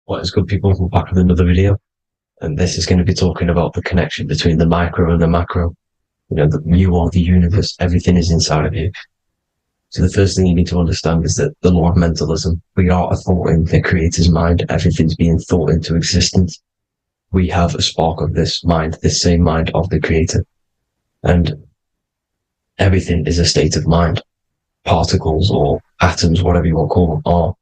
What is good, people? We're back with another video, and this is going to be talking about the connection between the micro and the macro. You know, you are the universe, everything is inside of you. So the first thing you need to understand is that the law of mentalism, we are a thought in the creator's mind, everything's being thought into existence. We have a spark of this mind, this same mind of the creator. And everything is a state of mind. Particles or atoms, whatever you want to call them, are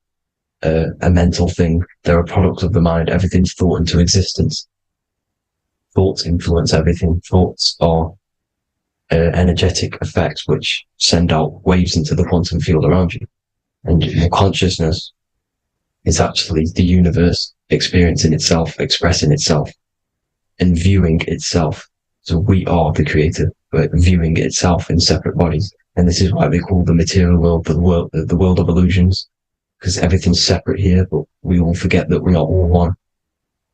a mental thing. They're a product of the mind. Everything's thought into existence. Thoughts influence everything. Thoughts are energetic effects which send out waves into the quantum field around you. And your consciousness is actually the universe experiencing itself, expressing itself, and viewing itself. So we are the creator, but viewing itself in separate bodies. And this is why they call the material world the world of illusions, because everything's separate here, but we all forget that we are all one.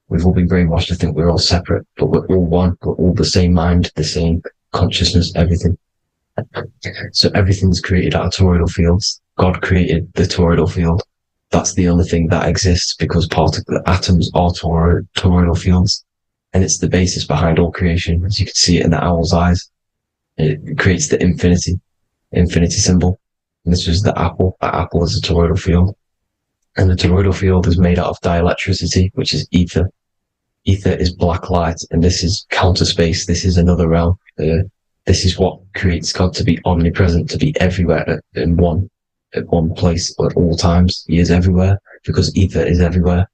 We've all been brainwashed to think we're all separate, but we're all one. We're all the same mind, the same consciousness, everything. So everything's created out of toroidal fields. God created the toroidal field. That's the only thing that exists, because atoms are toroidal fields, and it's the basis behind all creation. As you can see it in the owl's eyes, it creates the infinity symbol. And this was the apple. That apple is a toroidal field. And the toroidal field is made out of dielectricity, which is ether. Ether is black light, and this is counter space. This is another realm. This is what creates God to be omnipresent, to be everywhere at one place at all times. He is everywhere because ether is everywhere.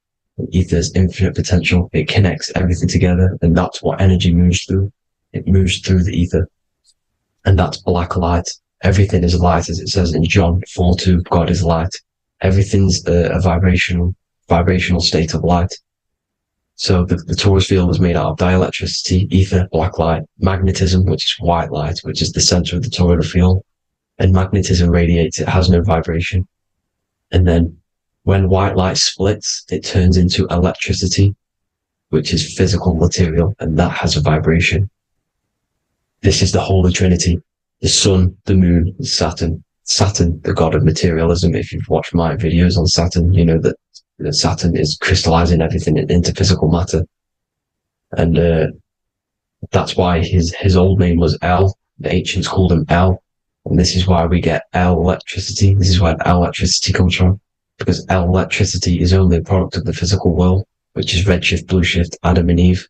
Ether is infinite potential. It connects everything together, and that's what energy moves through. It moves through the ether, and that's black light. Everything is light, as it says in John 4:2. God is light. Everything's a vibrational state of light. So the torus field is made out of dielectricity, ether, black light, magnetism, which is white light, which is the center of the toroidal field. And magnetism radiates, it has no vibration. And then when white light splits, it turns into electricity, which is physical material, and that has a vibration. This is the Holy Trinity: the sun, the moon, Saturn. Saturn, the god of materialism. If you've watched my videos on Saturn, you know that Saturn is crystallizing everything into physical matter. And that's why his old name was El. The ancients called him El. And this is why we get L electricity. This is where L electricity comes from, because L electricity is only a product of the physical world, which is redshift, blueshift, Adam and Eve.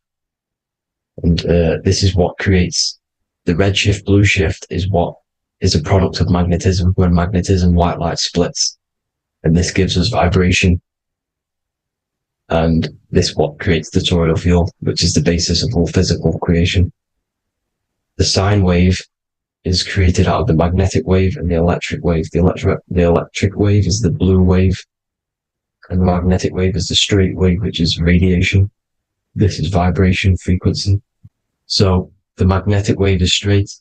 And this is what creates the redshift, blueshift is what is a product of magnetism. When magnetism, white light splits, and this gives us vibration. And this what creates the toroidal field, which is the basis of all physical creation. The sine wave is created out of the magnetic wave and the electric wave. The electric wave is the blue wave, and the magnetic wave is the straight wave, which is radiation. This is vibration, frequency. So the magnetic wave is straight,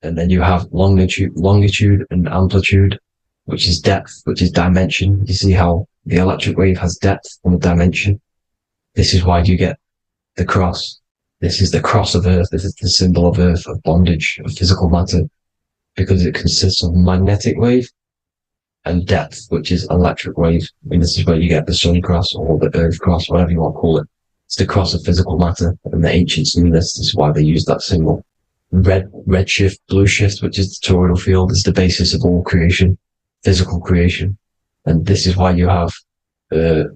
and then you have longitude and amplitude, which is depth, which is dimension. You see how the electric wave has depth and dimension. This is why you get the cross. This is the cross of Earth. This is the symbol of Earth, of bondage, of physical matter, because it consists of magnetic wave and depth, which is electric wave. I mean, this is where you get the sun cross or the earth cross, whatever you want to call it. It's the cross of physical matter, and the ancients knew this. This is why they used that symbol. Redshift, blueshift, which is the toroidal field, is the basis of all creation, physical creation. And this is why you have the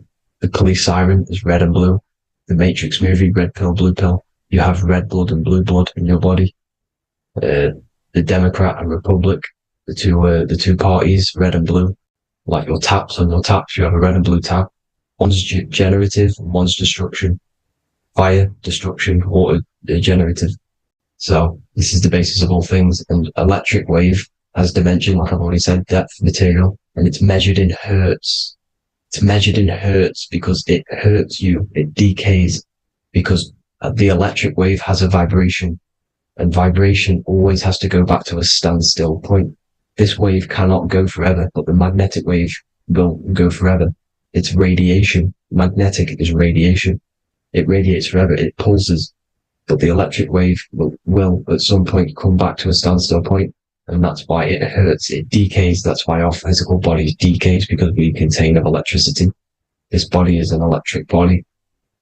police siren is red and blue. The Matrix movie, red pill, blue pill. You have red blood and blue blood in your body. The Democrat and Republic, the two parties, red and blue. Like your taps, on your taps, you have a red and blue tap. One's generative, one's destruction. Fire, destruction, water, generative. So this is the basis of all things. And electric wave has dimension, like I've already said, depth, material, and it's measured in hertz. It's measured in hertz because it hurts you. It decays because the electric wave has a vibration, and vibration always has to go back to a standstill point. This wave cannot go forever, but the magnetic wave will go forever. It's radiation. Magnetic is radiation. It radiates forever. It pulses. But the electric wave will at some point come back to a standstill point, and that's why it hurts. It decays. That's why our physical bodies decays, because we contain of electricity. this body is an electric body,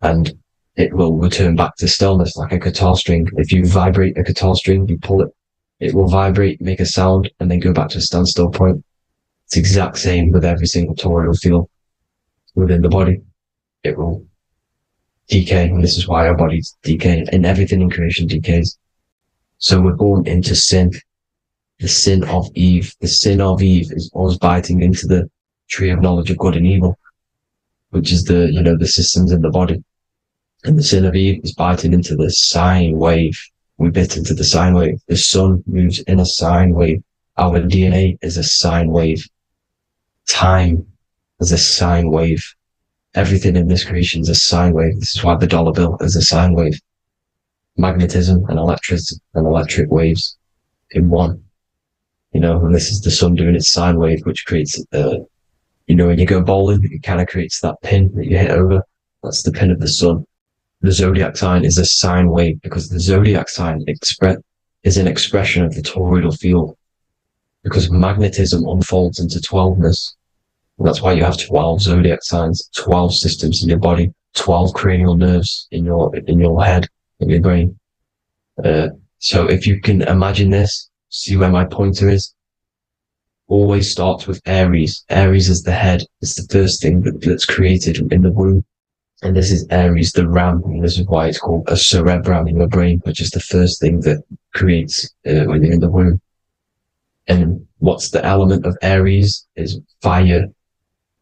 and it will return back to stillness like a guitar string. If you vibrate a guitar string, you pull it, it will vibrate, make a sound, and then go back to a standstill point. It's the exact same with every single toroidal field within the body. It will decay, and this is why our bodies decay, and everything in creation decays. So we're born into sin, the sin of Eve. The sin of Eve is us biting into the tree of knowledge of good and evil, which is the, you know, the systems in the body. And the sin of Eve is biting into the sine wave. We bit into the sine wave. The sun moves in a sine wave. Our DNA is a sine wave. Time is a sine wave. Everything in this creation is a sine wave. This is why the dollar bill is a sine wave. Magnetism and electric waves in one. You know, and this is the sun doing its sine wave, which creates, you know, when you go bowling, it kind of creates that pin that you hit over. That's the pin of the sun. The zodiac sign is a sine wave because the zodiac sign is an expression of the toroidal field, because magnetism unfolds into 12ness. And that's why you have 12 zodiac signs, 12 systems in your body, 12 cranial nerves in your head, in your brain. So if you can imagine this, see where my pointer is. Always starts with Aries. Aries is the head. It's the first thing that's created in the womb. And this is Aries, the ram. And this is why it's called a cerebrum in your brain, which is the first thing that creates when you're in the womb. And what's the element of Aries is fire.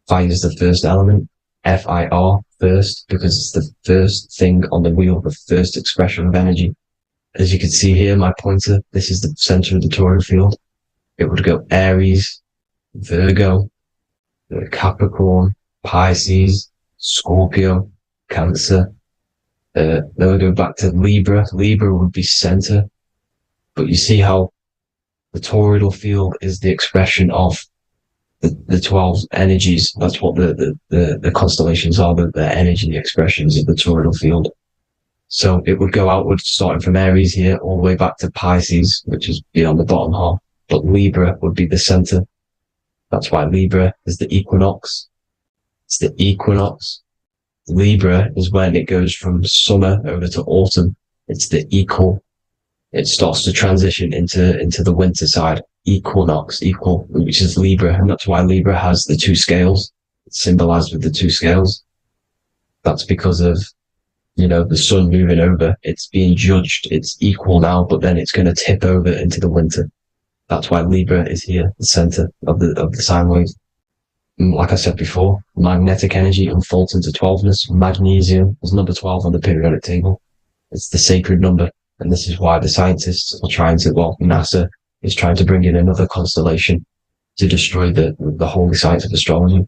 Fire is the first element. F-I-R, first, because it's the first thing on the wheel, the first expression of energy. As you can see here, my pointer, this is the center of the toroidal field. It would go Aries, Virgo, Capricorn, Pisces, Scorpio, Cancer. Then we go back to Libra. Libra would be center. But you see how the toroidal field is the expression of the 12 energies. That's what the constellations are, the energy expressions of the toroidal field. So it would go outward, starting from Aries here, all the way back to Pisces, which is beyond the bottom half. But Libra would be the center. That's why Libra is the equinox. It's the equinox. Libra is when it goes from summer over to autumn. It's the equal. It starts to transition into the winter side. Equinox, equal, which is Libra. And that's why Libra has the two scales. It's symbolized with the two scales. That's because of, you know, the sun moving over. It's being judged. It's equal now, but then it's going to tip over into the winter. That's why Libra is here, the center of the sine wave. Like I said before, magnetic energy unfolds into 12ness. Magnesium is number 12 on the periodic table. It's the sacred number. And this is why the scientists are trying to, well, NASA is trying to bring in another constellation to destroy the holy science of astrology.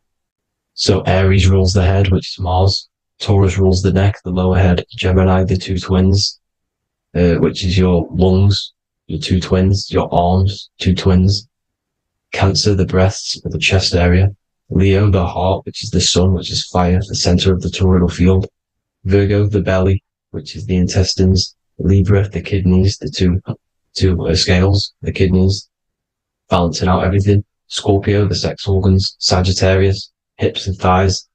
So Aries rules the head, which is Mars. Taurus rules the neck, the lower head. Gemini, the two twins, which is your lungs, your two twins, your arms, two twins. Cancer, the breasts, or the chest area. Leo, the heart, which is the sun, which is fire, the center of the toroidal field. Virgo, the belly, which is the intestines. Libra, the kidneys, the two scales, the kidneys, balancing out everything. Scorpio, the sex organs. Sagittarius, hips and thighs.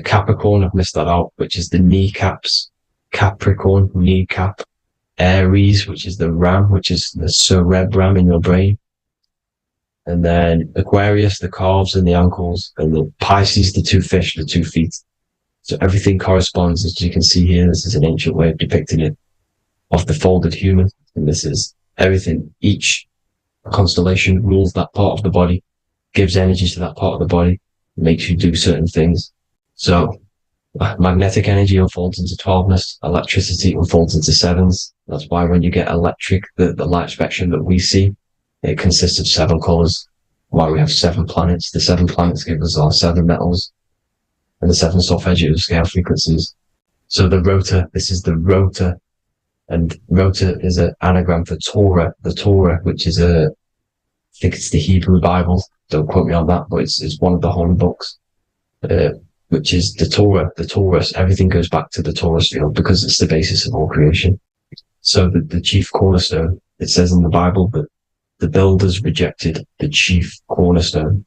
Capricorn, I've missed that out, which is the kneecaps. Capricorn, kneecap. Aries, which is the ram, which is the cerebrum in your brain. And then Aquarius, the calves and the ankles, and the Pisces, the two fish, the 2 feet. So everything corresponds, as you can see here. This is an ancient way of depicting it, of the folded human. And this is everything. Each constellation rules that part of the body, gives energy to that part of the body, makes you do certain things. So magnetic energy unfolds into 12ness, electricity unfolds into 7s. That's why when you get electric, the light spectrum that we see, it consists of 7 colors. Why we have 7 planets. The 7 planets give us our 7 metals and the 7 solfeggio scale frequencies. So the rotor, this is the rotor, and rotor is an anagram for Torah. The Torah, which is I think it's the Hebrew Bible. Don't quote me on that, but it's one of the holy books, which is the Torah, the Torus. Everything goes back to the Torus field because it's the basis of all creation. So the chief cornerstone, it says in the Bible that the builders rejected the chief cornerstone.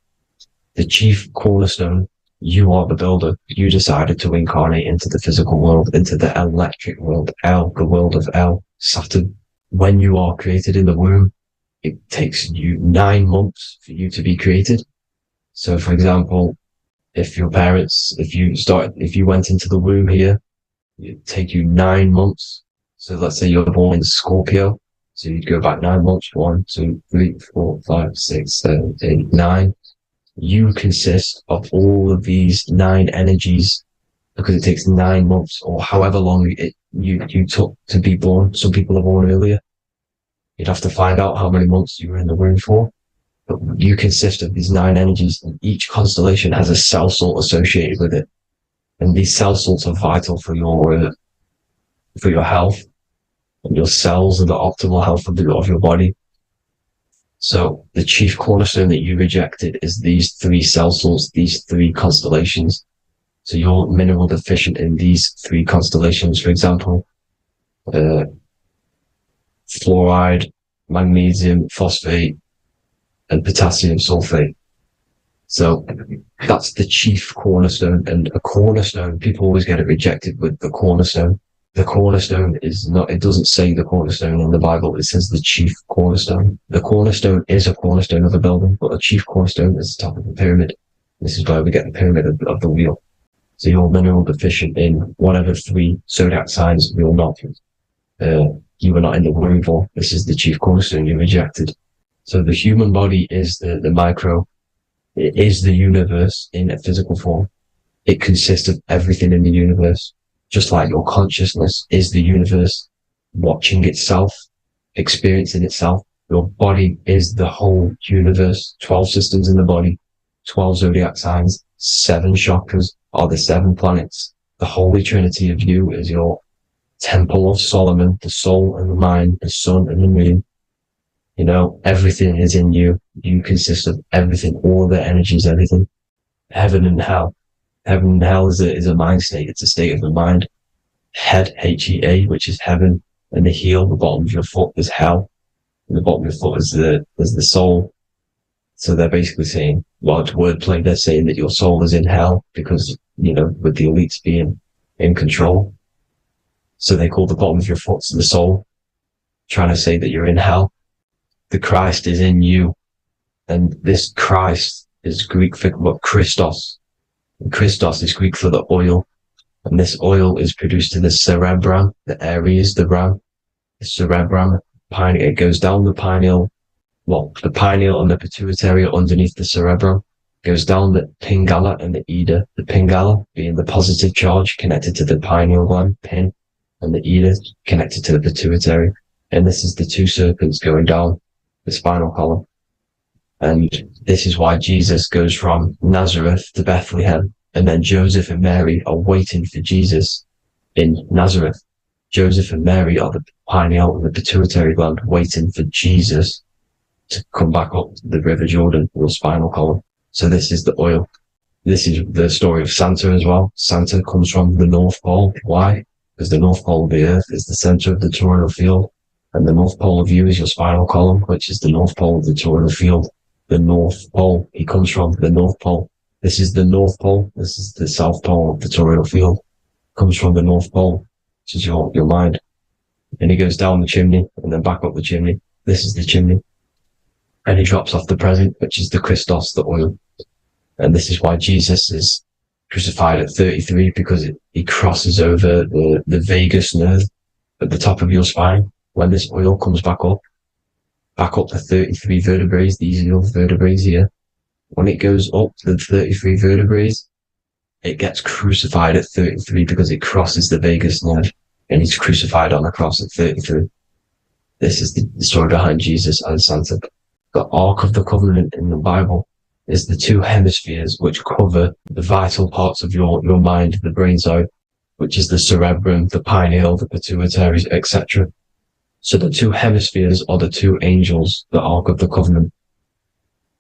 The chief cornerstone You are the builder. You decided to incarnate into the physical world, into the electric world, the world of Saturn. When you are created in the womb, it takes you 9 months for you to be created. So, for example, if you went into the womb here, it'd take you 9 months. So let's say you're born in Scorpio. So you'd go back 9 months. 1, 2, 3, 4, 5, 6, 7, 8, 9. You consist of all of these 9 energies because it takes 9 months or however long you took to be born. Some people are born earlier. You'd have to find out how many months you were in the womb for. But you consist of these 9 energies, and each constellation has a cell salt associated with it. And these cell salts are vital for your health, and your cells and the optimal health of your body. So the chief cornerstone that you rejected is these 3 cell salts, these 3 constellations. So you're mineral deficient in these 3 constellations. For example, fluoride, magnesium, phosphate, and potassium sulfate. So that's the chief cornerstone. And a cornerstone, people always get it rejected with the cornerstone. The cornerstone is not, it doesn't say the cornerstone in the Bible, it says the chief cornerstone. The cornerstone is a cornerstone of a building, but a chief cornerstone is the top of the pyramid. This is where we get the pyramid of the wheel. So you're mineral deficient in whatever 3 zodiac signs you were not in the womb for. This is the chief cornerstone you rejected. So the human body is the micro. It is the universe in a physical form. It consists of everything in the universe. Just like your consciousness is the universe watching itself, experiencing itself. Your body is the whole universe. 12 systems in the body, 12 zodiac signs, 7 chakras are the 7 planets. The Holy Trinity of you is your Temple of Solomon, the soul and the mind, the sun and the moon. You know, everything is in you. You consist of everything, all the energies, everything. Heaven and hell. Heaven and hell is a mind state. It's a state of the mind. Head, H-E-A, which is heaven, and the heel, the bottom of your foot, is hell. And the bottom of your foot is the soul. So they're basically saying, well, it's wordplay. They're saying that your soul is in hell because, you know, with the elites being in control. So they call the bottom of your foot the soul, trying to say that you're in hell. The Christ is in you. And this Christ is Greek for what? Christos. Christos is Greek for the oil, and this oil is produced in the cerebrum, the Aries, the ram, the cerebrum, pineal. It goes down the pineal, the pineal and the pituitary are underneath the cerebrum, goes down the pingala and the ida, the pingala being the positive charge connected to the pineal gland, pin, and the ida connected to the pituitary. And this is the 2 serpents going down the spinal column. And this is why Jesus goes from Nazareth to Bethlehem, and then Joseph and Mary are waiting for Jesus in Nazareth. Joseph and Mary are the pineal and the pituitary gland waiting for Jesus to come back up the River Jordan, or spinal column. So this is the oil. This is the story of Santa as well. Santa comes from the North Pole. Why? Because the North Pole of the Earth is the center of the toroidal field, and the North Pole of you is your spinal column, which is the North Pole of the toroidal field. The North Pole. He comes from the North Pole. This is the North Pole. This is the South Pole of the toroidal field. Comes from the North Pole, which is your mind. And he goes down the chimney and then back up the chimney. This is the chimney. And he drops off the present, which is the Christos, the oil. And this is why Jesus is crucified at 33, because he crosses over the vagus nerve at the top of your spine. When this oil comes back up the 33 vertebrae, these are your vertebrae here. When it goes up the 33 vertebrae, it gets crucified at 33 because it crosses the vagus nerve, and he's crucified on a cross at 33. This is the story behind Jesus and Santa. The Ark of the Covenant in the Bible is the 2 hemispheres which cover the vital parts of your mind, the brain side, which is the cerebrum, the pineal, the pituitary, etc. So the 2 hemispheres are the 2 angels, the Ark of the Covenant.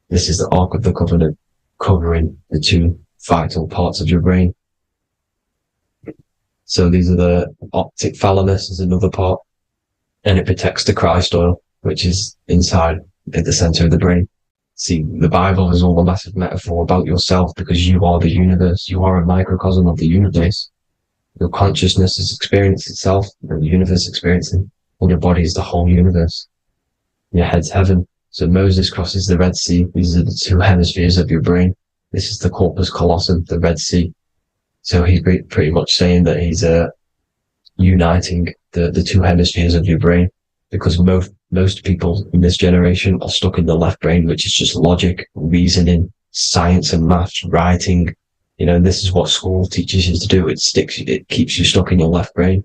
This is the Ark of the Covenant covering the 2 vital parts of your brain. So these are the optic thalamus is another part, and it protects the Christ oil, which is inside at the center of the brain. See, the Bible is all a massive metaphor about yourself, because you are the universe. You are a microcosm of the universe. Your consciousness is experiencing itself, and the universe experiencing, and your body is the whole universe. Your head's heaven. So Moses crosses the Red Sea. These are the two hemispheres of your brain. This is the corpus callosum, the Red Sea. So he's pretty much saying that he's uniting the two hemispheres of your brain, because most people in this generation are stuck in the left brain, which is just logic, reasoning, science and maths, writing. And this is what school teaches you to do. It keeps you stuck in your left brain.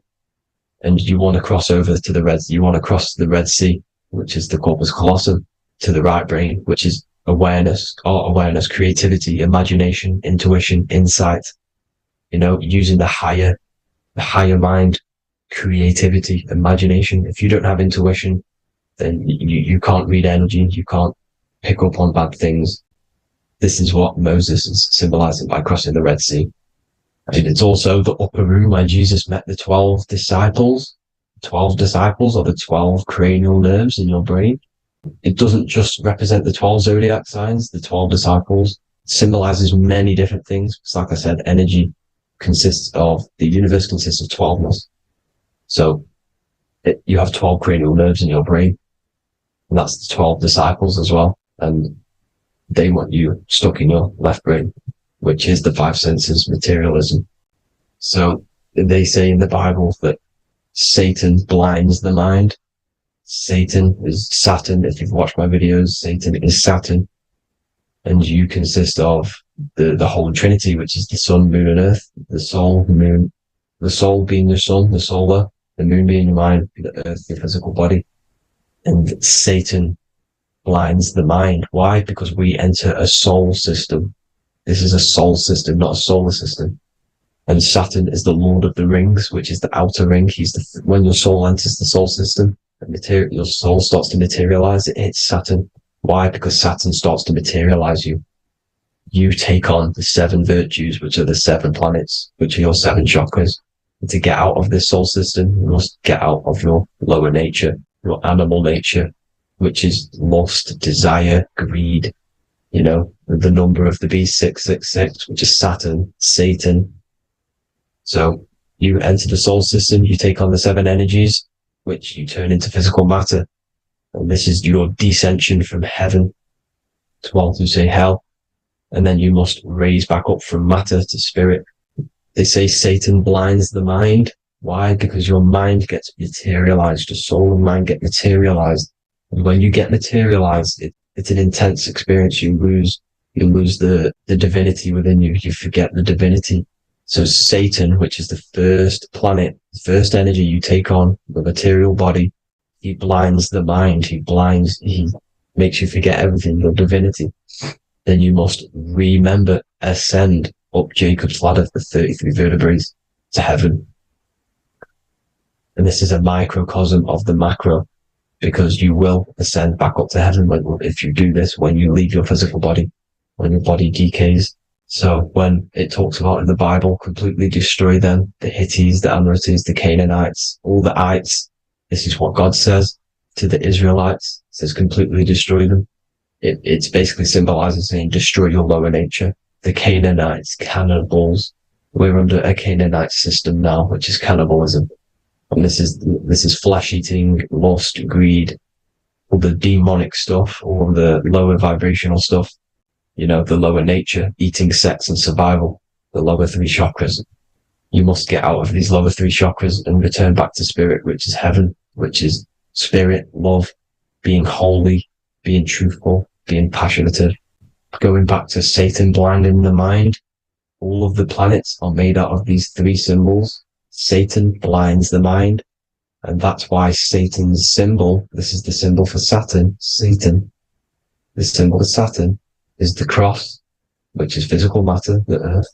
And you want to cross over to you want to cross the Red Sea, which is the corpus callosum, to the right brain, which is awareness, creativity, imagination, intuition, insight, using the higher mind, creativity, imagination. If you don't have intuition, then you can't read energy, you can't pick up on bad things. This is what Moses is symbolizing by crossing the Red Sea. And it's also the upper room where Jesus met the 12 disciples. 12 disciples are the 12 cranial nerves in your brain. It doesn't just represent the 12 zodiac signs. The 12 disciples symbolizes many different things. It's like I said, energy the universe consists of 12ness. So you have 12 cranial nerves in your brain, and that's the 12 disciples as well. And they want you stuck in your left brain, which is the five senses, materialism. So they say in the Bible that Satan blinds the mind. Satan is Saturn. If you've watched my videos, Satan is Saturn. And you consist of the whole Trinity, which is the sun, moon, and earth. The soul, the moon, the soul being your sun, the solar, the moon being your mind, the earth, your physical body. And Satan blinds the mind. Why? Because we enter a soul system. This is a soul system, not a solar system. And Saturn is the Lord of the Rings, which is the outer ring. When your soul enters the soul system, your soul starts to materialize. It hits Saturn. Why? Because Saturn starts to materialize you. You take on the 7 virtues, which are the 7 planets, which are your 7 chakras. And to get out of this soul system, you must get out of your lower nature, your animal nature, which is lust, desire, greed. The number of the beast, 666, which is Saturn, Satan. So you enter the soul system, you take on the 7 energies, which you turn into physical matter. And this is your descension from heaven to all who say hell. And then you must raise back up from matter to spirit. They say Satan blinds the mind. Why? Because your mind gets materialized. Your soul and mind get materialized. And when you get materialized, it's an intense experience. You lose the divinity within you. You forget the divinity. So Satan, which is the first planet, the first energy you take on, the material body, he blinds the mind. He makes you forget everything, your divinity. Then you must remember, ascend up Jacob's ladder, the 33 vertebrae, to heaven. And this is a microcosm of the macro, because you will ascend back up to heaven if you do this, when you leave your physical body, when your body decays. So when it talks about in the Bible, completely destroy them, the Hittites, the Admiralties, the Canaanites, all the ites, this is what God says to the Israelites. It says completely destroy them. It's basically symbolizing saying destroy your lower nature. The Canaanites, cannibals. We're under a Canaanite system now, which is cannibalism. And this is flesh eating, lust, greed, all the demonic stuff, all the lower vibrational stuff, the lower nature, eating, sex and survival, the lower 3 chakras. You must get out of these lower 3 chakras and return back to spirit, which is heaven, which is spirit, love, being holy, being truthful, being passionate. Going back to Satan blinding the mind, all of the planets are made out of these 3 symbols. Satan blinds the mind, and that's why Satan's symbol, this is the symbol for Saturn, Satan, the symbol of Saturn is the cross, which is physical matter, the earth,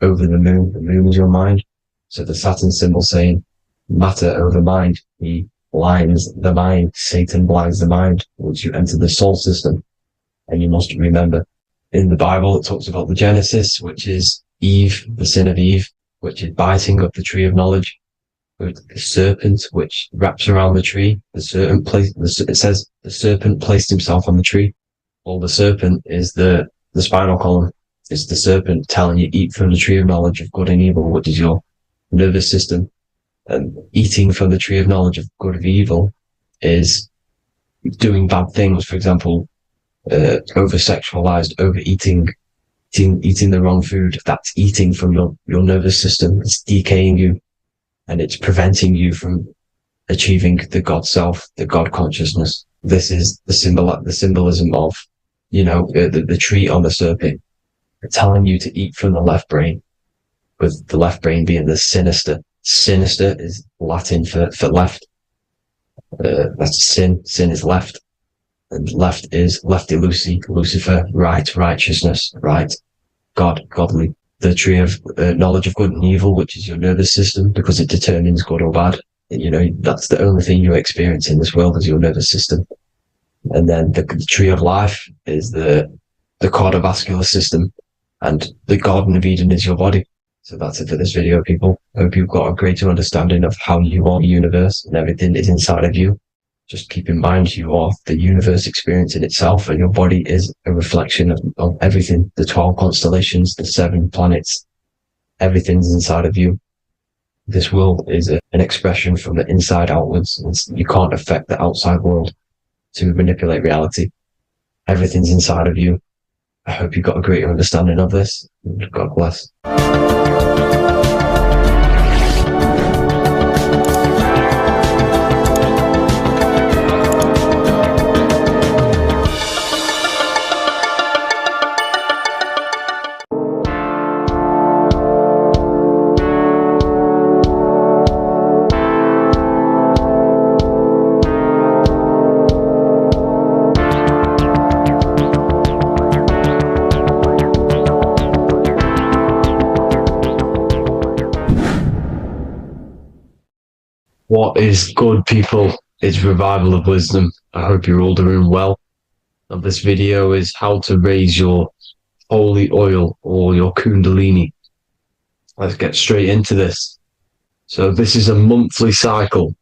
over the moon is your mind. So the Saturn symbol saying matter over mind, he blinds the mind, Satan blinds the mind once you enter the soul system. And you must remember, in the Bible it talks about the Genesis, which is Eve, the sin of Eve, which is biting of the tree of knowledge, with the serpent which wraps around the tree. It says the serpent placed himself on the tree. Or the serpent is the spinal column. It's the serpent telling you eat from the tree of knowledge of good and evil, which is your nervous system. And eating from the tree of knowledge of good and evil is doing bad things. For example, over-sexualized, overeating, eating the wrong food. That's eating from your nervous system. It's decaying you, and it's preventing you from achieving the God self, the God consciousness. This is the symbolism of, the tree on the serpent, telling you to eat from the left brain, with the left brain being the sinister. Sinister is Latin for left. That's sin. Sin is left. And left is lefty Lucy, Lucifer, right, righteousness, right, God, godly. The tree of knowledge of good and evil, which is your nervous system, because it determines good or bad. That's the only thing you experience in this world is your nervous system. And then the tree of life is the cardiovascular system, and the Garden of Eden is your body. So that's it for this video, people. I hope you've got a greater understanding of how you are the universe and everything is inside of you. Just keep in mind you are the universe experience in itself, and your body is a reflection of everything. The 12 constellations, the 7 planets, everything's inside of you. This world is an expression from the inside outwards. You can't affect the outside world to manipulate reality. Everything's inside of you. I hope you got a greater understanding of this. God bless. What is good, people? It's Revival of Wisdom. I hope you're all doing well. And this video is how to raise your holy oil or your Kundalini. Let's get straight into this. So this is a monthly cycle.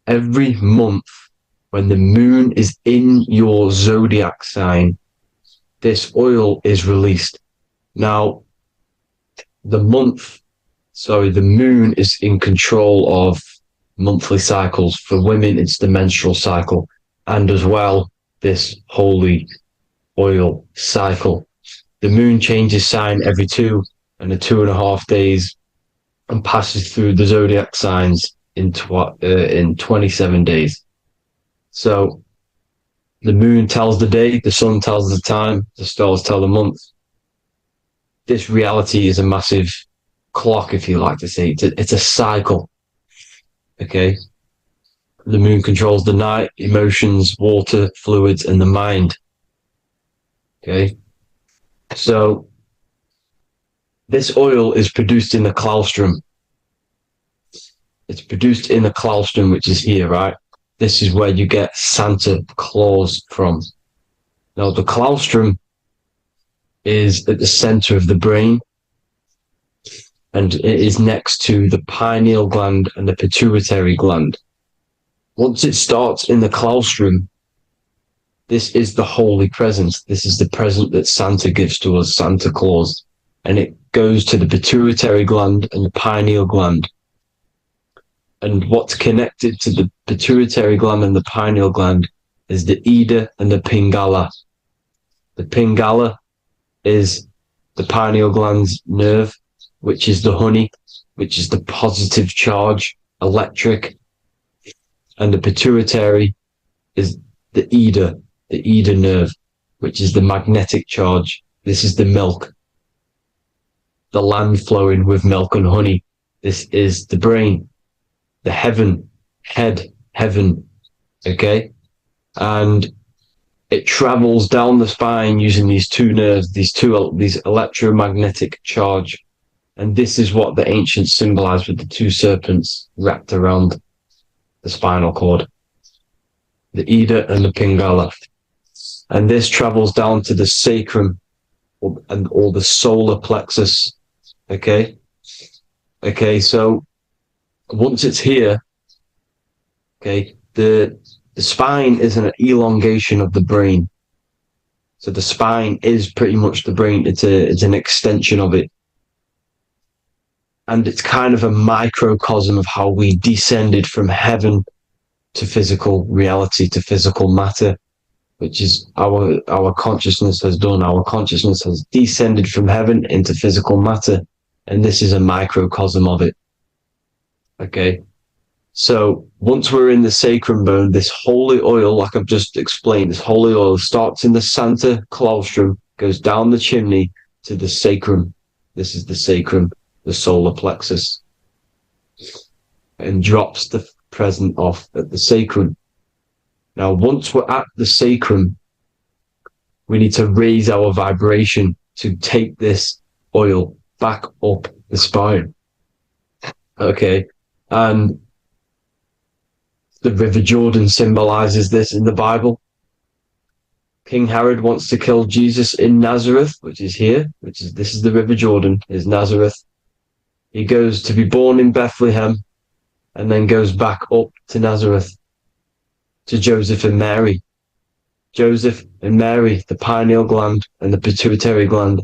Every month, when the moon is in your zodiac sign, this oil is released. Now, the moon is in control of monthly cycles. For women, it's the menstrual cycle, and as well, this holy oil cycle. The moon changes sign every 2.5 days and passes through the zodiac signs in 27 days. So the moon tells the day, the sun tells the time, the stars tell the month. This reality is a massive clock, if you like to say. It's a cycle. Okay, the moon controls the night, emotions, water, fluids, and the mind. Okay, so this oil is produced in the claustrum. It's produced in the claustrum, which is here, right? This is where you get Santa Claus from. Now, the claustrum is at the center of the brain, and it is next to the pineal gland and the pituitary gland. Once it starts in the claustrum, this is the holy present. This is the present that Santa gives to us, Santa Claus. And it goes to the pituitary gland and the pineal gland. And what's connected to the pituitary gland and the pineal gland is the Ida and the Pingala. The Pingala is the pineal gland's nerve, which is the honey, which is the positive charge, electric. And the pituitary is the Ida nerve, which is the magnetic charge. This is the milk, the land flowing with milk and honey. This is the brain, the heaven, heaven, okay? And it travels down the spine using these two nerves, these electromagnetic charge. And this is what the ancients symbolized with the two serpents wrapped around the spinal cord, the Ida and the Pingala. And this travels down to the sacrum or the solar plexus. Okay. So once it's here, okay, the spine is an elongation of the brain. So the spine is pretty much the brain. It's an extension of it. And it's kind of a microcosm of how we descended from heaven to physical reality, to physical matter, which is our consciousness has done. Our consciousness has descended from heaven into physical matter. And this is a microcosm of it. Okay. So once we're in the sacrum bone, this holy oil, like I've just explained, this holy oil starts in the Santa claustrum, goes down the chimney to the sacrum. This is the sacrum, the solar plexus, and drops the present off at the sacrum. Now, once we're at the sacrum, we need to raise our vibration to take this oil back up the spine. Okay. And the River Jordan symbolizes this in the Bible. King Herod wants to kill Jesus in Nazareth, which is here, this is the River Jordan, is Nazareth. He goes to be born in Bethlehem and then goes back up to Nazareth to Joseph and Mary. Joseph and Mary, the pineal gland and the pituitary gland.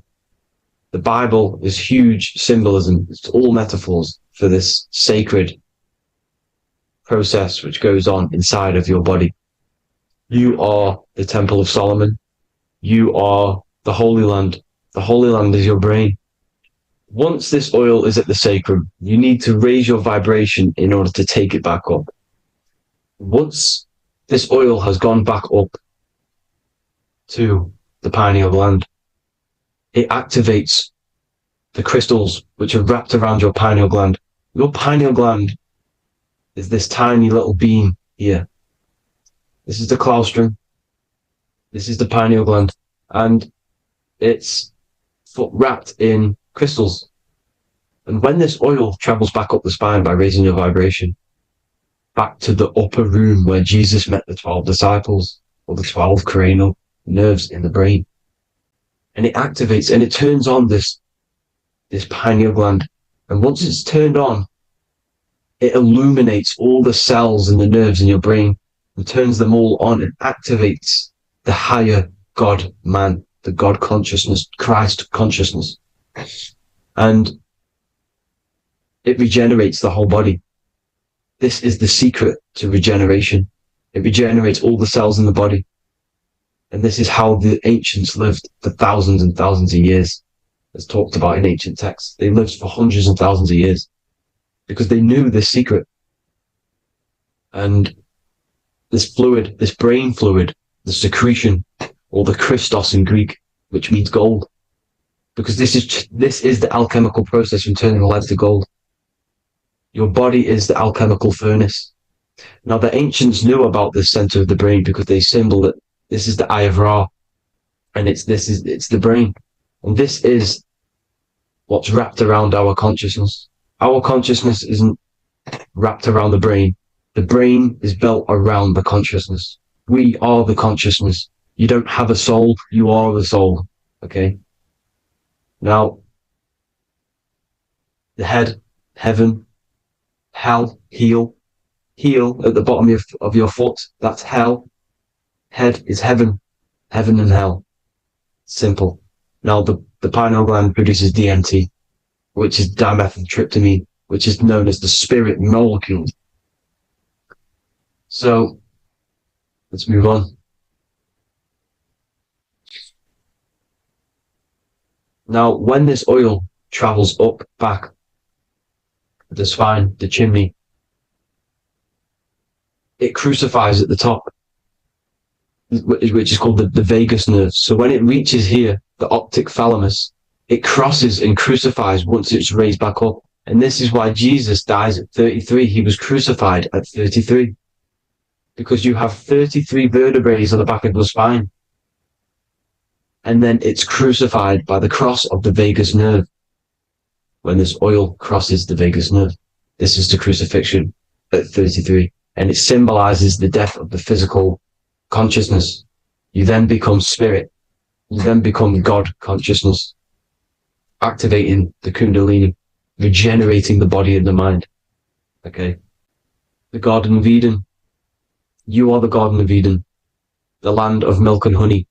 The Bible is huge symbolism. It's all metaphors for this sacred process which goes on inside of your body. You are the Temple of Solomon. You are the Holy Land. The Holy Land is your brain. Once this oil is at the sacrum, you need to raise your vibration in order to take it back up. Once this oil has gone back up to the pineal gland, it activates the crystals which are wrapped around your pineal gland. Your pineal gland is this tiny little beam here. This is the claustrum. This is the pineal gland. And it's wrapped in crystals. And when this oil travels back up the spine by raising your vibration, back to the upper room where Jesus met the 12 disciples, or the 12 cranial nerves in the brain, and it activates and it turns on this pineal gland. And once it's turned on, it illuminates all the cells and the nerves in your brain and turns them all on and activates the higher God man, the God consciousness, Christ consciousness. And it regenerates the whole body. This is the secret to regeneration. It regenerates all the cells in the body. And this is how the ancients lived for thousands and thousands of years, as talked about in ancient texts. They lived for hundreds and thousands of years because they knew this secret. And this fluid, this brain fluid, the secretion, or the Christos in Greek, which means gold, because this is the alchemical process from turning lead to gold. Your body is the alchemical furnace. Now, the ancients knew about this center of the brain because they symboled it. This is the Eye of Ra, and it's the brain. And this is what's wrapped around our consciousness. Our consciousness isn't wrapped around the brain. The brain is built around the consciousness. We are the consciousness. You don't have a soul, you are the soul. Okay? Now, the head, heaven, hell, heel at the bottom of your foot, that's hell. Head is heaven, heaven and hell. Simple. Now, the pineal gland produces DMT, which is dimethyltryptamine, which is known as the spirit molecule. So, let's move on. Now, when this oil travels up, back, the spine, the chimney, it crucifies at the top, which is called the vagus nerve. So when it reaches here, the optic thalamus, it crosses and crucifies once it's raised back up. And this is why Jesus dies at 33. He was crucified at 33. Because you have 33 vertebrae on the back of the spine. And then it's crucified by the cross of the vagus nerve. When this oil crosses the vagus nerve, this is the crucifixion at 33. And it symbolizes the death of the physical consciousness. You then become spirit. You then become God consciousness, activating the Kundalini, regenerating the body and the mind. Okay. The Garden of Eden. You are the Garden of Eden, the land of milk and honey.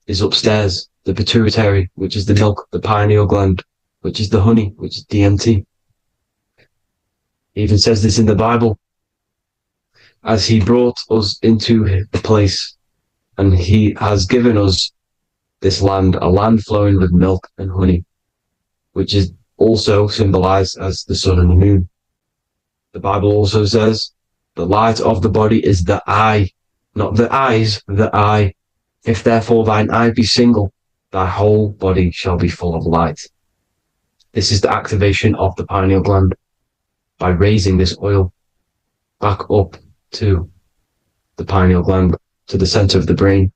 is upstairs, the pituitary, which is the milk, the pineal gland, which is the honey, which is DMT. He even says this in the Bible, as he brought us into the place, and he has given us this land, a land flowing with milk and honey, which is also symbolized as the sun and the moon. The Bible also says, the light of the body is the eye, not the eyes, the eye. If therefore thine eye be single, thy whole body shall be full of light. This is the activation of the pineal gland by raising this oil back up to the pineal gland, to the center of the brain.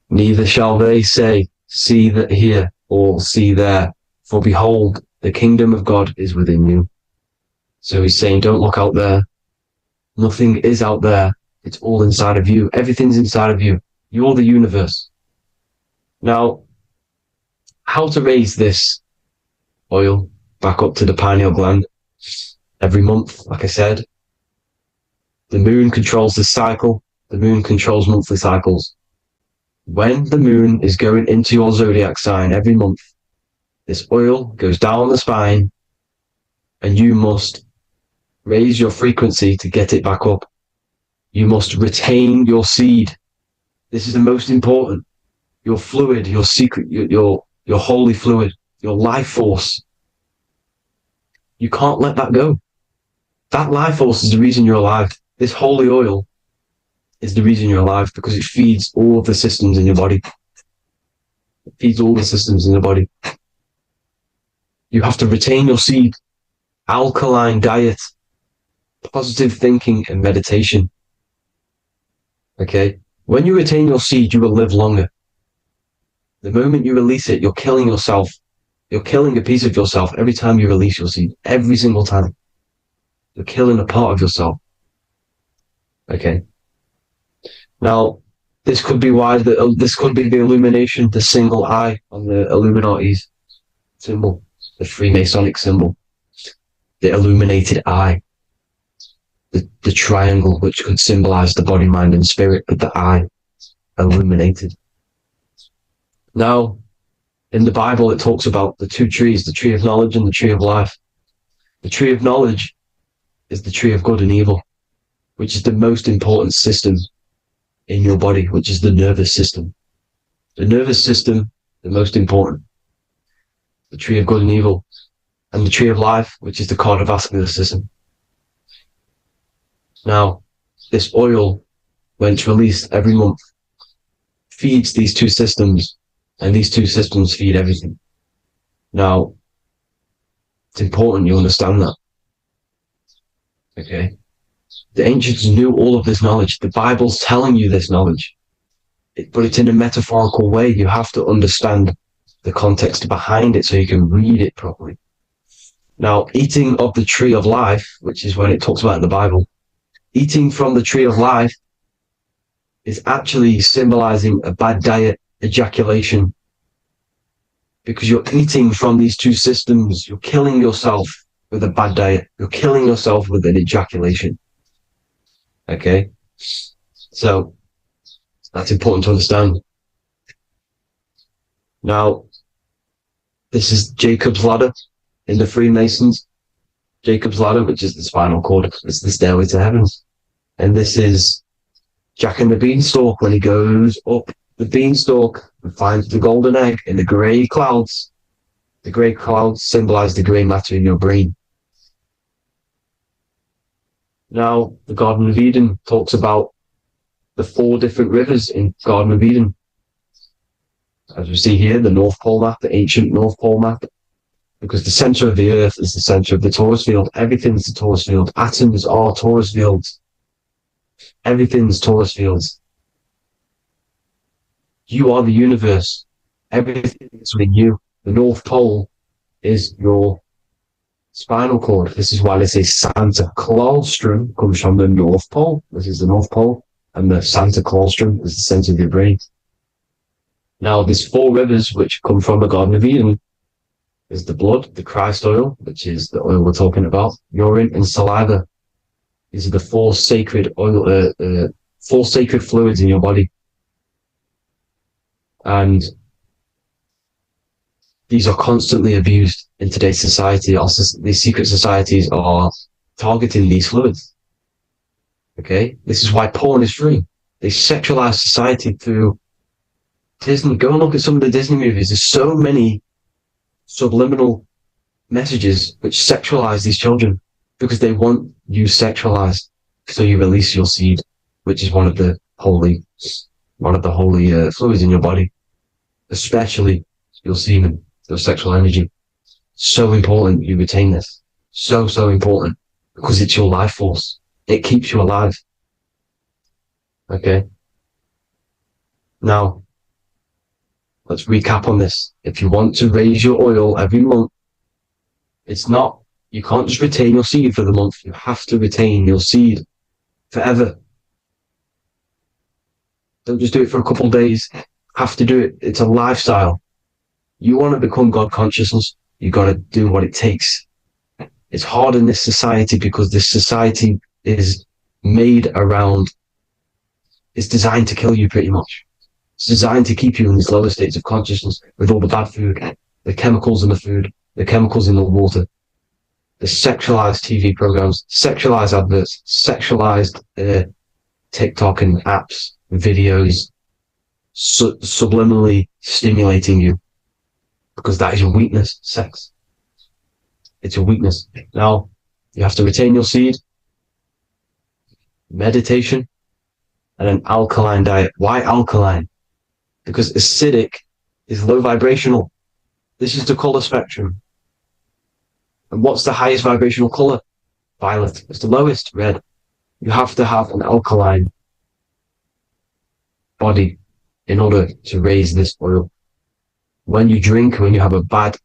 Neither shall they say, see that here, or see there, for behold, the kingdom of God is within you. So he's saying, don't look out there. Nothing is out there. It's all inside of you. Everything's inside of you. You're the universe. Now, how to raise this oil back up to the pineal gland? Every month, like I said, the moon controls the cycle. The moon controls monthly cycles. When the moon is going into your zodiac sign every month, this oil goes down the spine, and you must raise your frequency to get it back up. You must retain your seed. This is the most important. Your fluid, your secret, your holy fluid, your life force. You can't let that go. That life force is the reason you're alive. This holy oil is the reason you're alive, because it feeds all of the systems in your body. It feeds all the systems in your body. You have to retain your seed. Alkaline diet, positive thinking, and meditation. Okay? When you retain your seed, you will live longer. The moment you release it, you're killing yourself. You're killing a piece of yourself every time you release your seed. Every single time. You're killing a part of yourself. Okay? Now, this could be why this could be the illumination, the single eye on the Illuminati's symbol, the Freemasonic symbol, the illuminated eye, the triangle, which could symbolize the body, mind, and spirit, but the eye illuminated. Now, in the Bible, it talks about the two trees, the tree of knowledge and the tree of life. The tree of knowledge is the tree of good and evil, which is the most important system in your body, which is the nervous system. The nervous system, the most important. The tree of good and evil. And the tree of life, which is the cardiovascular system. Now, this oil, when it's released every month, feeds these two systems, and these two systems feed everything. Now, it's important you understand that. Okay? The ancients knew all of this knowledge. The Bible's telling you this knowledge. But it's in a metaphorical way. You have to understand the context behind it so you can read it properly. Now, eating of the tree of life, which is when it talks about in the Bible, eating from the tree of life is actually symbolizing a bad diet, ejaculation. Because you're eating from these two systems. You're killing yourself with a bad diet. You're killing yourself with an ejaculation. Okay? So, that's important to understand. Now, this is Jacob's ladder in the Freemasons. Jacob's ladder, which is the spinal cord, it's the stairway to heaven. And this is Jack and the Beanstalk when he goes up the beanstalk and finds the golden egg in the grey clouds. The grey clouds symbolize the grey matter in your brain. Now, the Garden of Eden talks about the 4 different rivers in Garden of Eden. As we see here, the North Pole map, the ancient North Pole map. Because the center of the earth is the center of the Torus field. Everything's the Torus field. Atoms are Torus fields. Everything's Torus fields. You are the universe. Everything is within you. The North Pole is your spinal cord. This is why they say Santa Claustrum comes from the North Pole. This is the North Pole. And the Santa Claustrum is the center of your brain. Now, there's 4 rivers which come from the Garden of Eden. There's the blood, the Christ oil, which is the oil we're talking about, urine, and saliva. These are the 4 sacred oil, 4 sacred fluids in your body. And these are constantly abused in today's society. Also, these secret societies are targeting these fluids. Okay? This is why porn is free. They sexualize society through Disney. Go and look at some of the Disney movies. There's so many subliminal messages which sexualize these children because they want you sexualized. So you release your seed, which is one of the holy fluids in your body, especially your semen, your sexual energy. So important you retain this. So important because it's your life force. It keeps you alive. Okay. Now, let's recap on this. If you want to raise your oil every month, you can't just retain your seed for the month. You have to retain your seed forever. Don't just do it for a couple of days. Have to do it. It's a lifestyle. You want to become God consciousness, you got to do what it takes. It's hard in this society because this society is made around, it's designed to kill you pretty much. It's designed to keep you in these lower states of consciousness with all the bad food, the chemicals in the food, the chemicals in the water, the sexualized TV programs, sexualized adverts, sexualized TikTok and apps, videos, subliminally stimulating you. Because that is your weakness, sex. It's a weakness. Now, you have to retain your seed, meditation, and an alkaline diet. Why alkaline? Because acidic is low vibrational. This is the color spectrum. And what's the highest vibrational color? Violet. It's the lowest, red. You have to have an alkaline body in order to raise this oil. When you drink, when you have a bad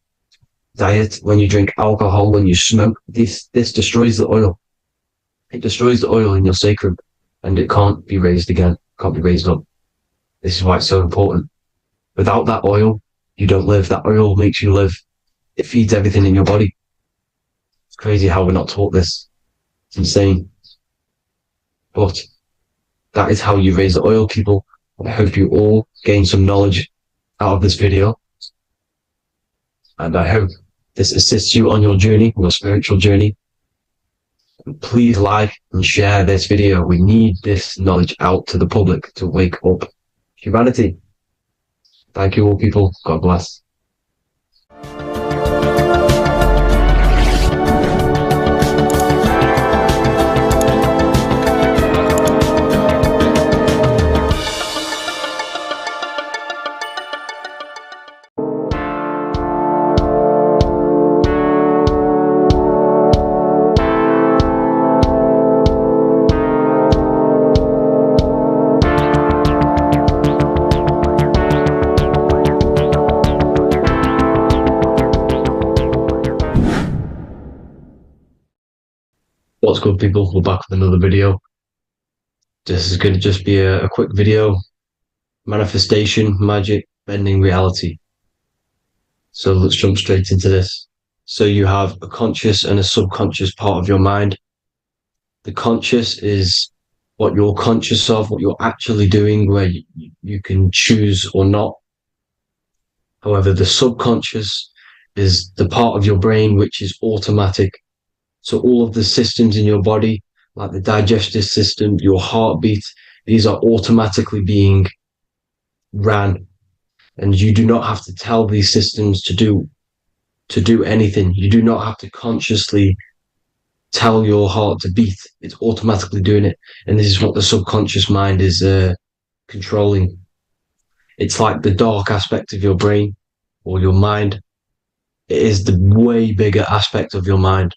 diet, when you drink alcohol, when you smoke, this destroys the oil. It destroys the oil in your sacrum, and it can't be raised again, can't be raised up. This is why it's so important. Without that oil, you don't live. That oil makes you live. It feeds everything in your body. It's crazy how we're not taught this. It's insane. But that is how you raise the oil, people. I hope you all gain some knowledge out of this video. And I hope this assists you on your journey, your spiritual journey. And please like and share this video. We need this knowledge out to the public to wake up humanity. Thank you all, people. God bless. What's good, people? We're back with another video. This is going to just be a quick video. Manifestation, magic, bending reality. So let's jump straight into this. So you have a conscious and a subconscious part of your mind. The conscious is what you're conscious of, what you're actually doing, where you can choose or not. However, the subconscious is the part of your brain which is automatic. So all of the systems in your body, like the digestive system, your heartbeat, these are automatically being ran. And you do not have to tell these systems to do anything. You do not have to consciously tell your heart to beat. It's automatically doing it. And this is what the subconscious mind is controlling. It's like the dark aspect of your brain or your mind. It is the way bigger aspect of your mind.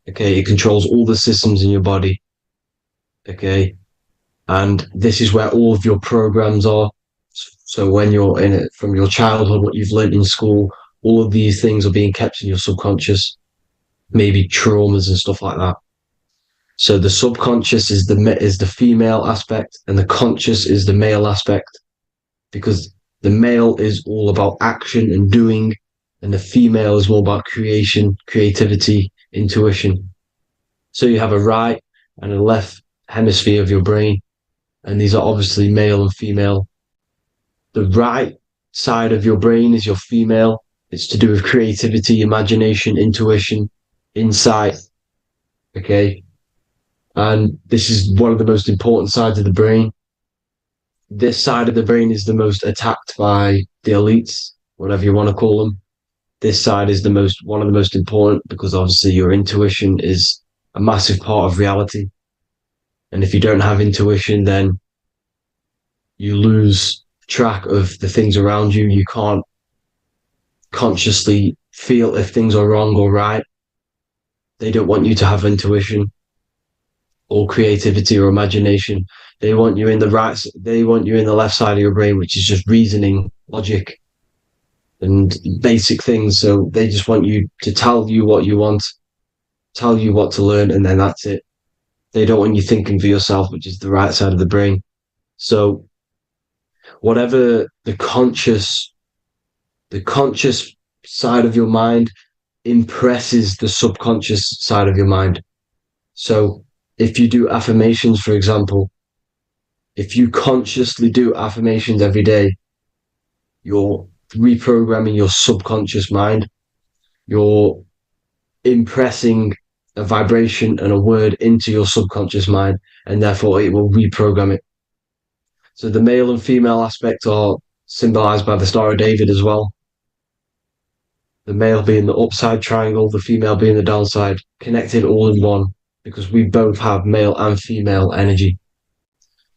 Okay, it controls all the systems in your body. Okay, and this is where all of your programs are. So when you're in it, from your childhood, what you've learned in school, all of these things are being kept in your subconscious, maybe traumas and stuff like that. So the subconscious is the female aspect, and the conscious is the male aspect, because the male is all about action and doing, and the female is more about creation, creativity, intuition. So you have a right and a left hemisphere of your brain, and these are obviously male and female. The right side of your brain is your female. It's to do with creativity, imagination, intuition, insight. Okay. And this is one of the most important sides of the brain. This side of the brain is the most attacked by the elites, whatever you want to call them. This side is one of the most important because obviously your intuition is a massive part of reality. And if you don't have intuition, then you lose track of the things around you. You can't consciously feel if things are wrong or right. They don't want you to have intuition or creativity or imagination. They want you in the left side of your brain, which is just reasoning, logic, and basic things. So they just want you to tell you what you want, tell you what to learn, and then that's it. They don't want you thinking for yourself, which is the right side of the brain. So whatever the conscious side of your mind impresses the subconscious side of your mind. So if you do affirmations, for example, if you consciously do affirmations every day, you're reprogramming your subconscious mind. You're impressing a vibration and a word into your subconscious mind, and therefore it will reprogram it. So the male and female aspect are symbolized by the Star of David as well. The male being the upside triangle, the female being the downside, connected all in one, because we both have male and female energy.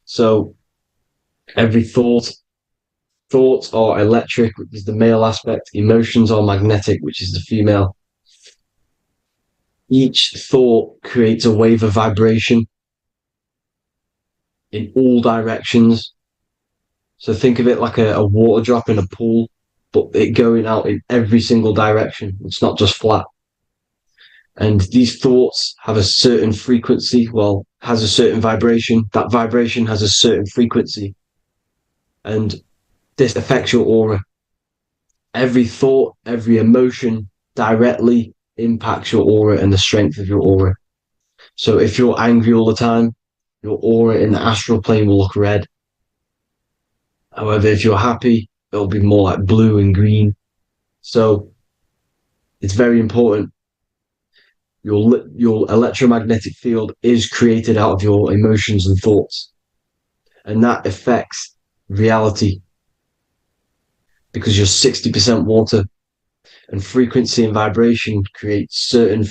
So every thoughts are electric, which is the male aspect. Emotions are magnetic, which is the female. Each thought creates a wave of vibration in all directions. So think of it like a water drop in a pool, but it going out in every single direction. It's not just flat. And these thoughts have a certain frequency, has a certain vibration. That vibration has a certain frequency. And this affects your aura. Every thought, every emotion directly impacts your aura and the strength of your aura. So if you're angry all the time, your aura in the astral plane will look red. However, if you're happy, it'll be more like blue and green. So it's very important. Your electromagnetic field is created out of your emotions and thoughts. And that affects reality because you're 60% water, and frequency and vibration creates certain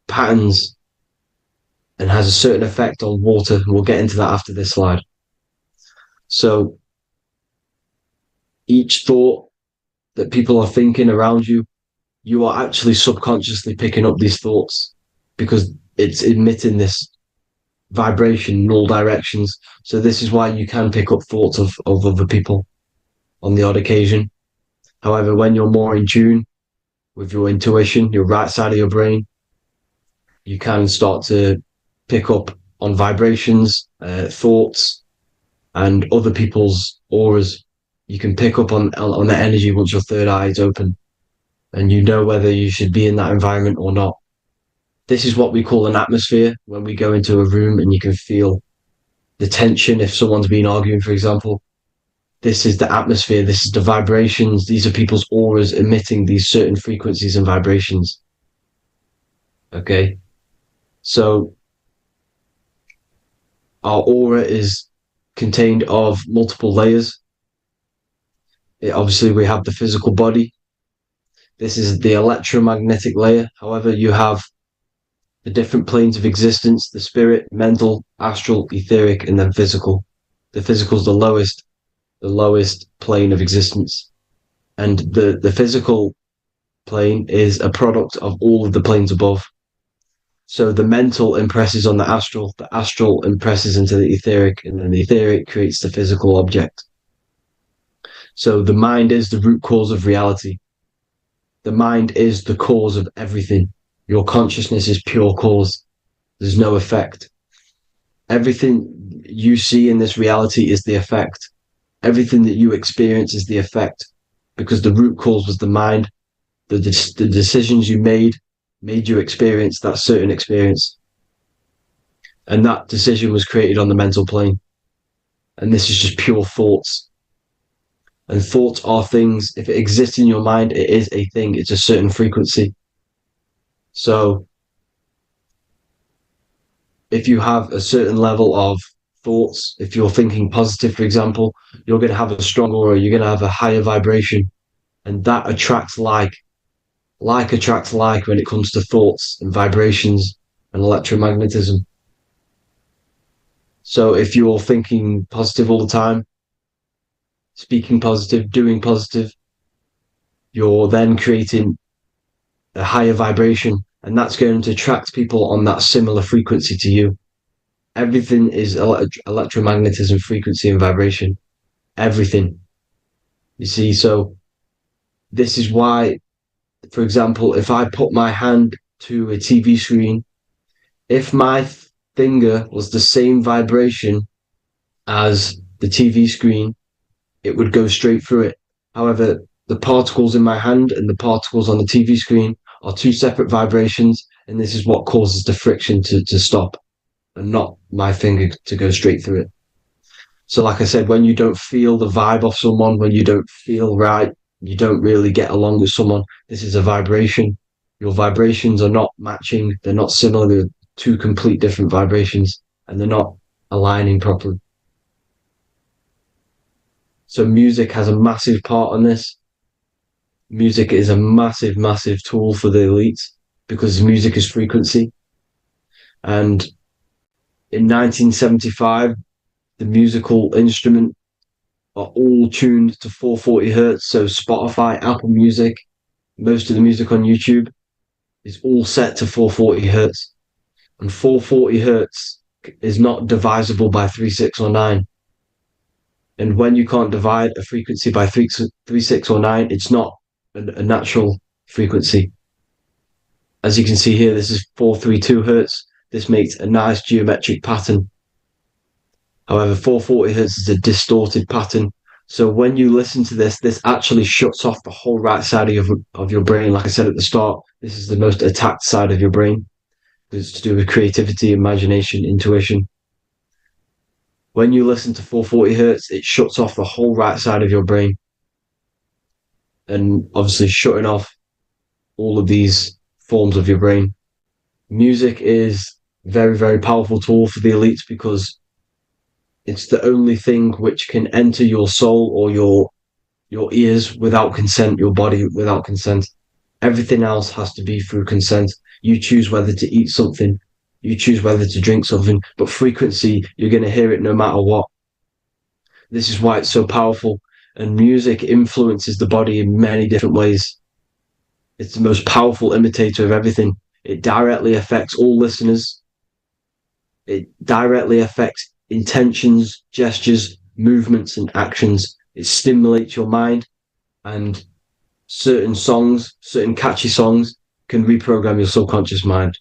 patterns and has a certain effect on water. And we'll get into that after this slide. So each thought that people are thinking around you, you are actually subconsciously picking up these thoughts because it's emitting this vibration in all directions. So this is why you can pick up thoughts of other people on the odd occasion. However, when you're more in tune with your intuition, your right side of your brain, you can start to pick up on vibrations, thoughts, and other people's auras. You can pick up on the energy once your third eye is open, and you know whether you should be in that environment or not. This is what we call an atmosphere. When we go into a room and you can feel the tension if someone's been arguing, for example. This is the atmosphere. This is the vibrations. These are people's auras emitting these certain frequencies and vibrations. Okay. So our aura is contained of multiple layers. Obviously, we have the physical body. This is the electromagnetic layer. However, you have the different planes of existence, the spirit, mental, astral, etheric, and then physical. The physical is the lowest plane of existence. And the physical plane is a product of all of the planes above. So the mental impresses on the astral impresses into the etheric, and then the etheric creates the physical object. So the mind is the root cause of reality. The mind is the cause of everything. Your consciousness is pure cause. There's no effect. Everything you see in this reality is the effect. Everything that you experience is the effect, because the root cause was the mind. The decisions you made you experience that certain experience. And that decision was created on the mental plane. And this is just pure thoughts. And thoughts are things. If it exists in your mind, it is a thing. It's a certain frequency. So if you have a certain level of thoughts, if you're thinking positive, for example, you're going to have a strong aura, you're going to have a higher vibration, and that attracts like. Like attracts like when it comes to thoughts and vibrations and electromagnetism. So if you're thinking positive all the time, speaking positive, doing positive, you're then creating a higher vibration, and that's going to attract people on that similar frequency to you. Everything is electromagnetism, frequency, and vibration. Everything. You see, so this is why, for example, if I put my hand to a TV screen, if my finger was the same vibration as the TV screen, it would go straight through it. However, the particles in my hand and the particles on the TV screen are two separate vibrations, and this is what causes the friction to stop and not my finger to go straight through it. So like I said, when you don't feel the vibe of someone, when you don't feel right, you don't really get along with someone, this is a vibration. Your vibrations are not matching, they're not similar, they're two complete different vibrations, and they're not aligning properly. So music has a massive part on this. Music is a massive, massive tool for the elites because music is frequency. And in 1975, the musical instrument are all tuned to 440 hertz. So Spotify, Apple Music, most of the music on YouTube is all set to 440 hertz. And 440 hertz is not divisible by 3, 6, or 9. And when you can't divide a frequency by 3, 6, or 9, it's not a natural frequency. As you can see here, this is 432 hertz. This makes a nice geometric pattern. However, 440 hertz is a distorted pattern. So when you listen to this, this actually shuts off the whole right side of your brain. Like I said at the start, this is the most attacked side of your brain. It's to do with creativity, imagination, intuition. When you listen to 440 hertz, it shuts off the whole right side of your brain. And obviously shutting off all of these forms of your brain. Music is a very, very powerful tool for the elites because it's the only thing which can enter your soul or your ears without consent, your body without consent. Everything else has to be through consent. You choose whether to eat something, you choose whether to drink something, but frequency, you're going to hear it no matter what. This is why it's so powerful. And music influences the body in many different ways. It's the most powerful imitator of everything. It directly affects all listeners. It directly affects intentions, gestures, movements, and actions. It stimulates your mind, and certain songs, certain catchy songs, can reprogram your subconscious mind,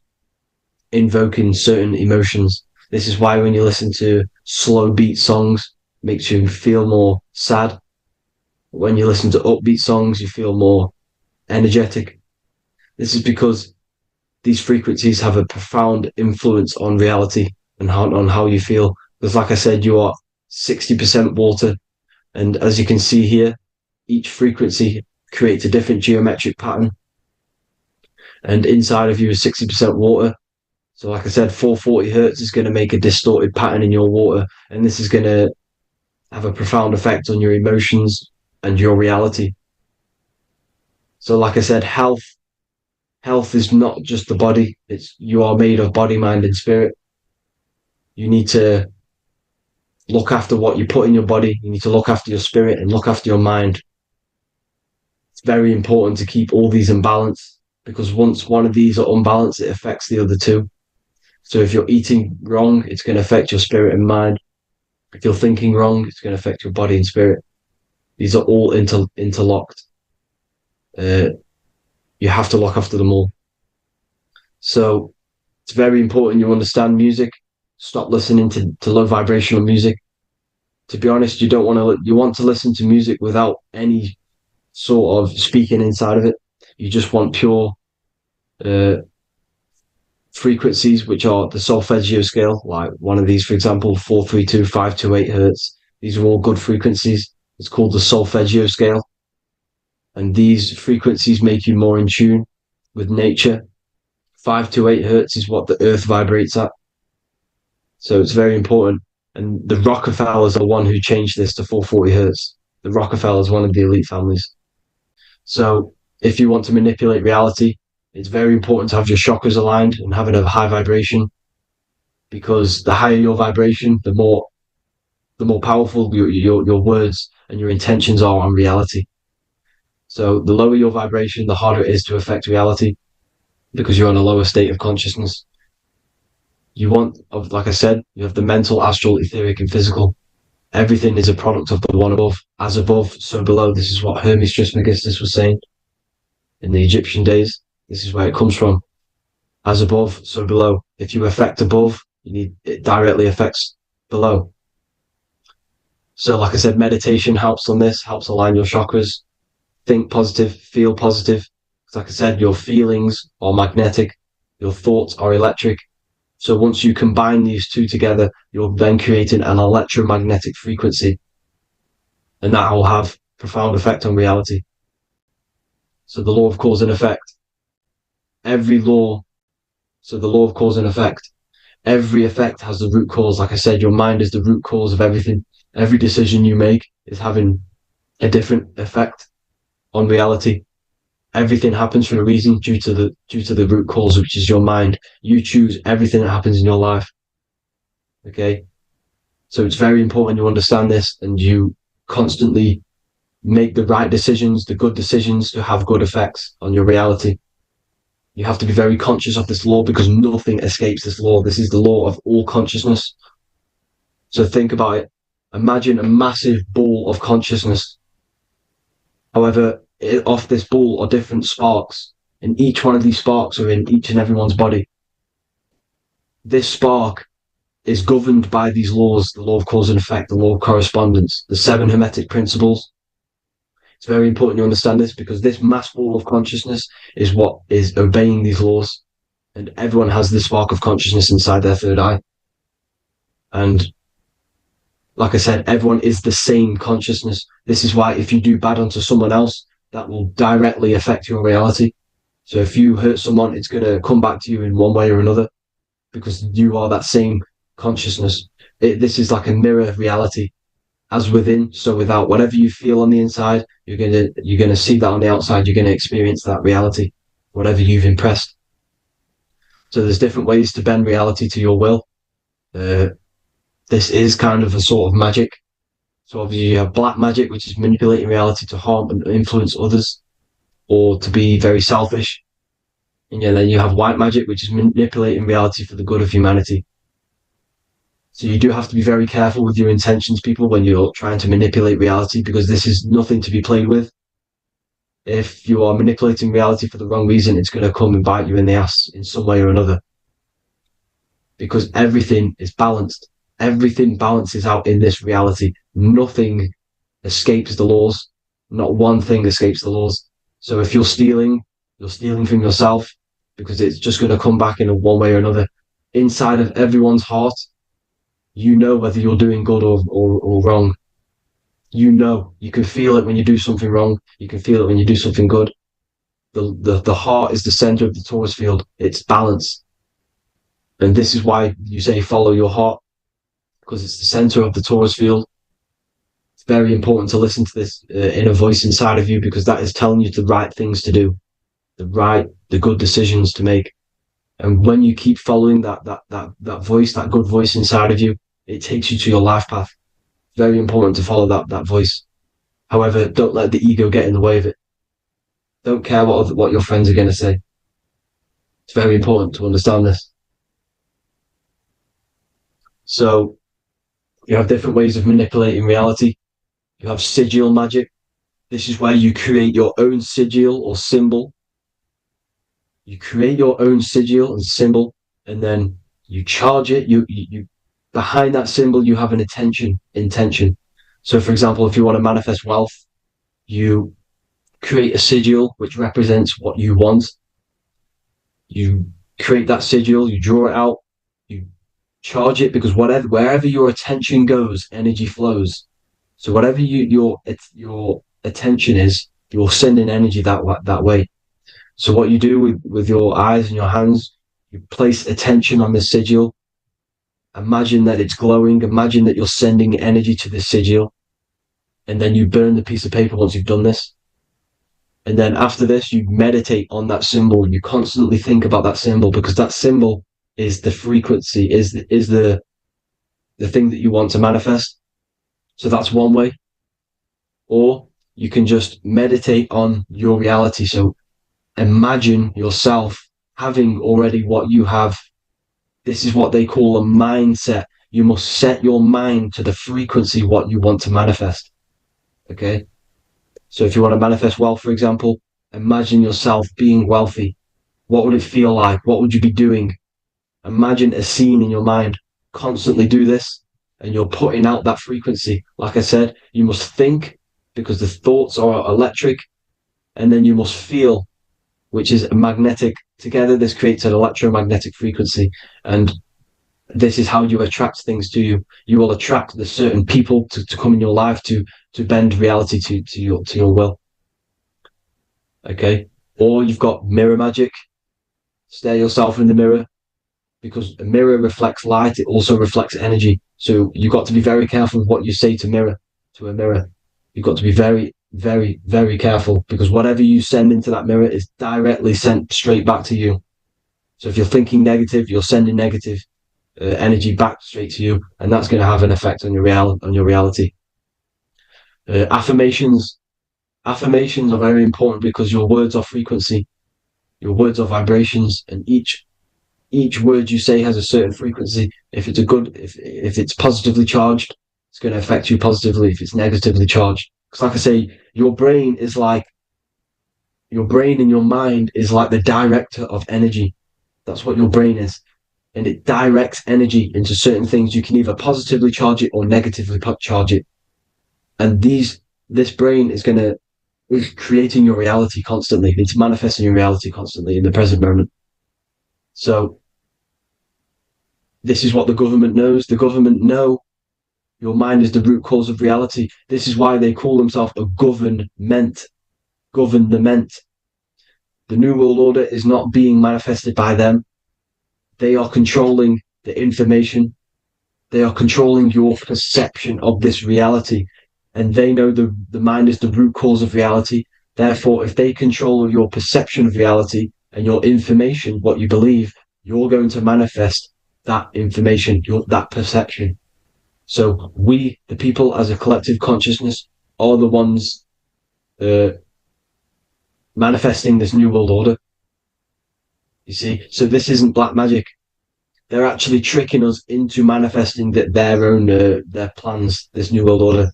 invoking certain emotions. This is why when you listen to slow beat songs, it makes you feel more sad. When you listen to upbeat songs, you feel more energetic. This is because these frequencies have a profound influence on reality and on how you feel. Because like I said, you are 60% water. And as you can see here, each frequency creates a different geometric pattern. And inside of you is 60% water. So like I said, 440 hertz is going to make a distorted pattern in your water. And this is going to have a profound effect on your emotions and your reality. So like I said, health is not just the body. You are made of body, mind, and spirit. You need to look after what you put in your body. You need to look after your spirit and look after your mind. It's very important to keep all these in balance, because once one of these are unbalanced, it affects the other two. So if you're eating wrong, it's going to affect your spirit and mind. If you're thinking wrong, it's going to affect your body and spirit. These are all interlocked. You have to look after them all. So it's very important you understand music. Stop listening to low vibrational music. To be honest, you want to listen to music without any sort of speaking inside of it. You just want pure frequencies, which are the solfeggio scale, like one of these, for example, 432, 528 hertz. These are all good frequencies. It's called the solfeggio scale. And these frequencies make you more in tune with nature. 5 to 8 hertz is what the earth vibrates at. So it's very important. And the Rockefellers are the one who changed this to 440 hertz. The Rockefellers, one of the elite families. So if you want to manipulate reality, it's very important to have your chakras aligned and having a high vibration, because the higher your vibration, the more powerful your words and your intentions are on reality. So the lower your vibration, the harder it is to affect reality, because you're on a lower state of consciousness. You want, like I said, you have the mental, astral, etheric, and physical. Everything is a product of the one above. As above, so below. This is what Hermes Trismegistus was saying in the Egyptian days. This is where it comes from. As above, so below. If you affect above, it directly affects below. So like I said, meditation helps on this, helps align your chakras. Think positive, feel positive. Like I said, your feelings are magnetic, your thoughts are electric. So once you combine these two together, you're then creating an electromagnetic frequency, and that will have profound effect on reality. So the law of cause and effect. The law of cause and effect. Every effect has the root cause. Like I said, your mind is the root cause of everything. Every decision you make is having a different effect on reality. Everything happens for a reason due to the root cause, which is your mind. You choose everything that happens in your life. Okay? So it's very important you understand this, and you constantly make the right decisions, the good decisions, to have good effects on your reality. You have to be very conscious of this law, because nothing escapes this law. This is the law of all consciousness. So think about it. Imagine a massive ball of consciousness. However, off this ball are different sparks, and each one of these sparks are in each and everyone's body. This spark is governed by these laws, the law of cause and effect, the law of correspondence, the 7 hermetic principles. It's very important you understand this, because this mass ball of consciousness is what is obeying these laws, and everyone has this spark of consciousness inside their third eye. And like I said, everyone is the same consciousness. This is why if you do bad onto someone else, that will directly affect your reality. So if you hurt someone, it's going to come back to you in one way or another, because you are that same consciousness. This is like a mirror reality. As within, so without. Whatever you feel on the inside, you're gonna see that on the outside. You're gonna experience that reality, whatever you've impressed. So there's different ways to bend reality to your will. This is kind of a sort of magic. So obviously you have black magic, which is manipulating reality to harm and influence others, or to be very selfish. And then you have white magic, which is manipulating reality for the good of humanity. So you do have to be very careful with your intentions, people, when you're trying to manipulate reality, because this is nothing to be played with. If you are manipulating reality for the wrong reason, it's going to come and bite you in the ass in some way or another. Because everything is balanced. Everything balances out in this reality. Nothing escapes the laws. Not one thing escapes the laws. So if you're stealing from yourself, because it's just going to come back in one way or another. Inside of everyone's heart, you know whether you're doing good or wrong. You know, you can feel it when you do something wrong. You can feel it when you do something good. The heart is the center of the Torus field. It's balance. And this is why you say follow your heart, because it's the center of the Torus field. It's very important to listen to this inner voice inside of you, because that is telling you the right things to do, the good decisions to make. And when you keep following that voice, that good voice inside of you, it takes you to your life path. Very important to follow that voice. However, don't let the ego get in the way of it. Don't care what your friends are going to say. It's very important to understand this. So you have different ways of manipulating reality. You have sigil magic. This is where you create your own sigil or symbol. You create your own sigil and symbol, and then you charge it. You behind that symbol, you have an intention. So for example, if you want to manifest wealth, you create a sigil which represents what you want. You create that sigil, you draw it out, you charge it, because wherever your attention goes, energy flows. So whatever your attention is, you're sending energy that way. So what you do with your eyes and your hands, you place attention on the sigil. Imagine that it's glowing. Imagine that you're sending energy to the sigil. And then you burn the piece of paper once you've done this. And then after this, you meditate on that symbol. You constantly think about that symbol, because that symbol is the frequency, is the thing that you want to manifest. So that's one way. Or you can just meditate on your reality. So imagine yourself having already what you have. This is what they call a mindset. You must set your mind to the frequency what you want to manifest. Okay? So if you want to manifest wealth, for example, imagine yourself being wealthy. What would it feel like? What would you be doing? Imagine a scene in your mind. Constantly do this, and you're putting out that frequency. Like I said, you must think, because the thoughts are electric, and then you must feel, which is magnetic. Together, this creates an electromagnetic frequency, and this is how you attract things to you. You will attract the certain people to come in your life to bend reality to your will. Okay? Or you've got mirror magic. Stare yourself in the mirror, because a mirror reflects light. It also reflects energy. So you've got to be very careful with what you say to a mirror. You've got to be very, very, very careful, because whatever you send into that mirror is directly sent straight back to you. So if you're thinking negative, you're sending negative energy back straight to you, and that's going to have an effect on your reality. Affirmations are very important, because your words are frequency, your words are vibrations, and each word you say has a certain frequency. If it's positively charged, it's going to affect you positively. If it's negatively charged, because like I say, your brain and your mind is like the director of energy. That's what your brain is. And it directs energy into certain things. You can either positively charge it or negatively charge it. And this brain is creating your reality constantly. It's manifesting your reality constantly in the present moment. So this is what the government knows. The government know your mind is the root cause of reality. This is why they call themselves a government. Government. The New World Order is not being manifested by them. They are controlling the information. They are controlling your perception of this reality. And they know the mind is the root cause of reality. Therefore, if they control your perception of reality and your information, what you believe, you're going to manifest that information, that perception. So we, the people as a collective consciousness, are the ones manifesting this New World Order. You see, so this isn't black magic. They're actually tricking us into manifesting their own their plans, this New World Order.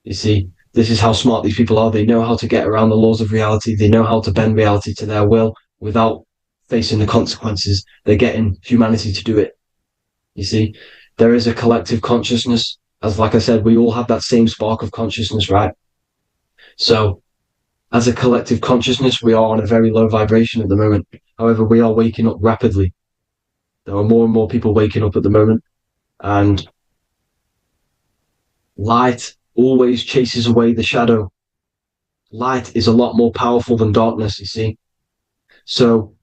You see, this is how smart these people are. They know how to get around the laws of reality. They know how to bend reality to their will without facing the consequences. They're getting humanity to do it. You see, there is a collective consciousness. As like I said, we all have that same spark of consciousness, right? So as a collective consciousness, we are on a very low vibration at the moment. However, we are waking up rapidly. There are more and more people waking up at the moment, and light always chases away the shadow. Light is a lot more powerful than darkness, you see. So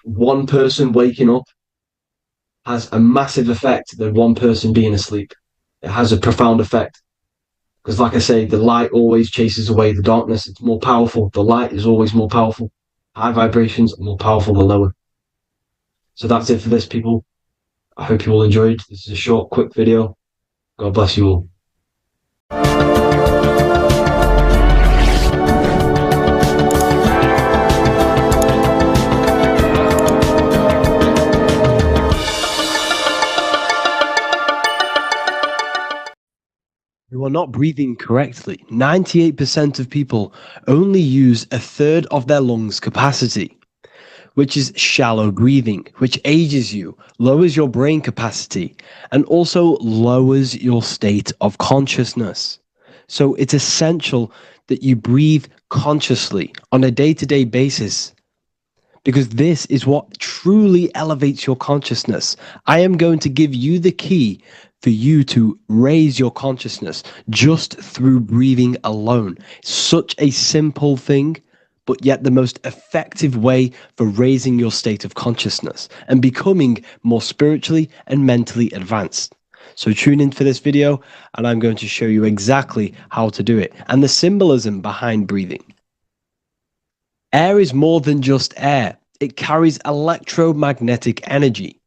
one person waking up has a massive effect than one person being asleep. It has a profound effect. Because like I say, the light always chases away the darkness. It's more powerful. The light is always more powerful. High vibrations are more powerful than lower. So that's it for this, people. I hope you all enjoyed. This is a short, quick video. God bless you all. You are not breathing correctly. 98% of people only use a third of their lungs capacity, which is shallow breathing, which ages you, lowers your brain capacity, and also lowers your state of consciousness. So it's essential that you breathe consciously on a day-to-day basis, because this is what truly elevates your consciousness. I am going to give you the key for you to raise your consciousness just through breathing alone. Such a simple thing, but yet the most effective way for raising your state of consciousness and becoming more spiritually and mentally advanced. So tune in for this video, and I'm going to show you exactly how to do it and the symbolism behind breathing. Air is more than just air. It carries electromagnetic energy.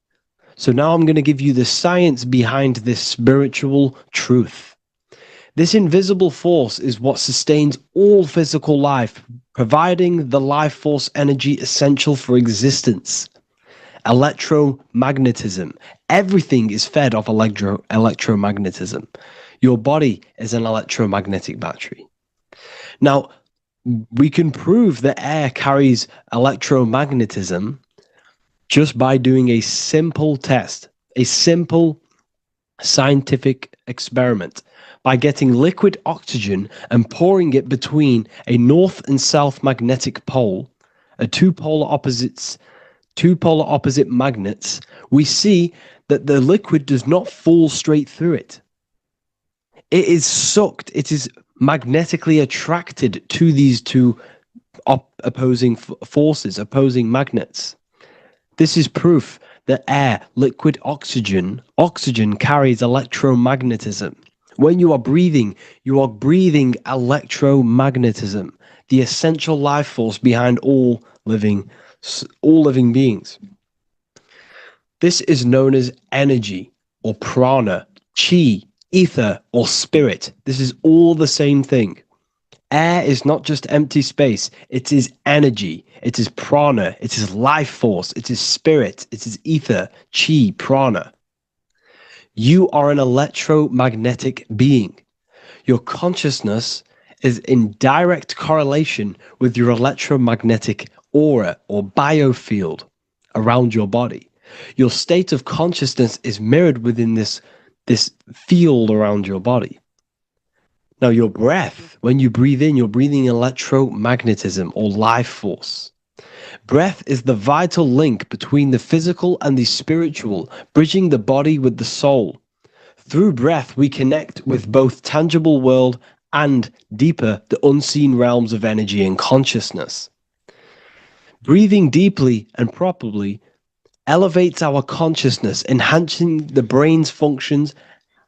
So now I'm going to give you the science behind this spiritual truth. This invisible force is what sustains all physical life, providing the life force energy essential for existence. Electromagnetism. Everything is fed off electromagnetism. Your body is an electromagnetic battery. Now, we can prove that air carries electromagnetism just by doing a simple test, a simple scientific experiment, by getting liquid oxygen and pouring it between a north and south magnetic pole, two polar opposite magnets. We see that the liquid does not fall straight through it. It is sucked, it is magnetically attracted to these two opposing forces, opposing magnets. This is proof that air, liquid oxygen carries electromagnetism. When you are breathing electromagnetism, the essential life force behind all living beings. This is known as energy or prana, chi, ether, or spirit. This is all the same thing. Air is not just empty space. It is energy. It is prana. It is life force. It is spirit. It is ether, chi, prana. You are an electromagnetic being. Your consciousness is in direct correlation with your electromagnetic aura or biofield around your body. Your state of consciousness is mirrored within this field around your body. Now, your breath, when you breathe in, you're breathing electromagnetism or life force. Breath is the vital link between the physical and the spiritual, bridging the body with the soul. Through breath, we connect with both tangible world and deeper, the unseen realms of energy and consciousness. Breathing deeply and properly elevates our consciousness, enhancing the brain's functions,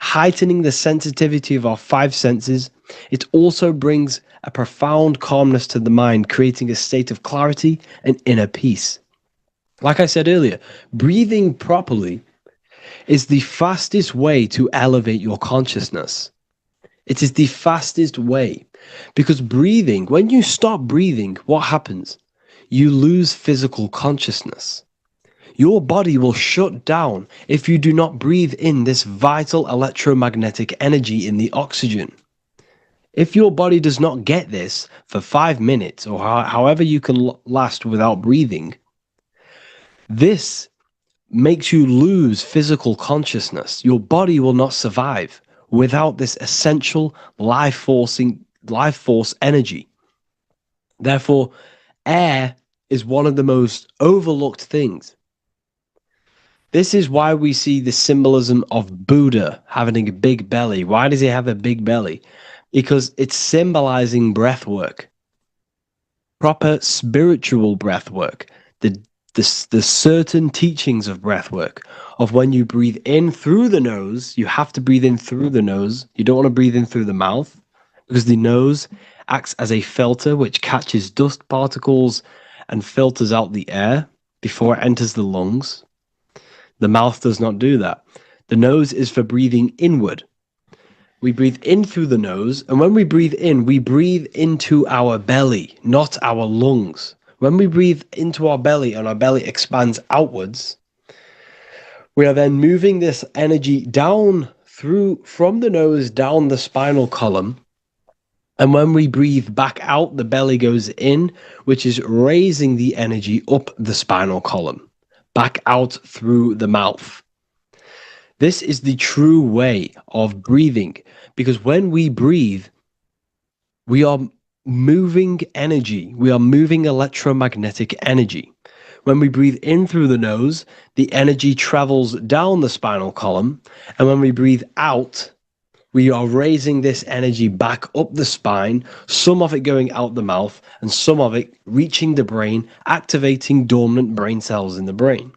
heightening the sensitivity of our five senses. It also brings a profound calmness to the mind, creating a state of clarity and inner peace. Like I said earlier, breathing properly is the fastest way to elevate your consciousness. It is the fastest way, because breathing, when you stop breathing, what happens? You lose physical consciousness. Your body will shut down if you do not breathe in this vital electromagnetic energy in the oxygen. If your body does not get this for 5 minutes or however you can last without breathing, this makes you lose physical consciousness. Your body will not survive without this essential life force energy. Therefore, air is one of the most overlooked things. This is why we see the symbolism of Buddha having a big belly. Why does he have a big belly? Because it's symbolizing breath work, proper spiritual breath work, the certain teachings of breath work, of when you breathe in through the nose, you have to breathe in through the nose. You don't want to breathe in through the mouth, because the nose acts as a filter which catches dust particles and filters out the air before it enters the lungs. The mouth does not do that. The nose is for breathing inward. We breathe in through the nose, and when we breathe in, we breathe into our belly, not our lungs. When we breathe into our belly and our belly expands outwards, we are then moving this energy down from the nose down the spinal column. And when we breathe back out, the belly goes in, which is raising the energy up the spinal column, back out through the mouth. This is the true way of breathing, because when we breathe, we are moving energy. We are moving electromagnetic energy. When we breathe in through the nose, the energy travels down the spinal column. And when we breathe out, we are raising this energy back up the spine, some of it going out the mouth, and some of it reaching the brain, activating dormant brain cells in the brain.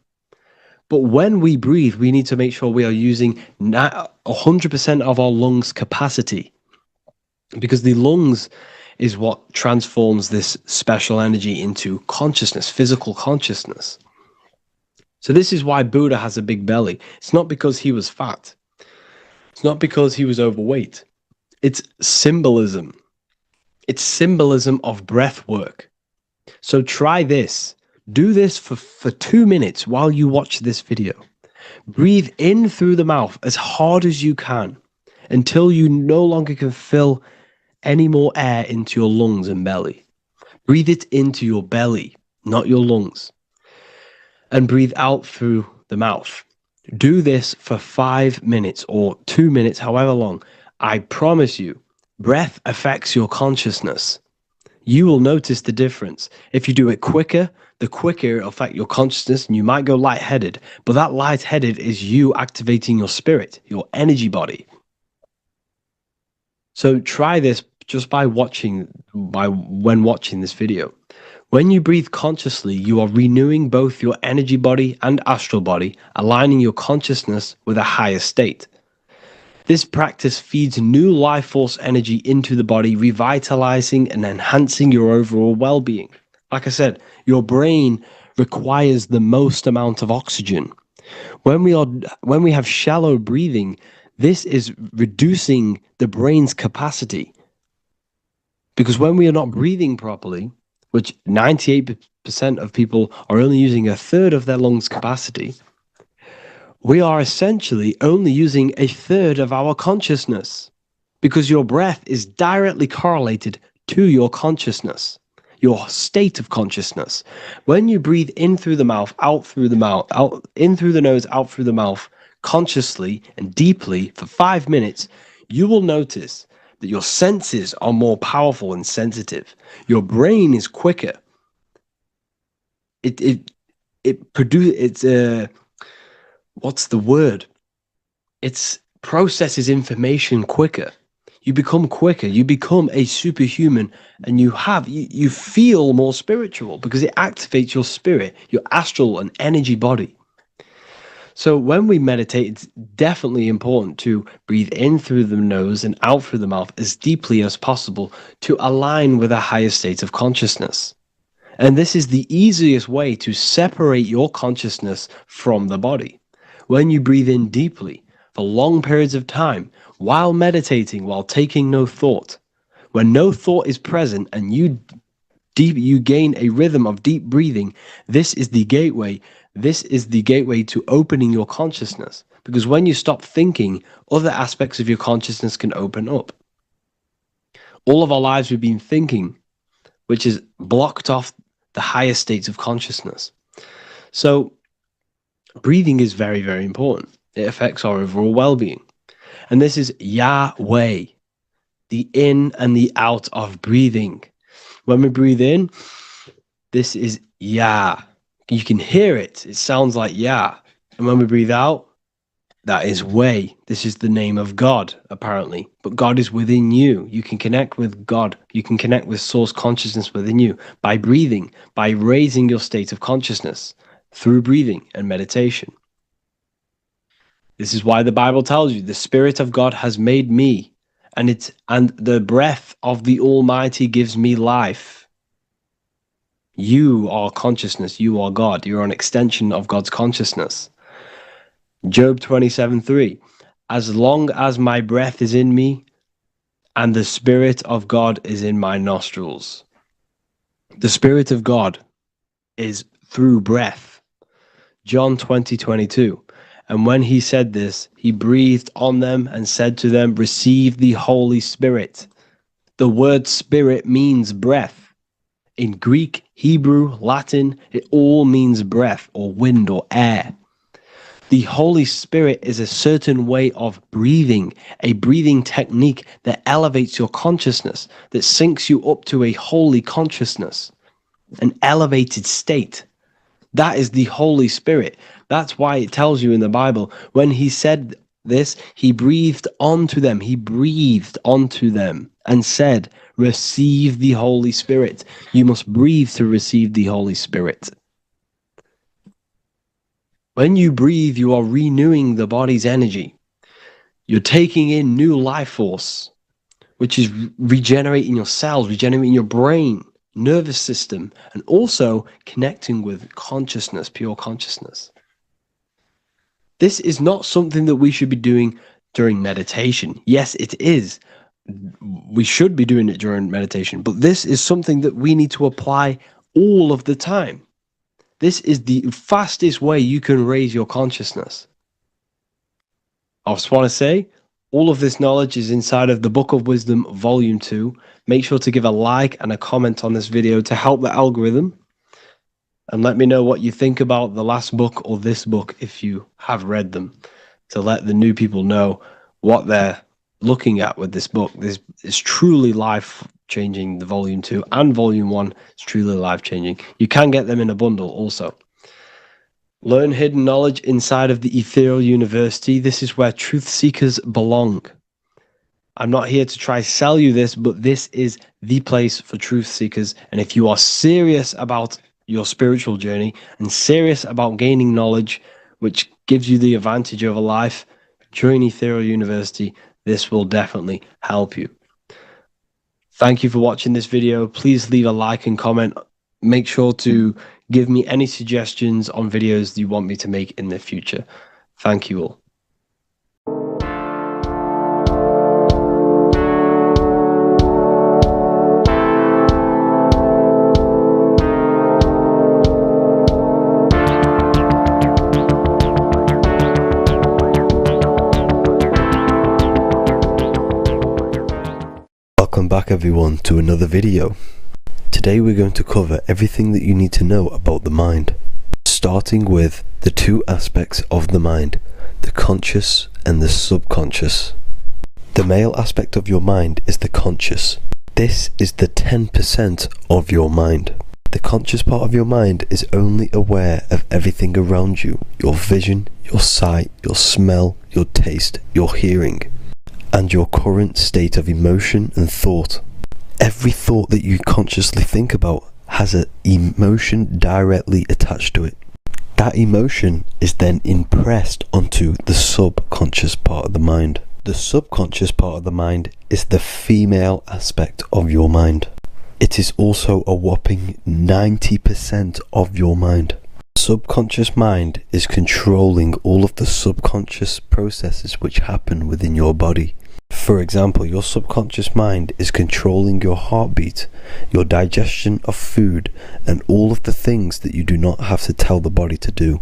But when we breathe, we need to make sure we are using 100% of our lungs' capacity, because the lungs is what transforms this special energy into consciousness, physical consciousness. So this is why Buddha has a big belly. It's not because he was fat. It's not because he was overweight. It's symbolism. It's symbolism of breath work. So try this. Do this for 2 minutes while you watch this video. Breathe in through the mouth as hard as you can until you no longer can fill any more air into your lungs and belly. Breathe it into your belly, not your lungs. And breathe out through the mouth. Do this for 5 minutes or 2 minutes, however long. I promise you, breath affects your consciousness. You will notice the difference. If you do it quicker, the quicker it'll affect your consciousness, and you might go lightheaded. But that lightheaded is you activating your spirit, your energy body. So try this just when watching this video. When you breathe consciously, you are renewing both your energy body and astral body, aligning your consciousness with a higher state. This practice feeds new life force energy into the body, revitalizing and enhancing your overall well-being. Like I said, your brain requires the most amount of oxygen. When we have shallow breathing, this is reducing the brain's capacity. Because when we are not breathing properly, which 98% of people are only using a third of their lungs' capacity, we are essentially only using a third of our consciousness, because your breath is directly correlated to your consciousness, your state of consciousness. When you breathe in through the mouth, out through the mouth, out in through the nose, out through the mouth, consciously and deeply for 5 minutes, you will notice that your senses are more powerful and sensitive. Your brain is quicker. What's the word? It processes information quicker. You become quicker. You become a superhuman, and you feel more spiritual because it activates your spirit, your astral and energy body. So when we meditate, it's definitely important to breathe in through the nose and out through the mouth as deeply as possible to align with a higher state of consciousness. And this is the easiest way to separate your consciousness from the body. When you breathe in deeply for long periods of time, while meditating, while taking no thought, when no thought is present and you gain a rhythm of deep breathing, this is the gateway. This is the gateway to opening your consciousness, because when you stop thinking, other aspects of your consciousness can open up. All of our lives we've been thinking, which is blocked off the higher states of consciousness. So breathing is very, very important. It affects our overall well-being. And this is Yahweh, the in and the out of breathing. When we breathe in, this is Yah. You can hear it. It sounds like Yah. And when we breathe out, that is Way. This is the name of God, apparently. But God is within you. You can connect with God. You can connect with source consciousness within you by breathing, by raising your state of consciousness through breathing and meditation. This is why the Bible tells you the Spirit of God has made me, and the breath of the Almighty gives me life. You are consciousness. You are God. You're an extension of God's consciousness. Job 27:3. As long as my breath is in me and the Spirit of God is in my nostrils. The Spirit of God is through breath. John 20:22. And when he said this, he breathed on them and said to them, receive the Holy Spirit. The word spirit means breath. In Greek, Hebrew, Latin, it all means breath or wind or air. The Holy Spirit is a certain way of breathing, a breathing technique that elevates your consciousness, that syncs you up to a holy consciousness, an elevated state. That is the Holy Spirit. That's why it tells you in the Bible, when he said this, he breathed onto them. He breathed onto them and said, receive the Holy Spirit. You must breathe to receive the Holy Spirit. When you breathe, you are renewing the body's energy. You're taking in new life force, which is regenerating your cells, regenerating your brain, nervous system, and also connecting with consciousness, pure consciousness. This is not something that we should be doing during meditation. Yes, it is. We should be doing it during meditation, but this is something that we need to apply all of the time. This is the fastest way you can raise your consciousness. I just want to say, all of this knowledge is inside of the Book of Wisdom, Volume 2. Make sure to give a like and a comment on this video to help the algorithm. And let me know what you think about the last book or this book if you have read them, to let the new people know what they're looking at with this book. This is truly life-changing. The Volume 2 and Volume 1 is truly life-changing. You can get them in a bundle also. Learn hidden knowledge inside of the Ethereal University. This is where truth seekers belong. I'm not here to try sell you this, but this is the place for truth seekers. And if you are serious about your spiritual journey and serious about gaining knowledge, which gives you the advantage of a life, join Ethereal University. This will definitely help you. Thank you for watching this video. Please leave a like and comment. Make sure to give me any suggestions on videos you want me to make in the future. Thank you all. Welcome back everyone to another video. Today we're going to cover everything that you need to know about the mind, starting with the two aspects of the mind, the conscious and the subconscious. The male aspect of your mind is the conscious. This is the 10% of your mind. The conscious part of your mind is only aware of everything around you, your vision, your sight, your smell, your taste, your hearing, and your current state of emotion and thought. Every thought that you consciously think about has an emotion directly attached to it. That emotion is then impressed onto the subconscious part of the mind. The subconscious part of the mind is the female aspect of your mind. It is also a whopping 90% of your mind. Subconscious mind is controlling all of the subconscious processes which happen within your body. For example, your subconscious mind is controlling your heartbeat, your digestion of food, and all of the things that you do not have to tell the body to do.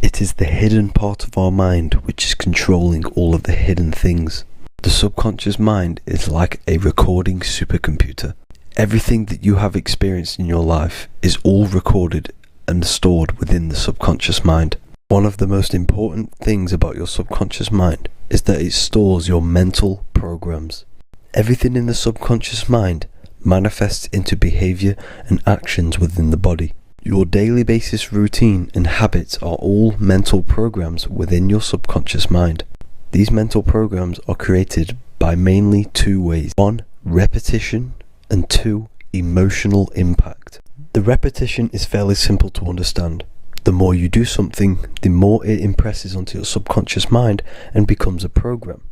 It is the hidden part of our mind which is controlling all of the hidden things. The subconscious mind is like a recording supercomputer. Everything that you have experienced in your life is all recorded and stored within the subconscious mind. One of the most important things about your subconscious mind is that it stores your mental programs. Everything in the subconscious mind manifests into behavior and actions within the body. Your daily basis routine and habits are all mental programs within your subconscious mind. These mental programs are created by mainly two ways. 1, repetition, and 2, emotional impact. The repetition is fairly simple to understand. The more you do something, the more it impresses onto your subconscious mind and becomes a program.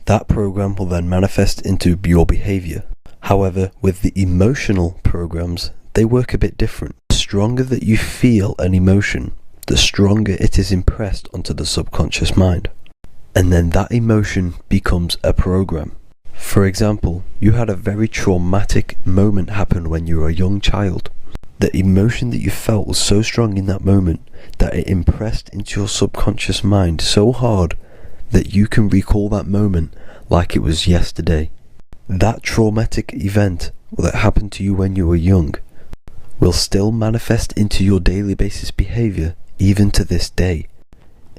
That program will then manifest into your behavior. However, with the emotional programs, they work a bit different. The stronger that you feel an emotion, the stronger it is impressed onto the subconscious mind. And then that emotion becomes a program. For example, you had a very traumatic moment happen when you were a young child. The emotion that you felt was so strong in that moment that it impressed into your subconscious mind so hard that you can recall that moment like it was yesterday. That traumatic event that happened to you when you were young will still manifest into your daily basis behavior even to this day.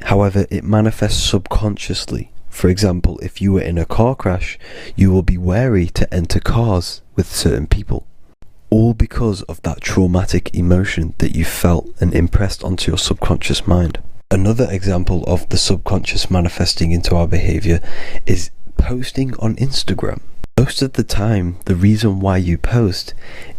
However, it manifests subconsciously. For example, if you were in a car crash, you will be wary to enter cars with certain people. all because of that traumatic emotion that you felt and impressed onto your subconscious mind. Another example of the subconscious manifesting into our behavior is posting on Instagram. Most of the time, the reason why you post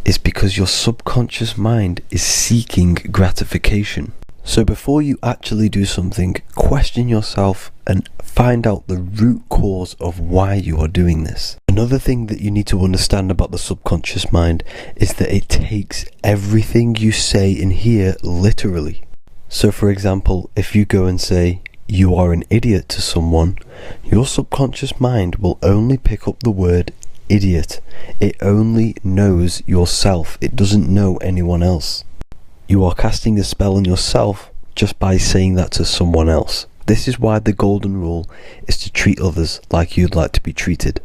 is because your subconscious mind is seeking gratification. So before you actually do something, question yourself and find out the root cause of why you are doing this. Another thing that you need to understand about the subconscious mind is that it takes everything you say and hear literally. So for example, if you go and say, "You are an idiot" to someone, your subconscious mind will only pick up the word idiot. It only knows yourself. It doesn't know anyone else. You are casting a spell on yourself just by saying that to someone else. This is why the golden rule is to treat others like you'd like to be treated.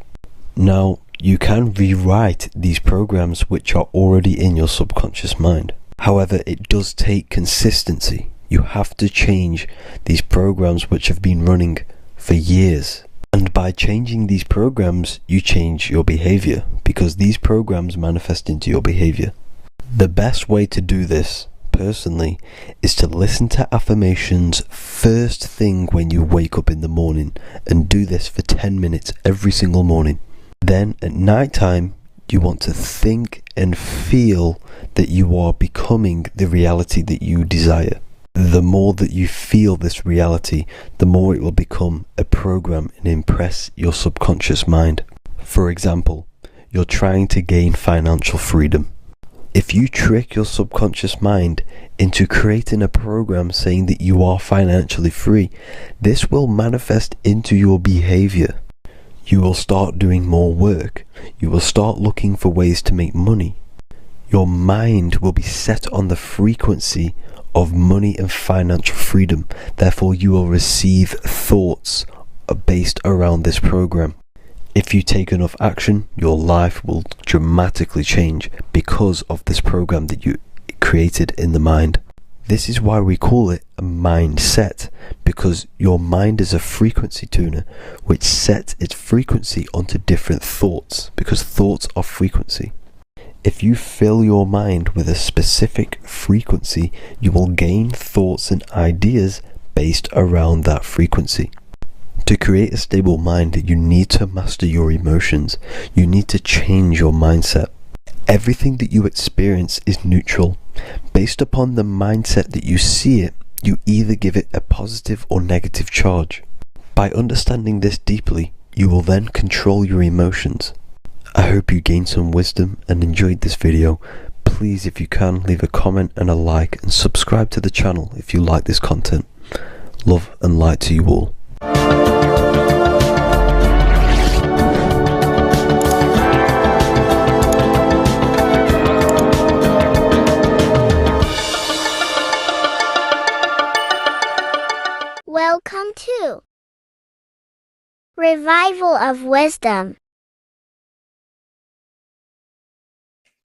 Now, you can rewrite these programs which are already in your subconscious mind. However, it does take consistency. You have to change these programs which have been running for years. And by changing these programs, you change your behavior, because these programs manifest into your behavior. The best way to do this, personally, is to listen to affirmations first thing when you wake up in the morning, and do this for 10 minutes every single morning. Then at night time, you want to think and feel that you are becoming the reality that you desire. The more that you feel this reality, the more it will become a program and impress your subconscious mind. For example, you're trying to gain financial freedom. If you trick your subconscious mind into creating a program saying that you are financially free, this will manifest into your behavior. You will start doing more work. You will start looking for ways to make money. Your mind will be set on the frequency of money and financial freedom. Therefore, you will receive thoughts based around this program. If you take enough action, your life will dramatically change because of this program that you created in the mind. This is why we call it a mindset, because your mind is a frequency tuner which sets its frequency onto different thoughts, because thoughts are frequency. If you fill your mind with a specific frequency, you will gain thoughts and ideas based around that frequency. To create a stable mind, you need to master your emotions. You need to change your mindset. Everything that you experience is neutral. Based upon the mindset that you see it, you either give it a positive or negative charge. By understanding this deeply, you will then control your emotions. I hope you gained some wisdom and enjoyed this video. Please, if you can, leave a comment and a like, and subscribe to the channel if you like this content. Love and light to you all. Welcome to Revival of Wisdom.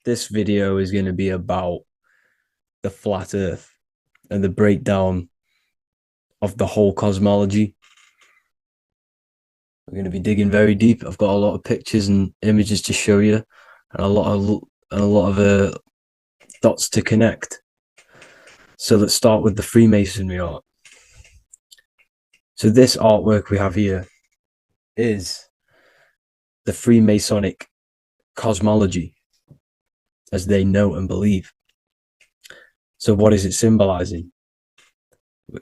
This video is going to be about the flat earth and the breakdown of the whole cosmology. We're going to be digging very deep. I've got a lot of pictures and images to show you, and a lot of dots to connect. So let's start with the Freemasonry art. So this artwork we have here is the Freemasonic cosmology, as they know and believe. So what is it symbolizing? We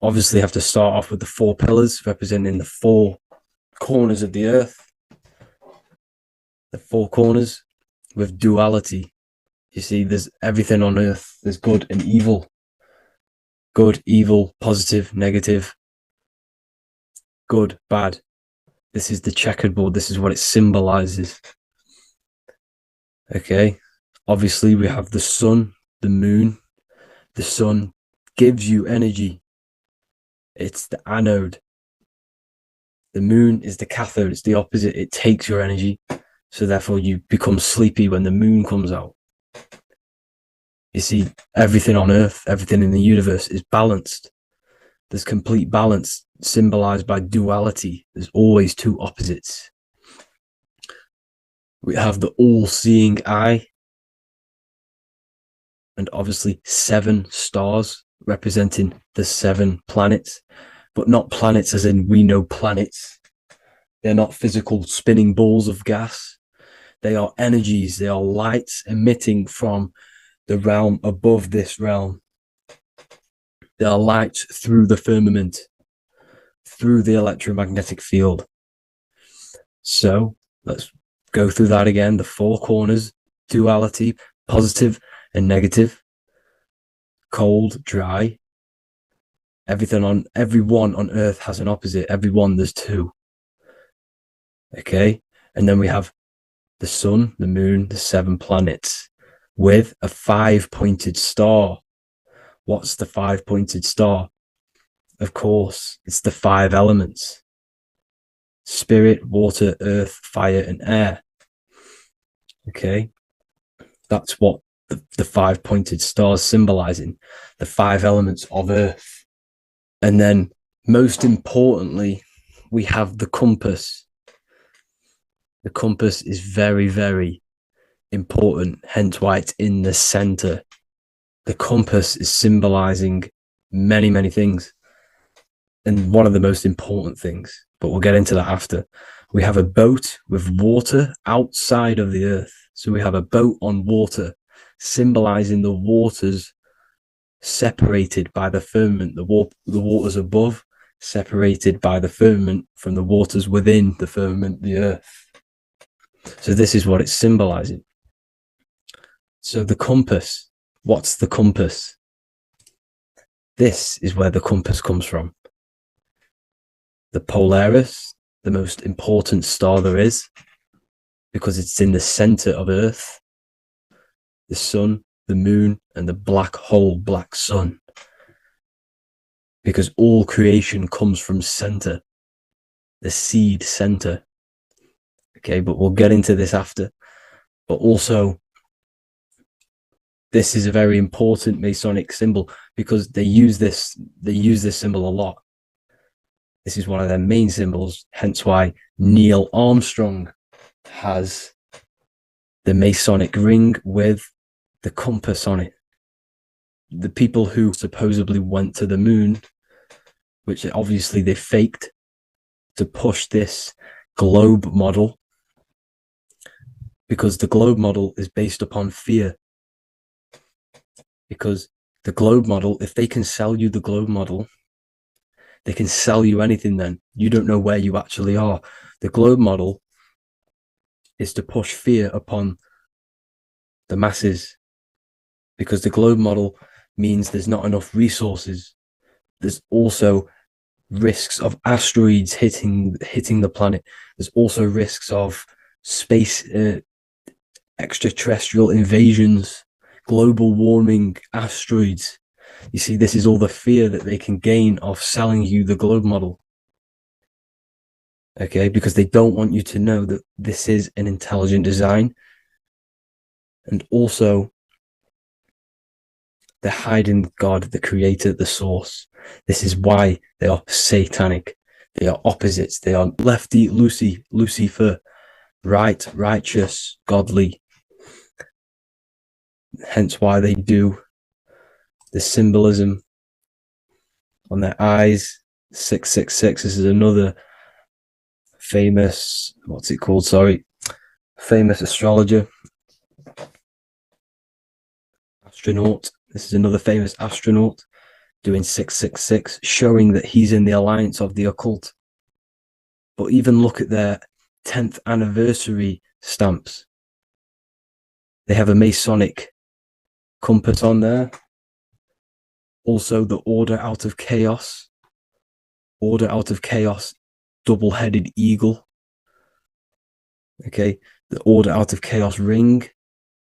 obviously have to start off with the 4 pillars representing the 4 corners of the earth. The 4 corners with duality. You see, there's everything on earth. There's good and evil. Good, evil, positive, negative. Good, bad. This is the checkered board. This is what it symbolizes. Okay. Obviously, we have the sun, the moon. The sun gives you energy. It's the anode. The moon is the cathode. It's the opposite. It takes your energy. So therefore, you become sleepy when the moon comes out. You see, everything on Earth, everything in the universe is balanced. There's complete balance, symbolized by duality. There's always 2 opposites. We have the all-seeing eye. and obviously 7 stars representing the 7 planets, but not planets as in we know planets. They're not physical spinning balls of gas. They are energies. They are lights emitting from the realm above this realm. They are lights through the firmament, through the electromagnetic field. So let's go through that again. The 4 corners, duality, positive and negative, cold, dry. Everyone on Earth has an opposite. Everyone, there's 2. Okay, and then we have the sun, the moon, the 7 planets with a 5-pointed star. What's the 5-pointed star? Of course, it's the 5 elements: spirit, water, earth, fire, and air. Okay, that's what the 5-pointed star is symbolizing, the 5 elements of Earth. And then, most importantly, we have the compass. The compass is very, very important, hence why it's in the center. The compass is symbolizing many, many things. And one of the most important things, but we'll get into that after. We have a boat with water outside of the Earth. So we have a boat on water, symbolizing the waters separated by the firmament, the waters above, separated by the firmament from the waters within the firmament, the Earth. So this is what it's symbolizing. So the compass, what's the compass? This is where the compass comes from. The Polaris, the most important star there is, because it's in the center of Earth. The sun, the moon, and the black hole, black sun. Because all creation comes from center, the seed center. Okay, but we'll get into this after. But also, this is a very important Masonic symbol because they use this symbol a lot. This is one of their main symbols, hence why Neil Armstrong has the Masonic ring with the compass on it. The people who supposedly went to the moon, which obviously they faked to push this globe model, because the globe model is based upon fear. Because the globe model, if they can sell you the globe model, they can sell you anything then. You don't know where you actually are. The globe model is to push fear upon the masses, because the globe model means there's not enough resources. There's also risks of asteroids hitting the planet. There's also risks of space extraterrestrial invasions, global warming, asteroids. You see, this is all the fear that they can gain of selling you the globe model. Okay, because they don't want you to know that this is an intelligent design. And also, they're hiding God, the creator, the source. This is why they are satanic. They are opposites. They are lefty, Lucifer, right, righteous, godly. Hence why they do the symbolism on their eyes. 666. This is another famous, famous astrologer. Astronaut. This is another famous astronaut doing 666, showing that he's in the alliance of the occult. But even look at their 10th anniversary stamps. They have a Masonic compass on there. Also, the order out of chaos. Order out of chaos, double-headed eagle. Okay, the order out of chaos ring,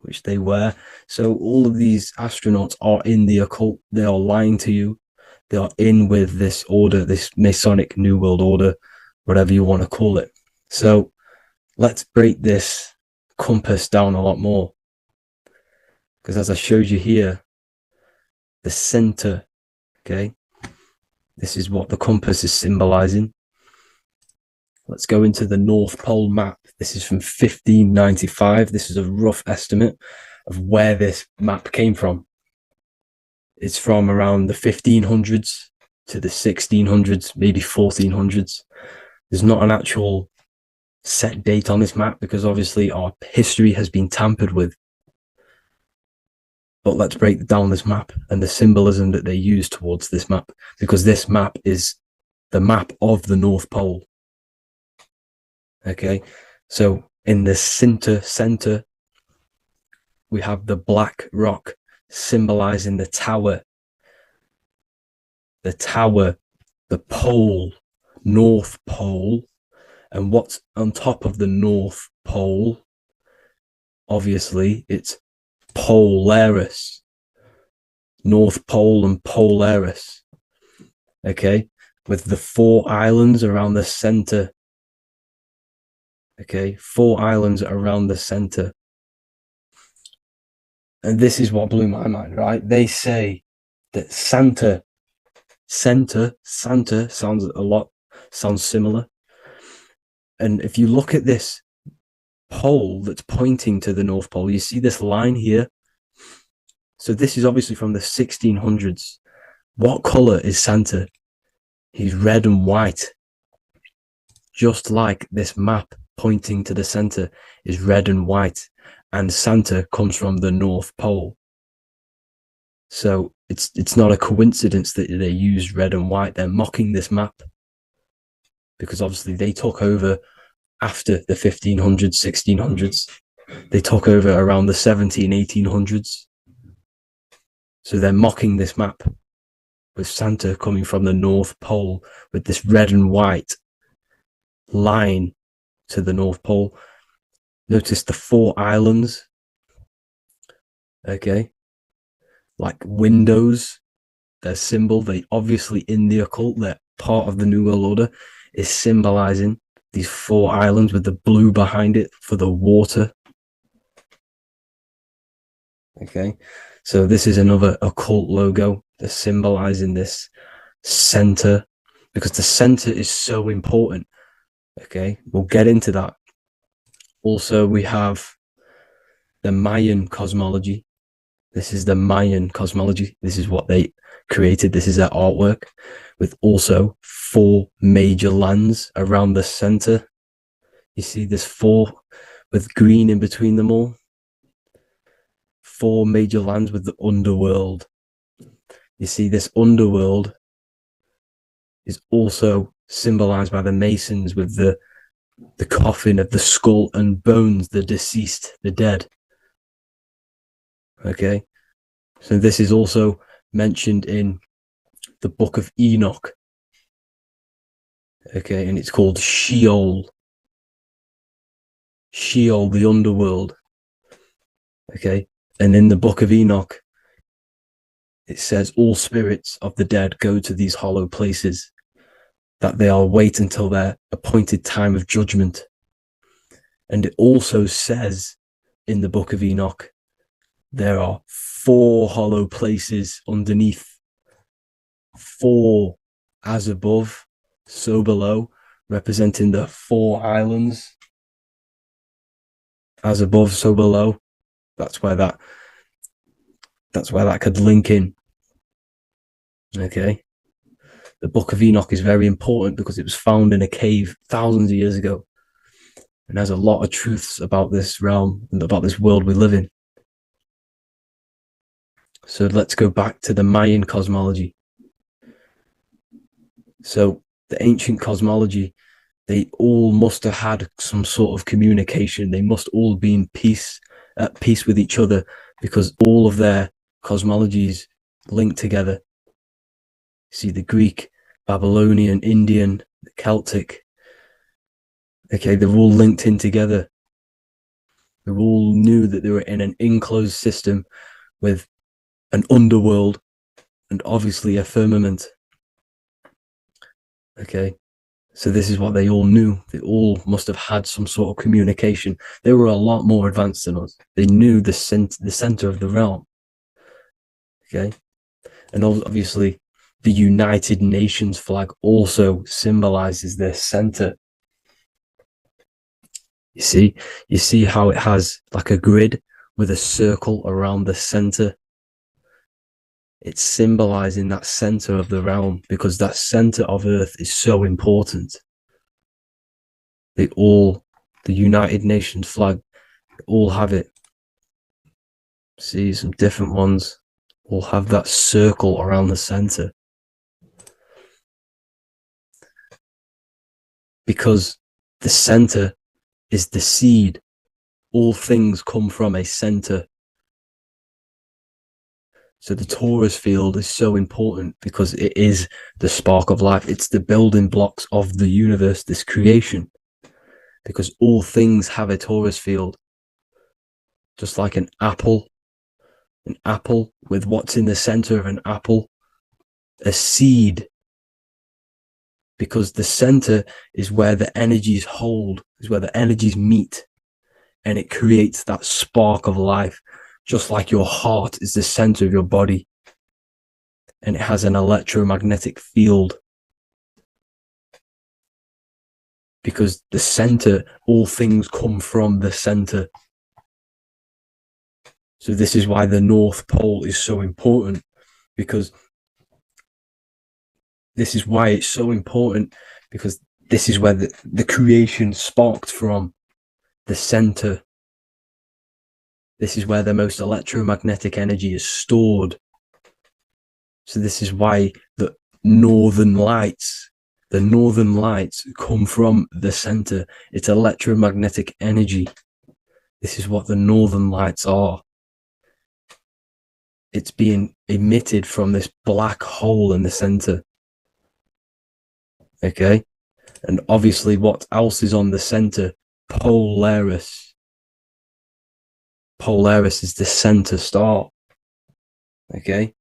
which they wear. So all of these astronauts are in the occult. They are lying to you. They are in with this order, this Masonic New World Order, whatever you want to call it. So let's break this compass down a lot more. Because as I showed you here, the center, okay, this is what the compass is symbolizing. Let's go into the North Pole map. This is from 1595. This is a rough estimate of where this map came from. It's from around the 1500s to the 1600s, maybe 1400s. There's not an actual set date on this map because obviously our history has been tampered with. But let's break down this map and the symbolism that they use towards this map, because this map is the map of the North Pole. Okay, so in the center, we have the black rock symbolizing the tower, the pole, North Pole. And what's on top of the North Pole? Obviously, it's Polaris. North Pole and Polaris. Okay, with the 4 islands around the center. Okay, 4 islands around the center. And this is what blew my mind, right? They say that Santa sounds similar. And if you look at this pole that's pointing to the North Pole, you see this line here. So this is obviously from the 1600s. What color is Santa? He's red and white. Just like this map pointing to the center is red and white. And Santa comes from the North Pole. So it's not a coincidence that they use red and white. They're mocking this map because obviously they took over after the 1500s, 1600s. They took over around the 1800s. So they're mocking this map with Santa coming from the North Pole with this red and white line to the North Pole. Notice the 4 islands. Okay. Like windows, their symbol, they obviously in the occult, they're part of the New World Order, is symbolizing these 4 islands with the blue behind it for the water. Okay, so this is another occult logo. They're symbolizing this center because the center is so important. Okay, we'll get into that. Also, we have the Mayan cosmology. This is the Mayan cosmology. This is what they created. This is their artwork with also 4 major lands around the center. You see this 4 with green in between them all. 4 major lands with the underworld. You see this underworld is also symbolized by the Masons with the coffin of the skull and bones, the deceased, the dead. Okay, so this is also mentioned in the book of Enoch. Okay, and it's called Sheol. Sheol, the underworld. Okay, and in the book of Enoch, it says all spirits of the dead go to these hollow places, that they'll wait until their appointed time of judgment. And it also says in the book of Enoch, there are 4 hollow places underneath. 4 as above, so below, representing the 4 islands. As above, so below. That's where that could link in. Okay. The book of Enoch is very important because it was found in a cave thousands of years ago. And there's a lot of truths about this realm and about this world we live in. So let's go back to the Mayan cosmology. So the ancient cosmology, they all must have had some sort of communication. They must all be at peace with each other because all of their cosmologies link together. See the Greek, Babylonian, Indian, the Celtic. Okay, they're all linked in together. They all knew that they were in an enclosed system with an underworld and obviously a firmament. Okay, so this is what they all knew. They all must have had some sort of communication. They were a lot more advanced than us. They knew the center of the realm. Okay, and obviously the United Nations flag also symbolizes their center. You see how it has like a grid with a circle around the center. It's symbolizing that center of the realm, because that center of Earth is so important. The United Nations flag, all have it. See, some different ones will have that circle around the center. Because the center is the seed. All things come from a center. So the Torus field is so important because it is the spark of life. It's the building blocks of the universe, this creation. Because all things have a Torus field. Just like an apple with what's in the center of an apple, a seed. Because the center is where the energies hold, is where the energies meet. And it creates that spark of life. Just like your heart is the center of your body. And it has an electromagnetic field. Because the center, all things come from the center. So this is why the North Pole is so important. Because this is why it's so important. Because this is where the creation sparked from. The center. This is where the most electromagnetic energy is stored. So this is why the northern lights come from the center. It's electromagnetic energy. This is what the northern lights are. It's being emitted from this black hole in the center. Okay? And obviously what else is on the center? Polaris. Polaris is the center star. Okay?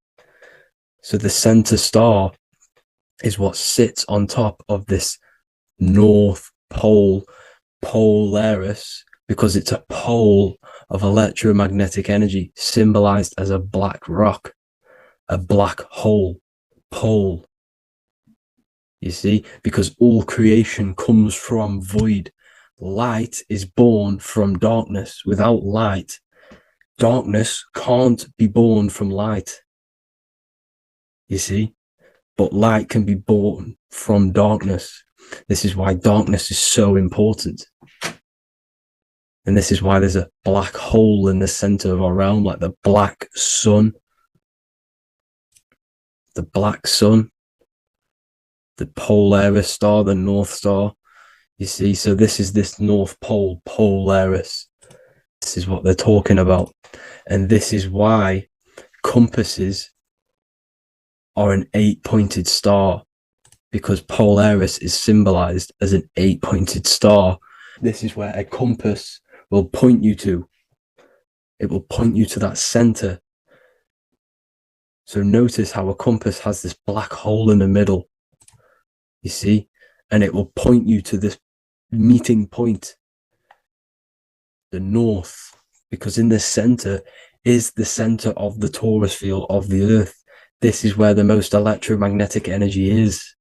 So the center star is what sits on top of this North Pole, Polaris, because it's a pole of electromagnetic energy, symbolized as a black rock, a black hole, pole. You see? Because all creation comes from void. Light is born from darkness. Without light, darkness can't be born from light. You see? But light can be born from darkness. This is why darkness is so important. And this is why there's a black hole in the center of our realm, like the black sun. The black sun. The Polaris star, the North Star. You see, so this is this North Pole, Polaris. This is what they're talking about. And this is why compasses are an 8-pointed star, because Polaris is symbolized as an 8-pointed star. This is where a compass will point you to. It will point you to that center. So notice how a compass has this black hole in the middle. You see? And it will point you to this meeting point, the north, because in the center is the center of the Torus field of the earth. This is where the most electromagnetic energy is.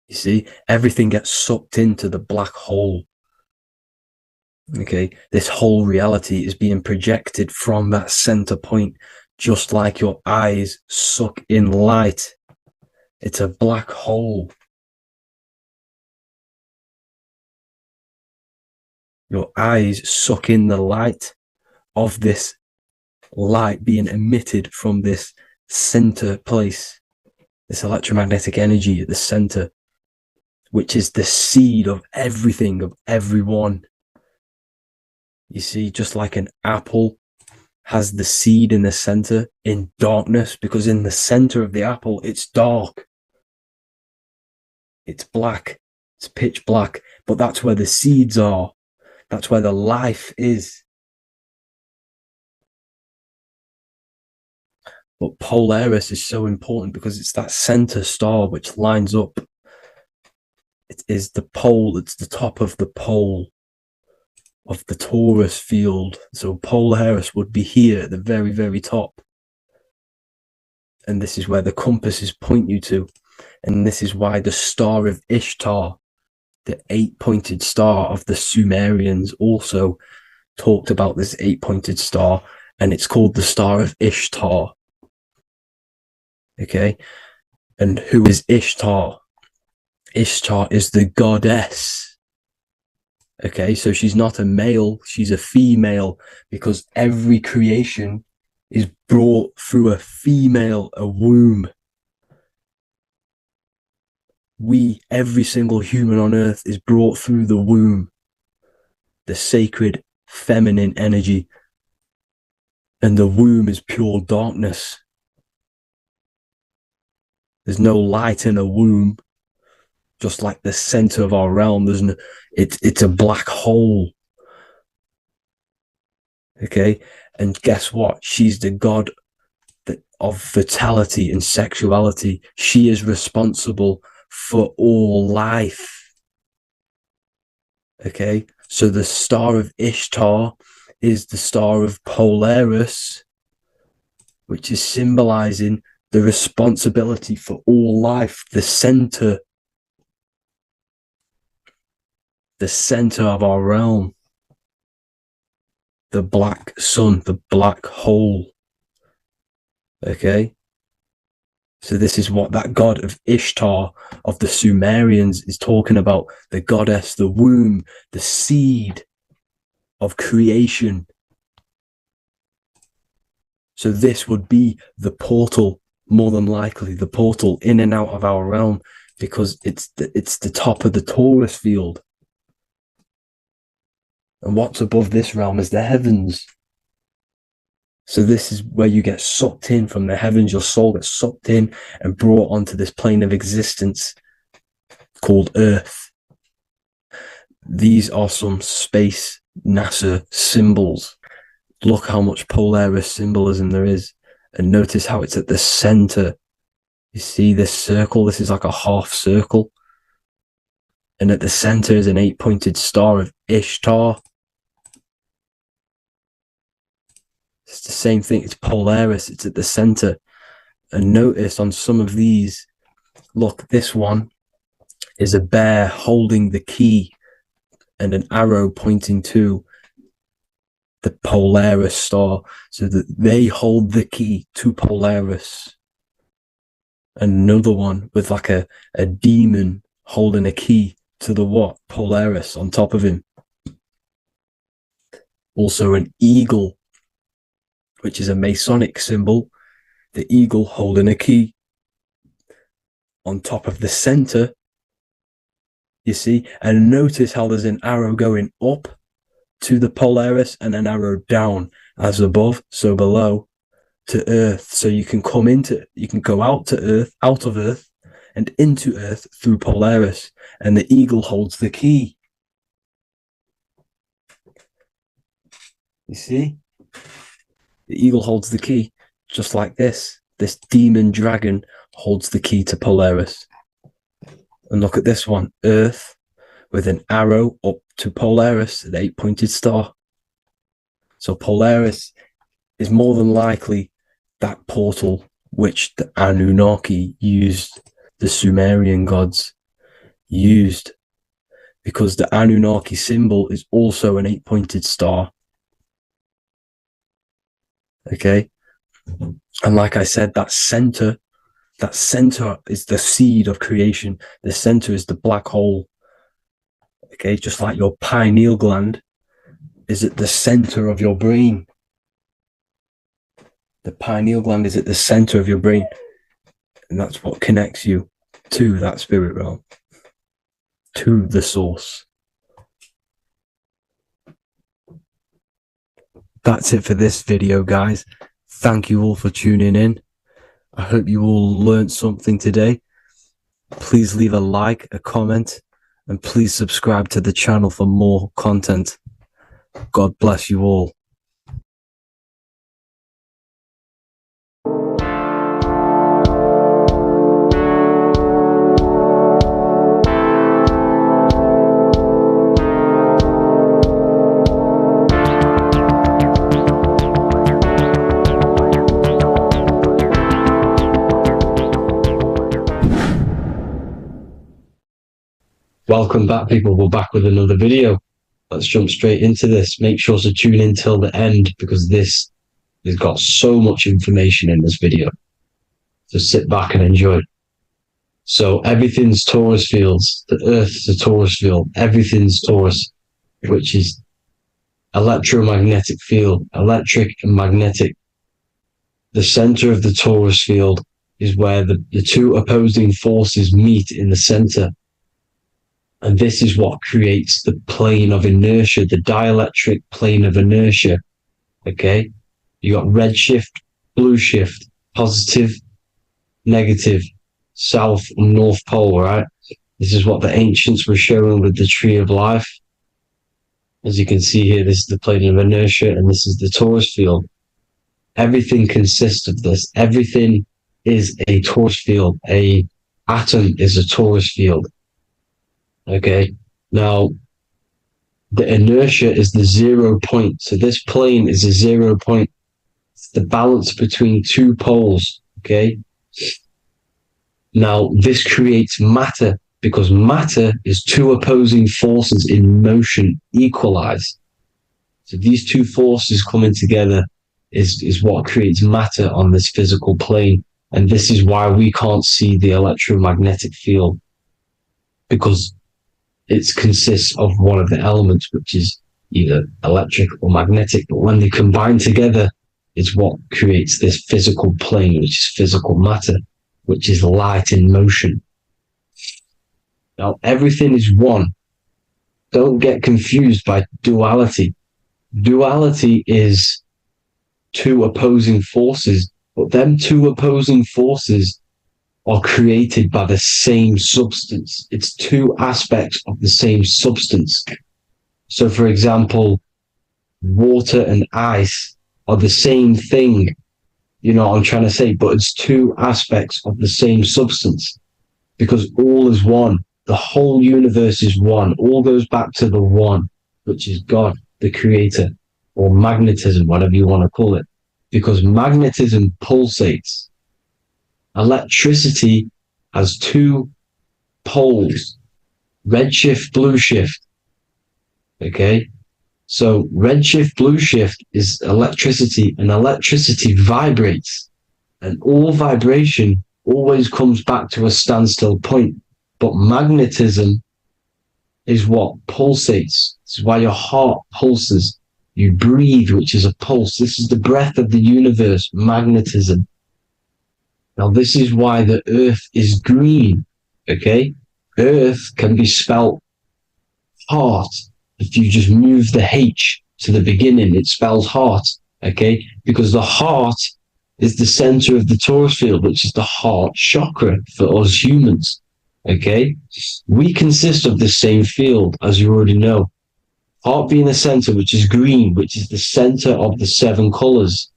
You see, everything gets sucked into the black hole. Okay, this whole reality is being projected from that center point, just like your eyes suck in light. It's a black hole. Your eyes suck in the light of this light being emitted from this center place, this electromagnetic energy at the center, which is the seed of everything, of everyone. You see, just like an apple has the seed in the center in darkness, because in the center of the apple, it's dark. It's black. It's pitch black. But that's where the seeds are. That's where the life is. But Polaris is so important because it's that center star which lines up. It is the pole. It's the top of the pole of the Torus field. So Polaris would be here at the very, very top. And this is where the compasses point you to. And this is why the Star of Ishtar, the 8-pointed star of the Sumerians, also talked about this 8-pointed star. and it's called the Star of Ishtar. Okay, and who is Ishtar? Ishtar is the goddess. Okay, so she's not a male, she's a female, because every creation is brought through a female, a womb. Every single human on earth is brought through the womb, the sacred feminine energy. And the womb is pure darkness. There's no light in a womb, just like the center of our realm. It's a black hole. Okay, and guess what? She's the god of fertility and sexuality. She is responsible for all life. Okay, so the Star of Ishtar is the star of Polaris, which is symbolizing the responsibility for all life, the center of our realm, the black sun, the black hole. Okay, so this is what that god of Ishtar of the Sumerians is talking about, the goddess, the womb, the seed of creation. So this would be the portal, more than likely the portal in and out of our realm, because it's the top of the Torus field. And what's above this realm is the heavens. So this is where you get sucked in from the heavens. Your soul gets sucked in and brought onto this plane of existence called Earth. These are some space NASA symbols. Look how much Polaris symbolism there is. And notice how it's at the center. You see this circle? This is like a half circle. And at the center is an 8-pointed star of Ishtar. It's the same thing. It's Polaris. It's at the center. And notice on some of these, look, this one is a bear holding the key and an arrow pointing to the Polaris star, so that they hold the key to Polaris. Another one with like a demon holding a key to the what? Polaris on top of him. Also an eagle, which is a Masonic symbol. The eagle holding a key on top of the center. You see, and notice how there's an arrow going up to the Polaris and an arrow down, as above, so below, to Earth. So you can go out of Earth and into Earth through Polaris, and the eagle holds the key. You see? The eagle holds the key, just like this. This demon dragon holds the key to Polaris. And look at this one, Earth, with an arrow up to Polaris, the 8-pointed star. So Polaris is more than likely that portal which the Anunnaki used, the Sumerian gods used, because the Anunnaki symbol is also an 8-pointed star. Okay? And like I said, that center is the seed of creation. The center is the black hole. Okay, just like your pineal gland is at the center of your brain. The pineal gland is at the center of your brain. And that's what connects you to that spirit realm, to the source. That's it for this video, guys. Thank you all for tuning in. I hope you all learned something today. Please leave a like, a comment, and please subscribe to the channel for more content. God bless you all. Welcome back, people. We're back with another video. Let's jump straight into this. Make sure to tune in till the end, because this It's got so much information in this video. So sit back and enjoy. So everything's Taurus fields. The Earth's a Taurus field. Everything's Taurus, which is electromagnetic field, electric and magnetic. The center of the Taurus field is where the two opposing forces meet in the center. And this is what creates the plane of inertia, the dielectric plane of inertia. Okay? You got red shift, blue shift, positive, negative, south and north pole, right? This is what the ancients were showing with the tree of life. As you can see here, this is the plane of inertia, and this is the Taurus field. Everything consists of this. Everything is a Taurus field. A atom is a Taurus field. Okay. Now, the inertia is the 0 point. So this plane is a 0 point. It's the balance between two poles. Okay. Now, this creates matter, because matter is two opposing forces in motion equalize. So these two forces coming together is what creates matter on this physical plane. And this is why we can't see the electromagnetic field, because it consists of one of the elements, which is either electric or magnetic. But when they combine together, it's what creates this physical plane, which is physical matter, which is light in motion. Now, everything is one. Don't get confused by duality. Duality is two opposing forces, but them two opposing forces are created by the same substance. It's two aspects of the same substance. So, for example, water and ice are the same thing. You know what I'm trying to say? But it's two aspects of the same substance, because all is one. The whole universe is one. All goes back to the one, which is God, the creator, or magnetism, whatever you want to call it, because magnetism pulsates. Electricity has two poles, red shift, blue shift. Okay? So red shift, blue shift is electricity, and electricity vibrates. And all vibration always comes back to a standstill point. But magnetism is what pulsates. This is why your heart pulses. You breathe, which is a pulse. This is the breath of the universe, magnetism. Now, this is why the earth is green, okay? Earth can be spelt heart. If you just move the H to the beginning, it spells heart, okay? Because the heart is the center of the Taurus field, which is the heart chakra for us humans, okay? We consist of the same field, as you already know. Heart being the center, which is green, which is the center of the seven colors.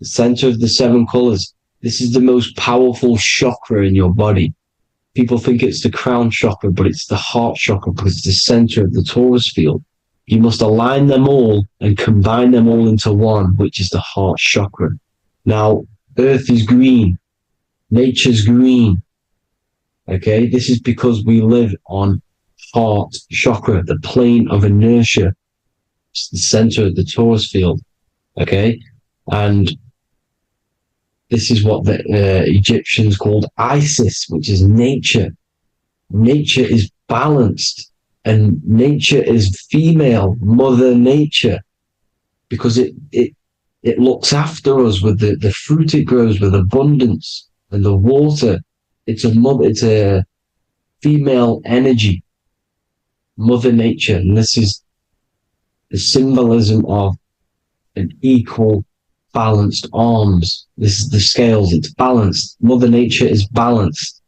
The center of the seven colors. This is the most powerful chakra in your body. People think it's the crown chakra, but it's the heart chakra, because it's the center of the Taurus field. You must align them all and combine them all into one, which is the heart chakra. Now, Earth is green. Nature's green. Okay, this is because we live on heart chakra, the plane of inertia. It's the center of the Taurus field. Okay, and this is what the Egyptians called Isis, which is nature. Nature is balanced, and nature is female, Mother Nature, because it looks after us with the fruit it grows with abundance, and the water. It's a female energy, Mother Nature, and this is the symbolism of an equal, balanced arms. This is the scales. It's balanced. Mother Nature is balanced.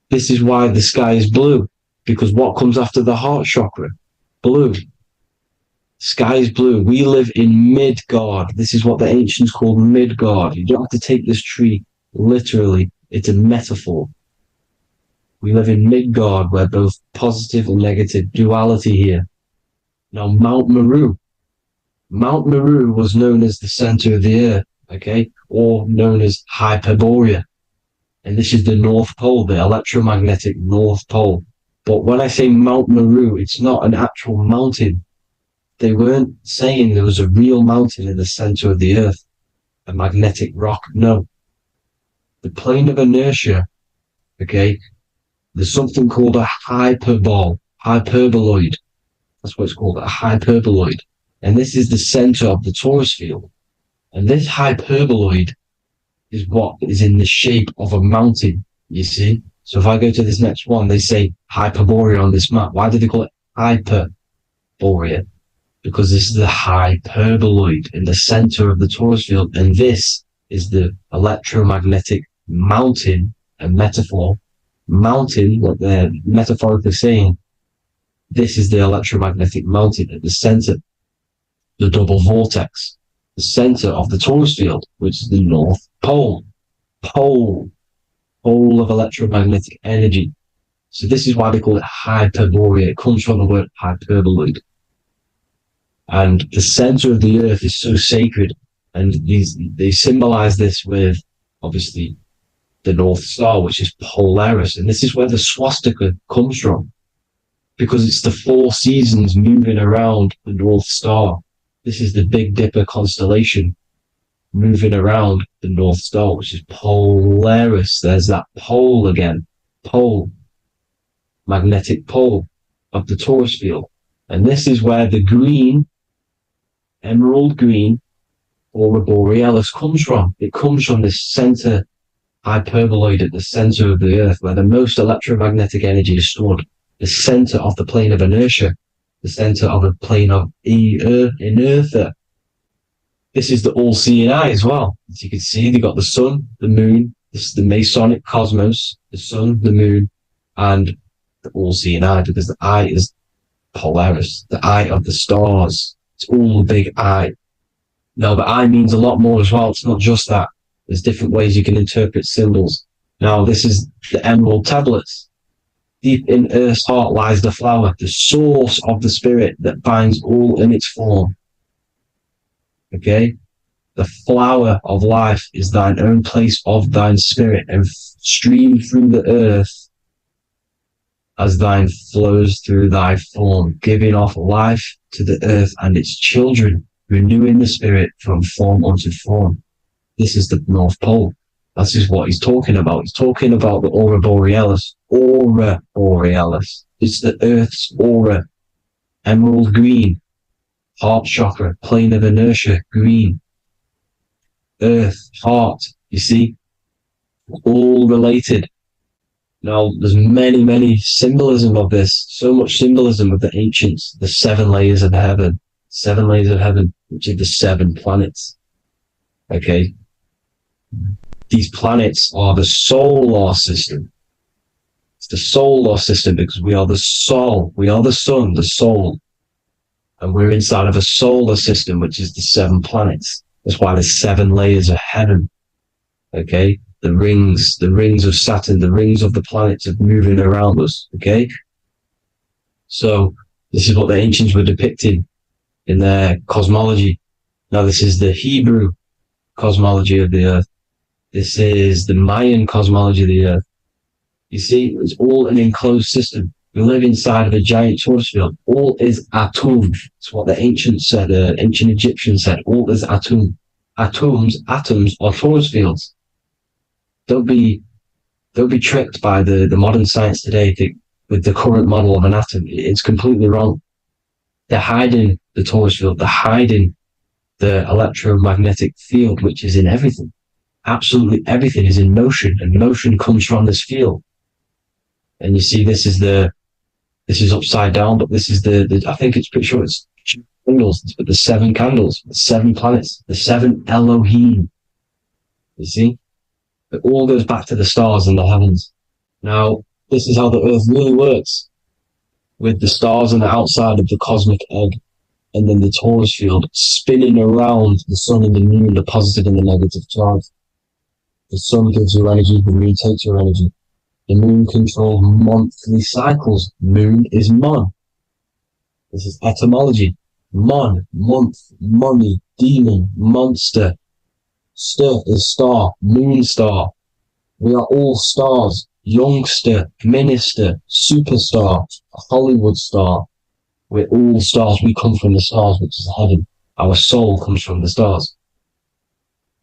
This is why the sky is blue, because what comes after the heart chakra? Blue. Sky is blue. We live in Midgard. This is what the ancients called Midgard. You don't have to take this tree literally. It's a metaphor. We live in Midgard, where both positive and negative duality here. Now, Mount Meru. Mount Meru was known as the center of the earth, okay, or known as Hyperborea. And this is the North Pole, the electromagnetic North Pole. But when I say Mount Meru, it's not an actual mountain. They weren't saying there was a real mountain in the center of the earth. a magnetic rock. No. The plane of inertia, okay, there's something called a hyperboloid. That's what it's called, a hyperboloid. And this is the center of the torus field. And this hyperboloid is what is in the shape of a mountain, you see? So if I go to this next one, they say Hyperborea on this map. Why do they call it Hyperborea? Because this is the hyperboloid in the center of the torus field. And this is the electromagnetic mountain, a metaphor. Mountain, what they're metaphorically saying, this is the electromagnetic mountain at the center, the double vortex, the center of the torus field, which is the North Pole. Pole of electromagnetic energy. So this is why they call it Hyperborea. It comes from the word hyperboloid. And the center of the earth is so sacred. And they symbolize this with, obviously, the North Star, which is Polaris. And this is where the swastika comes from, because it's the 4 seasons moving around the North Star. This is the Big Dipper constellation moving around the North Star, which is Polaris. There's that pole again. Pole. Magnetic pole of the torus field. And this is where the green, emerald green, aurora borealis comes from. It comes from this center hyperboloid at the center of the earth, where the most electromagnetic energy is stored. The center of the plane of inertia, the center of the plane of inertia. This is the all-seeing eye as well. As you can see, they've got the sun, the moon. This is the Masonic cosmos, the sun, the moon, and the all-seeing eye, because the eye is Polaris, the eye of the stars. It's all a big eye. Now, the eye means a lot more as well. It's not just that. There's different ways you can interpret symbols. Now, this is the emerald tablets. Deep in Earth's heart lies the flower, the source of the spirit that binds all in its form. Okay? The flower of life is thine own place of thine spirit, and stream through the earth as thine flows through thy form, giving off life to the earth and its children, renewing the spirit from form unto form. This is the North Pole. This is what he's talking about. He's talking about the aurora borealis. Aurora borealis. It's the Earth's aura. Emerald green. Heart chakra. Plane of inertia. Green. Earth. Heart. You see? All related. Now, there's many symbolism of this. So much symbolism of the ancients. The 7 layers of heaven. 7 layers of heaven, which are the 7 planets. Okay? These planets are the solar system. It's the solar system because we are the soul. We are the sun, the soul. And we're inside of a solar system, which is the 7 planets. That's why there's 7 layers of heaven. Okay? The rings of Saturn, the rings of the planets are moving around us. Okay? So, this is what the ancients were depicting in their cosmology. Now, this is the Hebrew cosmology of the earth. This is the Mayan cosmology of the earth. You see, it's all an enclosed system. We live inside of a giant torus field. All is atum. It's what the ancients said, ancient Egyptians said. All is atum. Atoms are torus fields. Don't be tricked by the modern science today with the current model of an atom. It's completely wrong. They're hiding the torus field. They're hiding the electromagnetic field, which is in everything. Absolutely everything is in motion, and motion comes from this field. And you see, this is upside down, but this is the I think it's pretty sure it's candles, but the 7 candles, the 7 planets, the 7 Elohim. You see? It all goes back to the stars and the heavens. Now, this is how the earth really works, with the stars on the outside of the cosmic egg, and then the torus field spinning around the sun and the moon, the positive and the negative charge. The sun gives you energy, the moon takes your energy. The moon controls monthly cycles. Moon is mon. This is etymology. Mon, month, money, demon, monster. Stir is star, moon star. We are all stars. Youngster, minister, superstar, Hollywood star. We're all stars. We come from the stars, which is heaven. Our soul comes from the stars.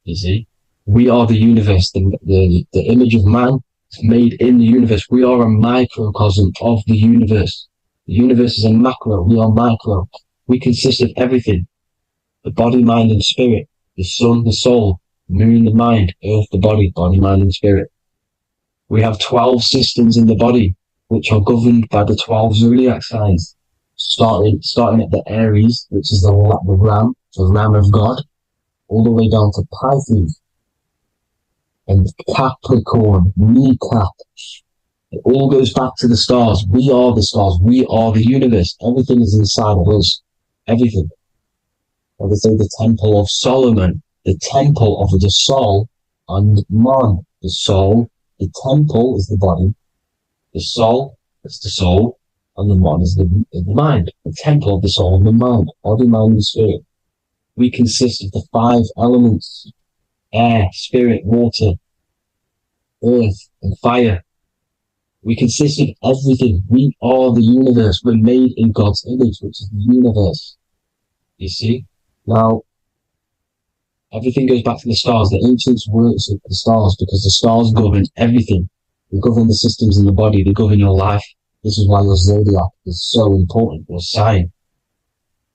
You see, we are the universe. The image of man is made in the universe. We are a microcosm of the universe. The universe is a macro. We are micro. We consist of everything: the body, mind, and spirit. The sun, the soul; moon, the mind; earth, the body, mind, and spirit. We have 12 systems in the body, which are governed by the 12 zodiac signs, starting at the Aries, which is the ram, the ram of God, all the way down to Pisces and Capricorn, kneecap. It all goes back to the stars. We are the stars. We are the universe. Everything is inside of us. Everything. Like I say, the temple of Solomon, the temple of the soul and man. The soul, the temple is the body. The soul is the soul, and the man is the mind. The temple of the soul and the mind. Body, mind, and spirit. We consist of the 5 elements: air, spirit, water, earth, and fire. We consist of everything. We are the universe. We're made in God's image, which is the universe. You see? Now, everything goes back to the stars. The ancients worship the stars because the stars govern everything. They govern the systems in the body. They govern your life. This is why your zodiac is so important, your sign.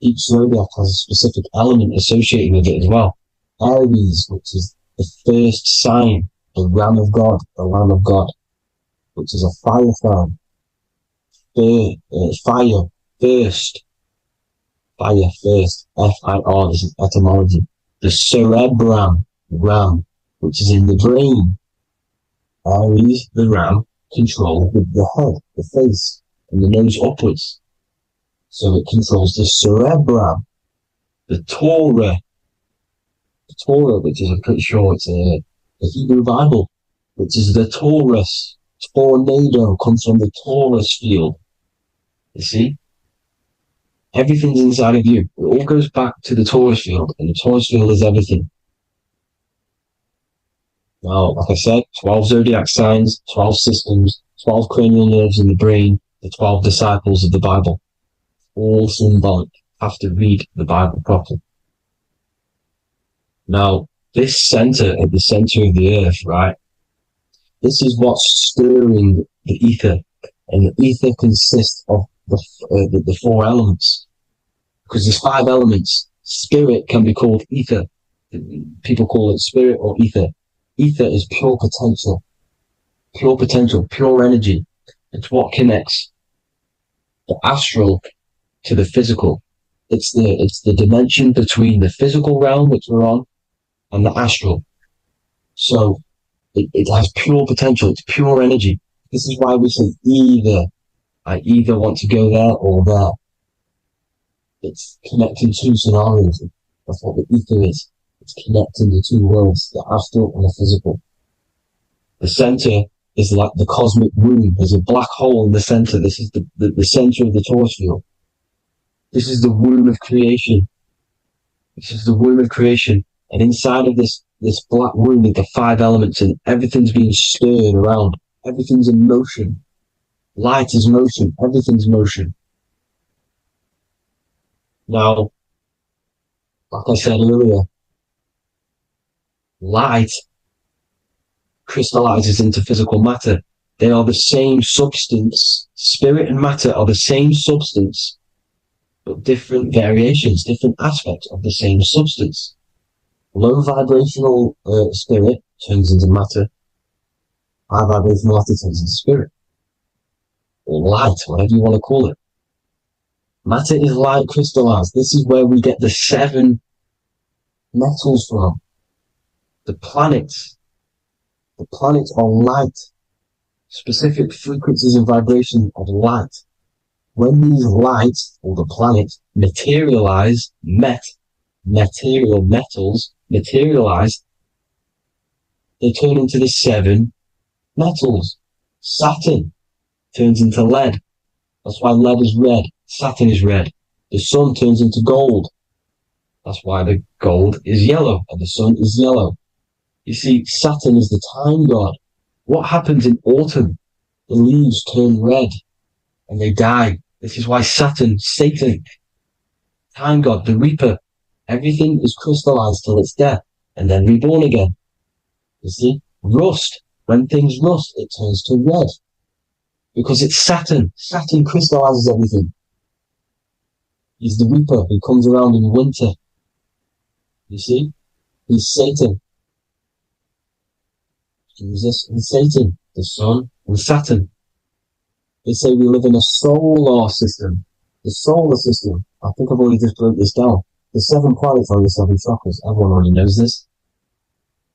Each zodiac has a specific element associated with it as well. Aries, which is the first sign, the ram of God, which is a fire sign. Fire, first. Fire, first. F-I-R, this is etymology. The cerebrum, ram, which is in the brain. Aries, the ram, controls the head, the face, and the nose upwards. So it controls the cerebrum. The Torah, which is, I'm pretty sure it's a Hebrew Bible, which is the Torus. Tornado comes from the Taurus field. You see? Everything's inside of you. It all goes back to the Taurus field, and the Taurus field is everything. Now, like I said, 12 zodiac signs, 12 systems, 12 cranial nerves in the brain, the 12 disciples of the Bible. All symbolic. Have to read the Bible properly. Now, this center, at the center of the earth, right? This is what's stirring the ether. And the ether consists of the 4 elements. Because there's 5 elements. Spirit can be called ether. People call it spirit or ether. Ether is pure potential, pure energy. It's what connects the astral to the physical. It's the dimension between the physical realm, which we're on, and the astral. So it has pure potential. It's pure energy. This is why we say I either want to go there or there. It's connecting 2 scenarios. That's what the ether is. It's connecting the 2 worlds, the astral and the physical. The center is like the cosmic womb. There's a black hole in the center. This is the center of the Taurus field. This is the womb of creation. And inside of this black womb are the 5 elements, and everything's being stirred around. Everything's in motion. Light is motion. Everything's motion. Now, like I said earlier, light crystallizes into physical matter. They are the same substance. Spirit and matter are the same substance, but different variations, different aspects of the same substance. Low vibrational spirit turns into matter. High vibrational matter turns into spirit. Or light, whatever you want to call it. Matter is light crystallized. This is where we get the 7 metals from. The planets are light. Specific frequencies and vibration of light. When these lights, or the planets, materialize, material metals materialize, they turn into the 7 metals. Saturn turns into lead. That's why lead is red. Saturn is red. The sun turns into gold. That's why the gold is yellow and the sun is yellow. You see, Saturn is the time god. What happens in autumn? The leaves turn red and they die. This is why Satan, time god, the reaper, everything is crystallized till it's death. and then reborn again. You see? Rust. When things rust, it turns to red. Because it's Saturn. Saturn crystallizes everything. He's the Reaper who comes around in winter. You see? He's Satan. Jesus and Satan, the Sun and Saturn. They say we live in a solar system. The solar system. I think I've already just broke this down. The 7 planets are the 7 chakras. Everyone already knows this.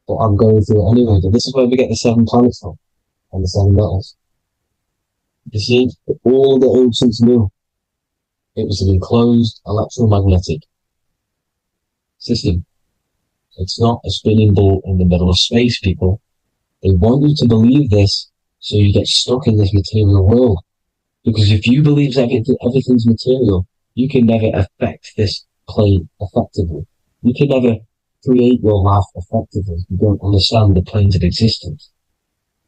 But I'm going through it anyway. But this is where we get the 7 planets from. And the 7 metals. You see, all the ancients knew it was an enclosed electromagnetic system. It's not a spinning ball in the middle of space, people. They want you to believe this so you get stuck in this material world. Because if you believe everything's material, you can never affect this plane effectively. You can never create your life effectively if you don't understand the planes of existence.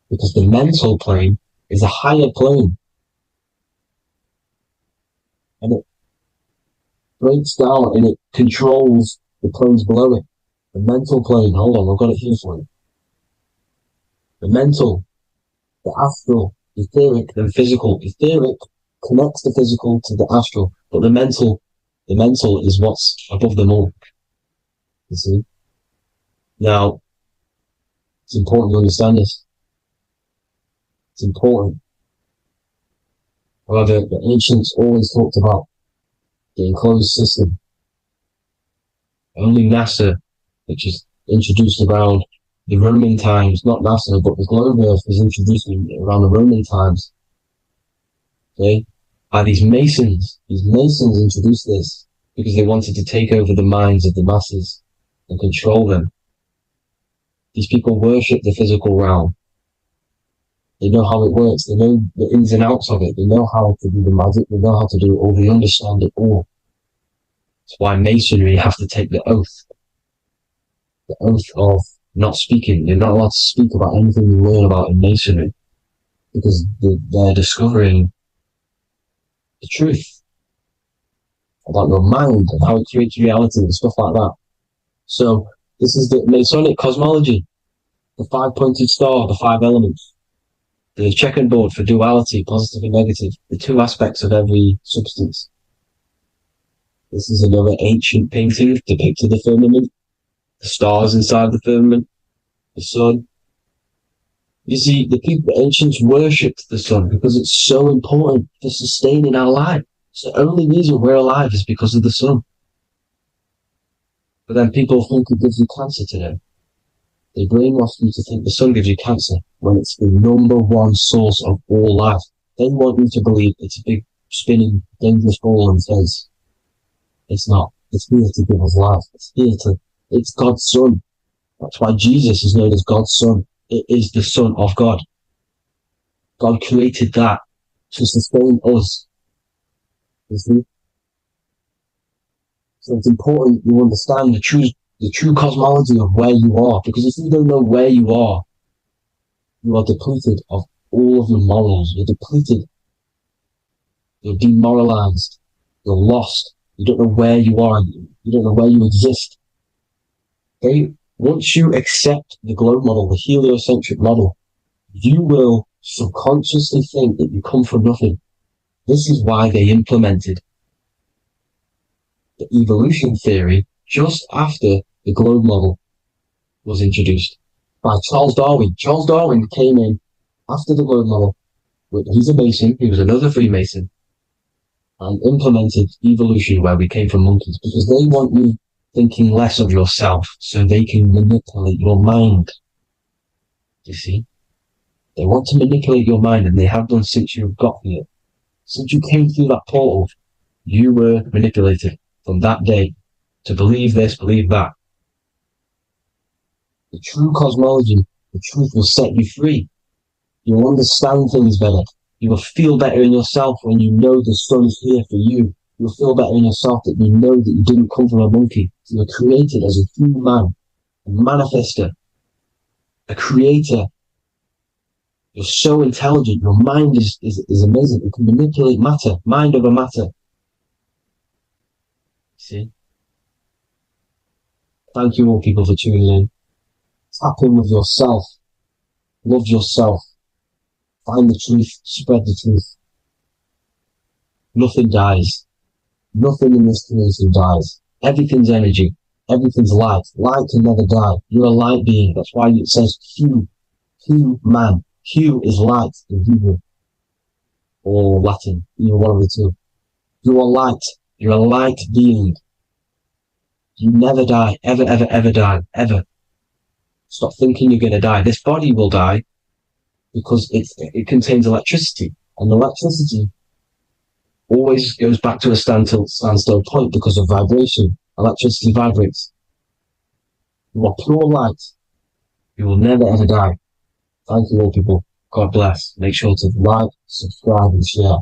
Because the mental plane is a higher plane. And it breaks down and it controls the planes below it. The mental plane, hold on, I've got it here for you. The mental, the astral, etheric, then physical. Etheric connects the physical to the astral, but the mental is what's above them all. You see? Now, it's important to understand this. It's important. However, the ancients always talked about the enclosed system. Only NASA, which is introduced around the Roman times, not NASA, but the globe Earth was introduced around the Roman times. Okay? By these Masons. These Masons introduced this because they wanted to take over the minds of the masses and control them. These people worship the physical realm. They know how it works. They know the ins and outs of it. They know how to do the magic. They know how to do it all. They understand it all. That's why Masonry have to take the oath. The oath of not speaking. You're not allowed to speak about anything you learn about in Masonry. Because they're discovering the truth about your mind and how it creates reality and stuff like that. So, this is the Masonic cosmology. The 5-pointed star, the 5 elements. The checkerboard for duality, positive and negative. The 2 aspects of every substance. This is another ancient painting depicting the firmament. The stars inside the firmament. The sun. You see, the ancients worshipped the sun because it's so important for sustaining our life. It's the only reason we're alive is because of the sun. But then people think it gives you cancer today. They brainwash you to think the sun gives you cancer when it's the #1 source of all life. They want you to believe it's a big, spinning, dangerous ball and says, it's not. It's here to give us life. It's God's son. That's why Jesus is known as God's son. It is the Son of God. God created that to sustain us. You see? So it's important you understand the true cosmology of where you are. Because if you don't know where you are depleted of all of your morals. You're depleted. You're demoralized. You're lost. You don't know where you are. You don't know where you exist. Okay? Once you accept the globe model, the heliocentric model, you will subconsciously think that you come from nothing. This is why they implemented the evolution theory just after the globe model was introduced by Charles Darwin. Charles Darwin came in after the globe model. He's a Mason, he was another Freemason, and implemented evolution where we came from monkeys because they want you thinking less of yourself so they can manipulate your mind. You see? They want to manipulate your mind, and they have done since you got here. Since you came through that portal, you were manipulated from that day to believe this, believe that. The true cosmology, the truth will set you free. You'll understand things better. You will feel better in yourself when you know the sun is here for you. You'll feel better in yourself that you know that you didn't come from a monkey. You were created as a human man, a manifester, a creator. You're so intelligent. Your mind is amazing. You can manipulate matter, mind over matter. See? Thank you all people for tuning in. Tap in with yourself. Love yourself. Find the truth. Spread the truth. Nothing dies. Nothing in this creation dies. Everything's energy. Everything's light. Light can never die. You're a light being. That's why it says Q. Q man. Q is light in Hebrew or Latin. Either one of the two. You are light. You're a light being. You never die. Ever, ever, ever die. Ever. Stop thinking you're going to die. This body will die because it contains electricity. And electricity always goes back to a standstill point because of vibration. Electricity vibrates. You are pure light. You will never ever die. Thank you all people. God bless. Make sure to like, subscribe and share.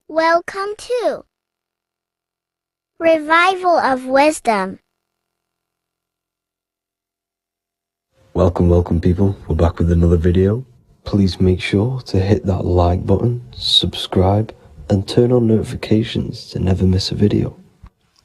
Welcome to Revival of Wisdom. Welcome people, we're back with another video. Please make sure to hit that like button, subscribe and turn on notifications to never miss a video.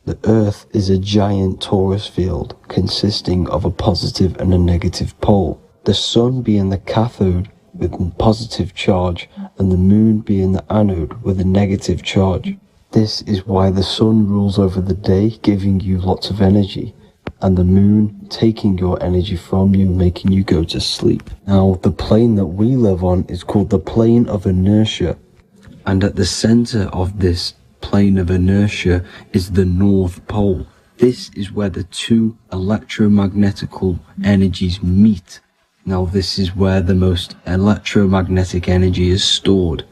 The Earth is a giant torus field consisting of a positive and a negative pole. The Sun being the cathode with a positive charge and the Moon being the anode with a negative charge. This is why the Sun rules over the day, giving you lots of energy, and the Moon taking your energy from you, making you go to sleep. Now, the plane that we live on is called the plane of inertia, and at the center of this plane of inertia is the North Pole. This is where the two electromagnetical energies meet. Now, this is where the most electromagnetic energy is stored.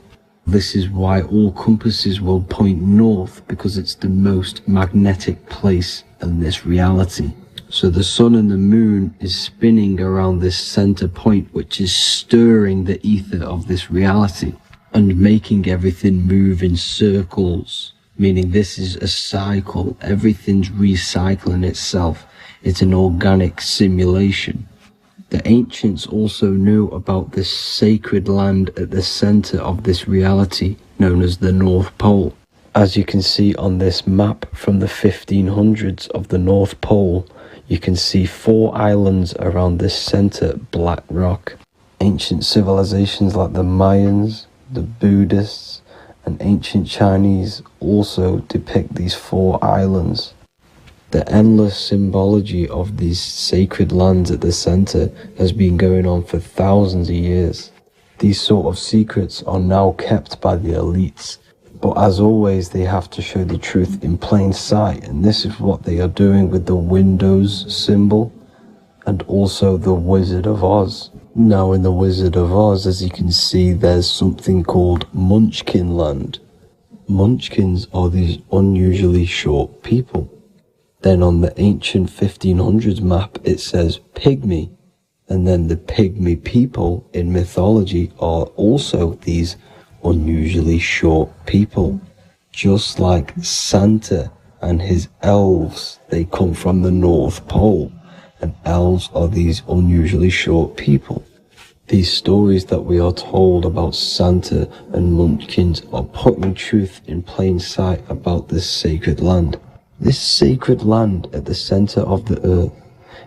This is why all compasses will point north, because it's the most magnetic place in this reality. So the Sun and the Moon is spinning around this center point, which is stirring the ether of this reality and making everything move in circles, meaning this is a cycle. Everything's recycling itself. It's an organic simulation. The ancients also knew about this sacred land at the center of this reality, known as the North Pole. As you can see on this map from the 1500s of the North Pole, you can see 4 islands around this center black rock. Ancient civilizations like the Mayans, the Buddhists, and ancient Chinese also depict these 4 islands. The endless symbology of these sacred lands at the center has been going on for thousands of years. These sort of secrets are now kept by the elites, but as always they have to show the truth in plain sight, and this is what they are doing with the Windows symbol and also the Wizard of Oz. Now in the Wizard of Oz, as you can see, there's something called Munchkin Land. Munchkins are these unusually short people. Then on the ancient 1500s map it says Pygmy, and then the Pygmy people in mythology are also these unusually short people. Just like Santa and his elves, they come from the North Pole, and elves are these unusually short people. These stories that we are told about Santa and Munchkins are putting truth in plain sight about this sacred land. This sacred land at the center of the earth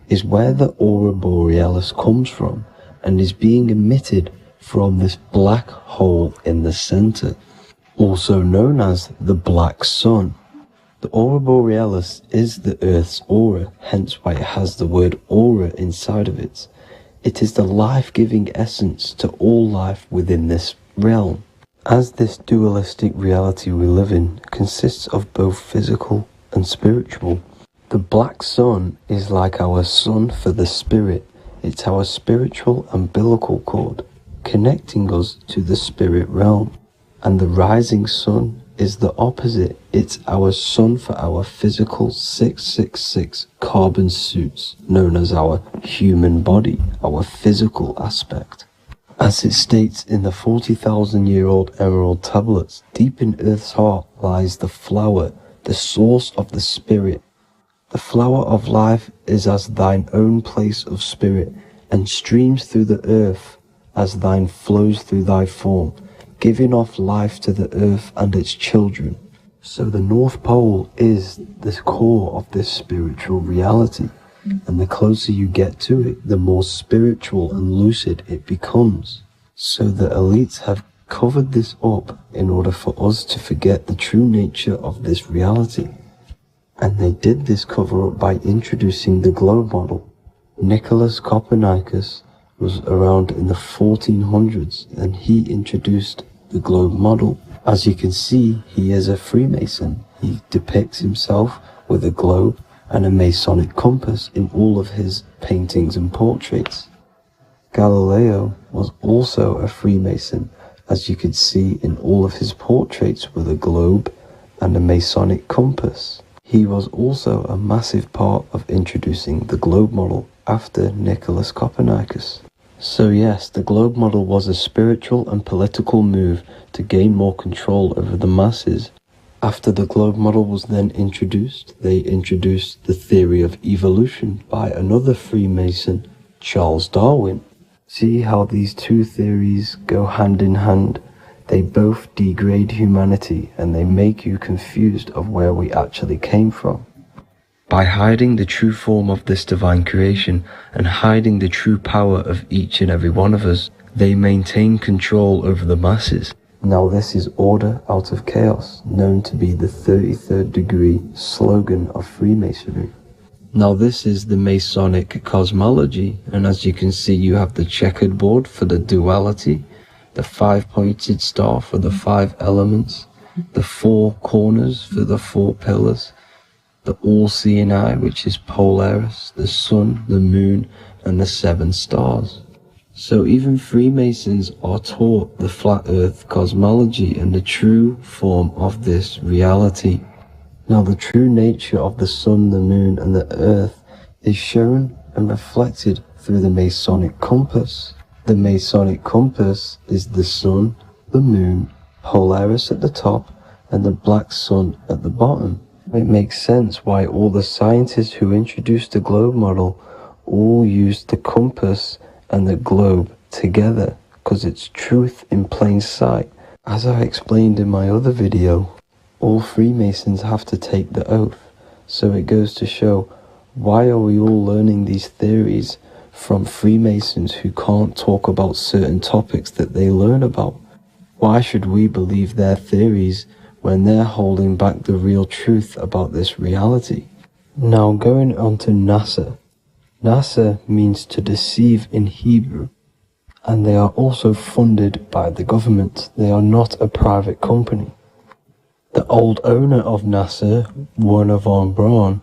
is where the aurora borealis comes from and is being emitted from this black hole in the center, also known as the black sun. The aurora borealis is the earth's aura, hence why it has the word aura inside of it. It is the life-giving essence to all life within this realm. As this dualistic reality we live in consists of both physical and spiritual, the black sun is like our sun for the spirit. It's our spiritual umbilical cord connecting us to the spirit realm. And the rising sun is the opposite. It's our sun for our physical 666 carbon suits, known as our human body, our physical aspect. As it states in the 40,000-year-old emerald tablets, deep in Earth's heart lies the flower, the source of the spirit, The flower of life is as thine own place of spirit, and streams through the earth as thine flows through thy form, giving off life to the earth and its children. So the North Pole is the core of this spiritual reality, and the closer you get to it, the more spiritual and lucid it becomes. So the elites have covered this up in order for us to forget the true nature of this reality. And they did this cover up by introducing the globe model. Nicholas Copernicus was around in the 1400s, and he introduced the globe model. As you can see, he is a Freemason. He depicts himself with a globe and a Masonic compass in all of his paintings and portraits. Galileo was also a Freemason, as you could see in all of his portraits with a globe and a Masonic compass. He was also a massive part of introducing the globe model after Nicholas Copernicus. So yes, the globe model was a spiritual and political move to gain more control over the masses. After the globe model was then introduced, they introduced the theory of evolution by another Freemason, Charles Darwin. See how these two theories go hand in hand? They both degrade humanity, and they make you confused of where we actually came from. By hiding the true form of this divine creation and hiding the true power of each and every one of us, they maintain control over the masses. Now this is order out of chaos, known to be the 33rd degree slogan of Freemasonry. Now this is the Masonic cosmology, and as you can see, you have the checkered board for the duality, the 5-pointed star for the 5 elements, the 4 corners for the 4 pillars, the all-seeing eye, which is Polaris, the sun, the moon, and the 7 stars. So even Freemasons are taught the flat earth cosmology and the true form of this reality. Now the true nature of the sun, the moon, and the earth is shown and reflected through the Masonic compass. The Masonic compass is the sun, the moon, Polaris at the top, and the black sun at the bottom. It makes sense why all the scientists who introduced the globe model all used the compass and the globe together, because it's truth in plain sight. As I explained in my other video, all Freemasons have to take the oath, so it goes to show, why are we all learning these theories from Freemasons who can't talk about certain topics that they learn about? Why should we believe their theories when they're holding back the real truth about this reality? Now going on to NASA. NASA means to deceive in Hebrew, and they are also funded by the government. They are not a private company. The old owner of NASA, Werner von Braun,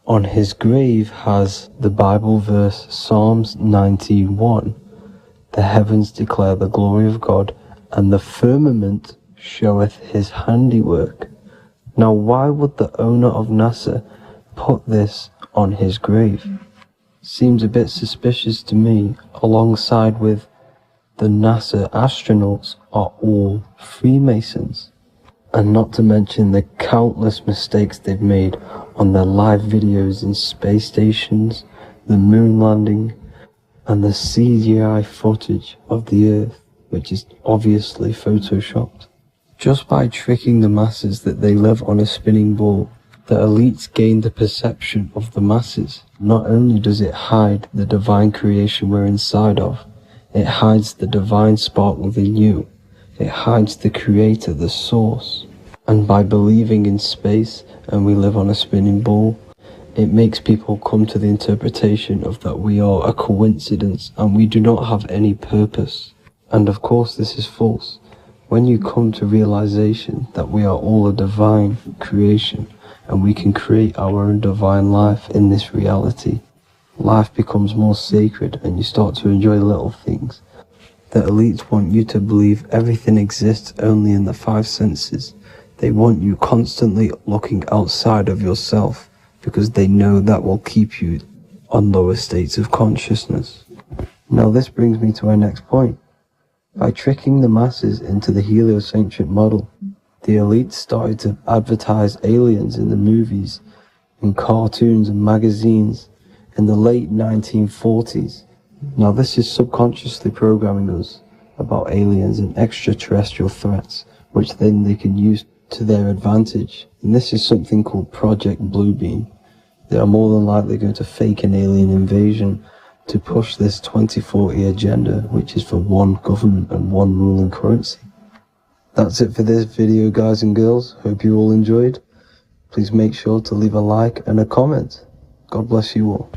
on his grave has the Bible verse Psalms 91. The heavens declare the glory of God, and the firmament showeth his handiwork. Now why would the owner of NASA put this on his grave? Seems a bit suspicious to me, alongside with the NASA astronauts are all Freemasons. And not to mention the countless mistakes they've made on their live videos in space stations, the moon landing, and the CGI footage of the Earth, which is obviously photoshopped. Just by tricking the masses that they live on a spinning ball, the elites gain the perception of the masses. Not only does it hide the divine creation we're inside of, it hides the divine spark within you. It hides the creator, the source. And by believing in space and we live on a spinning ball, it makes people come to the interpretation of that we are a coincidence and we do not have any purpose. And of course this is false. When you come to realization that we are all a divine creation and we can create our own divine life in this reality, life becomes more sacred and you start to enjoy little things. The elites want you to believe everything exists only in the 5 senses. They want you constantly looking outside of yourself because they know that will keep you on lower states of consciousness. Now this brings me to our next point. By tricking the masses into the heliocentric model, the elites started to advertise aliens in the movies in cartoons and magazines in the late 1940s. Now this is subconsciously programming us about aliens and extraterrestrial threats, which then they can use to their advantage. And this is something called Project Bluebeam. They are more than likely going to fake an alien invasion to push this 2040 agenda, which is for one government and one ruling currency. That's it for this video, guys and girls. Hope you all enjoyed. Please make sure to leave a like and a comment. God bless you all.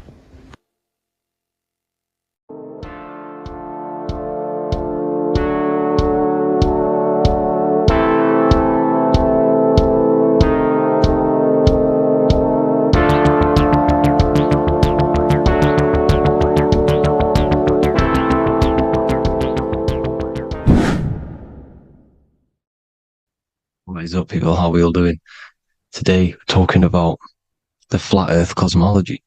What is up, people? How are we all doing? Today, we're talking about the flat earth cosmology.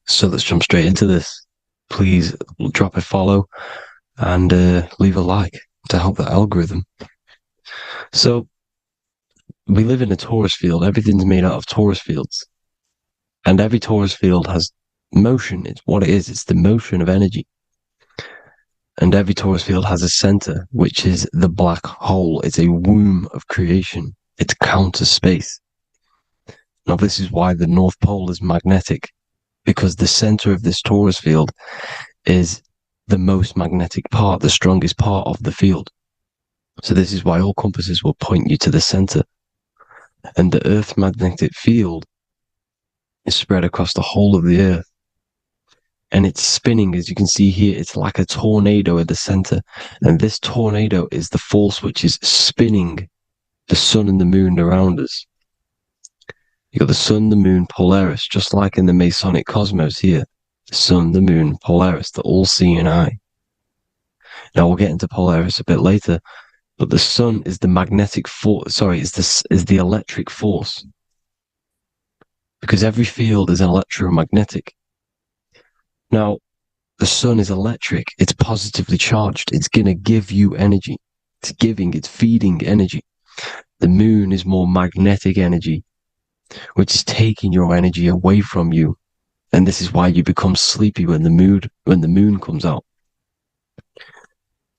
So let's jump straight into this. Please drop a follow and leave a like to help the algorithm. So we live in a torus field. Everything's made out of torus fields. And every torus field has motion. It's what it is. It's the motion of energy. And every torus field has a center, which is the black hole. It's a womb of creation. It's counter space. Now, this is why the North Pole is magnetic, because the center of this torus field is the most magnetic part, the strongest part of the field. So this is why all compasses will point you to the center. And the Earth's magnetic field is spread across the whole of the Earth. And it's spinning, as you can see here. It's like a tornado at the center. And this tornado is the force which is spinning the sun and the moon around us. You got the sun, the moon, Polaris, just like in the Masonic cosmos here. The sun, the moon, Polaris, the all-seeing eye. Now we'll get into Polaris a bit later, but the sun is the magnetic force. Sorry, is the electric force, because every field is electromagnetic. Now, the sun is electric. It's positively charged. It's going to give you energy. It's feeding energy. The moon is more magnetic energy, which is taking your energy away from you. And this is why you become sleepy when the moon comes out,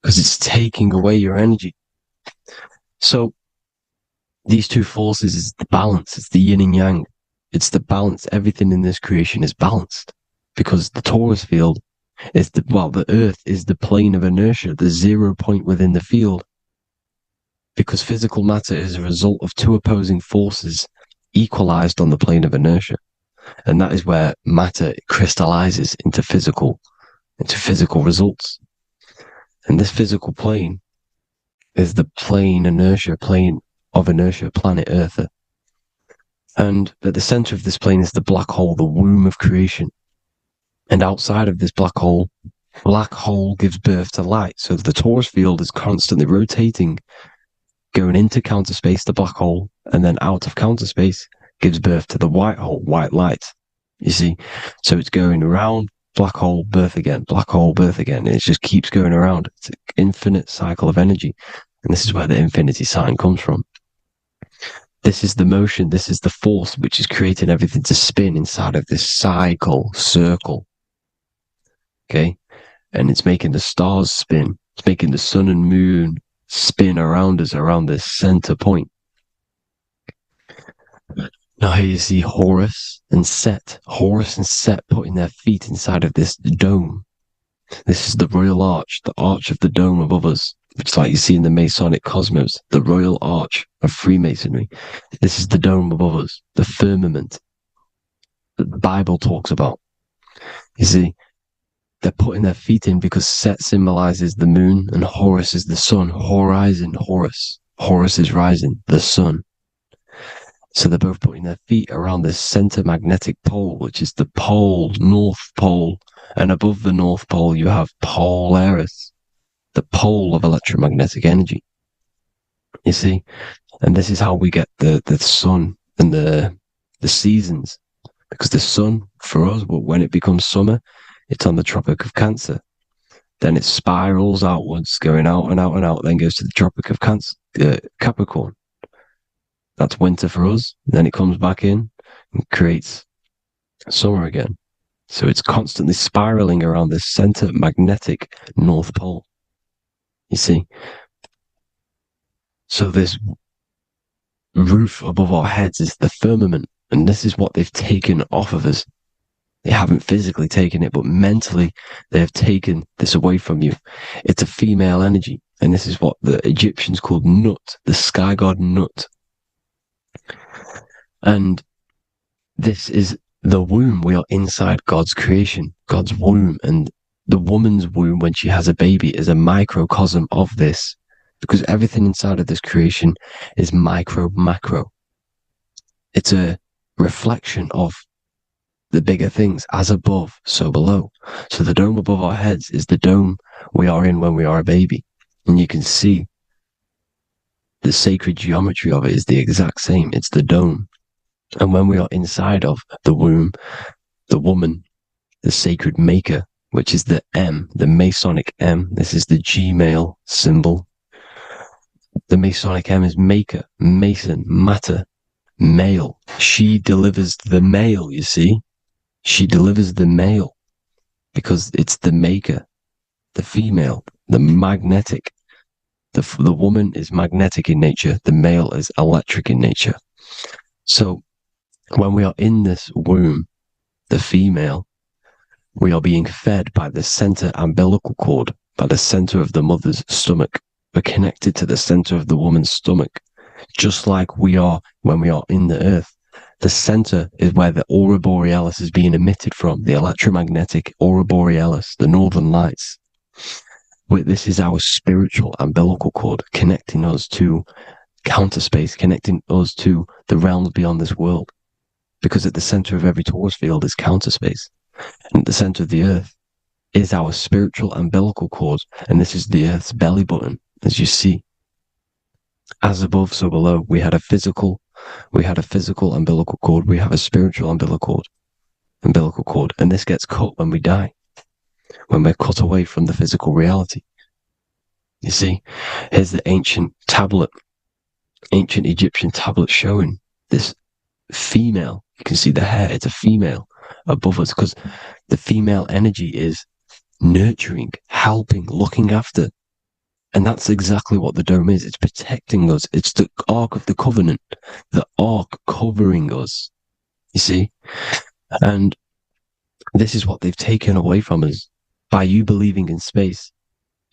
because it's taking away your energy. So these two forces is the balance. It's the yin and yang. It's the balance. Everything in this creation is balanced. Because the torus field is the Earth is the plane of inertia, the 0 point within the field. Because physical matter is a result of two opposing forces equalized on the plane of inertia. And that is where matter crystallizes into physical results. And this physical plane is the plane of inertia, planet Earth. And at the center of this plane is the black hole, the womb of creation. And outside of this black hole gives birth to light. So the torus field is constantly rotating, going into counter space, the black hole, and then out of counter space gives birth to the white hole, white light. You see? So it's going around, black hole, birth again, black hole, birth again. And it just keeps going around. It's an infinite cycle of energy. And this is where the infinity sign comes from. This is the motion, this is the force which is creating everything to spin inside of this circle. Okay, and it's making the stars spin. It's making the sun and moon spin around us, around this center point. Now here you see Horus and Set. Horus and Set putting their feet inside of this dome. This is the royal arch, the arch of the dome above us, which is like you see in the Masonic cosmos, the royal arch of Freemasonry. This is the dome above us, the firmament that the Bible talks about. You see, they're putting their feet in because Set symbolizes the moon and Horus is the sun. Horizon, Horus. Horus is rising, the sun. So they're both putting their feet around this center magnetic pole, which is the pole, North Pole. And above the North Pole, you have Polaris, the pole of electromagnetic energy. You see? And this is how we get the sun and the seasons. Because the sun, for us, when it becomes summer, it's on the Tropic of Cancer. Then it spirals outwards, going out and out and out, then goes to the Tropic of Capricorn. That's winter for us. Then it comes back in and creates summer again. So it's constantly spiraling around this center magnetic North Pole. You see? So this roof above our heads is the firmament, and this is what they've taken off of us. They haven't physically taken it, but mentally they have taken this away from you. It's a female energy, and this is what the Egyptians called Nut, the sky god Nut. And this is the womb. We are inside God's creation, God's womb, and the woman's womb when she has a baby is a microcosm of this, because everything inside of this creation is micro, macro. It's a reflection of the bigger things, as above, so below. So the dome above our heads is the dome we are in when we are a baby. And you can see the sacred geometry of it is the exact same. It's the dome. And when we are inside of the womb, the woman, the sacred maker, which is the M, the Masonic M, this is the G male symbol. The Masonic M is maker, mason, matter, male. She delivers the male, you see. She delivers the male because it's the maker, the female, the magnetic. The woman is magnetic in nature. The male is electric in nature. So when we are in this womb, the female, we are being fed by the center umbilical cord, by the center of the mother's stomach. We're connected to the center of the woman's stomach, just like we are when we are in the earth. The center is where the aurora borealis is being emitted from, the electromagnetic aurora borealis, the northern lights. This is our spiritual umbilical cord, connecting us to counter space, connecting us to the realms beyond this world. Because at the center of every Torus field is counter space. And at the center of the earth is our spiritual umbilical cord. And this is the earth's belly button, as you see. As above, so below. We had a physical umbilical cord. We have a spiritual umbilical cord. And this gets cut when we die. When we're cut away from the physical reality. You see, here's the ancient Egyptian tablet showing this female. You can see the hair, it's a female above us, because the female energy is nurturing, helping, looking after. And that's exactly what the dome is. It's protecting us. It's the Ark of the Covenant, the Ark covering us. You see? And this is what they've taken away from us. By you believing in space,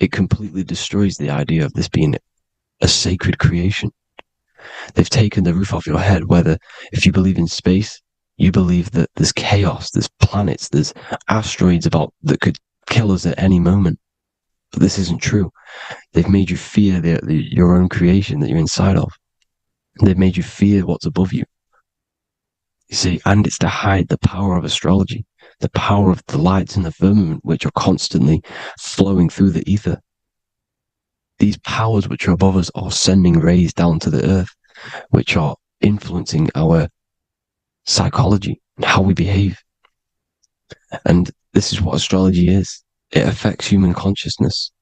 it completely destroys the idea of this being a sacred creation. They've taken the roof off your head, whether if you believe in space, you believe that there's chaos, there's planets, there's asteroids that could kill us at any moment. But this isn't true. They've made you fear your own creation that you're inside of. They've made you fear what's above you. You see, and it's to hide the power of astrology, the power of the lights in the firmament, which are constantly flowing through the ether. These powers which are above us are sending rays down to the earth, which are influencing our psychology and how we behave. And this is what astrology is. It affects human consciousness.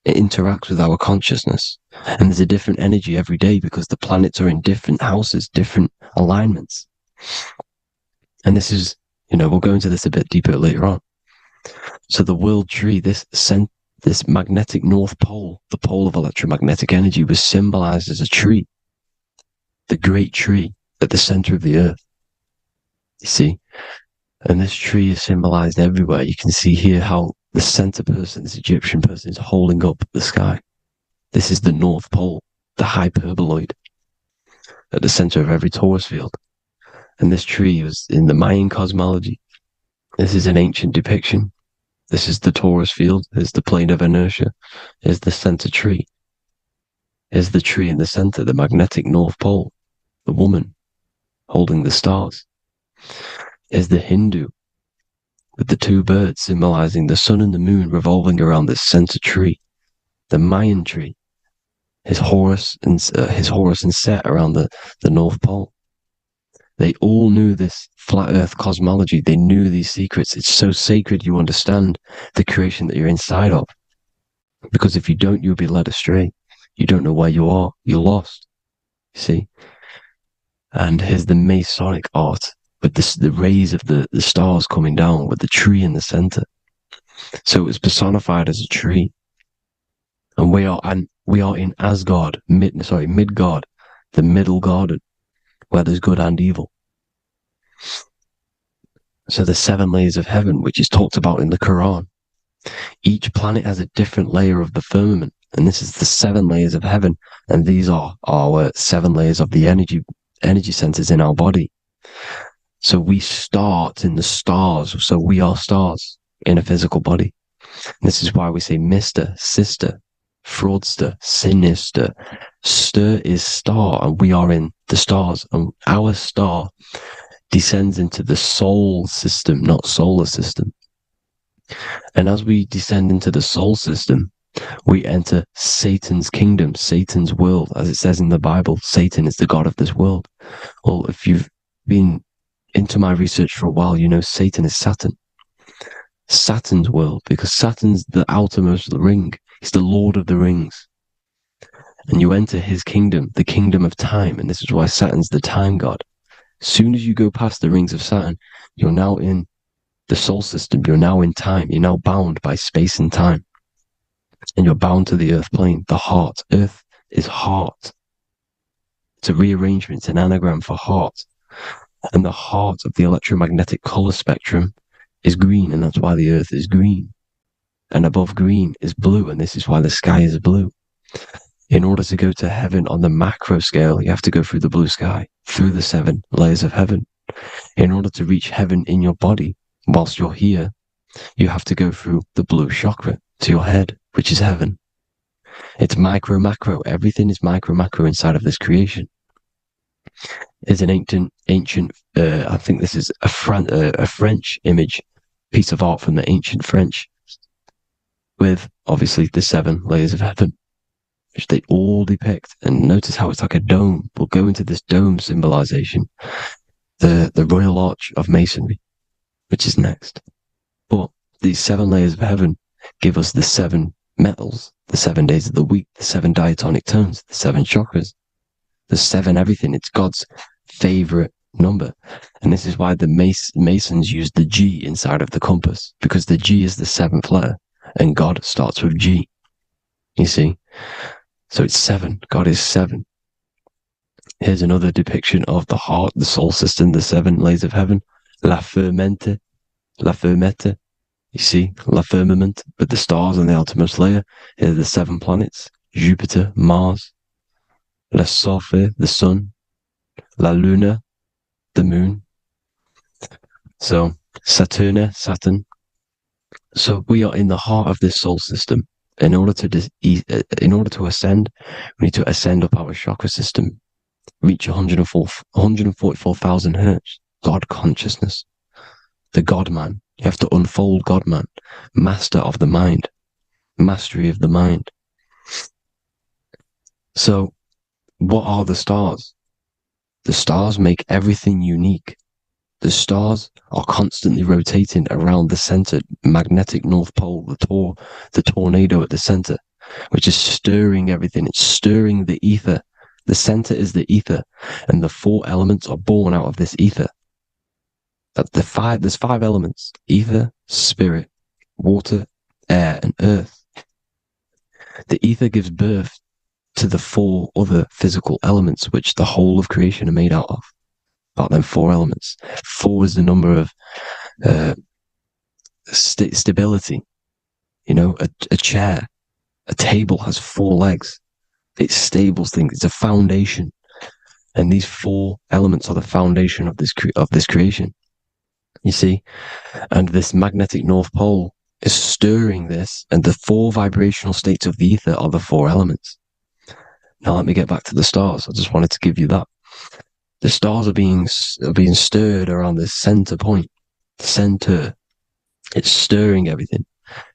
It interacts with our consciousness. And there's a different energy every day because the planets are in different houses, different alignments. And this is, we'll go into this a bit deeper later on. So the world tree, this magnetic North Pole, the pole of electromagnetic energy, was symbolized as a tree, the great tree at the center of the earth. You see? And this tree is symbolized everywhere. You can see here how the center person, this Egyptian person, is holding up the sky. This is the North Pole, the hyperboloid, at the center of every Torus field. And this tree was in the Mayan cosmology. This is an ancient depiction. This is the Torus field. There's the plane of inertia. Here's the center tree. Here's the tree in the center, the magnetic North Pole, the woman holding the stars. Here's the Hindu with the two birds symbolizing the sun and the moon revolving around this center tree. The Mayan tree, his Horus and Set around the North Pole. They all knew this flat earth cosmology. They knew these secrets. It's so sacred you understand the creation that you're inside of. Because if you don't, you'll be led astray. You don't know where you are. You're lost. You see? And here's the Masonic art with the rays of the stars coming down, with the tree in the center. So it was personified as a tree. And we are in Asgard, Midgard, the middle garden, where there's good and evil. So the 7 layers of heaven, which is talked about in the Quran. Each planet has a different layer of the firmament, and this is the 7 layers of heaven, and these are our 7 layers of the energy centers in our body. So we start in the stars, so we are stars in a physical body. And this is why we say Mr., Sister, Fraudster, Sinister. Stir is star, and we are in the stars, and our star descends into the soul system, not solar system. And as we descend into the soul system, we enter Satan's kingdom, Satan's world. As it says in the Bible, Satan is the god of this world. Well, if you've been into my research for a while, you know Satan is Saturn. Saturn's world, because Saturn's the outermost ring. He's the Lord of the Rings. And you enter his kingdom, the kingdom of time. And this is why Saturn's the time god. As soon as you go past the rings of Saturn, you're now in the soul system. You're now in time. You're now bound by space and time. And you're bound to the earth plane, the heart. Earth is heart. It's a rearrangement, it's an anagram for heart. And the heart of the electromagnetic color spectrum is green, and that's why the earth is green. And above green is blue, and this is why the sky is blue. In order to go to heaven on the macro scale, you have to go through the blue sky, through the 7 layers of heaven. In order to reach heaven in your body, whilst you're here, you have to go through the blue chakra to your head, which is heaven. It's micro, macro. Everything is micro, macro inside of this creation. Is an ancient, I think this is a French image, piece of art from the ancient French, with obviously the 7 layers of heaven, which they all depict. And notice how it's like a dome. We'll go into this dome symbolization, the Royal Arch of Masonry, which is next. But these 7 layers of heaven give us the 7 metals, the 7 days of the week, the 7 diatonic tones, the 7 chakras, the 7 everything. It's God's favorite number. And this is why the Masons use the G inside of the compass, because the G is the 7th letter, and God starts with G. You see? So it's 7. God is 7. Here's another depiction of the heart, the soul system, the 7 layers of heaven. La fermenta. You see, la firmament, with the stars on the outermost layer. Here are the 7 planets: Jupiter, Mars, la Sophie, the sun, la Luna, the moon. So Saturn. So we are in the heart of this soul system. In order to ascend, we need to ascend up our chakra system, reach 144,000 hertz. God consciousness, the God man. You have to unfold God man, master of the mind, mastery of the mind. So what are the stars? The stars make everything unique. The stars are constantly rotating around the center, magnetic North Pole, the tornado at the center, which is stirring everything. It's stirring the ether. The center is the ether, and the 4 elements are born out of this ether. There's 5 elements: ether, spirit, water, air, and earth. The ether gives birth to the 4 other physical elements, which the whole of creation are made out of. About them 4 elements. 4 is the number of stability. You know, a chair, a table has 4 legs. It stables things. It's a foundation, and these 4 elements are the foundation of this creation. You see, and this magnetic North Pole is stirring this, and the 4 vibrational states of the ether are the 4 elements. Now let me get back to the stars. I just wanted to give you that. The stars are being stirred around this center point. Center. It's stirring everything.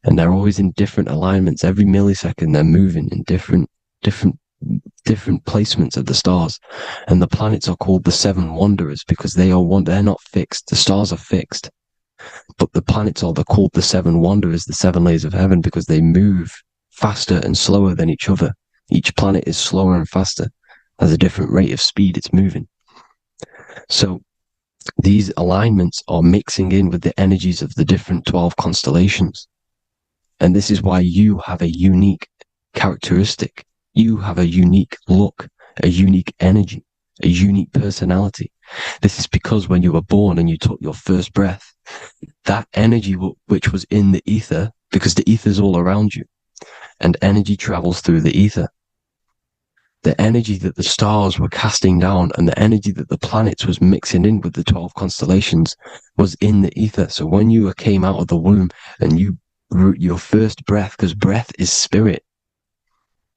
And they're always in different alignments. Every millisecond they're moving in different placements of the stars. And the planets are called the 7 wanderers because they're not fixed. The stars are fixed. But the planets are called the 7 wanderers, the 7 layers of heaven, because they move faster and slower than each other. Each planet is slower and faster, has a different rate of speed it's moving. So these alignments are mixing in with the energies of the different 12 constellations. And this is why you have a unique characteristic. You have a unique look, a unique energy, a unique personality. This is because when you were born and you took your first breath, that energy which was in the ether, because the ether is all around you, and energy travels through the ether. The energy that the stars were casting down and the energy that the planets was mixing in with the 12 constellations was in the ether. So when you came out of the womb and you your first breath, because breath is spirit,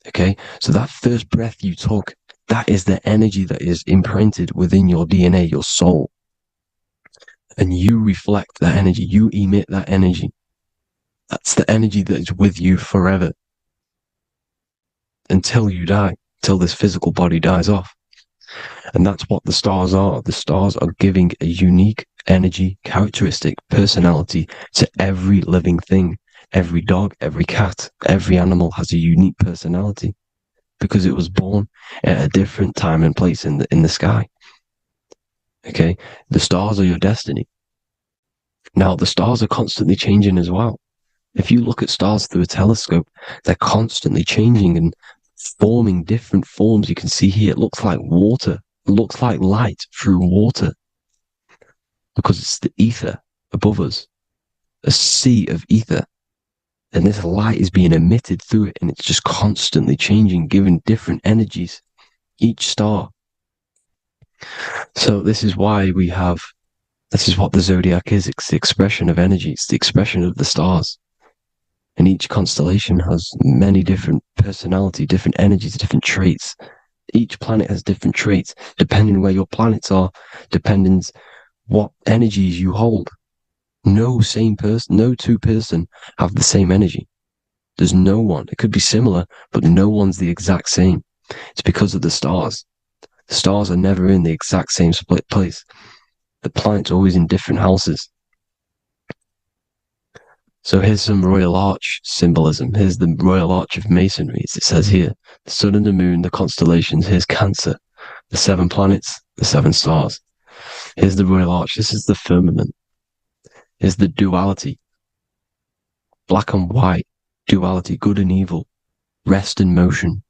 okay, so that first breath you took, that is the energy that is imprinted within your DNA, your soul, and you reflect that energy, you emit that energy. That's the energy that is with you forever until you die, till this physical body dies off. And that's what the stars are. The stars are giving a unique energy, characteristic, personality to every living thing. Every dog, every cat, every animal has a unique personality because it was born at a different time and place in the sky. Okay, the stars are your destiny. Now, the stars are constantly changing as well. If you look at stars through a telescope, they're constantly changing and forming different forms. You can see here, it looks like water. It looks like light through water because it's the ether above us, a sea of ether. And this light is being emitted through it, and it's just constantly changing, giving different energies, each star. So this is why this is what the Zodiac is. It's the expression of energy. It's the expression of the stars. And each constellation has many different personality, different energies, different traits. Each planet has different traits, depending where your planets are, depending what energies you hold. No two person have the same energy. There's no one. It could be similar, but no one's the exact same. It's because of the stars. The stars are never in the exact same split place. The planet's always in different houses. So here's some Royal Arch symbolism. Here's the Royal Arch of Masonry, as it says here. The sun and the moon, the constellations. Here's Cancer, the 7 planets, the 7 stars. Here's the Royal Arch. This is the firmament. Here's the duality. Black and white, duality, good and evil, rest and motion,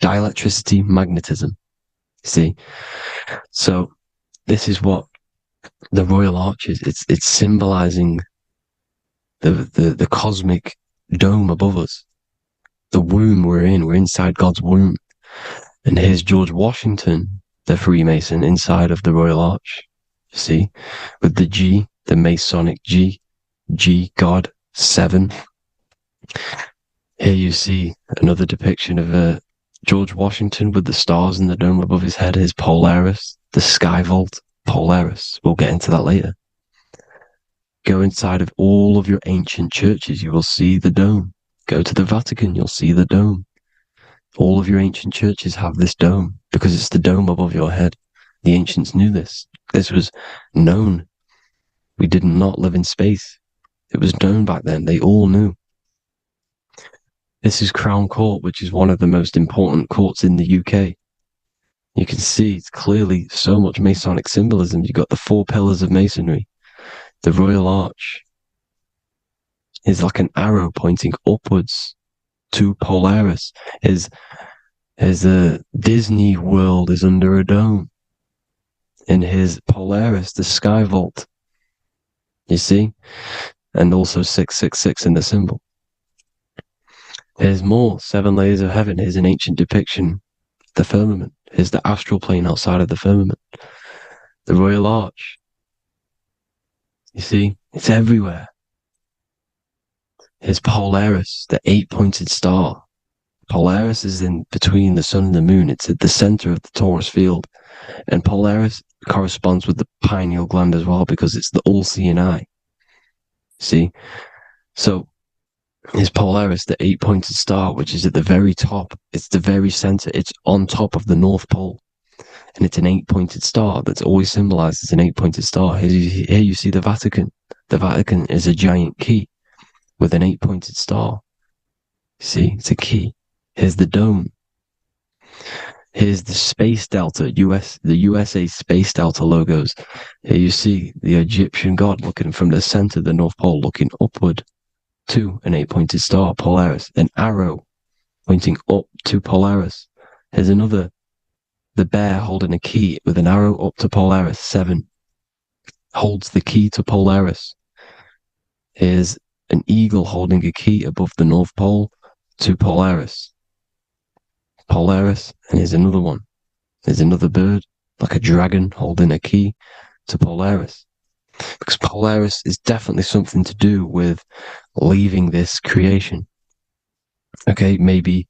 dielectricity, magnetism. See? So this is what the Royal Arch is. It's symbolizing the cosmic dome above us. The womb we're in. We're inside God's womb. And here's George Washington, the Freemason, inside of the Royal Arch. See? With the G, the Masonic G, God, 7. Here you see another depiction of George Washington with the stars in the dome above his head. His Polaris, the sky vault, Polaris. We'll get into that later. Go inside of all of your ancient churches, you will see the dome. Go to the Vatican, you'll see the dome. All of your ancient churches have this dome because it's the dome above your head. The ancients knew this. This was known. We did not live in space. It was known back then. They all knew. This is Crown Court, which is one of the most important courts in the UK. You can see it's clearly so much Masonic symbolism. You've got the 4 pillars of Masonry. The Royal Arch is like an arrow pointing upwards to Polaris. His Disney World is under a dome. In his Polaris, the sky vault. You see? And also 666 in the symbol. Here's more 7 layers of heaven. Here's an ancient depiction. The firmament. Here's the astral plane outside of the firmament. The Royal Arch. You see? It's everywhere. Here's Polaris, the 8-pointed star. Polaris is in between the sun and the moon. It's at the center of the Torus field. And Polaris corresponds with the pineal gland as well because it's the all-seeing eye. See? So, is Polaris, the 8-pointed star, which is at the very top. It's the very center. It's on top of the North Pole. And it's an 8-pointed star that's always symbolized as an 8-pointed star. Here you see the Vatican. The Vatican is a giant key with an 8-pointed star. See? It's a key. Here's the dome. Here's the space delta, the USA space delta logos. Here you see the Egyptian god looking from the center, the North Pole, looking upward to an 8-pointed star, Polaris, an arrow pointing up to Polaris. Here's another, the bear holding a key with an arrow up to Polaris, 7, holds the key to Polaris. Here's an eagle holding a key above the North Pole to Polaris. Polaris, and here's another one. There's another bird, like a dragon, holding a key to Polaris. Because Polaris is definitely something to do with leaving this creation. Okay, maybe,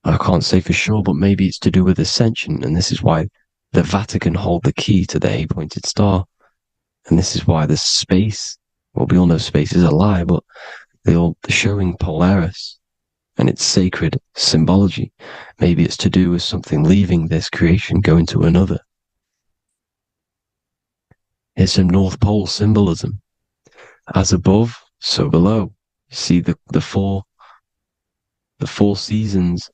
I can't say for sure, but maybe it's to do with ascension, and this is why the Vatican hold the key to the 8-pointed star. And this is why the space, well, we all know space is a lie, but they're showing Polaris and its sacred symbology. Maybe it's to do with something leaving this creation, going to another. Here's some North Pole symbolism. As above, so below. You see the four seasons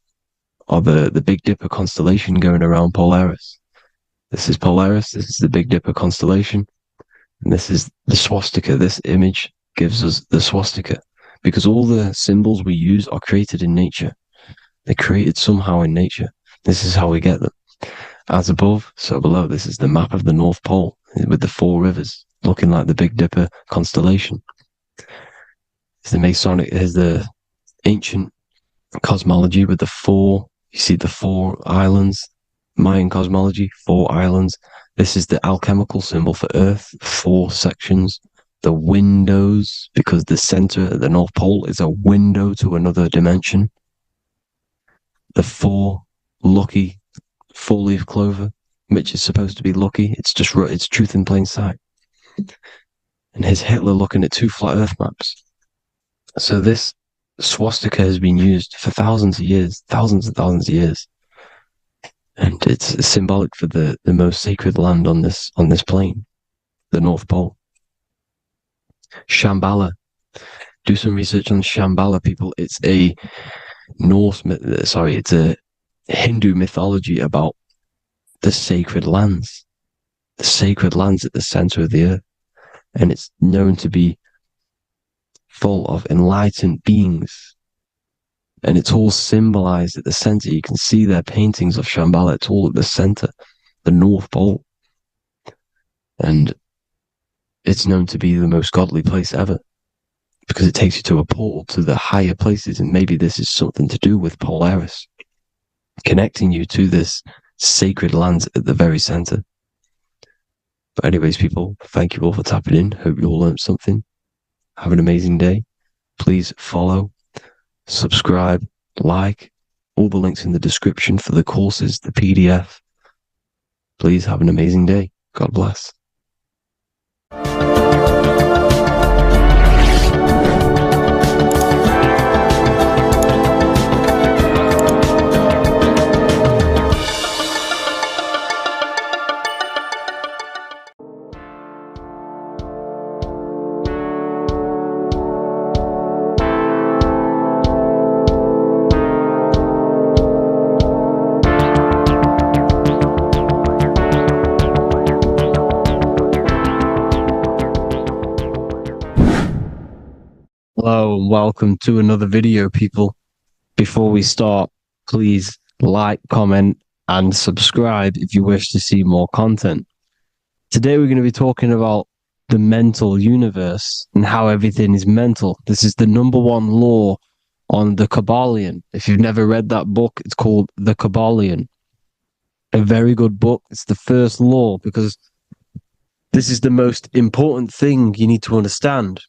of the Big Dipper constellation going around Polaris. This is Polaris, this is the Big Dipper constellation, and this is the swastika. This image gives us the swastika, because all the symbols we use are created in nature. They're created somehow in nature. This is how we get them. As above, so below. This is the map of the North Pole with the 4 rivers, looking like the Big Dipper constellation. It's the Masonic, here's the ancient cosmology with the 4, you see the 4 islands, Mayan cosmology, 4 islands. This is the alchemical symbol for Earth, 4 sections. The windows, because the center of the North Pole is a window to another dimension. The 4 lucky 4-leaf clover, which is supposed to be lucky. It's just, it's truth in plain sight. And here's Hitler looking at 2 flat Earth maps. So this swastika has been used for thousands of years, thousands and thousands of years. And it's symbolic for the most sacred land on this plane, the North Pole. Shambhala. Do some research on Shambhala, people. It's a it's a Hindu mythology about the sacred lands at the center of the earth. And it's known to be full of enlightened beings. And it's all symbolized at the center. You can see their paintings of Shambhala. It's all at the center, the North Pole. And it's known to be the most godly place ever, because it takes you to a portal to the higher places. And maybe this is something to do with Polaris, connecting you to this sacred land at the very center. But anyways, people, thank you all for tapping in. Hope you all learned something. Have an amazing day. Please follow, subscribe, like, all the links in the description for the courses, the PDF. Please have an amazing day. God bless. Hello and welcome to another video, people. Before we start, please like, comment, and subscribe if you wish to see more content. Today we're going to be talking about the mental universe and how everything is mental. This is the #1 law on the Kabbalion. If you've never read that book, it's called The Kabbalion. A very good book. It's the first law, because this is the most important thing you need to understand,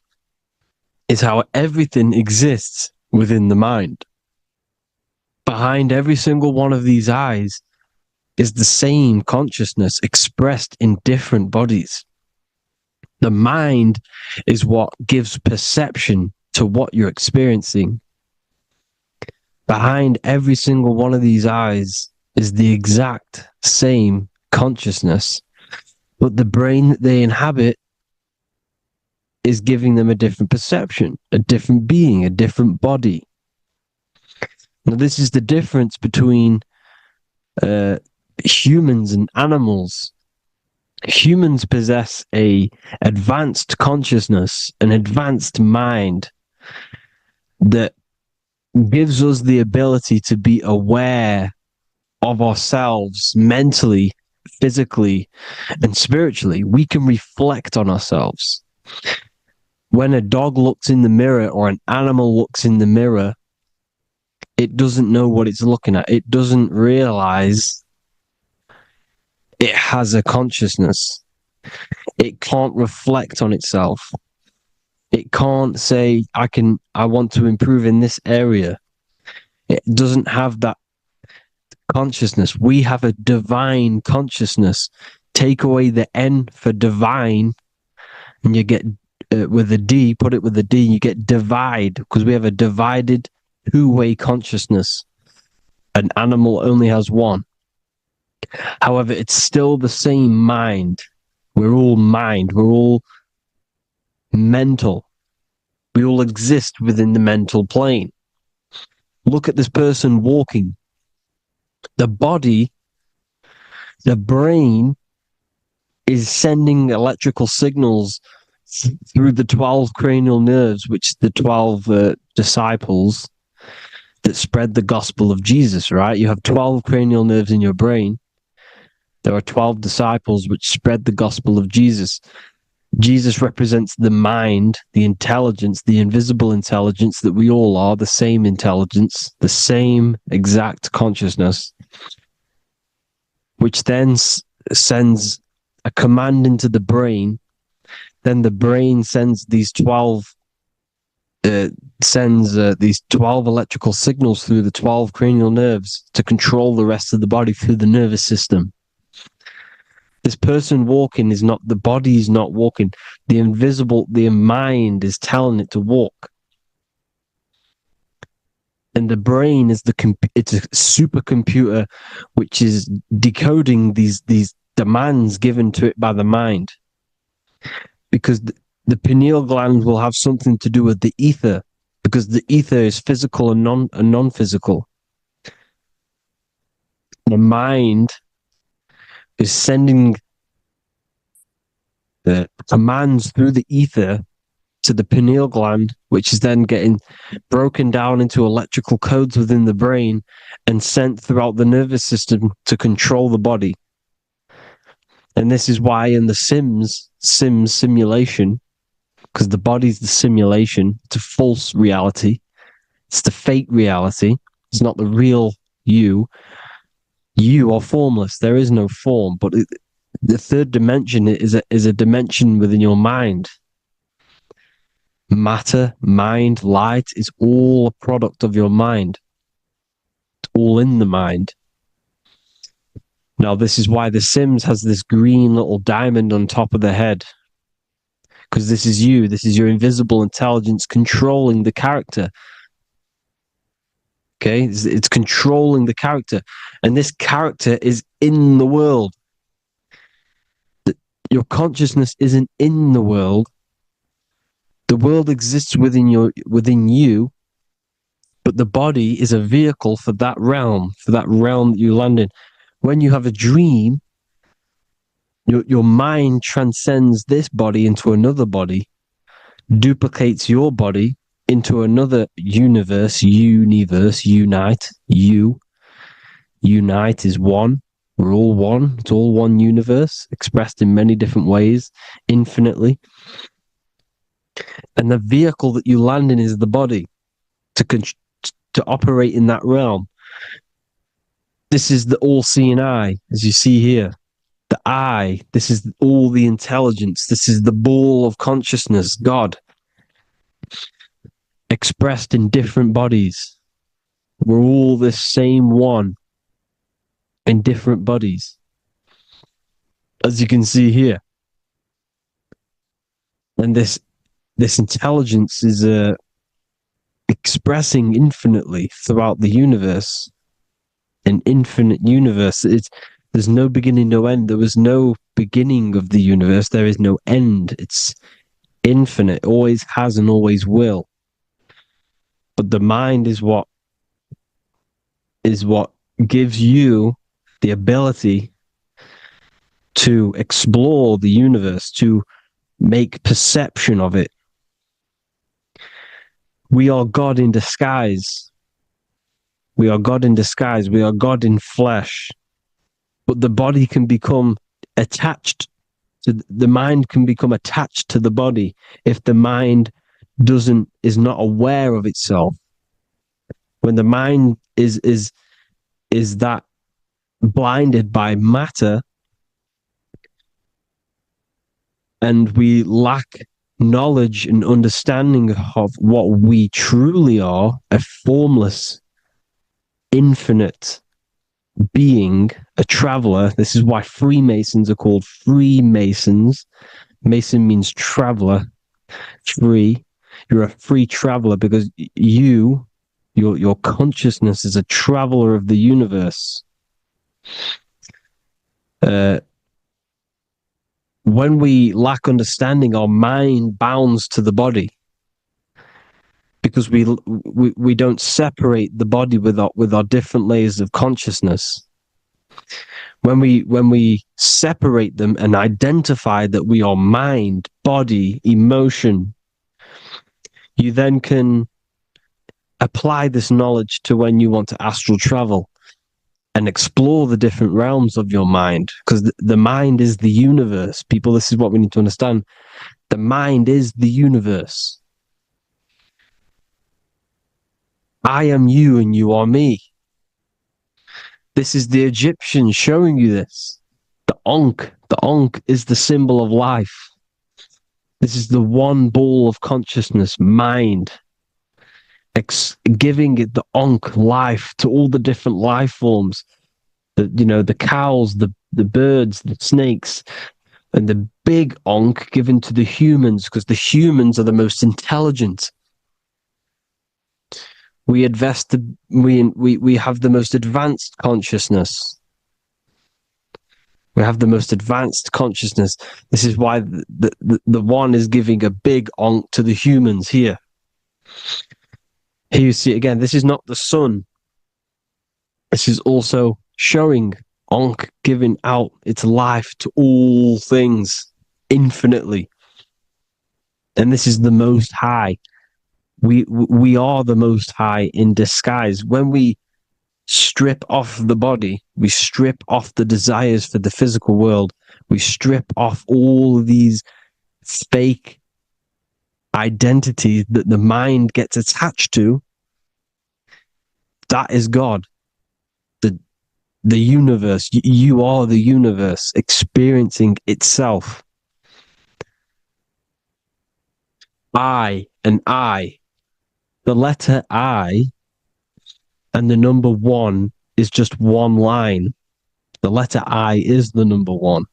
is how everything exists within the mind. Behind every single one of these eyes is the same consciousness expressed in different bodies. The mind is what gives perception to what you're experiencing. Behind every single one of these eyes is the exact same consciousness, but the brain that they inhabit is giving them a different perception, a different being, a different body. Now, this is the difference between humans and animals. Humans possess a advanced consciousness, an advanced mind that gives us the ability to be aware of ourselves mentally, physically, and spiritually. We can reflect on ourselves. When a dog looks in the mirror or an animal looks in the mirror, it doesn't know what it's looking at. It doesn't realize it has a consciousness. It can't reflect on itself. It can't say, I want to improve in this area. It doesn't have that consciousness. We have a divine consciousness. Take away the N for divine, and you get with a D, put it with a D, you get divide, because we have a divided two-way consciousness. An animal only has one. However, it's still the same mind. We're all mind. We're all mental. We all exist within the mental plane. Look at this person walking. The body, the brain, is sending electrical signals through the 12 cranial nerves, which the 12 disciples that spread the gospel of Jesus, right? You have 12 cranial nerves in your brain. There are 12 disciples which spread the gospel of Jesus. Jesus represents the mind, the intelligence, the invisible intelligence that we all are, the same intelligence, the same exact consciousness, which then sends a command into the brain. Then the brain sends these 12 electrical signals through the 12 cranial nerves to control the rest of the body through the nervous system. This person walking is not, the body is not walking. The mind is telling it to walk. And the brain is it's a supercomputer which is decoding these demands given to it by the mind. Because the pineal gland will have something to do with the ether, because the ether is physical and non-physical. The mind is sending the commands through the ether to the pineal gland, which is then getting broken down into electrical codes within the brain and sent throughout the nervous system to control the body. And this is why in the simulation, because the body's the simulation, it's a false reality. It's the fake reality. It's not the real you. You are formless. There is no form. But the third dimension is a dimension within your mind. Matter, mind, light is all a product of your mind. It's all in the mind. Now, this is why The Sims has this green little diamond on top of the head. Because this is you. This is your invisible intelligence controlling the character. Okay? It's controlling the character. And this character is in the world. Your consciousness isn't in the world. The world exists within you, but the body is a vehicle for that realm that you land in. When you have a dream, your mind transcends this body into another body, duplicates your body into another unite. Unite is one. We're all one. It's all one universe, expressed in many different ways, infinitely. And the vehicle that you land in is the body to operate in that realm. This is the all-seeing eye, as you see here. The eye, this is all the intelligence. This is the ball of consciousness, God, expressed in different bodies. We're all the same one in different bodies, as you can see here. And this intelligence is expressing infinitely throughout the universe. An infinite universe. There's no beginning, no end. There was no beginning of the universe. There is no end. It's infinite. Always has and always will. But the mind is what gives you the ability to explore the universe, to make perception of it. We are God in disguise. We are God in disguise. We are God in flesh. But the body can become attached to the mind, can become attached to the body if the mind is not aware of itself. When the mind is that blinded by matter, and we lack knowledge and understanding of what we truly are, a formless, infinite being, a traveler. This is why Freemasons are called Freemasons. Mason means traveler, free. You're a free traveler because your consciousness is a traveler of the universe. When we lack understanding, our mind bounds to the body because we don't separate the body with our different layers of consciousness. When we separate them and identify that we are mind, body, emotion, you then can apply this knowledge to when you want to astral travel and explore the different realms of your mind, because the mind is the universe. People, this is what we need to understand. The mind is the universe. I am you and you are me. This is the Egyptians showing you this. The Ankh is the symbol of life. This is the one ball of consciousness, mind, giving it the Ankh life to all the different life forms. The cows, the birds, the snakes, and the big Ankh given to the humans, because the humans are the most intelligent. We have the most advanced consciousness. We have the most advanced consciousness. This is why the one is giving a big Ankh to the humans here. Here you see again, this is not the sun. This is also showing Ankh giving out its life to all things infinitely. And this is the Most High. We are the Most High in disguise. When we strip off the body, we strip off the desires for the physical world, we strip off all of these fake identities that the mind gets attached to. That is God. The universe. You are the universe experiencing itself. I and I. The letter I and the number 1 is just one line. The letter I is the number 1.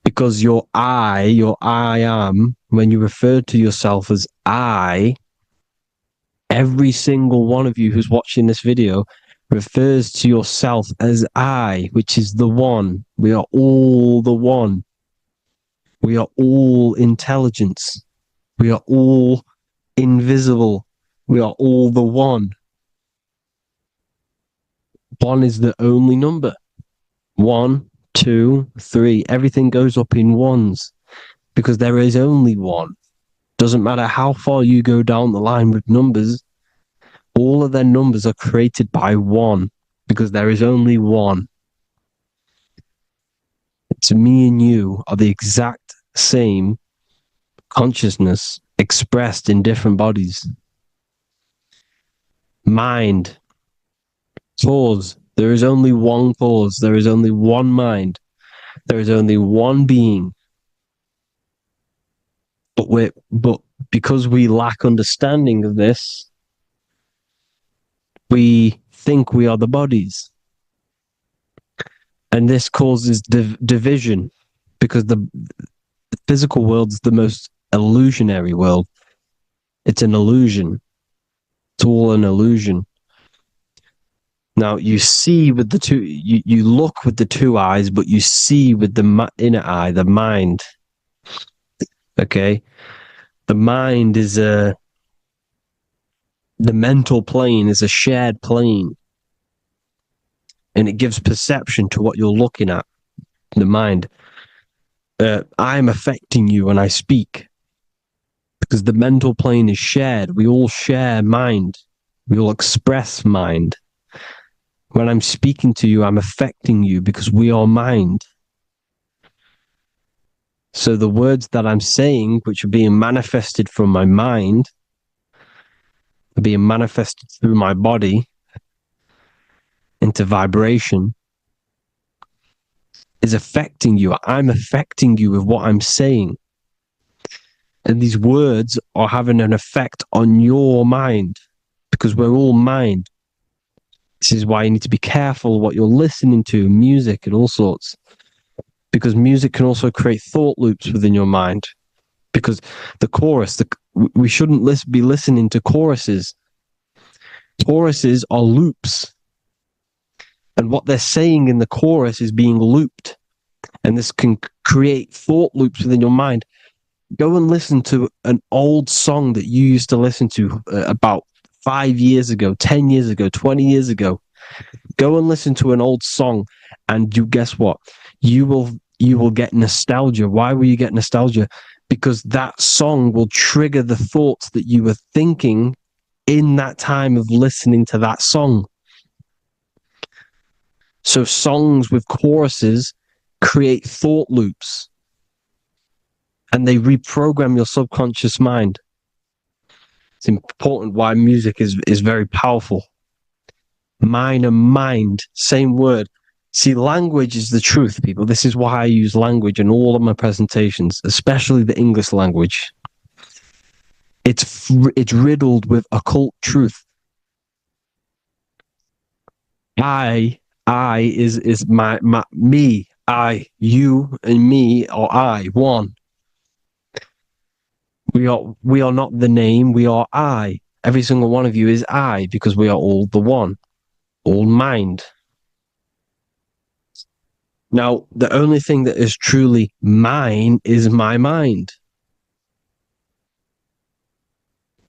Because your I am, when you refer to yourself as I, every single one of you who's watching this video refers to yourself as I, which is the one. We are all the one. We are all intelligence. We are all invisible. We are all the one. 1 is the only number. 1, 2, 3. Everything goes up in ones because there is only one. Doesn't matter how far you go down the line with numbers, all of their numbers are created by 1 because there is only one. It's me and you are the exact same consciousness expressed in different bodies. Mind. Cause. There is only one cause. There is only one mind. There is only one being. But because we lack understanding of this, we think we are the bodies. And this causes division because the physical world is the most illusionary world. It's an illusion. It's all an illusion. Now you see with the two, you look with the two eyes, but you see with the inner eye, the mind. Okay, the mind is the mental plane is a shared plane. and it gives perception to what you're looking at, the mind. I'm affecting you when I speak, because the mental plane is shared. We all share mind. We all express mind. When I'm speaking to you, I'm affecting you because we are mind. So the words that I'm saying, which are being manifested from my mind, are being manifested through my body into vibration, is affecting you. I'm affecting you with what I'm saying. And these words are having an effect on your mind, because we're all mind. This is why you need to be careful what you're listening to, music and all sorts. Because music can also create thought loops within your mind. Because the chorus, we shouldn't be listening to choruses. Choruses are loops. And what they're saying in the chorus is being looped. And this can create thought loops within your mind. Go and listen to an old song that you used to listen to about 5 years ago, 10 years ago, 20 years ago. Go and listen to an old song, and you guess what? You will get nostalgia. Why will you get nostalgia? Because that song will trigger the thoughts that you were thinking in that time of listening to that song. So songs with choruses create thought loops, and they reprogram your subconscious mind. It's important why music is very powerful. Mind and mind, same word. See, language is the truth, people. This is why I use language in all of my presentations, especially the English language. It's riddled with occult truth. I is my me. I, you, and me are I, one. We are not the name, we are I. Every single one of you is I, because we are all the one, all mind. Now, the only thing that is truly mine is my mind.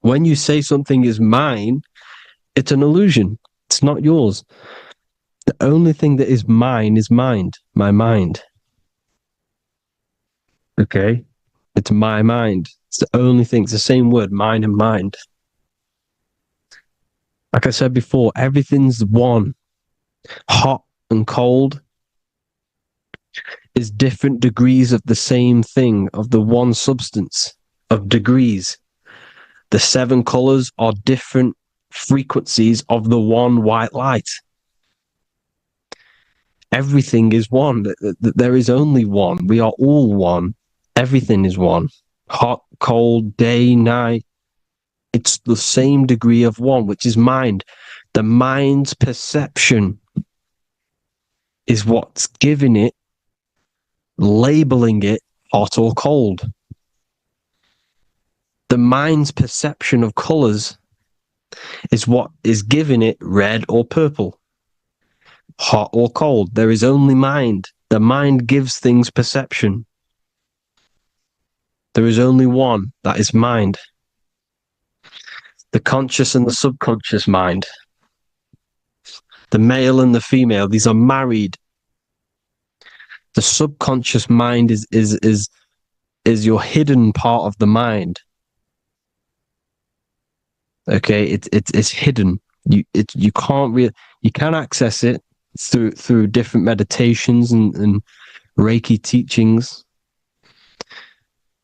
When you say something is mine, it's an illusion. It's not yours. The only thing that is mine is mind, my mind. Okay? It's my mind. It's the only thing. It's the same word, mind and mind. Like I said before, everything's one. Hot and cold is different degrees of the same thing, of the one substance, of degrees. The 7 colors are different frequencies of the one white light. Everything is one. There is only one. We are all one. Everything is one. Hot, cold, day, night. It's the same degree of one, which is mind. The mind's perception is what's giving it, labeling it hot or cold. The mind's perception of colors is what is giving it red or purple, hot or cold. There is only mind. The mind gives things perception. There is only one, that is mind. The conscious and the subconscious mind. The male and the female, these are married. The subconscious mind is your hidden part of the mind. Okay, it's hidden. You can access it through different meditations and Reiki teachings.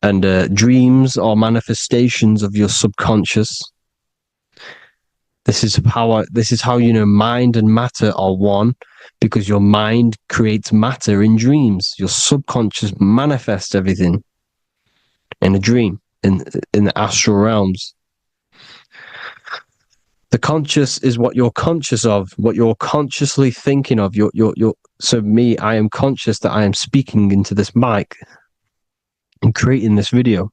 And dreams are manifestations of your subconscious. This is how you know mind and matter are one, because your mind creates matter in dreams. Your subconscious manifests everything in a dream, in the astral realms. The conscious is what you're conscious of, what you're consciously thinking of. So me, I am conscious that I am speaking into this mic and creating this video.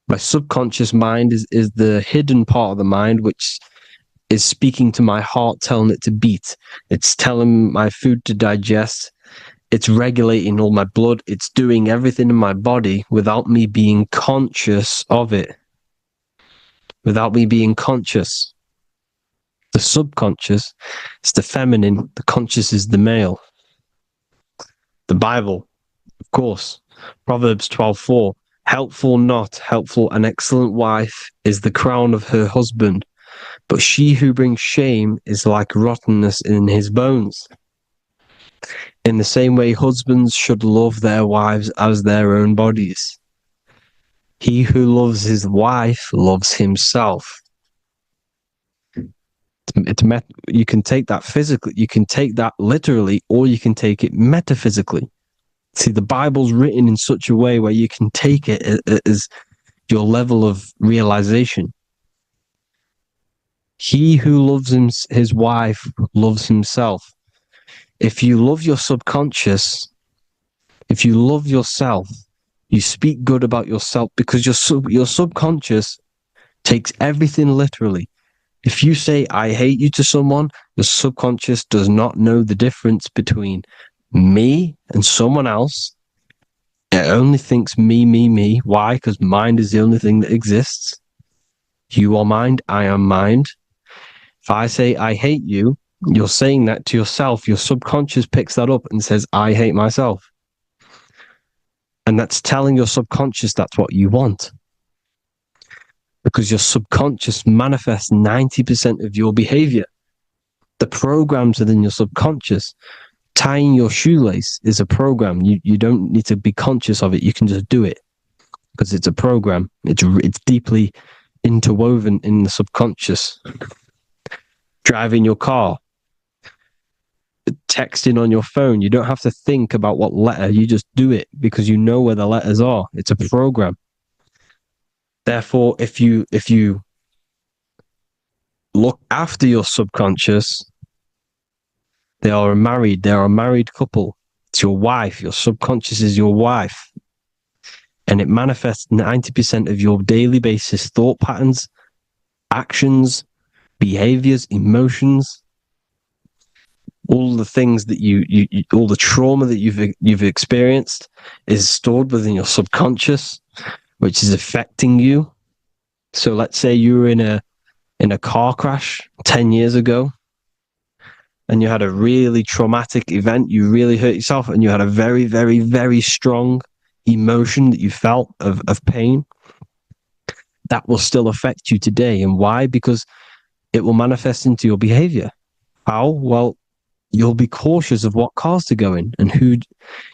My subconscious mind is the hidden part of the mind, which is speaking to my heart, telling it to beat. It's telling my food to digest. It's regulating all my blood. It's doing everything in my body without me being conscious of it. Without me being conscious. The subconscious is the feminine, the conscious is the male. The Bible, of course, Proverbs 12:4, helpful not, helpful, an excellent wife is the crown of her husband, but she who brings shame is like rottenness in his bones. In the same way, husbands should love their wives as their own bodies. He who loves his wife loves himself. You can take that physically, you can take that literally, or you can take it metaphysically. See, the Bible's written in such a way where you can take it as your level of realization. He who loves his wife loves himself. If you love your subconscious, if you love yourself, you speak good about yourself, because your subconscious takes everything literally. If you say, I hate you to someone, your subconscious does not know the difference between me and someone else. It only thinks me, me, me. Why? Because mind is the only thing that exists. You are mind, I am mind. If I say, I hate you, you're saying that to yourself. Your subconscious picks that up and says, I hate myself. And that's telling your subconscious that's what you want. Because your subconscious manifests 90% of your behavior. The programs within your subconscious. Tying your shoelace is a program. You don't need to be conscious of it. You can just do it because it's a program. It's deeply interwoven in the subconscious. Driving your car, texting on your phone. You don't have to think about what letter. You just do it because you know where the letters are. It's a program. Therefore, if you look after your subconscious, they are a married couple. It's your wife. Your subconscious is your wife. And it manifests 90% of your daily basis thought patterns, actions, behaviors, emotions, all the things that you all the trauma that you've experienced is stored within your subconscious, which is affecting you. So let's say you were in a car crash 10 years ago, and you had a really traumatic event, you really hurt yourself, and you had a very, very, very strong emotion that you felt of pain, that will still affect you today. And why? Because it will manifest into your behavior. How? Well, you'll be cautious of what cars to go in and who.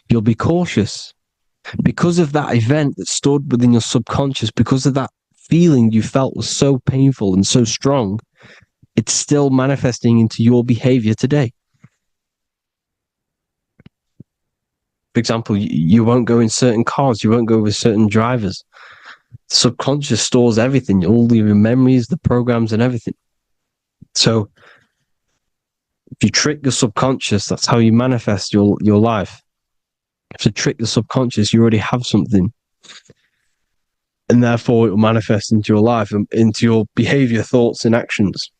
You'll be cautious because of that event that stored within your subconscious, because of that feeling you felt was so painful and so strong. It's still manifesting into your behavior today. For example, you won't go in certain cars, you won't go with certain drivers. The subconscious stores everything, all your memories, the programs, and everything. So if you trick your subconscious, that's how you manifest your life. If you trick the subconscious, you already have something. And therefore it will manifest into your life, and into your behavior, thoughts, and actions.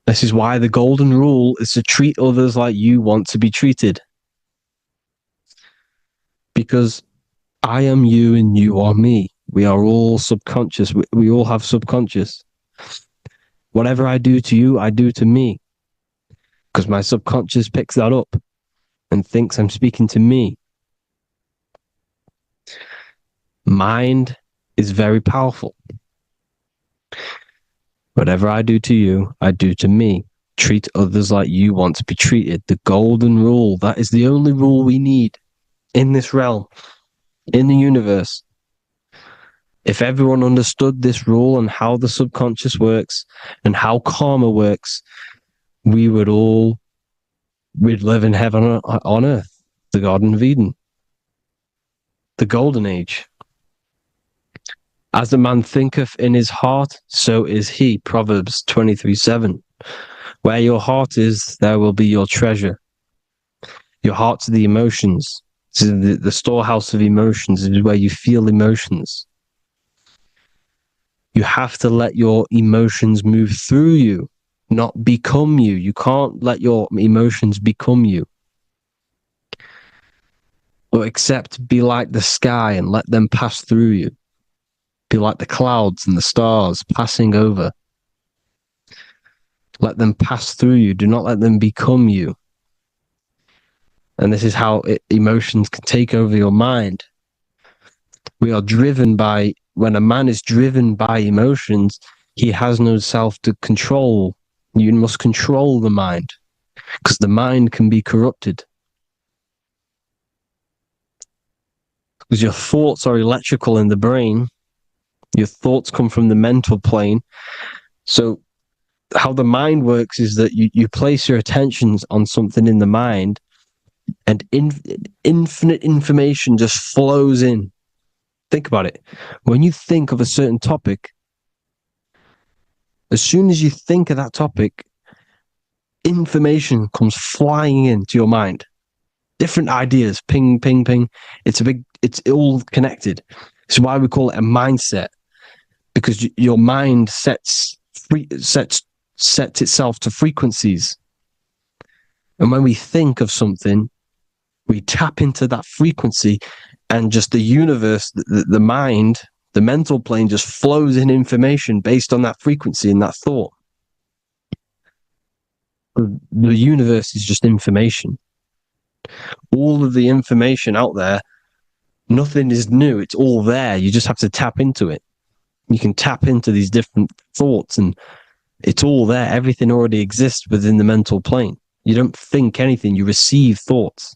This is why the golden rule is to treat others like you want to be treated. Because I am you and you are me. We are all subconscious. We all have subconscious. Whatever I do to you, I do to me. Because my subconscious picks that up and thinks I'm speaking to me. Mind is very powerful. Whatever I do to you, I do to me. Treat others like you want to be treated. The golden rule. That is the only rule we need in this realm, in the universe. If everyone understood this rule and how the subconscious works and how karma works, we'd live in heaven on earth, the Garden of Eden, the golden age. As a man thinketh in his heart, so is he. Proverbs 23:7. Where your heart is, there will be your treasure. Your heart's the emotions. This is the storehouse of emotions. It is where you feel emotions. You have to let your emotions move through you, not become you. You can't let your emotions become you. Or except be like the sky and let them pass through you. Be like the clouds and the stars passing over. Let them pass through you. Do not let them become you. And this is how emotions can take over your mind. We are driven by, when a man is driven by emotions, he has no self to control. You must control the mind, because the mind can be corrupted. Because your thoughts are electrical in the brain. Your thoughts come from the mental plane. So how the mind works is that you place your attentions on something in the mind, and infinite information just flows in. Think about it. When you think of a certain topic, as soon as you think of that topic, information comes flying into your mind. Different ideas, ping, ping, ping. It's all connected. It's why we call it a mindset, because your mind sets itself to frequencies. And when we think of something, we tap into that frequency, and just the universe, the mind, the mental plane just flows in information based on that frequency and that thought. The universe is just information. All of the information out there, nothing is new. It's all there. You just have to tap into it. You can tap into these different thoughts, and it's all there. Everything already exists within the mental plane. You don't think anything. You receive thoughts.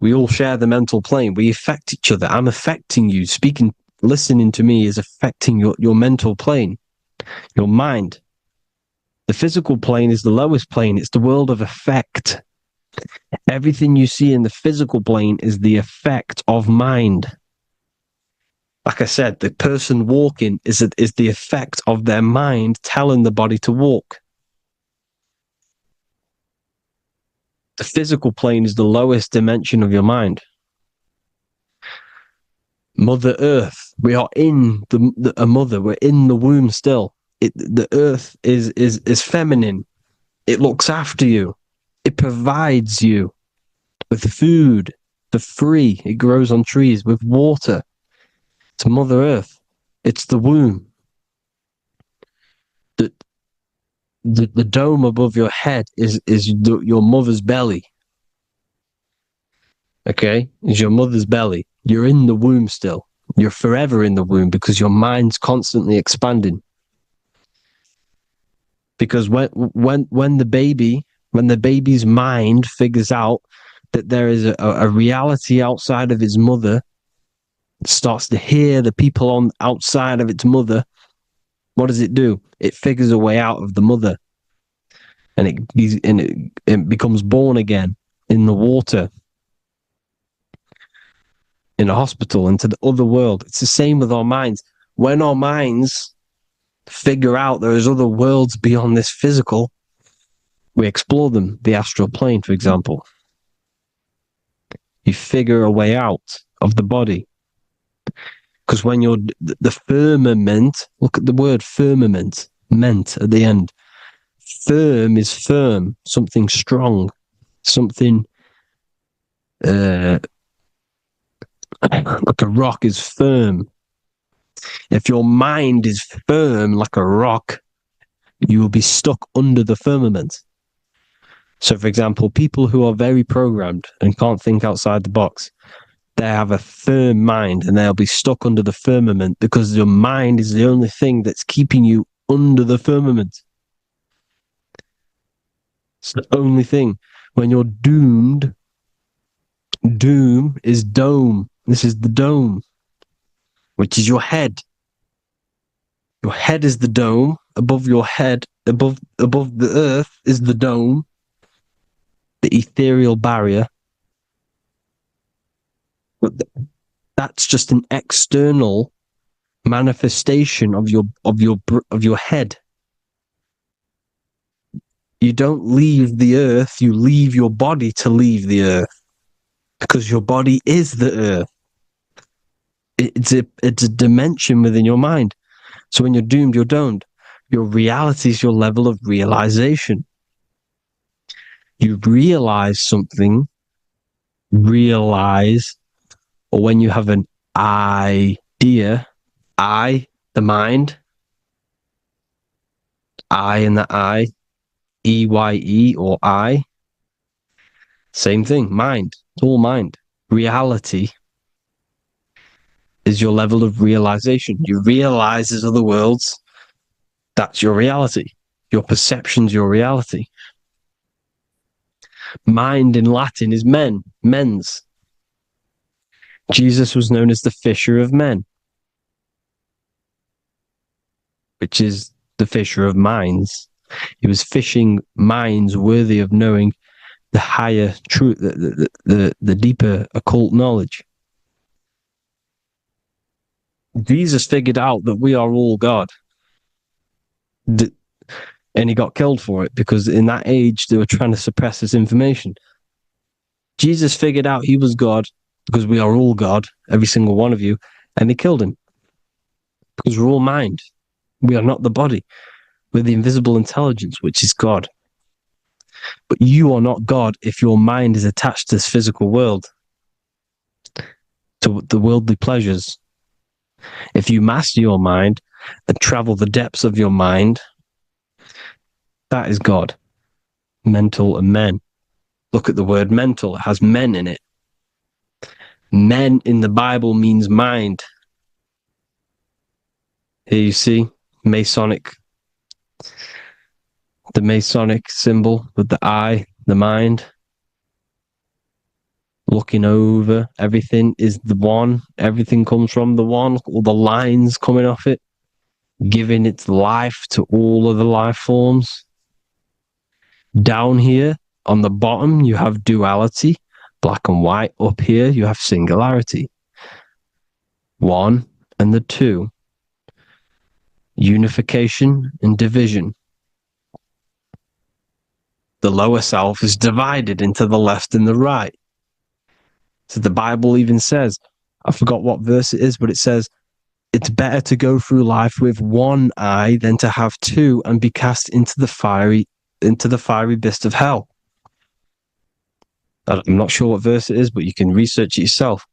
We all share the mental plane. We affect each other. I'm affecting you. Listening to me is affecting your mental plane, your mind. The physical plane is the lowest plane. It's the world of effect. Everything you see in the physical plane is the effect of mind. Like I said, the person walking is the effect of their mind telling the body to walk. The physical plane is the lowest dimension of your mind. Mother Earth, we are in a mother. We're in the womb still. The Earth is feminine. It looks after you. It provides you with food for free. It grows on trees, with water. It's Mother Earth. It's the womb. The dome above your head is your mother's belly. Okay? Is your mother's belly. You're in the womb still. You're forever in the womb, because your mind's constantly expanding. Because when the baby's mind figures out that there is a reality outside of its mother, it starts to hear the people on outside of its mother, what does it do? It figures a way out of the mother, and it becomes born again in the water, in a hospital, into the other world. It's the same with our minds. When our minds figure out there is other worlds beyond this physical, we explore them. The astral plane, for example. You figure a way out of the body. Because when you're the firmament, look at the word firmament, meant at the end. Firm is firm, something strong, something like a rock is firm. If your mind is firm like a rock, you will be stuck under the firmament. So, for example, people who are very programmed and can't think outside the box, they have a firm mind, and they'll be stuck under the firmament, because your mind is the only thing that's keeping you under the firmament. It's the only thing. When you're doomed, doom is dome. This is the dome, which is your head. Your head is the dome. Above your head, above the earth, is the dome, the ethereal barrier. But that's just an external manifestation of your head. You don't leave the earth, you leave your body to leave the earth, because your body is the earth. It's a dimension within your mind. So when you're doomed, you're domed. Your reality is your level of realization. You realize something, or when you have an idea, the mind, I and the I, EYE or I. Same thing, mind. It's all mind. Reality is your level of realization. You realize there's other worlds. That's your reality. Your perception's your reality. Mind in Latin is mens. Jesus was known as the fisher of men, which is the fisher of minds. He was fishing minds worthy of knowing the higher truth, the deeper occult knowledge. Jesus figured out that we are all God. And he got killed for it because in that age they were trying to suppress this information. Jesus figured out he was God because we are all God, every single one of you, and they killed him because we're all mind. We are not the body. We're the invisible intelligence, which is God. But you are not God if your mind is attached to this physical world, to the worldly pleasures. If you master your mind and travel the depths of your mind, that is God. Mental and men. Look at the word mental. It has men in it. Men in the Bible means mind. Here you see Masonic. The Masonic symbol with the eye, the mind. Looking over everything is the one. Everything comes from the one. All the lines coming off it. Giving its life to all of the life forms. Down here on the bottom, you have duality, black and white. Up here, you have singularity. One and the two. Unification and division. The lower self is divided into the left and the right. So the Bible even says, I forgot what verse it is, but it says, it's better to go through life with one eye than to have two and be cast into the fiery abyss of hell. I'm not sure what verse it is, but you can research it yourself.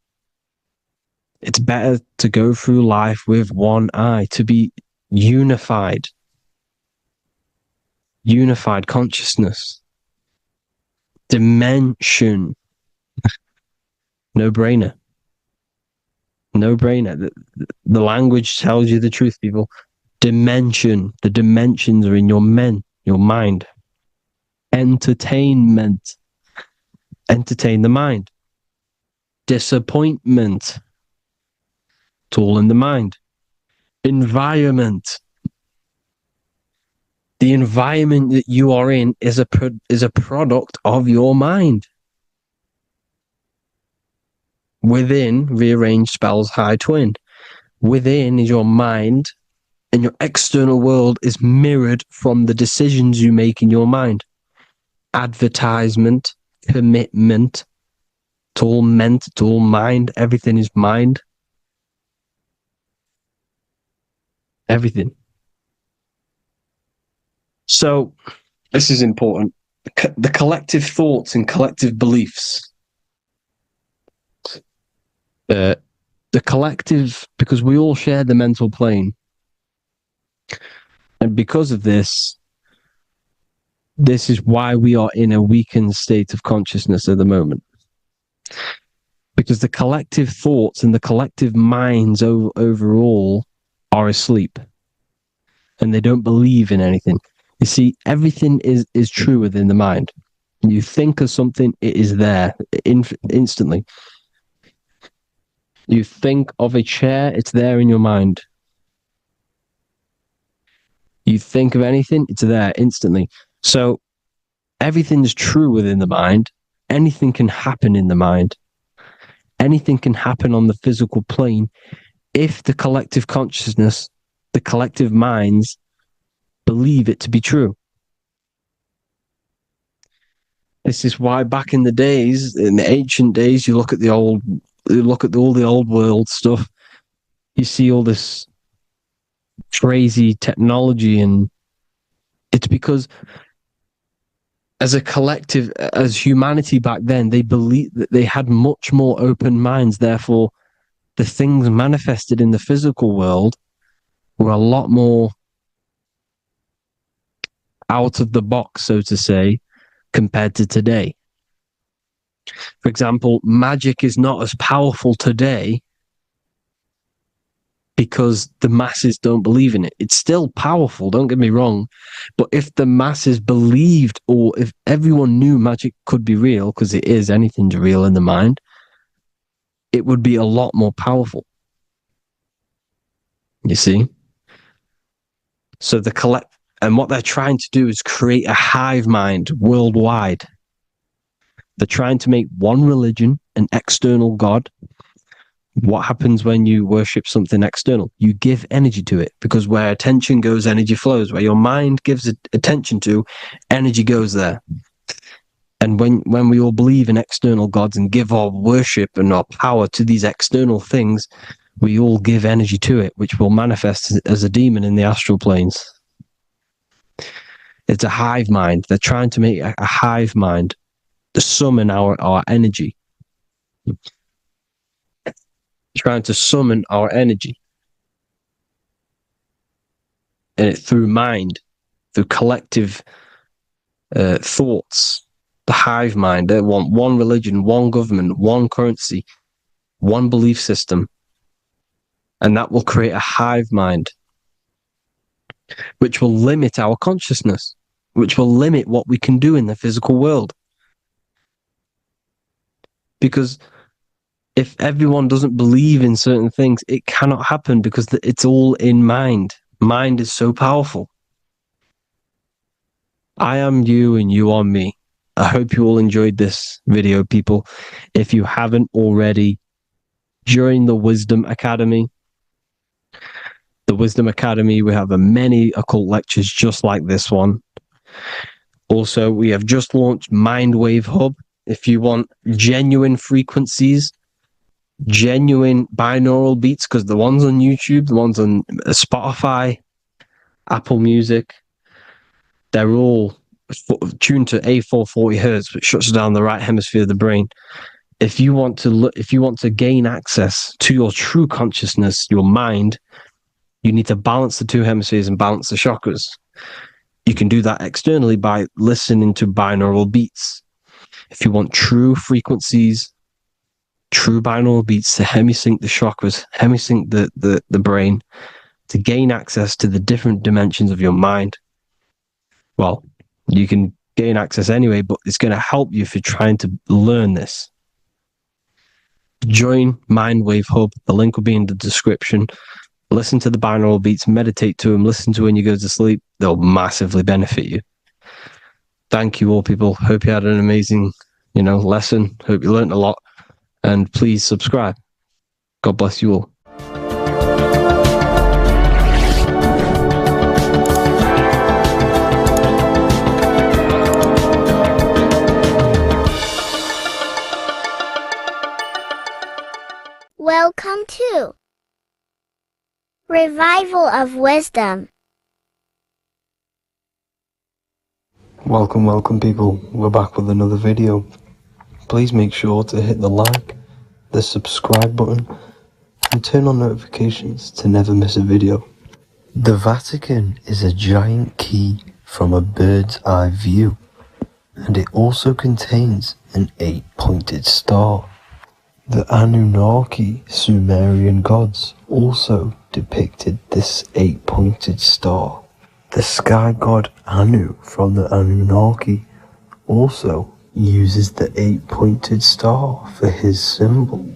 It's better to go through life with one eye, to be unified. Unified consciousness. Dimension. No brainer. No brainer. The language tells you the truth, people. Dimension. The dimensions are in your mind. Entertainment. Entertain the mind. Disappointment. It's all in the mind. Environment. The environment that you are in is a product of your mind. Within, rearranged spells high twin. Within is your mind, and your external world is mirrored from the decisions you make in your mind. Advertisement, commitment, it's all meant, it's all mind, everything is mind. Everything. So, this is important. The collective thoughts and collective beliefs. The collective, because we all share the mental plane. And because of this is why we are in a weakened state of consciousness at the moment. Because the collective thoughts and the collective minds overall are asleep. And they don't believe in anything. You see, everything is true within the mind. You think of something, it is there instantly. You think of a chair, it's there in your mind. You think of anything, it's there instantly. So everything is true within the mind. Anything can happen in the mind. Anything can happen on the physical plane if the collective consciousness, the collective minds, believe it to be true. This is why back in the days, in the ancient days, you look at all the old world stuff, you see all this crazy technology, and it's because as a collective, as humanity back then, they believed that they had much more open minds. Therefore, the things manifested in the physical world were a lot more out of the box, so to say, compared to today. For example, magic is not as powerful today because the masses don't believe in it. It's still powerful, don't get me wrong, but if the masses believed, or if everyone knew magic could be real, because it is, anything's real in the mind, it would be a lot more powerful. You see? So and what they're trying to do is create a hive mind worldwide. They're trying to make one religion, an external God. What happens when you worship something external? You give energy to it, because where attention goes, energy flows. Where your mind gives attention to, energy goes there. And when we all believe in external gods and give our worship and our power to these external things, we all give energy to it, which will manifest as a demon in the astral planes. It's a hive mind. They're trying to make a hive mind to summon our energy. Trying to summon our energy. And it through mind, through collective thoughts. The hive mind. They want one religion, one government, one currency, one belief system. And that will create a hive mind, which will limit our consciousness, which will limit what we can do in the physical world. Because if everyone doesn't believe in certain things, it cannot happen, because it's all in mind. Mind is so powerful. I am you and you are me. I hope you all enjoyed this video, people. If you haven't already, join the Wisdom Academy. The Wisdom Academy, we have many occult lectures just like this one. Also, we have just launched Mindwave Hub. If you want genuine frequencies, genuine binaural beats, because the ones on YouTube, the ones on Spotify, Apple Music, they're all tuned to A440 hertz, which shuts down the right hemisphere of the brain. If you want to gain access to your true consciousness, your mind, you need to balance the two hemispheres and balance the chakras. You can do that externally by listening to binaural beats. If you want true frequencies, true binaural beats to hemisync the chakras, hemisync the brain, to gain access to the different dimensions of your mind, well, you can gain access anyway, but it's going to help you if you're trying to learn this. Join Mindwave Hub. The link will be in the description. Listen to the binaural beats, meditate to them, listen to when you go to sleep. They'll massively benefit you. Thank you all, people. Hope you had an amazing, lesson. Hope you learned a lot. And please subscribe. God bless you all. Welcome to Revival of Wisdom. Welcome people, we're back with another video. Please make sure to hit the like, the subscribe button, and turn on notifications to never miss a video. The Vatican is a giant key from a bird's eye view, and it also contains an 8-pointed star. The Anunnaki Sumerian gods also depicted this 8-pointed star. The sky god Anu from the Anunnaki also uses the 8-pointed star for his symbol.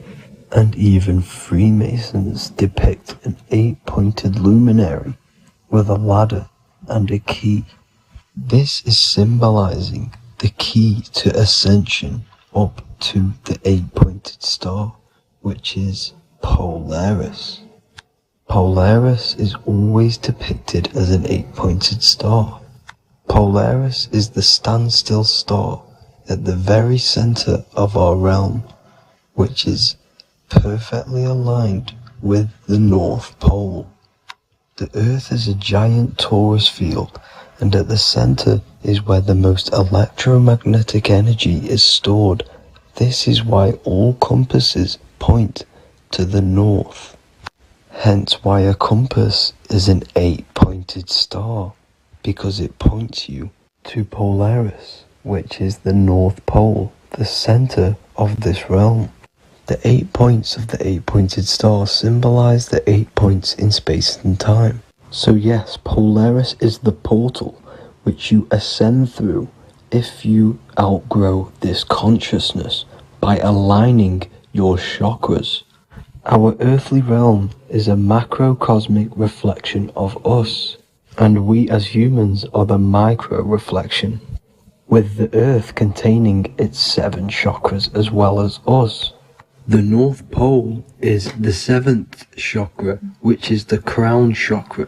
And even Freemasons depict an 8-pointed luminary with a ladder and a key. This is symbolizing the key to ascension up to the 8-pointed star, which is Polaris. Polaris is always depicted as an 8-pointed star. Polaris is the standstill star at the very center of our realm, which is perfectly aligned with the North Pole. The Earth is a giant torus field, and at the center is where the most electromagnetic energy is stored. This is why all compasses point to the north. Hence why a compass is an 8-pointed star. because it points you to Polaris, which is the North Pole, the center of this realm. The 8 points of the 8-pointed star symbolize the 8 points in space and time. So yes, Polaris is the portal which you ascend through if you outgrow this consciousness by aligning your chakras. Our earthly realm is a macrocosmic reflection of us, and we as humans are the micro reflection, with the earth containing its 7 chakras as well as us. The North Pole is the 7th chakra, which is the crown chakra.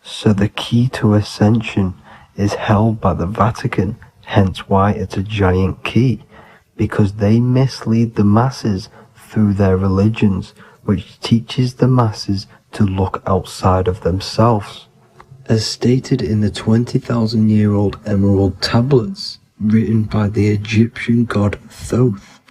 So the key to ascension is held by the Vatican, hence why it's a giant key, because they mislead the masses through their religions, which teaches the masses to look outside of themselves. As stated in the 20,000-year-old emerald tablets, written by the Egyptian god Thoth.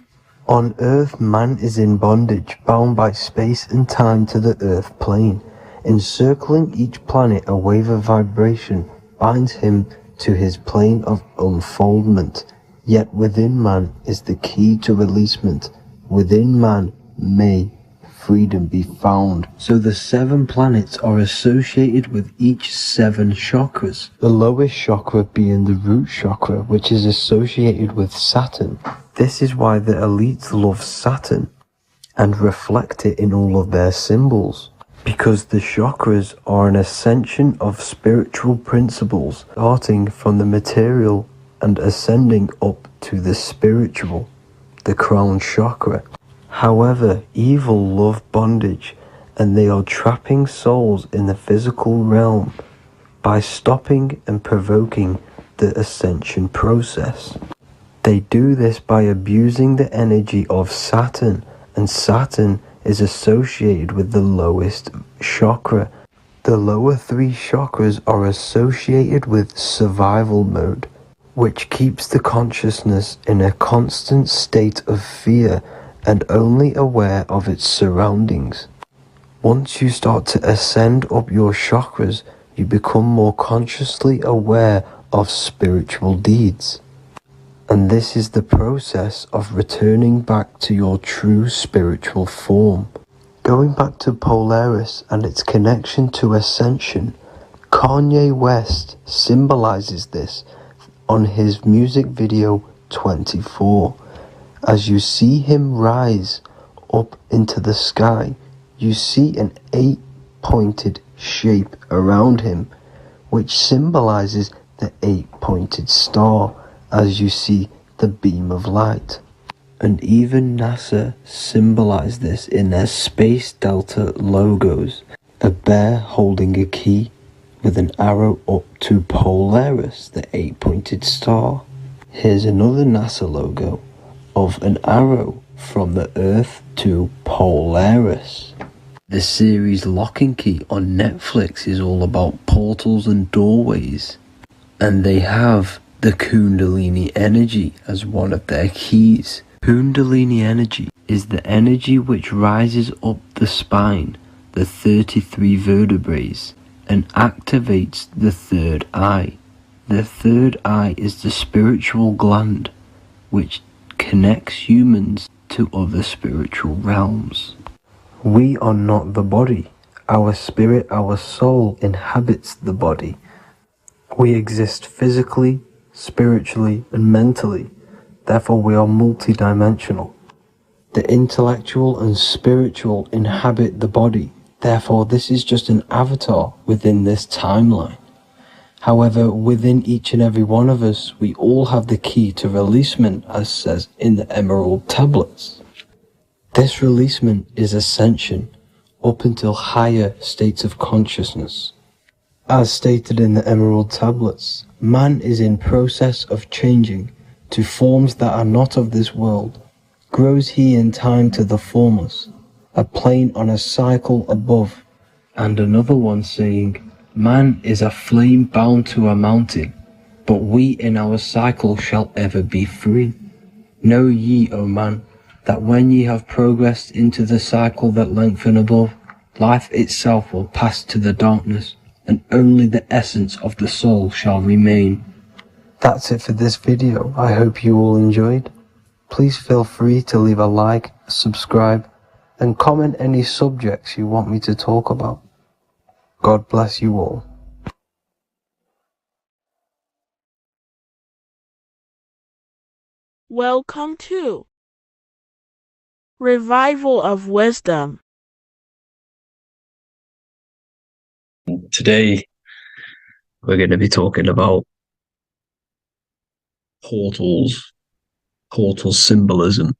On earth, man is in bondage, bound by space and time to the earth plane. Encircling each planet, a wave of vibration binds him to his plane of unfoldment. Yet within man is the key to releasement. Within man may freedom be found. So the 7 planets are associated with each 7 chakras. The lowest chakra being the root chakra, which is associated with Saturn. This is why the elites love Saturn and reflect it in all of their symbols. Because the chakras are an ascension of spiritual principles, starting from the material and ascending up to the spiritual, the crown chakra. However, evil love bondage, and they are trapping souls in the physical realm by stopping and provoking the ascension process. They do this by abusing the energy of Saturn, and Saturn is associated with the lowest chakra. The lower 3 chakras are associated with survival mode, which keeps the consciousness in a constant state of fear and only aware of its surroundings. Once you start to ascend up your chakras, you become more consciously aware of spiritual deeds. And this is the process of returning back to your true spiritual form. Going back to Polaris and its connection to ascension, Kanye West symbolizes this on his music video 24. As you see him rise up into the sky, you see an 8-pointed shape around him, which symbolizes the 8-pointed star, as you see the beam of light. And even NASA symbolized this in their Space Delta logos, a bear holding a key with an arrow up to Polaris, the 8-pointed star. Here's another NASA logo of an arrow from the Earth to Polaris. The series Lock and Key on Netflix is all about portals and doorways, and they have the Kundalini energy as one of their keys. Kundalini energy is the energy which rises up the spine, the 33 vertebrae, and activates the third eye. The third eye is the spiritual gland, which connects humans to other spiritual realms. We are not the body. Our spirit, our soul inhabits the body. We exist physically, spiritually, and mentally. Therefore, we are multidimensional. The intellectual and spiritual inhabit the body. Therefore, this is just an avatar within this timeline. However, within each and every one of us, we all have the key to releasement, as says in the Emerald Tablets. This releasement is ascension, up until higher states of consciousness. As stated in the Emerald Tablets, man is in process of changing to forms that are not of this world. Grows he in time to the formless, a plane on a cycle above, and another one saying, man is a flame bound to a mountain, but we in our cycle shall ever be free. Know ye, O man, that when ye have progressed into the cycle that lengthen above, life itself will pass to the darkness, and only the essence of the soul shall remain. That's it for this video. I hope you all enjoyed. Please feel free to leave a like, subscribe, and comment any subjects you want me to talk about. God bless you all. Welcome to Revival of Wisdom. Today, we're going to be talking about portals, portal symbolism,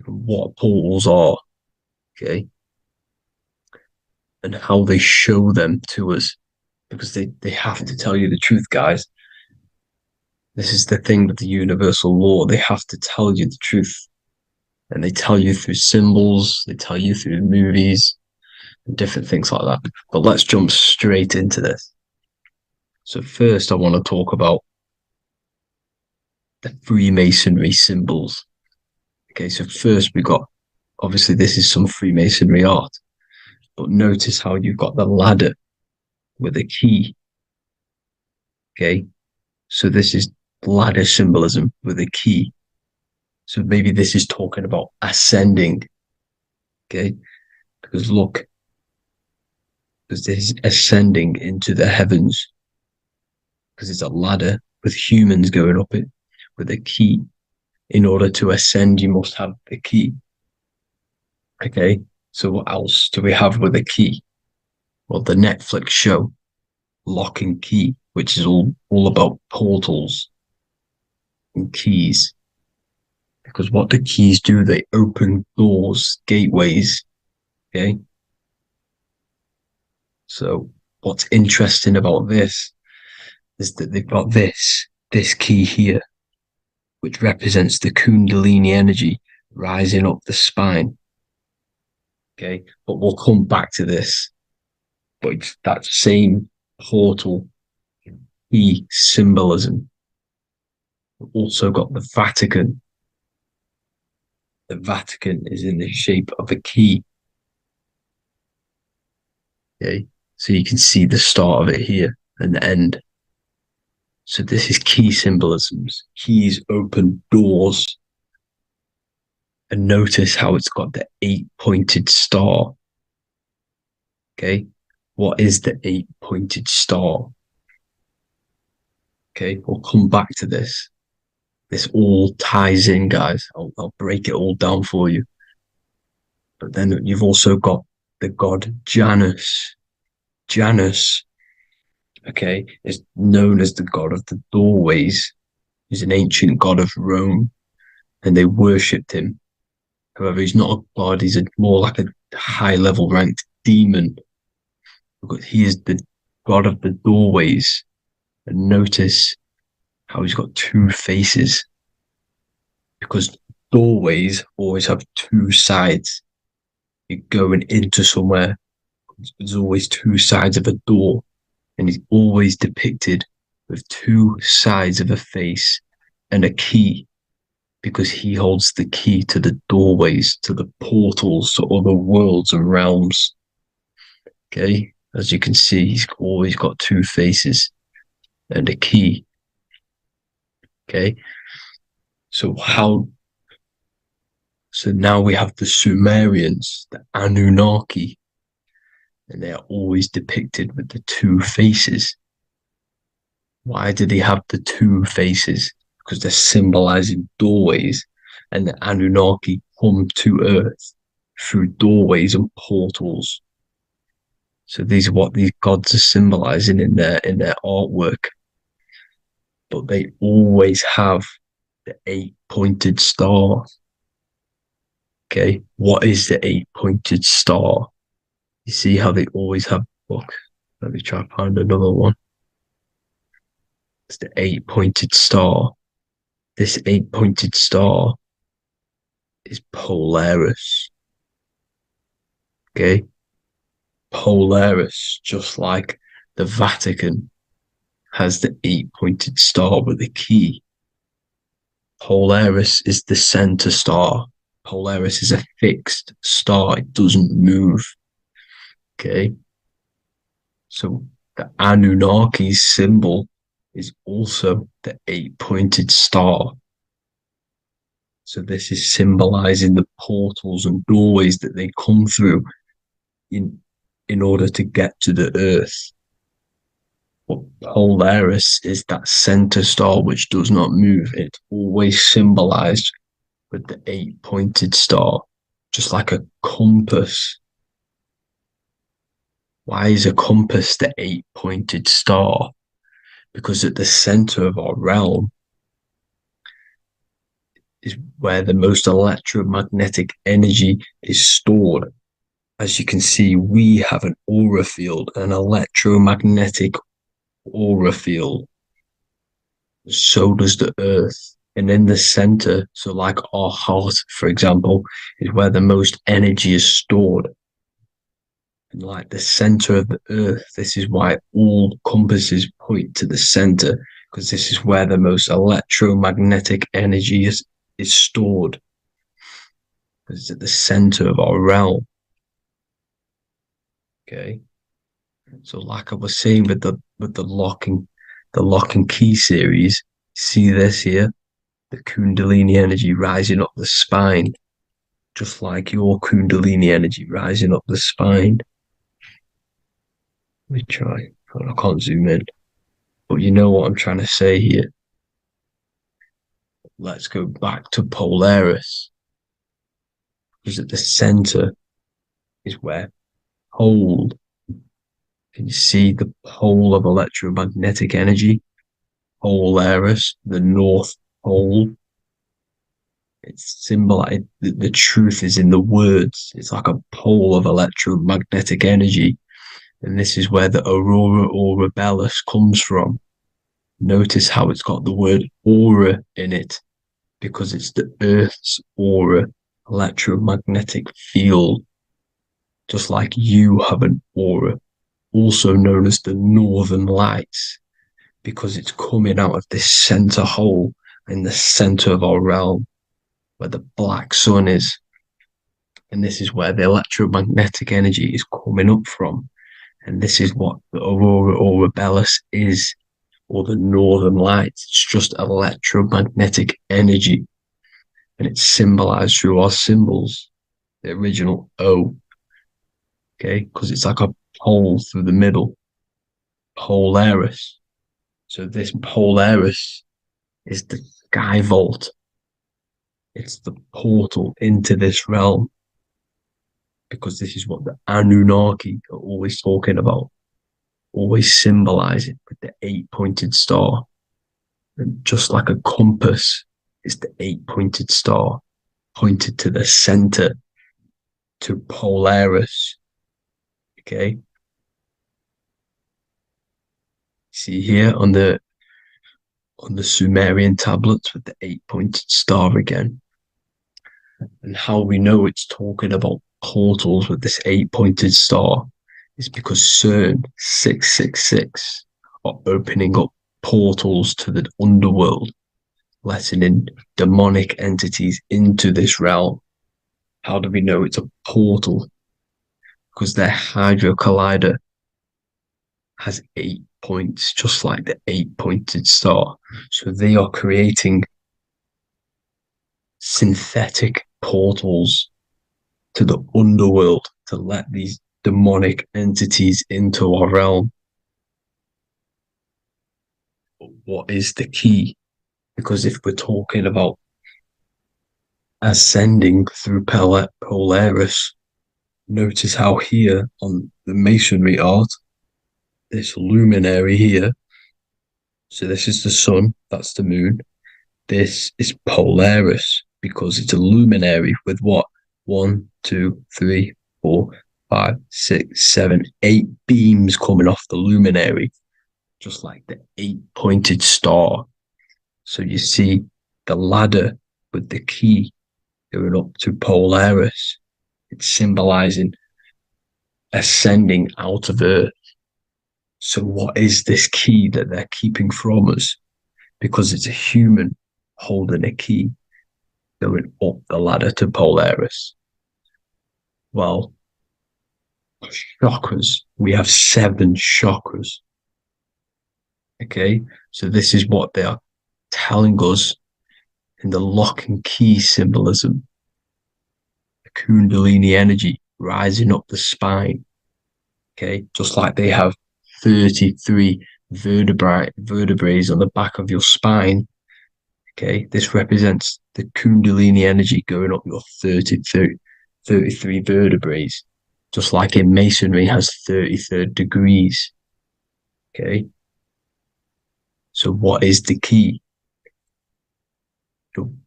what portals are, okay, and how they show them to us, because they have to tell you the truth, guys. This is the thing with the universal law. They have to tell you the truth, and they tell you through symbols, they tell you through movies, and different things like that. But let's jump straight into this. So first, I want to talk about the Freemasonry symbols. Okay, so first we got, obviously this is some Freemasonry art, but notice how you've got the ladder with a key. Okay, so this is ladder symbolism with a key. So maybe this is talking about ascending. Okay, because look, because this is ascending into the heavens, because it's a ladder with humans going up it with a key. In order to ascend, you must have the key. Okay, so what else do we have with a key? Well, the Netflix show Lock and Key, which is all about portals and keys. Because what the keys do, they open doors, gateways. Okay, so what's interesting about this is that they've got this key here, which represents the Kundalini energy rising up the spine. Okay, but we'll come back to this. But it's that same portal key symbolism. We've also got the Vatican. The Vatican is in the shape of a key. Okay, so you can see the start of it here and the end. So this is key symbolisms. Keys open doors. And notice how it's got the 8-pointed star. Okay, what is the 8-pointed star? Okay, we'll come back to this. This all ties in, guys. I'll break it all down for you. But then you've also got the god Janus. Janus, okay, is known as the god of the doorways. He's an ancient god of Rome, and they worshipped him. However, he's not a god, he's more like a high-level ranked demon. Because he is the god of the doorways. And notice how he's got two faces. Because doorways always have two sides. You're going into somewhere, there's always two sides of a door. And he's always depicted with two sides of a face and a key. Because he holds the key to the doorways, to the portals, to other worlds and realms. Okay, as you can see, he's always got two faces and a key. Okay, so now we have the Sumerians, the Anunnaki, and they are always depicted with the two faces. Why do they have the two faces? Because they're symbolizing doorways, and the Anunnaki come to Earth through doorways and portals. So these are what these gods are symbolizing in their artwork. But they always have the 8-pointed star. Okay, what is the 8-pointed star? You see how they always have. Look, let me try to find another one. It's the 8-pointed star. This 8-pointed star is Polaris. Okay? Polaris, just like the Vatican, has the 8-pointed star with a key. Polaris is the center star. Polaris is a fixed star. It doesn't move. Okay? So the Anunnaki symbol is also the 8-pointed star. So this is symbolizing the portals and doorways that they come through in order to get to the earth. But Polaris is that center star which does not move. It's always symbolized with the 8-pointed star, just like a compass. Why is a compass the 8-pointed star? Because at the center of our realm is where the most electromagnetic energy is stored. As you can see, we have an aura field, an electromagnetic aura field. So does the earth. And in the center, so like our heart, for example, is where the most energy is stored. And like the center of the earth, this is why all compasses point to the center, because this is where the most electromagnetic energy is stored. Because it's at the center of our realm. Okay. So like I was saying with the lock and key series, see this here? The Kundalini energy rising up the spine, just like your Kundalini energy rising up the spine. Let me try. I can't zoom in. But you know what I'm trying to say here. Let's go back to Polaris. Because at the center is where pole. Can you see the pole of electromagnetic energy? Polaris, the North Pole. It's symbolized. The truth is in the words. It's like a pole of electromagnetic energy. And this is where the aurora borealis comes from. Notice how it's got the word aura in it, because it's the Earth's aura, electromagnetic field. Just like you have an aura, also known as the northern lights, because it's coming out of this center hole in the center of our realm, where the black sun is. And this is where the electromagnetic energy is coming up from. And this is what the aurora borealis is, or the northern lights. It's just electromagnetic energy. And it's symbolized through our symbols, the original O. Okay, because it's like a pole through the middle. Polaris. So this Polaris is the sky vault. It's the portal into this realm. Because this is what the Anunnaki are always talking about. Always symbolizing with the 8-pointed star. And just like a compass is the 8-pointed star, pointed to the center, to Polaris. Okay. See here on the Sumerian tablets with the 8-pointed star again. And how we know it's talking about portals with this 8-pointed star is because CERN 666 are opening up portals to the underworld, letting in demonic entities into this realm. How do we know it's a portal? Because their Hydro Collider has 8 points, just like the 8-pointed star. So they are creating synthetic portals to the underworld to let these demonic entities into our realm. But what is the key? Because if we're talking about ascending through Polaris, notice how here on the masonry art, this luminary here, so this is the sun, that's the moon, this is Polaris, because it's a luminary with what? 1, 2, 3, 4, 5, 6, 7, 8 beams coming off the luminary, just like the 8-pointed star. So you see the ladder with the key going up to Polaris. It's symbolizing ascending out of Earth. So what is this key that they're keeping from us? Because it's a human holding a key going up the ladder to Polaris. Well, chakras. We have 7 chakras. Okay, so this is what they are telling us in the lock and key symbolism. The Kundalini energy rising up the spine. Okay, just like they have 33 vertebrae on the back of your spine. Okay, this represents the Kundalini energy going up your 33 vertebrae, just like in Masonry has 33rd degrees. Okay, so what is the key?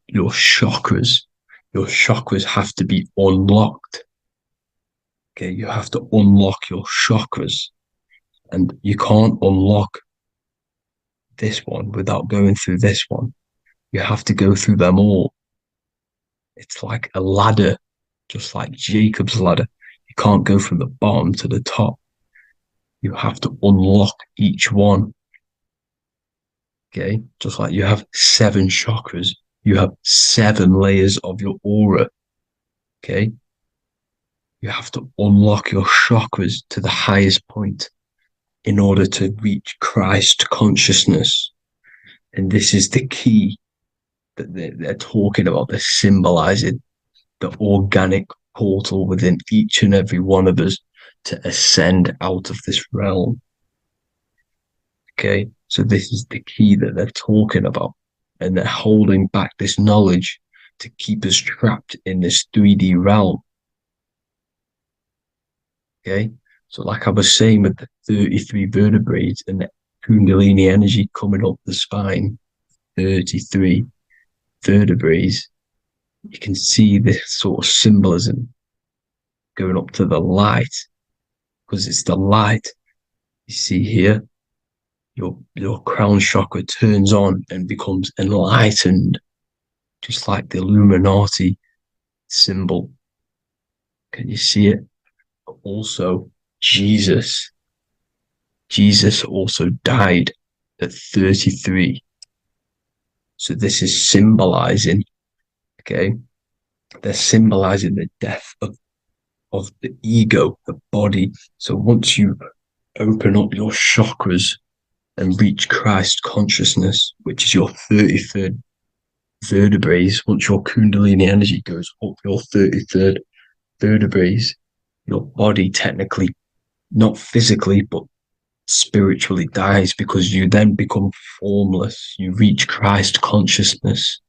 Your chakras. Your chakras have to be unlocked. Okay, you have to unlock your chakras, and you can't unlock this one without going through this one. You have to go through them all. It's like a ladder, just like Jacob's ladder. You can't go from the bottom to the top. You have to unlock each one. Okay, just like you have 7 chakras, you have 7 layers of your aura. Okay, you have to unlock your chakras to the highest point in order to reach Christ consciousness. And this is the key that they're talking about. They're symbolizing the organic portal within each and every one of us to ascend out of this realm. Okay, so this is the key that they're talking about, and they're holding back this knowledge to keep us trapped in this 3D realm. Okay, so like I was saying with the 33 vertebrae and the Kundalini energy coming up the spine, 33 vertebrae, you can see this sort of symbolism going up to the light, because it's the light. You see here, your crown chakra turns on and becomes enlightened, just like the Illuminati symbol. Can you see it? Also, Jesus also died at 33. So this is symbolizing, okay, they're symbolizing the death of the ego, the body. So once you open up your chakras and reach Christ consciousness, which is your 33rd vertebrae, once your Kundalini energy goes up your 33rd vertebrae, your body technically, not physically, but spiritually dies, because you then become formless. You reach Christ consciousness.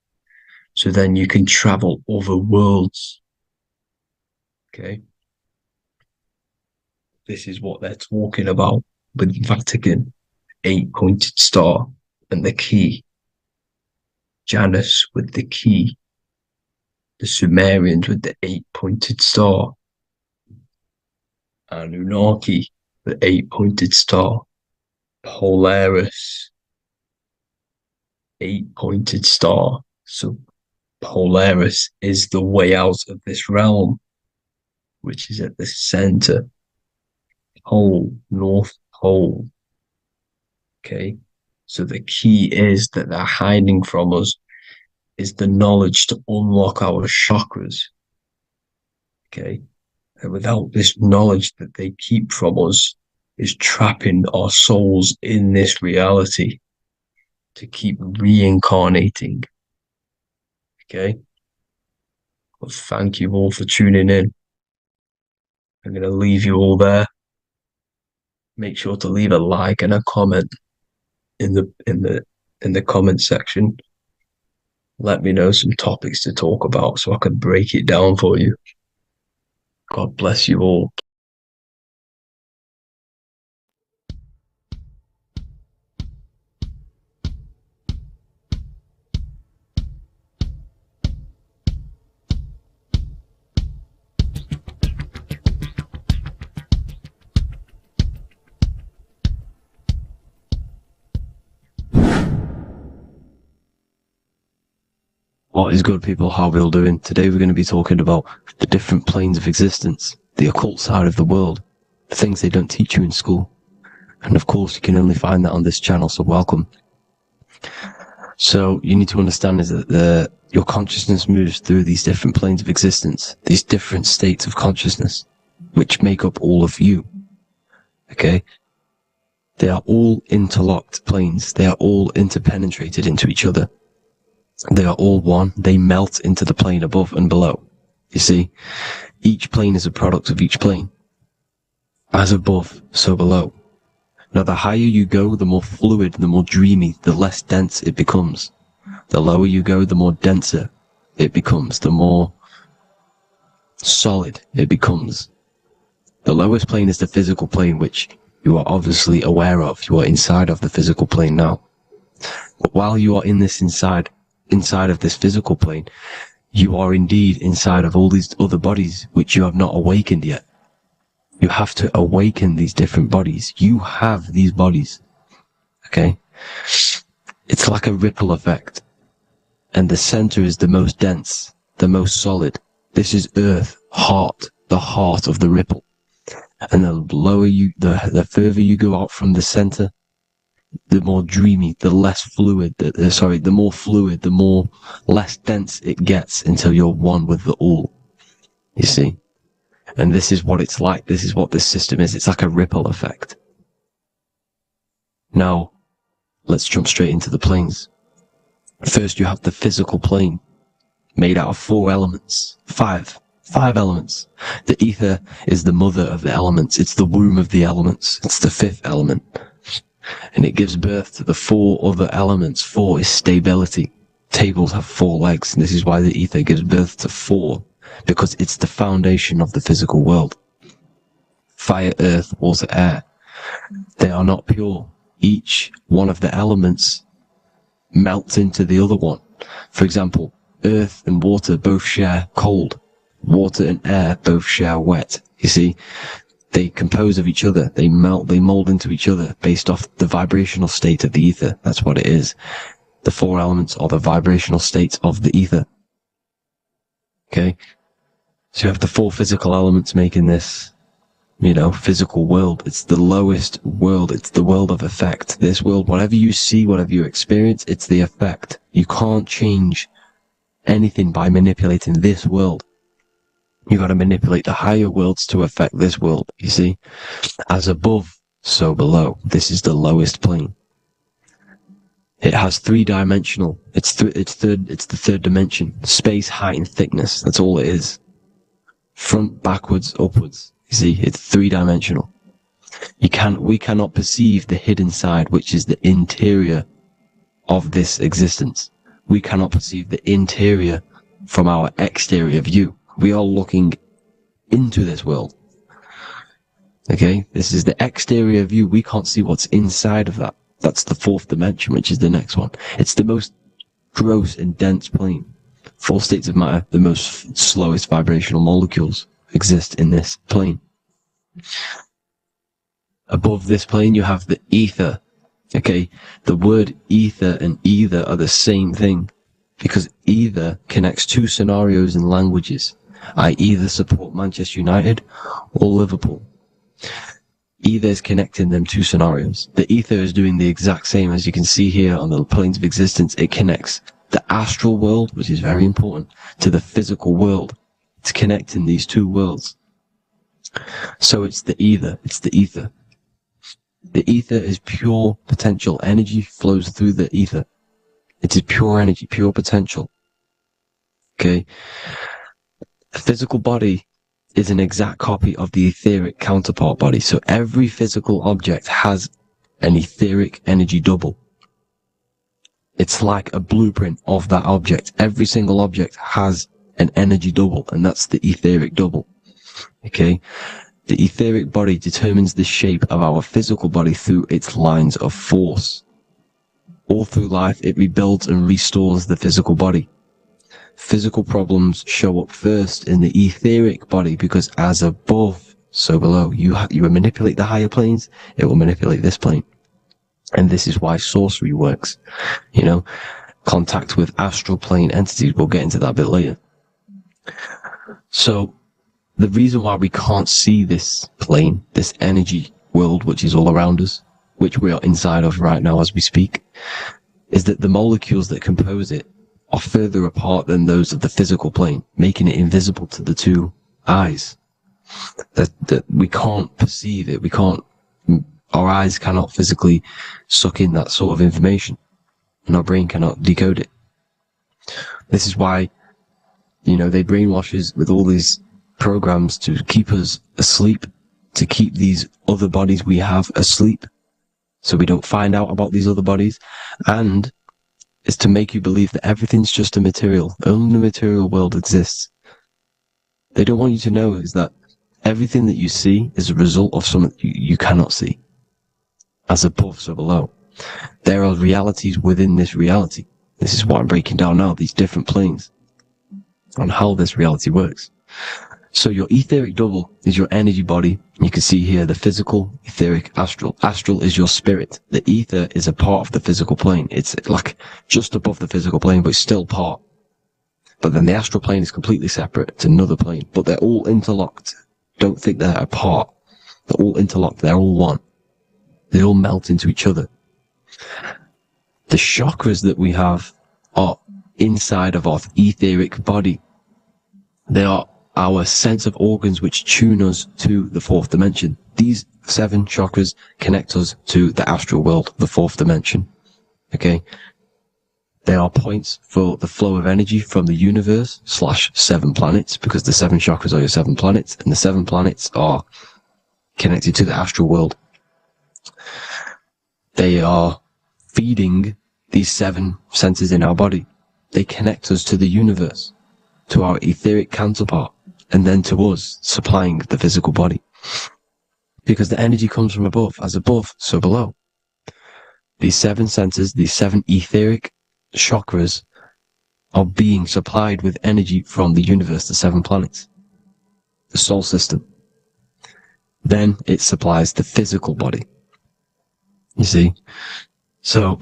So then you can travel other worlds. Okay. This is what they're talking about with Vatican, 8-pointed star, and the key. Janus with the key. The Sumerians with the 8-pointed star. Anunnaki, the 8-pointed star. Polaris, 8-pointed star. So Polaris is the way out of this realm, which is at the center. Pole, North Pole. Okay, so the key is that they're hiding from us is the knowledge to unlock our chakras. Okay, and without this knowledge that they keep from us is trapping our souls in this reality to keep reincarnating. Okay, well, thank you all for tuning in. I'm going to leave you all there. Make sure to leave a like and a comment in the comment section. Let me know some topics to talk about so I can break it down for you. God bless you all. What is good, people? How are we all doing? Today we're going to be talking about the different planes of existence, the occult side of the world, the things they don't teach you in school. And of course, you can only find that on this channel, so welcome. So you need to understand is that your consciousness moves through these different planes of existence, these different states of consciousness, which make up all of you. Okay? They are all interlocked planes. They are all interpenetrated into each other. They are all one. They melt into the plane above and below. You see? Each plane is a product of each plane. As above, so below. Now, the higher you go, the more fluid, the more dreamy, the less dense it becomes. The lower you go, the more denser it becomes, the more solid it becomes. The lowest plane is the physical plane, which you are obviously aware of. You are inside of the physical plane now. But while you are in this inside of this physical plane, you are indeed inside of all these other bodies which you have not awakened yet. You have to awaken these different bodies. You have these bodies. Okay? It's like a ripple effect. And the center is the most dense, the most solid. This is earth, heart, the heart of the ripple. And the lower you, the further you go out from the center, the more dreamy, the less fluid, the more fluid, the more less dense it gets until you're one with the all. You see? And this is what it's like. This is what this system is. It's like a ripple effect. Now, let's jump straight into the planes. First, you have the physical plane, made out of 4 elements. 5 elements. The ether is the mother of the elements. It's the womb of the elements. It's the 5th element. And it gives birth to the 4 other elements. 4 is stability. Tables have 4 legs, and this is why the ether gives birth to 4, because it's the foundation of the physical world. Fire, earth, water, air. They are not pure. Each one of the elements melts into the other one. For example, earth and water both share cold. Water and air both share wet. You see, they compose of each other. They melt, they mold into each other based off the vibrational state of the ether. That's what it is. The 4 elements are the vibrational states of the ether. Okay? So you have the 4 physical elements making this, physical world. It's the lowest world. It's the world of effect. This world, whatever you see, whatever you experience, it's the effect. You can't change anything by manipulating this world. You got to manipulate the higher worlds to affect this world, you see? As above, so below. This is the lowest plane. It has 3-dimensional. It's the 3rd dimension. Space, height, and thickness. That's all it is. Front, backwards, upwards. You see, it's 3-dimensional. We cannot perceive the hidden side, which is the interior of this existence. We cannot perceive the interior from our exterior view. We are looking into this world. Okay? This is the exterior view. We can't see what's inside of that. That's the 4th dimension, which is the next one. It's the most gross and dense plane. 4 states of matter, the most slowest vibrational molecules, exist in this plane. Above this plane, you have the ether. Okay? The word ether and either are the same thing, because either connects 2 scenarios and languages. I either support Manchester United or Liverpool. Either is connecting them 2 scenarios. The ether is doing the exact same, as you can see here on the planes of existence. It connects the astral world, which is very important, to the physical world. It's connecting these 2 worlds. So it's the ether. It's the ether. The ether is pure potential. Energy flows through the ether. It is pure energy, pure potential. Okay? The physical body is an exact copy of the etheric counterpart body. So every physical object has an etheric energy double. It's like a blueprint of that object. Every single object has an energy double, and that's the etheric double. Okay? The etheric body determines the shape of our physical body through its lines of force. All through life, it rebuilds and restores the physical body. Physical problems show up first in the etheric body, because as above, so below. You manipulate the higher planes, it will manipulate this plane. And this is why sorcery works. Contact with astral plane entities. We'll get into that a bit later. So, the reason why we can't see this plane, this energy world, which is all around us, which we are inside of right now as we speak, is that the molecules that compose it are further apart than those of the physical plane, making it invisible to the 2 eyes. That we can't perceive it. Our eyes cannot physically suck in that sort of information, and our brain cannot decode it. This is why, they brainwash us with all these programs to keep us asleep, to keep these other bodies we have asleep, so we don't find out about these other bodies, and it's to make you believe that everything's just a material. Only the material world exists. They don't want you to know is that everything that you see is a result of something you cannot see. As above, so below. There are realities within this reality. This is what I'm breaking down now, these different planes, on how this reality works. So your etheric double is your energy body. You can see here the physical, etheric, astral. Astral is your spirit. The ether is a part of the physical plane. It's like just above the physical plane, but it's still part. But then the astral plane is completely separate. It's another plane, but they're all interlocked. Don't think they're apart. They're all interlocked. They're all one. They all melt into each other. The chakras that we have are inside of our etheric body. They are our sense of organs which tune us to the fourth dimension. These 7 chakras connect us to the astral world, the fourth dimension. Okay? They are points for the flow of energy from the universe / 7 planets, because the 7 chakras are your 7 planets, and the 7 planets are connected to the astral world. They are feeding these 7 centers in our body. They connect us to the universe, to our etheric counterpart, and then to us, supplying the physical body. Because the energy comes from above. As above, so below. These 7 centers, these 7 etheric chakras, are being supplied with energy from the universe, the 7 planets, the solar system. Then it supplies the physical body. You see? So,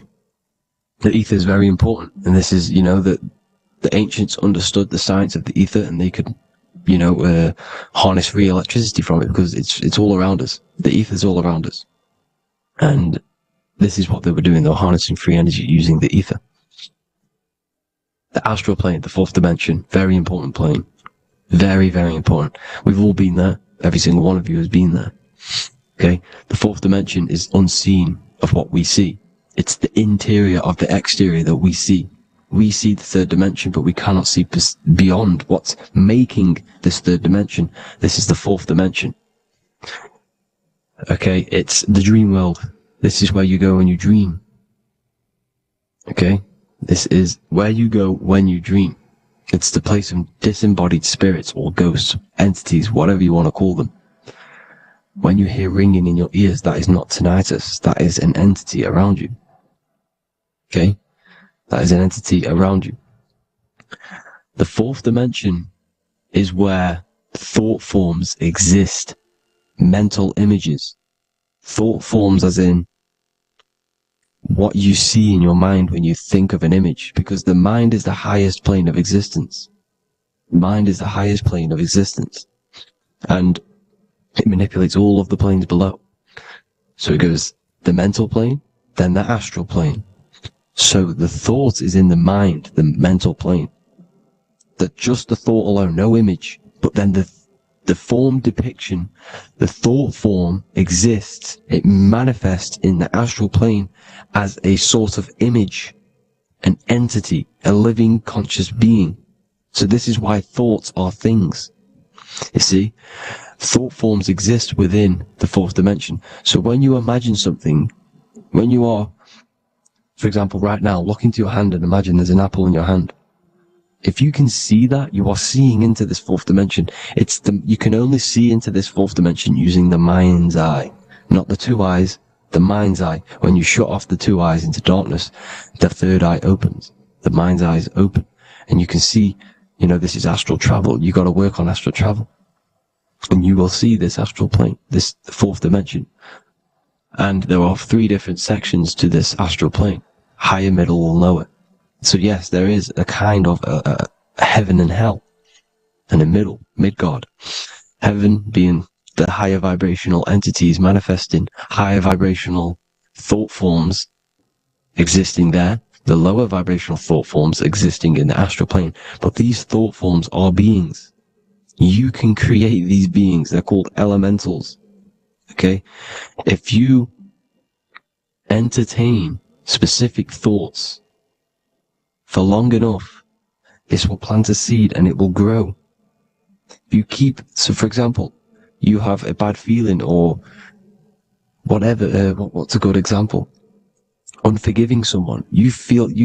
the ether is very important. And this is, that the ancients understood the science of the ether, and they could, harness free electricity from it, because it's all around us. The ether is all around us. And this is what they were doing. They were harnessing free energy using the ether. The astral plane, the fourth dimension, very important plane. Very, very important. We've all been there. Every single one of you has been there. Okay? The fourth dimension is unseen of what we see. It's the interior of the exterior that we see. We see the third dimension, but we cannot see beyond what's making this third dimension. This is the fourth dimension. Okay? It's the dream world. This is where you go when you dream. Okay? This is where you go when you dream. It's the place of disembodied spirits or ghosts, entities, whatever you want to call them. When you hear ringing in your ears, that is not tinnitus. That is an entity around you. Okay? That is an entity around you. The fourth dimension is where thought forms exist. Mental images. Thought forms as in what you see in your mind when you think of an image, because the mind is the highest plane of existence. Mind is the highest plane of existence. And it manipulates all of the planes below. So it goes the mental plane, then the astral plane. So the thought is in the mind, the mental plane. That just the thought alone, no image, but then the form depiction, the thought form exists. It manifests in the astral plane as a sort of image, an entity, a living conscious being. So this is why thoughts are things. You see, thought forms exist within the fourth dimension. So when you imagine something, when you are, for example, right now, look into your hand and imagine there's an apple in your hand. If you can see that, you are seeing into this fourth dimension. You can only see into this fourth dimension using the mind's eye, not the 2 eyes, the mind's eye. When you shut off the 2 eyes into darkness, the third eye opens. The mind's eye is open. And you can see, this is astral travel. You got to work on astral travel. And you will see this astral plane, this fourth dimension. And there are 3 different sections to this astral plane. Higher, middle, or lower. So yes, there is a kind of a heaven and hell. And a middle, midgard. Heaven being the higher vibrational entities manifesting higher vibrational thought forms existing there. The lower vibrational thought forms existing in the astral plane. But these thought forms are beings. You can create these beings. They're called elementals. Okay? If you entertain specific thoughts for long enough, this will plant a seed and it will grow. If you keep, so for example, you have a bad feeling or whatever, what's a good example? Unforgiving someone. You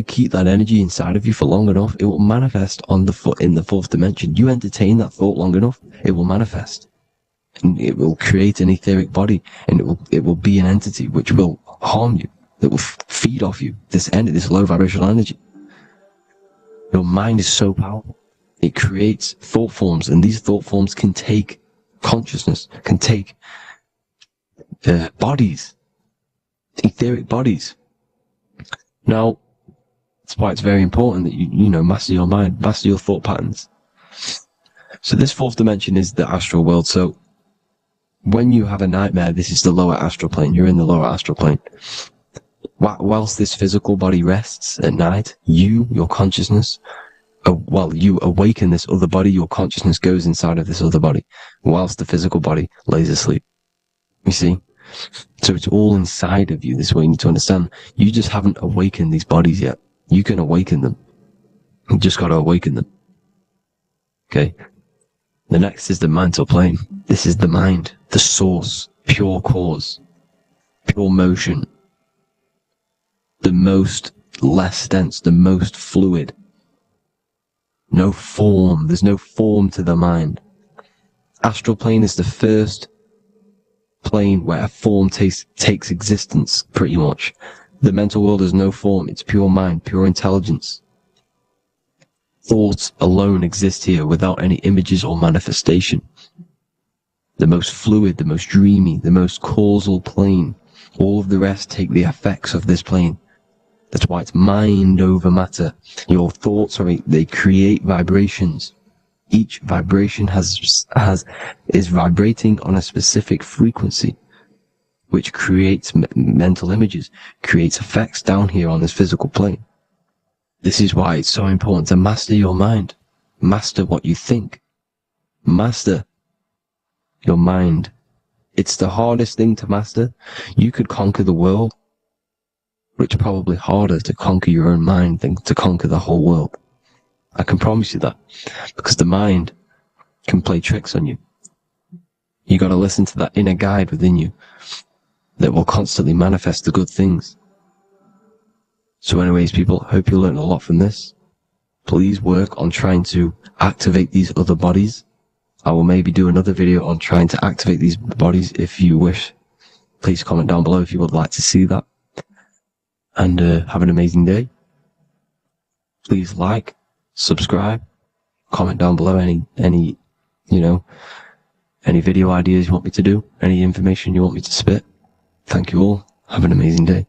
keep that energy inside of you for long enough, it will manifest in the fourth dimension. You entertain that thought long enough, it will manifest. And it will create an etheric body, and it will be an entity which will harm you, that will feed off you, this low vibrational energy. Your mind is so powerful. It creates thought forms, and these thought forms can take consciousness, can take bodies, etheric bodies. Now, that's why it's very important that you master your mind, master your thought patterns. So this fourth dimension is the astral world. So when you have a nightmare, this is the lower astral plane. You're in the lower astral plane. Whilst this physical body rests at night, your consciousness, you awaken this other body, your consciousness goes inside of this other body, whilst the physical body lays asleep. You see? So it's all inside of you. This is what you need to understand. You just haven't awakened these bodies yet. You can awaken them. You just got to awaken them. Okay? The next is the mental plane. This is the mind, the source, pure cause, pure motion, the most less dense, the most fluid. No form. There's no form to the mind. Astral plane is the first plane where a form takes existence, pretty much. The mental world has no form. It's pure mind, pure intelligence. Thoughts alone exist here without any images or manifestation. The most fluid, the most dreamy, the most causal plane. All of the rest take the effects of this plane. That's why it's mind over matter. Your thoughts, they create vibrations. Each vibration is vibrating on a specific frequency, which creates mental images, creates effects down here on this physical plane. This is why it's so important to master your mind. Master what you think. Master your mind. It's the hardest thing to master. You could conquer the world, but it's probably harder to conquer your own mind than to conquer the whole world. I can promise you that, because the mind can play tricks on you. You got to listen to that inner guide within you that will constantly manifest the good things. So anyways, people, hope you learned a lot from this. Please work on trying to activate these other bodies. I will maybe do another video on trying to activate these bodies if you wish. Please comment down below if you would like to see that. And have an amazing day. Please like, subscribe, comment down below any video ideas you want me to do, any information you want me to spit. Thank you all. Have an amazing day.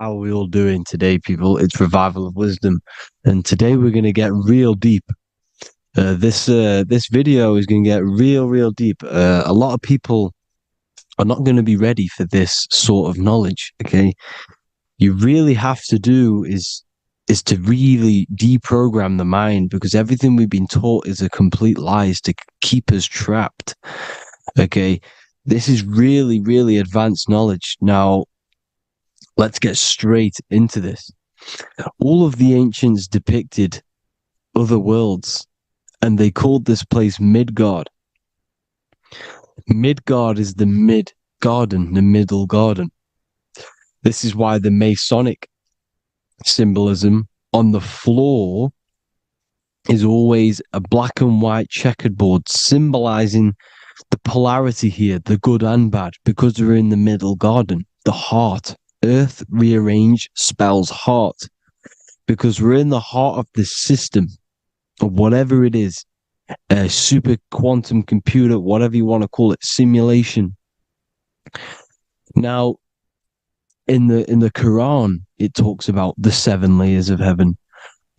How are we all doing today, people? It's Revival of Wisdom, and today we're going to get real deep. This video is going to get real deep. A lot of people are not going to be ready for this sort of knowledge. Okay, you really have to do is to really deprogram the mind, because everything we've been taught is a complete lie, is to keep us trapped. Okay, this is really advanced knowledge. Now, let's get straight into this. All of the ancients depicted other worlds, and they called this place Midgard. Midgard is the mid-garden, the middle garden. This is why the Masonic symbolism on the floor is always a black and white checkered board, symbolizing the polarity here, the good and bad, because we're in the middle garden, the heart. Earth rearranged spells heart. because we're in the heart of this system, or whatever it is, a super quantum computer, whatever you want to call it, simulation. Now, in the Quran, it talks about the 7 layers of heaven.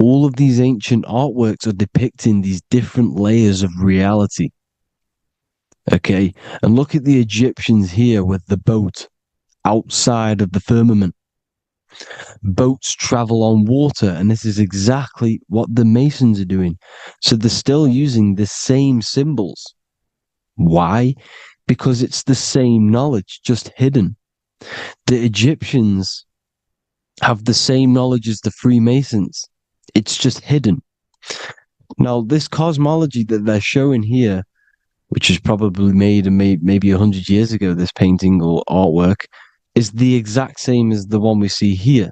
All of these ancient artworks are depicting these different layers of reality. Okay, and look at the Egyptians here with the boat outside of the firmament. Boats travel on water, and this is exactly what the Masons are doing. So they're still using the same symbols. Why? Because it's the same knowledge, just hidden. The Egyptians have the same knowledge as the Freemasons. It's just hidden. Now, this cosmology that they're showing here, which is probably made maybe 100 years ago, this painting or artwork, is the exact same as the one we see here,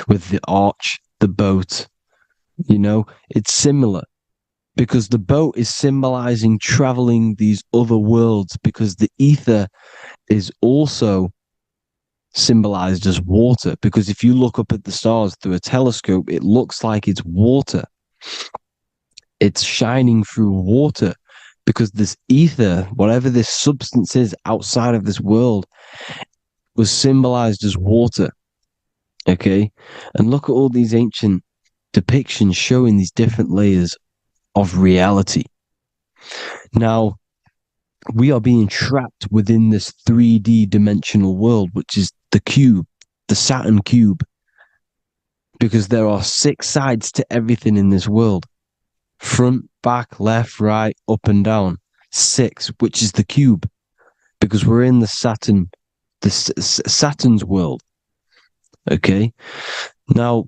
with the arch, the boat. You know, it's similar, because the boat is symbolizing traveling these other worlds, because the ether is also symbolized as water, because if you look up at the stars through a telescope, it looks like it's water. It's shining through water, because this ether, whatever this substance is outside of this world, was symbolized as water. Okay, and look at all these ancient depictions showing these different layers of reality. Now, we are being trapped within this 3D dimensional world, which is the cube, the Saturn cube, because there are 6 sides to everything in this world. Front, back, left, right, up and down. 6, which is the cube, because we're in the Saturn, Saturn's world. Okay, now,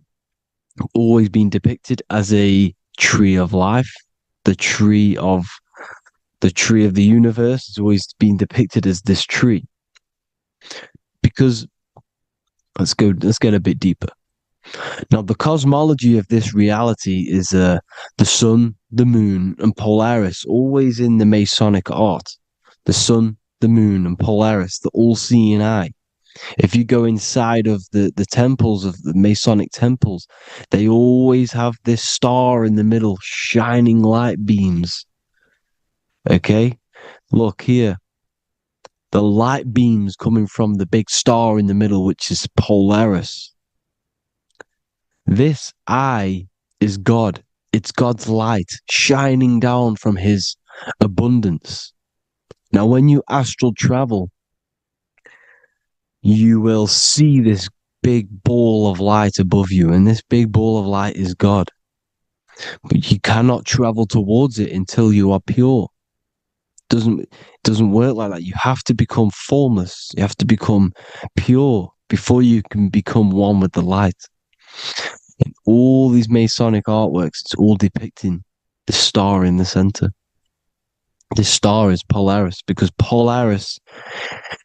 always been depicted as a tree of life, the tree of the universe has always been depicted as this tree. Because let's get a bit deeper. Now, the cosmology of this reality is the sun, the moon, and Polaris, always in the Masonic art. The sun, the moon, and Polaris, the all-seeing eye. If you go inside of the temples, of the Masonic temples, they always have this star in the middle, shining light beams. Okay, look here. The light beams coming from the big star in the middle, which is Polaris. This eye is God. It's God's light shining down from his abundance. Now, when you astral travel, you will see this big ball of light above you, and this big ball of light is God. But you cannot travel towards it until you are pure. It doesn't work like that. You have to become formless. You have to become pure before you can become one with the light. In all these Masonic artworks, it's all depicting the star in the center. This star is Polaris, because Polaris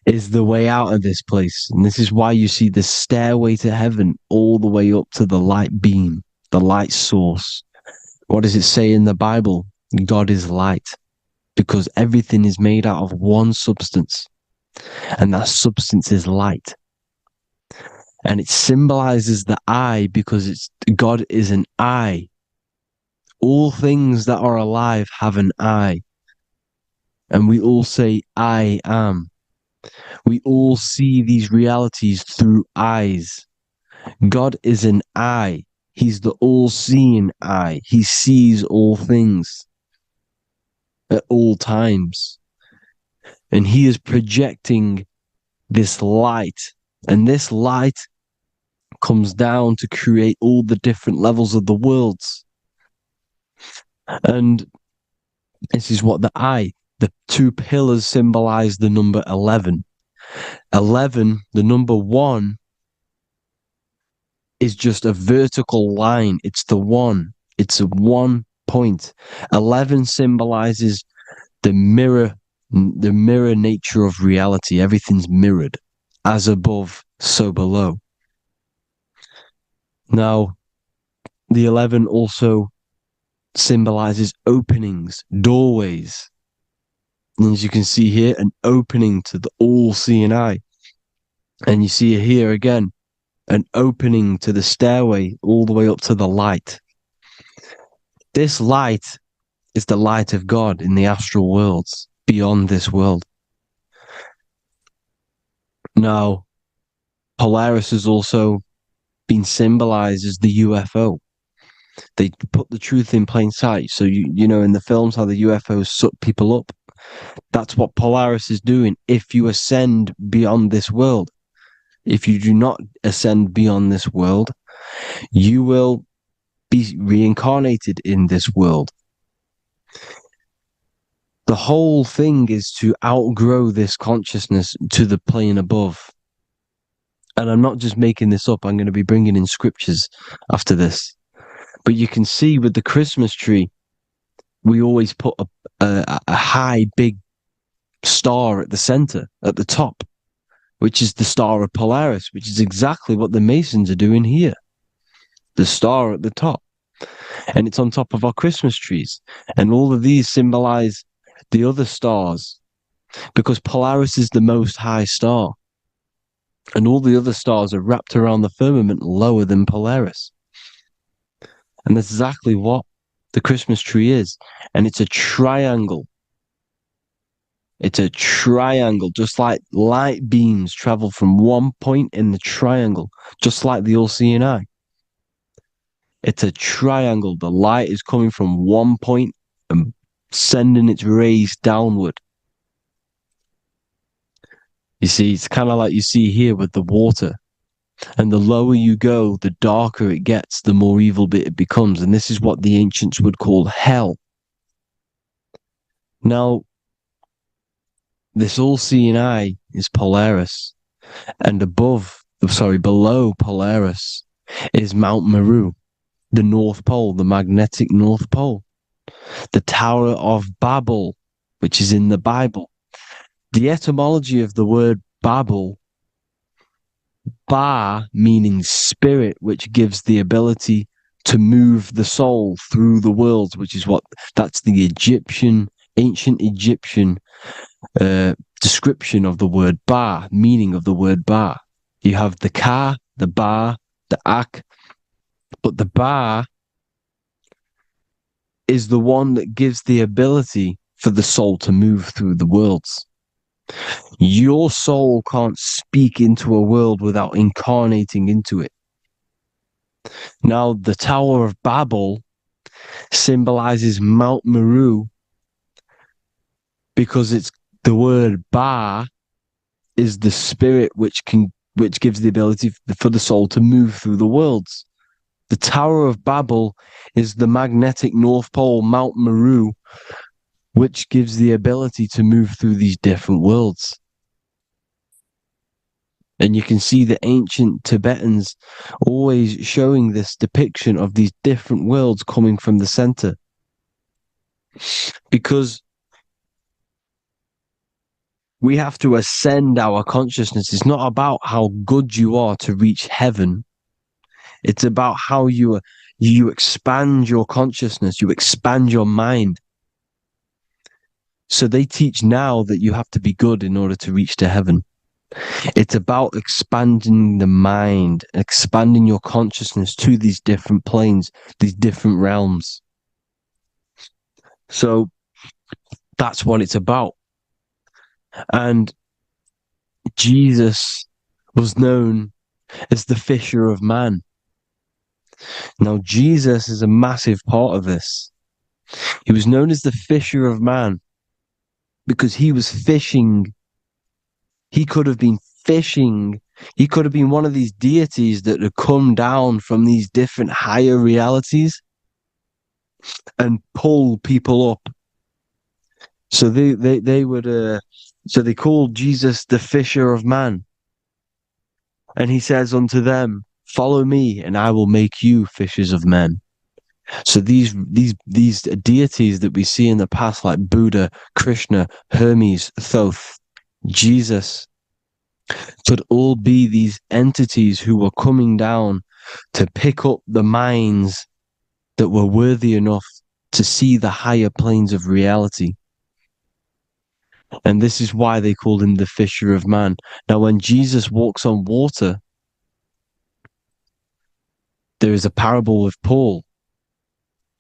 is the way out of this place. And this is why you see the stairway to heaven all the way up to the light beam, the light source. What does it say in the Bible? God is light, because everything is made out of one substance, and that substance is light. And it symbolizes the eye, because God is an eye. All things that are alive have an eye. And we all say, I am. We all see these realities through eyes. God is an eye. He's the all-seeing eye. He sees all things at all times. And he is projecting this light. And this light comes down to create all the different levels of the worlds. And this is what the 2 pillars symbolize the number 11. 11, the number 1, is just a vertical line. It's the 1. It's a 1 point. 11 symbolizes the mirror nature of reality. Everything's mirrored. As above, so below. Now, the 11 also symbolizes openings, doorways. And as you can see here, an opening to the all-seeing eye. And you see it here again, an opening to the stairway all the way up to the light. This light is the light of God in the astral worlds, beyond this world. Now, Polaris has also been symbolized as the UFO. They put the truth in plain sight. So, you know, in the films, how the UFOs suck people up. That's what Polaris is doing. If you ascend beyond this world, if you do not ascend beyond this world, you will be reincarnated in this world. The whole thing is to outgrow this consciousness to the plane above. And I'm not just making this up. I'm going to be bringing in scriptures after this. But you can see with the Christmas tree, we always put a high, big star at the center, at the top, which is the star of Polaris, which is exactly what the Masons are doing here. The star at the top. And it's on top of our Christmas trees. And all of these symbolize the other stars, because Polaris is the most high star. And all the other stars are wrapped around the firmament lower than Polaris. And that's exactly what the Christmas tree is. And it's a triangle. It's a triangle, just like light beams travel from one point in the triangle, just like the all-seeing eye. It's a triangle. The light is coming from one point and sending its rays downward. You see, it's kind of like you see here with the water. And the lower you go, the darker it gets, the more evil it becomes. And this is what the ancients would call hell. Now, this all-seeing eye is Polaris. And below Polaris is Mount Meru, the North Pole, the magnetic North Pole. The Tower of Babel, which is in the Bible. The etymology of the word Babel, Ba meaning spirit, which gives the ability to move the soul through the worlds, which is that's the ancient Egyptian description of the word Ba, meaning of the word Ba. You have the Ka, the Ba, the Ak, but the Ba is the one that gives the ability for the soul to move through the worlds. Your soul can't speak into a world without incarnating into it. Now, the Tower of Babel symbolizes Mount Meru because it's the word Ba is the spirit which gives the ability for the soul to move through the worlds. The Tower of Babel is the magnetic North Pole, Mount Meru, which gives the ability to move through these different worlds. And you can see the ancient Tibetans always showing this depiction of these different worlds coming from the center. Because we have to ascend our consciousness. It's not about how good you are to reach heaven. It's about how you expand your consciousness, you expand your mind. So they teach now that you have to be good in order to reach to heaven. It's about expanding the mind, expanding your consciousness to these different planes, these different realms. So that's what it's about. And Jesus was known as the fisher of man. Now, Jesus is a massive part of this. He was known as the fisher of man because he was fishing. He could have been fishing. He could have been one of these deities that had come down from these different higher realities and pull people up. So they would. So they called Jesus the fisher of man. And he says unto them, "Follow me, and I will make you fishers of men." So these deities that we see in the past, like Buddha, Krishna, Hermes, Thoth, Jesus, could all be these entities who were coming down to pick up the minds that were worthy enough to see the higher planes of reality. And this is why they called him the fisher of man. Now, when Jesus walks on water, there is a parable with Paul.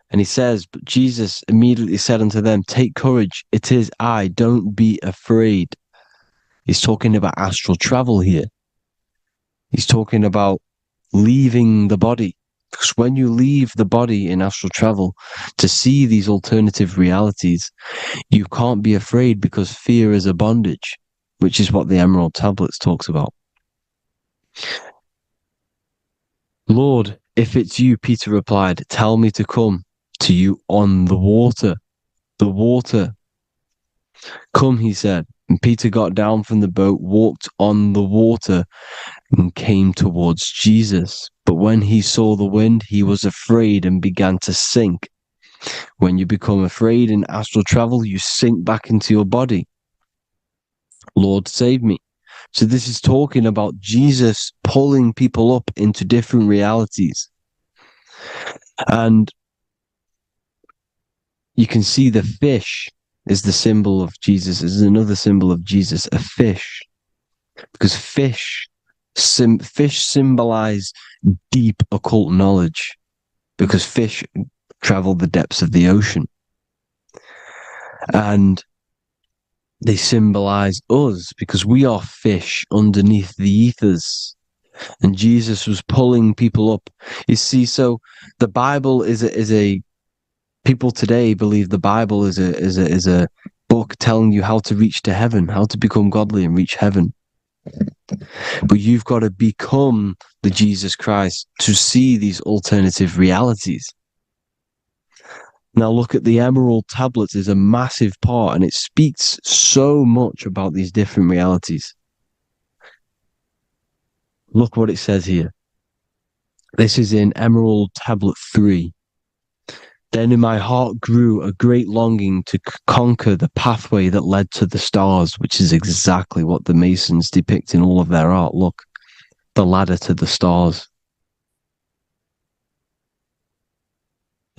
And he says, but Jesus immediately said unto them, take courage, it is I, don't be afraid. He's talking about astral travel here. He's talking about leaving the body. Because when you leave the body in astral travel to see these alternative realities, you can't be afraid because fear is a bondage, which is what the Emerald Tablets talks about. Lord, if it's you, Peter replied, tell me to come to you on the water. The water. Come, he said. And Peter got down from the boat, walked on the water, and came towards Jesus. But when he saw the wind, he was afraid and began to sink. When you become afraid in astral travel, you sink back into your body. Lord, save me. So this is talking about Jesus pulling people up into different realities. And you can see the fish is the symbol of Jesus. Is another symbol of Jesus, a fish. Because fish symbolize deep occult knowledge. Because fish travel the depths of the ocean. And they symbolize us because we are fish underneath the ethers. And Jesus was pulling people up. You see, so the Bible is a people today believe the Bible is a book telling you how to reach to heaven, how to become godly and reach heaven. But you've got to become the Jesus Christ to see these alternative realities. Now look at the Emerald Tablets is a massive part, and it speaks so much about these different realities. Look what it says here. This is in Emerald Tablet 3. Then in my heart grew a great longing to conquer the pathway that led to the stars, which is exactly what the Masons depict in all of their art. Look, the ladder to the stars.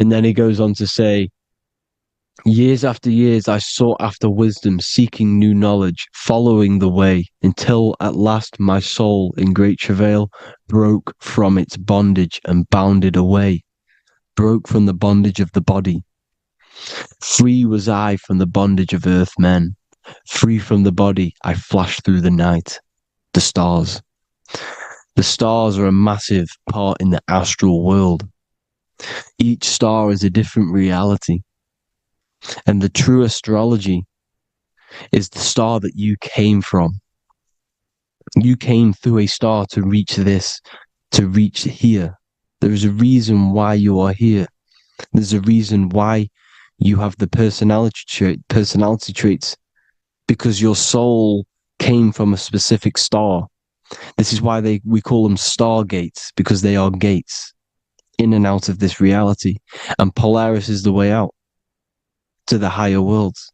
And then he goes on to say, years after years, I sought after wisdom, seeking new knowledge, following the way, until at last my soul, in great travail, broke from its bondage and bounded away, broke from the bondage of the body. Free was I from the bondage of earth men. Free from the body, I flashed through the night. The stars. The stars are a massive part in the astral world. Each star is a different reality. And the true astrology is the star that you came from. You came through a star to reach this, to reach here. There is a reason why you are here. There's a reason why you have the personality traits, because your soul came from a specific star. This is why we call them stargates, because they are gates in and out of this reality. And Polaris is the way out to the higher worlds.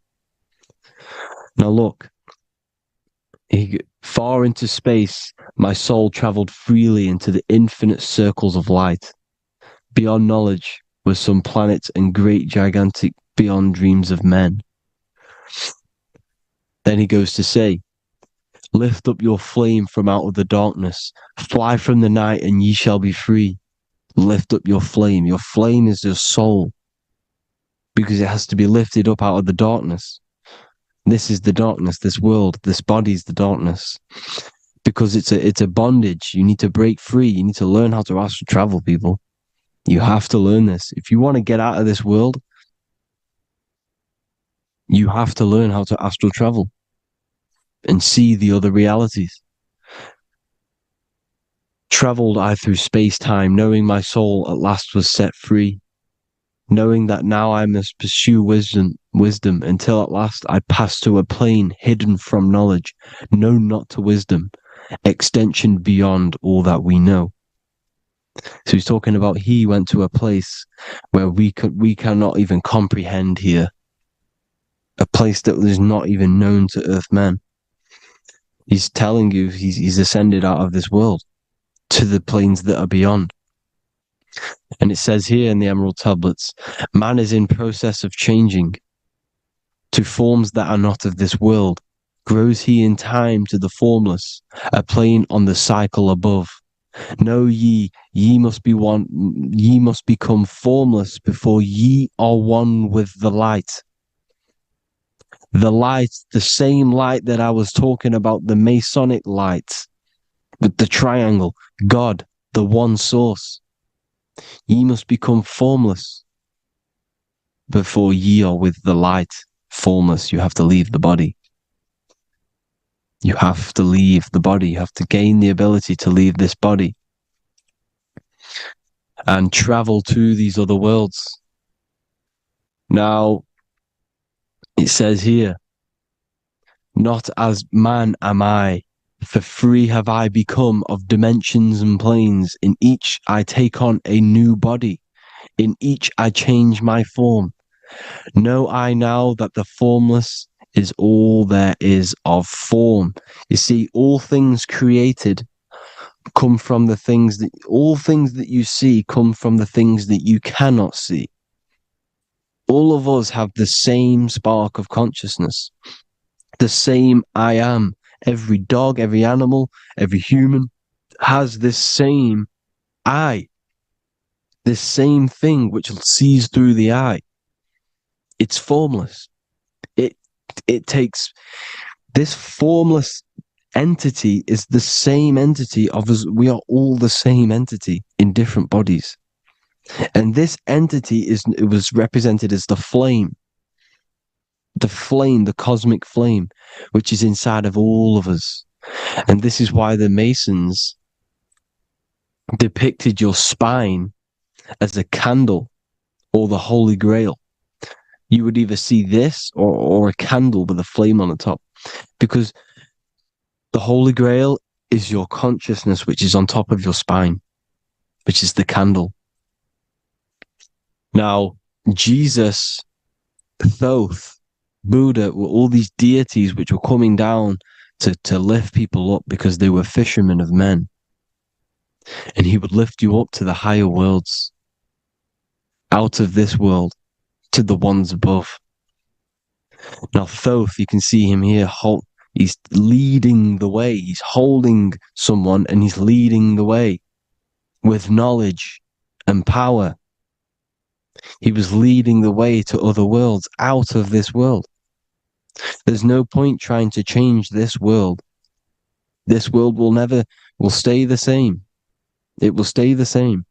Now look, far into space, my soul traveled freely into the infinite circles of light. Beyond knowledge were some planets and great gigantic beyond dreams of men. Then he goes to say, lift up your flame from out of the darkness, fly from the night and ye shall be free. Lift up your flame. Your flame is your soul, because it has to be lifted up out of the darkness. This is the darkness, this world, this body is the darkness. Because it's a bondage. You need to break free. You need to learn how to astral travel, people. You have to learn this. If you want to get out of this world, you have to learn how to astral travel and see the other realities. Traveled I through space-time, knowing my soul at last was set free, knowing that now I must pursue wisdom until at last I pass to a plane hidden from knowledge, known not to wisdom, extension beyond all that we know. So he's talking about he went to a place where we cannot even comprehend here, a place that is not even known to earth men. He's telling you he's ascended out of this world to the planes that are beyond. And it says here in the Emerald Tablets, man is in process of changing to forms that are not of this world. Grows he in time to the formless, a plane on the cycle above. Know ye must be one, ye must become formless before ye are one with the light. The light, the same light that I was talking about, the Masonic light, with the triangle, God, the one source. Ye must become formless before ye are with the light. Formless, you have to leave the body. You have to leave the body. You have to gain the ability to leave this body and travel to these other worlds. Now, it says here, not as man am I, for free have I become of dimensions and planes. In each I take on a new body. In each I change my form. Know I now that the formless is all there is of form. You see, all things created come from the things that, all things that you see come from the things that you cannot see. All of us have the same spark of consciousness, the same I am. Every dog, every animal, every human has this same I, this same thing which sees through the eye. It's formless. It takes this formless entity is the same entity of us. We are all the same entity in different bodies. And this entity it was represented as the flame, the cosmic flame, which is inside of all of us. And this is why the Masons depicted your spine as a candle or the Holy Grail. You would either see this or a candle with a flame on the top, because the Holy Grail is your consciousness, which is on top of your spine, which is the candle. Now, Jesus, Thoth, Buddha were all these deities which were coming down to lift people up because they were fishermen of men. And he would lift you up to the higher worlds, out of this world, to the ones above. Now, Thoth, you can see him here, he's leading the way. He's holding someone and he's leading the way with knowledge and power. He was leading the way to other worlds, out of this world. There's no point trying to change this world. This world will stay the same. It will stay the same.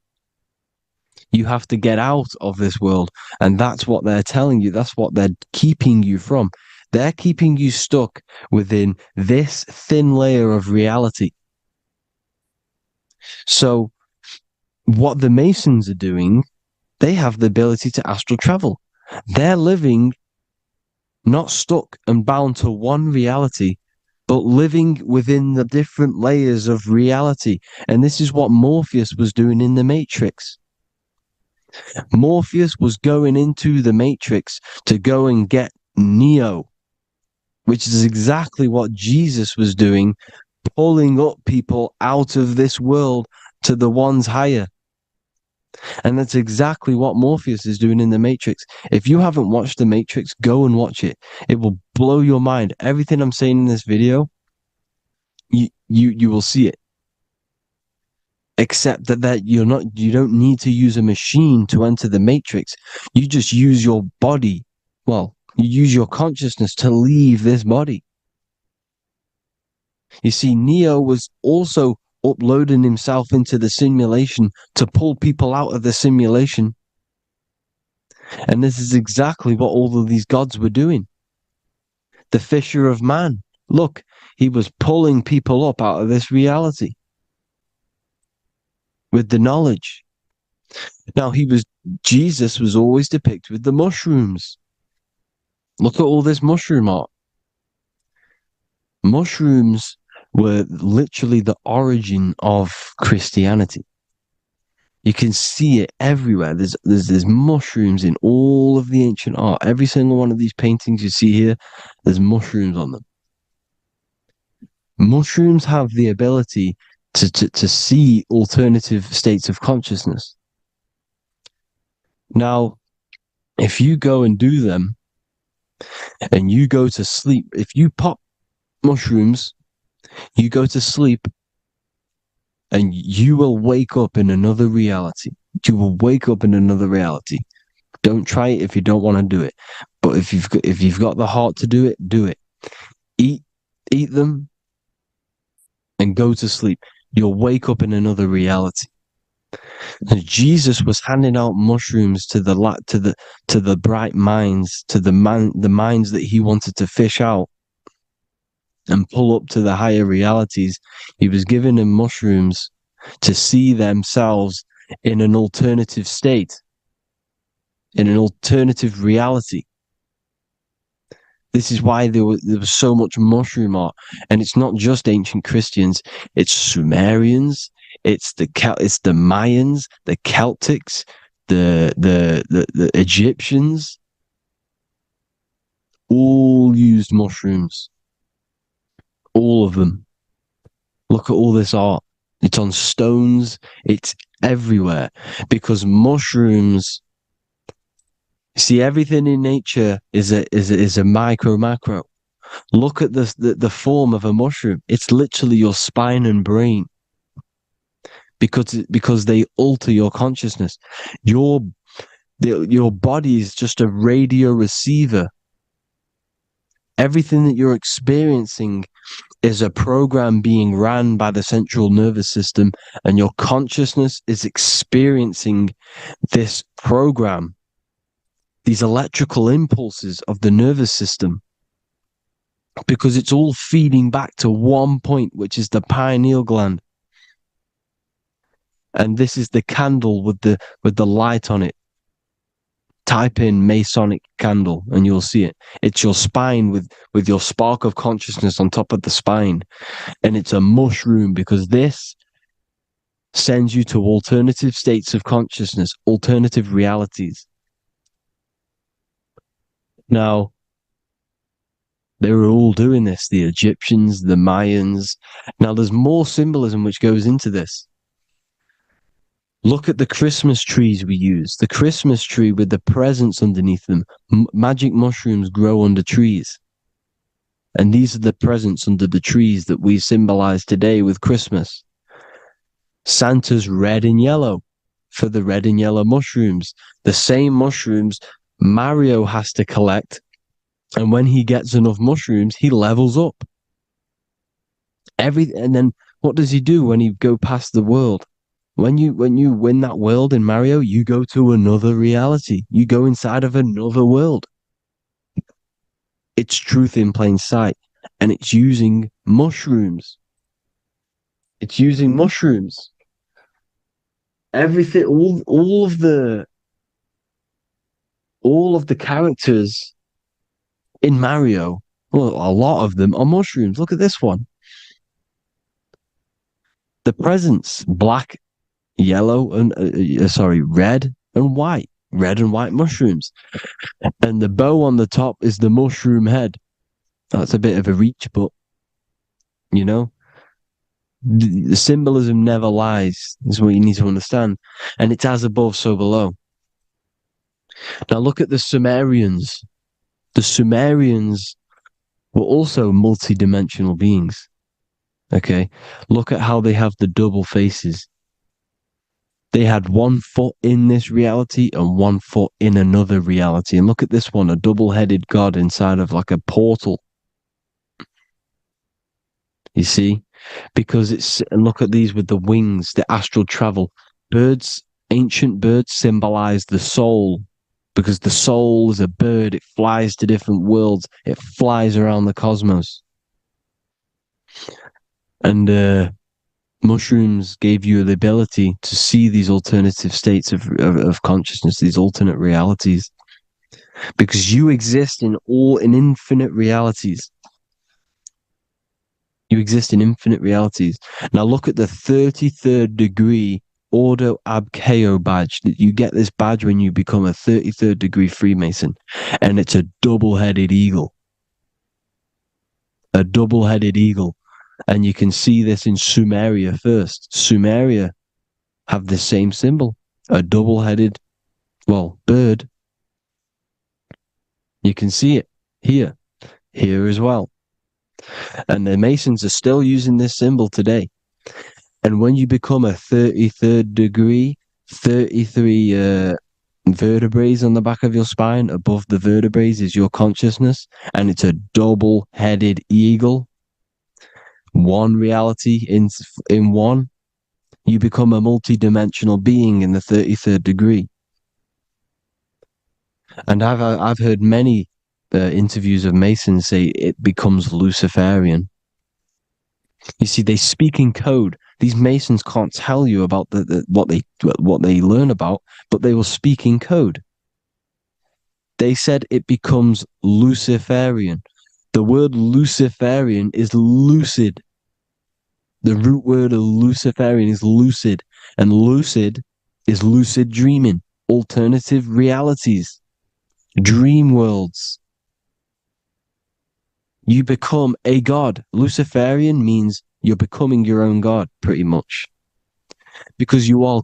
You have to get out of this world. And that's what they're telling you. That's what they're keeping you from. They're keeping you stuck within this thin layer of reality. So what the Masons are doing, they have the ability to astral travel. They're living not stuck and bound to one reality, but living within the different layers of reality. And this is what Morpheus was doing in the Matrix. Morpheus was going into the Matrix to go and get Neo, which is exactly what Jesus was doing, pulling up people out of this world to the ones higher. And that's exactly what Morpheus is doing in the Matrix. If you haven't watched the Matrix, go and watch it. It will blow your mind. Everything I'm saying in this video, you will see it. Except that you don't need to use a machine to enter the Matrix. You just use your body. Well, you use your consciousness to leave this body. You see, Neo was also uploading himself into the simulation to pull people out of the simulation. And this is exactly what all of these gods were doing. The fisher of man. Look, he was pulling people up out of this reality with the knowledge. Now, Jesus was always depicted with the mushrooms. Look at all this mushroom art. Mushrooms were literally the origin of Christianity. You can see it everywhere. There's mushrooms in all of the ancient art. Every single one of these paintings you see here, there's mushrooms on them. Mushrooms have the ability to see alternative states of consciousness. Now, if you go and do them, and you go to sleep, if you pop mushrooms, you go to sleep, and you will wake up in another reality. You will wake up in another reality. Don't try it if you don't want to do it. But if you've got the heart to do it, do it. Eat them and go to sleep. You'll wake up in another reality. And Jesus was handing out mushrooms to the bright minds, to the minds that he wanted to fish out and pull up to the higher realities. He was giving them mushrooms to see themselves in an alternative state, in an alternative reality. This is why there was so much mushroom art, and it's not just ancient Christians. It's Sumerians, it's the Mayans, the Celtics, the Egyptians. All used mushrooms. All of them. Look at all this art. It's on stones. It's everywhere, because mushrooms. See, everything in nature is a macro. Look at the form of a mushroom. It's literally your spine and brain, because they alter your consciousness. Your body is just a radio receiver. Everything that you're experiencing is a program being ran by the central nervous system, and your consciousness is experiencing this program, these electrical impulses of the nervous system, because it's all feeding back to one point, which is the pineal gland. And this is the candle with the light on it. Type in Masonic candle and you'll see it. It's your spine with your spark of consciousness on top of the spine. And it's a mushroom, because this sends you to alternative states of consciousness, alternative realities. Now, they were all doing this, the Egyptians, the Mayans. Now, there's more symbolism which goes into this. Look at the Christmas trees we use. The Christmas tree with the presents underneath them. Magic mushrooms grow under trees. And these are the presents under the trees that we symbolize today with Christmas. Santa's red and yellow for the red and yellow mushrooms. The same mushrooms Mario has to collect, and when he gets enough mushrooms, he levels up. And then what does he do when you go past the world? When you win that world in Mario, you go to another reality. You go inside of another world. It's truth in plain sight, and it's using mushrooms. It's using mushrooms. Everything, all of the characters in Mario, well, a lot of them are mushrooms. Look at this one. The presents, black, yellow, and red and white. Red and white mushrooms. And the bow on the top is the mushroom head. That's a bit of a reach, but, you know, the symbolism never lies, is what you need to understand. And it's as above, so below. Now look at the Sumerians. The Sumerians were also multi-dimensional beings. Okay? Look at how they have the double faces. They had 1 foot in this reality and 1 foot in another reality. And look at this one, a double-headed god inside of like a portal. You see? Because and look at these with the wings, the astral travel. Birds, ancient birds symbolize the soul. Because the soul is a bird, it flies to different worlds. It flies around the cosmos. And mushrooms gave you the ability to see these alternative states of consciousness, these alternate realities. Because you exist in infinite realities. You exist in infinite realities. Now look at the 33rd degree Ordo Ab Chao badge. You get this badge when you become a 33rd degree Freemason, and it's a double-headed eagle. A double-headed eagle. And you can see this in Sumeria first. Sumeria have the same symbol. A double-headed, bird. You can see it here as well. And the Masons are still using this symbol today. And when you become a 33rd degree, 33 vertebrae on the back of your spine, above the vertebrae is your consciousness, and it's a double-headed eagle. One reality in one. You become a multi-dimensional being in the 33rd degree. And I've heard many interviews of Masons say it becomes Luciferian. You see, they speak in code. These Masons can't tell you about what they learn about, but they will speak in code. They said it becomes Luciferian. The word Luciferian is lucid. The root word of Luciferian is lucid, and lucid is lucid dreaming, alternative realities, dream worlds. You become a god. Luciferian means you're becoming your own god, pretty much, because you are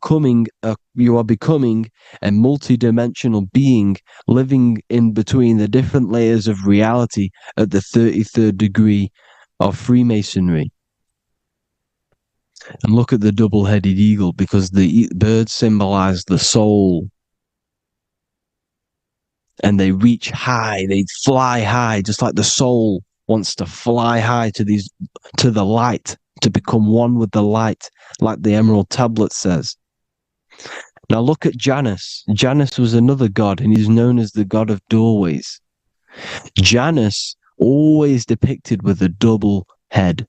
becoming a multi-dimensional being living in between the different layers of reality at the 33rd degree of Freemasonry. And look at the double-headed eagle, because the birds symbolize the soul. And they reach high, they fly high, just like the soul wants to fly high to the light, to become one with the light, like the Emerald Tablet says. Now look at Janus. Janus was another god, and he's known as the god of doorways. Janus always depicted with a double head.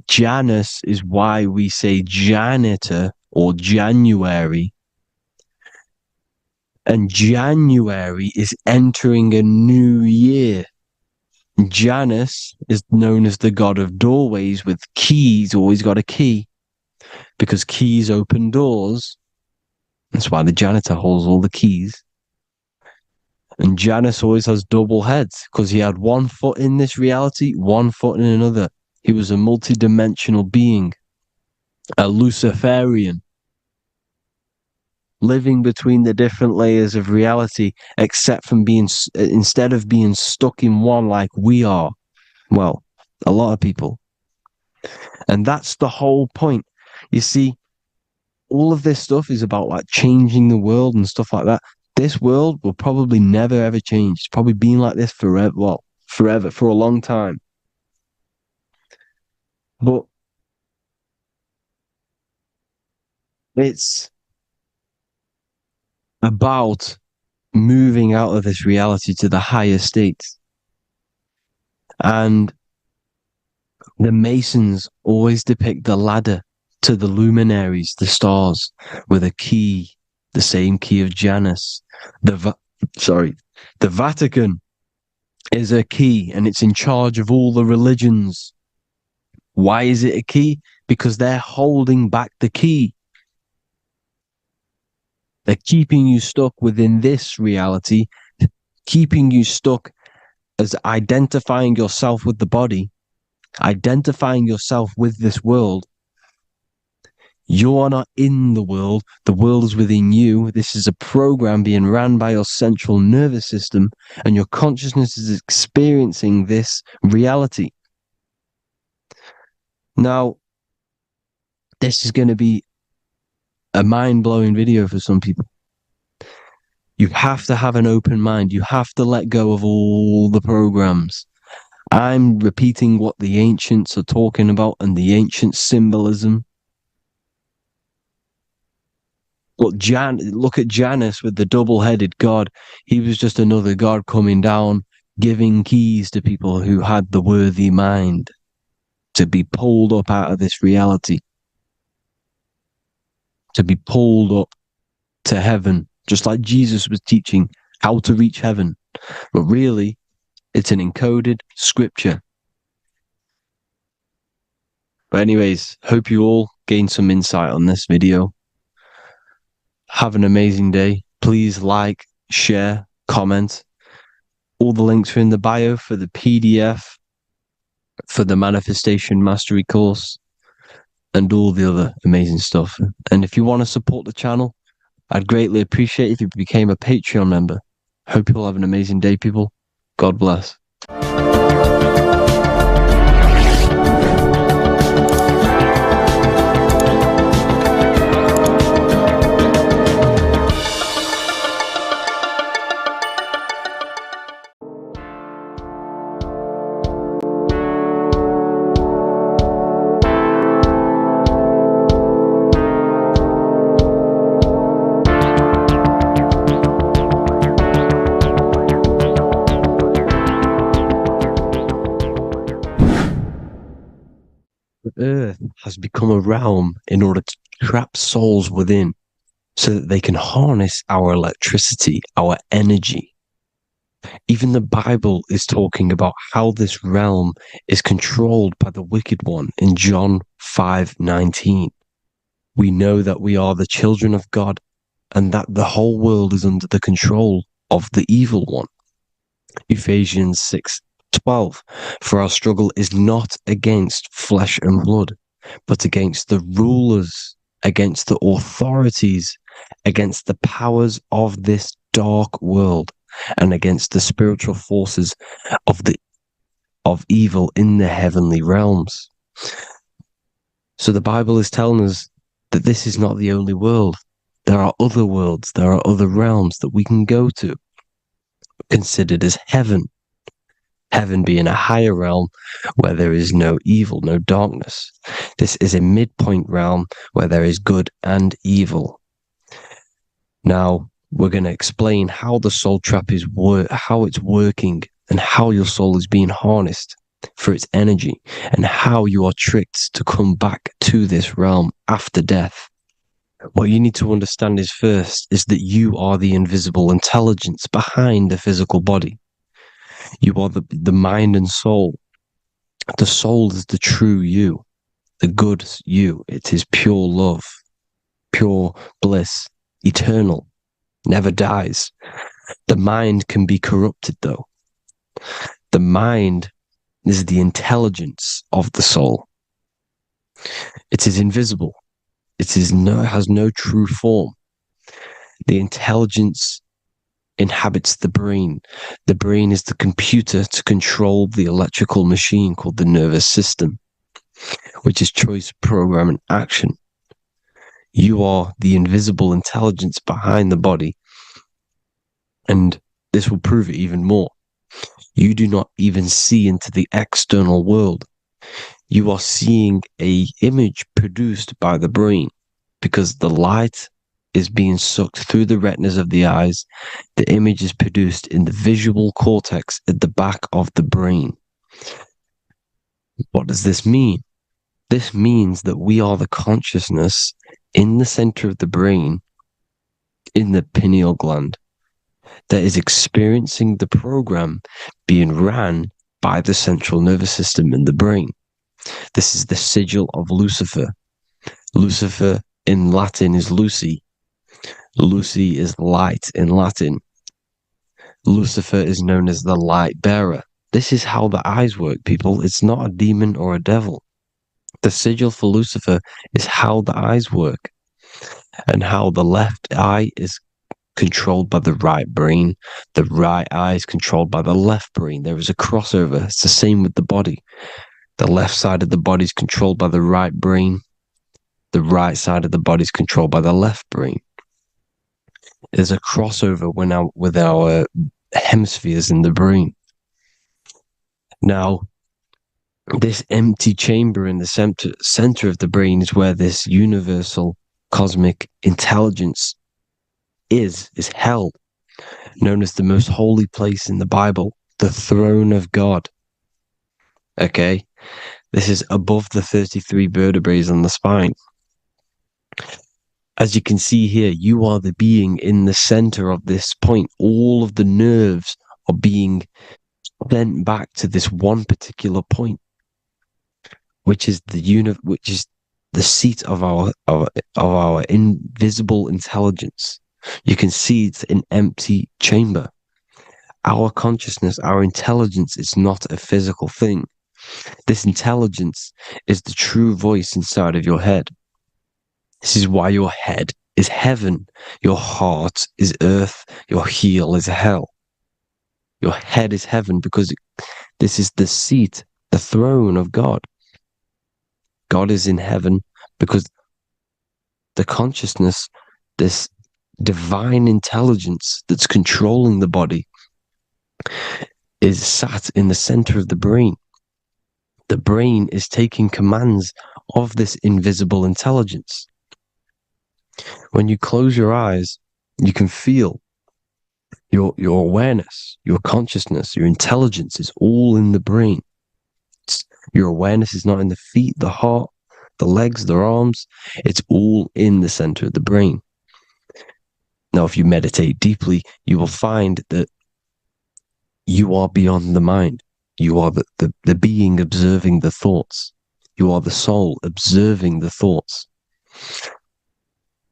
Janus is why we say janitor or January. And January is entering a new year. Janus is known as the god of doorways with keys, always got a key, because keys open doors. That's why the janitor holds all the keys. And Janus always has double heads, because he had one foot in this reality, one foot in another. He was a multi-dimensional being, a Luciferian, living between the different layers of reality, instead of being stuck in one like we are. Well, a lot of people. And that's the whole point. You see, all of this stuff is about like changing the world and stuff like that. This world will probably never ever change. It's probably been like this forever. Well, forever, for a long time. But it's about moving out of this reality to the higher states. And the Masons always depict the ladder to the luminaries, the stars, with a key, the same key of Janus. The Vatican is a key, and it's in charge of all the religions. Why is it a key? Because they're holding back the key. They're keeping you stuck within this reality, keeping you stuck as identifying yourself with the body, identifying yourself with this world. You are not in the world is within you. This is a program being ran by your central nervous system, and your consciousness is experiencing this reality. Now, this is going to be a mind-blowing video for some people. You have to have an open mind. You have to let go of all the programs. I'm repeating what the ancients are talking about and the ancient symbolism. Look at Janus with the double-headed god. He was just another god coming down, giving keys to people who had the worthy mind to be pulled up out of this reality, to be pulled up to heaven, just like Jesus was teaching how to reach heaven. But really, it's an encoded scripture. But anyways, hope you all gained some insight on this video. Have an amazing day. Please like, share, comment. All the links are in the bio for the PDF, for the Manifestation Mastery course, and all the other amazing stuff. And if you want to support the channel, I'd greatly appreciate if you became a Patreon member. Hope you'll have an amazing day, people. God bless. earth has become a realm in order to trap souls within so that they can harness our electricity, our energy. Even the Bible is talking about how this realm is controlled by the wicked one in John 5:19. We know that we are the children of God and that the whole world is under the control of the evil one. Ephesians 6:12. For our struggle is not against flesh and blood, but against the rulers, against the authorities, against the powers of this dark world, and against the spiritual forces of evil in the heavenly realms. So the Bible is telling us that this is not the only world. There are other worlds, there are other realms that we can go to, considered as heaven. Heaven being a higher realm where there is no evil, no darkness. This is a midpoint realm where there is good and evil. Now, we're going to explain how the soul trap is how it's working, and how your soul is being harnessed for its energy, and how you are tricked to come back to this realm after death. What you need to understand is first is that you are the invisible intelligence behind the physical body. You are the mind and soul. The soul is the true you, the good you. It is pure love, pure bliss, eternal, never dies. The mind can be corrupted though. The mind is the intelligence of the soul. It is invisible. It has no true form. The intelligence inhabits the brain. The brain is the computer to control the electrical machine called the nervous system, which is choice, program, and action. You are the invisible intelligence behind the body, and this will prove it even more. You do not even see into the external world. You are seeing an image produced by the brain, because the light is being sucked through the retinas of the eyes. The image is produced in the visual cortex at the back of the brain. What does this mean? This means that we are the consciousness in the center of the brain, in the pineal gland, that is experiencing the program being ran by the central nervous system in the brain. This is the sigil of Lucifer. Lucifer in Latin is Lucy. Lucy is light in Latin. Lucifer is known as the light bearer. This is how the eyes work, people. It's not a demon or a devil. The sigil for Lucifer is how the eyes work, and how the left eye is controlled by the right brain. The right eye is controlled by the left brain. There is a crossover. It's the same with the body. The left side of the body is controlled by the right brain. The right side of the body is controlled by the left brain. There's a crossover with our hemispheres in the brain. Now, this empty chamber in the center of the brain is where this universal cosmic intelligence is held, known as the most holy place in the Bible, the throne of God. Okay, this is above the 33 vertebrae on the spine. As you can see here, you are the being in the center of this point. All of the nerves are being sent back to this one particular point, which is the seat of our invisible intelligence. You can see it's an empty chamber. Our consciousness, our intelligence is not a physical thing. This intelligence is the true voice inside of your head. This is why your head is heaven, your heart is earth, your heel is hell. Your head is heaven because this is the seat, the throne of God. God is in heaven because the consciousness, this divine intelligence that's controlling the body, is sat in the center of the brain. The brain is taking commands of this invisible intelligence. When you close your eyes, you can feel your awareness, your consciousness, your intelligence is all in the brain. Your awareness is not in the feet, the heart, the legs, the arms. It's all in the center of the brain. Now, if you meditate deeply, you will find that you are beyond the mind. You are the being observing the thoughts. You are the soul observing the thoughts.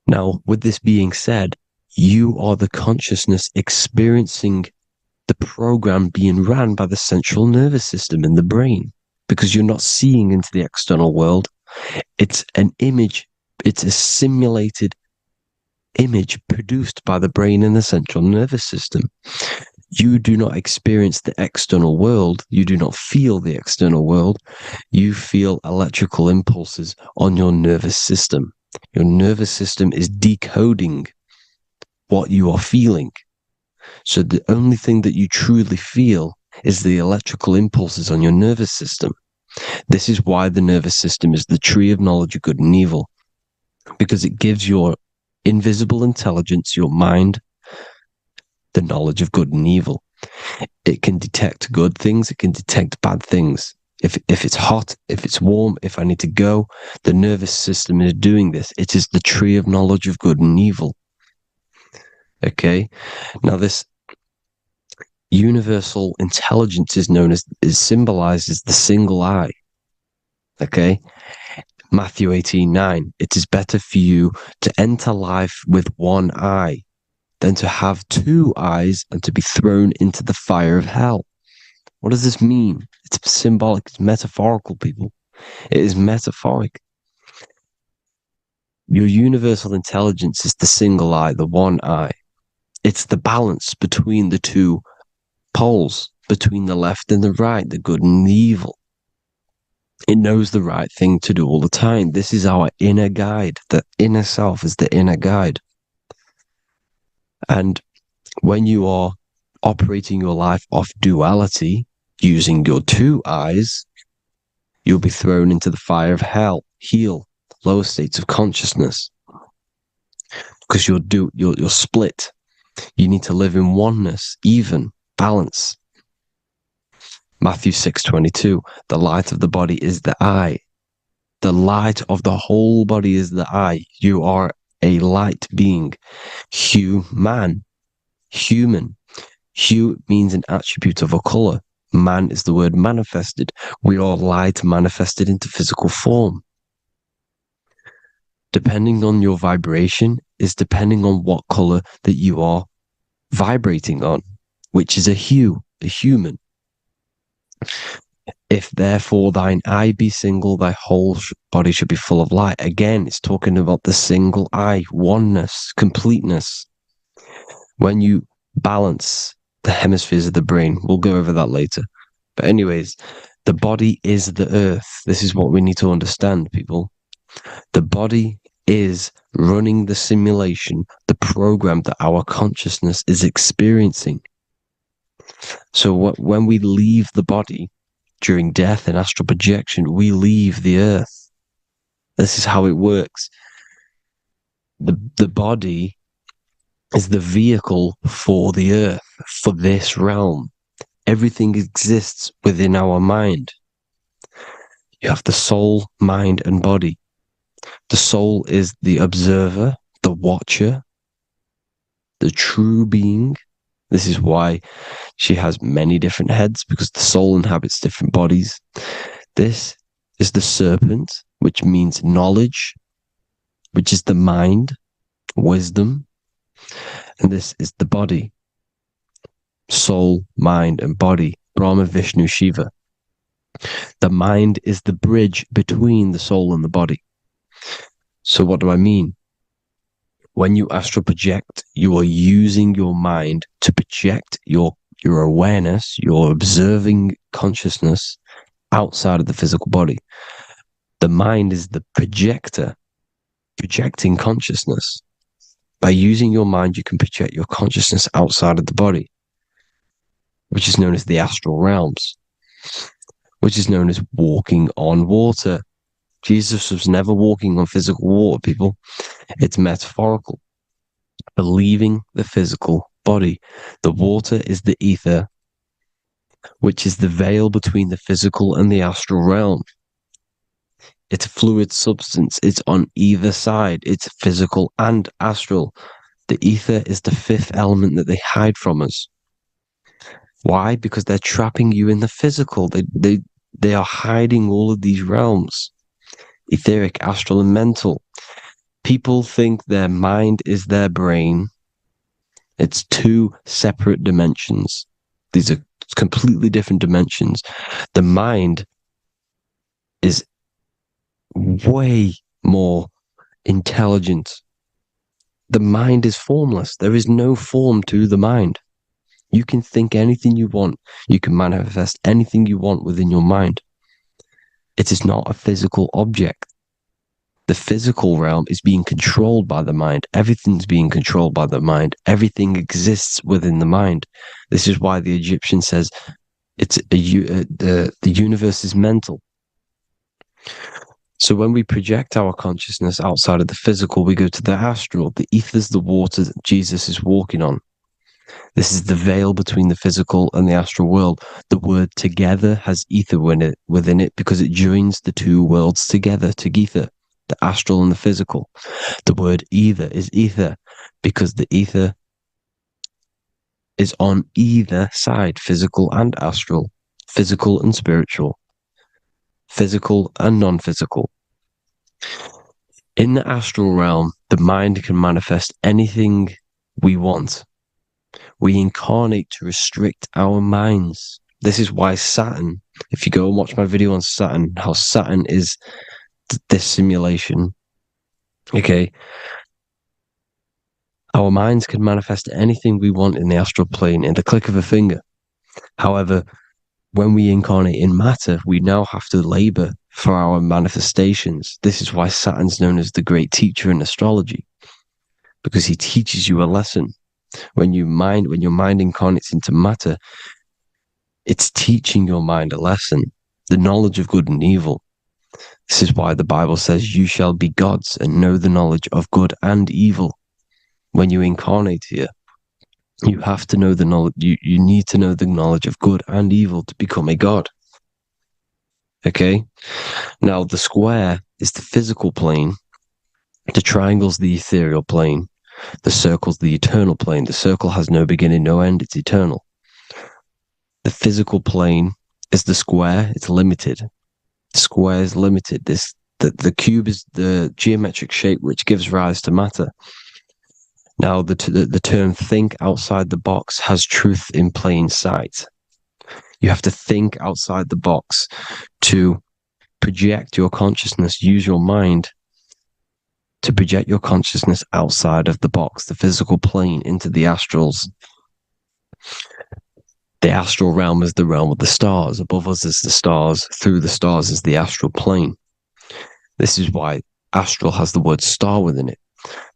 Now, with this being said, you are the consciousness experiencing the program being ran by the central nervous system in the brain, because you're not seeing into the external world. It's an image. It's a simulated image produced by the brain and the central nervous system. You do not experience the external world. You do not feel the external world. You feel electrical impulses on your nervous system. Your nervous system is decoding what you are feeling. So the only thing that you truly feel is the electrical impulses on your nervous system. This is why the nervous system is the tree of knowledge of good and evil, because it gives your invisible intelligence, your mind, the knowledge of good and evil. It can detect good things. It can detect bad things. If it's hot, if it's warm, if I need to go, the nervous system is doing this. It is the tree of knowledge of good and evil. Okay. Now this universal intelligence is known as, is symbolized as the single eye. Okay. Matthew 18:9. It is better for you to enter life with one eye than to have two eyes and to be thrown into the fire of hell. What does this mean? It's symbolic. It's metaphorical, people. It is metaphoric. Your universal intelligence is the single eye, the one eye. It's the balance between the two poles, between the left and the right, the good and the evil. It knows the right thing to do all the time. This is our inner guide. The inner self is the inner guide. And when you are operating your life off duality, using your two eyes, you'll be thrown into the fire of hell, lower states of consciousness, because you're split. You need to live in oneness, even, balance. Matthew 6:22, the light of the body is the eye. The light of the whole body is the eye. You are a light being. Human. Hue means an attribute of a color. Man is the word manifested. We are light manifested into physical form. Depending on your vibration is depending on what color that you are vibrating on, which is a hue, a human. If therefore thine eye be single, thy whole body should be full of light. Again, it's talking about the single eye, oneness, completeness. When you balance the hemispheres of the brain, we'll go over that later. But anyways, the body is the earth. This is what we need to understand, people. The body is running the simulation, the program that our consciousness is experiencing. So when we leave the body during death and astral projection, we leave the earth. This is how it works. The body is the vehicle for the earth, for this realm. Everything exists within our mind. You have the soul, mind, and body. The soul is the observer, the watcher, the true being. This is why she has many different heads, because the soul inhabits different bodies. This is the serpent, which means knowledge, which is the mind, wisdom. And this is the body, soul, mind, and body, Brahma, Vishnu, Shiva. The mind is the bridge between the soul and the body. So what do I mean? When you astral project, you are using your mind to project your awareness, your observing consciousness outside of the physical body. The mind is the projector, projecting consciousness. By using your mind, you can project your consciousness outside of the body, which is known as the astral realms, which is known as walking on water. Jesus was never walking on physical water, people. It's metaphorical. Believing the physical body. The water is the ether, which is the veil between the physical and the astral realm. It's a fluid substance. It's on either side. It's physical and astral. The ether is the fifth element that they hide from us. Why? Because they're trapping you in the physical. They are hiding all of these realms. Etheric, astral, and mental. People think their mind is their brain. It's two separate dimensions. These are completely different dimensions. The mind is way more intelligent. The mind is formless. There is no form to the mind. You can think anything you want. You can manifest anything you want within your mind. It is not a physical object. The physical realm is being controlled by the mind. Everything's being controlled by the mind. Everything exists within the mind. This is why the Egyptian says the universe is mental. So when we project our consciousness outside of the physical, we go to the astral. The ether is the water that Jesus is walking on. This is the veil between the physical and the astral world. The word together has ether within it because it joins the two worlds together, together, the astral and the physical. The word either is ether because the ether is on either side, physical and astral, physical and spiritual, physical and non-physical. In the astral realm, the mind can manifest anything we want. We incarnate to restrict our minds. This is why Saturn, if you go and watch my video on Saturn, how Saturn is this simulation, okay, our minds can manifest anything we want in the astral plane in the click of a finger. However, when we incarnate in matter, we now have to labor for our manifestations. This is why Saturn's known as the great teacher in astrology, because he teaches you a lesson. When your mind incarnates into matter, it's teaching your mind a lesson, the knowledge of good and evil. This is why the Bible says, you shall be gods and know the knowledge of good and evil. When you incarnate here, you have to know the knowledge. You need to know the knowledge of good and evil to become a god. Okay? Now, the square is the physical plane. The triangle's the ethereal plane. The circle's the eternal plane. The circle has no beginning, no end. It's eternal. The physical plane is the square. It's limited. The square is limited. The cube is the geometric shape which gives rise to matter. Now, the term think outside the box has truth in plain sight. You have to think outside the box to project your consciousness, use your mind to project your consciousness outside of the box, the physical plane, into the astrals. The astral realm is the realm of the stars. Above us is the stars. Through the stars is the astral plane. This is why astral has the word star within it.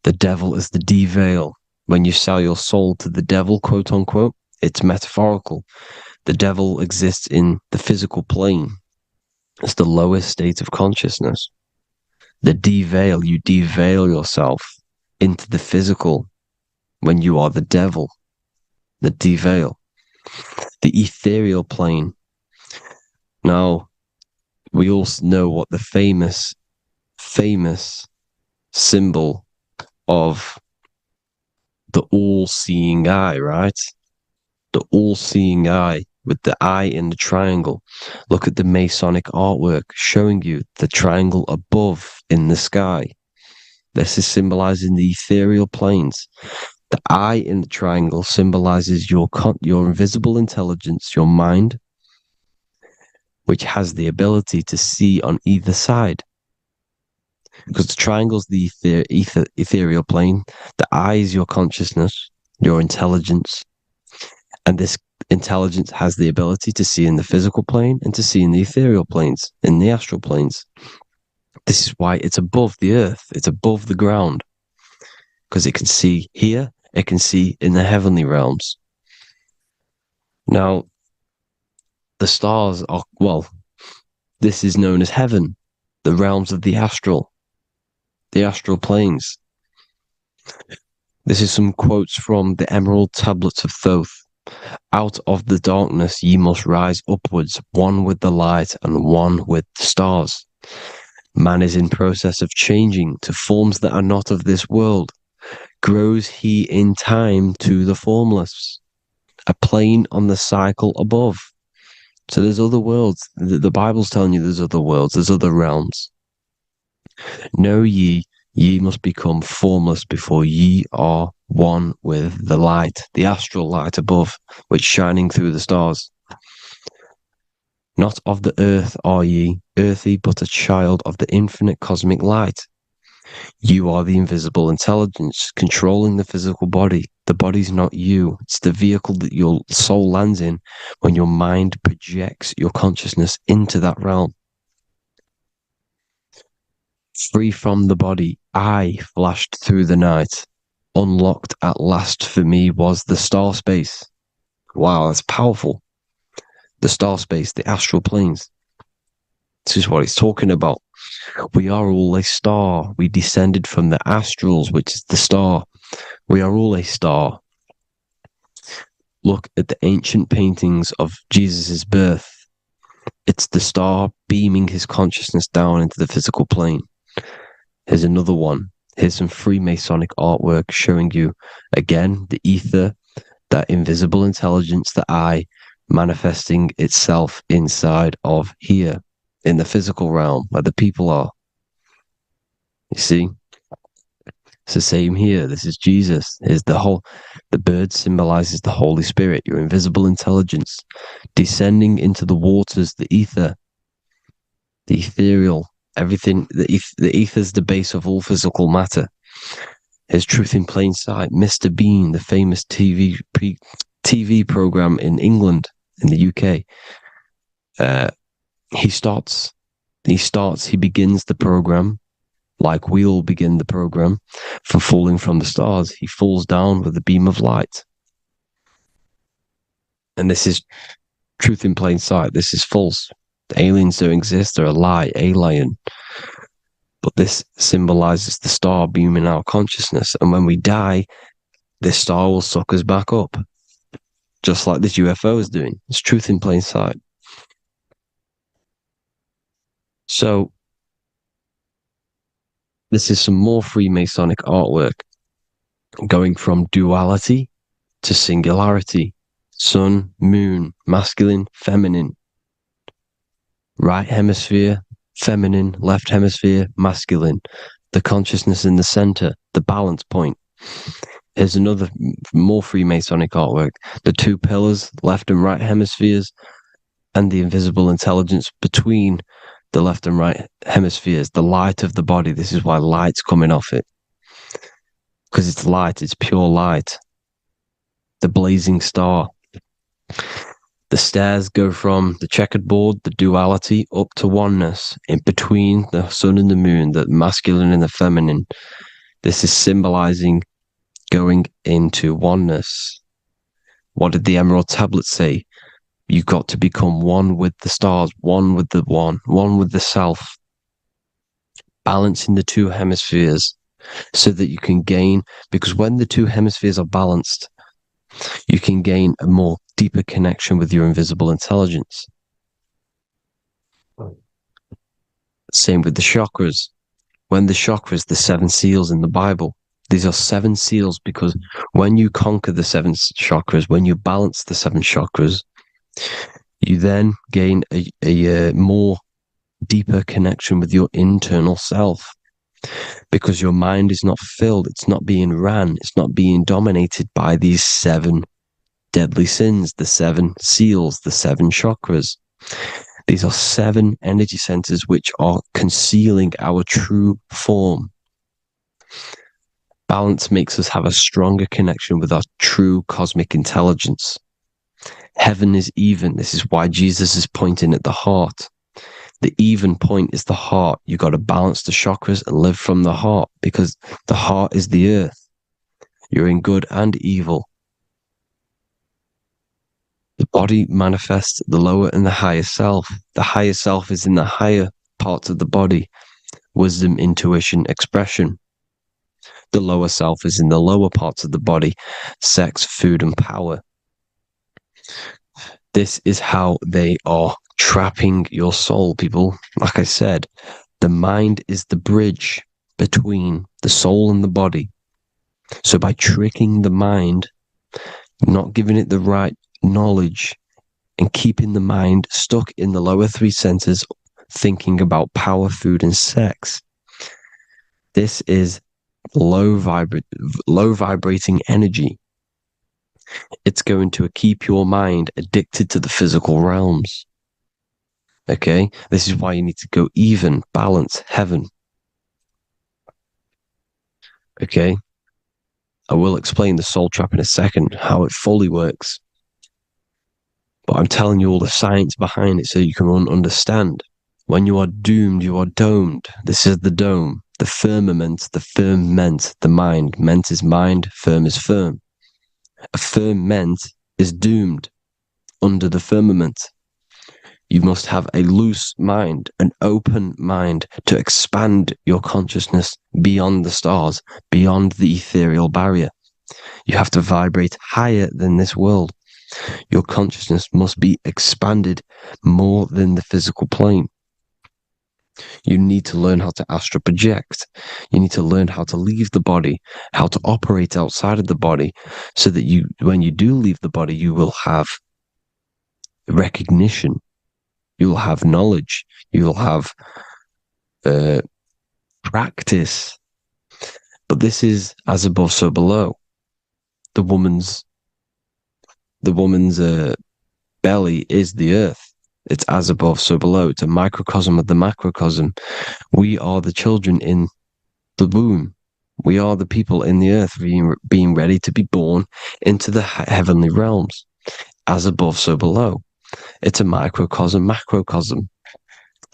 The devil is the de-veil. When you sell your soul to the devil, quote unquote, it's metaphorical. The devil exists in the physical plane. It's the lowest state of consciousness. The de-veil, you de-veil yourself into the physical when you are the devil. The de-veil. The ethereal plane. Now, we all know what the famous symbol of the all-seeing eye, right? The all-seeing eye with the eye in the triangle. Look at the Masonic artwork showing you the triangle above in the sky. This is symbolizing the ethereal planes. The eye in the triangle symbolizes your invisible intelligence, your mind, which has the ability to see on either side. Because the triangle is the ethereal plane. The eye is your consciousness, your intelligence. And this intelligence has the ability to see in the physical plane and to see in the ethereal planes, in the astral planes. This is why it's above the earth. It's above the ground. Because it can see here, it can see in the heavenly realms. Now, the stars are, well, this is known as heaven, the realms of the astral planes. This is some quotes from the Emerald Tablets of Thoth. Out of the darkness ye must rise upwards, one with the light and one with the stars. Man is in process of changing to forms that are not of this world. Grows he in time to the formless, a plane on the cycle above. So there's other worlds. The Bible's telling you there's other worlds, there's other realms. Know ye, ye must become formless before ye are one with the light, the astral light above, which shining through the stars. Not of the earth are ye, earthy, but a child of the infinite cosmic light. You are the invisible intelligence controlling the physical body. The body's not you. It's the vehicle that your soul lands in when your mind projects your consciousness into that realm. Free from the body, I flashed through the night. Unlocked at last for me was the star space. Wow, that's powerful. The star space, the astral planes. This is what it's talking about. We are all a star. We descended from the astrals, which is the star. We are all a star. Look at the ancient paintings of Jesus' birth. It's the star beaming his consciousness down into the physical plane. Here's another one. Here's some Freemasonic artwork showing you, again, the ether, that invisible intelligence, the I, manifesting itself inside of here, in the physical realm, where the people are. You see? It's the same here. This is Jesus. Here's the bird symbolizes the Holy Spirit, your invisible intelligence, descending into the waters, the ether, the ethereal, everything. The ether's the base of all physical matter. Here's Truth in Plain Sight. Mr. Bean, the famous TV program in England, in the UK. He begins the program like we all begin the program for falling from the stars. He falls down with a beam of light. And this is Truth in Plain Sight. This is false. The aliens don't exist. They're a lie, alien. But this symbolizes the star beaming our consciousness. And when we die, this star will suck us back up. Just like this UFO is doing. It's Truth in Plain Sight. So, this is some more Freemasonic artwork. Going from duality to singularity. Sun, moon, masculine, feminine. Right hemisphere, feminine, left hemisphere, masculine. The consciousness in the center, the balance point. Here's another more Freemasonic artwork. The two pillars, left and right hemispheres, and the invisible intelligence between the left and right hemispheres, the light of the body. This is why light's coming off it. Because it's light, it's pure light. The blazing star. The stairs go from the checkered board, the duality, up to oneness, in between the sun and the moon, the masculine and the feminine. This is symbolizing going into oneness. What did the Emerald Tablet say? You've got to become one with the stars, one with the one with the self. Balancing the two hemispheres so that you can gain, because when the two hemispheres are balanced, you can gain a more deeper connection with your invisible intelligence. Same with the chakras. When the chakras, the 7 seals in the Bible, these are 7 seals because when you conquer the 7 chakras, when you balance the 7 chakras, you then gain a more deeper connection with your internal self. Because your mind is not filled, it's not being ran, it's not being dominated by these 7 deadly sins, the 7 seals, the 7 chakras. These are 7 energy centers which are concealing our true form. Balance makes us have a stronger connection with our true cosmic intelligence. Heaven is even. This is why Jesus is pointing at the heart. The even point is the heart. You got to balance the chakras and live from the heart, because the heart is the earth. You're in good and evil. The body manifests the lower and the higher self. The higher self is in the higher parts of the body. Wisdom, intuition, expression. The lower self is in the lower parts of the body. Sex, food, and power. This is how they are trapping your soul, people. Like I said, The mind is the bridge between the soul and the body. So by tricking the mind, not giving it the right knowledge, and keeping the mind stuck in the lower three centers, thinking about power, food, and sex, this is low vibrating energy. It's going to keep your mind addicted to the physical realms. Okay? This is why you need to go even, balance, heaven. Okay? I will explain the soul trap in a second, how it fully works. But I'm telling you all the science behind it so you can understand. When you are doomed, you are domed. This is the dome, the firmament, the firmament, the mind. Ment is mind, firm is firm. A firmament is doomed under the firmament. You must have a loose mind, an open mind to expand your consciousness beyond the stars, beyond the ethereal barrier. You have to vibrate higher than this world. Your consciousness must be expanded more than the physical plane. You need to learn how to astral project. You need to learn how to leave the body, how to operate outside of the body, so that you, when you do leave the body, you will have recognition. You will have knowledge. You will have practice. But this is as above, so below. The woman's belly is the earth. It's as above, so below. It's a microcosm of the macrocosm. We are the children in the womb. We are the people in the earth being ready to be born into the heavenly realms. As above, so below. It's a microcosm, macrocosm.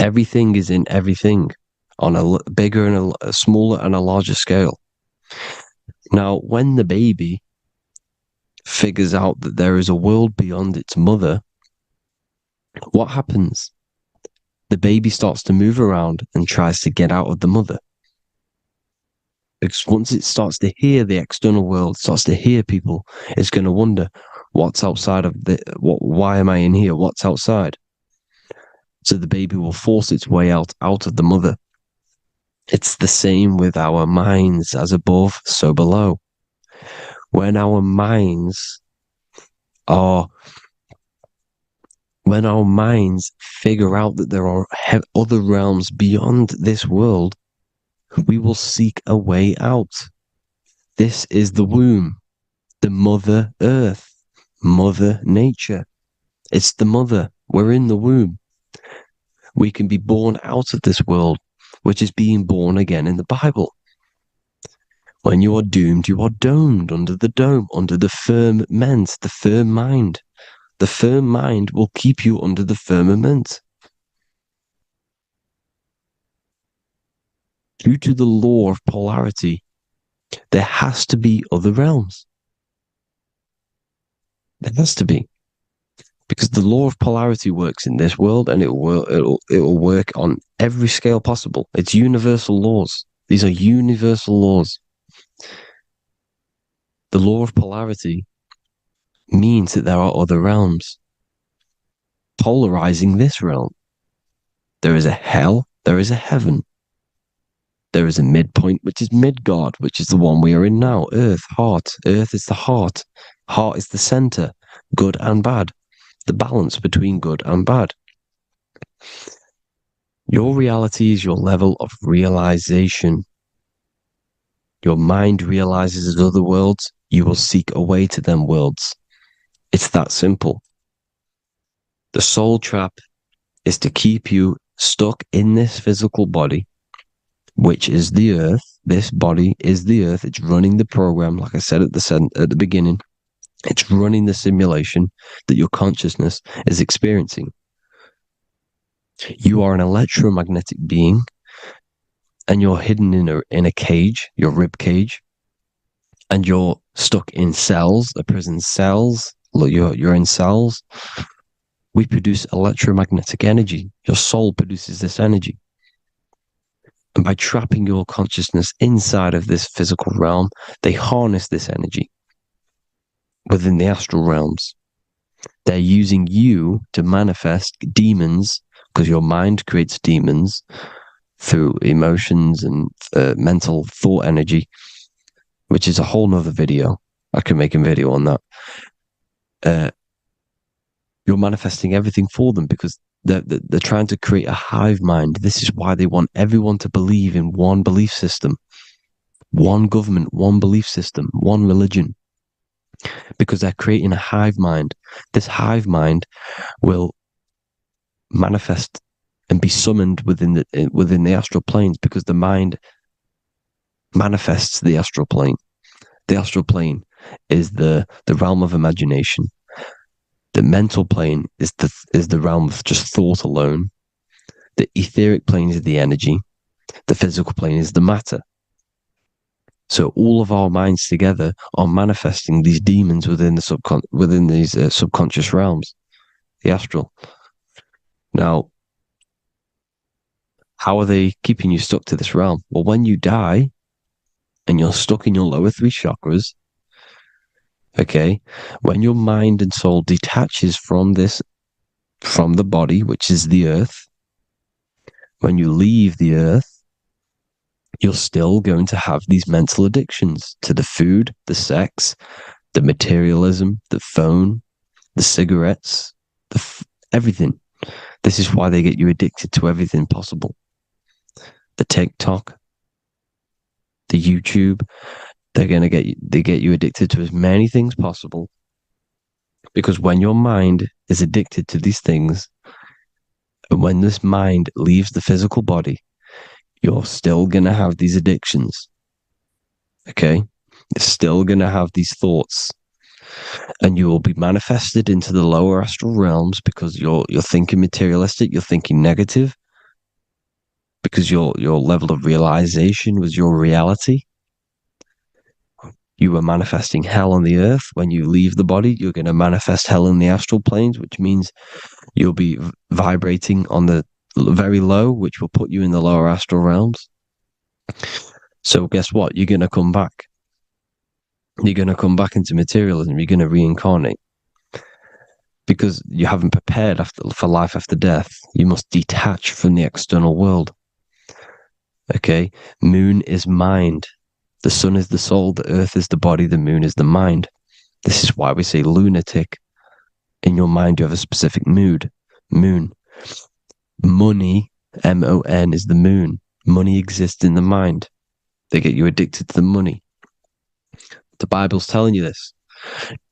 Everything is in everything on a bigger and a smaller and a larger scale. Now, when the baby figures out that there is a world beyond its mother, what happens? The baby starts to move around and tries to get out of the mother. Because once it starts to hear the external world, starts to hear people, it's going to wonder, what's outside of why am I in here? What's outside? So the baby will force its way out of the mother. It's the same with our minds, as above, so below. When our minds figure out that there are other realms beyond this world, we will seek a way out. This is the womb, the mother earth, mother nature. It's the mother. We're in the womb. We can be born out of this world, which is being born again in the Bible. When you are doomed, you are domed under the dome, under the firmament, the firm mind. The firm mind will keep you under the firmament. Due to the law of polarity, there has to be other realms. There has to be. Because the law of polarity works in this world, and it will work on every scale possible. It's universal laws. These are universal laws. The law of polarity means that there are other realms polarizing this realm. There is a hell, there is a heaven. There is a midpoint, which is Midgard, which is the one we are in now. Earth, heart. Earth is the heart. Heart is the center, good and bad. The balance between good and bad. Your reality is your level of realization. Your mind realizes other worlds, you will seek a way to them worlds. It's that simple. The soul trap is to keep you stuck in this physical body, which is the earth. This body is the earth. It's running the program, like I said at the beginning. It's running the simulation that your consciousness is experiencing. You are an electromagnetic being, and you're hidden in a cage, your rib cage, and you're stuck in cells, a prison cells. Look, you're in cells. We produce electromagnetic energy. Your soul produces this energy. And by trapping your consciousness inside of this physical realm, they harness this energy within the astral realms. They're using you to manifest demons, because your mind creates demons, through emotions and mental thought energy, which is a whole nother video. I can make a video on that. You're manifesting everything for them because they're trying to create a hive mind. This is why they want everyone to believe in one belief system, one government, one belief system, one religion, because they're creating a hive mind. This hive mind will manifest and be summoned within the astral planes, because the mind manifests the astral plane. The astral plane is the realm of imagination. The mental plane is the realm of just thought alone. The etheric plane is the energy. The physical plane is the matter. So all of our minds together are manifesting these demons within these subconscious realms, the astral. Now, how are they keeping you stuck to this realm? Well, when you die and you're stuck in your lower three chakras, okay, when your mind and soul detaches from the body, which is the earth, when you leave the earth, you're still going to have these mental addictions to the food, the sex, the materialism, the phone, the cigarettes, everything. This is why they get you addicted to everything possible. The TikTok, the YouTube, they get you addicted to as many things possible. Because when your mind is addicted to these things, and when this mind leaves the physical body, you're still going to have these addictions. Okay? You're still going to have these thoughts. And you will be manifested into the lower astral realms because you're thinking materialistic, you're thinking negative, because your level of realization was your reality. You were manifesting hell on the earth. When you leave the body, you're going to manifest hell in the astral planes, which means you'll be vibrating on the very low, which will put you in the lower astral realms. So guess what? You're going to come back. You're going to come back into materialism. You're going to reincarnate. Because you haven't prepared for life after death. You must detach from the external world. Okay? Moon is mind. The sun is the soul, the earth is the body, the moon is the mind. This is why we say lunatic. In your mind, you have a specific mood. Moon. Money, M-O-N, is the moon. Money exists in the mind. They get you addicted to the money. The Bible's telling you this.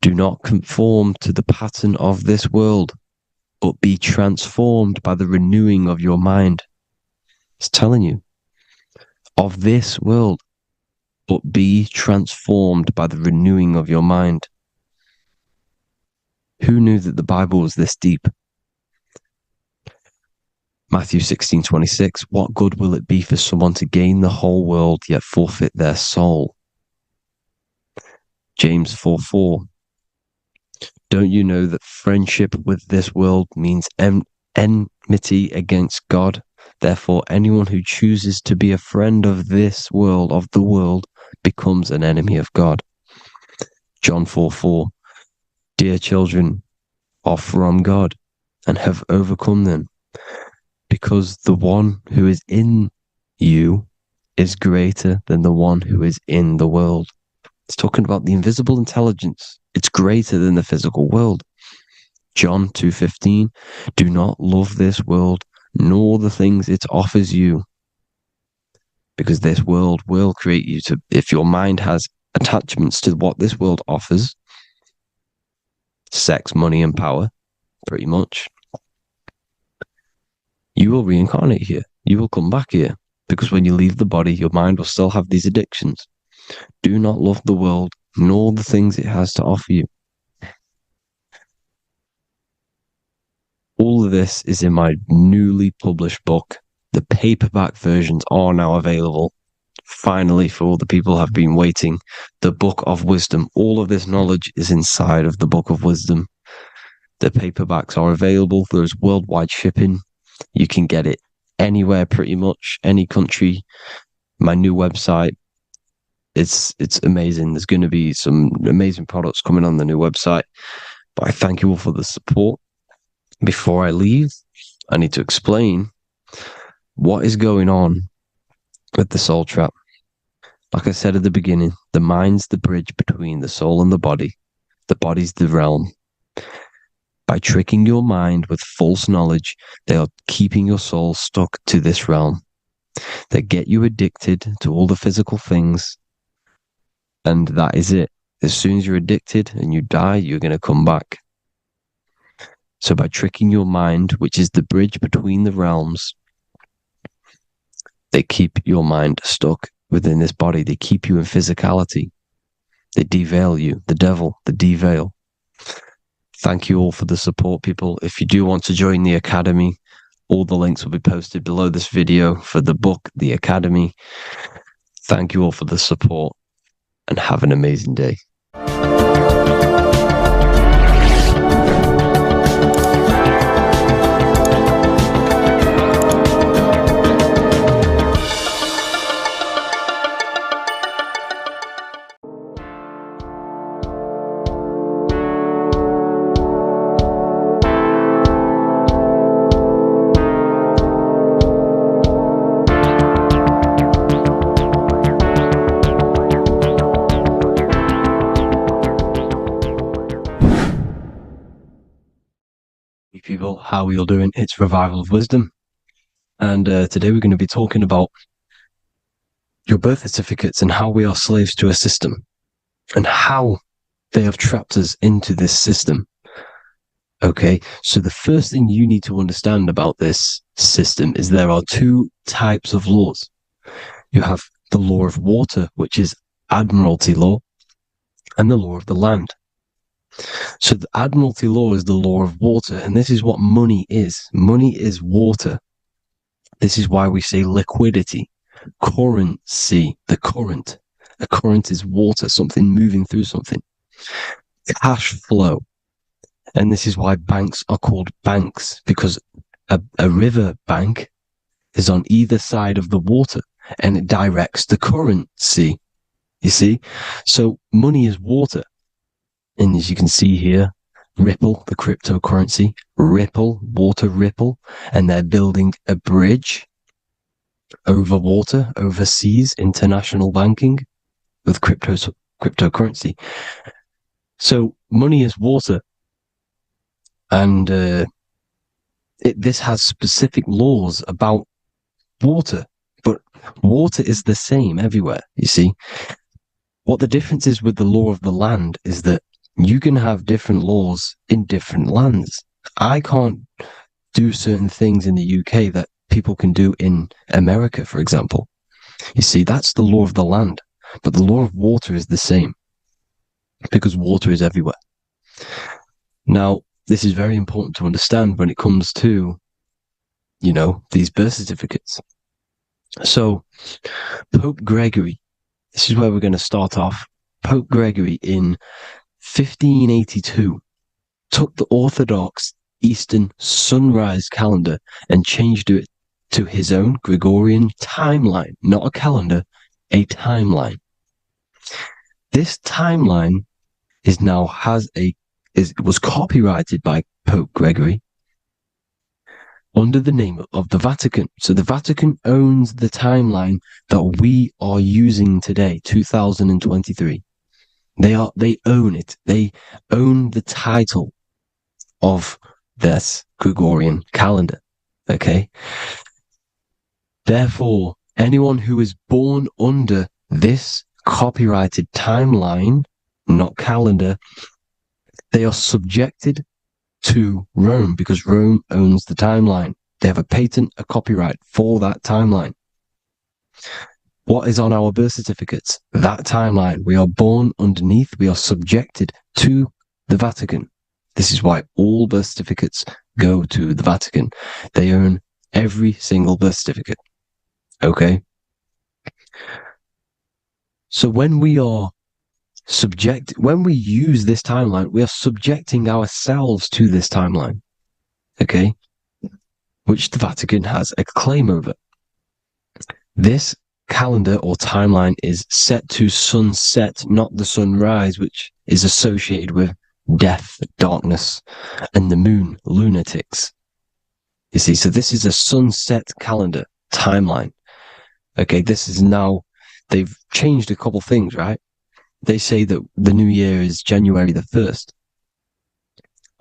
Do not conform to the pattern of this world, but be transformed by the renewing of your mind. It's telling you. Of this world, but be transformed by the renewing of your mind. Who knew that the Bible was this deep? Matthew 16:26. What good will it be for someone to gain the whole world yet forfeit their soul? James 4:4. Don't you know that friendship with this world means enmity against God? Therefore, anyone who chooses to be a friend of this world, of the world, becomes an enemy of God. John 4:4. Dear children are from God and have overcome them, because the one who is in you is greater than the one who is in the world. It's talking about the invisible intelligence. It's greater than the physical world. John 2:15. Do not love this world, nor the things it offers you. Because this world will create you to, if your mind has attachments to what this world offers, sex, money, and power, pretty much, you will reincarnate here. You will come back here. Because when you leave the body, your mind will still have these addictions. Do not love the world, nor the things it has to offer you. All of this is in my newly published book. The paperback versions are now available. Finally, for all the people who have been waiting, the Book of Wisdom. All of this knowledge is inside of the Book of Wisdom. The paperbacks are available. There's worldwide shipping. You can get it anywhere, pretty much, any country. My new website. It's amazing. There's going to be some amazing products coming on the new website. But I thank you all for the support. Before I leave, I need to explain what is going on with the soul trap? Like I said at the beginning, the mind's the bridge between the soul and the body. The body's the realm. By tricking your mind with false knowledge, they are keeping your soul stuck to this realm. They get you addicted to all the physical things, and that is it. As soon as you're addicted and you die, you're going to come back. So by tricking your mind, which is the bridge between the realms, they keep your mind stuck within this body. They keep you in physicality. They deveil you, the devil, the deveil. Thank you all for the support, people. If you do want to join the Academy, all the links will be posted below this video for the book, The Academy. Thank you all for the support and have an amazing day. People, how are you all doing? It's Revival of Wisdom, and today we're going to be talking about your birth certificates and how we are slaves to a system and how they have trapped us into this system. Okay, so the first thing you need to understand about this system is there are two types of laws. You have the law of water, which is Admiralty law, and the law of the land. So the Admiralty law is the law of water, and this is what money is. Money is water. This is why we say liquidity, currency, the current. A current is water, something moving through something. Cash flow. And this is why banks are called banks, because a river bank is on either side of the water, and it directs the currency. You see? So money is water. And as you can see here, Ripple, the cryptocurrency, Ripple, water Ripple, and they're building a bridge over water, overseas, international banking with cryptocurrency. So money is water, and this has specific laws about water, but water is the same everywhere, you see. What the difference is with the law of the land is that you can have different laws in different lands. I can't do certain things in the UK that people can do in America, for example. You see, that's the law of the land. But the law of water is the same, because water is everywhere. Now, this is very important to understand when it comes to, you know, these birth certificates. So, Pope Gregory, this is where we're going to start off. Pope Gregory in 1582 took the Orthodox Eastern sunrise calendar and changed it to his own Gregorian timeline, not a calendar, a timeline. This timeline was copyrighted by Pope Gregory under the name of the Vatican. So the Vatican owns the timeline that we are using today, 2023. They own it. They own the title of this Gregorian calendar. Okay. Therefore, anyone who is born under this copyrighted timeline, not calendar, they are subjected to Rome, because Rome owns the timeline. They have a patent, a copyright for that timeline. What is on our birth certificates? That timeline. We are born underneath. We are subjected to the Vatican. This is why all birth certificates go to the Vatican. They own every single birth certificate. Okay? So when we use this timeline, we are subjecting ourselves to this timeline. Okay? Which the Vatican has a claim over. This calendar or timeline is set to sunset, not the sunrise, which is associated with death, darkness, and the moon, lunatics. You see, so this is a sunset calendar. timeline. Okay, this is now, they've changed a couple things, right? They say that the new year is January the 1st.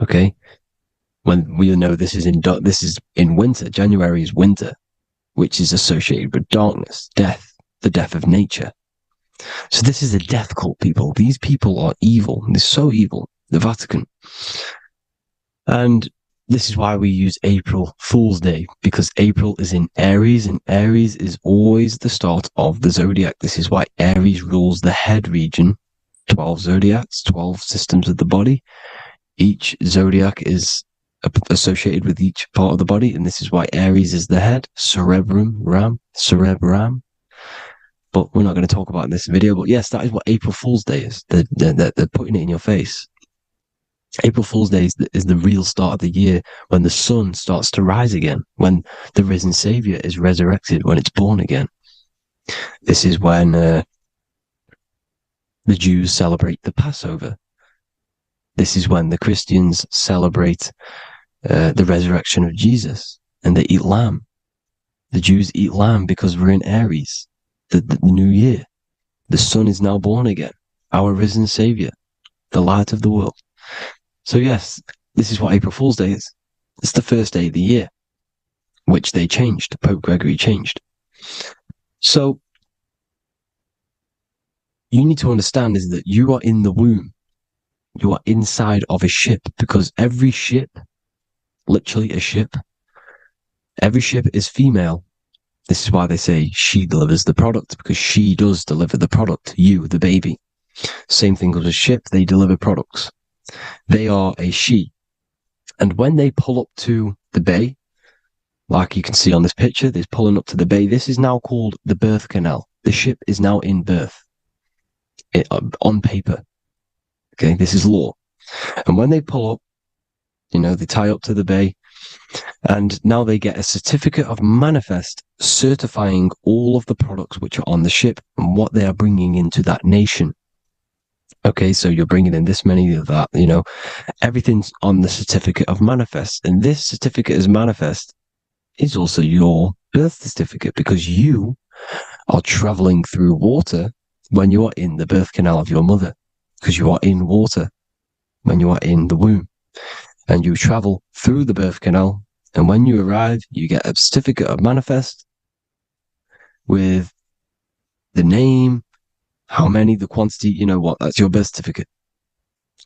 Okay, when we know this is in winter. January is winter, which is associated with darkness, death, the death of nature. So this is a death cult, people. These people are evil. They're so evil. The Vatican. And this is why we use April Fool's Day, because April is in Aries, and Aries is always the start of the zodiac. This is why Aries rules the head region. 12 zodiacs, 12 systems of the body. Each zodiac is associated with each part of the body, and this is why Aries is the head. Cerebrum. But we're not going to talk about it in this video. But yes, that is what April Fool's Day is. They're putting it in your face. April Fool's Day is the real start of the year, when the sun starts to rise again, when the risen Savior is resurrected, when it's born again. This is when the Jews celebrate the Passover. This is when the Christians celebrate the resurrection of Jesus, and they eat lamb. The Jews eat lamb because we're in Aries, the new year. The sun is now born again, our risen Savior, the light of the world. So yes, this is what April Fool's Day is. It's the first day of the year, which they changed. Pope Gregory changed. So you need to understand is that you are in the womb. You are inside of a ship, because every ship, literally a ship, every ship is female. This is why they say she delivers the product, because she does deliver the product, you, the baby. Same thing with a ship, they deliver products. They are a she. And when they pull up to the bay, like you can see on this picture, they're pulling up to the bay. This is now called the birth canal. The ship is now in birth, on paper. Okay, this is law. And when they pull up, they tie up to the bay, and now they get a certificate of manifest certifying all of the products which are on the ship and what they are bringing into that nation. Okay, so you're bringing in this many of that, everything's on the certificate of manifest. And this certificate as manifest is also your birth certificate, because you are traveling through water when you are in the birth canal of your mother, because you are in water when you are in the womb. And you travel through the birth canal, and when you arrive, you get a certificate of manifest with the name, how many, the quantity, that's your birth certificate.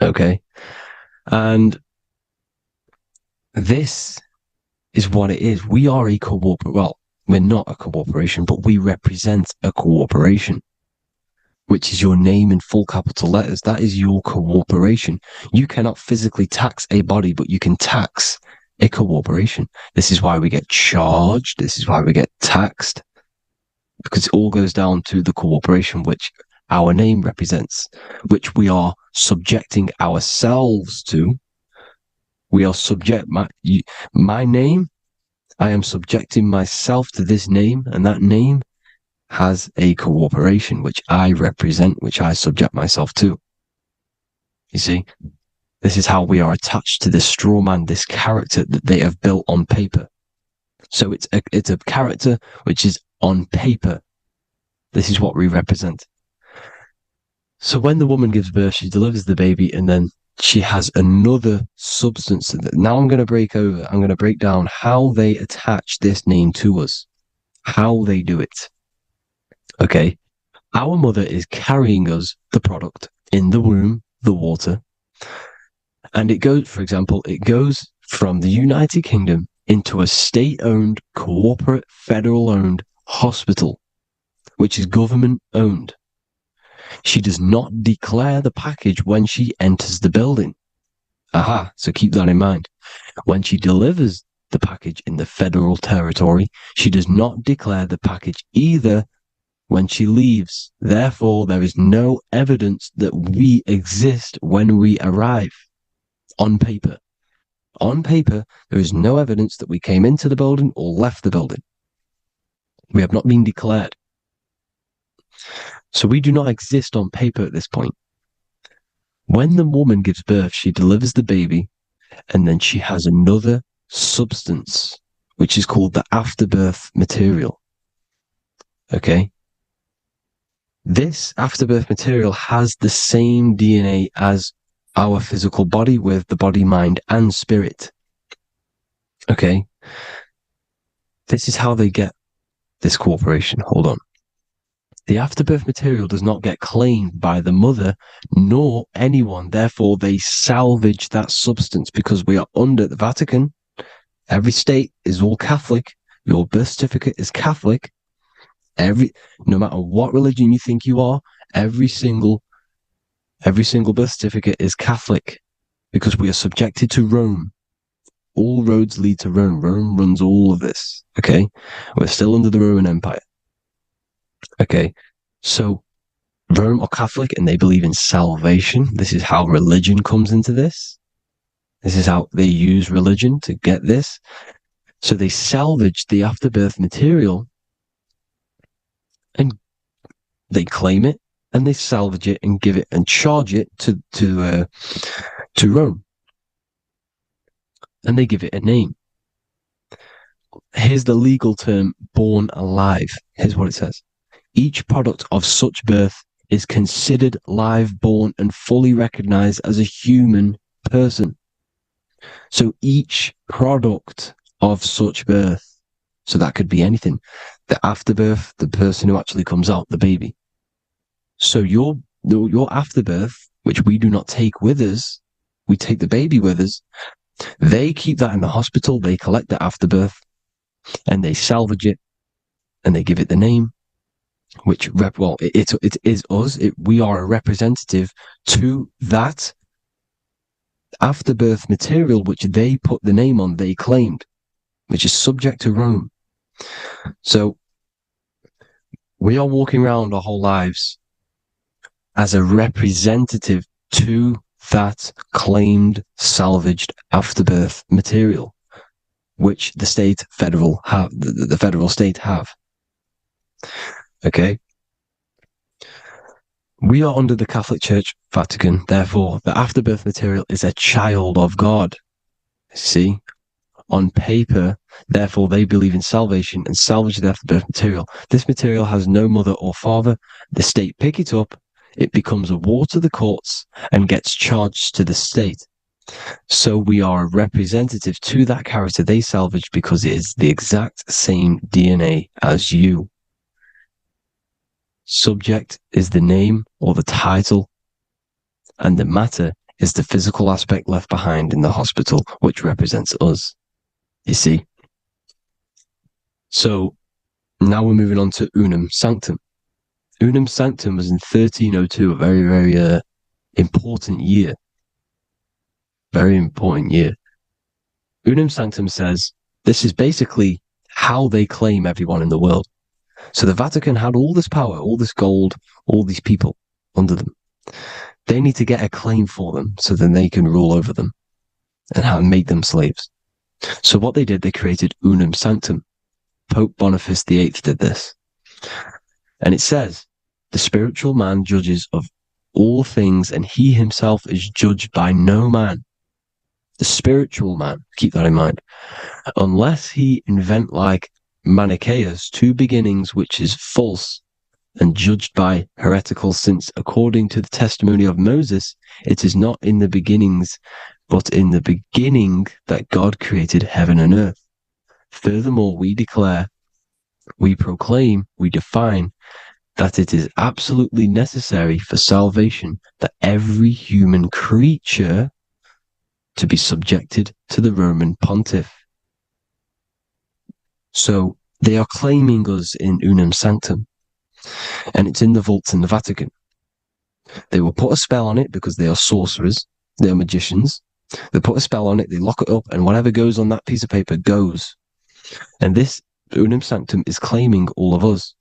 Okay. And this is what it is. We are a we're not a corporation, but we represent a corporation, which is your name in full capital letters. That is your corporation. You cannot physically tax a body, but you can tax a corporation. This is why we get charged. This is why we get taxed, because it all goes down to the corporation, which our name represents, which we are subjecting ourselves to. We are my name, I am subjecting myself to this name, and that name has a corporation which I represent, which I subject myself to. You see, this is how we are attached to this straw man, this character that they have built on paper. So it's a character which is on paper. This is what we represent. So when the woman gives birth, she delivers the baby, and then she has another substance. Now I'm going to break down how they attach this name to us, how they do it. Okay. Our mother is carrying us the product in the womb, the water. And it goes, for example, it goes from the United Kingdom into a state-owned, corporate, federal-owned hospital, which is government-owned. She does not declare the package when she enters the building. Aha, so keep that in mind. When she delivers the package in the federal territory, she does not declare the package either when she leaves. Therefore, there is no evidence that we exist when we arrive. On paper. On paper, there is no evidence that we came into the building or left the building. We have not been declared. So we do not exist on paper at this point. When the woman gives birth, she delivers the baby, and then she has another substance, which is called the afterbirth material. Okay? This afterbirth material has the same DNA as our physical body, with the body, mind, and spirit. Okay? This is how they get this cooperation. Hold on. The afterbirth material does not get claimed by the mother nor anyone. Therefore, they salvage that substance because we are under the Vatican. Every state is all Catholic. Your birth certificate is Catholic. No matter what religion you think you are, every single birth certificate is Catholic because we are subjected to Rome. All roads lead to Rome. Rome runs all of this. Okay? We're still under the Roman Empire. Okay? So, Rome are Catholic and they believe in salvation. This is how religion comes into this. This is how they use religion to get this. So they salvage the afterbirth material and they claim it and they salvage it and give it and charge it to Rome. And they give it a name. Here's the legal term, born alive. Here's what it says. Each product of such birth is considered live born and fully recognized as a human person. So each product of such birth, so that could be anything, the afterbirth, the person who actually comes out, the baby. So your afterbirth, which we do not take with us, we take the baby with us, they keep that in the hospital, they collect the afterbirth, and they salvage it, and they give it the name, which, it is us, we are a representative to that afterbirth material, which they put the name on, they claimed, which is subject to Rome. So, we are walking around our whole lives as a representative to that claimed, salvaged afterbirth material, which the federal state have. Okay? We are under the Catholic Church, Vatican, therefore the afterbirth material is a child of God. See? On paper, therefore they believe in salvation and salvage the afterbirth material. This material has no mother or father. The state pick it up, it becomes a war to the courts and gets charged to the state. So we are a representative to that character they salvaged because it is the exact same DNA as you. Subject is the name or the title, and the matter is the physical aspect left behind in the hospital, which represents us. You see? So, now we're moving on to Unum Sanctum. Unum Sanctum was in 1302, a very, very important year. Very important year. Unum Sanctum says, this is basically how they claim everyone in the world. So the Vatican had all this power, all this gold, all these people under them. They need to get a claim for them so then they can rule over them and make them slaves. So what they did, they created Unum Sanctum. Pope Boniface VIII did this. And it says, the spiritual man judges of all things and he himself is judged by no man. The spiritual man, keep that in mind, unless he invent like Manichaeus, two beginnings, which is false and judged by heretical, since according to the testimony of Moses, it is not in the beginnings, but in the beginning that God created heaven and earth. Furthermore, we declare, we proclaim, we define that it is absolutely necessary for salvation that every human creature to be subjected to the Roman pontiff. So they are claiming us in Unum Sanctum, and it's in the vaults in the Vatican. They will put a spell on it because they are sorcerers, they are magicians. They put a spell on it, they lock it up, and whatever goes on that piece of paper goes. And this Unum Sanctum is claiming all of us.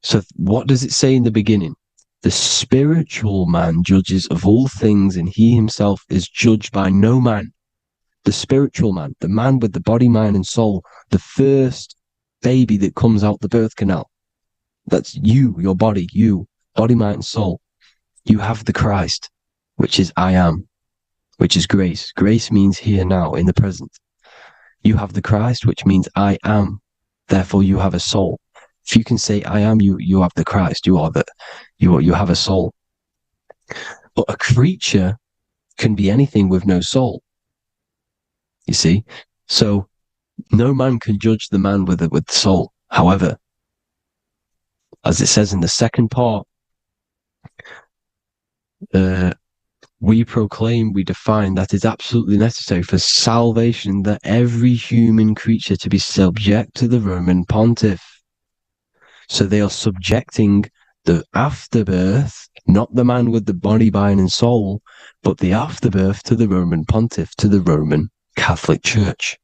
So what does it say in the beginning? The spiritual man judges of all things, and he himself is judged by no man. The spiritual man, the man with the body, mind, and soul, the first baby that comes out the birth canal. That's you, your body, body, mind, and soul. You have the Christ, which is I am, which is grace. Grace means here now, in the present. you have the Christ, which means I am. Therefore, you have a soul. If you can say I am, you have the Christ. You have a soul. But a creature can be anything with no soul. You see? So no man can judge the man with the soul. However, as it says in the second part, we proclaim, we define that it's absolutely necessary for salvation that every human creature to be subject to the Roman pontiff. So they are subjecting the afterbirth, not the man with the body, mind, and soul, but the afterbirth to the Roman pontiff, to the Roman Catholic Church.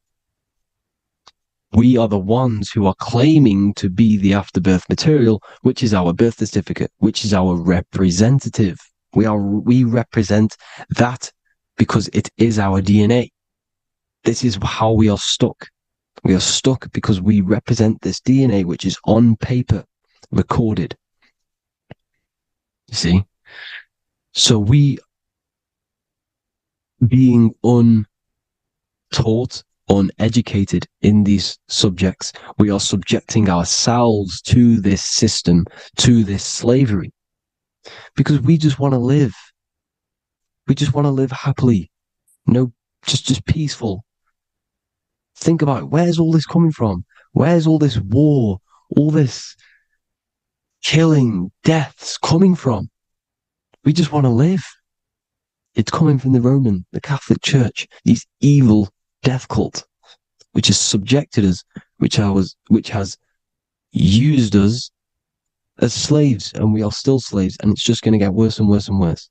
We are the ones who are claiming to be the afterbirth material, which is our birth certificate, which is our representative. We represent that because it is our DNA. This is how we are stuck. We are stuck because we represent this DNA, which is on paper, recorded. You see? So we, being untaught, uneducated in these subjects, we are subjecting ourselves to this system, to this slavery. Because we just want to live. We just want to live happily. Just peaceful. Think about it. Where's all this coming from? Where's all this war, all this killing, deaths coming from? We just want to live. It's coming from the Catholic Church, these evil death cult, which has subjected us, which has used us as slaves, and we are still slaves, and it's just going to get worse and worse and worse.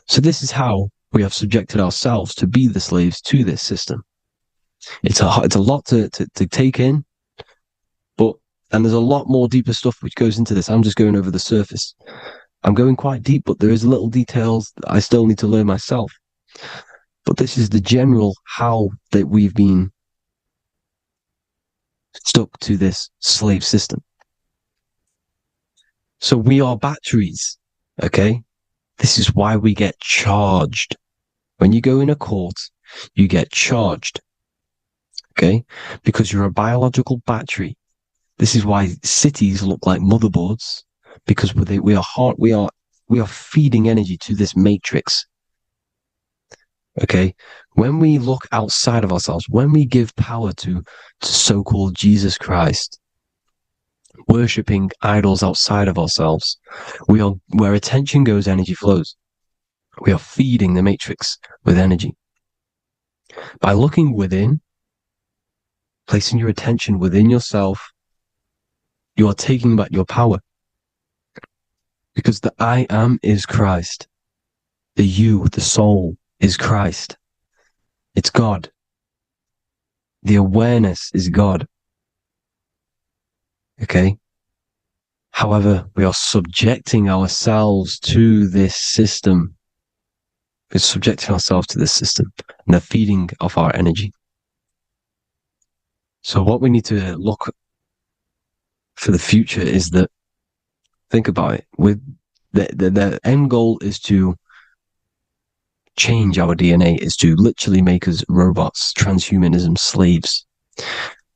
So this is how we have subjected ourselves to be the slaves to this system. It's a lot to take in, and there's a lot more deeper stuff which goes into this. I'm just going over the surface. I'm going quite deep, but there is little details that I still need to learn myself. But this is the general how that we've been stuck to this slave system. So we are batteries, okay? This is why we get charged. When you go in a court, you get charged, okay? Because you're a biological battery. This is why cities look like motherboards, because we are feeding energy to this matrix. Okay, when we look outside of ourselves, when we give power to so-called Jesus Christ, worshipping idols outside of ourselves, where attention goes, energy flows. We are feeding the matrix with energy. By looking within, placing your attention within yourself, you are taking back your power. Because the I am is Christ. The you, the soul, is Christ. It's God. The awareness is God. Okay? However, we are subjecting ourselves to this system. We're subjecting ourselves to this system, and the feeding of our energy. So what we need to look for the future is that, think about it, with the end goal is to change our DNA, is to literally make us robots, transhumanism, slaves.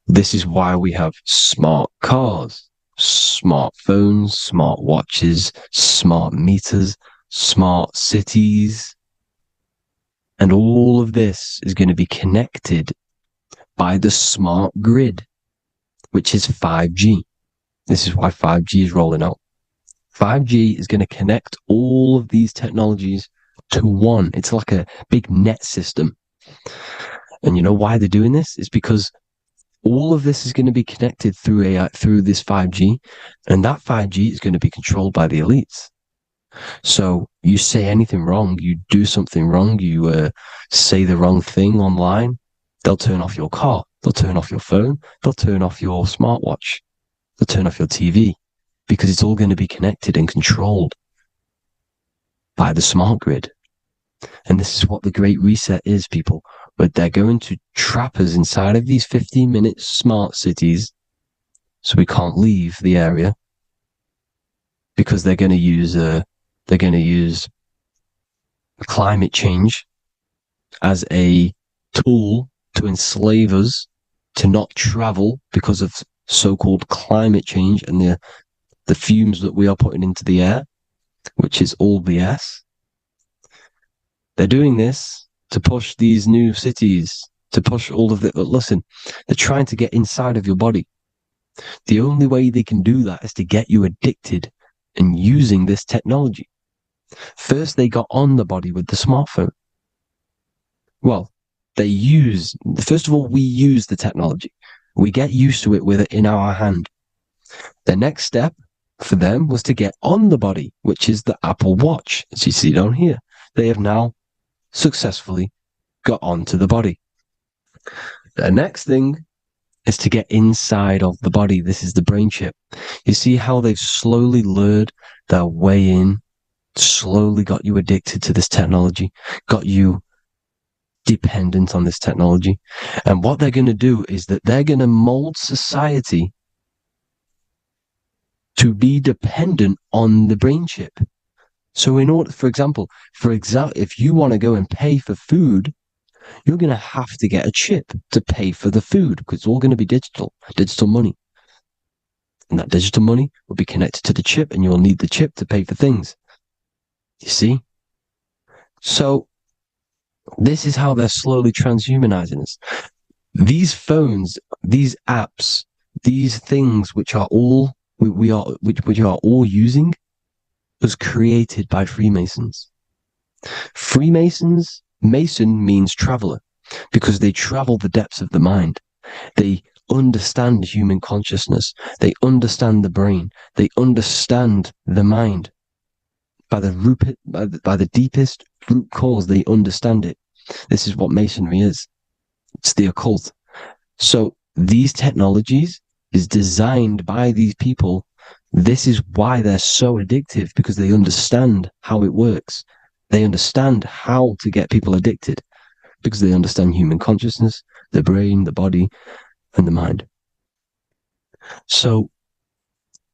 This is why we have smart cars, smartphones, smart watches, smart meters, smart cities. And all of this is going to be connected by the smart grid, which is 5G. This is why 5G is rolling out. 5G is going to connect all of these technologies to one. It's like a big net system. And you know why they're doing this? It's because all of this is going to be connected through AI, through this 5G, and that 5G is going to be controlled by the elites. So you say anything wrong, you do something wrong, you say the wrong thing online, they'll turn off your car, they'll turn off your phone, they'll turn off your smartwatch, they'll turn off your TV, because it's all going to be connected and controlled by the smart grid. And this is what the Great Reset is, people. But they're going to trap us inside of these 15-minute smart cities, so we can't leave the area, because they're going to use climate change as a tool to enslave us, to not travel because of so-called climate change and the fumes that we are putting into the air, which is all BS. They're doing this to push these new cities, to push all of the... Listen, they're trying to get inside of your body. The only way they can do that is to get you addicted and using this technology. First, they got on the body with the smartphone. Well, first of all, we use the technology. We get used to it with it in our hand. The next step for them was to get on the body, which is the Apple Watch, as you see down here. They have now successfully got onto the body. The next thing is to get inside of the body. This is the brain chip. You see how they've slowly lured their way in, slowly got you addicted to this technology, got you dependent on this technology. And what they're going to do is that they're going to mold society to be dependent on the brain chip. So in order, for example, if you want to go and pay for food, you're going to have to get a chip to pay for the food, because it's all going to be digital money. And that digital money will be connected to the chip, and you'll need the chip to pay for things. You see? So this is how they're slowly transhumanizing us. These phones, these apps, these things which are all we are all using was created by Freemasons. Mason means traveler, because they travel the depths of the mind. They understand human consciousness. They understand the brain. They understand the mind. By the deepest root cause, they understand it. This is what Masonry is. It's the occult. So these technologies is designed by these people. This is why they're so addictive, because they understand how it works. They understand how to get people addicted, because they understand human consciousness, the brain, the body, and the mind. So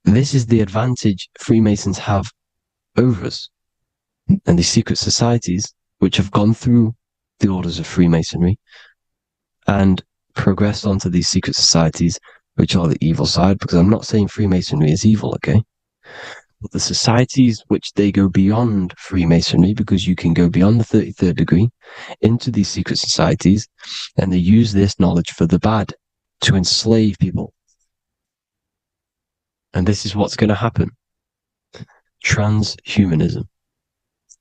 this is the advantage Freemasons have over us. And these secret societies, which have gone through the orders of Freemasonry and progressed onto these secret societies, which are the evil side, because I'm not saying Freemasonry is evil, okay? But the societies which they go beyond Freemasonry, because you can go beyond the 33rd degree into these secret societies, and they use this knowledge for the bad, to enslave people. And this is what's going to happen. Transhumanism.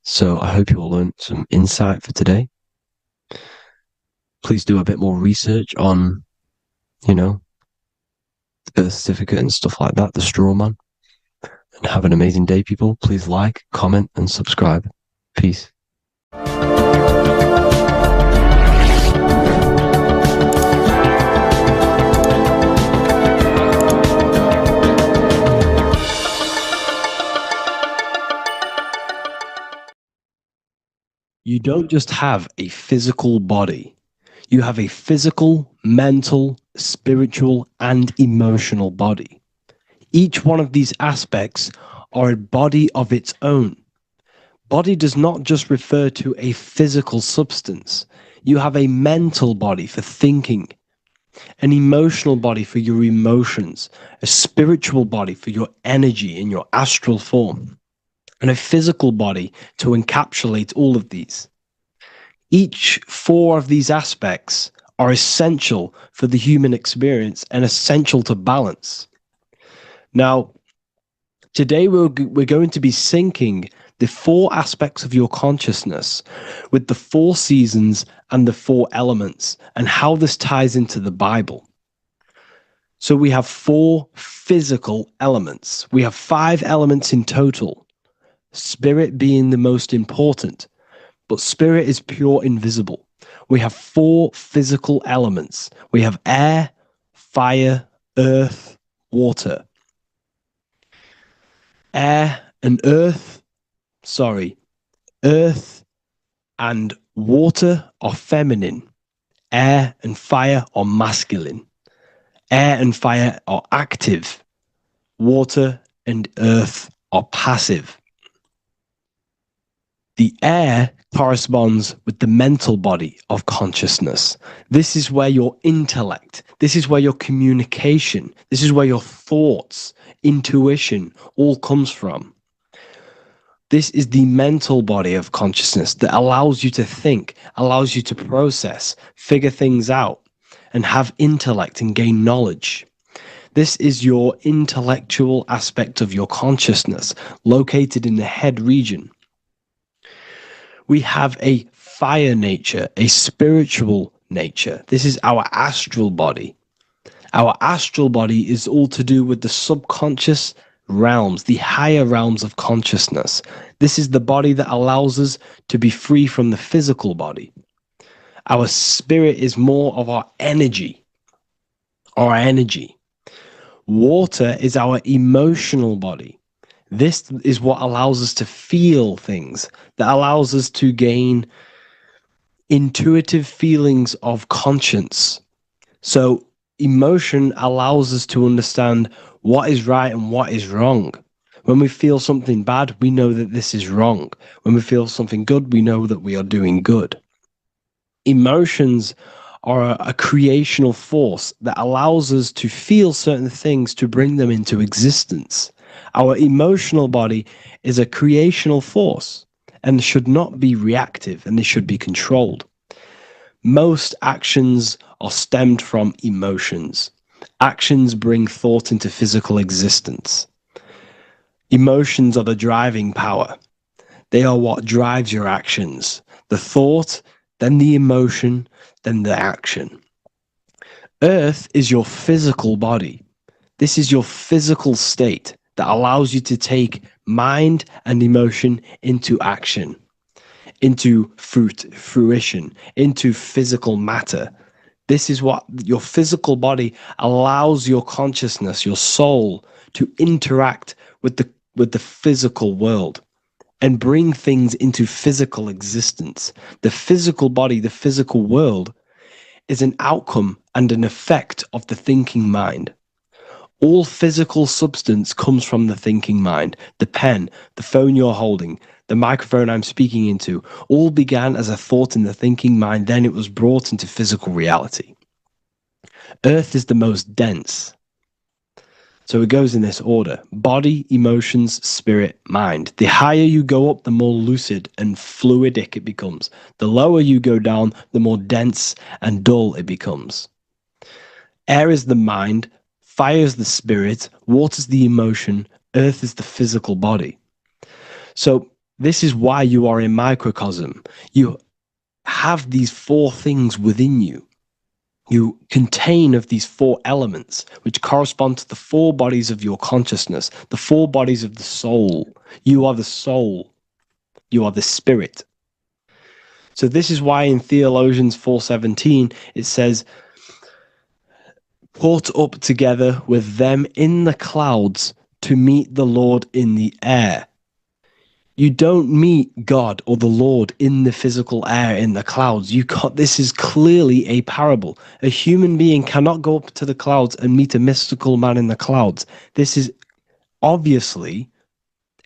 So I hope you all learned some insight for today. Please do a bit more research on, the birth certificate and stuff like that, the straw man. And have an amazing day, people. Please like, comment, and subscribe. Peace. You don't just have a physical body. You have a physical, mental, spiritual, and emotional body. Each one of these aspects are a body of its own. Body does not just refer to a physical substance. You have a mental body for thinking, an emotional body for your emotions, a spiritual body for your energy in your astral form, and a physical body to encapsulate all of these. Each four of these aspects are essential for the human experience and essential to balance. Now, today we're going to be syncing the four aspects of your consciousness with the four seasons and the four elements, and how this ties into the Bible. So we have four physical elements. We have 5 elements in total, spirit being the most important, but spirit is pure invisible. We have 4 physical elements. We have air, fire, earth, water. Earth and water are feminine. Air and fire are masculine. Air and fire are active. Water and earth are passive. The air corresponds with the mental body of consciousness. This is where your intellect, this is where your communication, this is where your thoughts, intuition all comes from. This is the mental body of consciousness that allows you to think, allows you to process, figure things out, and have intellect and gain knowledge. This is your intellectual aspect of your consciousness, located in the head region. We have a fire nature, a spiritual nature. This is our astral body. Our astral body is all to do with the subconscious realms, the higher realms of consciousness. This is the body that allows us to be free from the physical body. Our spirit is more of our energy. Water is our emotional body. This is what allows us to feel things, that allows us to gain intuitive feelings of conscience. So emotion allows us to understand what is right and what is wrong. When we feel something bad, we know that this is wrong. When we feel something good, we know that we are doing good. Emotions are a creational force that allows us to feel certain things to bring them into existence. Our emotional body is a creational force and should not be reactive, and they should be controlled. Most actions are stemmed from emotions. Actions bring thought into physical existence. Emotions are the driving power. They are what drives your actions. The thought, then the emotion, then the action. Earth is your physical body. This is your physical state that allows you to take mind and emotion into action, into fruition, into physical matter. This is what your physical body allows your consciousness, your soul, to interact with the physical world and bring things into physical existence. The physical body, the physical world, is an outcome and an effect of the thinking mind. All physical substance comes from the thinking mind. The pen, the phone you're holding, the microphone I'm speaking into, all began as a thought in the thinking mind, then it was brought into physical reality. Earth is the most dense. So it goes in this order: body, emotions, spirit, mind. The higher you go up, the more lucid and fluidic it becomes. The lower you go down, the more dense and dull it becomes. Air is the mind, fire is the spirit, water is the emotion, earth is the physical body. So this is why you are a microcosm. You have these four things within you. You contain of these four elements, which correspond to the four bodies of your consciousness, the four bodies of the soul. You are the soul. You are the spirit. So this is why in Theologians 4:17 it says, "Caught up together with them in the clouds to meet the Lord in the air." You don't meet God or the Lord in the physical air, in the clouds. This is clearly a parable. A human being cannot go up to the clouds and meet a mystical man in the clouds. This is obviously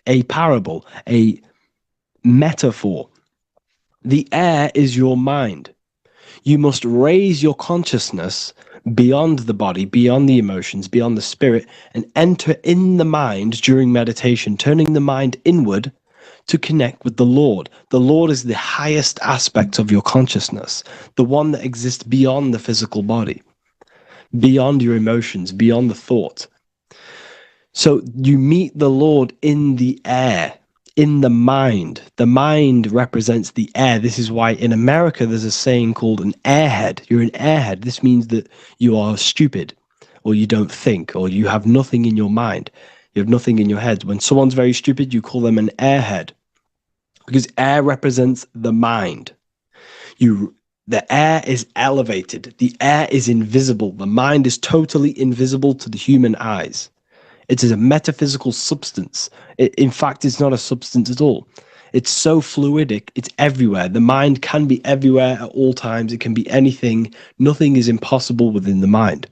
a parable, a metaphor. The air is your mind. You must raise your consciousness beyond the body, beyond the emotions, beyond the spirit, and enter in the mind during meditation, turning the mind inward to connect with the Lord. The Lord is the highest aspect of your consciousness, the one that exists beyond the physical body, beyond your emotions, beyond the thought. So you meet the Lord in the air, in the mind. The mind represents the air. This is why in America there's a saying called an airhead. You're an airhead. This means that you are stupid, or you don't think, or you have nothing in your mind. You have nothing in your head. When someone's very stupid, you call them an airhead, because air represents the mind. The air is elevated. The air is invisible. The mind is totally invisible to the human eyes. It is a metaphysical substance. In fact, it's not a substance at all. It's so fluidic. It's everywhere. The mind can be everywhere at all times. It can be anything. Nothing is impossible within the mind.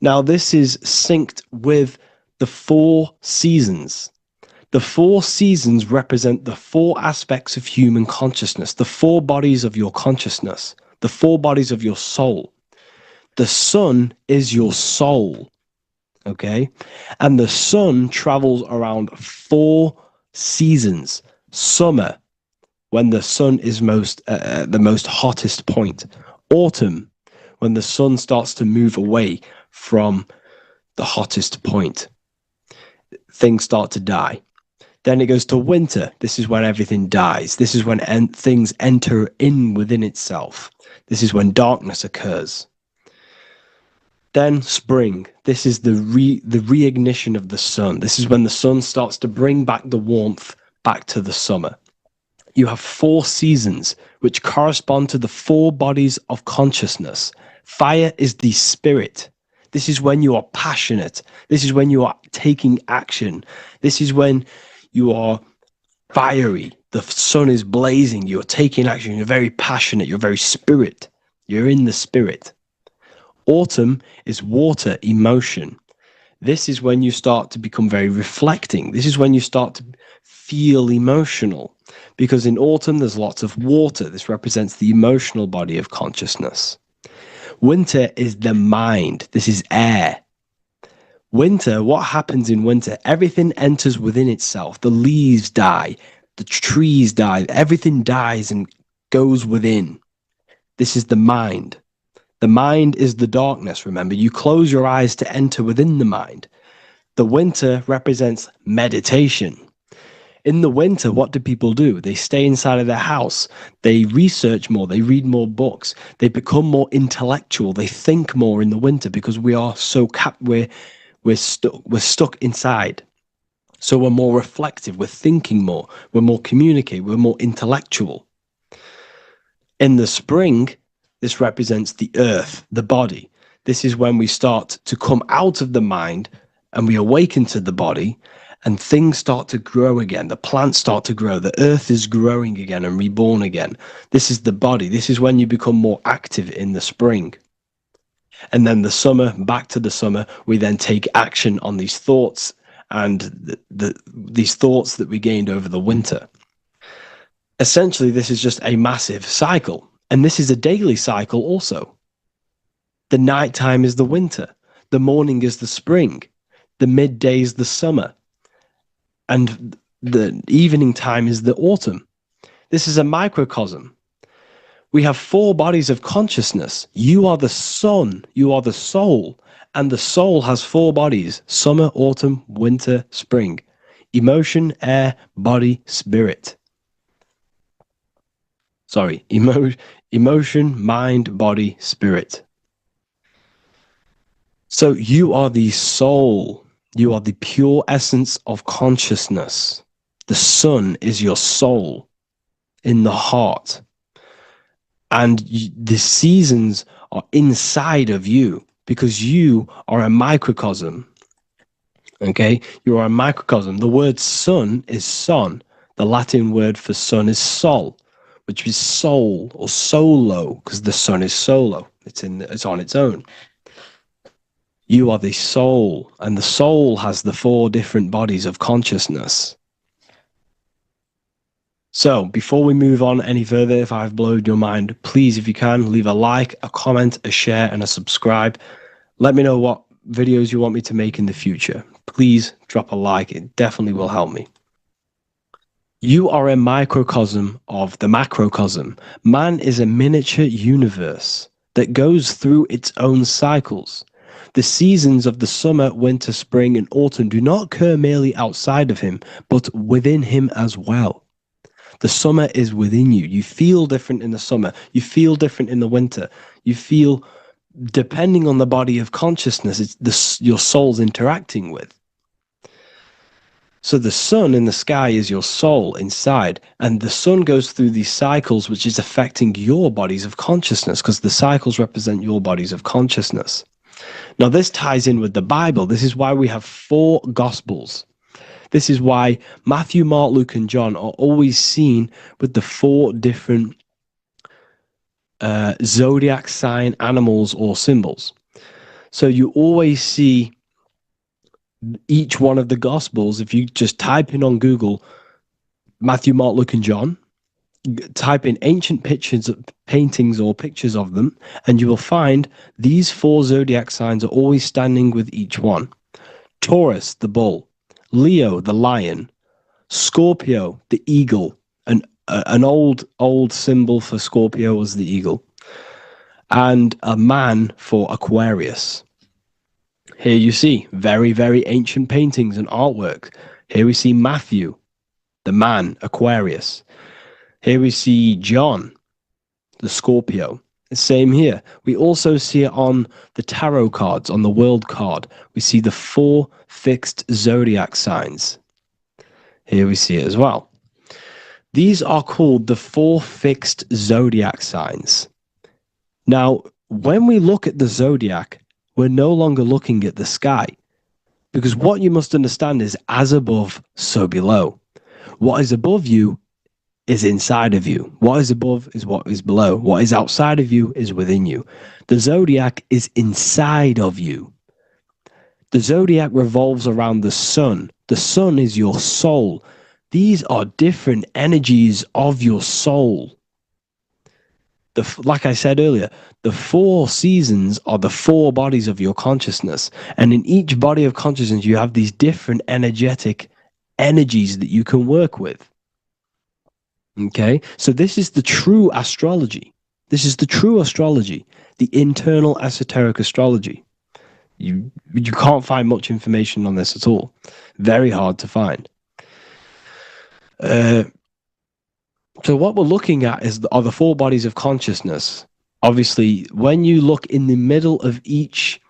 Now, this is synced with the 4 seasons. The 4 seasons represent the 4 aspects of human consciousness, the 4 bodies of your consciousness, the 4 bodies of your soul. The sun is your soul, okay? And the sun travels around 4 seasons. Summer, when the sun is the most hottest point. Autumn, when the sun starts to move away from the hottest point. Things start to die. Then it goes to winter. This is when everything dies. This is when things enter in within itself. This is when darkness occurs. Then spring. This is the reignition of the sun. This is when the sun starts to bring back the warmth back to the summer. You have 4 seasons, which correspond to the 4 bodies of consciousness. Fire is the spirit. This is when you are passionate. This is when you are taking action. This is when you are fiery. The sun is blazing. You're taking action. You're very passionate. You're very spirit. You're in the spirit. Autumn is water, emotion. This is when you start to become very reflecting. This is when you start to feel emotional. Because in autumn, there's lots of water. This represents the emotional body of consciousness. Winter is the mind. This is air. Winter, what happens in winter? Everything enters within itself. The leaves die. The trees die. Everything dies and goes within. This is the mind. The mind is the darkness, remember. You close your eyes to enter within the mind. The winter represents meditation. In the winter, what do people do? They stay inside of their house. They research more. They read more books. They become more intellectual. They think more in the winter because we are so we're stuck inside. So we're more reflective. We're thinking more. We're more communicative. We're more intellectual. In the spring, this represents the earth, the body. This is when we start to come out of the mind and we awaken to the body. And things start to grow again. The plants start to grow. The earth is growing again and reborn again. This is the body. This is when you become more active in the spring. And then the summer, back to the summer, we then take action on these thoughts and these thoughts that we gained over the winter. Essentially, this is just a massive cycle. And this is a daily cycle also. The nighttime is the winter. The morning is the spring. The midday is the summer. And the evening time is the autumn. This is a microcosm. We have 4 bodies of consciousness. You are the sun, you are the soul, and the soul has 4 bodies: summer, autumn, winter, spring. Emotion, air, body, spirit. Sorry, emotion, mind, body, spirit. So you are the soul. You are the pure essence of consciousness. The sun is your soul in the heart. And the seasons are inside of you because you are a microcosm. Okay? You are a microcosm. The word sun is son. The Latin word for sun is sol, which is soul or solo, because the sun is solo. It's on its own. You are the soul, and the soul has the 4 different bodies of consciousness. So, before we move on any further, if I've blown your mind, please, if you can, leave a like, a comment, a share, and a subscribe. Let me know what videos you want me to make in the future. Please drop a like. It definitely will help me. You are a microcosm of the macrocosm. Man is a miniature universe that goes through its own cycles. The seasons of the summer, winter, spring, and autumn do not occur merely outside of him, but within him as well. The summer is within you. You feel different in the summer. You feel different in the winter. You feel, depending on the body of consciousness, it's your soul's interacting with. So the sun in the sky is your soul inside, and the sun goes through these cycles, which is affecting your bodies of consciousness, because the cycles represent your bodies of consciousness. Now, this ties in with the Bible. This is why we have 4 Gospels. This is why Matthew, Mark, Luke, and John are always seen with the 4 different zodiac sign animals or symbols. So you always see each one of the Gospels, if you just type in on Google Matthew, Mark, Luke, and John, type in ancient pictures, paintings or pictures of them, and you will find these 4 zodiac signs are always standing with each one. Taurus, the bull; Leo, the lion; Scorpio, the eagle. An old symbol for Scorpio was the eagle, and a man for Aquarius. Here you see very, very ancient paintings and artwork. Here we see Matthew, the man, Aquarius. Here we see John, the Scorpio. Same here. We also see it on the tarot cards, on the world card. We see the 4 fixed zodiac signs. Here we see it as well. These are called the 4 fixed zodiac signs. Now, when we look at the zodiac, we're no longer looking at the sky, because what you must understand is as above, so below. What is above you is inside of you. What is above is what is below. What is outside of you is within you. The zodiac is inside of you. The zodiac revolves around the sun. The sun is your soul. These are different energies of your soul. Like I said earlier, the 4 seasons are the 4 bodies of your consciousness. And in each body of consciousness, you have these different energetic energies that you can work with. Okay, so this is the true astrology. This is the true astrology, the internal esoteric astrology. You can't find much information on this at all. Very hard to find. So what we're looking at are the 4 bodies of consciousness. Obviously, when you look in the middle of each,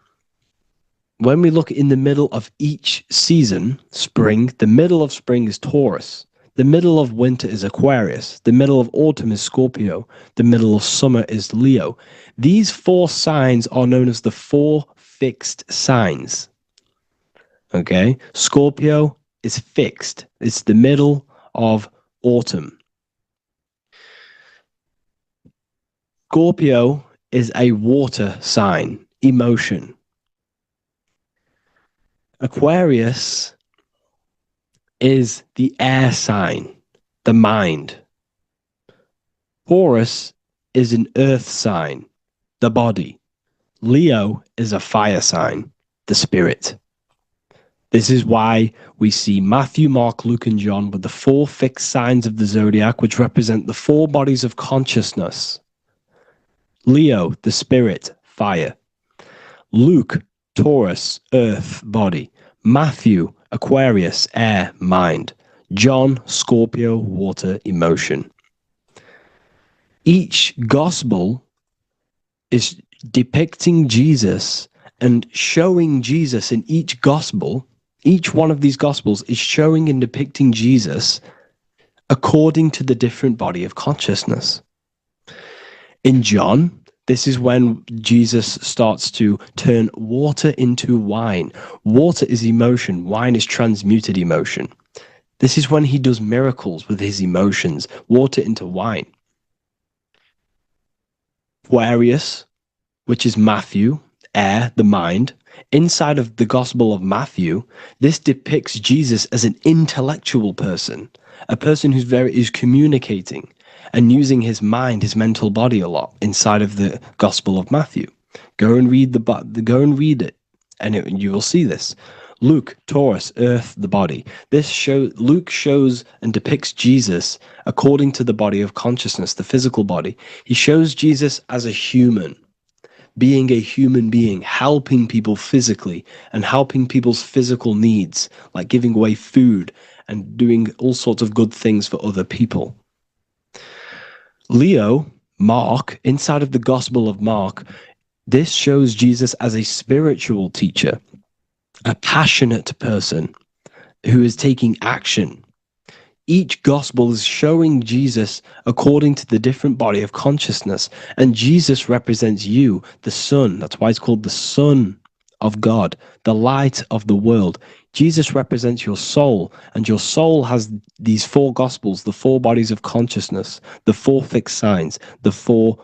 when we look in the middle of each season, spring, the middle of spring is Taurus. The middle of winter is Aquarius. The middle of autumn is Scorpio. The middle of summer is Leo. These 4 signs are known as the 4 fixed signs. Okay? Scorpio is fixed. It's the middle of autumn. Scorpio is a water sign, emotion. Aquarius is the air sign, the mind. Taurus is an earth sign, the body. Leo is a fire sign, the spirit. This is why we see Matthew, Mark, Luke, and John with the 4 fixed signs of the zodiac, which represent the 4 bodies of consciousness. Leo, the spirit, fire. Luke, Taurus, earth, body. Matthew, Aquarius, air, mind. John, Scorpio, water, emotion. Each gospel is depicting Jesus and showing Jesus in each gospel. Each one of these gospels is showing and depicting Jesus according to the different body of consciousness. In John, this is when Jesus starts to turn water into wine. Water is emotion. Wine is transmuted emotion. This is when he does miracles with his emotions, water into wine. Aquarius, which is Matthew, air, the mind. Inside of the Gospel of Matthew, this depicts Jesus as an intellectual person, a person who's communicating and using his mind, his mental body a lot inside of the Gospel of Matthew. Go and read it, and you will see this. Luke, Taurus, earth, the body. Luke shows and depicts Jesus according to the body of consciousness, the physical body. He shows Jesus as a human, being a human being, helping people physically and helping people's physical needs, like giving away food and doing all sorts of good things for other people. Leo, Mark, inside of the Gospel of Mark, this shows Jesus as a spiritual teacher, a passionate person who is taking action. Each gospel is showing Jesus according to the different body of consciousness, and Jesus represents you, the sun. That's why it's called the Son of God, the light of the world. Jesus represents your soul, and your soul has these 4 gospels, the 4 bodies of consciousness, the 4 fixed signs, the four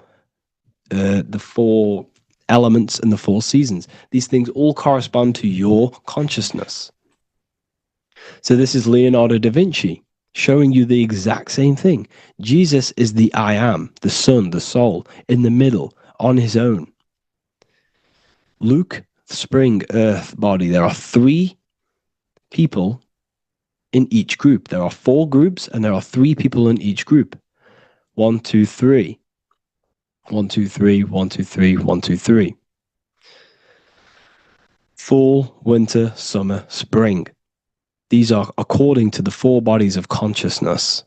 elements and the 4 seasons. These things all correspond to your consciousness. So this is Leonardo da Vinci showing you the exact same thing. Jesus is the I am, the sun, the soul, in the middle, on his own. Luke, spring, earth, body. There are 3 people in each group. There are 4 groups and there are 3 people in each group. 1, 2, 3. 1, 2, 3, 1, 2, 3, 1, 2, 3. Fall, winter, summer, spring. These are according to the 4 bodies of consciousness.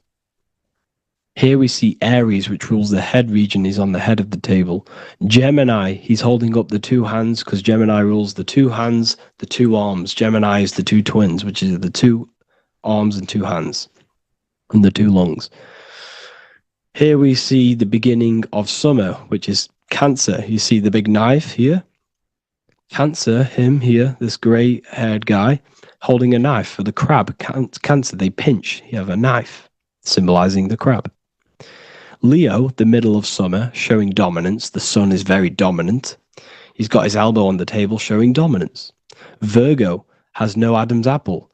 Here we see Aries, which rules the head region. He's on the head of the table. Gemini, he's holding up the 2 hands because Gemini rules the 2 hands, the 2 arms. Gemini is the 2 twins, which is the 2 arms and 2 hands and the 2 lungs. Here we see the beginning of summer, which is Cancer. You see the big knife here. Cancer, him here, this grey-haired guy, holding a knife for the crab. Cancer, they pinch. You have a knife, symbolizing the crab. Leo, the middle of summer, showing dominance. The sun is very dominant. He's got his elbow on the table, showing dominance. Virgo has no Adam's apple.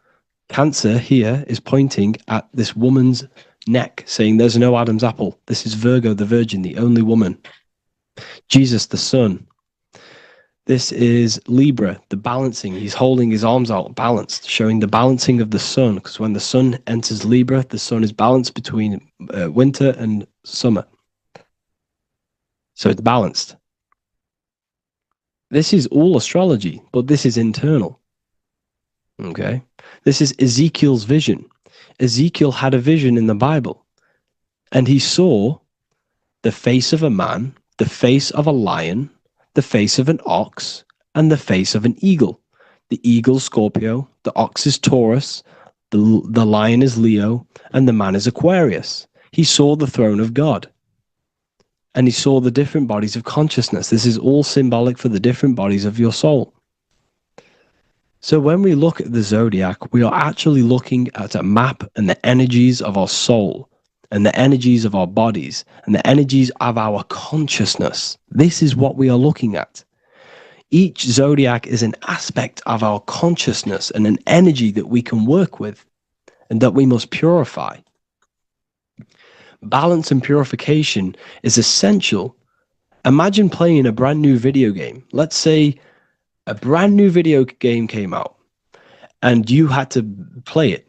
Cancer here is pointing at this woman's neck, saying there's no Adam's apple. This is Virgo, the virgin, the only woman. Jesus, the sun. This is Libra, the balancing. He's holding his arms out balanced, showing the balancing of the sun, because when the sun enters Libra, the sun is balanced between winter and summer. So it's balanced. This is all astrology, but this is internal. Okay? This is Ezekiel's vision. Ezekiel had a vision in the Bible, and he saw the face of a man, the face of a lion, the face of an ox, and the face of an eagle. The eagle, Scorpio, the ox is Taurus, the lion is Leo, and the man is Aquarius. He saw the throne of God, and he saw the different bodies of consciousness. This is all symbolic for the different bodies of your soul. So when we look at the zodiac, we are actually looking at a map and the energies of our soul, and the energies of our bodies, and the energies of our consciousness. This is what we are looking at. Each zodiac is an aspect of our consciousness and an energy that we can work with and that we must purify. Balance and purification is essential. Imagine playing a brand new video game. Let's say a brand new video game came out and you had to play it.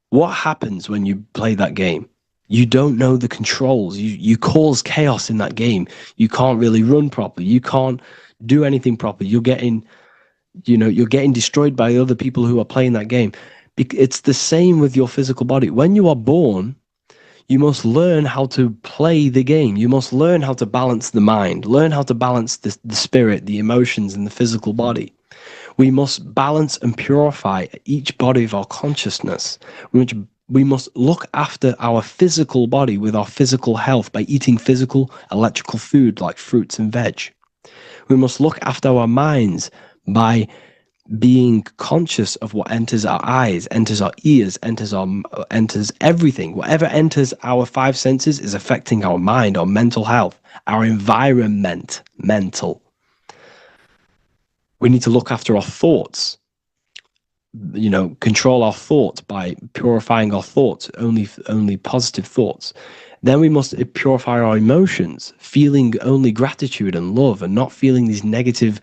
What happens when you play that game? You don't know the controls. You cause chaos in that game. You can't really run properly. You can't do anything properly. You're getting destroyed by other people who are playing that game. It's the same with your physical body. When you are born, you must learn how to play the game. You must learn how to balance the mind, learn how to balance the spirit, the emotions, and the physical body. We must balance and purify each body of our consciousness. We must look after our physical body with our physical health by eating physical, electrical food like fruits and veg. We must look after our minds by being conscious of what enters our eyes, enters our ears, enters everything. Whatever enters our 5 senses is affecting our mind, our mental health, our environment, mental. We need to look after our thoughts. Control our thoughts by purifying our thoughts, only positive thoughts. Then we must purify our emotions, feeling only gratitude and love and not feeling these negative,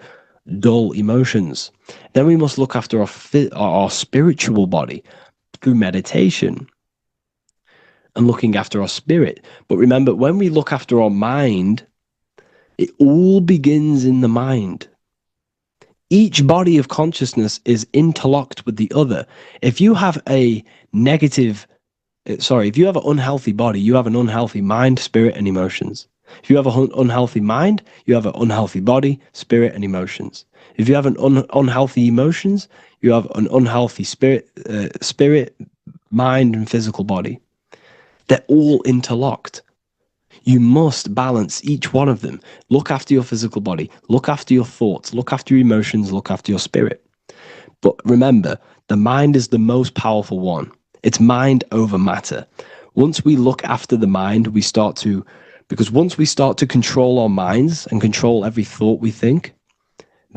dull emotions. Then we must look after our spiritual body through meditation and looking after our spirit. But remember, when we look after our mind, it all begins in the mind. Each body of consciousness is interlocked with the other. If you have an unhealthy body, you have an unhealthy mind, spirit, and emotions. If you have an unhealthy mind, you have an unhealthy body, spirit, and emotions. If you have an unhealthy emotions, you have an unhealthy spirit, mind, and physical body. They're all interlocked. You must balance each one of them. Look after your physical body. Look after your thoughts. Look after your emotions. Look after your spirit. But remember, the mind is the most powerful one. It's mind over matter. Once we look after the mind, because once we start to control our minds and control every thought we think,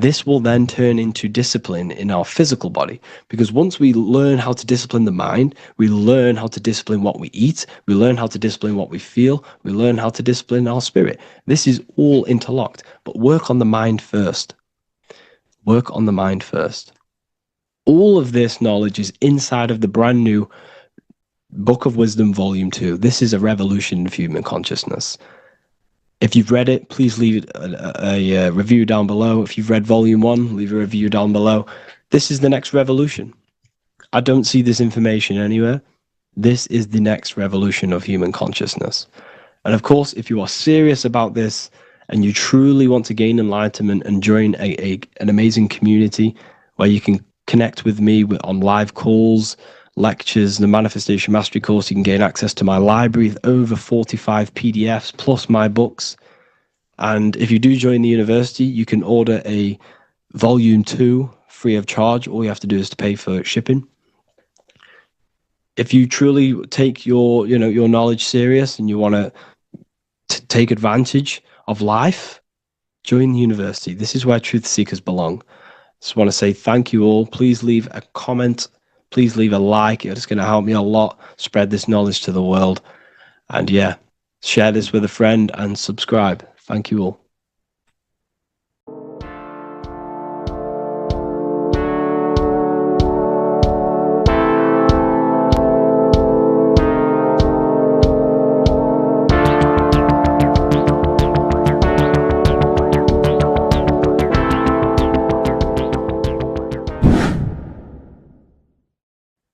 This will then turn into discipline in our physical body, because once we learn how to discipline the mind, we learn how to discipline what we eat, we learn how to discipline what we feel, we learn how to discipline our spirit. This is all interlocked, but work on the mind first. Work on the mind first. All of this knowledge is inside of the brand new Book of Wisdom, Volume 2. This is a revolution of human consciousness. If you've read it, please leave a review down below. If you've read Volume 1, leave a review down below. This is the next revolution. I don't see this information anywhere. This is the next revolution of human consciousness. And of course, if you are serious about this and you truly want to gain enlightenment and join an amazing community where you can connect with me on live calls, lectures, the Manifestation Mastery course, you can gain access to my library of over 45 PDFs plus my books. And if you do join the university, you can order a Volume 2 free of charge. All you have to do is to pay for shipping. If you truly take your knowledge serious and you want to take advantage of life, join the university. This is where truth seekers belong. Just want to say thank you all. Please leave a comment. Please leave a like. It's going to help me a lot spread this knowledge to the world. And yeah, share this with a friend and subscribe. Thank you all.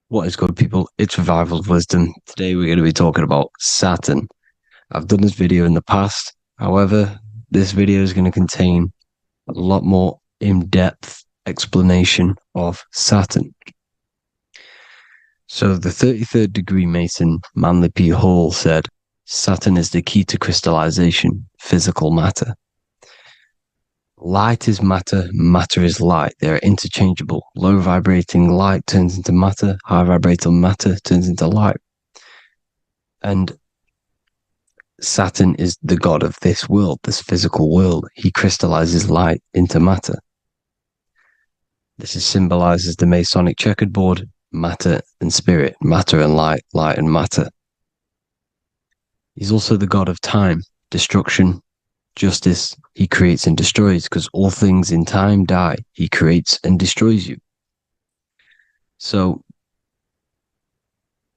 What is good, people? It's Revival of Wisdom. Today we're going to be talking about Saturn. I've done this video in the past. However, this video is going to contain a lot more in-depth explanation of Saturn. So the 33rd degree Mason, Manly P. Hall, said, Saturn is the key to crystallization, physical matter. Light is matter, matter is light. They are interchangeable. Low vibrating light turns into matter, high vibrating matter turns into light. And Saturn is the god of this world, this physical world. He crystallizes light into matter. This is symbolized as the Masonic checkerboard, matter and spirit, matter and light, light and matter. He's also the god of time, destruction, justice. He creates and destroys, because all things in time die. He creates and destroys you. So,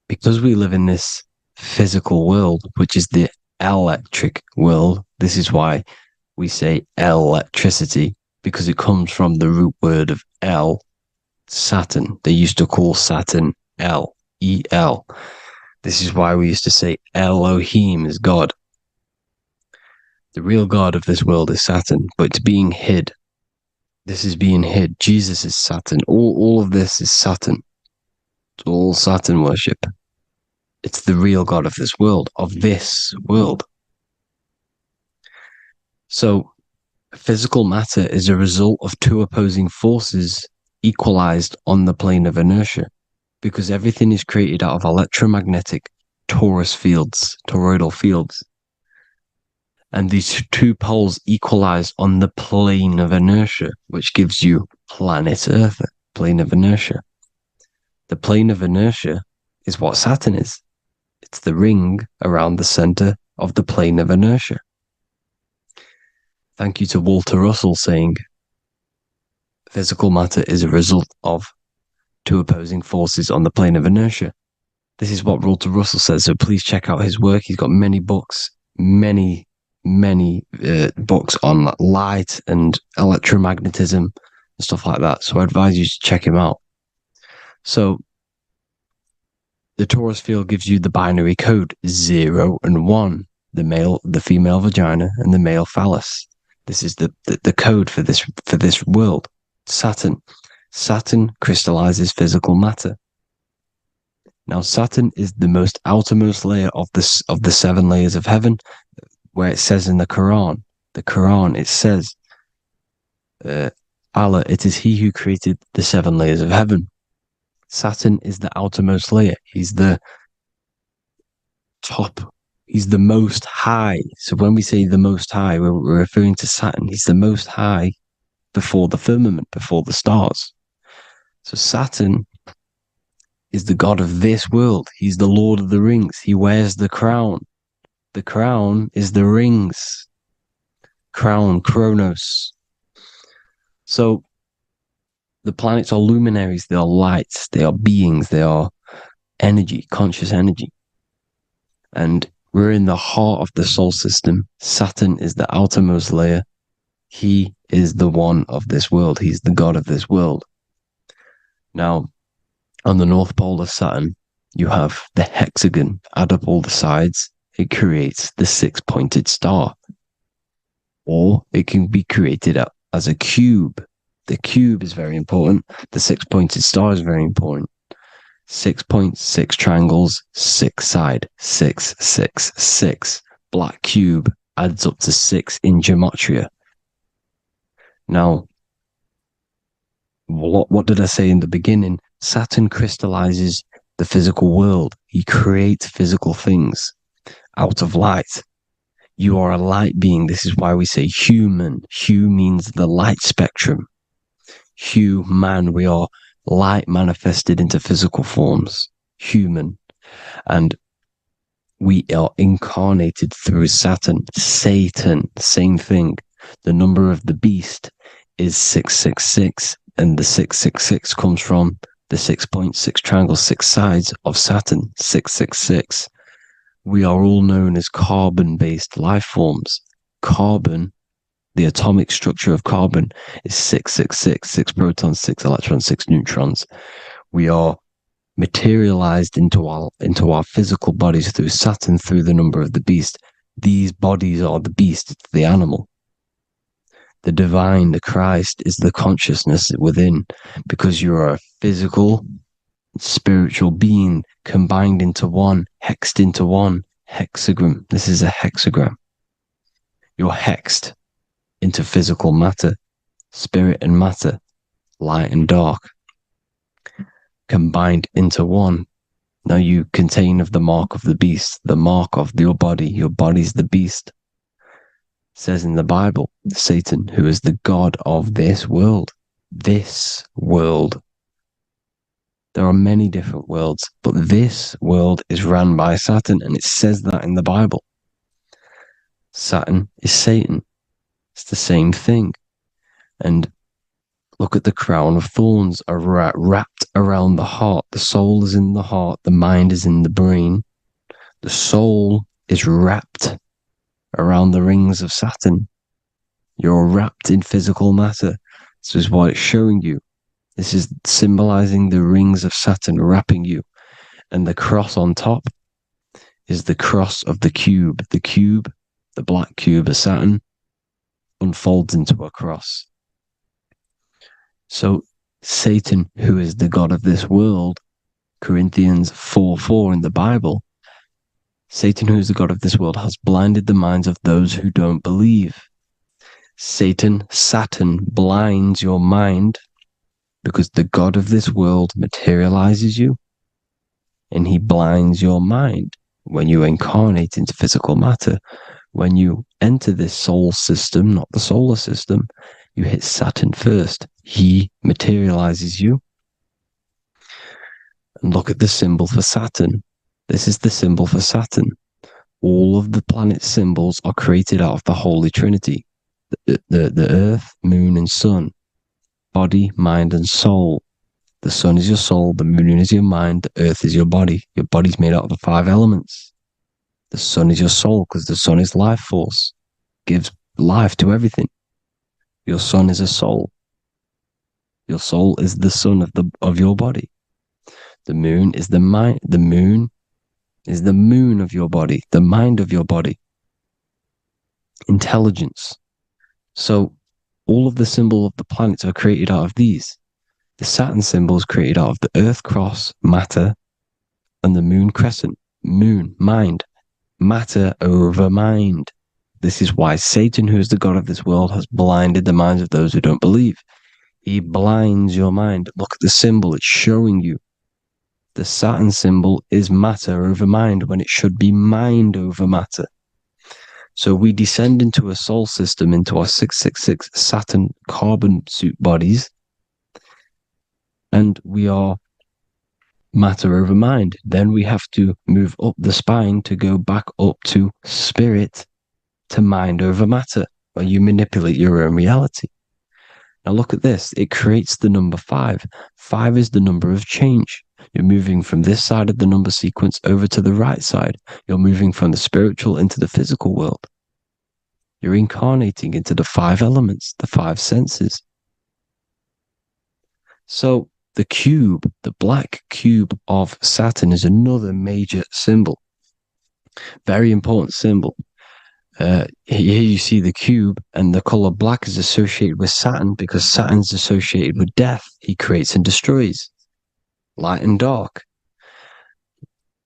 because we live in this physical world, which is the electric world, this is why we say electricity, because it comes from the root word of El, Saturn. They used to call Saturn El, E-L. This is why we used to say Elohim is God. The real God of this world is Saturn, but it's being hid. This is being hid. Jesus is Saturn. All of this is Saturn. It's all Saturn worship. It's the real God of this world, So, physical matter is a result of two opposing forces equalized on the plane of inertia, because everything is created out of electromagnetic torus fields, toroidal fields. And these two poles equalize on the plane of inertia, which gives you planet Earth, plane of inertia. The plane of inertia is what Saturn is. It's the ring around the center of the plane of inertia. Thank you to Walter Russell saying, physical matter is a result of two opposing forces on the plane of inertia. This is what Walter Russell says, so please check out his work. He's got many books, many books on light and electromagnetism and stuff like that. So I advise you to check him out. So the torus field gives you the binary code 0 and 1, the female vagina and the male phallus. This is the code for this world. Saturn crystallizes physical matter. Now Saturn is the most outermost layer of the 7 layers of heaven, where it says in the Quran, it says, Allah, it is he who created the 7 layers of heaven. Saturn is the outermost layer. He's the top. He's the most high. So when we say the most high, we're referring to Saturn. He's the most high before the firmament, before the stars. So Saturn is the god of this world. He's the Lord of the Rings. He wears the crown. The crown is the rings. Crown, Kronos. So the planets are luminaries. They are lights. They are beings. They are energy, conscious energy. And we're in the heart of the solar system. Saturn is the outermost layer. He is the one of this world. He's the god of this world. Now, on the North Pole of Saturn, you have the hexagon. Add up all the sides. It creates the six-pointed star. Or it can be created as a cube. The cube is very important. The six-pointed star is very important. 6 points, 6 triangles, 6 side, 6, 6, 6. Black cube adds up to 6 in gematria. Now, what did I say in the beginning? Saturn crystallizes the physical world. He creates physical things out of light. You are a light being. This is why we say human. Hue means the light spectrum. Hue, man, we are light manifested into physical forms. Human. And we are incarnated through Saturn. Satan, same thing. The number of the beast is 666, and the 666 comes from the 6.6 triangle, 6 sides of Saturn, 666. We are all known as carbon-based life forms. Carbon, the atomic structure of carbon, is 666, 6 protons, 6 electrons, 6 neutrons. We are materialized into our physical bodies through Saturn, through the number of the beast. These bodies are the beast, it's the animal. The divine, the Christ, is the consciousness within, because you are a physical, spiritual being combined into one, hexed into one. Hexagram. This is a hexagram. You're hexed into physical matter, spirit and matter, light and dark, combined into one. Now you contain of the mark of the beast, the mark of your body. Your body's the beast. It says in the Bible, Satan, who is the god of this world. This world. There are many different worlds, but this world is run by Saturn, and it says that in the Bible. Saturn is Satan. It's the same thing. And look at the crown of thorns are wrapped around the heart. The soul is in the heart. The mind is in the brain. The soul is wrapped around the rings of Saturn. You're wrapped in physical matter. This is what it's showing you. This is symbolizing the rings of Saturn wrapping you. And the cross on top is the cross of the cube. The cube, the black cube of Saturn, unfolds into a cross. So Satan, who is the god of this world, Corinthians 4:4 in the Bible, Satan, who is the god of this world, has blinded the minds of those who don't believe. Saturn blinds your mind because the god of this world materializes you, and he blinds your mind when you incarnate into physical matter. When you enter this soul system, not the solar system, you hit Saturn first. He materializes you. And look at the symbol for Saturn. This is the symbol for Saturn. All of the planet symbols are created out of the Holy Trinity. The Earth, Moon, and Sun. Body, mind, and soul. The sun is your soul, the moon is your mind, the earth is your body. Your body's made out of the 5 elements. The sun is your soul because the sun is life force. Gives life to everything. Your sun is a soul. Your soul is the sun of your body. The moon is the mind. The moon is the moon of your body, the mind of your body. Intelligence. So all of the symbol of the planets are created out of these. The Saturn symbol is created out of the Earth cross, matter, and the moon crescent, moon, mind, matter over mind. This is why Satan, who is the god of this world, has blinded the minds of those who don't believe. He blinds your mind. Look at the symbol, it's showing you. The Saturn symbol is matter over mind when it should be mind over matter. So we descend into a soul system, into our 666 Saturn carbon suit bodies, and we are matter over mind. Then we have to move up the spine to go back up to spirit, to mind over matter, where you manipulate your own reality. Now look at this. It creates the number 5. 5 is the number of change. You're moving from this side of the number sequence over to the right side. You're moving from the spiritual into the physical world. You're incarnating into the 5 elements, the 5 senses. So the cube, the black cube of Saturn, is another major symbol. Very important symbol. Here you see the cube, and the color black is associated with Saturn because Saturn's associated with death. He creates and destroys, light and dark.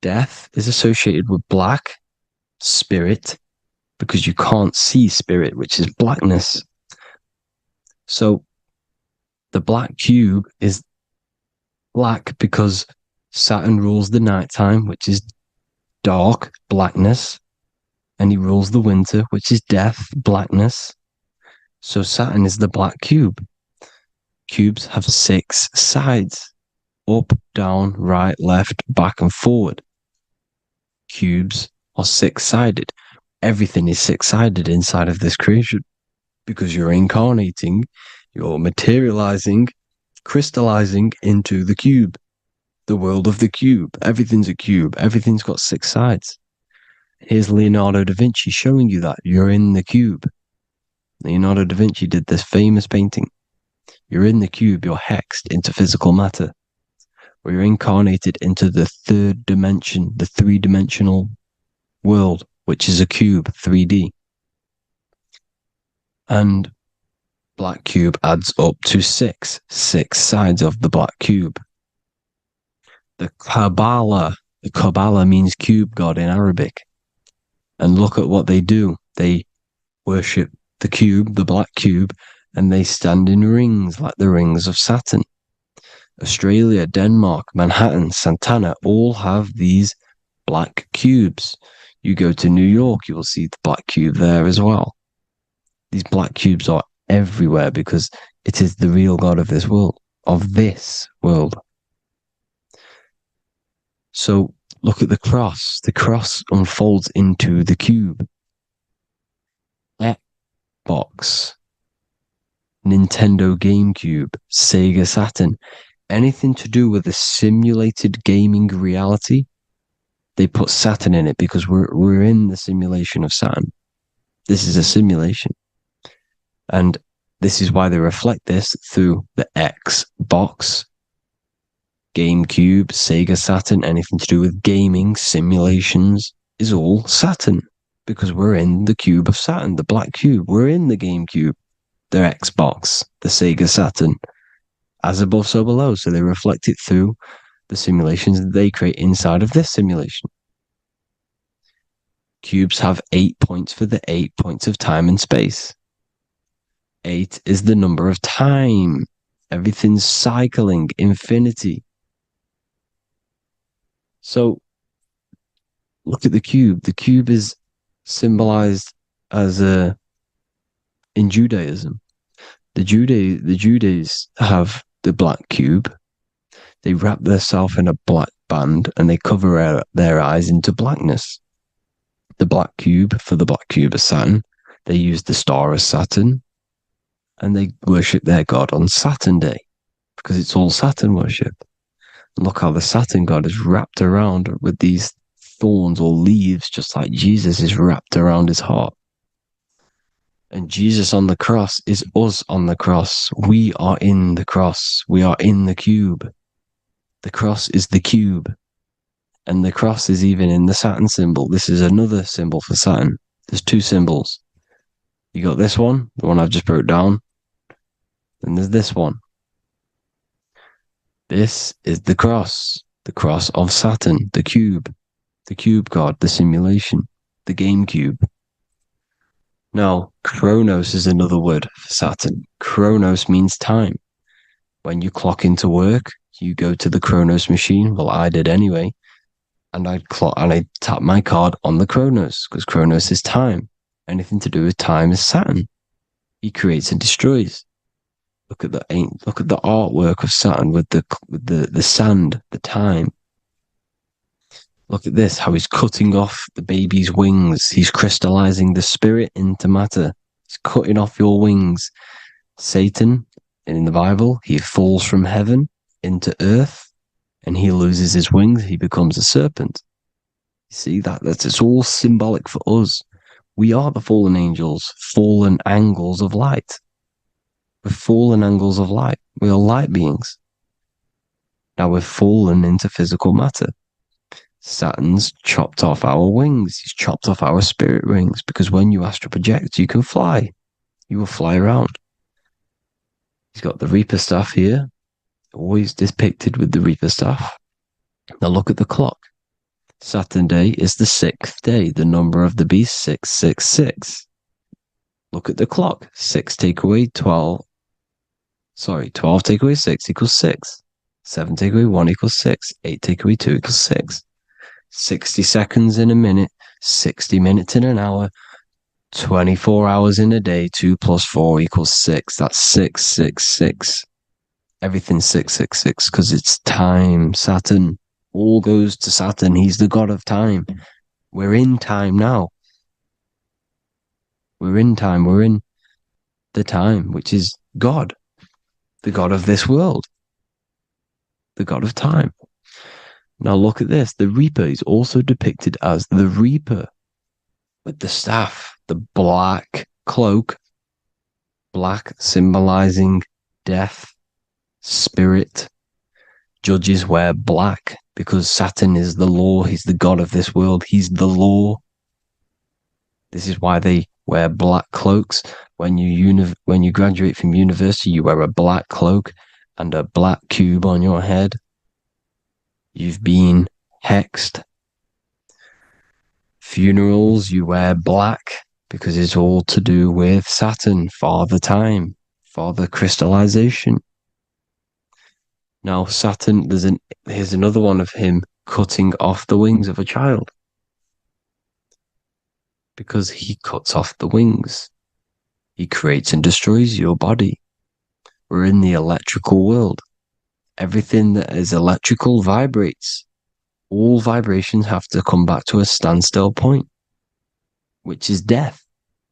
Death is associated with black, spirit, because you can't see spirit, which is blackness. So the black cube is black because Saturn rules the nighttime, which is dark, blackness. And he rules the winter, which is death, blackness. So Saturn is the black cube. Cubes have 6 sides: up, down, right, left, back, and forward. Cubes are 6-sided. Everything is 6-sided inside of this creation because you're incarnating, you're materializing, crystallizing into the cube, the world of the cube. Everything's a cube. Everything's got 6 sides. Here's Leonardo da Vinci showing you that you're in the cube. Leonardo da Vinci did this famous painting. You're in the cube, you're hexed into physical matter, where you're incarnated into the 3rd dimension, the 3-dimensional world, which is a cube, 3D. And black cube adds up to 6 sides of the black cube. The Kabbalah means cube god in Arabic. And look at what they do. They worship the cube, the black cube, and they stand in rings like the rings of Saturn. Australia, Denmark, Manhattan, Santana all have these black cubes. You go to New York, you will see the black cube there as well. These black cubes are everywhere because it is the real God of this world, So look at the cross. The cross unfolds into the cube. Xbox, Nintendo GameCube, Sega Saturn, anything to do with a simulated gaming reality, they put Saturn in it because we're in the simulation of Saturn. This is a simulation. And this is why they reflect this through the Xbox, GameCube, Sega Saturn, anything to do with gaming, simulations, is all Saturn. Because we're in the cube of Saturn, the black cube. We're in the GameCube, the Xbox, the Sega Saturn. As above, so below. So they reflect it through the simulations that they create inside of this simulation. Cubes have 8 points for the 8 points of time and space. 8 is the number of time. Everything's cycling, infinity. So look at the cube. The cube is symbolized as in Judaism. The Judays have the black cube. They wrap themselves in a black band and they cover their eyes into blackness. The black cube, for the black cube of Saturn, they use the star of Saturn and they worship their god on Saturn Day because it's all Saturn worship. Look how the Saturn god is wrapped around with these thorns or leaves, just like Jesus is wrapped around his heart. And Jesus on the cross is us on the cross. We are in the cross. We are in the cube. The cross is the cube. And the cross is even in the Saturn symbol. This is another symbol for Saturn. There's 2 symbols. You got this one, the one I've just broke down. And there's this one. This is the cross of Saturn, the cube god, the simulation, the game cube. Now, Chronos is another word for Saturn. Chronos means time. When you clock into work, you go to the Chronos machine. Well, I did anyway. And I tap my card on the Chronos because Chronos is time. anything to do with time is Saturn. He creates and destroys. Look at the artwork of Saturn with the sand, the time. Look at this, how he's cutting off the baby's wings. He's crystallizing the spirit into matter. He's cutting off your wings. Satan, in the Bible, he falls from heaven into earth and he loses his wings. He becomes a serpent. You see, it's all symbolic for us. We are the fallen angels, fallen angles of light. We're fallen angles of light. We are light beings. Now we're fallen into physical matter. Saturn's chopped off our wings. He's chopped off our spirit wings, because when you astral project, you can fly. You will fly around. He's got the Reaper staff here, always depicted with the Reaper staff. Now look at the clock. Saturn day is the 6th day. The number of the beast, 666. Look at the clock. 6 take away 12. 12 take away 6 equals 6. 7 take away 1 equals 6. 8 take away 2 equals 6. 60 seconds in a minute. 60 minutes in an hour. 24 hours in a day. 2 plus 4 equals 6. That's 666. Everything's 666 because it's time. Saturn. All goes to Saturn. He's the god of time. We're in time now. We're in time. We're in the time, which is God. The god of this world. The god of time. Now look at this. The Reaper is also depicted as the Reaper. With the staff. The black cloak. Black symbolizing death. Spirit. Judges wear black. Because Saturn is the law. He's the god of this world. He's the law. This is why they wear black cloaks. When you graduate from university, you wear a black cloak and a black cube on your head. You've been hexed. Funerals, you wear black because it's all to do with Saturn, Father Time, Father Crystallization. Now, Saturn, here's another one of him cutting off the wings of a child. Because he cuts off the wings. He creates and destroys your body. We're in the electrical world. Everything that is electrical vibrates. All vibrations have to come back to a standstill point, which is death.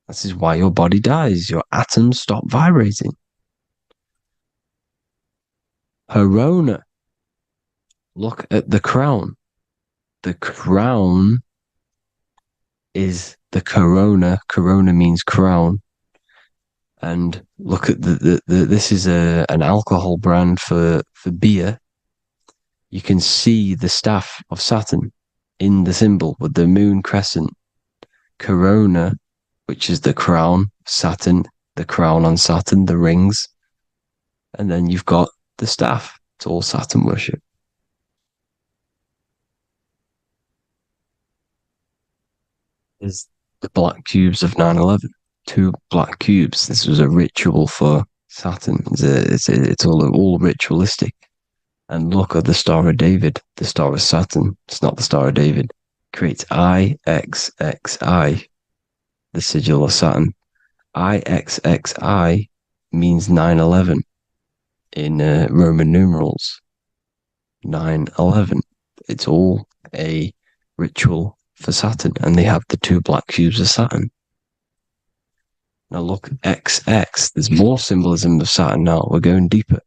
This is why your body dies. Your atoms stop vibrating. Corona. Look at the crown. The crown is the corona. Corona means crown. And look at this is an alcohol brand for beer. You can see the staff of Saturn in the symbol with the moon crescent. Corona, which is the crown, Saturn, the crown on Saturn, the rings. And then you've got the staff. It's all Saturn worship. Is the black cubes of 9/11. 2 black cubes. This was a ritual for Saturn. It's all ritualistic. And look at the Star of David, the Star of Saturn. It's not the Star of David. Creates IXXI, the sigil of Saturn. IXXI means 9/11 in Roman numerals. 9/11. It's all a ritual for Saturn, and they have the 2 black cubes of Saturn. Now look, XX, there's more symbolism of Saturn now. We're going deeper.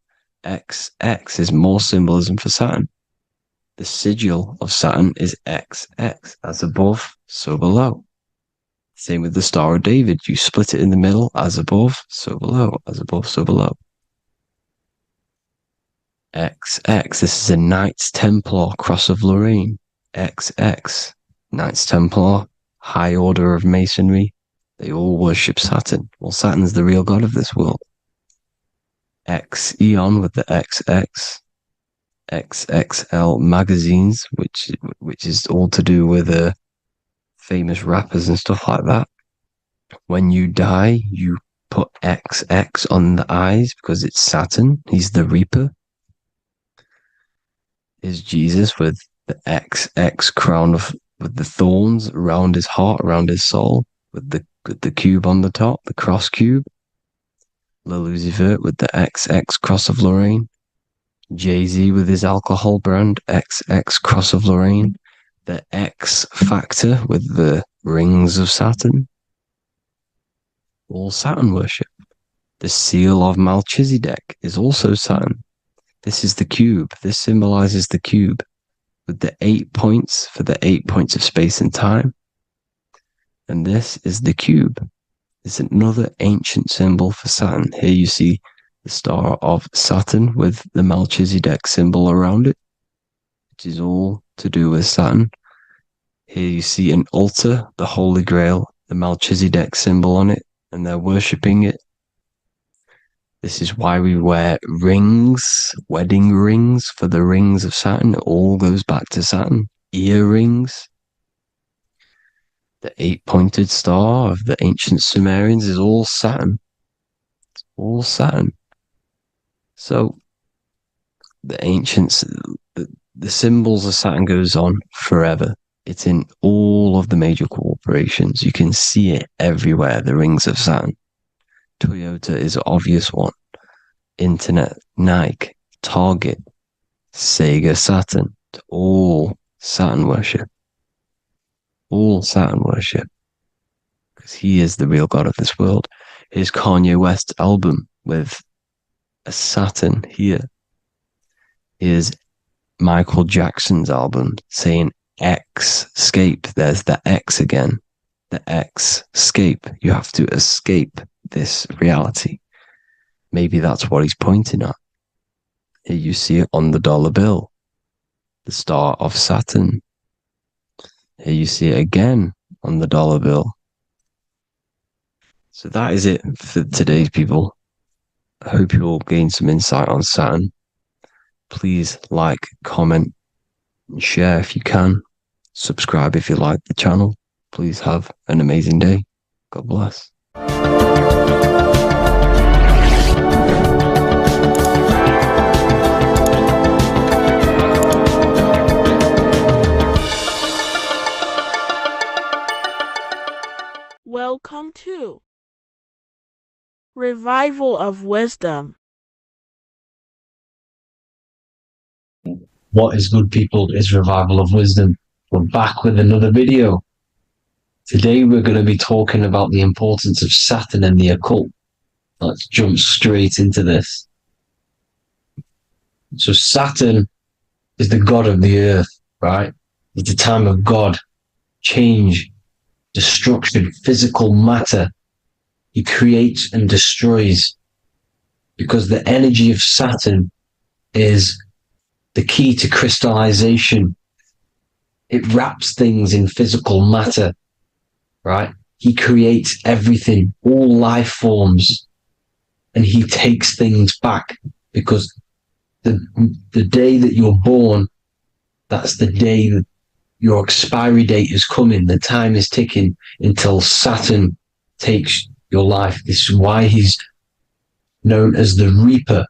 XX is more symbolism for Saturn. The sigil of Saturn is XX, as above, so below. Same with the Star of David. You split it in the middle, as above, so below, as above, so below. XX, this is a Knights Templar, Cross of Lorraine. XX, Knights Templar, High Order of Masonry. They all worship Saturn. Well, Saturn's the real god of this world. X Eon with the XX. XXL magazines, which is all to do with famous rappers and stuff like that. When you die, you put XX on the eyes because it's Saturn. He's the Reaper. Is Jesus with the XX crown with the thorns around his heart, around his soul, with the Got the cube on the top, the cross cube. Le Lucifer with the XX Cross of Lorraine. Jay-Z with his alcohol brand, XX Cross of Lorraine. The X Factor with the rings of Saturn. All Saturn worship. The seal of Melchizedek is also Saturn. This is the cube. This symbolizes the cube with the 8 points for the 8 points of space and time. And this is the cube. It's another ancient symbol for Saturn. Here you see the star of Saturn with the Melchizedek symbol around it, which is all to do with Saturn. Here you see an altar, the Holy Grail, the Melchizedek symbol on it, and they're worshipping it. This is why we wear rings, wedding rings for the rings of Saturn. It all goes back to Saturn. Earrings. The 8-pointed star of the ancient Sumerians is all Saturn. It's all Saturn. So the ancients, the symbols of Saturn goes on forever. It's in all of the major corporations. You can see it everywhere, the rings of Saturn. Toyota is an obvious one. Internet, Nike, Target, Sega, Saturn. It's all Saturn worship. All Saturn worship. Because he is the real god of this world. Here's Kanye West's album with a Saturn here. Here's Michael Jackson's album saying X, escape. There's the X again. The X, escape. You have to escape this reality. Maybe that's what he's pointing at. Here you see it on the dollar bill. The star of Saturn. Here you see it again on the dollar bill. So that is it for today's people. I hope you all gain some insight on Saturn. Please like, comment, and share if you can. Subscribe if you like the channel. Please have an amazing day. God bless. Welcome to Revival of Wisdom. What is good, people, is Revival of Wisdom. We're back with another video. Today we're going to be talking about the importance of Saturn and the occult. Let's jump straight into this. So Saturn is the god of the earth, right? It's the time of God, change, destruction, physical matter. He creates and destroys because the energy of Saturn is the key to crystallization. It wraps things in physical matter, right? He creates everything, all life forms, and he takes things back because the day that you're born, that's the day that your expiry date is coming. The time is ticking until Saturn takes your life. This is why he's known as the Reaper.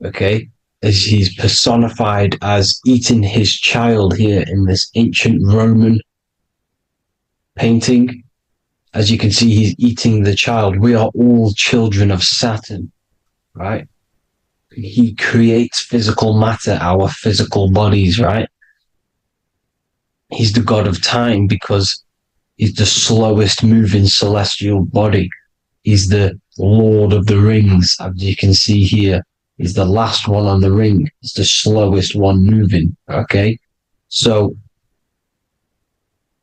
Okay? As he's personified as eating his child here in this ancient Roman painting. As you can see, he's eating the child. We are all children of Saturn, right? He creates physical matter, our physical bodies, right? He's the god of time because he's the slowest moving celestial body. He's the Lord of the Rings, as you can see here. He's the last one on the ring. He's the slowest one moving, okay? So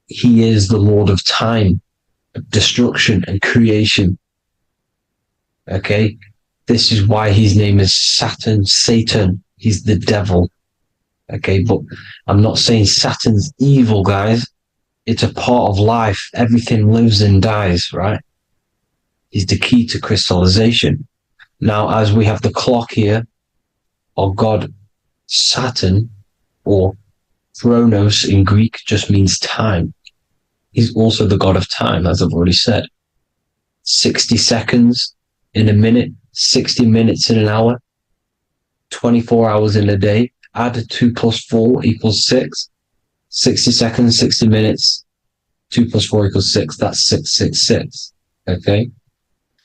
he is the Lord of time, destruction and creation, okay? This is why his name is Saturn, Satan. He's the devil. Okay, but I'm not saying Saturn's evil, guys. It's a part of life. Everything lives and dies, right? He's the key to crystallization. Now, as we have the clock here, our god Saturn, or Chronos in Greek, just means time. He's also the god of time, as I've already said. 60 seconds in a minute, 60 minutes in an hour, 24 hours in a day. Add 2 plus 4 equals 6. 60 seconds, 60 minutes, 2 plus 4 equals 6. That's 666. Okay.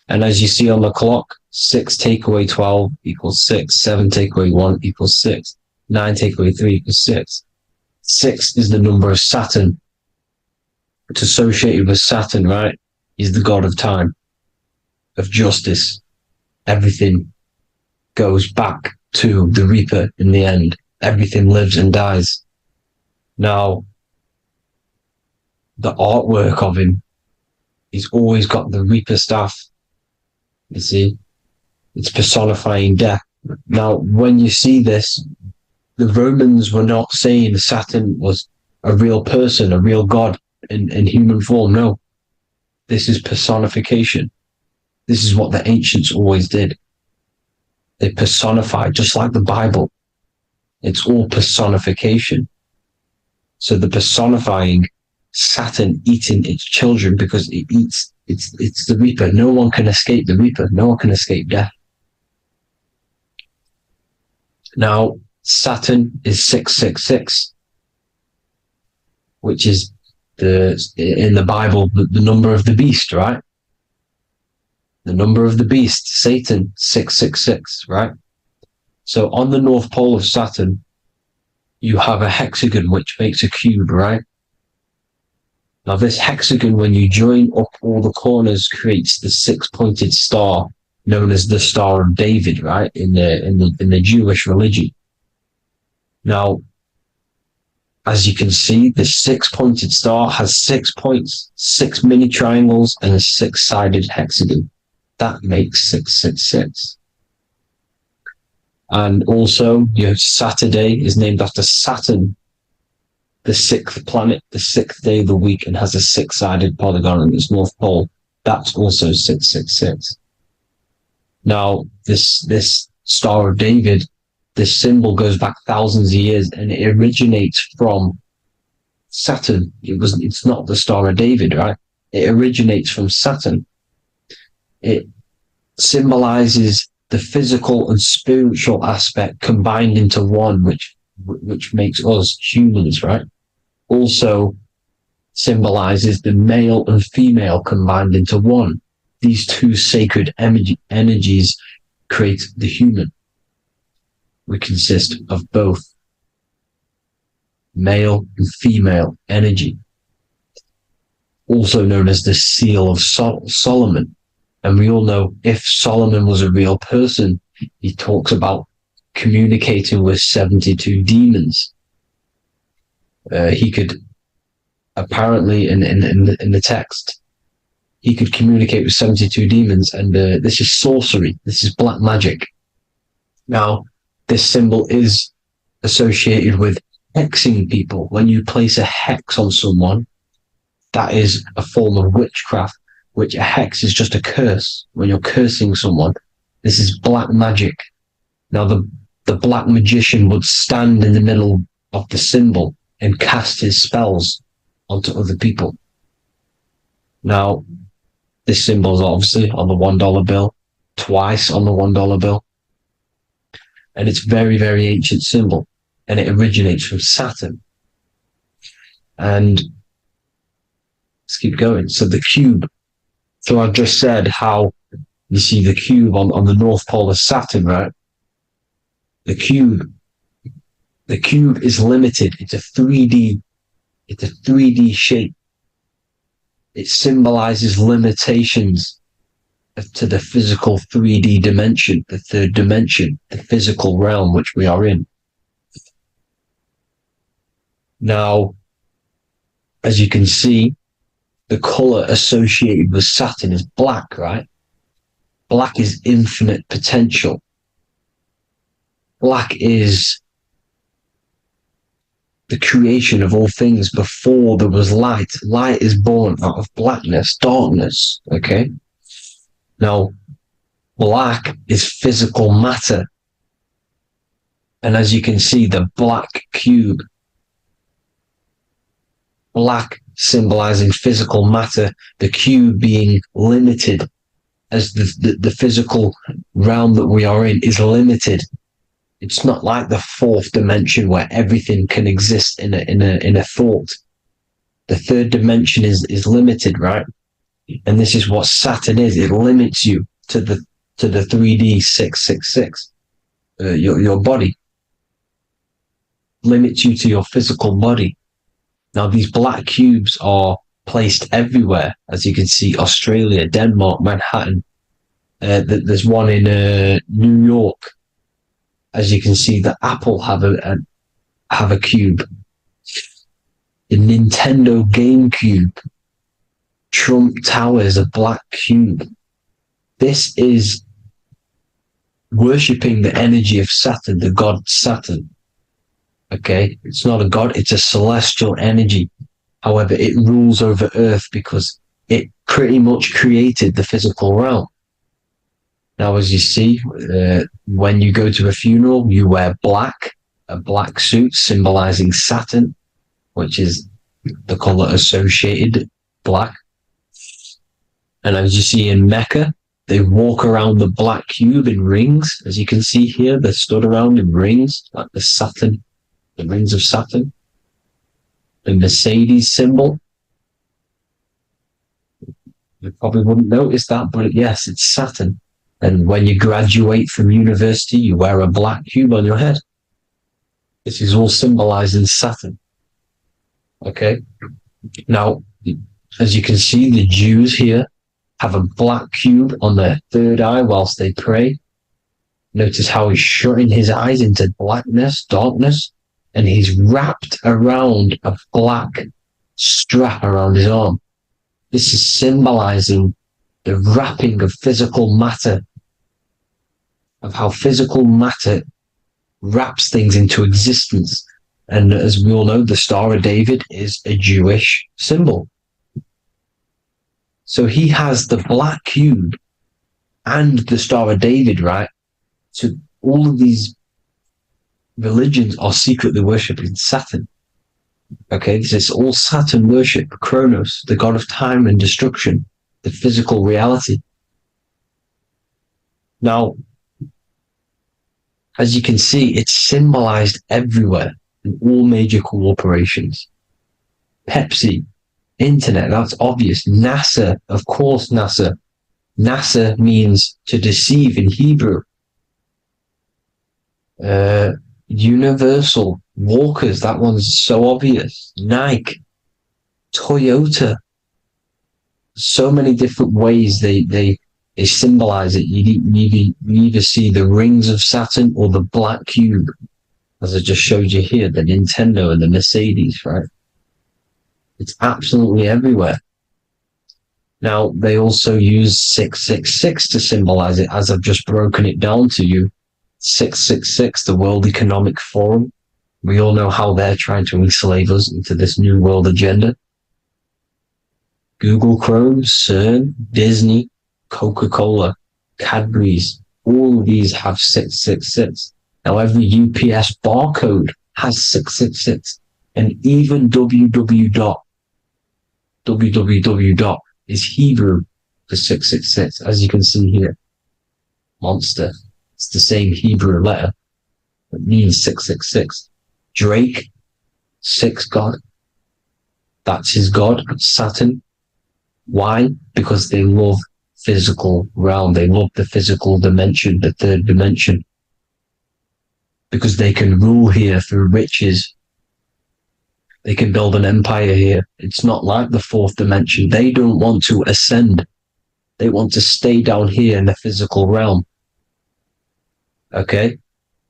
And as you see on the clock, 6 take away 12 equals 6. 7 take away 1 equals 6. 9 take away 3 equals 6. 6 is the number of Saturn. It's associated with Saturn, right? He's the god of time, of justice. Everything goes back to the Reaper in the end. Everything lives and dies. Now, the artwork of him, he's always got the Reaper staff. You see, it's personifying death. Now, when you see this, the Romans were not saying Saturn was a real person, a real god in human form. No, this is personification. This is what the ancients always did. They personified, just like the Bible. It's all personification. So the personifying Saturn eating its children because it eats, it's the Reaper. No one can escape the Reaper. No one can escape death. Now, Saturn is 666, which is in the Bible, the number of the beast, right? The number of the beast, Satan, 666, right? So on the North Pole of Saturn, you have a hexagon, which makes a cube, right? Now this hexagon, when you join up all the corners, creates the 6-pointed star, known as the Star of David, right? In the Jewish religion. Now, as you can see, the 6-pointed star has 6 points, 6 mini triangles, and a 6-sided hexagon. That makes 666. And also, Saturday is named after Saturn, the 6th planet, the 6th day of the week, and has a 6-sided polygon on its North Pole. That's also 666. Now, this Star of David, this symbol goes back thousands of years, and it originates from Saturn. It's not the Star of David, right? It originates from Saturn. It symbolizes the physical and spiritual aspect combined into one, which makes us humans, right? Also symbolizes the male and female combined into one. These two sacred energies create the human. We consist of both male and female energy, also known as the Seal of Solomon. And we all know if Solomon was a real person, he talks about communicating with 72 demons. He could apparently, in the text, he could communicate with 72 demons, and this is sorcery. This is black magic. Now, this symbol is associated with hexing people. When you place a hex on someone, that is a form of witchcraft, which a hex is just a curse. When you're cursing someone, this is black magic. Now, the black magician would stand in the middle of the symbol and cast his spells onto other people. Now, this symbol is obviously on the $1 bill, twice on the $1 bill. And it's very, very ancient symbol. And it originates from Saturn. And let's keep going. So the cube. So I've just said how you see the cube on the North Pole of Saturn, right? The cube is limited. It's a 3D shape. It symbolizes limitations to the physical 3D dimension, the third dimension, the physical realm which we are in. Now, as you can see, the color associated with Saturn is black, right? Black is infinite potential. Black is the creation of all things. Before there was light. Light is born out of blackness, darkness, okay? Now, black is physical matter. And as you can see, the black cube, black symbolizing physical matter, the cube being limited, as the physical realm that we are in is limited. It's not like the fourth dimension where everything can exist in a thought. The third dimension is limited, right? And this is what Saturn is. It limits you to the 3D 666. Your body limits you to your physical body. Now, these black cubes are placed everywhere, as you can see: Australia, Denmark, Manhattan. There's one in New York. As you can see, the Apple have a cube. The Nintendo GameCube, Trump Tower is a black cube. This is worshipping the energy of Saturn, the god Saturn. Okay, it's not a god, it's a celestial energy. However, it rules over Earth because it pretty much created the physical realm. Now, as you see, when you go to a funeral, you wear black, a black suit symbolizing Saturn, which is the color associated, black. And as you see in Mecca, they walk around the black cube in rings. As you can see here, they're stood around in rings, like the Saturn, the rings of Saturn. The Mercedes symbol. You probably wouldn't notice that, but yes, it's Saturn. And when you graduate from university, you wear a black cube on your head. This is all symbolizing Saturn. Okay. Now, as you can see, the Jews here have a black cube on their third eye whilst they pray. Notice how he's shutting his eyes into blackness, darkness, and he's wrapped around a black strap around his arm. This is symbolizing the wrapping of physical matter, of how physical matter wraps things into existence. And as we all know, the Star of David is a Jewish symbol. So he has the black cube and the Star of David, right? So all of these religions are secretly worshipping Saturn. Okay, this is all Saturn worship, Kronos, the god of time and destruction, the physical reality. Now, as you can see, it's symbolized everywhere in all major corporations. Pepsi, internet, that's obvious. NASA, of course, NASA. NASA means to deceive in Hebrew. Universal, Walkers, that one's so obvious. Nike, Toyota. So many different ways they symbolize it. You either see the rings of Saturn or the black cube, as I just showed you here, the Nintendo and the Mercedes, right? It's absolutely everywhere. Now, they also use 666 to symbolize it, as I've just broken it down to you. 666, the World Economic Forum. We all know how they're trying to enslave us into this new world agenda. Google Chrome, CERN, Disney, Coca-Cola, Cadbury's, all of these have 666. Now, every UPS barcode has 666. And even www. Is Hebrew for 666, as you can see here. Monster. It's the same Hebrew letter. It means 666. Drake, 6 God. That's his God, Saturn. Why? Because they love physical realm. They love the physical dimension, the third dimension. Because they can rule here through riches. They can build an empire here. It's not like the fourth dimension. They don't want to ascend. They want to stay down here in the physical realm. Okay?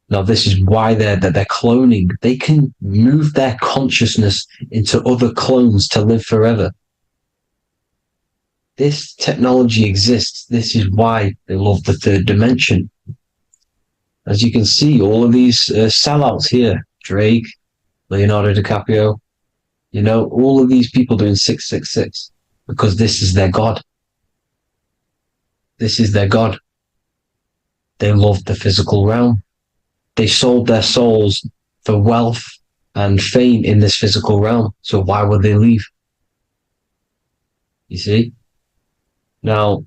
Now, this is why they're cloning. They can move their consciousness into other clones to live forever. This technology exists. This is why they love the third dimension. As you can see, all of these sellouts here, Drake, Leonardo DiCaprio, you know, all of these people doing 666 because this is their God. This is their God. They love the physical realm. They sold their souls for wealth and fame in this physical realm. So why would they leave? You see? Now,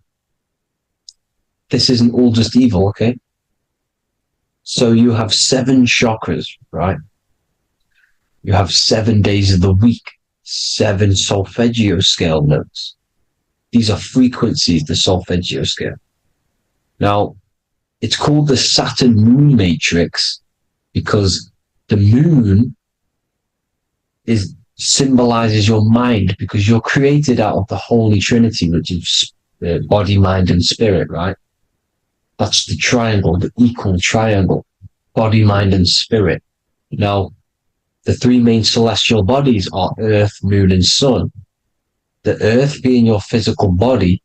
this isn't all just evil, okay? So you have 7 chakras, right? You have 7 days of the week. 7 solfeggio scale notes. These are frequencies, the solfeggio scale. Now, it's called the Saturn moon matrix because the moon symbolizes your mind, because you're created out of the Holy Trinity, which is body, mind, and spirit, right? That's the triangle, the equal triangle, body, mind, and spirit. Now, the 3 main celestial bodies are Earth, Moon, and Sun. The Earth being your physical body,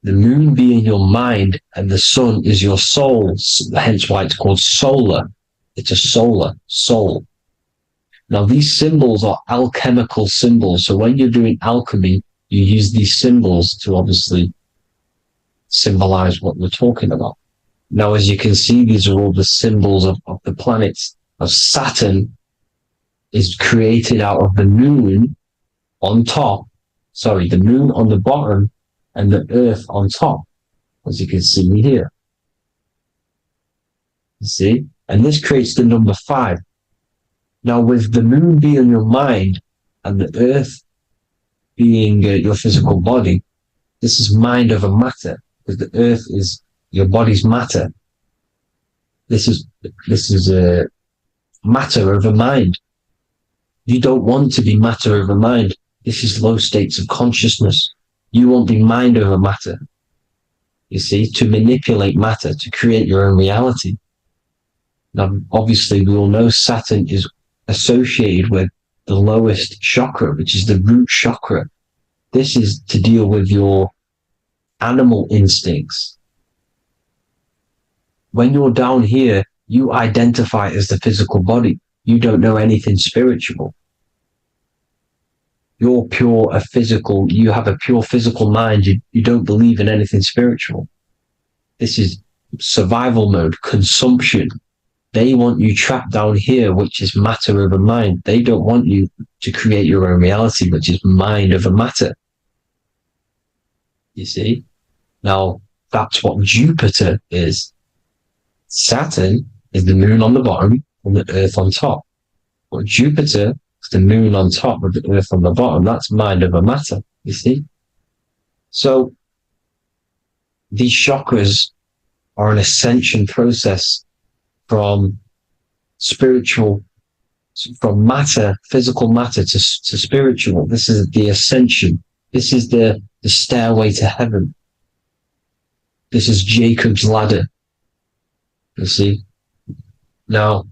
the Moon being your mind, and the Sun is your soul, hence why it's called solar. It's a solar, soul. Now, these symbols are alchemical symbols. So when you're doing alchemy, you use these symbols to obviously symbolize what we're talking about. Now, as you can see, these are all the symbols of the planets. Of Saturn is created out of the moon on top, the moon on the bottom and the earth on top, as you can see here. You see? And this creates the number 5. Now, with the moon being your mind and the earth being your physical body, this is mind over matter, because the earth is your body's matter. This is a matter over mind. You don't want to be matter over mind. This is low states of consciousness. You won't be mind over matter. You see, to manipulate matter, to create your own reality. Now, obviously, we all know Saturn is associated with the lowest chakra, which is the root chakra. This is to deal with your animal instincts. When you're down here, you identify as the physical body. You don't know anything spiritual. You're you have a pure physical mind. You don't believe in anything spiritual. This is survival mode, consumption. They want you trapped down here, which is matter over mind. They don't want you to create your own reality, which is mind over matter. You see? Now, that's what Jupiter is. Saturn is the moon on the bottom and the earth on top. But Jupiter is the moon on top with the earth on the bottom. That's mind over matter, you see? So, these chakras are an ascension process from matter, physical matter to spiritual. This is the ascension. This is the stairway to heaven. This is Jacob's ladder. You see? Now,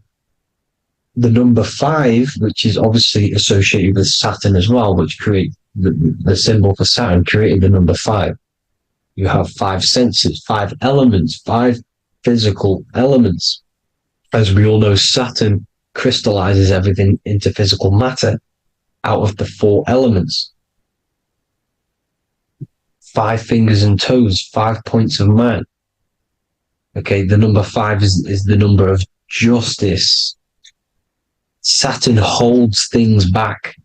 the number 5, which is obviously associated with Saturn as well, which create the symbol for Saturn, created the number 5. You have 5 senses, 5 elements, 5 physical elements. As we all know, Saturn crystallizes everything into physical matter out of the 4 elements. 5 fingers and toes, 5 points of man. Okay, the number 5 is the number of justice. Saturn holds things back.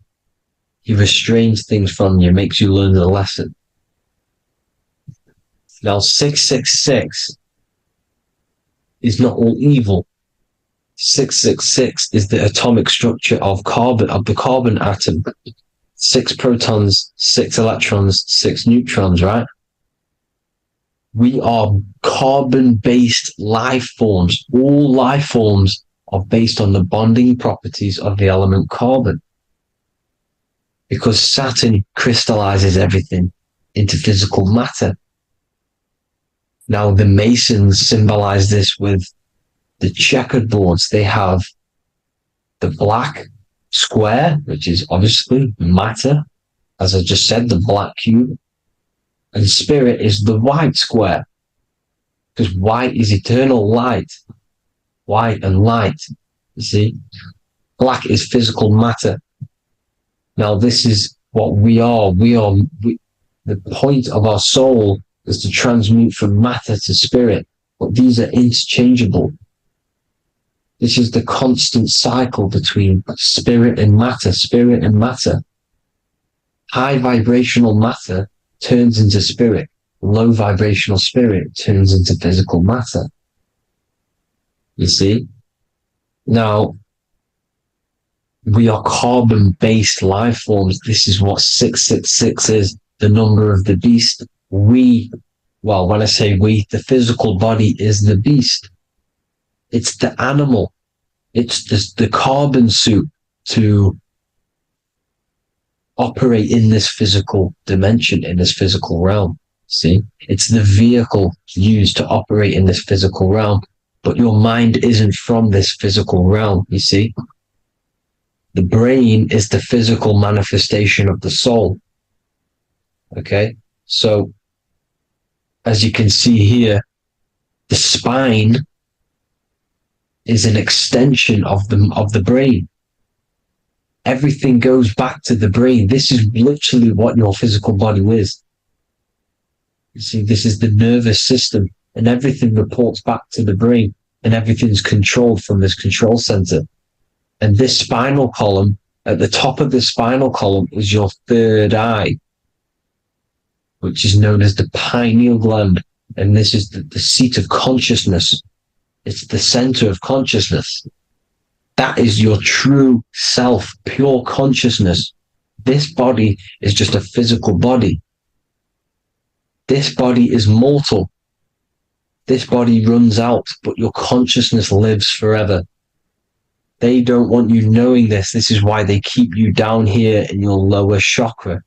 He restrains things from you, makes you learn the lesson. Now, 666 is not all evil. 666 is the atomic structure of the carbon atom. 6 protons, 6 electrons, 6 neutrons, right? We are carbon-based life forms. All life forms are based on the bonding properties of the element carbon. Because Saturn crystallizes everything into physical matter. Now, the Masons symbolize this with the checkered boards. They have the black square, which is obviously matter. As I just said, the black cube. And spirit is the white square. Because white is eternal light. White and light. You see? Black is physical matter. Now, this is what we are. The point of our soul is to transmute from matter to spirit. But these are interchangeable. This is the constant cycle between spirit and matter, spirit and matter. High vibrational matter turns into spirit. Low vibrational spirit turns into physical matter. You see? Now, We are carbon-based life forms. This is what 666 is, the number of the beast. Well, when I say we, the physical body is the beast. It's the animal. It's the carbon suit to operate in this physical dimension, in this physical realm. See, it's the vehicle used to operate in this physical realm, but your mind isn't from this physical realm, you see. The brain is the physical manifestation of the soul. Okay, so as you can see here, the spine is an extension of the brain. Everything goes back to the brain. This is literally what your physical body is. You see, this is the nervous system, and everything reports back to the brain, and everything's controlled from this control center. And this spinal column, at the top of the spinal column, is your third eye, which is known as the pineal gland. And this is the seat of consciousness. It's the center of consciousness. That is your true self, pure consciousness. This body is just a physical body. This body is mortal. This body runs out, but your consciousness lives forever. They don't want you knowing this. This is why they keep you down here in your lower chakra.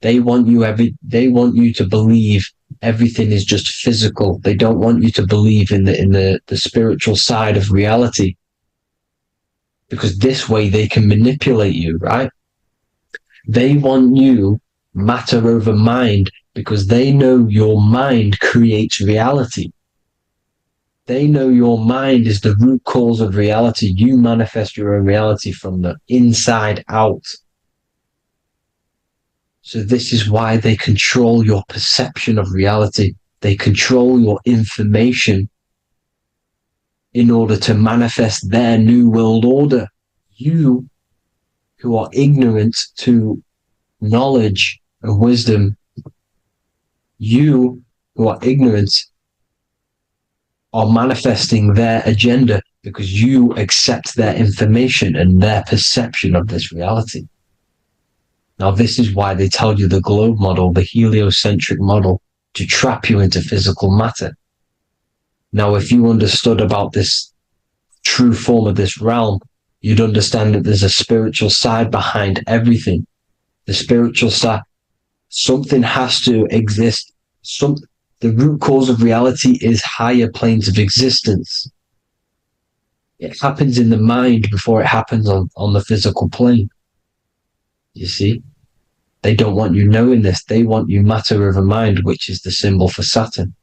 They want you to believe everything is just physical. They don't want you to believe in the spiritual side of reality. Because this way they can manipulate you, right? They want you matter over mind because they know your mind creates reality. They know your mind is the root cause of reality. You manifest your own reality from the inside out. So this is why they control your perception of reality. They control your information in order to manifest their new world order. You, who are ignorant to knowledge and wisdom, you who are ignorant are manifesting their agenda because you accept their information and their perception of this reality. Now, this is why they tell you the globe model, the heliocentric model, to trap you into physical matter. Now, if you understood about this true form of this realm, you'd understand that there's a spiritual side behind everything. The spiritual side, something has to exist. The root cause of reality is higher planes of existence. It happens in the mind before it happens on the physical plane. You see? They don't want you knowing this. They want you matter over mind, which is the symbol for Saturn.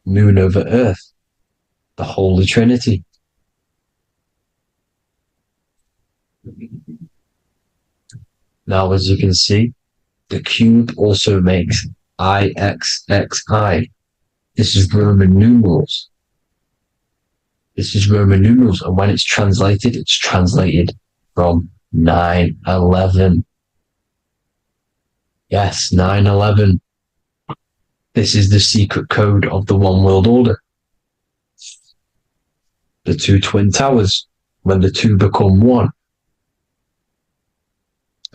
Moon over Earth. The Holy Trinity. Now, as you can see, the cube also makes IXXI. This is Roman numerals. This is Roman numerals, and when it's translated from 9/11. Yes, 9/11. This is the secret code of the one world order. The two twin towers, when the two become one.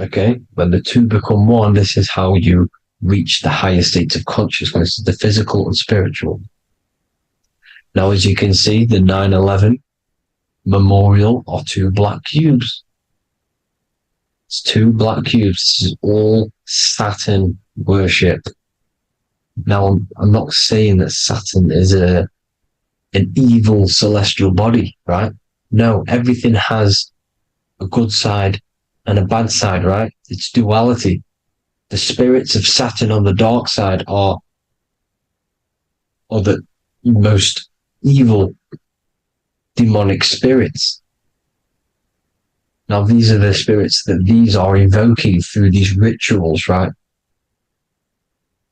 Okay, when the two become one, this is how you reach the higher states of consciousness, the physical and spiritual. Now, as you can see, the 9/11 memorial are two black cubes. It's two black cubes. This is all Saturn worship. Now, I'm not saying that Saturn is an evil celestial body, right? No, everything has a good side and a bad side, right? It's duality. The spirits of Saturn on the dark side are the most evil demonic spirits. Now, these are the spirits that these are invoking through these rituals, right?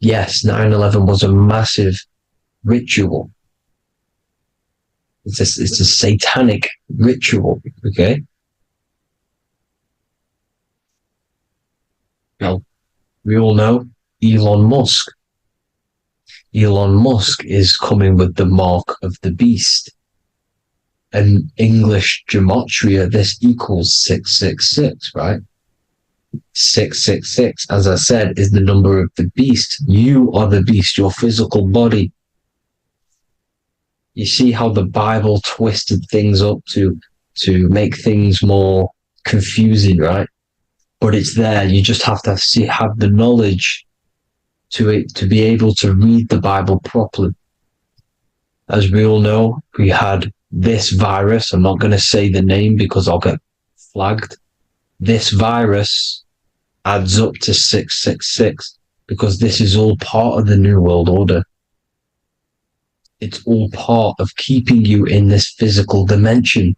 Yes, 9/11 was a massive ritual. It's a satanic ritual, okay? Now, we all know Elon Musk. Elon Musk is coming with the mark of the beast. an English gematria, this equals 666, right? 666, as I said, is the number of the beast. You are the beast, your physical body. You see how the Bible twisted things up to make things more confusing, right? But it's there. You just have to have the knowledge to be able to read the Bible properly. As we all know, we had this virus. I'm not going to say the name because I'll get flagged. This virus adds up to 666 because this is all part of the New World Order. It's all part of keeping you in this physical dimension.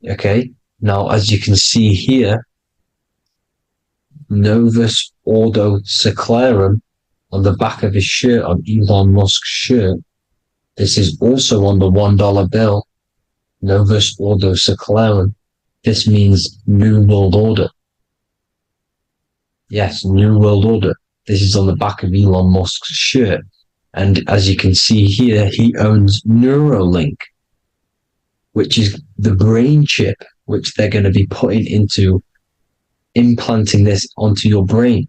Okay? Now, as you can see here, Novus Ordo Seclorum on the back of his shirt, on Elon Musk's shirt, this is also on the $1 bill, Novus Ordo Seclorum. This means New World Order. Yes, New World Order. This is on the back of Elon Musk's shirt. And as you can see here, he owns Neuralink, which is the brain chip, which they're going to be putting into implanting this onto your brain.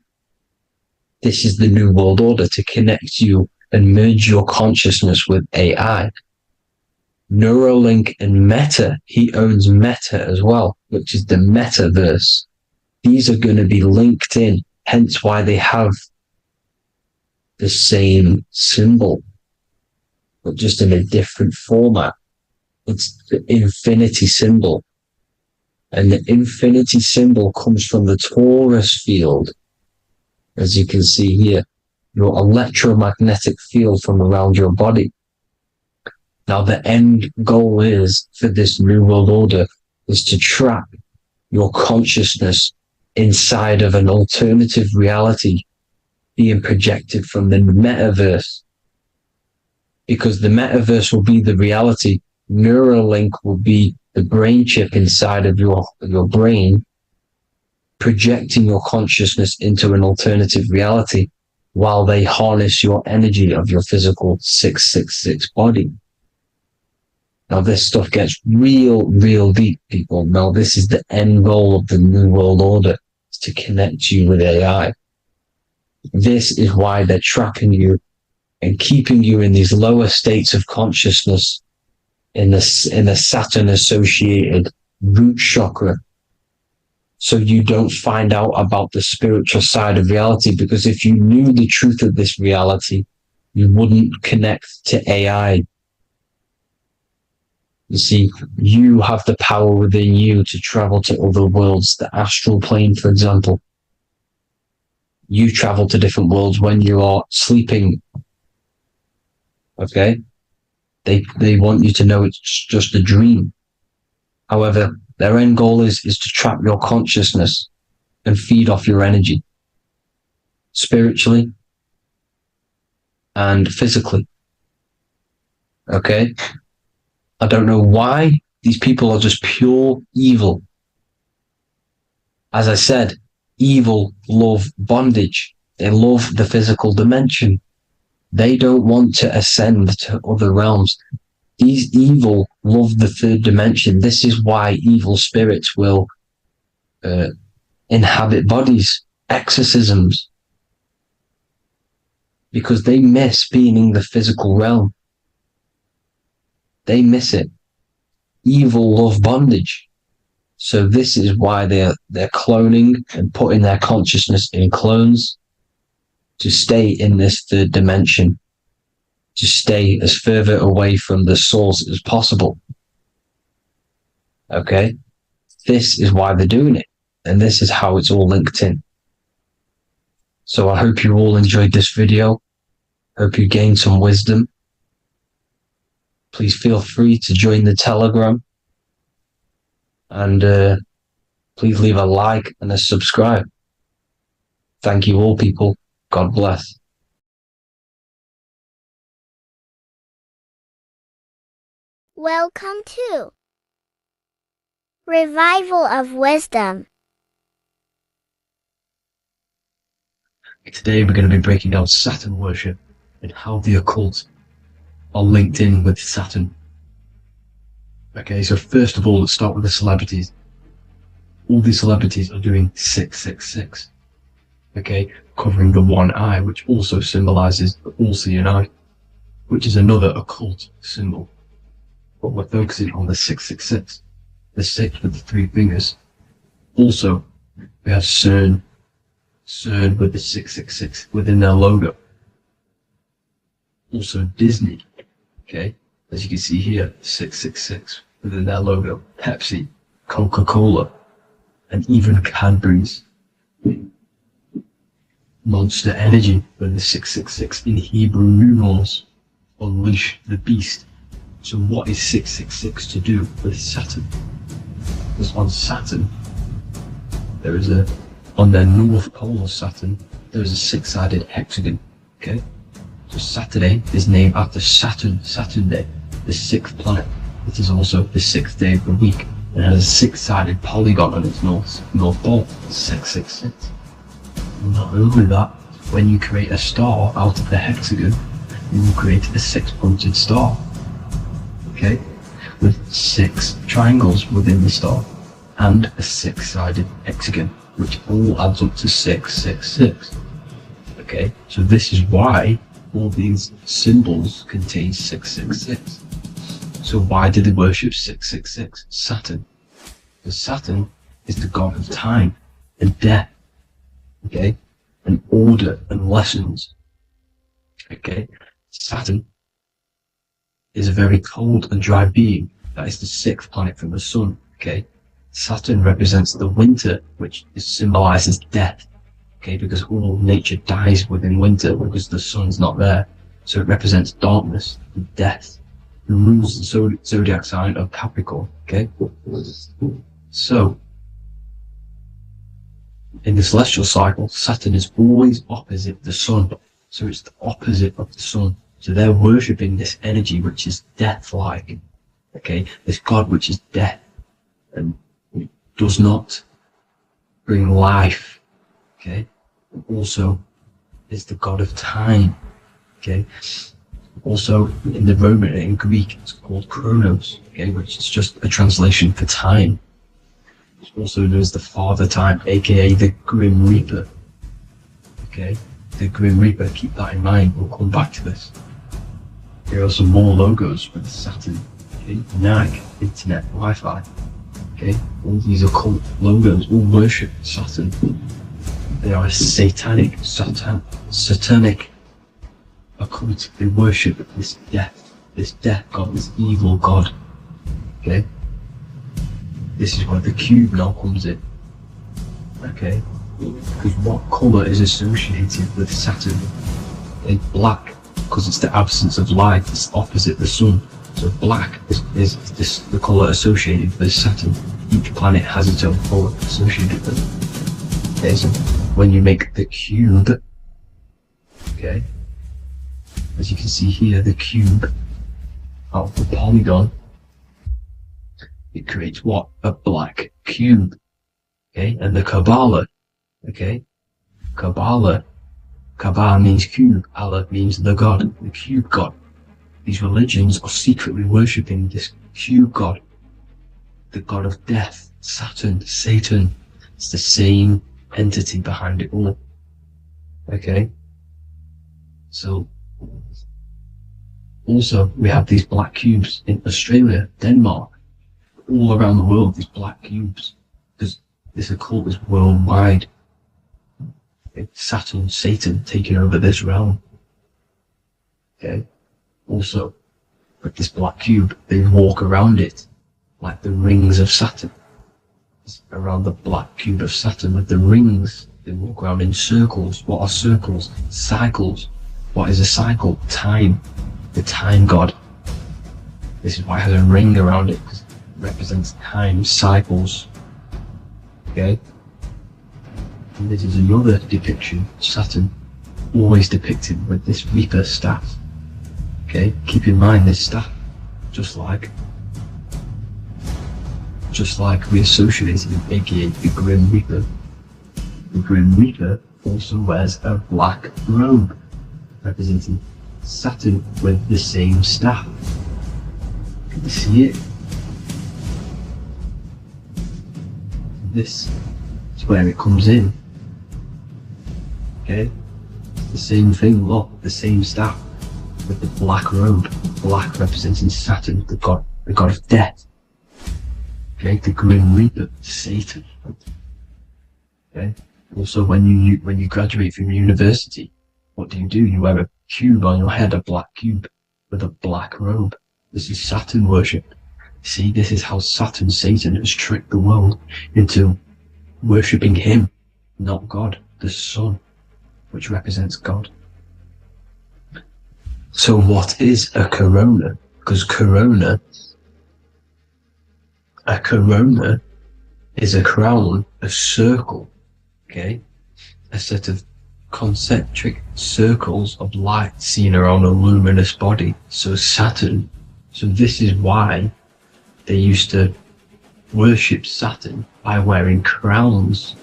This is the New World Order to connect you and merge your consciousness with AI. Neuralink and Meta, he owns Meta as well, which is the metaverse. These are going to be linked in, hence why they have the same symbol, but just in a different format. It's the infinity symbol. And the infinity symbol comes from the Torus field. As you can see here, your electromagnetic field from around your body. Now, the end goal is for this New World Order is to trap your consciousness inside of an alternative reality being projected from the metaverse. Because the metaverse will be the reality. Neuralink will be the brain chip inside of your brain, projecting your consciousness into an alternative reality while they harness your energy of your physical 666 body. Now, this stuff gets real deep, people. Now, this is the end goal of the New World Order, is to connect you with AI. This is why they're trapping you and keeping you in these lower states of consciousness in the Saturn associated root chakra. So you don't find out about the spiritual side of reality, because if you knew the truth of this reality, you wouldn't connect to AI. You see, you have the power within you to travel to other worlds, the astral plane, for example. You travel to different worlds when you are sleeping. Okay? They want you to know it's just a dream. However, their end goal is to trap your consciousness and feed off your energy, spiritually and physically. Okay? I don't know why these people are just pure evil. As I said, evil love bondage. They love the physical dimension. They don't want to ascend to other realms. These evil love the third dimension. This is why evil spirits will inhabit bodies, exorcisms, because they miss being in the physical realm. They miss it. Evil love bondage. So this is why they're cloning and putting their consciousness in clones to stay in this third dimension, to stay as further away from the source as possible. Okay? This is why they're doing it. And this is how it's all linked in. So I hope you all enjoyed this video. Hope you gained some wisdom. Please feel free to join the Telegram. And please leave a like and a subscribe. Thank you all, people. God bless. Welcome to Revival of Wisdom. Today we're going to be breaking down Saturn worship and how the occult are linked in with Saturn. Okay, so first of all, let's start with the celebrities. All these celebrities are doing 666. Okay, covering the one eye, which also symbolizes the all-seeing eye, which is another occult symbol. But we're focusing on the 666, the 6 with the 3 fingers. Also, we have CERN with the 666 within their logo. Also Disney, okay, as you can see here, 666 within their logo. Pepsi, Coca-Cola, and even Cadbury's. Monster Energy with the 666 in Hebrew numerals. Unleash the beast. So what is 666 to do with Saturn? Because on Saturn, there is on the north pole of Saturn, there is a 6-sided hexagon, okay? So Saturday is named after Saturn Day, the 6th planet. It is also the 6th day of the week, and has a 6-sided polygon on its north pole, 666. And not only that, when you create a star out of the hexagon, you will create a 6-pointed star, okay? With 6 triangles within the star, and a 6-sided hexagon, which all adds up to 666. Okay, so this is why all these symbols contain 666. So why do they worship 666? Saturn. Because Saturn is the god of time and death, okay, and order and lessons. Okay, Saturn is a very cold and dry being. That is the 6th planet from the sun. Okay, Saturn represents the winter, which symbolizes death. Okay, because all nature dies within winter because the sun's not there. So it represents darkness and death. It rules the zodiac sign of Capricorn. Okay, so in the celestial cycle, Saturn is always opposite the sun. So it's the opposite of the sun. So they're worshipping this energy which is death-like. Okay, this god which is death and does not bring life. Okay, and also is the god of time. Okay, also in the Roman and in Greek it's called Chronos. Okay, which is just a translation for time. It's also known as the Father Time, aka the Grim Reaper. Okay, the Grim Reaper. Keep that in mind. We'll come back to this. Here are some more logos with Saturn. Okay, NAG, Internet, Wi-Fi. Okay, all these occult logos all worship Saturn. They are a satanic occult. They worship this death god, this evil god. Okay, this is where the cube now comes in. Okay, because what colour is associated with Saturn? It's black, because it's the absence of light. It's opposite the sun. So black is the colour associated with Saturn. Each planet has its own colour associated with it. Okay, so when you make the cube, okay, as you can see here, the cube out of the polygon, it creates what? A black cube. Okay, and the Kabbalah, okay, Kabbalah means cube, Allah means the god, the cube god. These religions are secretly worshipping this cube god, the god of death, Saturn, Satan. It's the same entity behind it all. Okay, so also we have these black cubes in Australia, Denmark, all around the world, these black cubes, because this occult is worldwide. It's Saturn, Satan taking over this realm. Okay, also with this black cube, they walk around it like the rings of Saturn. It's around the black cube of Saturn with the rings, they walk around in circles. What are circles? Cycles. What is a cycle? Time. The time god. This is why it has a ring around it, because it represents time, cycles. Okay, and this is another depiction, Saturn, always depicted with this Reaper staff. Okay, keep in mind this staff, just like we associated with aka the Grim Reaper. The Grim Reaper also wears a black robe, representing Saturn with the same staff. Can you see it? This is where it comes in. Okay? The same thing, look, the same staff with the black robe, black representing Saturn, the god of death. Okay, the Grim Reaper, Satan. Okay. Also, when you graduate from university, what do? You wear a cube on your head, a black cube with a black robe. This is Saturn worship. See, this is how Satan has tricked the world into worshipping him, not God, the sun, which represents God. So what is a corona? Because a corona is a crown, a circle, okay? A set of concentric circles of light seen around a luminous body. So Saturn, so this is why they used to worship Saturn by wearing crowns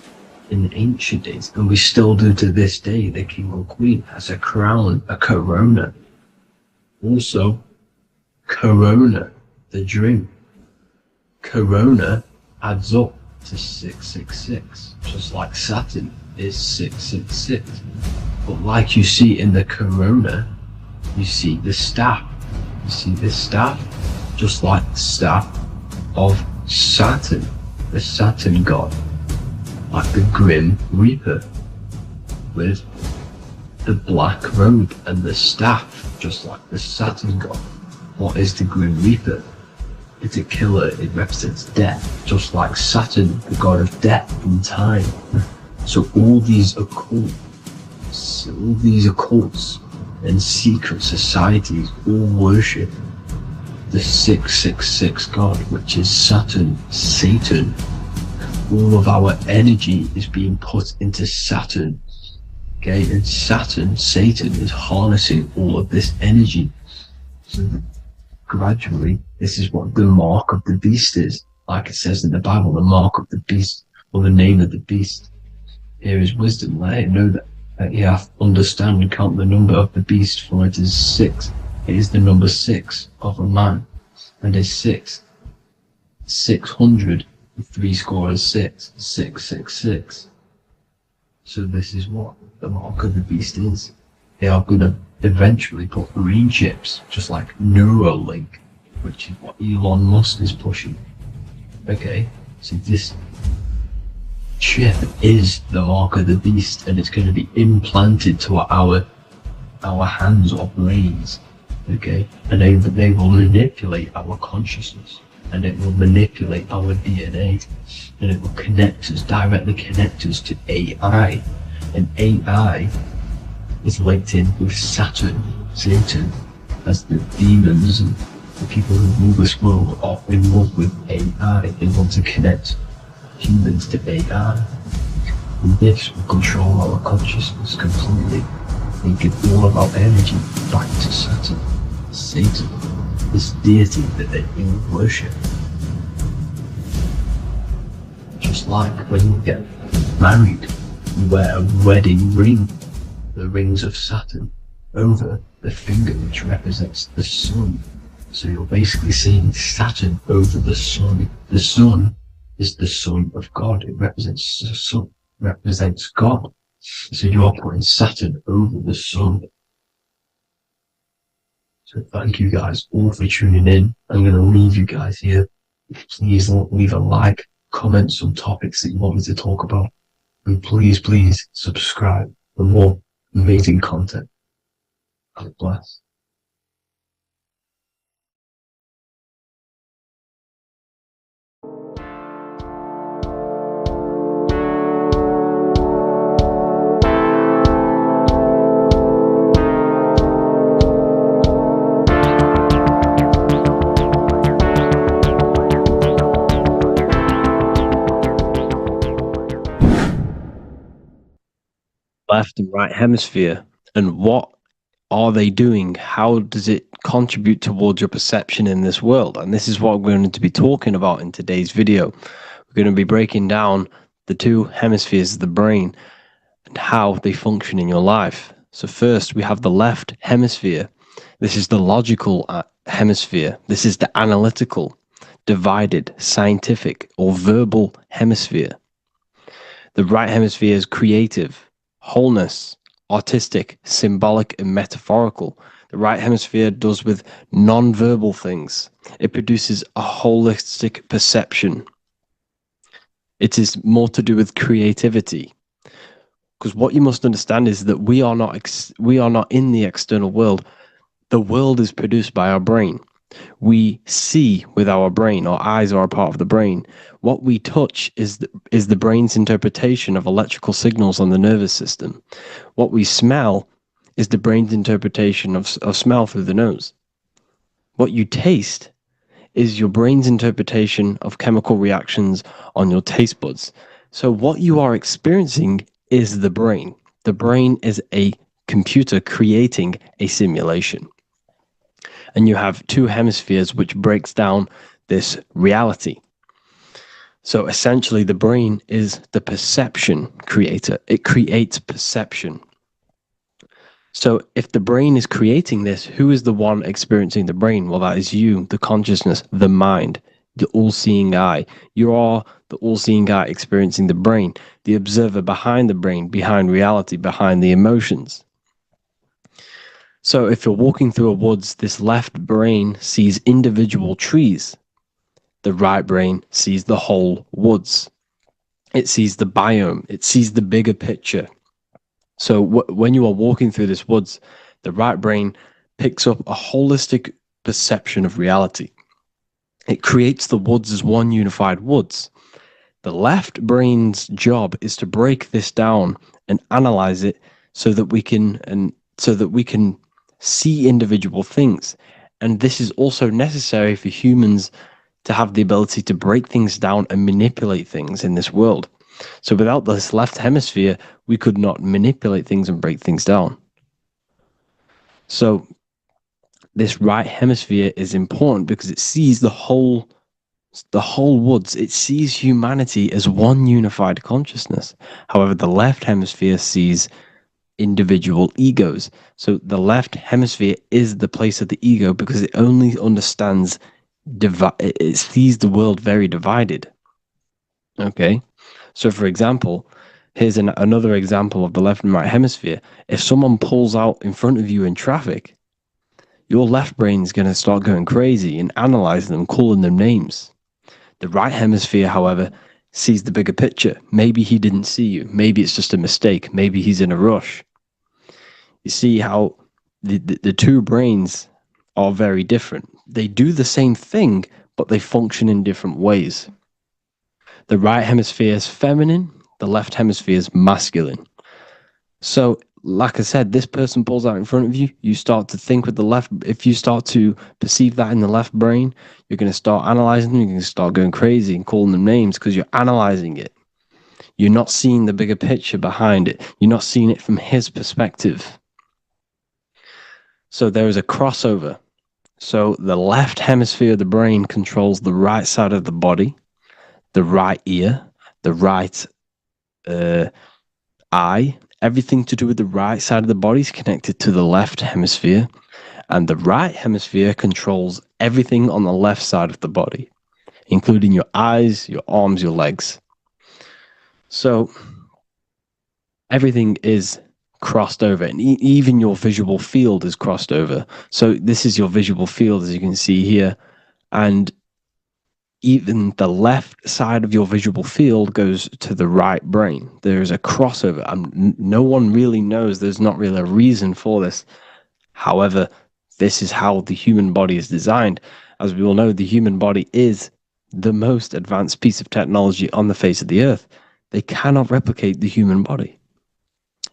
in ancient days, and we still do to this day. The king or queen has a crown, a corona. Also, corona, the drink. Corona adds up to 666, just like Saturn is 666. But like you see in the corona, you see the staff. You see this staff, just like the staff of Saturn, the Saturn god, like the Grim Reaper, with the black robe and the staff, just like the Saturn god. What is the Grim Reaper? It's a killer. It represents death, just like Saturn, the god of death and time. So all these occults and secret societies all worship the 666 god, which is Saturn, Satan. All of our energy is being put into Saturn. Okay, and Saturn, Satan, is harnessing all of this energy. So gradually, this is what the mark of the beast is. Like it says in the Bible, the mark of the beast, or the name of the beast. Here is wisdom. Let it know that you have to understand and count the number of the beast, for it is 6. It is the number 6 of a man, and is 600, 6, 666. So this is what the mark of the beast is. They are going to eventually put brain chips, just like Neuralink, which is what Elon Musk is pushing. Okay, so this chip is the mark of the beast, and it's going to be implanted to our hands or brains. Okay, and they will manipulate our consciousness, and it will manipulate our DNA, and it will directly connect us to AI, and AI is linked in with Saturn, Satan, as the demons and the people who rule this world are in love with AI. They want to connect humans to AI, and this will control our consciousness completely and give all of our energy back to Saturn, Satan, this deity that they all worship. Just like when you get married, you wear a wedding ring, the rings of Saturn, over the finger, which represents the sun. So you're basically seeing Saturn over the sun. The sun is the son of God. It represents the sun, represents God. So you are putting Saturn over the sun. So thank you guys all for tuning in. I'm going to leave you guys here. Please leave a like, comment some topics that you want me to talk about, and please subscribe for more amazing content. God bless. Left and right hemisphere, and what are they doing? How does it contribute towards your perception in this world? And this is what we're going to be talking about in today's video. We're going to be breaking down the two hemispheres of the brain and how they function in your life. So first, we have the left hemisphere. This is the logical hemisphere. This is the analytical. divided, scientific, or verbal hemisphere. The right hemisphere is creative, wholeness, artistic, symbolic, and metaphorical. The right hemisphere does with non-verbal things. It produces a holistic perception. It is more to do with creativity. Because what you must understand is that we are not in the external world. The world is produced by our brain. We see with our brain. Our eyes are a part of the brain. What we touch is the brain's interpretation of electrical signals on the nervous system. What we smell is the brain's interpretation of smell through the nose. What you taste is your brain's interpretation of chemical reactions on your taste buds. So what you are experiencing is the brain. The brain is a computer creating a simulation. And you have two hemispheres which breaks down this reality. So essentially the brain is the perception creator. It creates perception. So if the brain is creating this, who is the one experiencing the brain? Well, that is you, the consciousness, the mind, the all-seeing eye. You are the all-seeing eye experiencing the brain, the observer behind the brain, behind reality, behind the emotions. So if you're walking through a woods, this left brain sees individual trees. The right brain sees the whole woods. It sees the biome. It sees the bigger picture. So when you are walking through this woods, the right brain picks up a holistic perception of reality. It creates the woods as one unified woods. The left brain's job is to break this down and analyze it so that we can see individual things. And this is also necessary for humans to have the ability to break things down and manipulate things in this world. So without this left hemisphere, we could not manipulate things and break things down. So this right hemisphere is important because it sees the whole woods. It sees humanity as one unified consciousness. However, the left hemisphere sees individual egos. So the left hemisphere is the place of the ego because it only understands, it sees the world very divided. Okay, so for example, here's another example of the left and right hemisphere. If someone pulls out in front of you in traffic, your left brain is going to start going crazy and analyzing them, calling them names. The right hemisphere, however, sees the bigger picture. Maybe he didn't see you. Maybe it's just a mistake. Maybe he's in a rush. You see how the two brains are very different. They do the same thing, but they function in different ways. The right hemisphere is feminine. The left hemisphere is masculine. So, like I said, this person pulls out in front of you. You start to think with the left. If you start to perceive that in the left brain, you're going to start analyzing them. You're going to start going crazy and calling them names because you're analyzing it. You're not seeing the bigger picture behind it. You're not seeing it from his perspective. So there is a crossover. So the left hemisphere of the brain controls the right side of the body, the right ear, the right eye. Everything to do with the right side of the body is connected to the left hemisphere, and the right hemisphere controls everything on the left side of the body, including your eyes, your arms, your legs. So everything is crossed over, and even your visual field is crossed over. So this is your visual field, as you can see here, and even the left side of your visual field goes to the right brain. There's a crossover. No one really knows. There's not really a reason for this. However, this is how the human body is designed. As we all know, the human body is the most advanced piece of technology on the face of the earth. They cannot replicate the human body.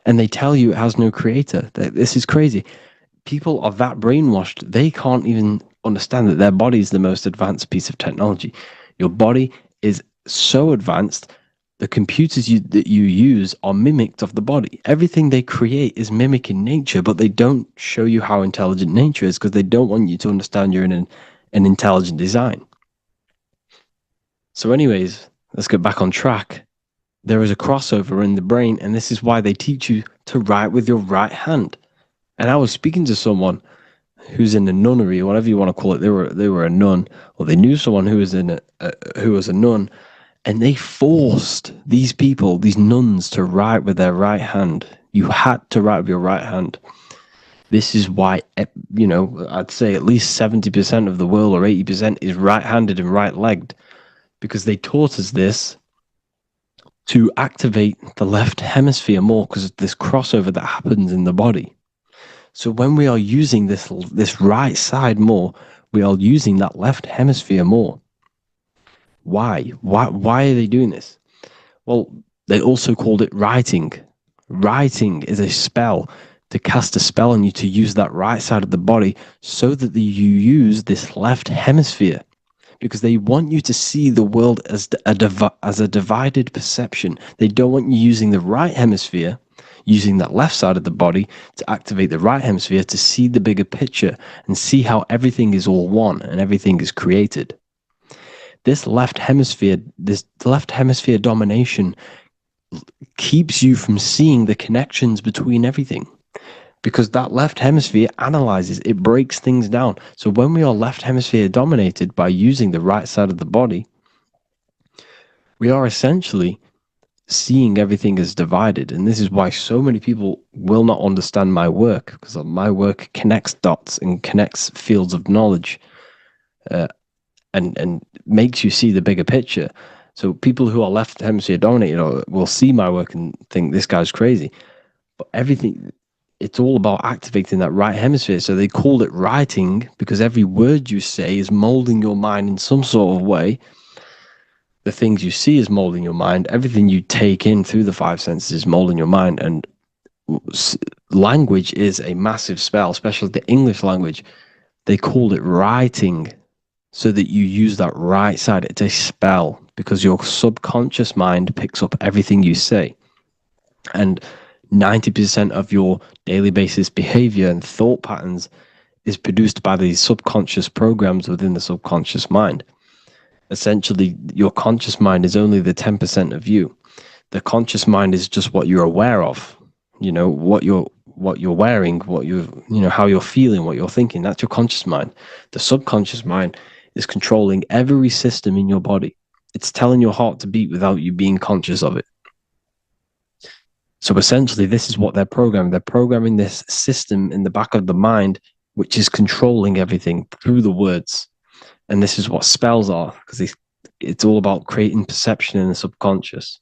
And they tell you it has no creator. This is crazy. People are that brainwashed, they can't even understand that their body is the most advanced piece of technology. Your body is so advanced, the computers that you use are mimicked of the body. Everything they create is mimicking nature, but they don't show you how intelligent nature is because they don't want you to understand you're in an intelligent design. So anyways, let's get back on track. There is a crossover in the brain, and this is why they teach you to write with your right hand. And I was speaking to someone who's in a nunnery or whatever you want to call it. They were a nun, or they knew someone who was who was a nun, and they forced these people, these nuns, to write with their right hand. You had to write with your right hand. This is why, I'd say at least 70% of the world, or 80%, is right-handed and right-legged, because they taught us this to activate the left hemisphere more, because of this crossover that happens in the body. So when we are using this right side more, we are using that left hemisphere more. Why? Why are they doing this? Well, they also called it writing. Writing is a spell, to cast a spell on you, to use that right side of the body so that you use this left hemisphere, because they want you to see the world as a divided perception. They don't want you using the right hemisphere, using that left side of the body to activate the right hemisphere, to see the bigger picture and see how everything is all one and everything is created. This left hemisphere domination keeps you from seeing the connections between everything, because that left hemisphere analyzes, it breaks things down. So when we are left hemisphere dominated by using the right side of the body, we are essentially seeing everything as divided. And this is why so many people will not understand my work, because my work connects dots and connects fields of knowledge, and makes you see the bigger picture. So people who are left hemisphere dominated will see my work and think this guy's crazy. But everything, it's all about activating that right hemisphere. So they called it writing, because every word you say is molding your mind in some sort of way. The things you see is molding your mind. Everything you take in through the five senses is molding your mind. And language is a massive spell, especially the English language. They called it writing, so that you use that right side. It's a spell, because your subconscious mind picks up everything you say. And 90% of your daily basis behavior and thought patterns is produced by these subconscious programs within the subconscious mind. Essentially, your conscious mind is only the 10% of you. The conscious mind is just what you're aware of, what you're wearing, how you're feeling, what you're thinking. That's your conscious mind. The subconscious mind is controlling every system in your body. It's telling your heart to beat without you being conscious of it. So essentially, this is what they're programming. They're programming this system in the back of the mind, which is controlling everything through the words. And this is what spells are, because it's all about creating perception in the subconscious.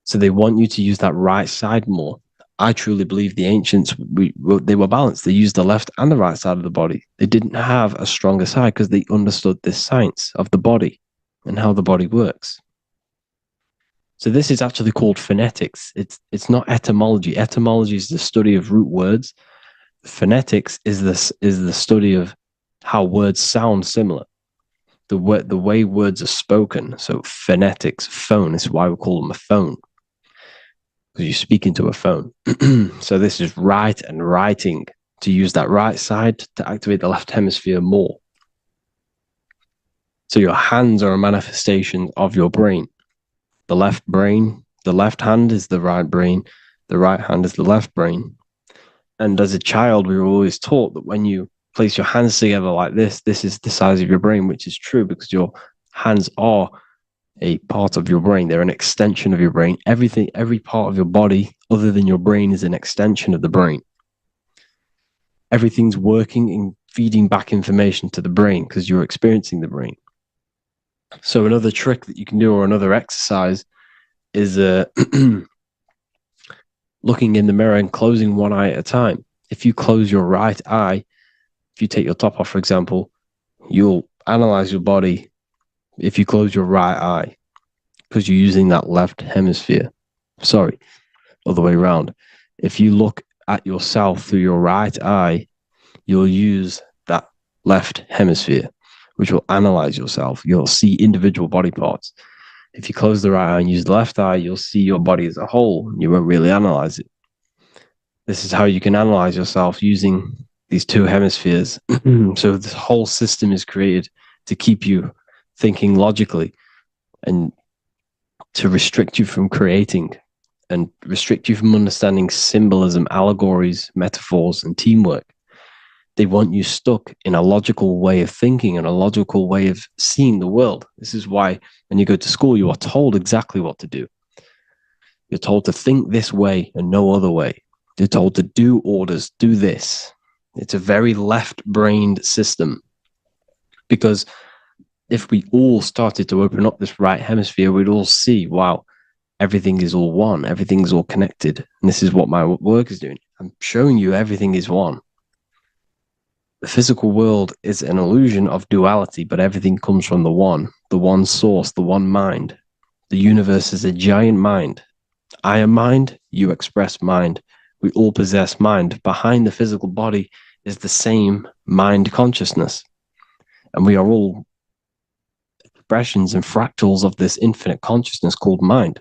So they want you to use that right side more. I truly believe the ancients, they were balanced. They used the left and the right side of the body. They didn't have a stronger side, because they understood this science of the body and how the body works. So this is actually called phonetics. It's not etymology. Etymology is the study of root words. Phonetics is the study of how words sound similar. The way words are spoken. So phonetics, phone, is why we call them a phone, because you speak into a phone. So this is write and writing, to use that right side to activate the left hemisphere more. So your hands are a manifestation of your brain. The left hand is the right brain, the right hand is the left brain. And as a child, we were always taught that when you place your hands together like this is the size of your brain, which is true, because your hands are a part of your brain. They're an extension of your brain. Every part of your body other than your brain is an extension of the brain. Everything's working and feeding back information to the brain, because you're experiencing the brain. So another trick that you can do, or another exercise, is looking in the mirror and closing one eye at a time. If you close your right eye, if you take your top off, for example, you'll analyze your body if you close your right eye, because you're using that left hemisphere. Sorry, other way around. If you look at yourself through your right eye, you'll use that left hemisphere, which will analyze yourself. You'll see individual body parts. If you close the right eye and use the left eye, you'll see your body as a whole. You won't really analyze it. This is how you can analyze yourself, using these two hemispheres. So this whole system is created to keep you thinking logically, and to restrict you from creating, and restrict you from understanding symbolism, allegories, metaphors, and teamwork. They want you stuck in a logical way of thinking and a logical way of seeing the world. This is why when you go to school, you are told exactly what to do. You're told to think this way and no other way. You're told to do orders, do this. It's a very left-brained system, because if we all started to open up this right hemisphere, we'd all see, wow, everything is all one, everything's all connected. And this is what my work is doing. I'm showing you everything is one. The physical world is an illusion of duality, but everything comes from the one source, the one mind. The universe is a giant mind. I am mind, you express mind. We all possess mind. Behind the physical body is the same mind consciousness. And we are all expressions and fractals of this infinite consciousness called mind.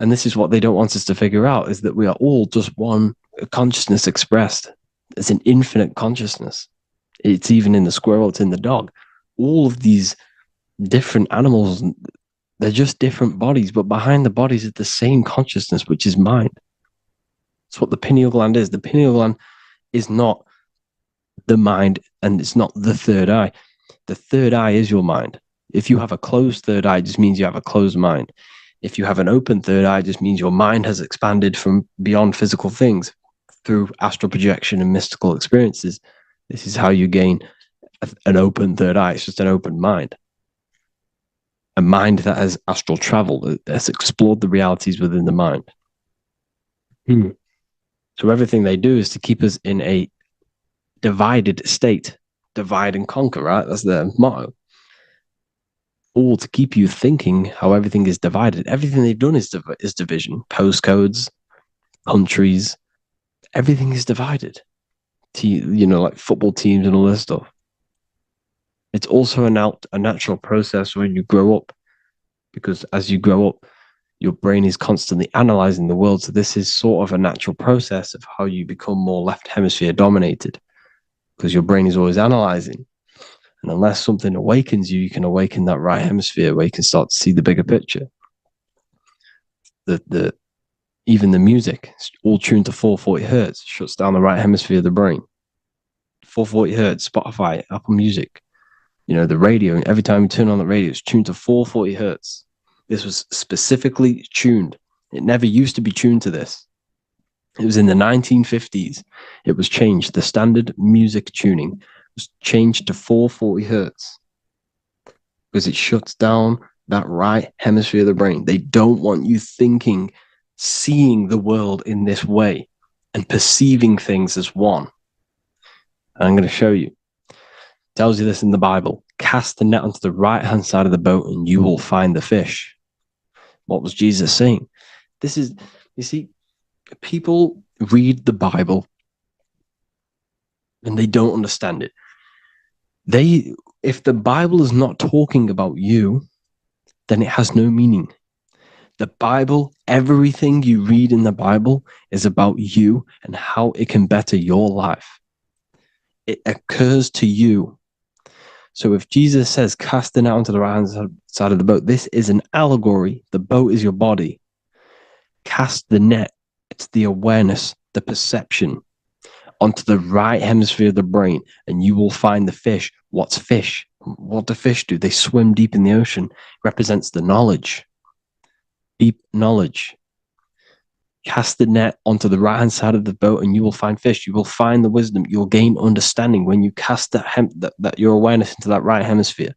And this is what they don't want us to figure out, is that we are all just one consciousness expressed. It's an infinite consciousness. It's even in the squirrel, it's in the dog. All of these different animals, they're just different bodies, but behind the bodies is the same consciousness, which is mind. That's what the pineal gland is. The pineal gland is not the mind, and it's not the third eye. The third eye is your mind. If you have a closed third eye, it just means you have a closed mind. If you have an open third eye, it just means your mind has expanded from beyond physical things through astral projection and mystical experiences. This is how you gain an open third eye. It's just an open mind. A mind that has astral travel, that has explored the realities within the mind. So everything they do is to keep us in a divided state. Divide and conquer, right? That's their motto. All to keep you thinking how everything is divided. Everything they've done is division. Postcodes, countries, everything is divided. Like football teams and all this stuff. It's also a natural process when you grow up, because as you grow up, your brain is constantly analyzing the world. So this is sort of a natural process of how you become more left hemisphere dominated, because your brain is always analyzing. And unless something awakens you, you can awaken that right hemisphere where you can start to see the bigger picture. Even the music, it's all tuned to 440 hertz, shuts down the right hemisphere of the brain. 440 hertz, Spotify, Apple Music, the radio, and every time you turn on the radio, it's tuned to 440 hertz. This was specifically tuned. It never used to be tuned to this. It was in the 1950s. It was changed. The standard music tuning was changed to 440 hertz because it shuts down that right hemisphere of the brain. They don't want you thinking, seeing the world in this way and perceiving things as one. And I'm going to show you. It tells you this in the Bible. Cast the net onto the right-hand side of the boat and you will find the fish. What was Jesus saying? This is, you see, people read the Bible and they don't understand it. If the Bible is not talking about you, then it has no meaning. The Bible, everything you read in the Bible is about you and how it can better your life. It occurs to you. So if Jesus says, cast the net onto the right-hand side of the boat, this is an allegory. The boat is your body. Cast the net. It's the awareness, the perception onto the right hemisphere of the brain, and you will find the fish. What's fish? What do fish do? They swim deep in the ocean. It represents the knowledge. Deep knowledge. Cast the net onto the right-hand side of the boat and you will find fish. You will find the wisdom. You'll gain understanding when you cast that your awareness into that right hemisphere.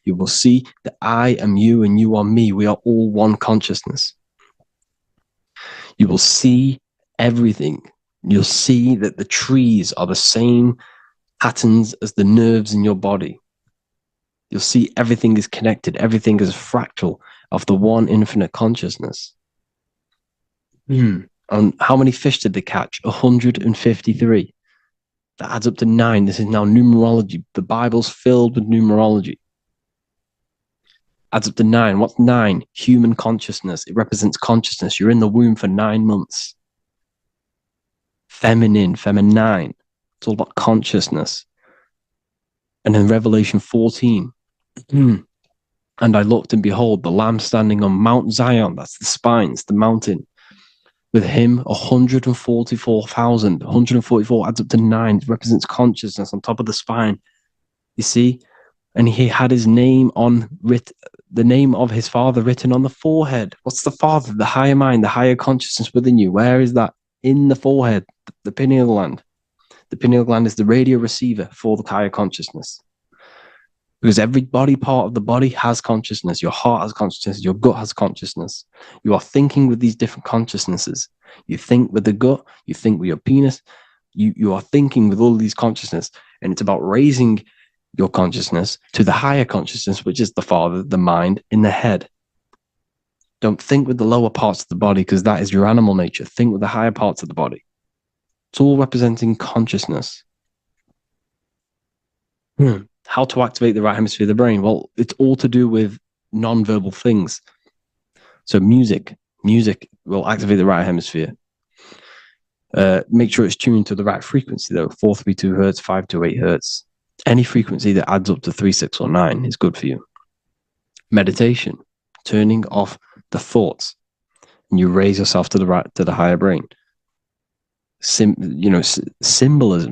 You will see that I am you and you are me. We are all one consciousness. You will see everything. You'll see that the trees are the same patterns as the nerves in your body. You'll see everything is connected. Everything is a fractal of the one infinite consciousness. And how many fish did they catch? 153. That adds up to 9. This is now numerology. The Bible's filled with numerology. Adds up to 9. What's 9? Human consciousness. It represents consciousness. You're in the womb for 9 months. Feminine. It's all about consciousness. And in Revelation 14, and I looked and behold, the Lamb standing on Mount Zion. That's the spines, the mountain. With him, 144,000. 144 adds up to 9. It represents consciousness on top of the spine. You see? And he had his name the name of his father written on the forehead. What's the father? The higher mind, the higher consciousness within you. Where is that? In the forehead, the pineal gland. The pineal gland is the radio receiver for the higher consciousness. Because every body part of the body has consciousness. Your heart has consciousness. Your gut has consciousness. You are thinking with these different consciousnesses. You think with the gut. You think with your penis. You are thinking with all these consciousness. And it's about raising your consciousness to the higher consciousness, which is the father, the mind, in the head. Don't think with the lower parts of the body, because that is your animal nature. Think with the higher parts of the body. It's all representing consciousness. How to activate the right hemisphere of the brain? Well, it's all to do with non-verbal things. So music will activate the right hemisphere. Make sure it's tuned to the right frequency, though. 432 hertz, 528 hertz. Any frequency that adds up to 3, 6, or 9 is good for you. Meditation, turning off the thoughts, and you raise yourself to the higher brain. Symbolism.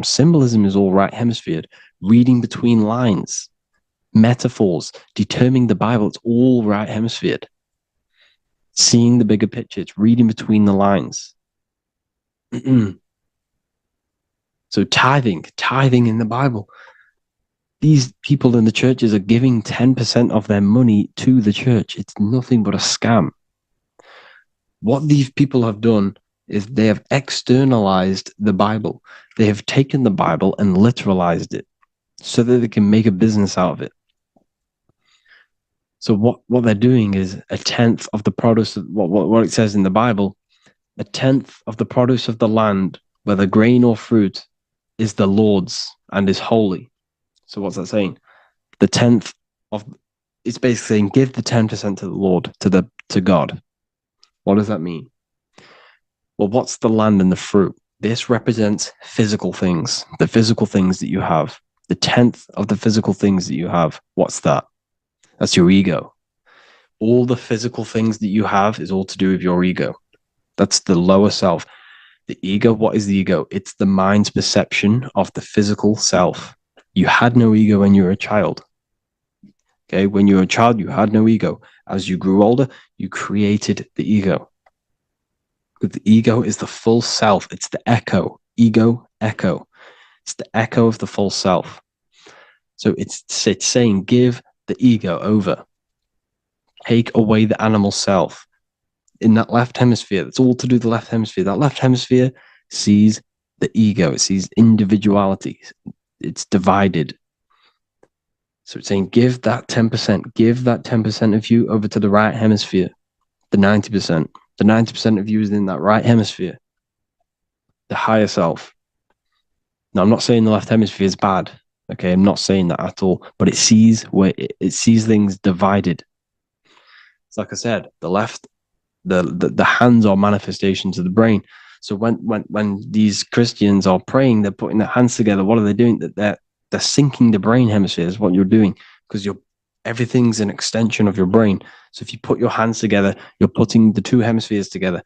Symbolism is all right hemisphered. Reading between lines, metaphors, determining the Bible. It's all right hemisphered. Seeing the bigger picture. It's reading between the lines. So tithing in the Bible. These people in the churches are giving 10% of their money to the church. It's nothing but a scam. What these people have done is they have externalized the Bible. They have taken the Bible and literalized it so that they can make a business out of it. So what they're doing is a tenth of the produce of what it says in the Bible, a tenth of the produce of the land, whether grain or fruit, is the Lord's and is holy. So what's that saying? The tenth of, it's basically saying give the 10% to the Lord, to God. What does that mean? Well, what's the land and the fruit? This represents physical things, the physical things that you have. The tenth of the physical things that you have. What's that? That's your ego. All the physical things that you have is all to do with your ego. That's the lower self. The ego, what is the ego? It's the mind's perception of the physical self. You had no ego when you were a child. Okay, when you were a child, you had no ego. As you grew older, you created the ego. But the ego is the full self. It's the echo. Ego, echo. It's the echo of the full self. So it's saying give the ego over. Take away the animal self. In that left hemisphere, that's all to do with the left hemisphere. That left hemisphere sees the ego. It sees individuality. It's divided. So it's saying give that 10%. Give that 10% of you over to the right hemisphere. The 90%. The 90% of you is in that right hemisphere. The higher self. Now, I'm not saying the left hemisphere is bad. Okay, I'm not saying that at all. But it sees things divided. It's like I said, the left, the hands are manifestations of the brain. So when these Christians are praying, they're putting their hands together. What are they doing? They're syncing the brain hemispheres. What you're doing, because everything's an extension of your brain. So if you put your hands together, you're putting the two hemispheres together.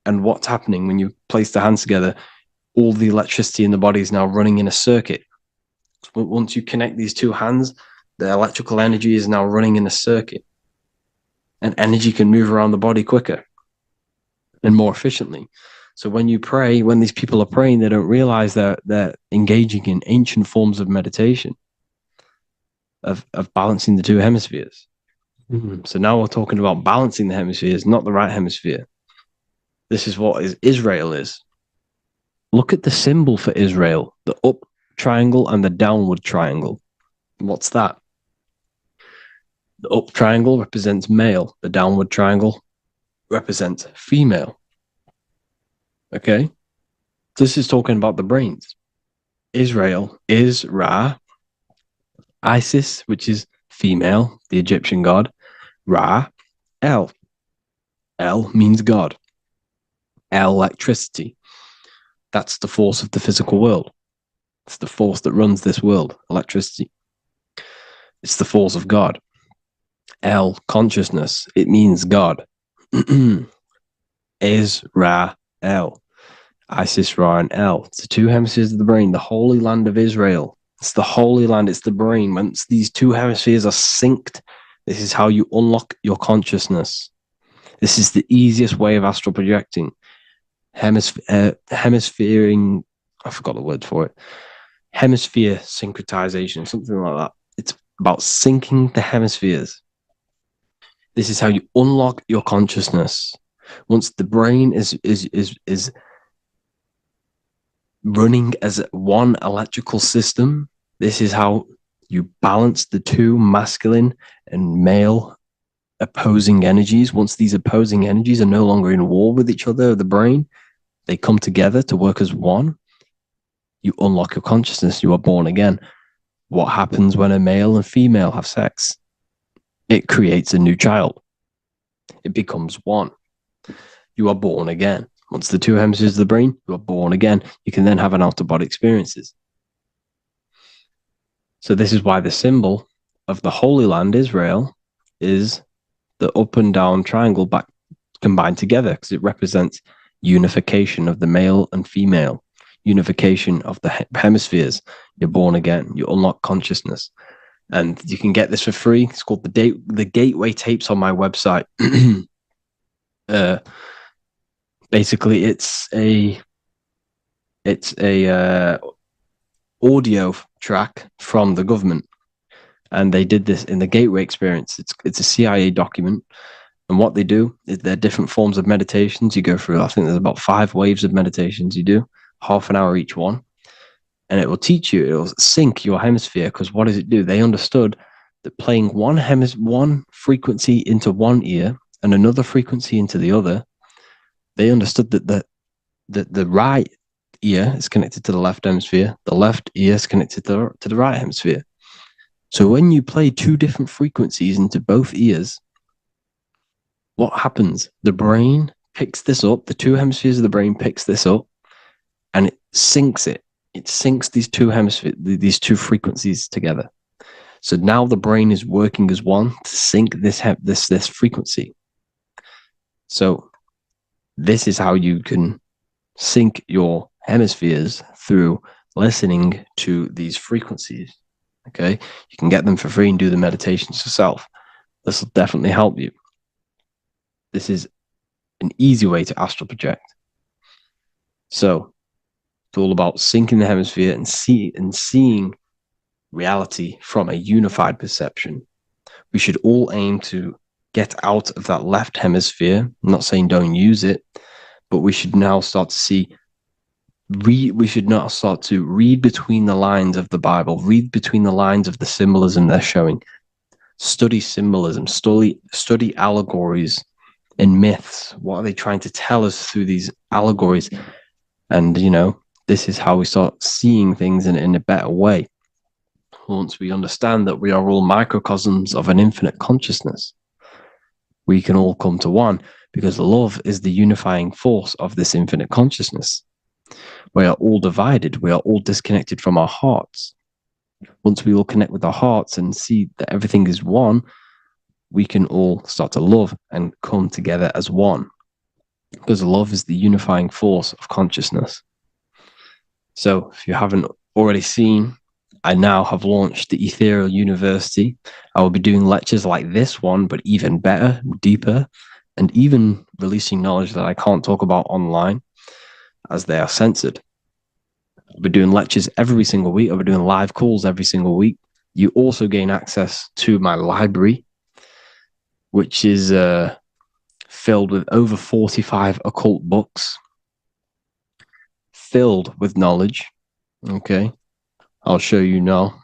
And what's happening when you place the hands together? All the electricity in the body is now running in a circuit. So once you connect these two hands, the electrical energy is now running in a circuit. And energy can move around the body quicker and more efficiently. So when you pray, when these people are praying, they don't realize that they're engaging in ancient forms of meditation, of balancing the two hemispheres. So now we're talking about balancing the hemispheres, not the right hemisphere. This is what Israel is. Look at the symbol for Israel, the up triangle and the downward triangle. What's that? The up triangle represents male. The downward triangle represents female. Okay? This is talking about the brains. Israel is Ra. Isis, which is female, the Egyptian god. Ra, El. El means God. Electricity. That's the force of the physical world. It's the force that runs this world, electricity. It's the force of God. El, consciousness. It means God. Is Ra, L. Isis, Ra, and El. It's the two hemispheres of the brain, the holy land of Israel. It's the holy land, it's the brain. Once these two hemispheres are synced, this is how you unlock your consciousness. This is the easiest way of astral projecting. Hemisphering, I forgot the word for it. Hemisphere syncretization, something like that. It's about syncing the hemispheres. This is how you unlock your consciousness. Once the brain is running as one electrical system, this is how you balance the two masculine and male opposing energies. Once these opposing energies are no longer in war with each other, the brain, they come together to work as one. You unlock your consciousness. You are born again. What happens when a male and female have sex? It creates a new child. It becomes one. You are born again. Once the two hemispheres of the brain, you are born again. You can then have an out-of-body experiences. So this is why the symbol of the Holy Land, Israel, is the up and down triangle back combined together, because it represents unification of the male and female, unification of the hemispheres. You're born again. You unlock consciousness. And you can get this for free. It's called the Gateway Tapes on my website. Basically, it's a audio track from the government, and they did this in the Gateway Experience. It's a CIA document, and what they do is there are different forms of meditations you go through. I think there's about 5 waves of meditations you do, half an hour each one, and it will teach you. It will sync your hemisphere, because what does it do? They understood that playing one frequency into one ear and another frequency into the other, they understood that the right ear is connected to the left hemisphere, the left ear is connected to the right hemisphere. So when you play 2 different frequencies into both ears, what happens? The brain picks this up, the 2 hemispheres of the brain picks this up, and it syncs it. It syncs these 2 hemispheres, these 2 frequencies together. So now the brain is working as one to sync this frequency. So this is how you can sync your hemispheres, through listening to these frequencies. Okay, you can get them for free and do the meditations yourself. This will definitely help you. This is an easy way to astral project. So it's all about syncing the hemisphere and seeing reality from a unified perception. We should all aim to get out of that left hemisphere. I'm not saying don't use it, but we should now start to read between the lines of the Bible, read between the lines of the symbolism they're showing. Study symbolism, study allegories and myths. What are they trying to tell us through these allegories? And, this is how we start seeing things in a better way. Once we understand that we are all microcosms of an infinite consciousness, we can all come to one, because love is the unifying force of this infinite consciousness. We are all divided. We are all disconnected from our hearts. Once we all connect with our hearts and see that everything is one, we can all start to love and come together as one, because love is the unifying force of consciousness. So if you haven't already seen, I now have launched the Ethereal University. I will be doing lectures like this one, but even better, deeper, and even releasing knowledge that I can't talk about online, as they are censored. I'll be doing lectures every single week. I'll be doing live calls every single week. You also gain access to my library, which is filled with over 45 occult books, filled with knowledge. Okay, I'll show you now.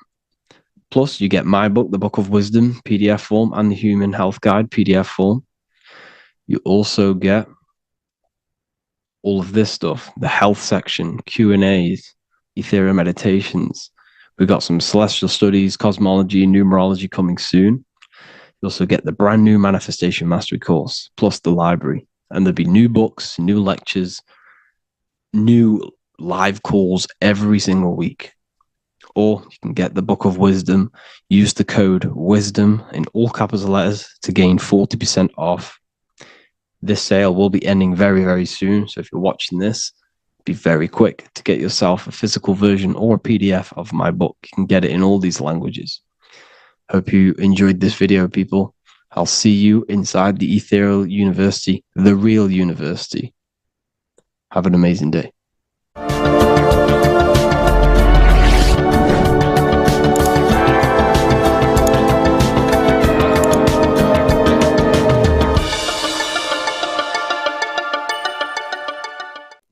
Plus, you get my book, The Book of Wisdom, PDF form, and the Human Health Guide, PDF form. You also get all of this stuff, the health section, Q&As, Ethereal meditations. We've got some celestial studies, cosmology, numerology coming soon. You also get the brand new Manifestation Mastery course, plus the library. And there'll be new books, new lectures, new live calls every single week. Or you can get the Book of Wisdom, use the code WISDOM in all capital letters to gain 40% off. This sale will be ending very, very soon. So if you're watching this, be very quick to get yourself a physical version or a PDF of my book. You can get it in all these languages. Hope you enjoyed this video, people. I'll see you inside the Ethereal University, the real university. Have an amazing day.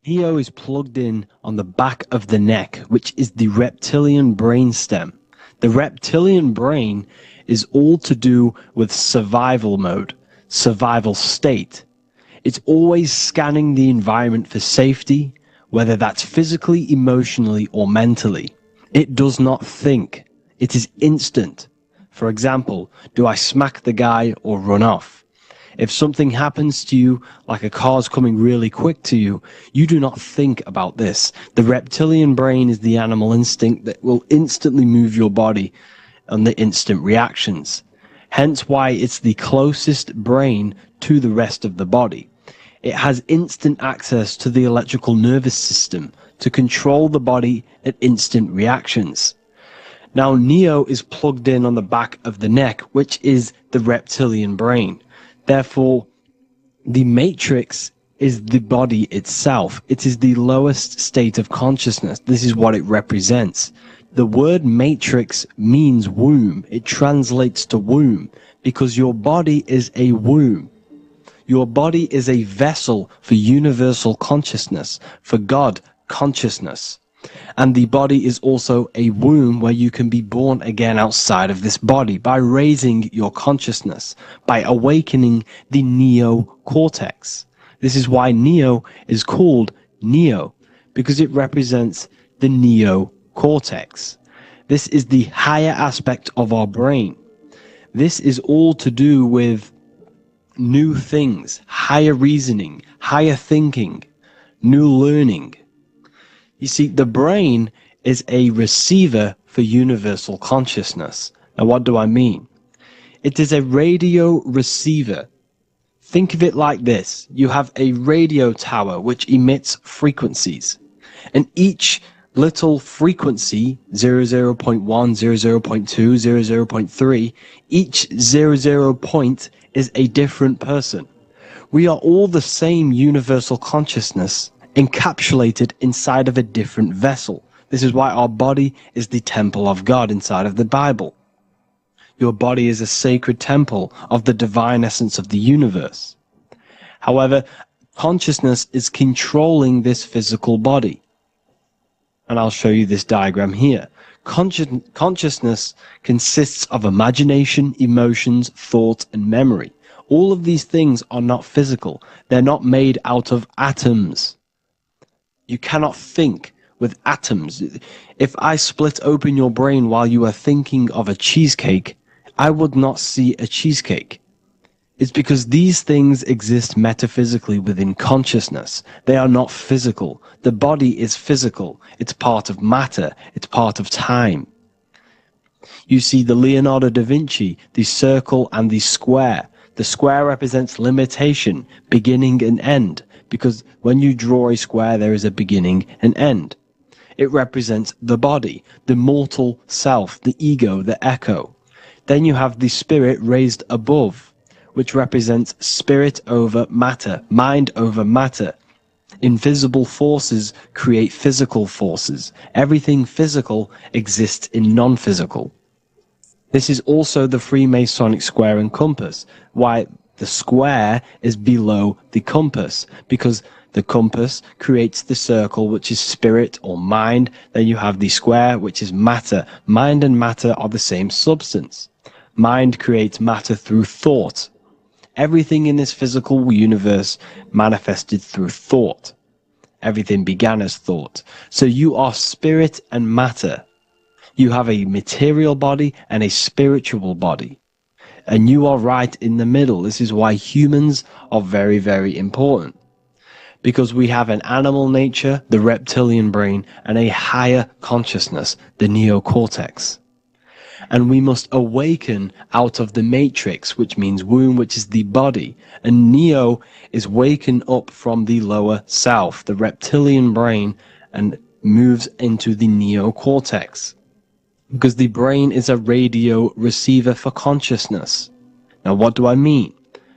Neo is plugged in on the back of the neck, which is the reptilian brainstem. The reptilian brain is all to do with survival mode, survival state. It's always scanning the environment for safety, whether that's physically, emotionally, or mentally. It does not think. It is instant. For example, do I smack the guy or run off? If something happens to you, like a car's coming really quick to you, you do not think about this. The reptilian brain is the animal instinct that will instantly move your body on the instant reactions. Hence why it's the closest brain to the rest of the body. It has instant access to the electrical nervous system to control the body at instant reactions. Now, Neo is plugged in on the back of the neck, which is the reptilian brain. Therefore, the matrix is the body itself. It is the lowest state of consciousness. This is what it represents. The word matrix means womb. It translates to womb because your body is a womb. Your body is a vessel for universal consciousness, for God consciousness. And the body is also a womb where you can be born again outside of this body by raising your consciousness, by awakening the neocortex. This is why Neo is called Neo, because it represents the neocortex. This is the higher aspect of our brain. This is all to do with new things, higher reasoning, higher thinking, new learning. You see, the brain is a receiver for universal consciousness. Now, what do I mean? It is a radio receiver. Think of it like this. You have a radio tower which emits frequencies. And each little frequency, 00.1, 00.2, 00.3, each 00 point is a different person. We are all the same universal consciousness, encapsulated inside of a different vessel. This is why our body is the temple of God inside of the Bible. Your body is a sacred temple of the divine essence of the universe. However, consciousness is controlling this physical body. And I'll show you this diagram here. Consciousness consists of imagination, emotions, thought, and memory. All of these things are not physical. They're not made out of atoms. You cannot think with atoms. If I split open your brain while you are thinking of a cheesecake, I would not see a cheesecake. It's because these things exist metaphysically within consciousness. They are not physical. The body is physical. It's part of matter. It's part of time. You see the Leonardo da Vinci, the circle and the square. The square represents limitation, beginning and end. Because when you draw a square, there is a beginning and end. It represents the body, the mortal self, the ego, the echo. Then you have the spirit raised above, which represents spirit over matter, mind over matter. Invisible forces create physical forces. Everything physical exists in non-physical. This is also the Freemasonic square and compass, why the square is below the compass, because the compass creates the circle, which is spirit or mind. Then you have the square, which is matter. Mind and matter are the same substance. Mind creates matter through thought. Everything in this physical universe manifested through thought. Everything began as thought. So you are spirit and matter. You have a material body and a spiritual body. And you are right in the middle. This is why humans are very, very important. Because we have an animal nature, the reptilian brain, and a higher consciousness, the neocortex. And we must awaken out of the matrix, which means womb, which is the body. And Neo is waken up from the lower self, the reptilian brain, and moves into the neocortex. Because the brain is a radio receiver for consciousness. Now, what do I mean?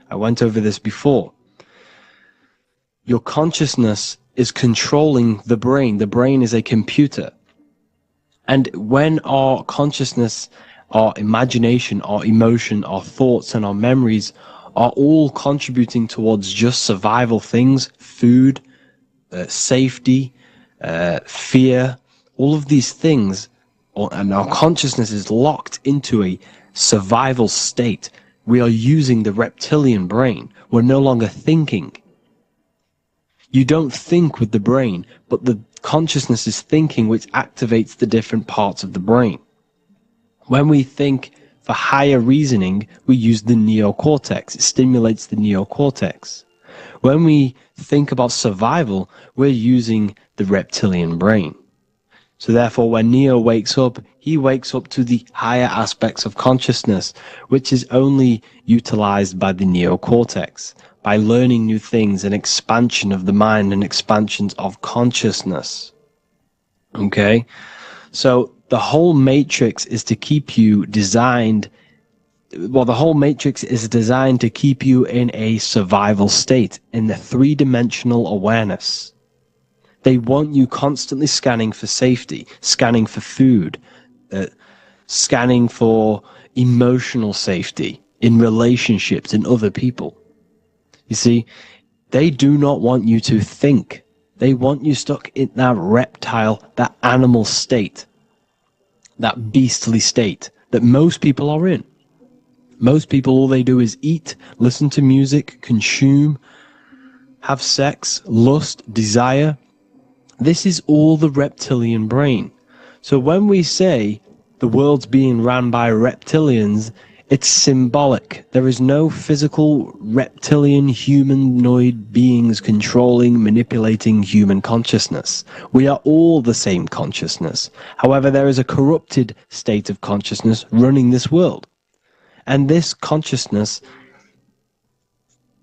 I went over this before. Your consciousness is controlling the brain. The brain is a computer. And when our consciousness, our imagination, our emotion, our thoughts, and our memories are all contributing towards just survival things, food, safety, fear, all of these things, and our consciousness is locked into a survival state, we are using the reptilian brain. We're no longer thinking. You don't think with the brain, but the consciousness is thinking, which activates the different parts of the brain. When we think for higher reasoning, we use the neocortex. It stimulates the neocortex. When we think about survival, we're using the reptilian brain. So therefore, when Neo wakes up, he wakes up to the higher aspects of consciousness, which is only utilized by the neocortex, by learning new things and expansion of the mind and expansions of consciousness. Okay? So the whole matrix is to keep you designed, well, the whole matrix is designed to keep you in a survival state, in the three-dimensional awareness. They want you constantly scanning for safety, scanning for food, scanning for emotional safety in relationships and other people. You see, they do not want you to think. They want you stuck in that reptile, that animal state, that beastly state that most people are in. Most people, all they do is eat, listen to music, consume, have sex, lust, desire. This is all the reptilian brain. So when we say the world's being ran by reptilians, it's symbolic. There is no physical reptilian humanoid beings controlling, manipulating human consciousness. We are all the same consciousness. However, there is a corrupted state of consciousness running this world. And this consciousness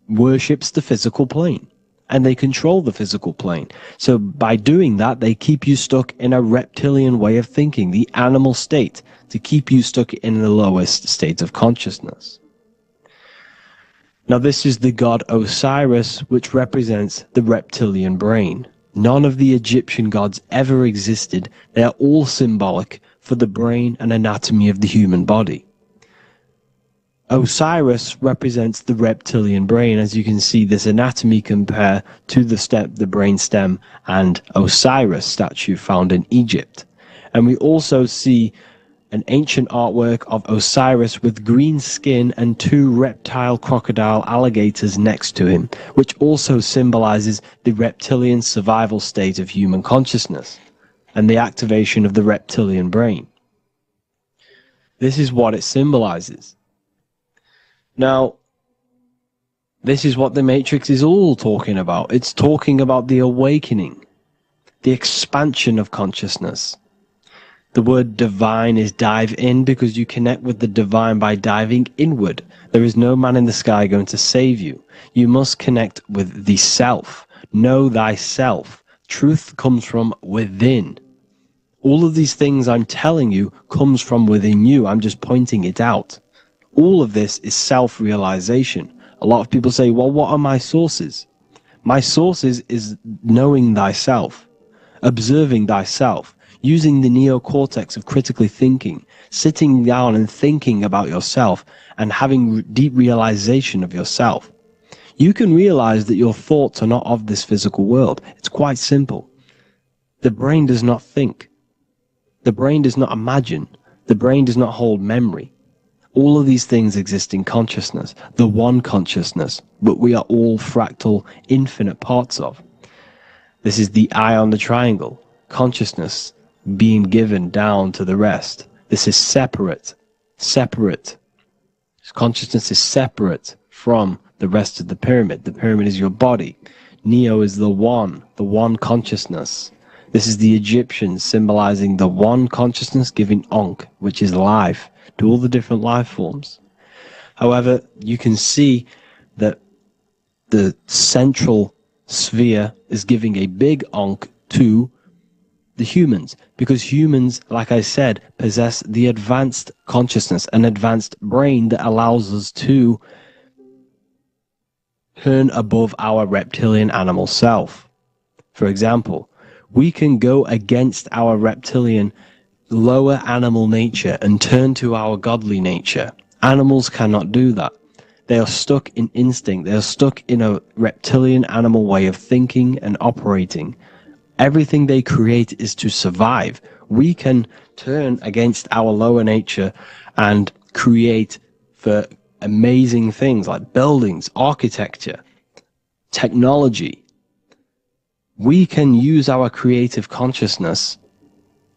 worships the physical plane. And they control the physical plane. So by doing that, they keep you stuck in a reptilian way of thinking, the animal state, to keep you stuck in the lowest state of consciousness. Now this is the god Osiris, which represents the reptilian brain. None of the Egyptian gods ever existed. They are all symbolic for the brain and anatomy of the human body. Osiris represents the reptilian brain. As you can see, this anatomy compare to the brain stem and Osiris statue found in Egypt. And we also see an ancient artwork of Osiris with green skin and two reptile crocodile alligators next to him, which also symbolizes the reptilian survival state of human consciousness and the activation of the reptilian brain. This is what it symbolizes. Now, this is what the Matrix is all talking about. It's talking about the awakening, the expansion of consciousness. The word divine is dive in because you connect with the divine by diving inward. There is no man in the sky going to save you. You must connect with the self. Know thyself. Truth comes from within. All of these things I'm telling you comes from within you. I'm just pointing it out. All of this is self-realization. A lot of people say, well, what are my sources? My sources is knowing thyself, observing thyself, using the neocortex of critically thinking, sitting down and thinking about yourself and having deep realization of yourself. You can realize that your thoughts are not of this physical world. It's quite simple. The brain does not think. The brain does not imagine. The brain does not hold memory. All of these things exist in consciousness, the one consciousness, but we are all fractal, infinite parts of. This is the eye on the triangle, consciousness being given down to the rest. This is separate. Consciousness is separate from the rest of the pyramid. The pyramid is your body. Neo is the one consciousness. This is the Egyptians symbolizing the one consciousness giving Ankh, which is life, to all the different life forms. However, you can see that the central sphere is giving a big Ankh to the humans, because humans, like I said, possess the advanced consciousness, an advanced brain that allows us to turn above our reptilian animal self. For example, we can go against our reptilian lower animal nature and turn to our godly nature. Animals cannot do that. They are stuck in instinct. They are stuck in a reptilian animal way of thinking and operating. Everything they create is to survive. We can turn against our lower nature and create for amazing things like buildings, architecture, technology. We can use our creative consciousness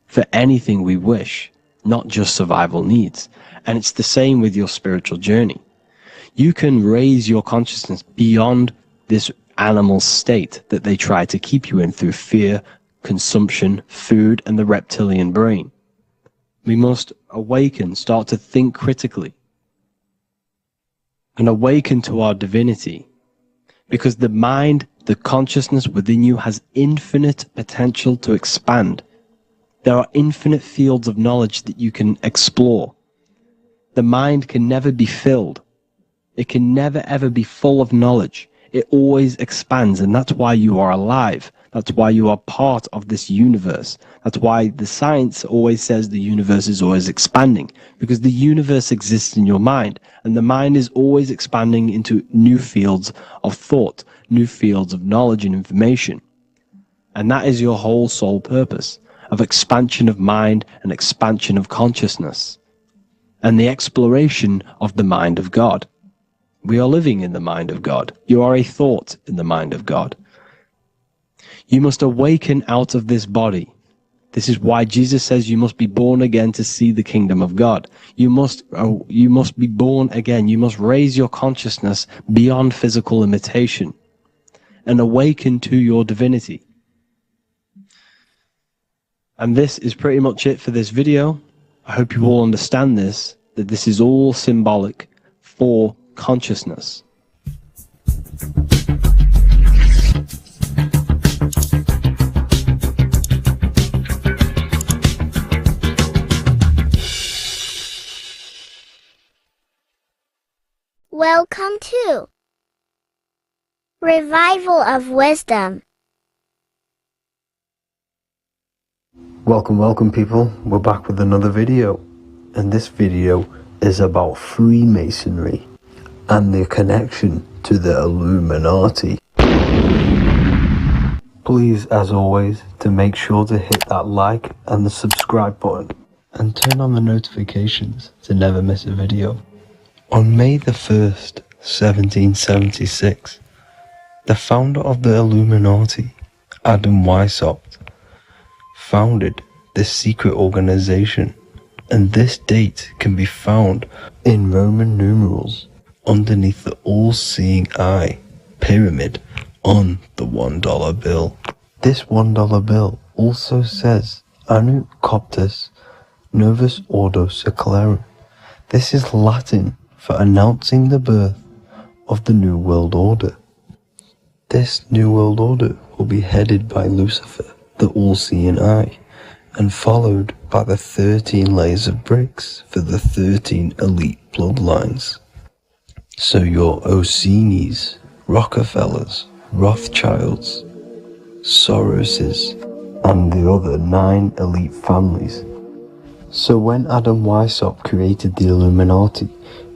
for anything we wish, not just survival needs. And it's the same with your spiritual journey. You can raise your consciousness beyond this animal state that they try to keep you in through fear, consumption, food, and the reptilian brain. We must awaken, start to think critically, and awaken to our divinity. Because the mind, the consciousness within you has infinite potential to expand. There are infinite fields of knowledge that you can explore. The mind can never be filled. It can never ever be full of knowledge. It always expands, and that's why you are alive. That's why you are part of this universe. That's why the science always says the universe is always expanding, because the universe exists in your mind, and the mind is always expanding into new fields of thought, new fields of knowledge and information. And that is your whole sole purpose, of expansion of mind and expansion of consciousness, and the exploration of the mind of God. We are living in the mind of God. You are a thought in the mind of God. You must awaken out of this body. This is why Jesus says you must be born again to see the kingdom of God. You must be born again. You must raise your consciousness beyond physical limitation and awaken to your divinity. And this is pretty much it for this video. I hope you all understand this, that this is all symbolic for consciousness. Welcome to Revival of Wisdom. Welcome people, we're back with another video, and this video is about Freemasonry and the connection to the Illuminati. Please, as always, to make sure to hit that like and the subscribe button and turn on the notifications to never miss a video. On May the 1st, 1776, the founder of the Illuminati, Adam Weishaupt, founded this secret organization, and this date can be found in Roman numerals underneath the all-seeing eye pyramid on the $1 bill. This $1 bill also says Anu Coptus Novus Ordo Secularum. This is Latin for announcing the birth of the New World Order. This New World Order will be headed by Lucifer, the all-seeing eye, and followed by the 13 layers of bricks for the 13 elite bloodlines. So your Orsini's, Rockefellers, Rothschilds, Soroses, and the other 9 elite families. So when Adam Weishaupt created the Illuminati,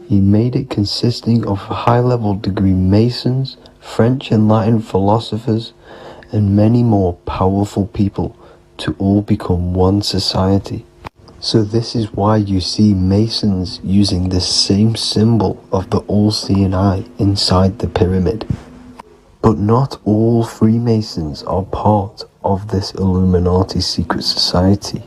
he made it consisting of high-level degree Masons, French and Latin philosophers, and many more powerful people to all become one society. So this is why you see Masons using this same symbol of the all-seeing eye inside the pyramid. But not all Freemasons are part of this Illuminati secret society.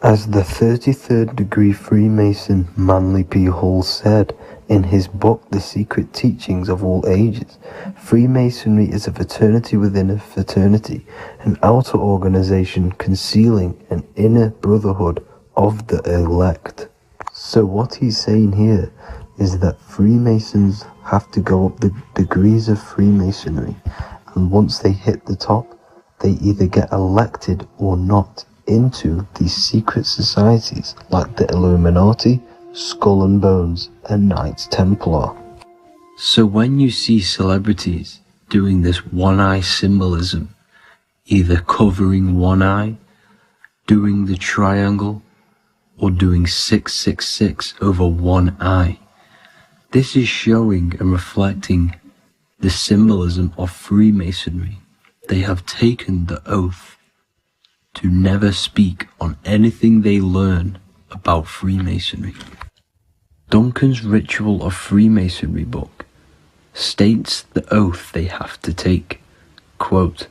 As the 33rd degree Freemason Manly P. Hall said, In his book, The Secret Teachings of All Ages, Freemasonry is a fraternity within a fraternity, an outer organization concealing an inner brotherhood of the elect. So what he's saying here is that Freemasons have to go up the degrees of Freemasonry, and once they hit the top, they either get elected or not into these secret societies like the Illuminati, Skull and Bones, and Knights Templar. So when you see celebrities doing this one-eye symbolism, either covering one eye, doing the triangle, or doing 666 over one eye, this is showing and reflecting the symbolism of Freemasonry. They have taken the oath to never speak on anything they learn about Freemasonry. Duncan's Ritual of Freemasonry book states the oath they have to take. Quote,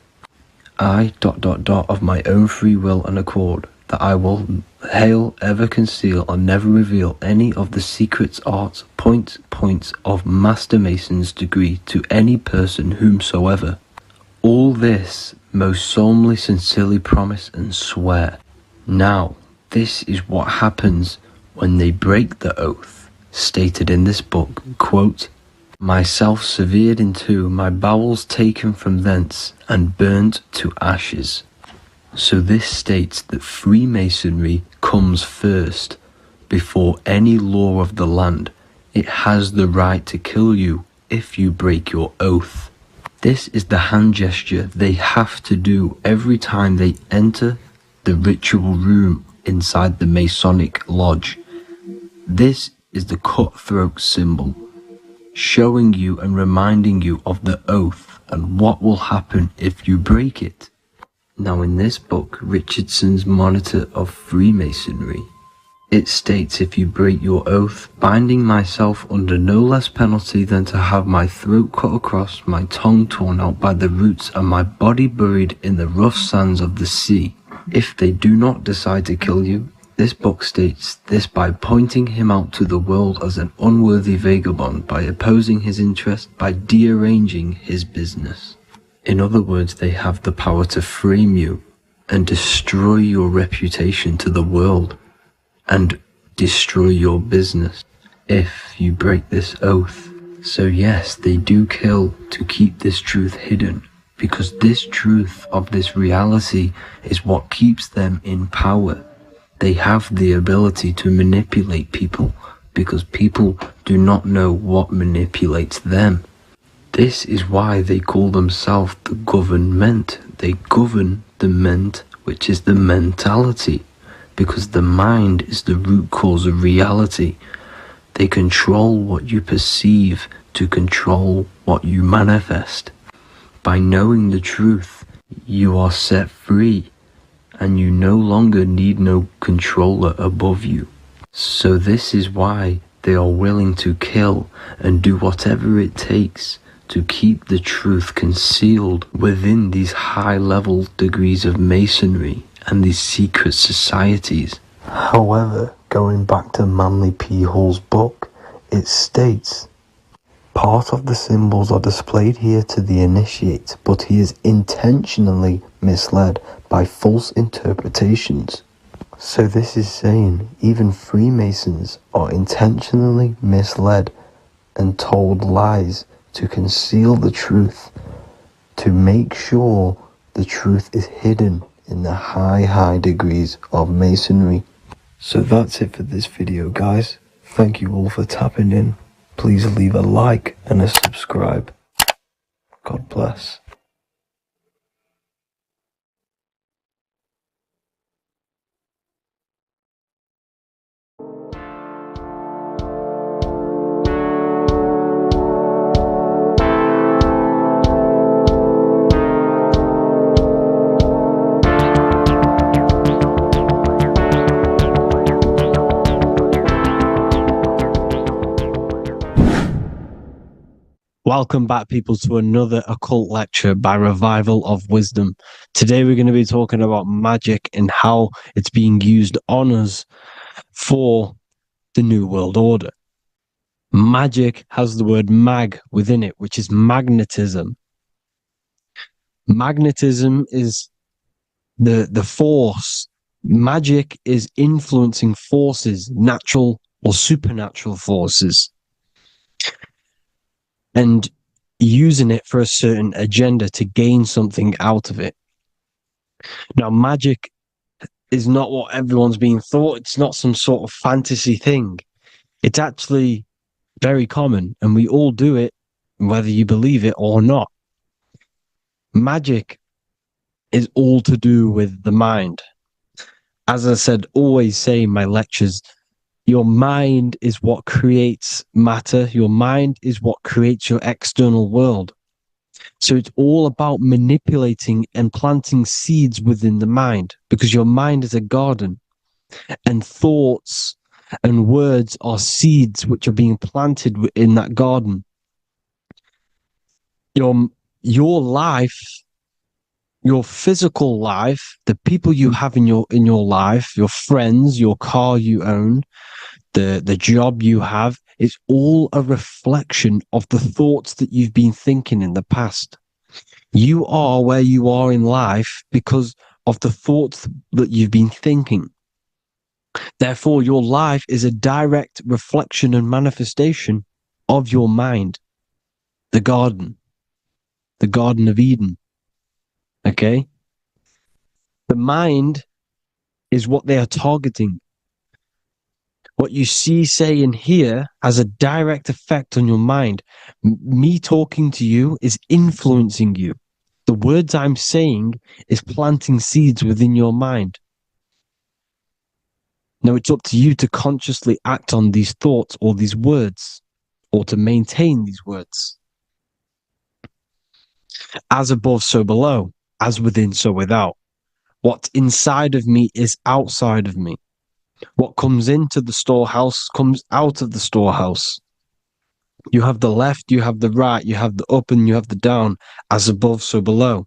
I ... of my own free will and accord, that I will hail, ever conceal, and never reveal any of the secrets, arts, points of Master Mason's degree to any person whomsoever. All this most solemnly, sincerely promise and swear. Now, this is what happens when they break the oath, stated in this book, quote, myself severed in two, my bowels taken from thence, and burnt to ashes. So this states that Freemasonry comes first, before any law of the land. It has the right to kill you if you break your oath. This is the hand gesture they have to do every time they enter the ritual room inside the Masonic lodge. This is the cutthroat symbol, showing you and reminding you of the oath and what will happen if you break it. Now in this book, Richardson's Monitor of Freemasonry, it states, if you break your oath, binding myself under no less penalty than to have my throat cut across, my tongue torn out by the roots, and my body buried in the rough sands of the sea. If they do not decide to kill you, this book states this by pointing him out to the world as an unworthy vagabond, by opposing his interest, by dearranging his business. In other words, they have the power to frame you and destroy your reputation to the world and destroy your business if you break this oath. So yes, they do kill to keep this truth hidden, because this truth of this reality is what keeps them in power. They have the ability to manipulate people, because people do not know what manipulates them. This is why they call themselves the government. They govern the ment, which is the mentality, because the mind is the root cause of reality. They control what you perceive to control what you manifest. By knowing the truth, you are set free, and you no longer need no controller above you. So this is why they are willing to kill and do whatever it takes to keep the truth concealed within these high-level degrees of masonry and these secret societies. However, going back to Manly P. Hall's book, it states, part of the symbols are displayed here to the initiate, but he is intentionally misled by false interpretations. So this is saying even Freemasons are intentionally misled and told lies to conceal the truth, to make sure the truth is hidden in the high degrees of masonry. So that's it for this video, guys. Thank you all for tapping in. Please leave a like and a subscribe. God bless. Welcome back, people, to another occult lecture by Revival of Wisdom. Today we're going to be talking about magic and how it's being used on us for the New World Order. Magic has the word mag within it, which is magnetism. Magnetism is the force. Magic is influencing forces, natural or supernatural forces, and using it for a certain agenda to gain something out of it. Now, magic is not what everyone's being thought. It's not some sort of fantasy thing. It's actually very common, and we all do it, whether you believe it or not. Magic is all to do with the mind. As I said, always say in my lectures, your mind is what creates matter. Your mind is what creates your external world. So it's all about manipulating and planting seeds within the mind, because your mind is a garden, and thoughts and words are seeds which are being planted in that garden. Your life, your physical life, the people you have in your life, your friends, your car you own, the job you have, is all a reflection of the thoughts that you've been thinking in the past. You are where you are in life because of the thoughts that you've been thinking. Therefore, your life is a direct reflection and manifestation of your mind, the Garden of Eden. Okay? The mind is what they are targeting. What you see, say, and hear has a direct effect on your mind. Me talking to you is influencing you. The words I'm saying is planting seeds within your mind. Now it's up to you to consciously act on these thoughts or these words, or to maintain these words. As above, so below. As within, so without. What's inside of me is outside of me. What comes into the storehouse comes out of the storehouse. You have the left, you have the right, you have the up, and you have the down. As above, so below.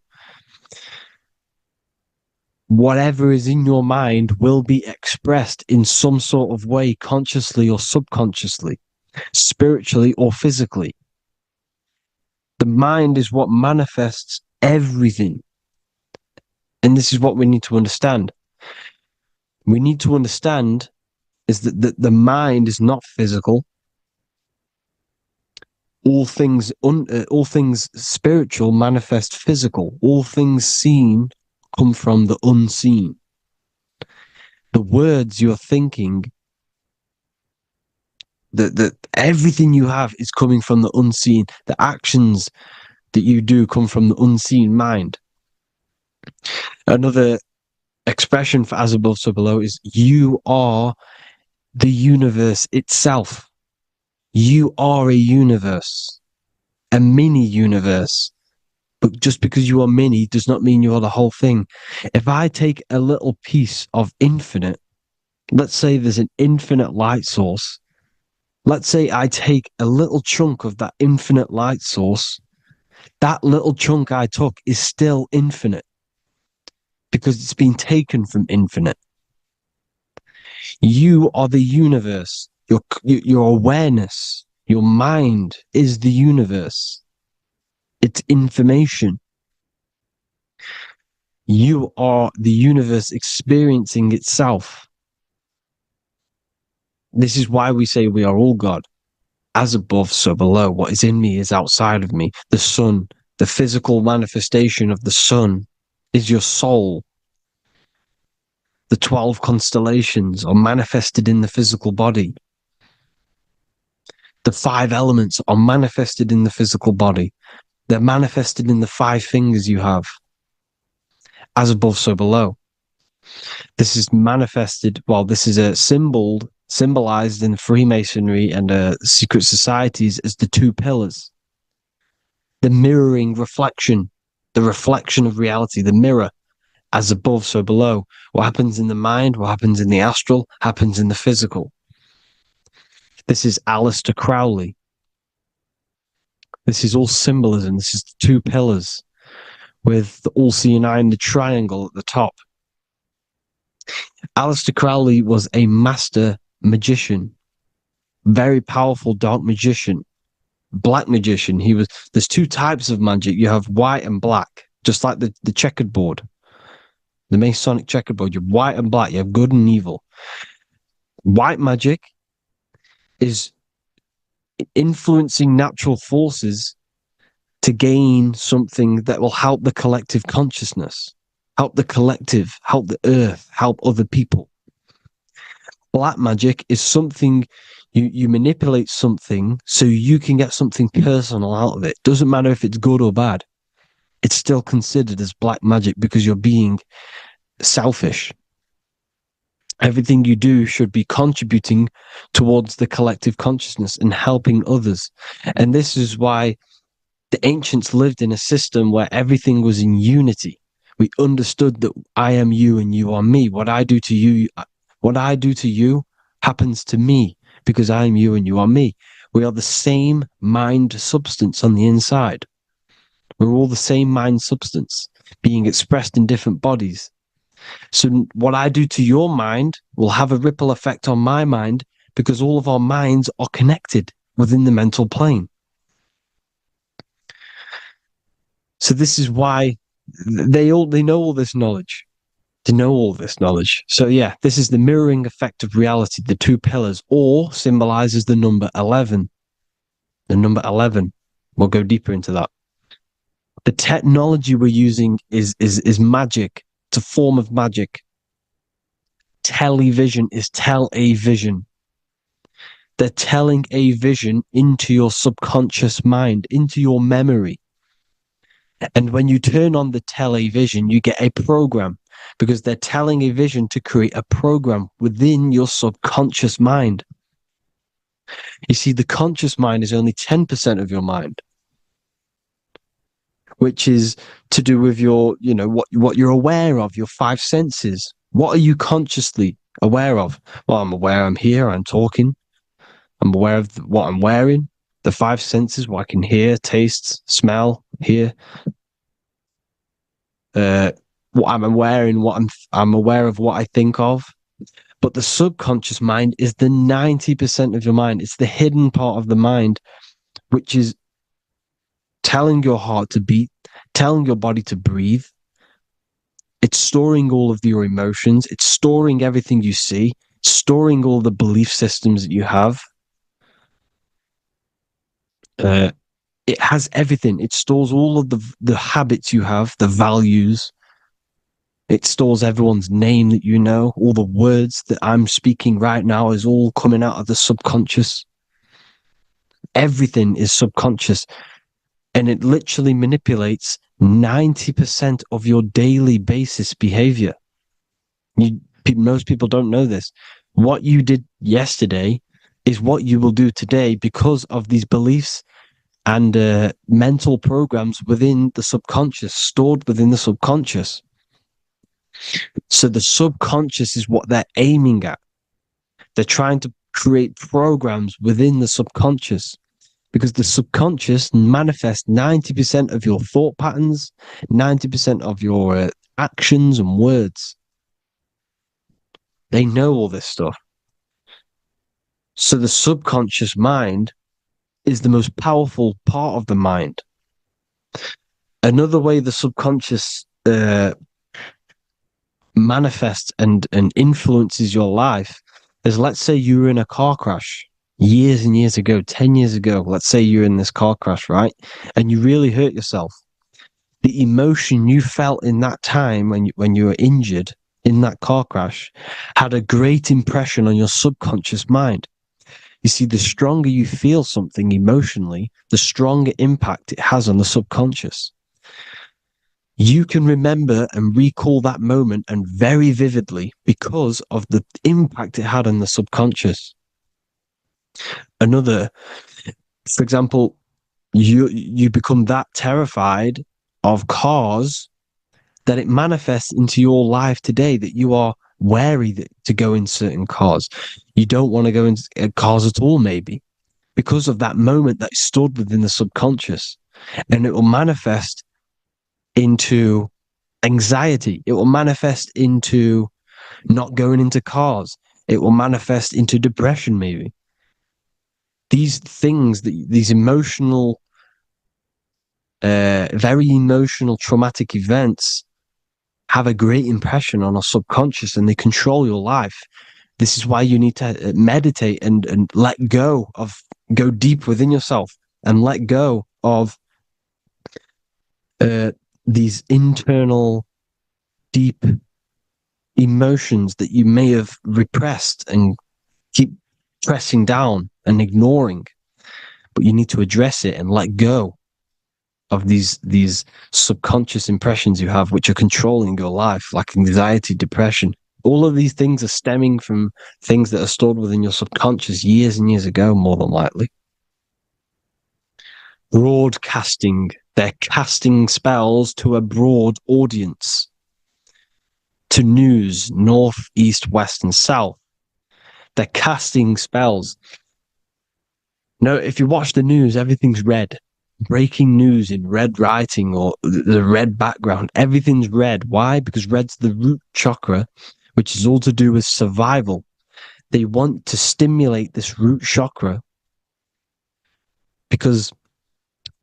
Whatever is in your mind will be expressed in some sort of way, consciously or subconsciously, spiritually or physically. The mind is what manifests everything. And this is what we need to understand. We need to understand is that the mind is not physical. All things spiritual manifest physical. All things seen come from the unseen. The words you're thinking, that everything you have is coming from the unseen. The actions that you do come from the unseen mind. Another expression for as above, so below is you are the universe itself. You are a universe, a mini universe. But just because you are mini does not mean you are the whole thing. If I take a little piece of infinite, let's say there's an infinite light source. Let's say I take a little chunk of that infinite light source. That little chunk I took is still infinite because it's been taken from infinite. You are the universe. Your awareness, your mind is the universe. It's information. You are the universe experiencing itself. This is why we say we are all God. As above, so below. What is in me is outside of me. The sun, the physical manifestation of the sun is your soul. The 12 constellations are manifested in the physical body. The 5 elements are manifested in the physical body. They're manifested in the 5 fingers you have. As above, so below. This is manifested, this is a symbolized in Freemasonry and secret societies as the 2 pillars. The mirroring reflection, the reflection of reality, the mirror. As above, so below. What happens in the mind, what happens in the astral, happens in the physical. This is Aleister Crowley. This is all symbolism. This is the 2 pillars with the all-seeing eye and the triangle at the top. Aleister Crowley was a master magician. very powerful dark magician, black magician. There's two types of magic. You have white and black, just like the checkered board, the Masonic checkered board. You have white and black. You have good and evil. White magic is influencing natural forces to gain something that will help the collective consciousness, help the collective, help the earth, help other people. Black magic is something you manipulate something so you can get something personal out of it. Doesn't matter if it's good or bad. It's still considered as black magic because you're being selfish. Everything you do should be contributing towards the collective consciousness and helping others. And this is why the ancients lived in a system where everything was in unity. We understood that I am you and you are me. What I do to you happens to me because I am you and you are me. We are the same mind substance on the inside. We're all the same mind substance being expressed in different bodies. So what I do to your mind will have a ripple effect on my mind because all of our minds are connected within the mental plane. So this is why they know all this knowledge. They know all this knowledge. So yeah, this is the mirroring effect of reality, the two pillars, or symbolizes the number 11. The number 11. We'll go deeper into that. The technology we're using is magic. It's a form of magic. Television is tell a vision. They're telling a vision into your subconscious mind, into your memory. And when you turn on the television, you get a program because they're telling a vision to create a program within your subconscious mind. You see, the conscious mind is only 10% of your mind, which is to do with your, what you're aware of, your five senses. What are you consciously aware of? Well, I'm aware I'm here, I'm talking. I'm aware of what I'm wearing, the five senses, what I can hear, taste, smell, hear. What I'm wearing, I'm aware of what I think of. But the subconscious mind is the 90% of your mind. It's the hidden part of the mind, which is telling your heart to beat, telling your body to breathe. It's storing all of your emotions. It's storing everything you see, storing all the belief systems that you have. It has everything. It stores all of the habits you have, the values. It stores everyone's name that you know. All the words that I'm speaking right now is all coming out of the subconscious. Everything is subconscious. And it literally manipulates 90% of your daily basis behavior. Most people don't know this. What you did yesterday is what you will do today because of these beliefs and mental programs within the subconscious, stored within the subconscious. So the subconscious is what they're aiming at. They're trying to create programs within the subconscious because the subconscious manifests 90% of your thought patterns, 90% of your actions and words. They know all this stuff. So the subconscious mind is the most powerful part of the mind. Another way the subconscious manifests and influences your life is, let's say you were in a car crash years and years ago, 10 years ago. Let's say you're in this car crash, right? And you really hurt yourself. The emotion you felt in that time when you were injured in that car crash had a great impression on your subconscious mind. You see, the stronger you feel something emotionally, the stronger impact it has on the subconscious. You can remember and recall that moment and very vividly because of the impact it had on the subconscious. For example, you become that terrified of cars that it manifests into your life today, that you are wary to go in certain cars. You don't want to go into cars at all, maybe, because of that moment that stood within the subconscious. And it will manifest into anxiety. It will manifest into not going into cars. It will manifest into depression, maybe. these things, these emotional, very emotional, traumatic events have a great impression on our subconscious, and they control your life. This is why you need to meditate and let go deep within yourself and let go of these internal, deep emotions that you may have repressed and keep pressing down and ignoring. But you need to address it and let go of these subconscious impressions you have, which are controlling your life, like anxiety, depression. All of these things are stemming from things that are stored within your subconscious years and years ago, more than likely. Broadcasting. They're casting spells to a broad audience, to news, north, east, west, and south. They're casting spells. No, if you watch the news, everything's red. Breaking news in red writing or the red background. Everything's red. Why? Because red's the root chakra, which is all to do with survival. They want to stimulate this root chakra because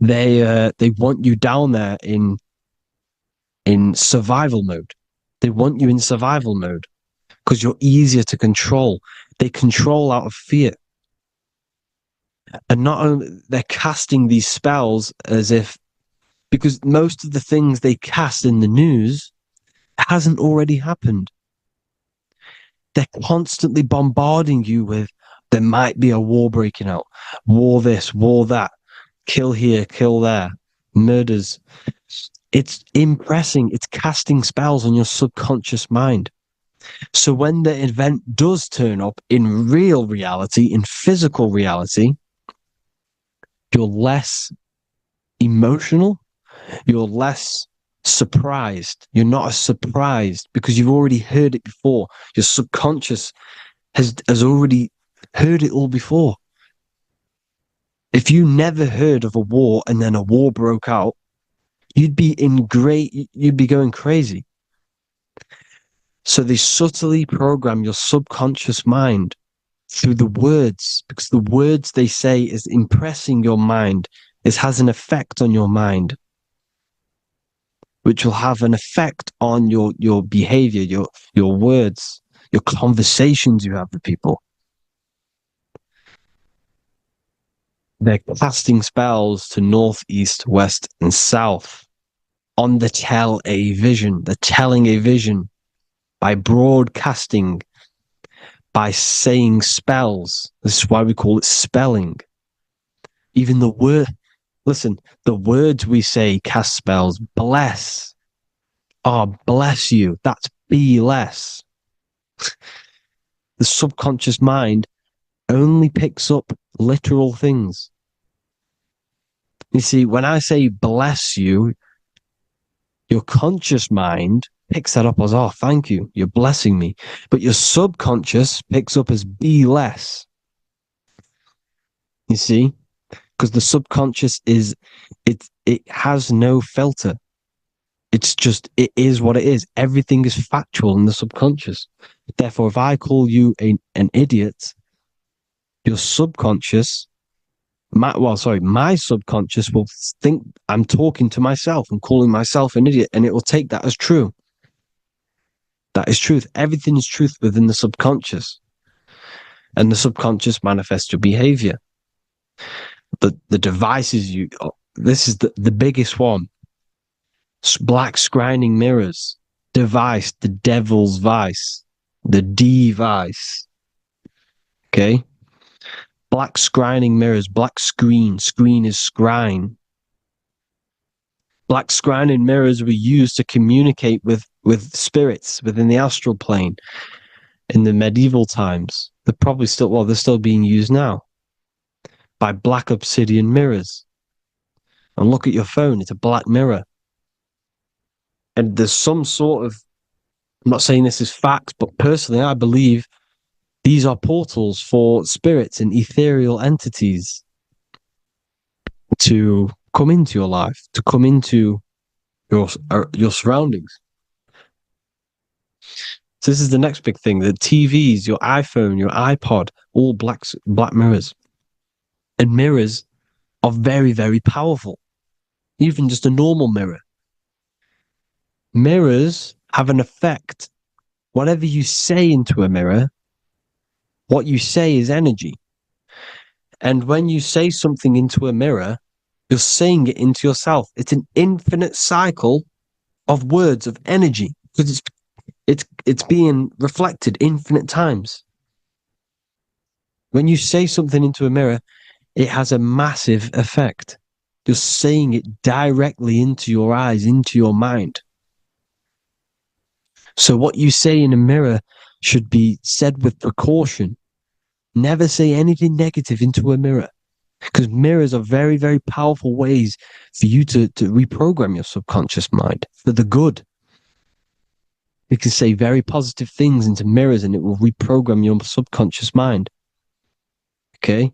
they want you down there in survival mode. They want you in survival mode because you're easier to control. They control out of fear. And not only they're casting these spells as if, because most of the things they cast in the news hasn't already happened. They're constantly bombarding you with, there might be a war breaking out, war this, war that, kill here, kill there, murders. It's impressing, it's casting spells on your subconscious mind. So when the event does turn up in real reality, in physical reality, you're less emotional, you're less surprised. You're not as surprised because you've already heard it before. Your subconscious has already heard it all before. If you never heard of a war and then a war broke out, you'd be going crazy. So they subtly program your subconscious mind through the words, because the words they say is impressing your mind. It has an effect on your mind, which will have an effect on your behavior, your words, your conversations you have with people. They're casting spells to north, east, west, and south on the tell a vision. They're telling a vision by broadcasting, by saying spells. This is why we call it spelling. Even the word, listen, the words we say cast spells. Bless. Oh, bless you. That's be less. The subconscious mind only picks up literal things. You see, when I say bless you, your conscious mind picks that up as, oh, thank you, you're blessing me. But your subconscious picks up as be less. You see? Because the subconscious it has no filter. It's just, it is what it is. Everything is factual in the subconscious. Therefore, if I call you an idiot, your subconscious, my subconscious will think I'm talking to myself and calling myself an idiot, and it will take that as true. That is truth. Everything is truth within the subconscious. And the subconscious manifests your behavior. The devices this is the biggest one. Black scrying mirrors. Device, the devil's vice. The device. Okay? Black scrying mirrors, black screen. Screen is scrying. Black scrying mirrors were used to communicate with spirits within the astral plane in the medieval times. They're still being used now by black obsidian mirrors. And look at your phone, it's a black mirror. And there's some sort of, I'm not saying this is fact, but personally I believe these are portals for spirits and ethereal entities to come into your life, to come into your surroundings. So this is the next big thing. The TVs, your iPhone, your iPod, all black mirrors. And mirrors are very, very powerful. Even just a normal mirror. Mirrors have an effect. Whatever you say into a mirror, what you say is energy. And when you say something into a mirror, you're saying it into yourself. It's an infinite cycle of words of energy because it's being reflected infinite times. When you say something into a mirror, it has a massive effect. You're saying it directly into your eyes, into your mind. So what you say in a mirror should be said with precaution. Never say anything negative into a mirror, because mirrors are very, very powerful ways for you to reprogram your subconscious mind for the good. You can say very positive things into mirrors and it will reprogram your subconscious mind. Okay?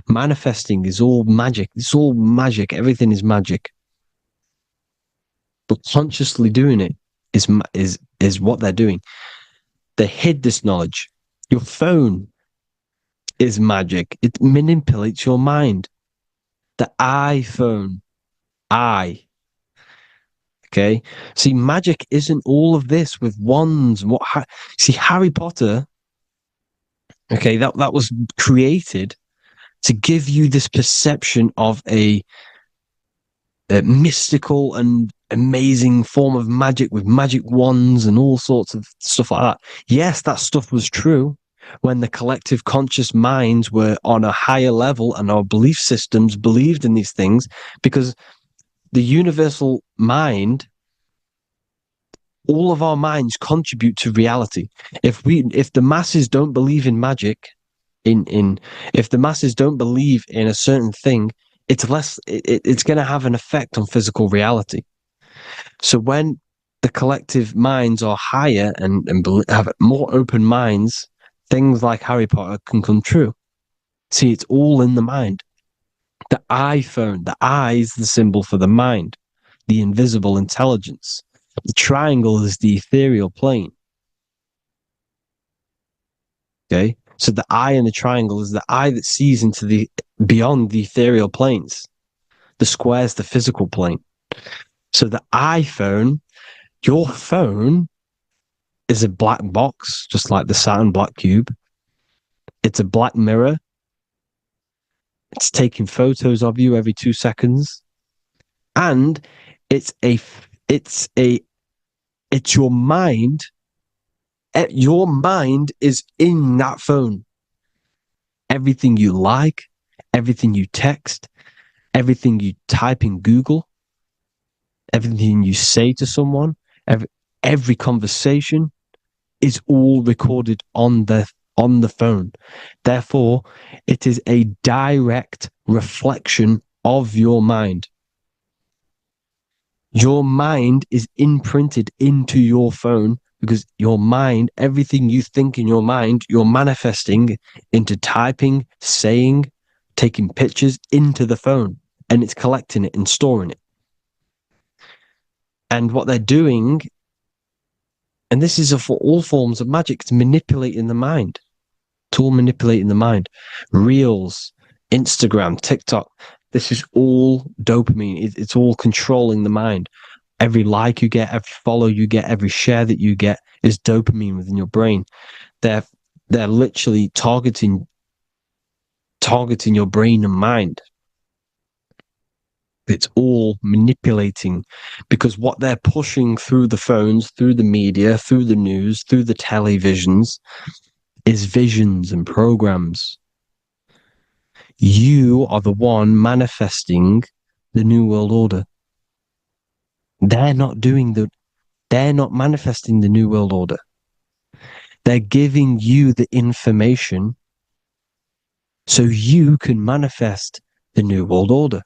Manifesting is all magic. It's all magic. Everything is magic. But consciously doing it is what they're doing. They hid this knowledge. Your phone is magic. It manipulates your mind. The iPhone. Okay? See, magic isn't all of this with wands. See, Harry Potter, okay, that was created to give you this perception of a mystical and amazing form of magic with magic wands and all sorts of stuff like that. Yes, that stuff was true when the collective conscious minds were on a higher level and our belief systems believed in these things, because the universal mind, all of our minds contribute to reality. If the masses don't believe in magic, if the masses don't believe in a certain thing, it's going to have an effect on physical reality. So when the collective minds are higher and have more open minds, things like Harry Potter can come true. See, it's all in the mind. The iPhone, the eye is the symbol for the mind, the invisible intelligence. The triangle is the ethereal plane. Okay? So the eye in the triangle is the eye that sees into beyond the ethereal planes. The square is the physical plane. So the iPhone, your phone, is a black box, just like the Saturn black cube. It's a black mirror. It's taking photos of you every 2 seconds. And it's your mind. Your mind is in that phone. Everything you like, everything you text, everything you type in Google, everything you say to someone, every conversation is all recorded on the phone. Therefore, it is a direct reflection of your mind. Your mind is imprinted into your phone because your mind, everything you think in your mind, you're manifesting into typing, saying, taking pictures into the phone, and it's collecting it and storing it. And what they're doing, and this is for all forms of magic, it's manipulating the mind. It's all manipulating the mind. Reels, Instagram, TikTok, this is all dopamine. It's all controlling the mind. Every like you get, every follow you get, every share that you get is dopamine within your brain. They're literally targeting your brain and mind. It's all manipulating, because what they're pushing through the phones, through the media, through the news, through the televisions is visions and programs. You are the one manifesting the New World Order. They're not manifesting the New World Order. They're giving you the information so you can manifest the New World Order.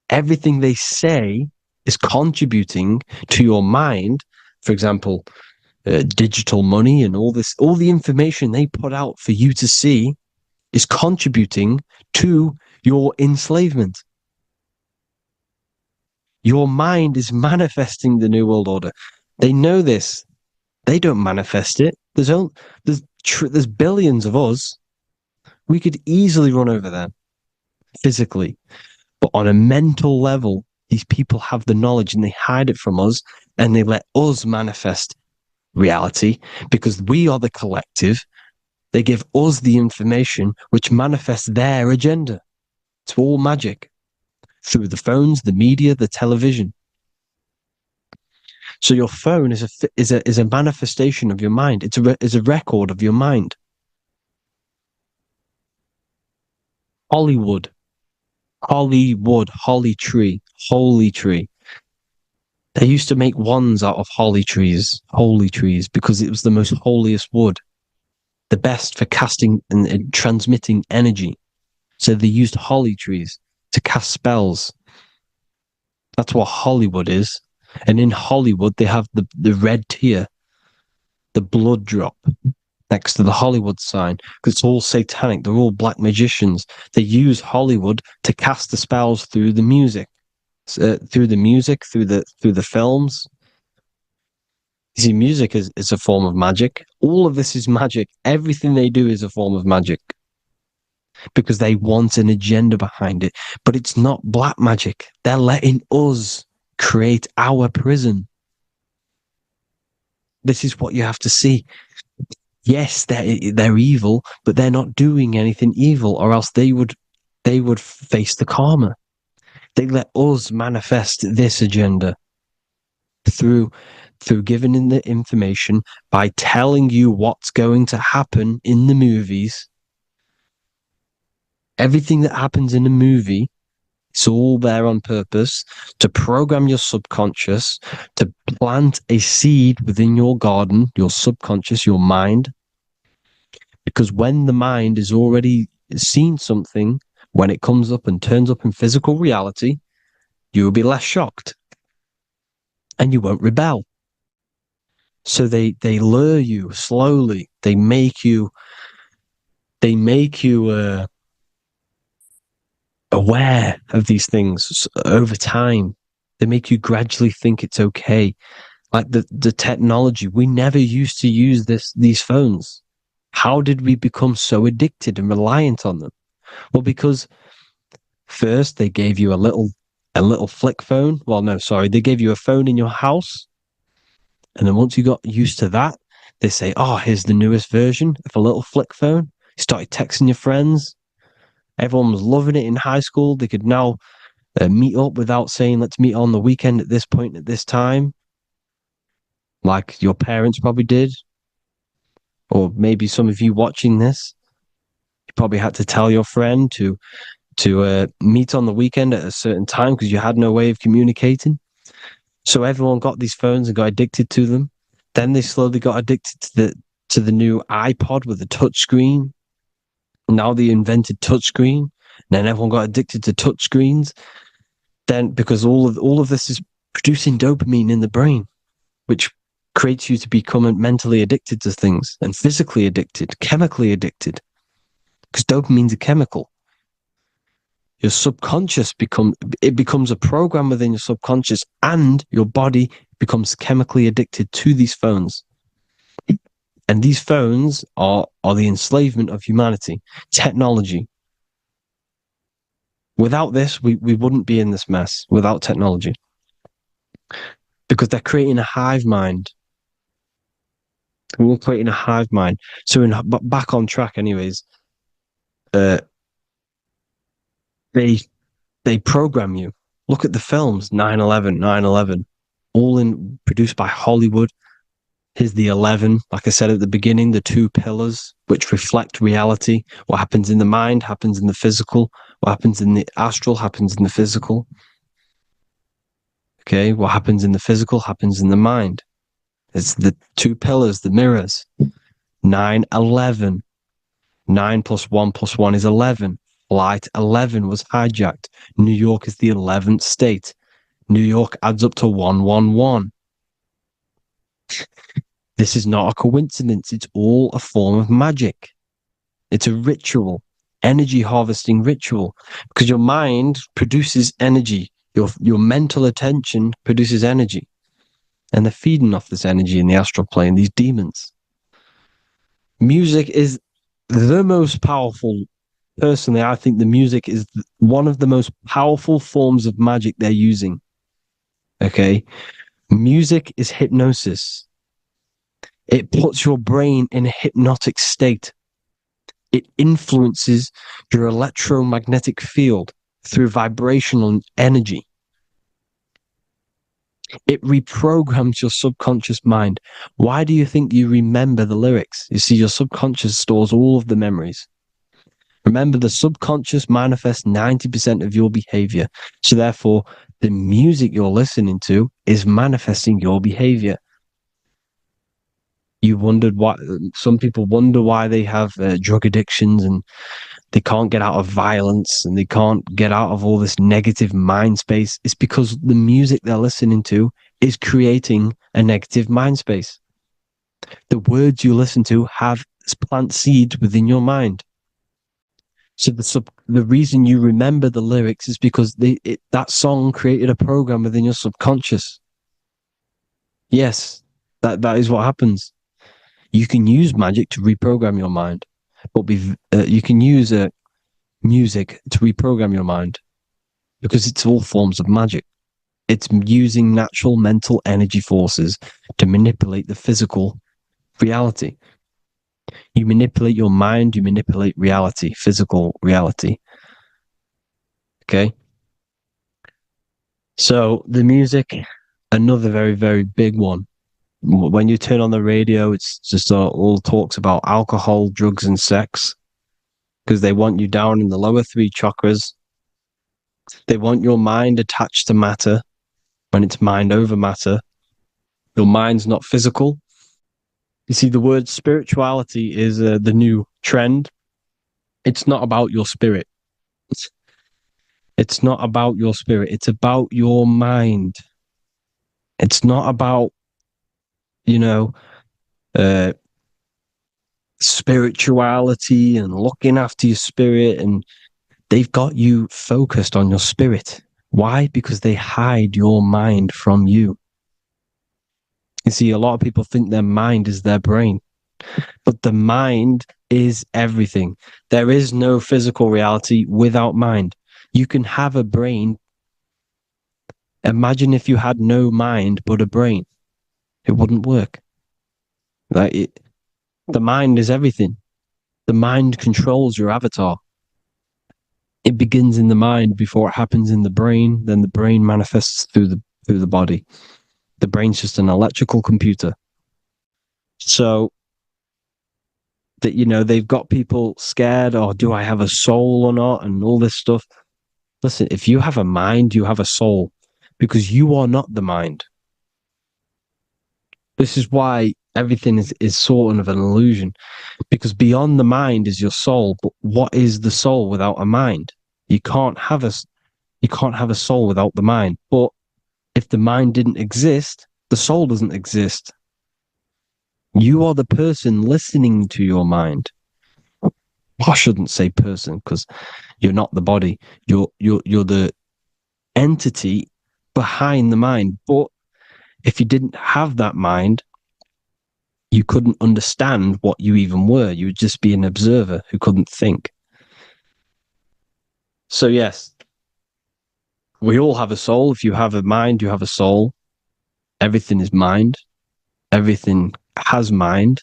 Everything they say is contributing to your mind. For example, digital money and all the information they put out for you to see is contributing to your enslavement. Your mind is manifesting the New World Order. They know this. They don't manifest it. There's billions of us. We could easily run over them. physically. But on a mental level, these people have the knowledge and they hide it from us and they let us manifest reality because we are the collective. They give us the information which manifests their agenda. It's all magic through the phones, the media, the television. So your phone is a manifestation of your mind. It's a record of your mind. Hollywood, holly tree, holy tree. They used to make wands out of holy trees, because it was the most holiest wood, the best for casting and transmitting energy. So they used holly trees to cast spells. That's what Hollywood is. And in Hollywood, they have the red tear, the blood drop next to the Hollywood sign, because it's all satanic. They're all black magicians. They use Hollywood to cast the spells through the music, through the films. You see, music is a form of magic. All of this is magic. Everything they do is a form of magic because they want an agenda behind it. But it's not black magic. They're letting us create our prison. This is what you have to see. Yes, they're evil, but they're not doing anything evil, or else they would face the karma. They let us manifest this agenda through giving in the information, by telling you what's going to happen in the movies. Everything that happens in a movie, it's all there on purpose to program your subconscious, to plant a seed within your garden, your subconscious, your mind. Because when the mind has already seen something, when it comes up and turns up in physical reality, you will be less shocked and you won't rebel. So they lure you slowly. They make you aware of these things over time. They make you gradually think it's okay. Like the technology, we never used to use these phones. How did we become so addicted and reliant on them? Well, because first they gave you a little flick phone. Well, no, sorry, they gave you a phone in your house. And then once you got used to that, they say, oh, here's the newest version of a little flick phone. You started texting your friends. Everyone was loving it in high school. They could now meet up without saying, let's meet on the weekend at this point at this time. Like your parents probably did. Or maybe some of you watching this, you probably had to tell your friend to meet on the weekend at a certain time because you had no way of communicating. So everyone got these phones and got addicted to them. Then they slowly got addicted to the new iPod with the touch screen. Now they invented touch screen. Then everyone got addicted to touch screens. Then because all of this is producing dopamine in the brain, which creates you to become mentally addicted to things and physically addicted, chemically addicted. Because dopamine's a chemical. Your subconscious becomes a program within your subconscious, and your body becomes chemically addicted to these phones. And these phones are the enslavement of humanity, technology. Without this, we wouldn't be in this mess, without technology. Because they're creating a hive mind. We're creating a hive mind. So back on track anyways, they program you. Look at the films, 9/11, all produced by Hollywood. Here's the 11, like I said at the beginning, the two pillars which reflect reality. What happens in the mind happens in the physical. What happens in the astral happens in the physical. Okay, what happens in the physical happens in the mind. It's the two pillars, the mirrors. 9/11. 9 + 1 + 1 is 11. Flight 11 was hijacked. New York is the 11th state. New York adds up to 111. This is not a coincidence. It's all a form of magic. It's a ritual, energy harvesting ritual, because your mind produces energy. Your mental attention produces energy. And they're feeding off this energy in the astral plane, these demons. Music is the most powerful personally, I think the music is one of the most powerful forms of magic they're using. Okay? Music is hypnosis. It puts your brain in a hypnotic state. It influences your electromagnetic field through vibrational energy. It reprograms your subconscious mind. Why do you think you remember the lyrics? You see, your subconscious stores all of the memories. Remember, the subconscious manifests 90% of your behavior. So therefore, the music you're listening to is manifesting your behavior. You wondered why some people wonder why they have drug addictions and they can't get out of violence and they can't get out of all this negative mind space. It's because the music they're listening to is creating a negative mind space. The words you listen to have plant seeds within your mind. So the reason you remember the lyrics is because that song created a program within your subconscious. Yes, that is what happens. You can use magic to reprogram your mind, but you can use music to reprogram your mind because it's all forms of magic. It's using natural mental energy forces to manipulate the physical reality. You manipulate your mind, you manipulate reality, physical reality. Okay? So the music, another very, very big one. When you turn on the radio, it's just all talks about alcohol, drugs, and sex because they want you down in the lower three chakras. They want your mind attached to matter when it's mind over matter. Your mind's not physical. You see, the word spirituality is the new trend. It's not about your spirit. It's not about your spirit. It's about your mind. It's not about spirituality and looking after your spirit, and they've got you focused on your spirit. Why? Because they hide your mind from you. You see, a lot of people think their mind is their brain, but the mind is everything. There is no physical reality without mind. You can have a brain. Imagine if you had no mind but a brain. It wouldn't work. The mind is everything. The mind controls your avatar. It begins in the mind before it happens in the brain. Then the brain manifests through the body. The brain's just an electrical computer. So that they've got people scared. Oh, do I have a soul or not? And all this stuff. Listen, if you have a mind, you have a soul, because you are not the mind. This is why everything is sort of an illusion, because beyond the mind is your soul. But what is the soul without a mind? You can't have a soul without the mind. But if the mind didn't exist, the soul doesn't exist. You are the person listening to your mind. I shouldn't say person because you're not the body. You're the entity behind the mind. But if you didn't have that mind, you couldn't understand what you even were. You would just be an observer who couldn't think. So yes, we all have a soul. If you have a mind, you have a soul. Everything is mind. Everything has mind.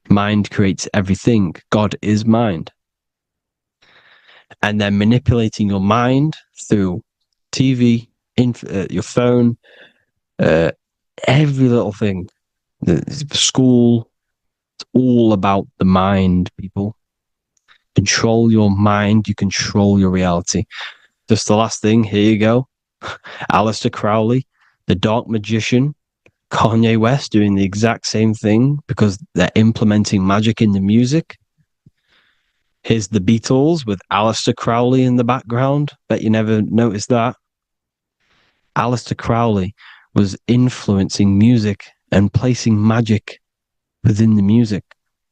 Mind creates everything. God is mind. And then manipulating your mind through TV, your phone, every little thing. The school, it's all about the mind, people. Control your mind, you control your reality. Just the last thing, here you go. Aleister Crowley, the dark magician, Kanye West doing the exact same thing because they're implementing magic in the music. Here's the Beatles with Aleister Crowley in the background. Bet you never noticed that. Aleister Crowley was influencing music and placing magic within the music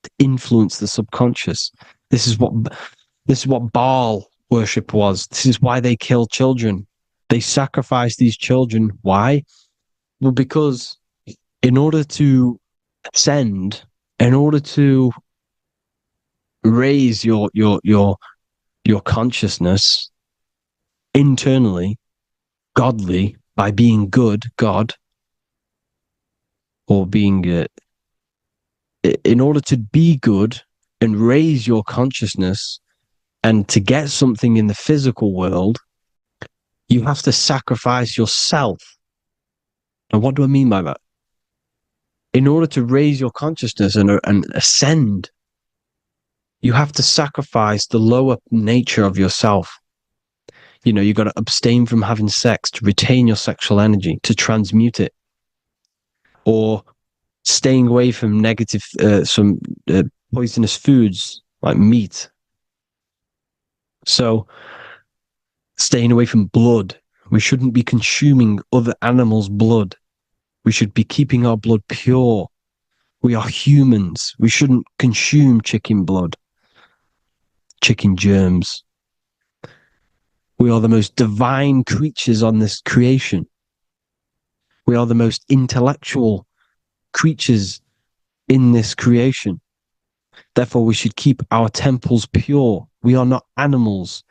to influence the subconscious. This is what Baal worship was. This is why they kill children. They sacrifice these children. Why? Well, because in order to ascend, in order to raise your consciousness internally, godly, by being good, God, or being, in order to be good and raise your consciousness and to get something in the physical world, you have to sacrifice yourself. And what do I mean by that? In order to raise your consciousness and ascend, you have to sacrifice the lower nature of yourself. You know, you got to abstain from having sex to retain your sexual energy, to transmute it, or staying away from negative, some poisonous foods like meat. So, staying away from blood. We shouldn't be consuming other animals' blood. We should be keeping our blood pure. We are humans. We shouldn't consume chicken blood, chicken germs. We are the most divine creatures on this creation. We are the most intellectual creatures in this creation. Therefore, we should keep our temples pure. We are not animals.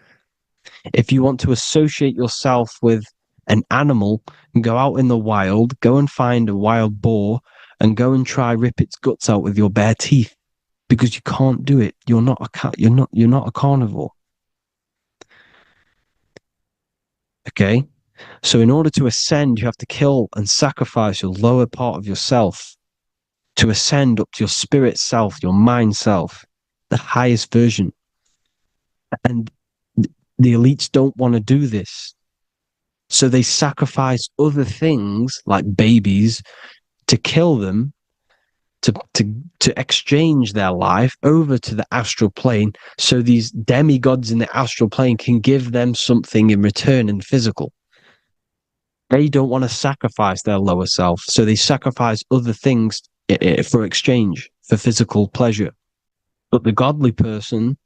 If you want to associate yourself with an animal, go out in the wild, go and find a wild boar and go and try rip its guts out with your bare teeth, because you can't do it. You're not a cat. You're not a carnivore. Okay? So in order to ascend, you have to kill and sacrifice your lower part of yourself to ascend up to your spirit self, your mind self, the highest version. And the elites don't want to do this. So they sacrifice other things like babies to kill them, to exchange their life over to the astral plane, so these demigods in the astral plane can give them something in return in physical. They don't want to sacrifice their lower self, so they sacrifice other things for exchange, for physical pleasure. But the godly person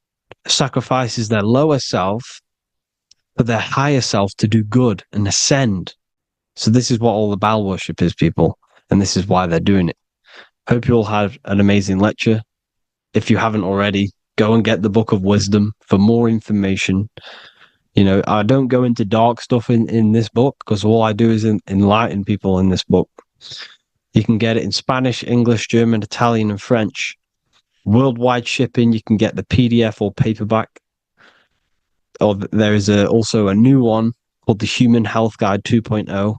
sacrifices their lower self for their higher self to do good and ascend. So this is what all the Baal worship is, people, and this is why they're doing it. Hope you all had an amazing lecture. If you haven't already, go and get the Book of Wisdom for more information. You know, I don't go into dark stuff in this book, because all I do is enlighten people in this book. You can get it in Spanish, English, German, Italian, and French. Worldwide shipping. You can get the PDF or paperback. Or there is also a new one called the Human Health Guide 2.0.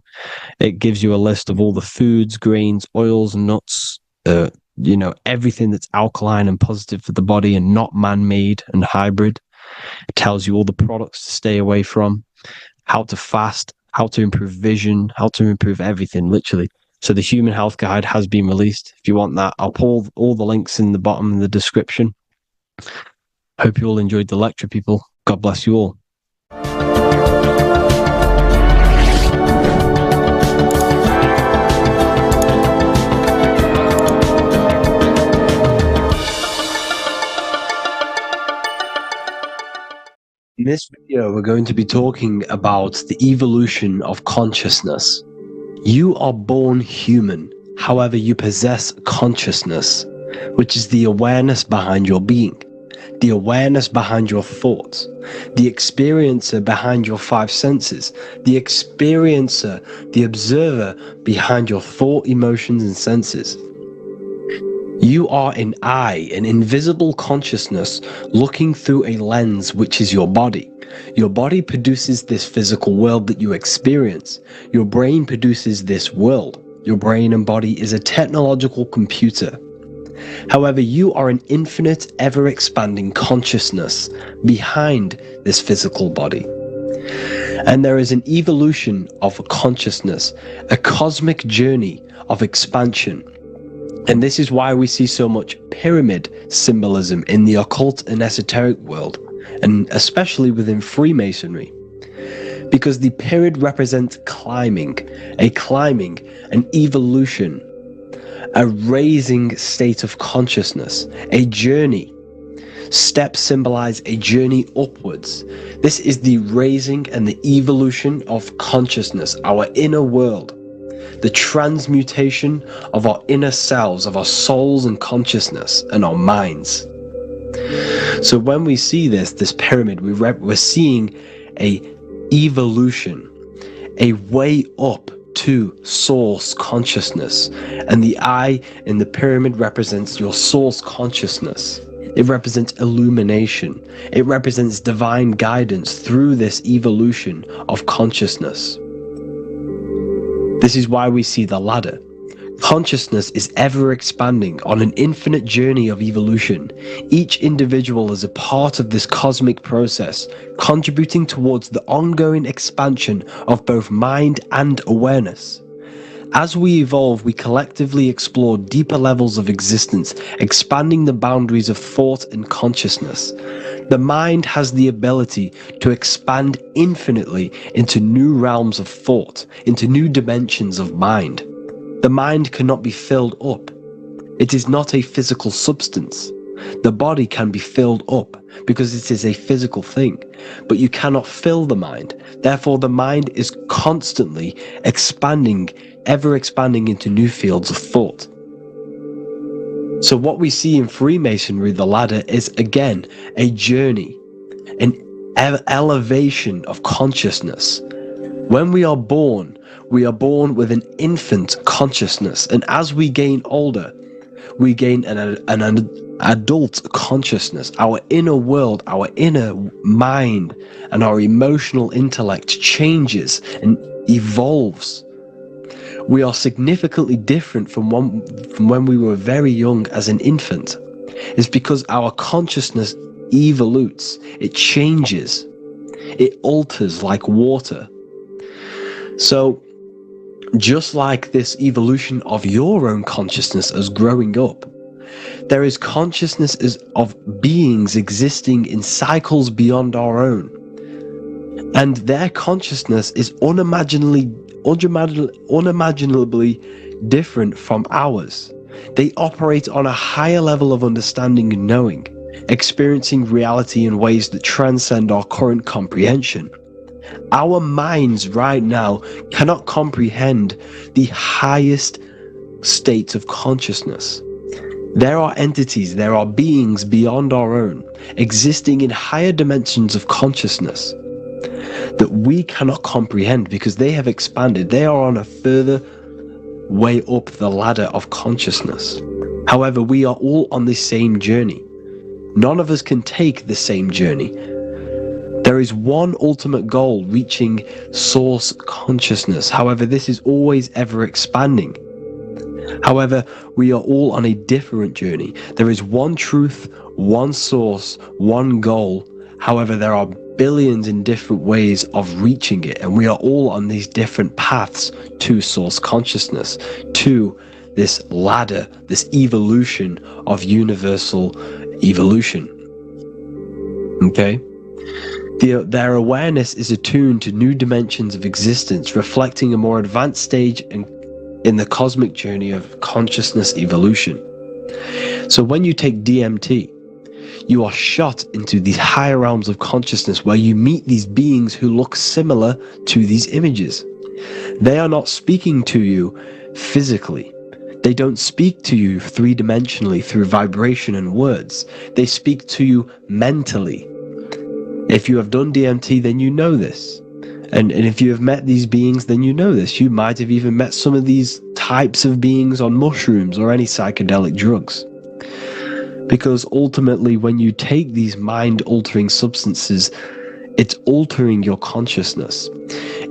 It gives you a list of all the foods, grains, oils, nuts, you know, everything that's alkaline and positive for the body and not man-made and hybrid. It tells you all the products to stay away from, how to fast, how to improve vision, how to improve everything, literally. So the Human Health Guide has been released. If you want that, I'll pull all the links in the bottom of the description. Hope you all enjoyed the lecture, people. God bless you all. In this video, we're going to be talking about the evolution of consciousness. You are born human, however, you possess consciousness, which is the awareness behind your being, the awareness behind your thoughts, the experiencer behind your five senses, the experiencer, the observer behind your thought, emotions, and senses. You are an eye, an invisible consciousness looking through a lens, which is your body. Your body produces this physical world that you experience. Your brain produces this world. Your brain and body is a technological computer. However, you are an infinite, ever-expanding consciousness behind this physical body. And there is an evolution of consciousness, a cosmic journey of expansion. And this is why we see so much pyramid symbolism in the occult and esoteric world, and especially within Freemasonry. Because the pyramid represents climbing, an evolution, a raising state of consciousness, a journey. Steps symbolize a journey upwards. This is the raising and the evolution of consciousness, our inner world. The transmutation of our inner selves, of our souls and consciousness and our minds. So when we see this pyramid, we're seeing a evolution, a way up to source consciousness. And the eye in the pyramid represents your source consciousness. It represents illumination. It represents divine guidance through this evolution of consciousness. This is why we see the ladder. Consciousness is ever expanding on an infinite journey of evolution. Each individual is a part of this cosmic process, contributing towards the ongoing expansion of both mind and awareness. As we evolve, we collectively explore deeper levels of existence, expanding the boundaries of thought and consciousness. The mind has the ability to expand infinitely into new realms of thought, into new dimensions of mind. The mind cannot be filled up. It is not a physical substance. The body can be filled up because it is a physical thing, but you cannot fill the mind. Therefore, the mind is constantly expanding, ever expanding into new fields of thought. So what we see in Freemasonry, the ladder, is again a journey, an elevation of consciousness. When we are born with an infant consciousness, and as we gain older, we gain an adult consciousness. Our inner world, our inner mind, and our emotional intellect changes and evolves. We are significantly different from when we were very young as an infant. It's because our consciousness evolutes, it changes, it alters like water. So, just like this evolution of your own consciousness as growing up, there is consciousness of beings existing in cycles beyond our own. And their consciousness is unimaginably different from ours. They operate on a higher level of understanding and knowing, experiencing reality in ways that transcend our current comprehension. Our minds right now cannot comprehend the highest states of consciousness. There are entities, there are beings beyond our own, existing in higher dimensions of consciousness that we cannot comprehend because they have expanded. They are on a further way up the ladder of consciousness. However, we are all on the same journey. None of us can take the same journey. There is one ultimate goal, reaching source consciousness. However, this is always ever expanding. However, we are all on a different journey. There is one truth, one source, one goal. However, there are billions in different ways of reaching it, and we are all on these different paths to source consciousness, to this ladder, this evolution of universal evolution. Okay? Their awareness is attuned to new dimensions of existence, reflecting a more advanced stage in the cosmic journey of consciousness evolution. So when you take DMT, you are shot into these higher realms of consciousness where you meet these beings who look similar to these images. They are not speaking to you physically. They don't speak to you three-dimensionally through vibration and words. They speak to you mentally. If you have done DMT, then you know this. And if you have met these beings, then you know this. You might have even met some of these types of beings on mushrooms or any psychedelic drugs. Because ultimately, when you take these mind-altering substances, it's altering your consciousness.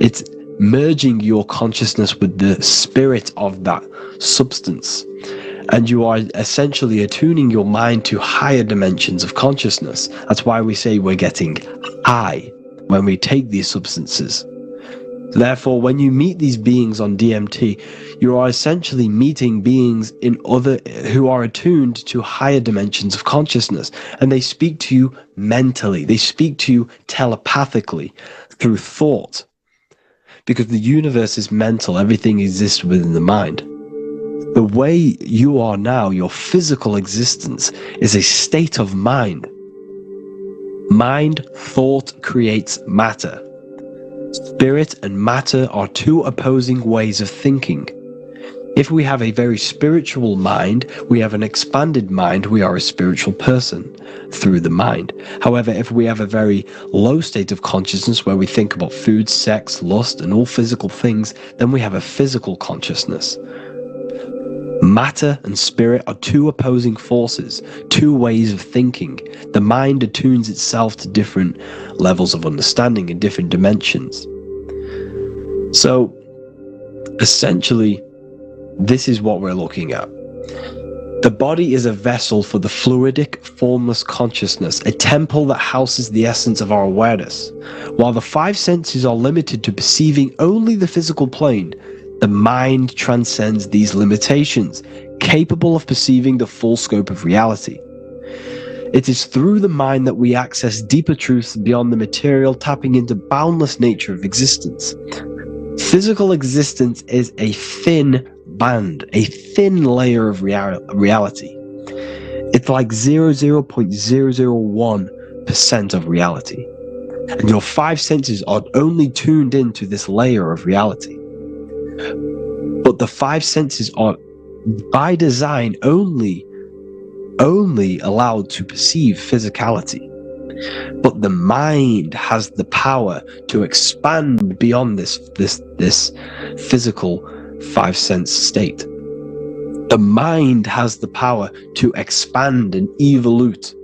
It's merging your consciousness with the spirit of that substance. And you are essentially attuning your mind to higher dimensions of consciousness. That's why we say we're getting high when we take these substances. Therefore, when you meet these beings on DMT, you are essentially meeting beings who are attuned to higher dimensions of consciousness, and they speak to you mentally. They speak to you telepathically through thought, because the universe is mental. Everything exists within the mind. The way you are now, your physical existence, is a state of mind. Mind, thought creates matter. Spirit and matter are two opposing ways of thinking. If we have a very spiritual mind, we have an expanded mind, we are a spiritual person through the mind. However, if we have a very low state of consciousness where we think about food, sex, lust, and all physical things, then we have a physical consciousness. Matter and spirit are two opposing forces, two ways of thinking. The mind attunes itself to different levels of understanding in different dimensions. So, essentially, this is what we're looking at. The body is a vessel for the fluidic, formless consciousness, a temple that houses the essence of our awareness. While the five senses are limited to perceiving only the physical plane, the mind transcends these limitations, capable of perceiving the full scope of reality. It is through the mind that we access deeper truths beyond the material, tapping into boundless nature of existence. Physical existence is a thin band, a thin layer of reality. It's like 0.001% of reality. And your five senses are only tuned into this layer of reality. But the five senses are, by design, only allowed to perceive physicality. But the mind has the power to expand beyond this physical five sense state. The mind has the power to expand and evolute.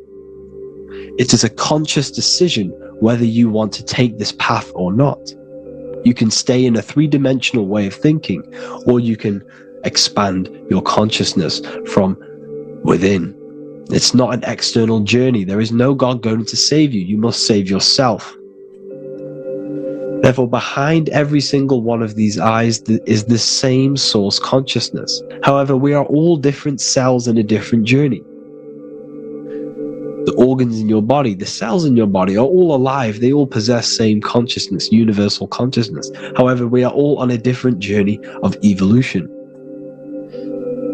It is a conscious decision whether you want to take this path or not. You can stay in a three-dimensional way of thinking, or you can expand your consciousness from within. It's not an external journey. There is no God going to save you. You must save yourself. Therefore, behind every single one of these eyes is the same source consciousness. However, we are all different cells in a different journey. The organs in your body, the cells in your body are all alive. They all possess same consciousness, universal consciousness. However, we are all on a different journey of evolution.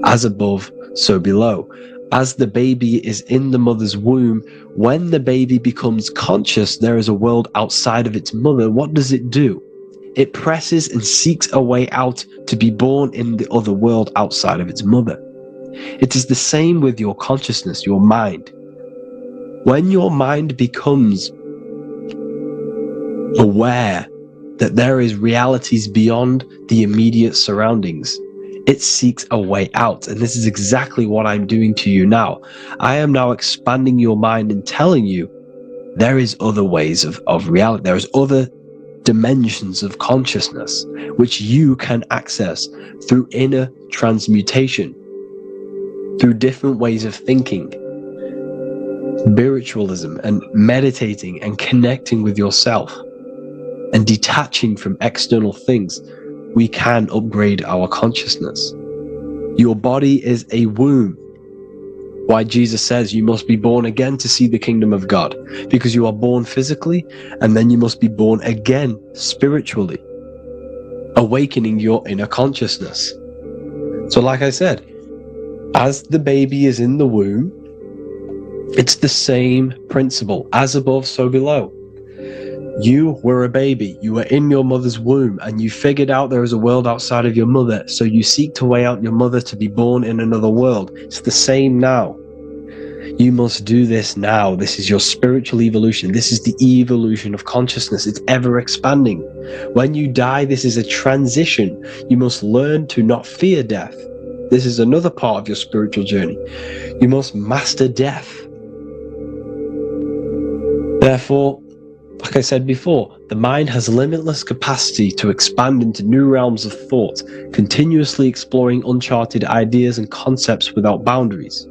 As above, so below. As the baby is in the mother's womb, when the baby becomes conscious, there is a world outside of its mother. What does it do? It presses and seeks a way out to be born in the other world outside of its mother. It is the same with your consciousness, your mind. When your mind becomes aware that there is realities beyond the immediate surroundings, it seeks a way out. And this is exactly what I'm doing to you now. I am now expanding your mind and telling you there is other ways of reality. There is other dimensions of consciousness which you can access through inner transmutation, through different ways of thinking, spiritualism, and meditating and connecting with yourself and detaching from external things. We can upgrade our consciousness. Your body is a womb. Why Jesus says you must be born again to see the kingdom of God, because you are born physically and then you must be born again spiritually, awakening your inner consciousness. So like I said, as the baby is in the womb, it's the same principle. As above, so below. You were a baby, you were in your mother's womb, and you figured out there is a world outside of your mother, so you seek to way out your mother to be born in another world. It's the same now. You must do this now. This is your spiritual evolution. This is the evolution of consciousness. It's ever expanding. When you die, this is a transition. You must learn to not fear death. This is another part of your spiritual journey. You must master death. Therefore, like I said before, the mind has limitless capacity to expand into new realms of thought, continuously exploring uncharted ideas and concepts without boundaries.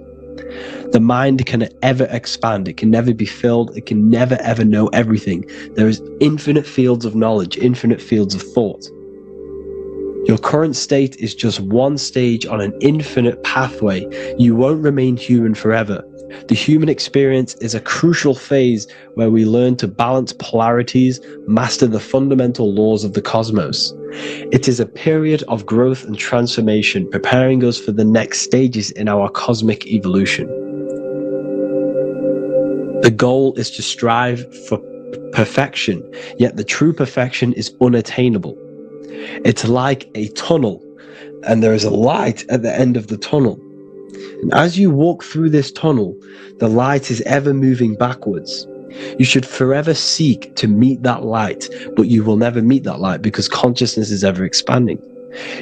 The mind can ever expand. It can never be filled. It can never ever know everything. There is infinite fields of knowledge, infinite fields of thought. Your current state is just one stage on an infinite pathway. You won't remain human forever. The human experience is a crucial phase where we learn to balance polarities, master the fundamental laws of the cosmos. It is a period of growth and transformation, preparing us for the next stages in our cosmic evolution. The goal is to strive for perfection, yet the true perfection is unattainable. It's like a tunnel. and there is a light at the end of the tunnel. And as you walk through this tunnel, the light is ever moving backwards. You should forever seek to meet that light, but you will never meet that light because consciousness is ever expanding.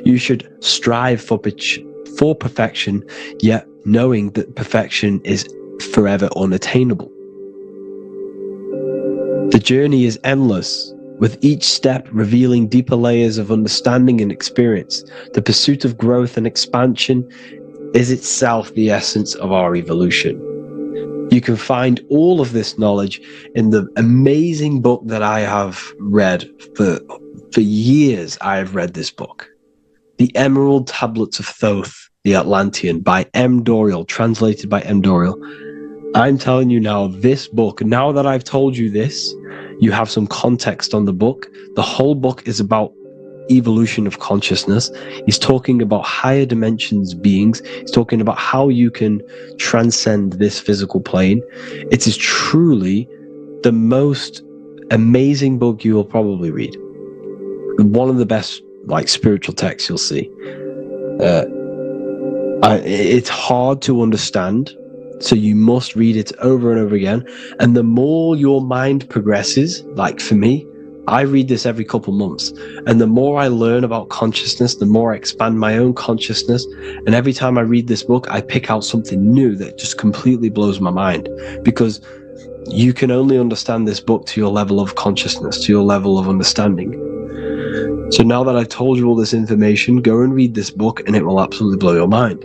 You should strive for perfection, yet knowing that perfection is forever unattainable. The journey is endless, with each step revealing deeper layers of understanding and experience. The pursuit of growth and expansion is itself the essence of our evolution. You can find all of this knowledge in the amazing book that I have read for years. I have read this book, The Emerald Tablets of Thoth, the Atlantean, by M. Toral, translated by M. Toral. I'm telling you now, this book, now that I've told you this, you have some context on the book. The whole book is about evolution of consciousness. He's talking about higher dimensions beings. He's talking about how you can transcend this physical plane. It is truly the most amazing book you will probably read. One of the best spiritual texts you'll see. It's hard to understand, so you must read it over and over again. And the more your mind progresses, like for me, I read this every couple months, and the more I learn about consciousness, the more I expand my own consciousness. And every time I read this book, I pick out something new that just completely blows my mind, because you can only understand this book to your level of consciousness, to your level of understanding. So now that I've told you all this information, go and read this book and it will absolutely blow your mind.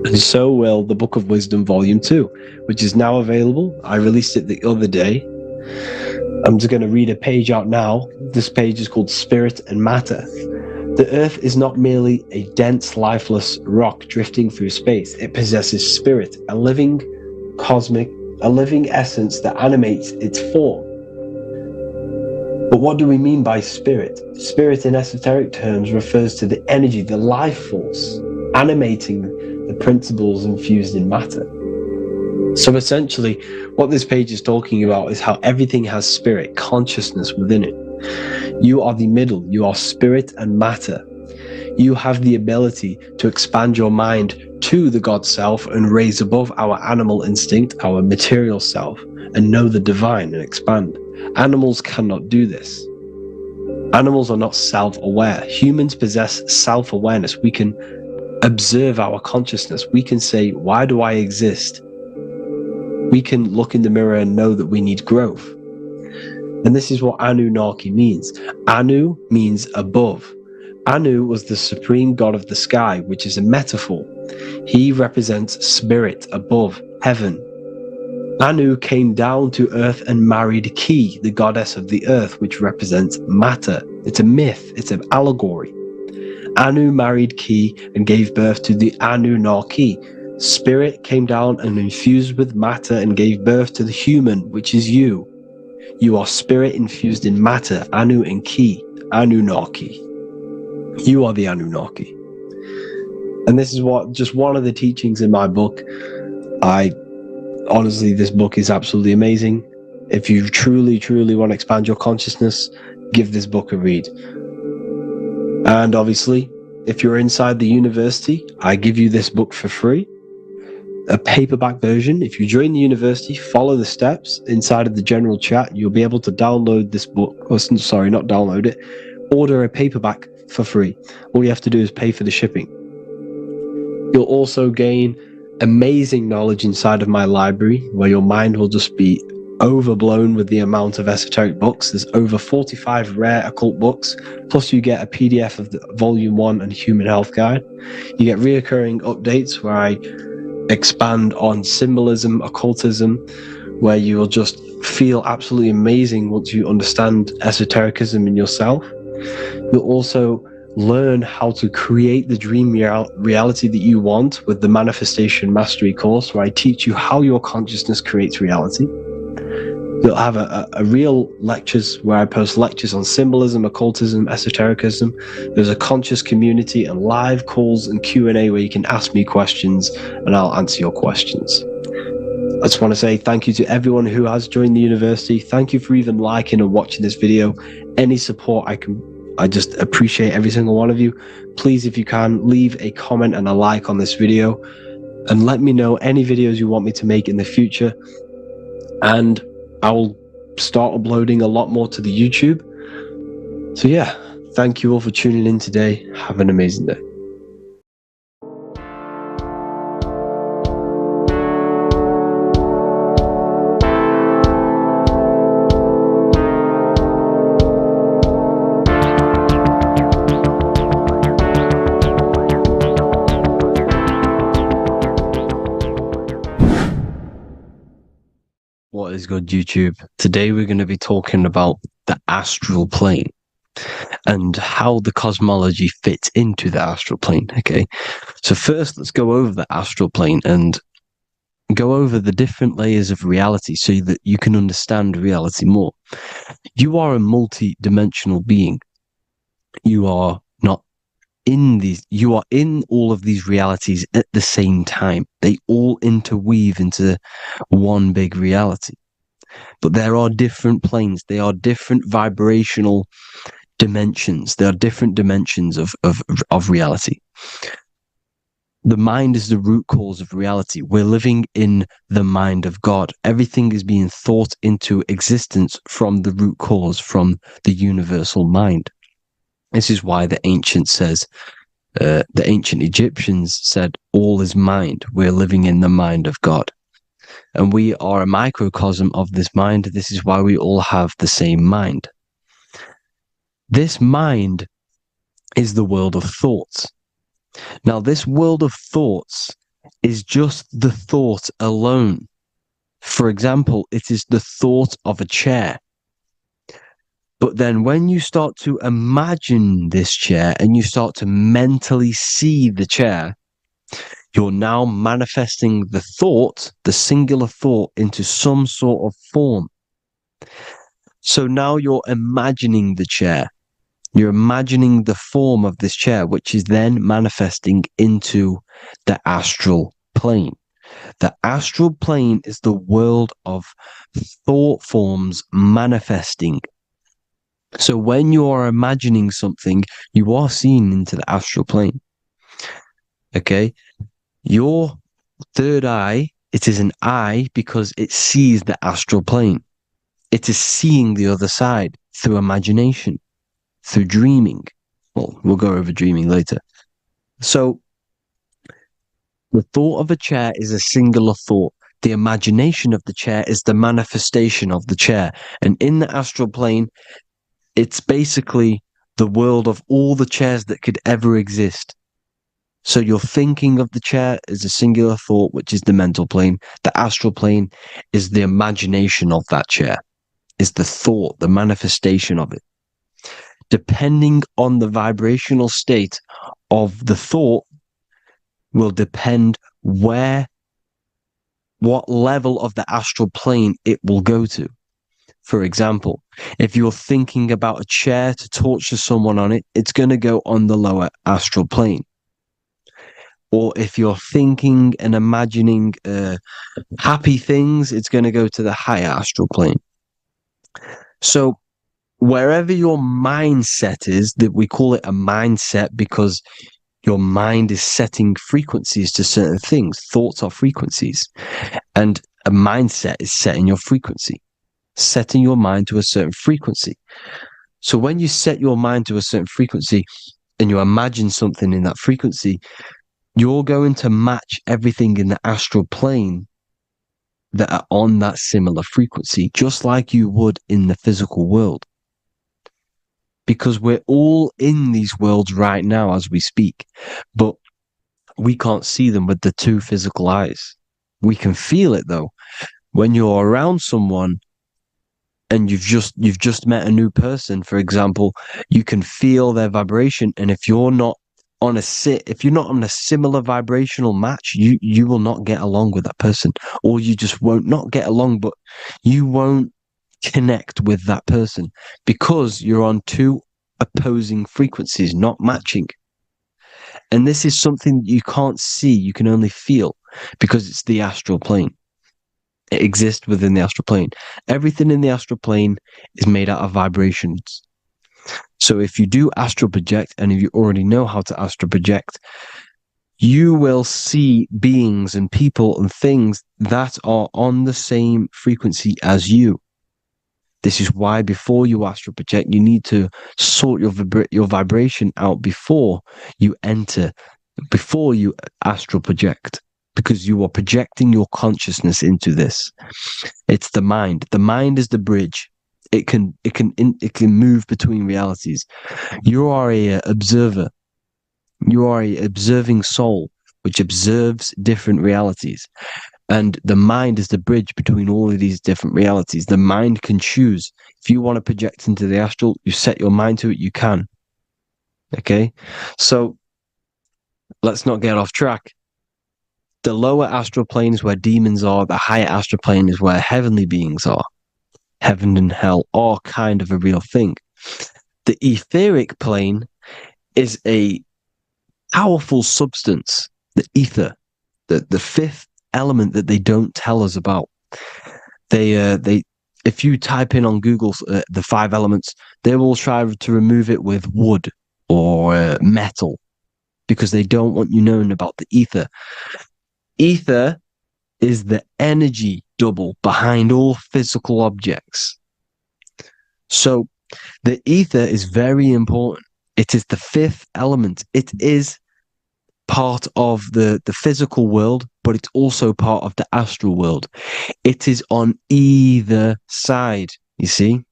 And so will the Book of Wisdom Volume 2, which is now available. I released it the other day. I'm just going to read a page out now. This page is called Spirit and Matter. The Earth is not merely a dense, lifeless rock drifting through space. It possesses spirit, a living essence that animates its form. But what do we mean by spirit? Spirit in esoteric terms refers to the energy, the life force, animating the principles infused in matter. So essentially, what this page is talking about is how everything has spirit, consciousness within it. You are the middle, you are spirit and matter. You have the ability to expand your mind to the God self and raise above our animal instinct, our material self, and know the divine and expand. Animals cannot do this. Animals are not self-aware. Humans possess self-awareness. We can observe our consciousness. We can say, why do I exist? We can look in the mirror and know that we need growth. And this is what Anunnaki means. Anu means above. Anu was the supreme god of the sky, which is a metaphor. He represents spirit above, heaven. Anu came down to earth and married Ki, the goddess of the earth, which represents matter. It's a myth, it's an allegory. Anu married Ki and gave birth to the Anunnaki. Spirit came down and infused with matter and gave birth to the human, which is you. You are spirit infused in matter, Anu and Ki, Anunnaki. You are the Anunnaki. And this is just one of the teachings in my book. Honestly, this book is absolutely amazing. If you truly, truly want to expand your consciousness, give this book a read. And obviously, if you're inside the university, I give you this book for free. A paperback version. If you join the university, follow the steps inside of the general chat, you'll be able to download this book, not download it, order a paperback for free. All you have to do is pay for the shipping. You'll also gain amazing knowledge inside of my library, where your mind will just be overblown with the amount of esoteric books. There's over 45 rare occult books, plus you get a PDF of the Volume 1 and Human Health Guide. You get reoccurring updates where I expand on symbolism, occultism, where you will just feel absolutely amazing once you understand esotericism in yourself. You'll also learn how to create the dream reality that you want with the Manifestation Mastery course, where I teach you how your consciousness creates reality. You'll have a real lectures where I post lectures on symbolism, occultism, esotericism. There's a conscious community and live calls and Q&A where you can ask me questions and I'll answer your questions. I just want to say thank you to everyone who has joined the university. Thank you for even liking and watching this video. Any support I just appreciate every single one of you. Please, if you can, leave a comment and a like on this video, and let me know any videos you want me to make in the future. And I will start uploading a lot more to the YouTube. So yeah, thank you all for tuning in today. Have an amazing day. What is good, YouTube? Today we're going to be talking about the astral plane and how the cosmology fits into the astral plane. Okay, so first let's go over the astral plane and go over the different layers of reality so that you can understand reality more. You are a multi-dimensional being. You are not in these, you are in all of these realities at the same time. They all interweave into one big reality. But there are different planes. They are different vibrational dimensions. There are different dimensions of reality. The mind is the root cause of reality. We're living in the mind of God. Everything is being thought into existence from the root cause, from the universal mind. This is why the ancient Egyptians said, all is mind. We're living in the mind of God. And we are a microcosm of this mind. This is why we all have the same mind. This mind is the world of thoughts. Now, this world of thoughts is just the thought alone. For example, it is the thought of a chair. But then when you start to imagine this chair and you start to mentally see the chair, you're now manifesting the thought, the singular thought, into some sort of form. So now you're imagining the chair. You're imagining the form of this chair, which is then manifesting into the astral plane. The astral plane is the world of thought forms manifesting. So when you are imagining something, you are seeing into the astral plane. Okay? Your third eye, it is an eye because it sees the astral plane. It is seeing the other side through imagination, through dreaming. Well, we'll go over dreaming later. So the thought of a chair is a singular thought. The imagination of the chair is the manifestation of the chair. And in the astral plane, it's basically the world of all the chairs that could ever exist. So you're thinking of the chair as a singular thought, which is the mental plane. The astral plane is the imagination of that chair, is the thought, the manifestation of it. Depending on the vibrational state of the thought will depend what level of the astral plane it will go to. For example, if you're thinking about a chair to torture someone on it, it's going to go on the lower astral plane. Or if you're thinking and imagining happy things, it's going to go to the higher astral plane. So wherever your mindset is, that we call it a mindset because your mind is setting frequencies to certain things. Thoughts are frequencies. And a mindset is setting your frequency, setting your mind to a certain frequency. So when you set your mind to a certain frequency and you imagine something in that frequency, you're going to match everything in the astral plane that are on that similar frequency, just like you would in the physical world. Because we're all in these worlds right now as we speak, but we can't see them with the two physical eyes. We can feel it though. When you're around someone and you've just met a new person, for example, you can feel their vibration, and if you're not on a similar vibrational match, you will not get along with that person, or you just won't not get along, but you won't connect with that person because you're on two opposing frequencies, not matching. And this is something you can't see, you can only feel, because it's the astral plane. It exists within the astral plane. Everything in the astral plane is made out of vibrations. So if you do astral project, and if you already know how to astral project, you will see beings and people and things that are on the same frequency as you. This is why before you astral project, you need to sort your vibration out before you astral project, because you are projecting your consciousness into this. It's the mind. The mind is the bridge. It can move between realities. You are a observer. You are a observing soul which observes different realities. And the mind is the bridge between all of these different realities. The mind can choose. If you want to project into the astral, you set your mind to it, you can. Okay? So let's not get off track. The lower astral plane is where demons are. The higher astral plane is where heavenly beings are. Heaven and hell are kind of a real thing. The etheric plane is a powerful substance, the ether, the fifth element that they don't tell us about. If you type in on Google the 5 elements, they will try to remove it with wood or metal, because they don't want you knowing about the ether. Ether is the energy double behind all physical objects. So the ether is very important. It is the 5th element. It is part of the physical world, but it's also part of the astral world. It is on either side. You see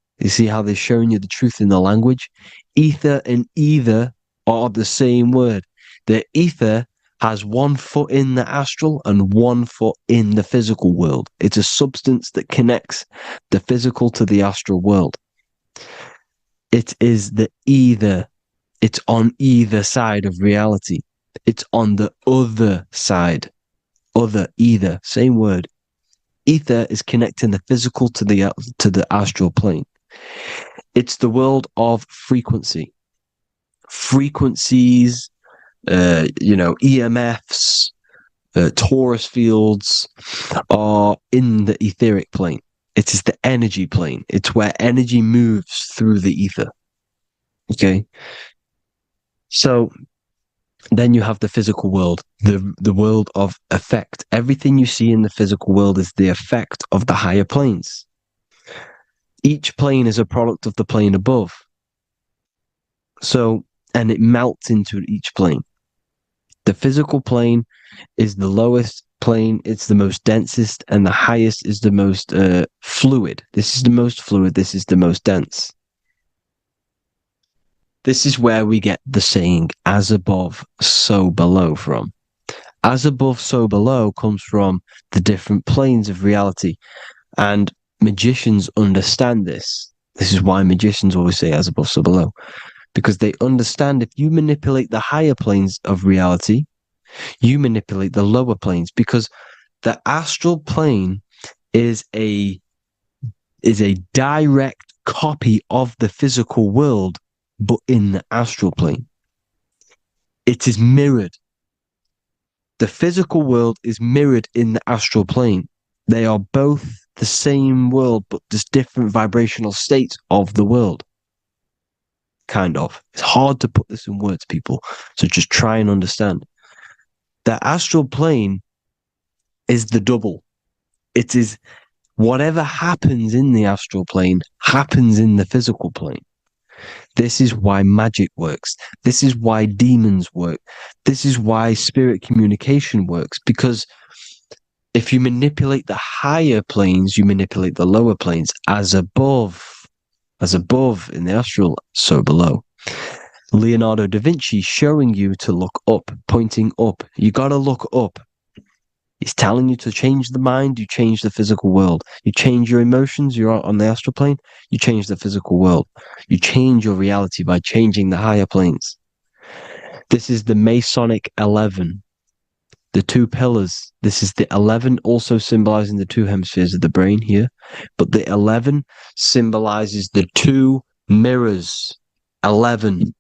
how they're showing you the truth in the language? Ether and either are the same word. The ether has 1 foot in the astral and 1 foot in the physical world. It's a substance that connects the physical to the astral world. It is the either. It's on either side of reality. It's on the other side. Other, either, same word. Ether is connecting the physical to the astral plane. It's the world of frequency. Frequencies, EMFs, torus fields are in the etheric plane. It is the energy plane. It's where energy moves through the ether. Okay? So then you have the physical world, the world of effect. Everything you see in the physical world is the effect of the higher planes. Each plane is a product of the plane above. So, and it melts into each plane. The physical plane is the lowest plane, it's the most densest, and the highest is the most fluid. This is the most fluid, this is the most dense. This is where we get the saying, as above, so below from. As above, so below comes from the different planes of reality. And magicians understand this. This is why magicians always say as above, so below. Because they understand if you manipulate the higher planes of reality, you manipulate the lower planes. Because the astral plane is a direct copy of the physical world, but in the astral plane. It is mirrored. The physical world is mirrored in the astral plane. They are both the same world, but just different vibrational states of the world. Kind of. It's hard to put this in words, people. So just try and understand. The astral plane is the double. It is whatever happens in the astral plane happens in the physical plane. This is why magic works. This is why demons work. This is why spirit communication works. Because if you manipulate the higher planes, you manipulate the lower planes. As above in the astral, so below. Leonardo da Vinci showing you to look up, pointing up. You got to look up. He's telling you to change the mind, you change the physical world. You change your emotions, you're on the astral plane, you change the physical world. You change your reality by changing the higher planes. This is the Masonic 11. The 2 pillars. This is the 11, also symbolizing the 2 hemispheres of the brain here. But the 11 symbolizes the 2 mirrors. 11.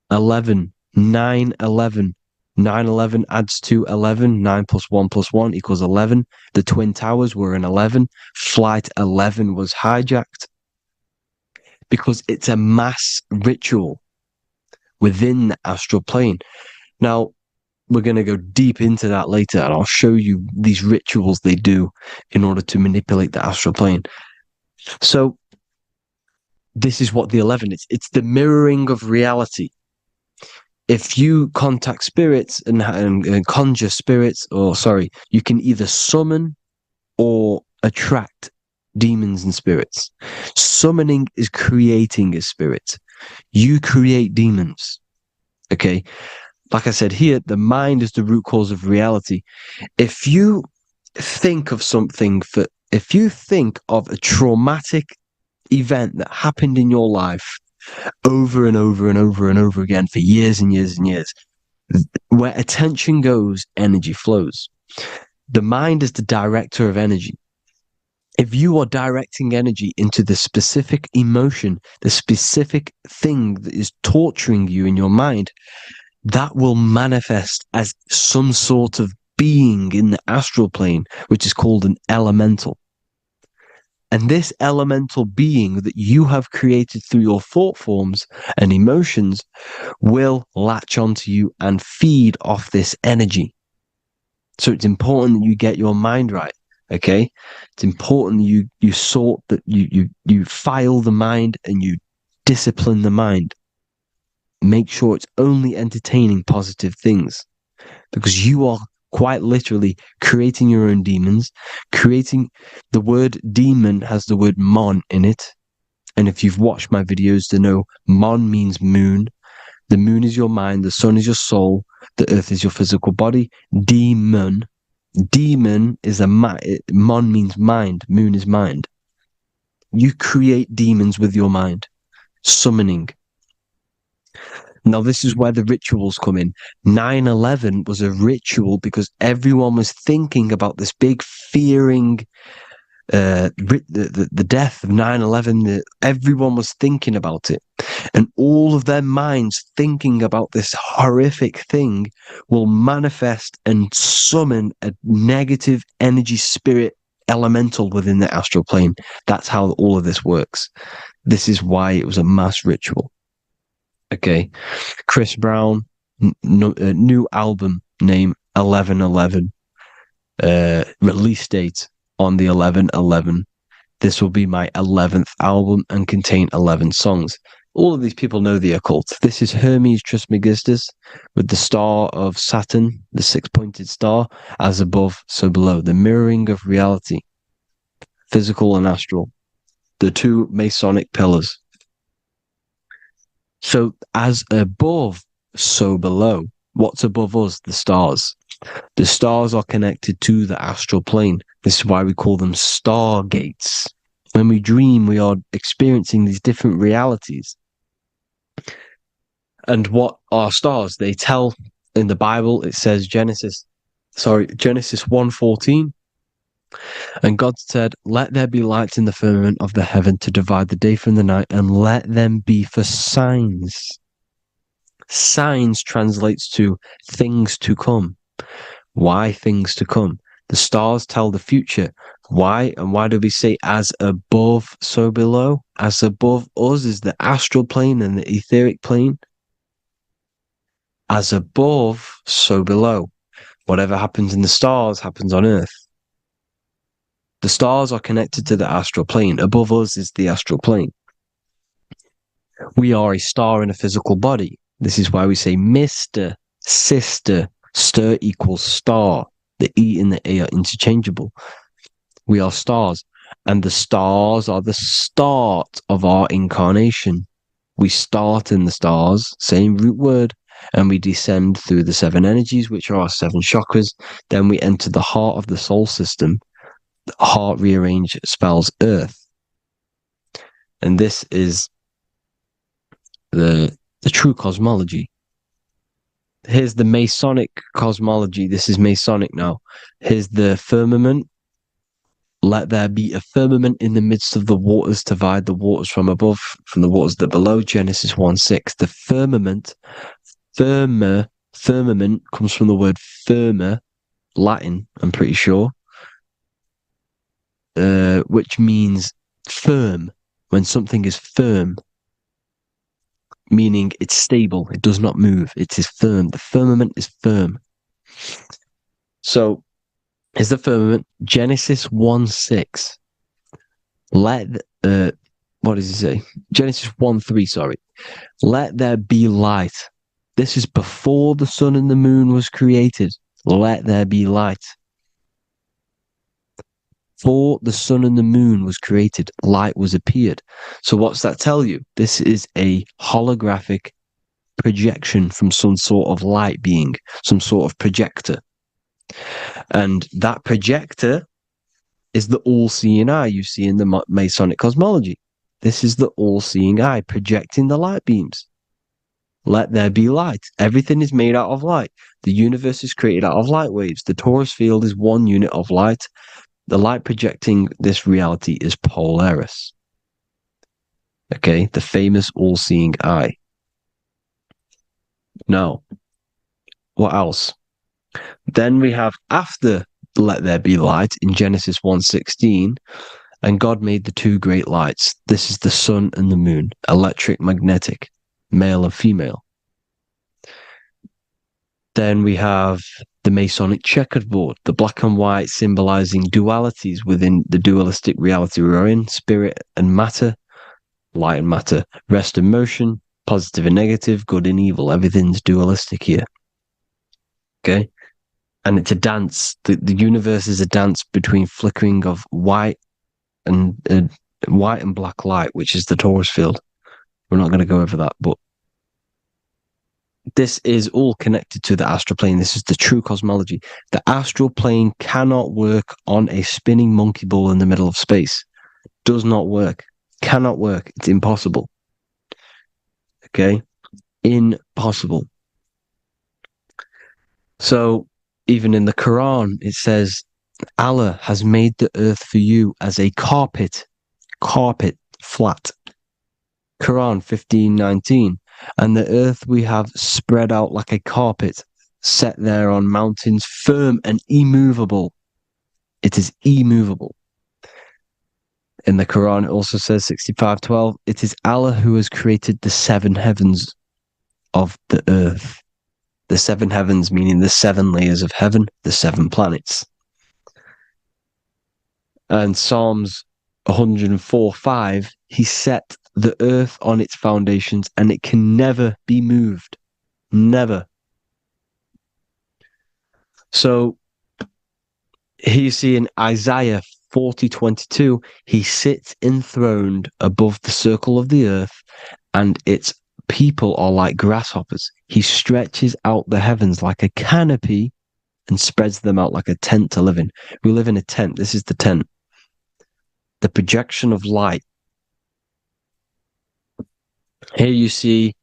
11. 9, 11. 9, 11 adds to 11. 9 plus 1 plus 1 equals 11. The Twin Towers were an 11. Flight 11 was hijacked. because it's a mass ritual within the astral plane. Now, we're going to go deep into that later, and I'll show you these rituals they do in order to manipulate the astral plane. So this is what the 11 is. It's the mirroring of reality. If you contact spirits and conjure spirits, you can either summon or attract demons and spirits. Summoning is creating a spirit. You create demons. Okay? Like I said here, the mind is the root cause of reality. If you think of if you think of a traumatic event that happened in your life over and over and over and over again for years and years and years, where attention goes, energy flows. The mind is the director of energy. If you are directing energy into the specific emotion, the specific thing that is torturing you in your mind, that will manifest as some sort of being in the astral plane, which is called an elemental. And this elemental being that you have created through your thought forms and emotions will latch onto you and feed off this energy. So it's important that you get your mind right. Okay, it's important that you sort that you file the mind and you discipline the mind. Make sure it's only entertaining positive things, because you are quite literally creating your own demons. Creating the word demon has the word mon in it, and if you've watched my videos to know mon means moon. The moon is your mind, the sun is your soul, the earth is your physical body. Demon is mon means mind, moon is mind. You create demons with your mind. Summoning. Now, this is where the rituals come in. 9/11 was a ritual because everyone was thinking about this big fearing, the death of 9/11. Everyone was thinking about it. And all of their minds thinking about this horrific thing will manifest and summon a negative energy spirit elemental within the astral plane. That's how all of this works. This is why it was a mass ritual. Okay, Chris Brown, new album name 11/11, release date on the 11/11. This will be my 11th album and contain 11 songs. All of these people know the occult. This is Hermes Trismegistus with the star of Saturn, the six-pointed star, as above, so below. The mirroring of reality, physical and astral, the two Masonic pillars. So as above, so below. What's above us? The stars. The stars are connected to the astral plane. This is why we call them stargates. When we dream, we are experiencing these different realities. And what are stars? They tell in the Bible, it says Genesis 1:14. And God said, "Let there be lights in the firmament of the heaven to divide the day from the night, and let them be for signs." Signs translates to things to come. Why things to come? The stars tell the future. Why? And why do we say as above, so below? As above us is the astral plane and the etheric plane. As above, so below. Whatever happens in the stars happens on Earth. The stars are connected to the astral plane. Above us is the astral plane. We are a star in a physical body. This is why we say Mr., Sister, stir equals star. The E and the A are interchangeable. We are stars, and the stars are the start of our incarnation. We start in the stars, same root word, and we descend through the seven energies, which are our seven chakras. Then we enter the heart of the soul system. The heart rearranged spells earth. And this is the true cosmology. Here's the Masonic cosmology. This is Masonic now. Here's the firmament. Let there be a firmament in the midst of the waters to divide the waters from above, from the waters that below. Genesis 1:6. The firmament, firmament comes from the word firma, Latin, I'm pretty sure, which means firm. when something is firm, meaning it's stable, it does not move, it is firm. The firmament is firm. So, is the firmament Genesis 1:6? What does he say? Genesis 1:3, sorry. Let there be light. This is before the sun and the moon was created. Let there be light. Before the sun and the moon was created, light was appeared. So what's that tell you? This is a holographic projection from some sort of light being, some sort of projector. And that projector is the all-seeing eye you see in the Masonic cosmology. This is the all-seeing eye projecting the light beams. Let there be light. Everything is made out of light. The universe is created out of light waves. The torus field is one unit of light. The light projecting this reality is Polaris. Okay, the famous all-seeing eye. Now, what else? Then we have after let there be light in Genesis 1:16, and God made the two great lights. This is the sun and the moon, electric, magnetic, male and female. Then we have the Masonic checkered board, the black and white symbolizing dualities within the dualistic reality we're in, spirit and matter, light and matter, rest and motion, positive and negative, good and evil. Everything's dualistic here. Okay? And it's a dance. The universe is a dance between flickering of white and black light, which is the torus field. We're not going to go over that, but this is all connected to the astral plane. This is the true cosmology. The astral plane cannot work on a spinning monkey ball in the middle of space. Does not work. Cannot work. It's impossible. Okay? Impossible. So, even in the Quran, it says, Allah has made the earth for you as a carpet, flat. Quran 15:19. And the earth we have spread out like a carpet, set there on mountains, firm and immovable. It is immovable. In the Quran, it also says 65:12, it is Allah who has created the seven heavens of the earth. The seven heavens, meaning the seven layers of heaven, the seven planets. And Psalms 104:5, he set the earth on its foundations and it can never be moved. Never. So here you see in Isaiah 40:22, he sits enthroned above the circle of the earth and its people are like grasshoppers. He stretches out the heavens like a canopy and spreads them out like a tent to live in. We live in a tent. This is the tent. The projection of light. Here you see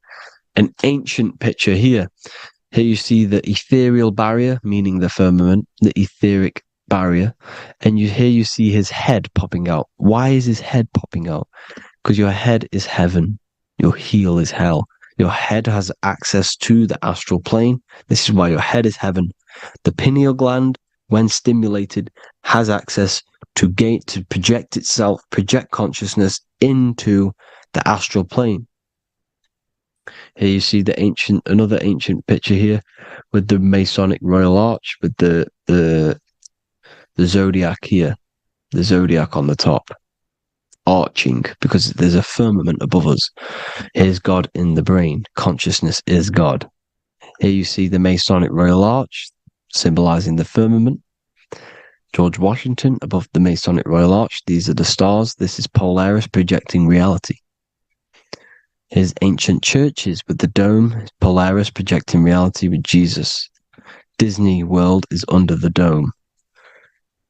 an ancient picture here. Here you see the ethereal barrier, meaning the firmament, the etheric barrier. And here you see his head popping out. Why is his head popping out? Because your head is heaven. Your heel is hell. Your head has access to the astral plane. This is why your head is heaven. The pineal gland, when stimulated, has access to project itself, project consciousness into the astral plane. Here you see another ancient picture here with the Masonic Royal Arch, with the Zodiac here, the Zodiac on the top, arching, because there's a firmament above us. Here's God in the brain. Consciousness is God. Here you see the Masonic Royal Arch, symbolizing the firmament. George Washington above the Masonic Royal Arch. These are the stars. This is Polaris projecting reality. Here's ancient churches with the dome. Polaris projecting reality with Jesus. Disney World is under the dome.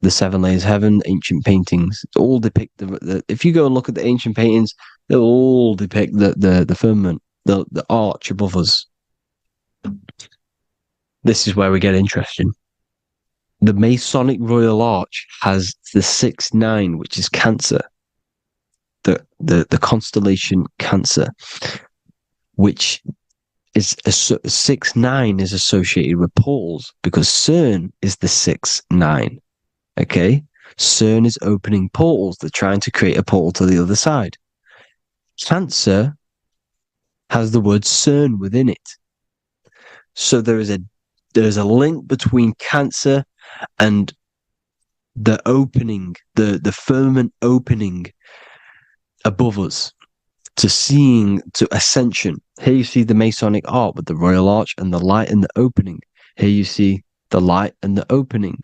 The seven layers of heaven, ancient paintings, all depict if you go and look at the ancient paintings, they'll all depict the firmament, the arch above us. This is where we get interesting. The Masonic Royal Arch has the 6-9, which is Cancer. The constellation Cancer, which is 6-9 is associated with portals because CERN is the 6-9. Okay, CERN is opening portals. They're trying to create a portal to the other side. Cancer has the word CERN within it. So there is a link between Cancer and the opening, the firmament opening above us to ascension. Here you see the Masonic art with the Royal Arch and the light and the opening. Here you see the light and the opening.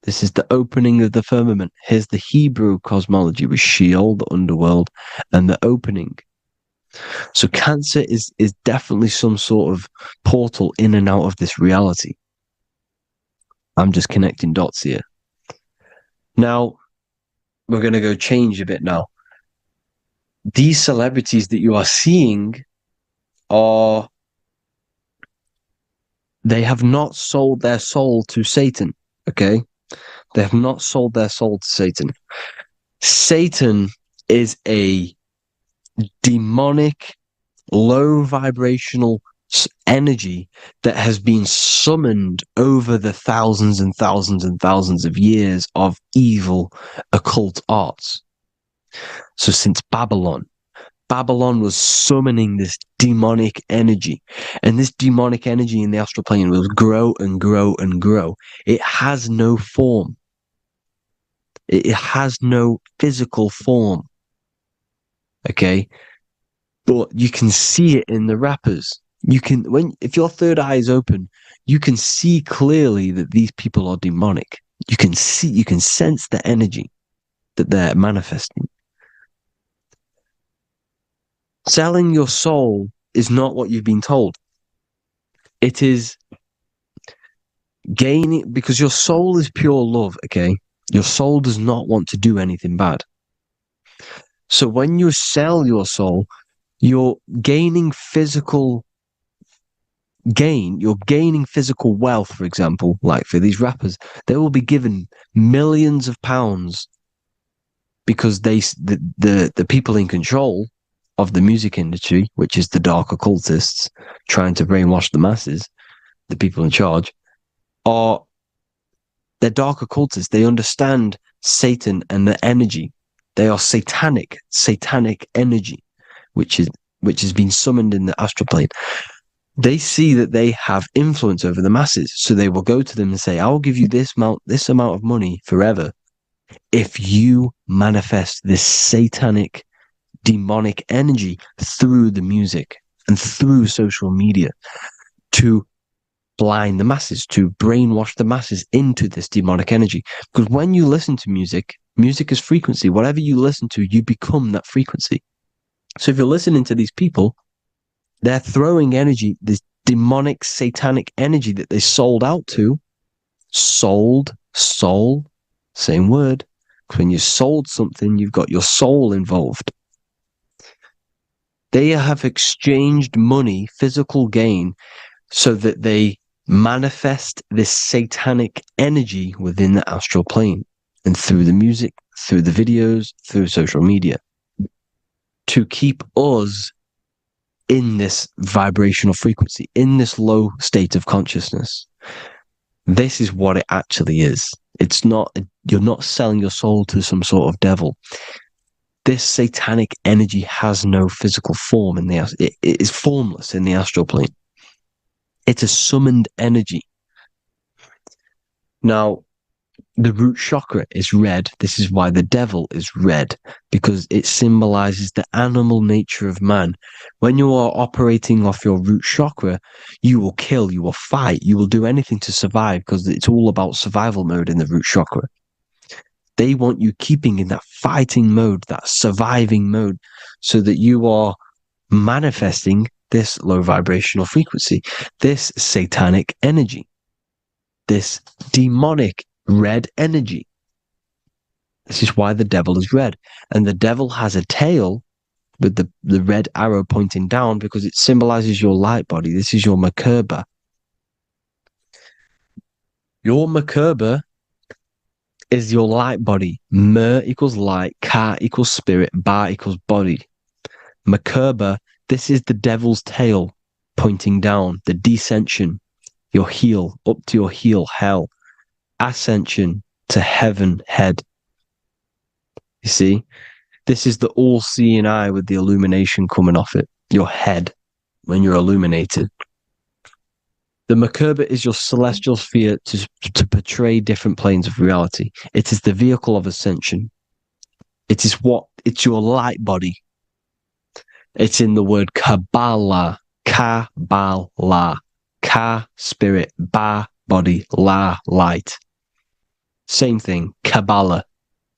This is the opening of the firmament. Here's the Hebrew cosmology with Sheol, the underworld, and the opening. So Cancer is definitely some sort of portal in and out of this reality. I'm just connecting dots here. Now, we're going to go change a bit now. These celebrities that you are seeing they have not sold their soul to Satan, okay? They have not sold their soul to Satan. Satan is a demonic, low vibrational energy that has been summoned over the thousands and thousands and thousands of years of evil occult arts. So since Babylon was summoning this demonic energy, and this demonic energy in the astral plane will grow and grow and grow. It has no form. It has no physical form. Okay? But you can see it in the rappers. If your third eye is open, you can see clearly that these people are demonic. You can sense the energy that they're manifesting. Selling your soul is not what you've been told. It is gaining, because your soul is pure love, okay? Your soul does not want to do anything bad. So when you sell your soul, you're gaining physical gain. You're gaining physical wealth, for example, like for these rappers. They will be given millions of pounds because the people in control of the music industry, which is the dark occultists trying to brainwash the masses, the people in charge, they're dark occultists. They understand Satan and the energy. They are satanic energy, which has been summoned in the astral plane. They see that they have influence over the masses, so they will go to them and say, "I will give you this amount of money forever if you manifest this satanic, demonic energy through the music and through social media to blind the masses, to brainwash the masses into this demonic energy." Because when you listen to music is frequency. Whatever you listen to, you become that frequency. So if you're listening to these people, they're throwing energy, this demonic, satanic energy that they sold out to. Soul, same word. Because when you sold something, you've got your soul involved. They have exchanged money, physical gain, so that they manifest this satanic energy within the astral plane and through the music, through the videos, through social media, to keep us in this vibrational frequency, in this low state of consciousness. This is what it actually is. It's not, you're not selling your soul to some sort of devil. This satanic energy has no physical form it is formless in the astral plane. It's a summoned energy. Now, the root chakra is red. This is why the devil is red, because it symbolizes the animal nature of man. When you are operating off your root chakra, you will kill, you will fight, you will do anything to survive, because it's all about survival mode in the root chakra. They want you keeping in that fighting mode, that surviving mode, so that you are manifesting this low vibrational frequency, this satanic energy, this demonic red energy. This is why the devil is red. And the devil has a tail with the red arrow pointing down, because it symbolizes your light body. This is your Merkaba. Your Merkaba is your light body. Mer equals light, Ka equals spirit, Ba equals body. Merkaba, this is the devil's tail pointing down, the descension, your heel, up to your heel, hell. Ascension to heaven, head. You see? This is the all-seeing eye with the illumination coming off it, your head, when you're illuminated. The Merkaba is your celestial sphere to portray different planes of reality. It is the vehicle of ascension. It's your light body. It's in the word Kabbalah. Kabbalah. Ka, spirit. Ba, body. La, light. Same thing. Kabbalah.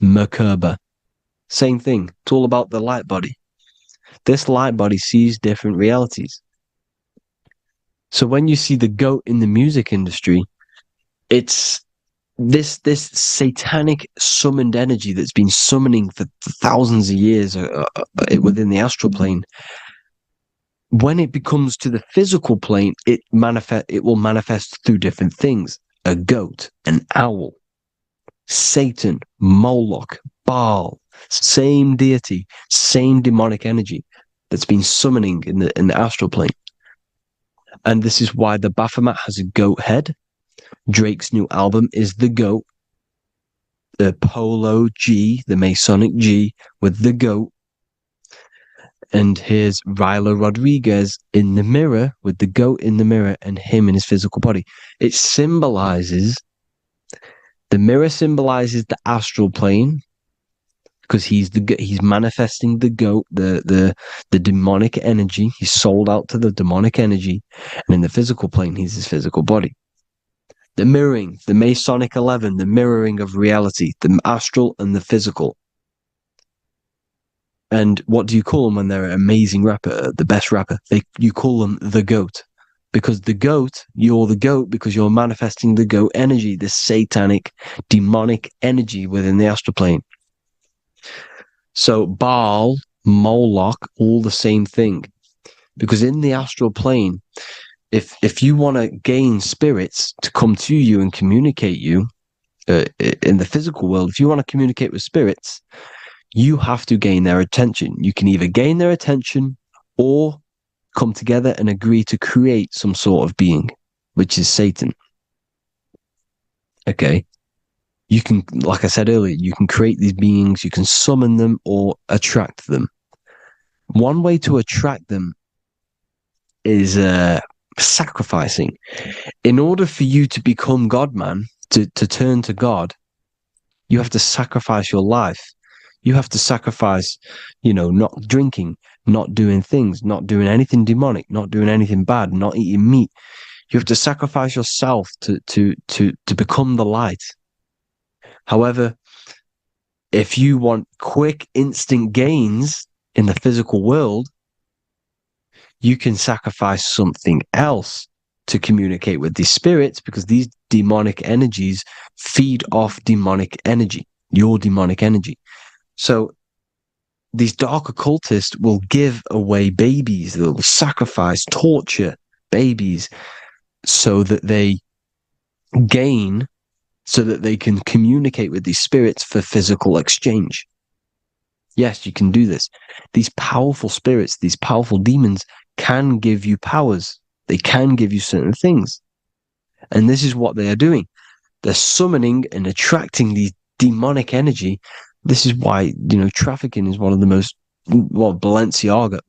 Merkaba. Same thing. It's all about the light body. This light body sees different realities. So when you see the goat in the music industry, it's this satanic summoned energy that's been summoning for thousands of years within the astral plane. When it becomes to the physical plane, it will manifest through different things. A goat, an owl, Satan, Moloch, Baal, same deity, same demonic energy that's been summoning in the astral plane. And this is why the Baphomet has a goat head. Drake's new album is the goat. The Polo G, the Masonic G, with the goat. And here's Ryla Rodriguez in the mirror, with the goat in the mirror and him in his physical body. It symbolizes, the mirror symbolizes the astral plane, because he's manifesting the goat, the demonic energy. He's sold out to the demonic energy, and in the physical plane, he's his physical body. The mirroring, the Masonic 11, the mirroring of reality, the astral and the physical. And what do you call them when they're an amazing rapper, the best rapper? You call them the goat, because the goat, you're the goat because you're manifesting the goat energy, the satanic, demonic energy within the astral plane. So Baal, Moloch, all the same thing. Because in the astral plane, if you want to gain spirits to come to you and communicate you in the physical world, if you want to communicate with spirits, you have to gain their attention. You can either gain their attention or come together and agree to create some sort of being, which is Satan. Okay. You can, like I said earlier, you can create these beings, you can summon them or attract them. One way to attract them is sacrificing. In order for you to become God, man, to turn to God, you have to sacrifice your life. You have to sacrifice, not drinking, not doing things, not doing anything demonic, not doing anything bad, not eating meat. You have to sacrifice yourself to become the light. However, if you want quick, instant gains in the physical world, you can sacrifice something else to communicate with these spirits, because these demonic energies feed off demonic energy, your demonic energy. So these dark occultists will give away babies, they'll sacrifice, torture babies so that they gain, so that they can communicate with these spirits for physical exchange. Yes, you can do this. These powerful spirits, these powerful demons can give you powers. They can give you certain things. And this is what they are doing. They're summoning and attracting these demonic energy. This is why, trafficking is one of the most, Balenciaga.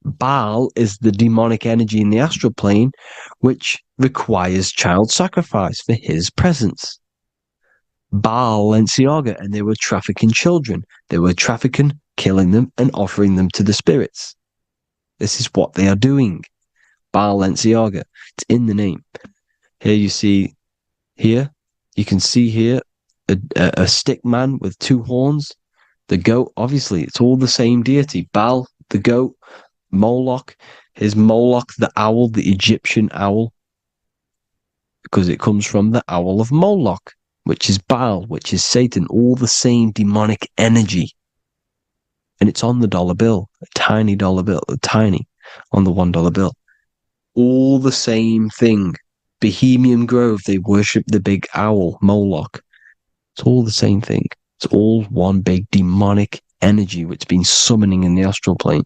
Baal is the demonic energy in the astral plane, which requires child sacrifice for his presence. Balenciaga, and they were trafficking children. They were trafficking, killing them, and offering them to the spirits. This is what they are doing. Balenciaga. It's in the name. Here you see, you can see here a stick man with two horns. The goat, obviously, it's all the same deity. Baal, the goat. Moloch, is Moloch the owl, the Egyptian owl, because it comes from the owl of Moloch, which is Baal, which is Satan, all the same demonic energy. And it's on the dollar bill, a tiny dollar bill, tiny, on the $1 bill. All the same thing. Bohemian Grove, they worship the big owl, Moloch. It's all the same thing. It's all one big demonic energy which has been summoning in the astral plane.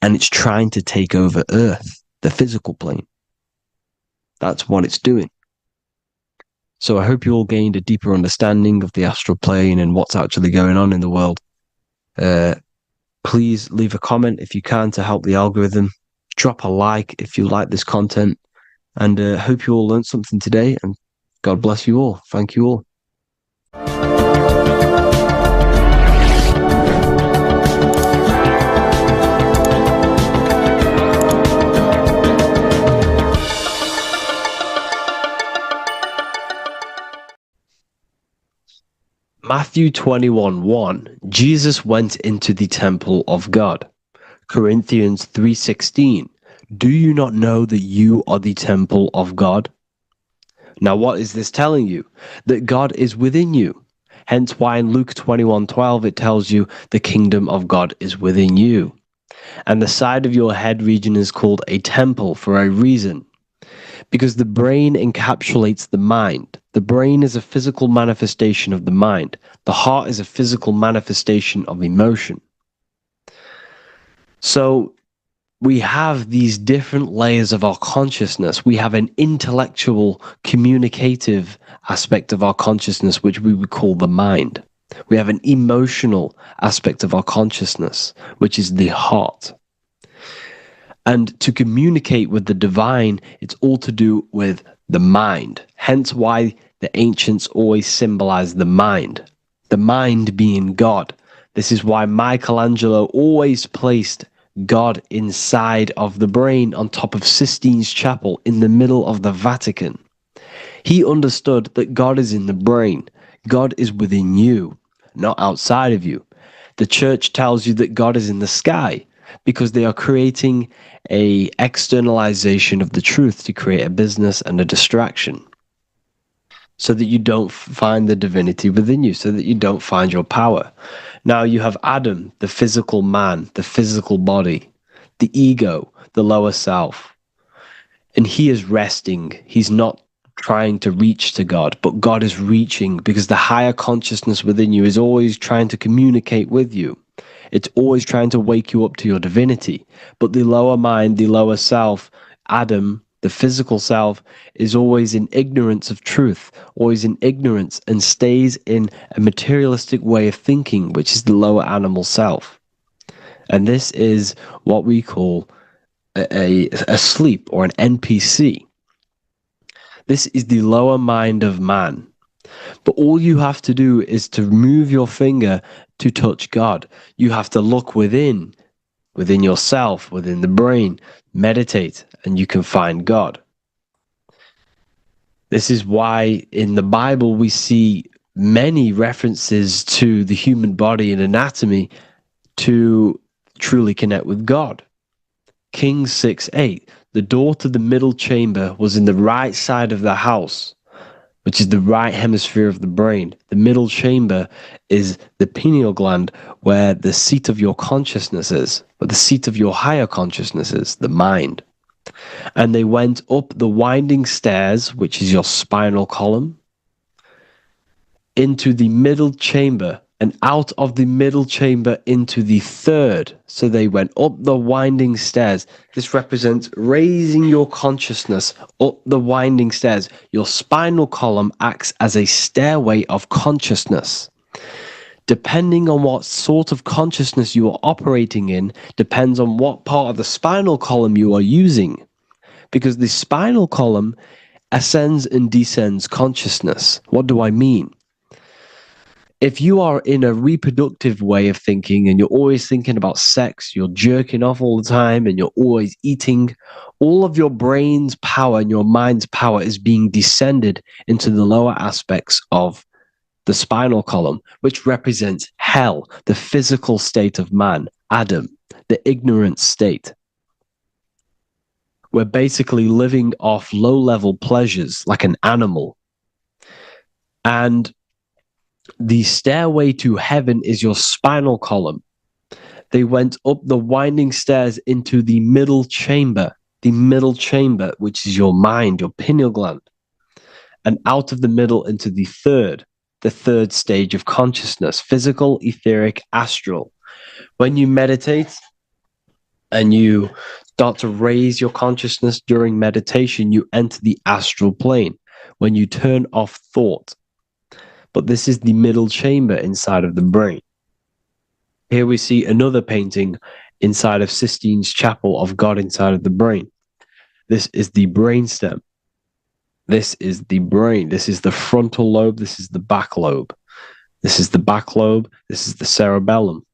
And it's trying to take over Earth, the physical plane. That's what it's doing. So I hope you all gained a deeper understanding of the astral plane and what's actually going on in the world. Please leave a comment if you can to help the algorithm. Drop a like if you like this content. And hope you all learned something today. And God bless you all. Thank you all. Matthew 21:1, Jesus went into the temple of God. Corinthians 3:16, do you not know that you are the temple of God? Now what is this telling you? That God is within you. Hence why in Luke 21:12 it tells you the kingdom of God is within you. And the side of your head region is called a temple for a reason. Because the brain encapsulates the mind. The brain is a physical manifestation of the mind. The heart is a physical manifestation of emotion. So we have these different layers of our consciousness. We have an intellectual, communicative aspect of our consciousness, which we would call the mind. We have an emotional aspect of our consciousness, which is the heart. And to communicate with the divine, it's all to do with the mind. Hence why the ancients always symbolize the mind being God. This is why Michelangelo always placed God inside of the brain on top of Sistine Chapel in the middle of the Vatican. He understood that God is in the brain. God is within you, not outside of you. The church tells you that God is in the sky because they are creating a externalization of the truth to create a business and a distraction so that you don't find the divinity within you, so that you don't find your power. Now you have Adam, the physical man, the physical body, the ego, the lower self. And he is resting. He's not trying to reach to God, but God is reaching because the higher consciousness within you is always trying to communicate with you. It's always trying to wake you up to your divinity. But the lower mind, the lower self, Adam, the physical self, is always in ignorance of truth, always in ignorance, and stays in a materialistic way of thinking, which is the lower animal self. And this is what we call a sleep or an NPC. This is the lower mind of man. But all you have to do is to move your finger to touch God. You have to look within yourself, within the brain, meditate, and you can find God. This is why in the Bible we see many references to the human body and anatomy to truly connect with God. Kings 6:8, the door to the middle chamber was in the right side of the house, which is the right hemisphere of the brain. The middle chamber is the pineal gland, where the seat of your consciousness is, where the seat of your higher consciousness is, the mind. And they went up the winding stairs, which is your spinal column, into the middle chamber, and out of the middle chamber into the third. So they went up the winding stairs. This represents raising your consciousness up the winding stairs. Your spinal column acts as a stairway of consciousness. Depending on what sort of consciousness you are operating in, depends on what part of the spinal column you are using. Because the spinal column ascends and descends consciousness. What do I mean? If you are in a reproductive way of thinking and you're always thinking about sex, you're jerking off all the time and you're always eating, all of your brain's power and your mind's power is being descended into the lower aspects of the spinal column, which represents hell, the physical state of man, Adam, the ignorant state. We're basically living off low-level pleasures like an animal. And the stairway to heaven is your spinal column. They went up the winding stairs into the middle chamber, which is your mind, your pineal gland, and out of the middle into the third stage of consciousness, physical, etheric, astral. When you meditate and you start to raise your consciousness during meditation, you enter the astral plane, when you turn off thought. But this is the middle chamber inside of the brain. Here we see another painting inside of Sistine's chapel of God inside of the brain. This is the brainstem. This is the brain. This is the frontal lobe. This is the back lobe. This is the back lobe. This is the cerebellum.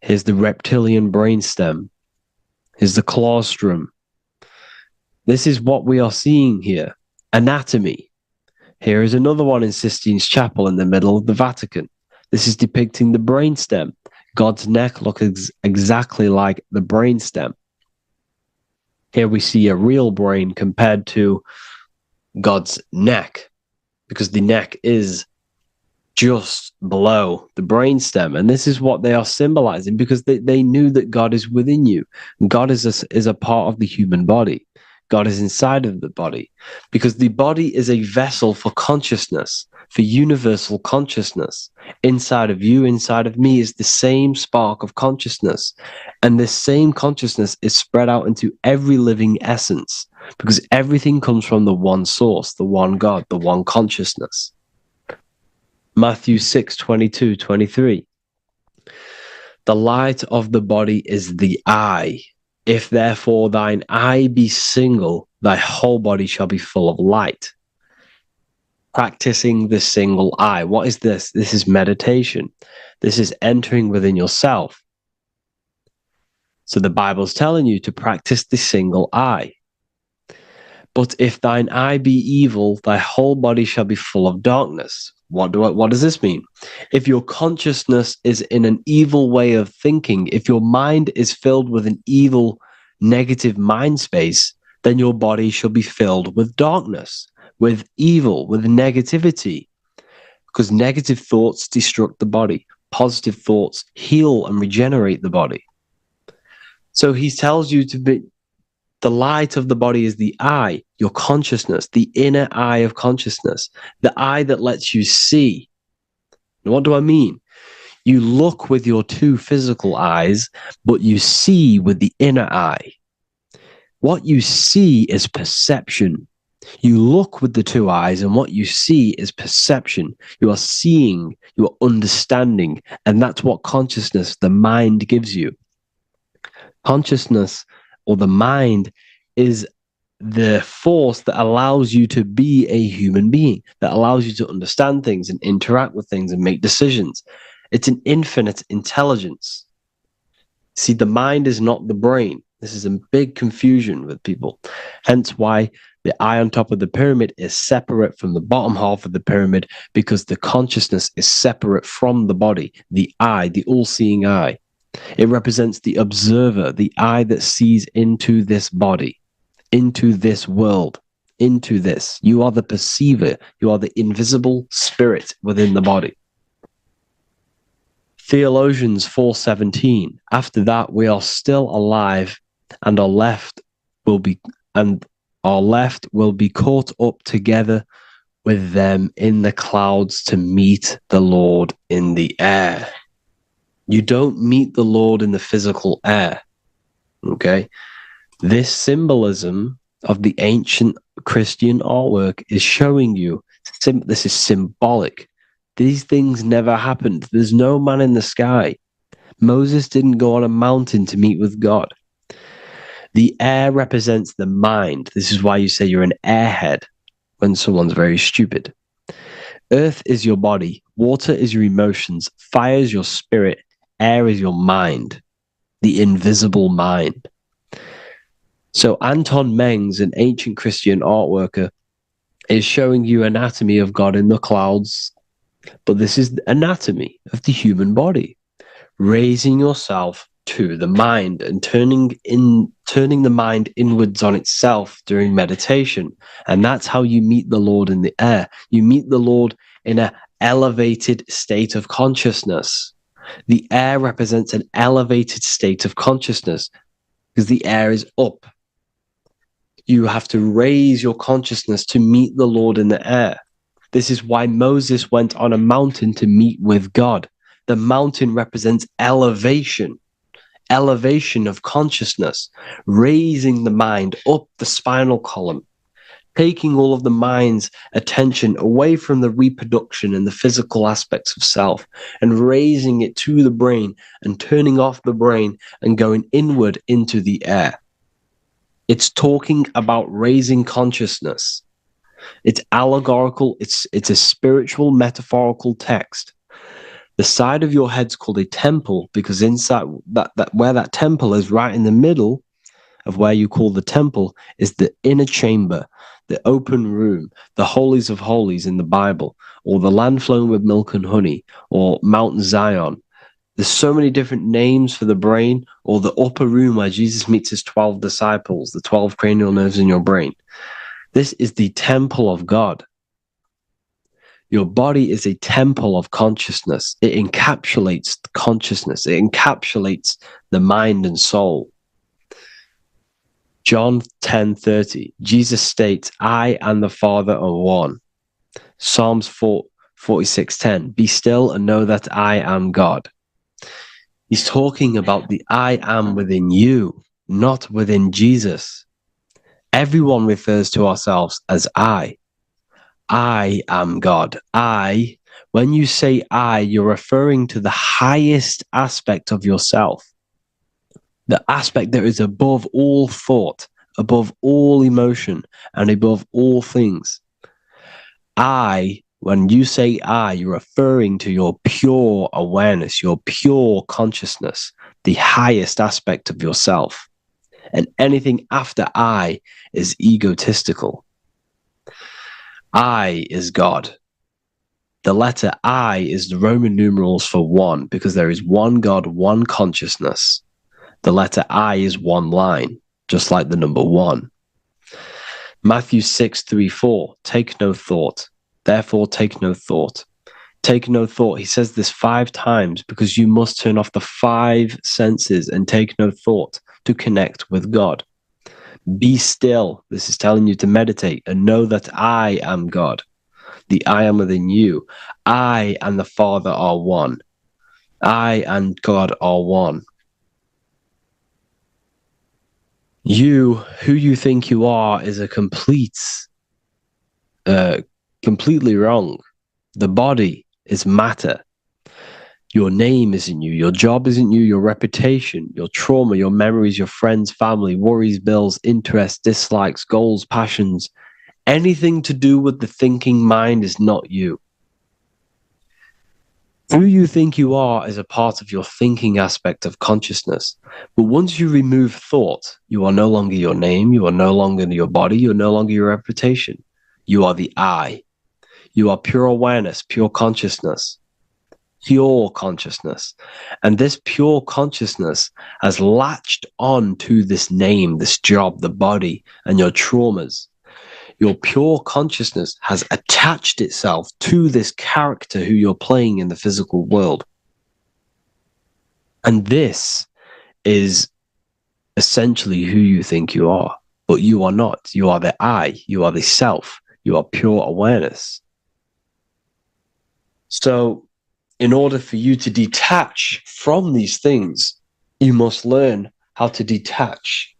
Here's the reptilian brainstem. Here's the claustrum. This is what we are seeing here. Anatomy. Here is another one in Sistine's chapel in the middle of the Vatican. This is depicting the brainstem. God's neck looks exactly like the brainstem. Here we see a real brain compared to God's neck, because the neck is just below the brainstem. And this is what they are symbolizing, because they knew that God is within you. God is a part of the human body. God is inside of the body, because the body is a vessel for consciousness, for universal consciousness. Inside of you, inside of me, is the same spark of consciousness. And this same consciousness is spread out into every living essence, because everything comes from the one source, the one God, the one consciousness. Matthew 6:22-23. The light of the body is the eye. If therefore thine eye be single, thy whole body shall be full of light. Practicing the single eye. What is this? This is meditation. This is entering within yourself. So the Bible's telling you to practice the single eye. But if thine eye be evil, thy whole body shall be full of darkness. What does this mean? If your consciousness is in an evil way of thinking, if your mind is filled with an evil, negative mind space, then your body shall be filled with darkness, with evil, with negativity. Because negative thoughts destruct the body. Positive thoughts heal and regenerate the body. So he tells you to be, the light of the body is the eye, your consciousness, the inner eye of consciousness, the eye that lets you see. And what do I mean? You look with your two physical eyes, but you see with the inner eye. What you see is perception. You look with the two eyes, and what you see is perception. You are seeing, you are understanding, and that's what consciousness, the mind, gives you. Consciousness, or the mind, is the force that allows you to be a human being, that allows you to understand things and interact with things and make decisions. It's an infinite intelligence. See, the mind is not the brain. This is a big confusion with people. Hence why the eye on top of the pyramid is separate from the bottom half of the pyramid, because the consciousness is separate from the body, the eye, the all-seeing eye. It represents the observer, the eye that sees into this body, into this world, into this. You are the perceiver. You are the invisible spirit within the body. Theologians 4:17. After that, we are still alive, and our left will be caught up together with them in the clouds to meet the Lord in the air. You don't meet the Lord in the physical air. Okay? This symbolism of the ancient Christian artwork is showing you this is symbolic. These things never happened. There's no man in the sky. Moses didn't go on a mountain to meet with God. The air represents the mind. This is why you say you're an airhead when someone's very stupid. Earth is your body. Water is your emotions. Fire is your spirit. Air is your mind, the invisible mind. So Anton Mengs, an ancient Christian art worker, is showing you anatomy of God in the clouds. But this is the anatomy of the human body. Raising yourself to the mind and turning the mind inwards on itself during meditation. And that's how you meet the Lord in the air. You meet the Lord in an elevated state of consciousness. The air represents an elevated state of consciousness because the air is up. You have to raise your consciousness to meet the Lord in the air. This is why Moses went on a mountain to meet with God. The mountain represents elevation of consciousness, raising the mind up the spinal column taking all of the mind's attention away from the reproduction and the physical aspects of self and raising it to the brain and turning off the brain and going inward into the air. It's talking about raising consciousness. It's allegorical. It's a spiritual, metaphorical text. The side of your head's called a temple because inside that where that temple is, right in the middle of where you call the temple, is the inner chamber, the open room, the holies of holies in the Bible, or the land flowing with milk and honey, or Mount Zion. There's so many different names for the brain, or the upper room where Jesus meets his 12 disciples, the 12 cranial nerves in your brain. This is the temple of God. Your body is a temple of consciousness. It encapsulates the consciousness. It encapsulates the mind and soul. John 10:30, Jesus states, I and the Father are one. Psalms 46:10, be still and know that I am God. He's talking about the I am within you, not within Jesus. Everyone refers to ourselves as I. I am God. When you say I, you're referring to the highest aspect of yourself. The aspect that is above all thought, above all emotion, and above all things. When you say I, you're referring to your pure awareness, your pure consciousness, the highest aspect of yourself. And anything after I is egotistical. I is God. The letter I is the Roman numerals for one, because there is one God, one consciousness. The letter I is one line, just like the number one. Matthew 6:3-4, take no thought. Therefore, take no thought. Take no thought. He says this 5 times because you must turn off the 5 senses and take no thought to connect with God. Be still. This is telling you to meditate and know that I am God. The I am within you. I and the Father are one. I and God are one. You, who you think you are, is a completely wrong. The body is matter. Your name isn't you. Your job isn't you. Your reputation, your trauma, your memories, your friends, family, worries, bills, interests, dislikes, goals, passions. Anything to do with the thinking mind is not you. Who you think you are is a part of your thinking aspect of consciousness. But once you remove thought, you are no longer your name. You are no longer your body. You're no longer your reputation. You are the I. You are pure awareness, pure consciousness. Pure consciousness. And this pure consciousness has latched on to this name, this job, the body, and your traumas. Your pure consciousness has attached itself to this character who you're playing in the physical world. And this is essentially who you think you are. But you are not. You are the I. You are the self. You are pure awareness. So, in order for you to detach from these things, you must learn how to detach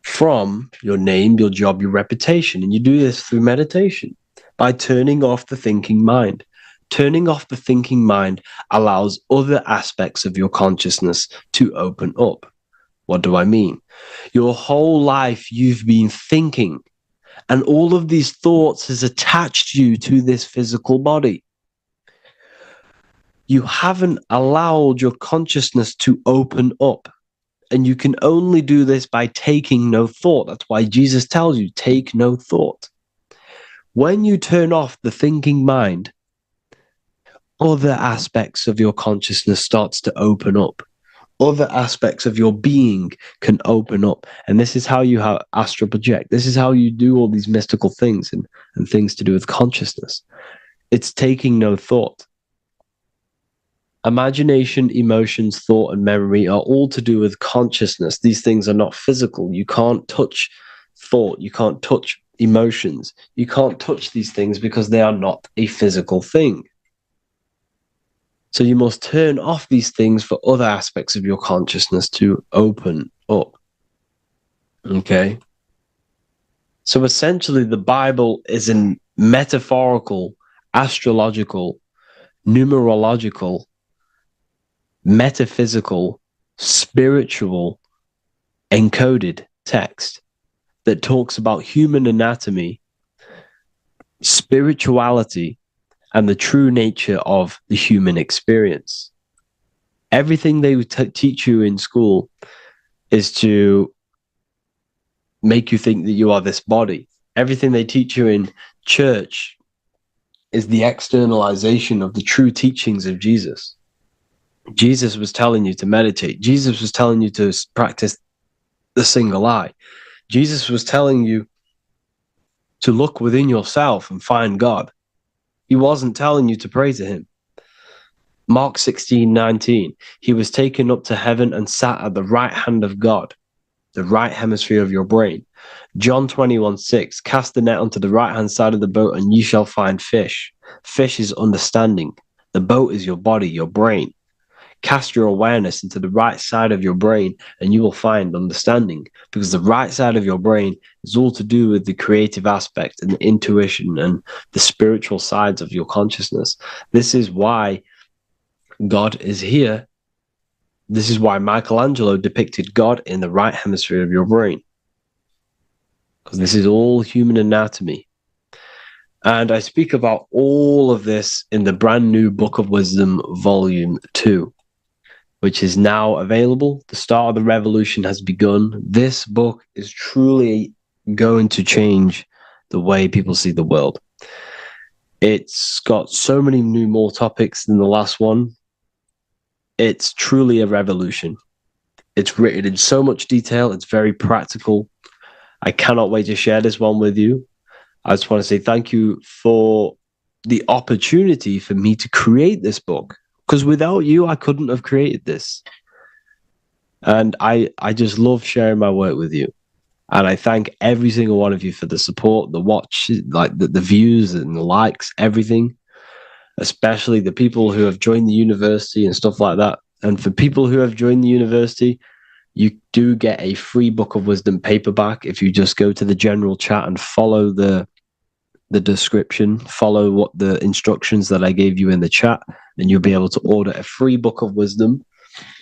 from your name, your job, your reputation. And you do this through meditation by turning off the thinking mind. Turning off the thinking mind allows other aspects of your consciousness to open up. What do I mean? Your whole life you've been thinking, and all of these thoughts has attached you to this physical body. You haven't allowed your consciousness to open up. And you can only do this by taking no thought. That's why Jesus tells you, take no thought. When you turn off the thinking mind, other aspects of your consciousness starts to open up. Other aspects of your being can open up. And this is how you astral project. This is how you do all these mystical things and things to do with consciousness. It's taking no thought. Imagination, emotions, thought, and memory are all to do with consciousness. These things are not physical. You can't touch thought. You can't touch emotions. You can't touch these things because they are not a physical thing. So you must turn off these things for other aspects of your consciousness to open up. Okay? So essentially, the Bible is a metaphorical, astrological, numerological, metaphysical, spiritual, encoded text that talks about human anatomy, spirituality, and the true nature of the human experience. Everything they teach you in school is to make you think that you are this body. Everything they teach you in church is the externalization of the true teachings of Jesus. Jesus was telling you to meditate. Jesus was telling you to practice the single eye. Jesus was telling you to look within yourself and find God. He wasn't telling you to pray to him. Mark 16:19, he was taken up to heaven and sat at the right hand of God, the right hemisphere of your brain. John 21:6, cast the net onto the right hand side of the boat and ye shall find fish. Fish is understanding. The boat is your body, your brain. Cast your awareness into the right side of your brain and you will find understanding, because the right side of your brain is all to do with the creative aspect and the intuition and the spiritual sides of your consciousness. This is why God is here. This is why Michelangelo depicted God in the right hemisphere of your brain, because this is all human anatomy. And I speak about all of this in the brand new Book of Wisdom, Volume 2, which is now available. The start of the revolution has begun. This book is truly going to change the way people see the world. It's got so many more topics than the last one. It's truly a revolution. It's written in so much detail. It's very practical. I cannot wait to share this one with you. I just want to say thank you for the opportunity for me to create this book, because without you, I couldn't have created this. And I just love sharing my work with you. And I thank every single one of you for the support, the watch, like the views and the likes, everything. Especially the people who have joined the university and stuff like that. And for people who have joined the university, you do get a free Book of Wisdom paperback if you just go to the general chat and follow the description, follow what the instructions that I gave you in the chat, and you'll be able to order a free Book of Wisdom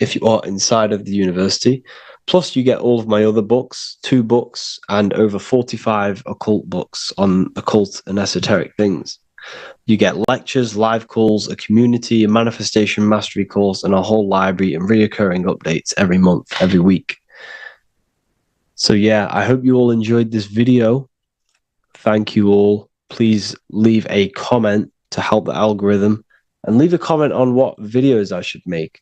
if you are inside of the university. Plus, you get all of my other books, 2 books, and over 45 occult books on occult and esoteric things. You get lectures, live calls, a community, a manifestation mastery course, and a whole library and reoccurring updates every month, every week. So yeah, I hope you all enjoyed this video. Thank you all. Please leave a comment to help the algorithm, and leave a comment on what videos I should make.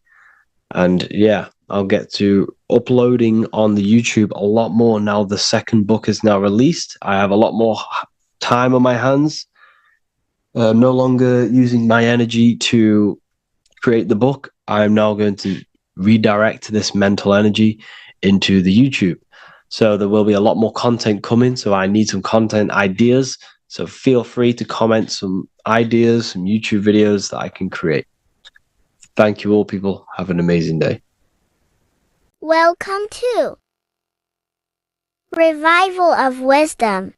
And yeah, I'll get to uploading on the YouTube a lot more now the second book is now released. I have a lot more time on my hands. No longer using my energy to create the book. I am now going to redirect this mental energy into the YouTube. So there will be a lot more content coming. So I need some content ideas. So feel free to comment some ideas, some YouTube videos that I can create. Thank you all, people. Have an amazing day. Welcome to Revival of Wisdom.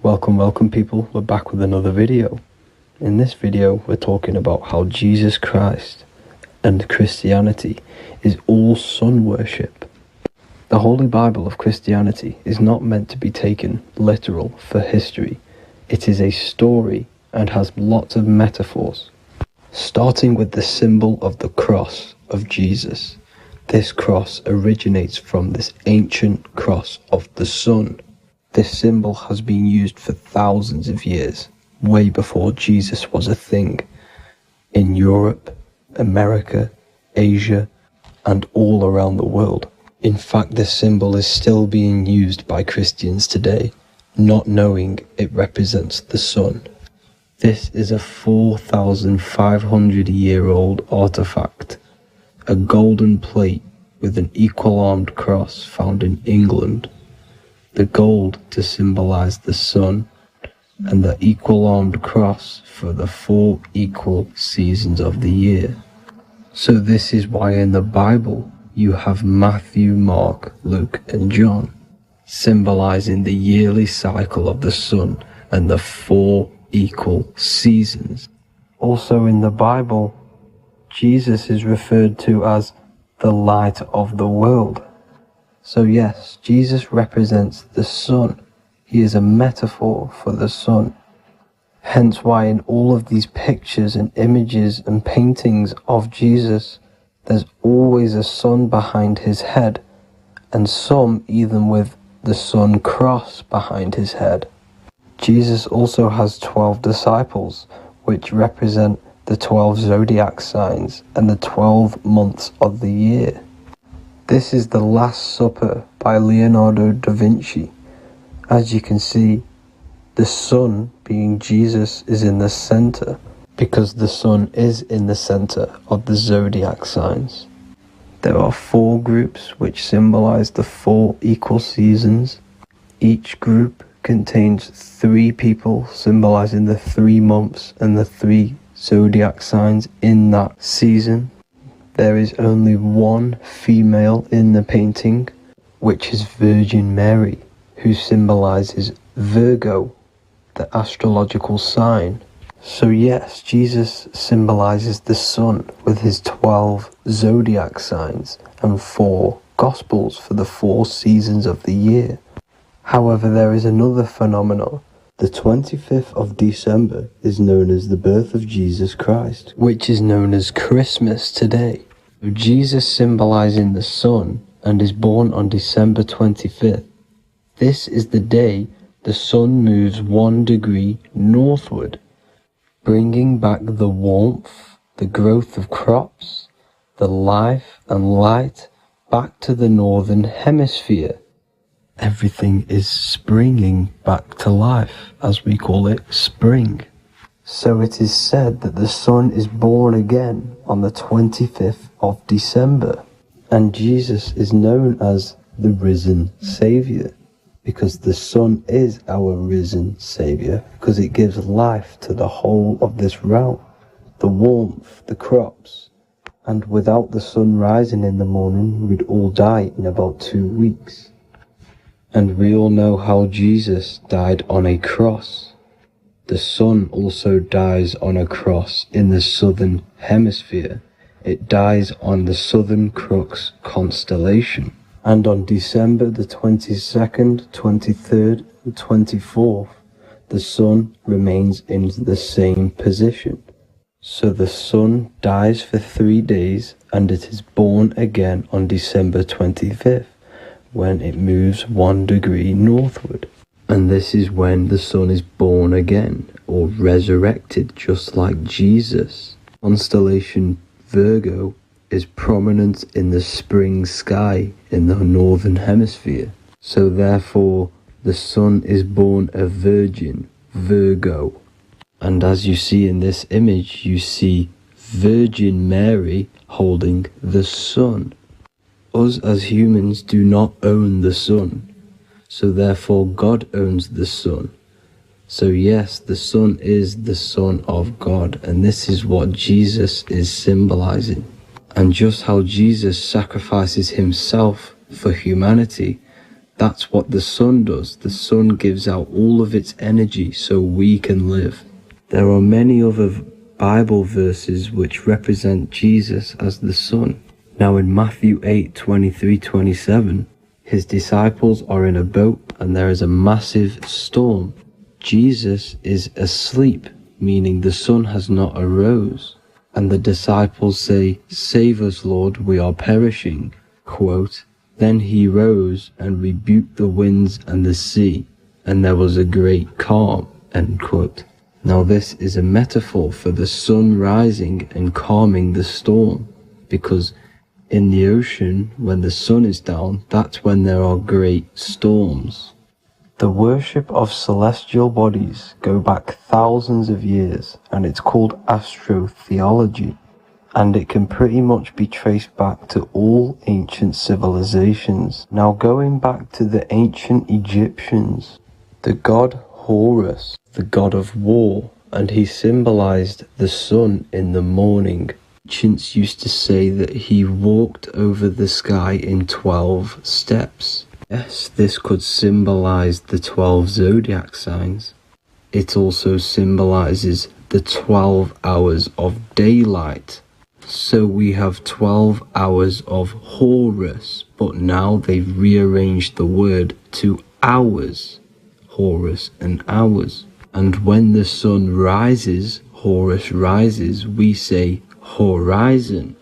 Welcome people, we're back with another video. In this video we're talking about how Jesus Christ and Christianity is all sun worship. The Holy Bible of Christianity is not meant to be taken literal for history. It is a story and has lots of metaphors. Starting with the symbol of the cross of Jesus. This cross originates from this ancient cross of the sun. This symbol has been used for thousands of years, way before Jesus was a thing, in Europe, America, Asia, and all around the world. In fact, this symbol is still being used by Christians today, not knowing it represents the sun. This is a 4,500-year-old artifact, a golden plate with an equal-armed cross found in England. The gold to symbolize the sun, and the equal-armed cross for the 4 equal seasons of the year. So this is why in the Bible you have Matthew, Mark, Luke, and John, symbolizing the yearly cycle of the sun and the 4 equal seasons. Also in the Bible, Jesus is referred to as the light of the world. So yes, Jesus represents the sun. He is a metaphor for the sun. Hence why in all of these pictures and images and paintings of Jesus, there's always a sun behind his head, and some even with the sun cross behind his head. Jesus also has 12 disciples, which represent the 12 zodiac signs and the 12 months of the year. This is the Last Supper by Leonardo da Vinci. As you can see, the sun, being Jesus, is in the center, because the sun is in the center of the zodiac signs. There are 4 groups which symbolize the 4 equal seasons. Each group contains 3 people symbolizing the 3 months and the 3 zodiac signs in that season. There is only 1 female in the painting, which is Virgin Mary, who symbolizes Virgo, the astrological sign. So yes, Jesus symbolizes the sun with his 12 zodiac signs and 4 gospels for the 4 seasons of the year. However, there is another phenomenon. The 25th of December is known as the birth of Jesus Christ, which is known as Christmas today. So Jesus symbolizing the sun and is born on December 25th. This is the day the sun moves 1 degree northward, bringing back the warmth, the growth of crops, the life and light back to the northern hemisphere. Everything is springing back to life, as we call it, spring. So it is said that the sun is born again on the 25th of December, and Jesus is known as the risen Saviour, because the sun is our risen Saviour, because it gives life to the whole of this realm, the warmth, the crops, and without the sun rising in the morning, we'd all die in about 2 weeks. And we all know how Jesus died on a cross. The sun also dies on a cross in the southern hemisphere. It dies on the Southern Crux constellation. And on December the 22nd, 23rd, and 24th, the sun remains in the same position. So the sun dies for 3 days, and it is born again on December 25th. When it moves 1 degree northward. And this is when the sun is born again, or resurrected, just like Jesus. Constellation Virgo is prominent in the spring sky in the northern hemisphere. So therefore, the sun is born a virgin, Virgo. And as you see in this image, you see Virgin Mary holding the sun. Us as humans do not own the sun, so therefore God owns the sun. So yes, the sun is the Son of God, and this is what Jesus is symbolizing. And just how Jesus sacrifices himself for humanity, that's what the sun does. The sun gives out all of its energy so we can live. There are many other Bible verses which represent Jesus as the sun. Now in Matthew 8:23-27, his disciples are in a boat and there is a massive storm. Jesus is asleep, meaning the sun has not arose. And the disciples say, "Save us, Lord, we are perishing." Quote, "Then he rose and rebuked the winds and the sea, and there was a great calm." End quote. Now this is a metaphor for the sun rising and calming the storm, because in the ocean, when the sun is down, that's when there are great storms. The worship of celestial bodies go back thousands of years, and it's called astrotheology, and it can pretty much be traced back to all ancient civilizations. Now going back to the ancient Egyptians, the god Horus, the god of war, and he symbolized the sun in the morning. Ancients used to say that he walked over the sky in 12 steps. Yes, this could symbolize the 12 zodiac signs. It also symbolizes the 12 hours of daylight. So we have 12 hours of Horus, but now they've rearranged the word to hours. Horus and hours. And when the sun rises, Horus rises, we say horizon,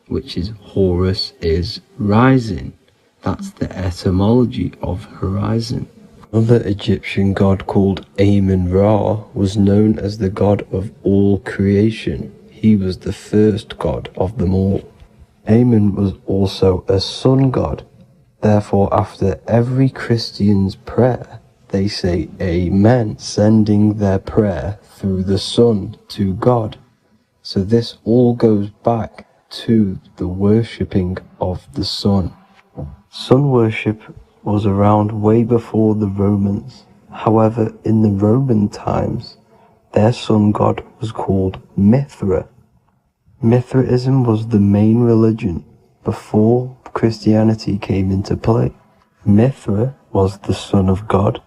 which is Horus is rising. That's the etymology of horizon. Another Egyptian god called Amun-Ra was known as the god of all creation. He was the first god of them all. Amun was also a sun god. Therefore, after every Christian's prayer, they say Amen, sending their prayer through the sun to God. So this all goes back to the worshipping of the sun. Sun worship was around way before the Romans. However, in the Roman times, their sun god was called Mithra. Mithraism was the main religion before Christianity came into play. Mithra was the son of God.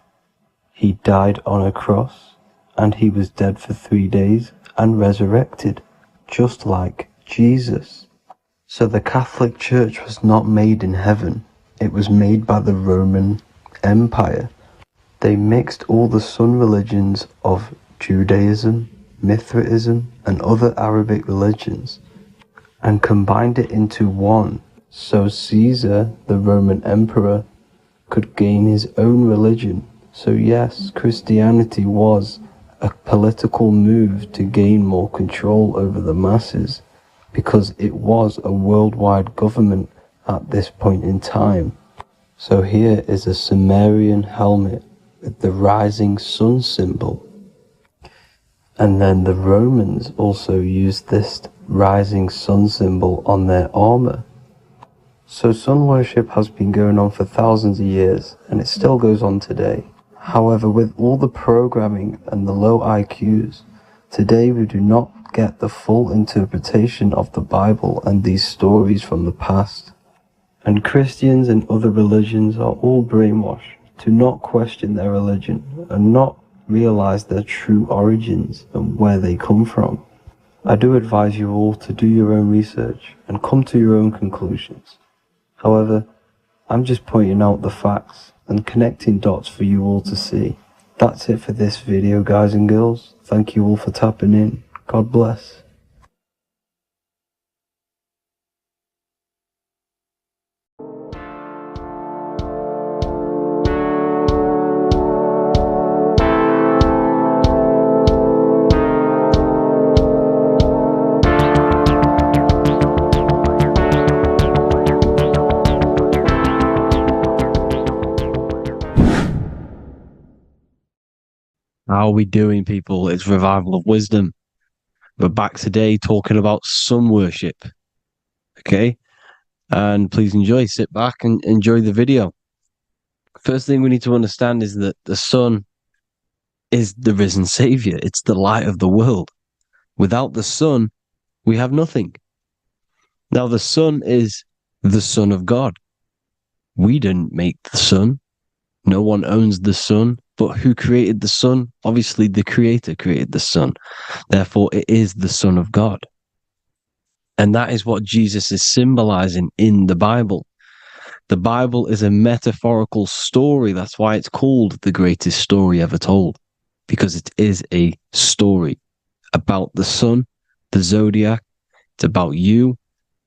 He died on a cross, and he was dead for 3 days and resurrected, just like Jesus. So the Catholic Church was not made in heaven. It was made by the Roman Empire. They mixed all the sun religions of Judaism, Mithraism, and other Arabic religions and combined it into one, so Caesar, the Roman emperor, could gain his own religion. So yes, Christianity was a political move to gain more control over the masses, because it was a worldwide government at this point in time. So here is a Sumerian helmet with the rising sun symbol. And then the Romans also used this rising sun symbol on their armor. So sun worship has been going on for thousands of years, and it still goes on today. However, with all the programming and the low IQs, today we do not get the full interpretation of the Bible and these stories from the past. And Christians and other religions are all brainwashed to not question their religion and not realize their true origins and where they come from. I do advise you all to do your own research and come to your own conclusions. However, I'm just pointing out the facts and connecting dots for you all to see. That's it for this video, guys and girls. Thank you all for tapping in. God bless. How are we doing, people? It's Revival of Wisdom. We're back today talking about sun worship. Okay? And please enjoy, sit back and enjoy the video. First thing we need to understand is that the sun is the risen savior. It's the light of the world. Without the sun, we have nothing. Now, the sun is the Son of God. We didn't make the sun. No one owns the sun. But who created the sun? Obviously, the Creator created the sun. Therefore, it is the Son of God. And that is what Jesus is symbolizing in the Bible. The Bible is a metaphorical story. That's why it's called the greatest story ever told. Because it is a story about the sun, the Zodiac. It's about you,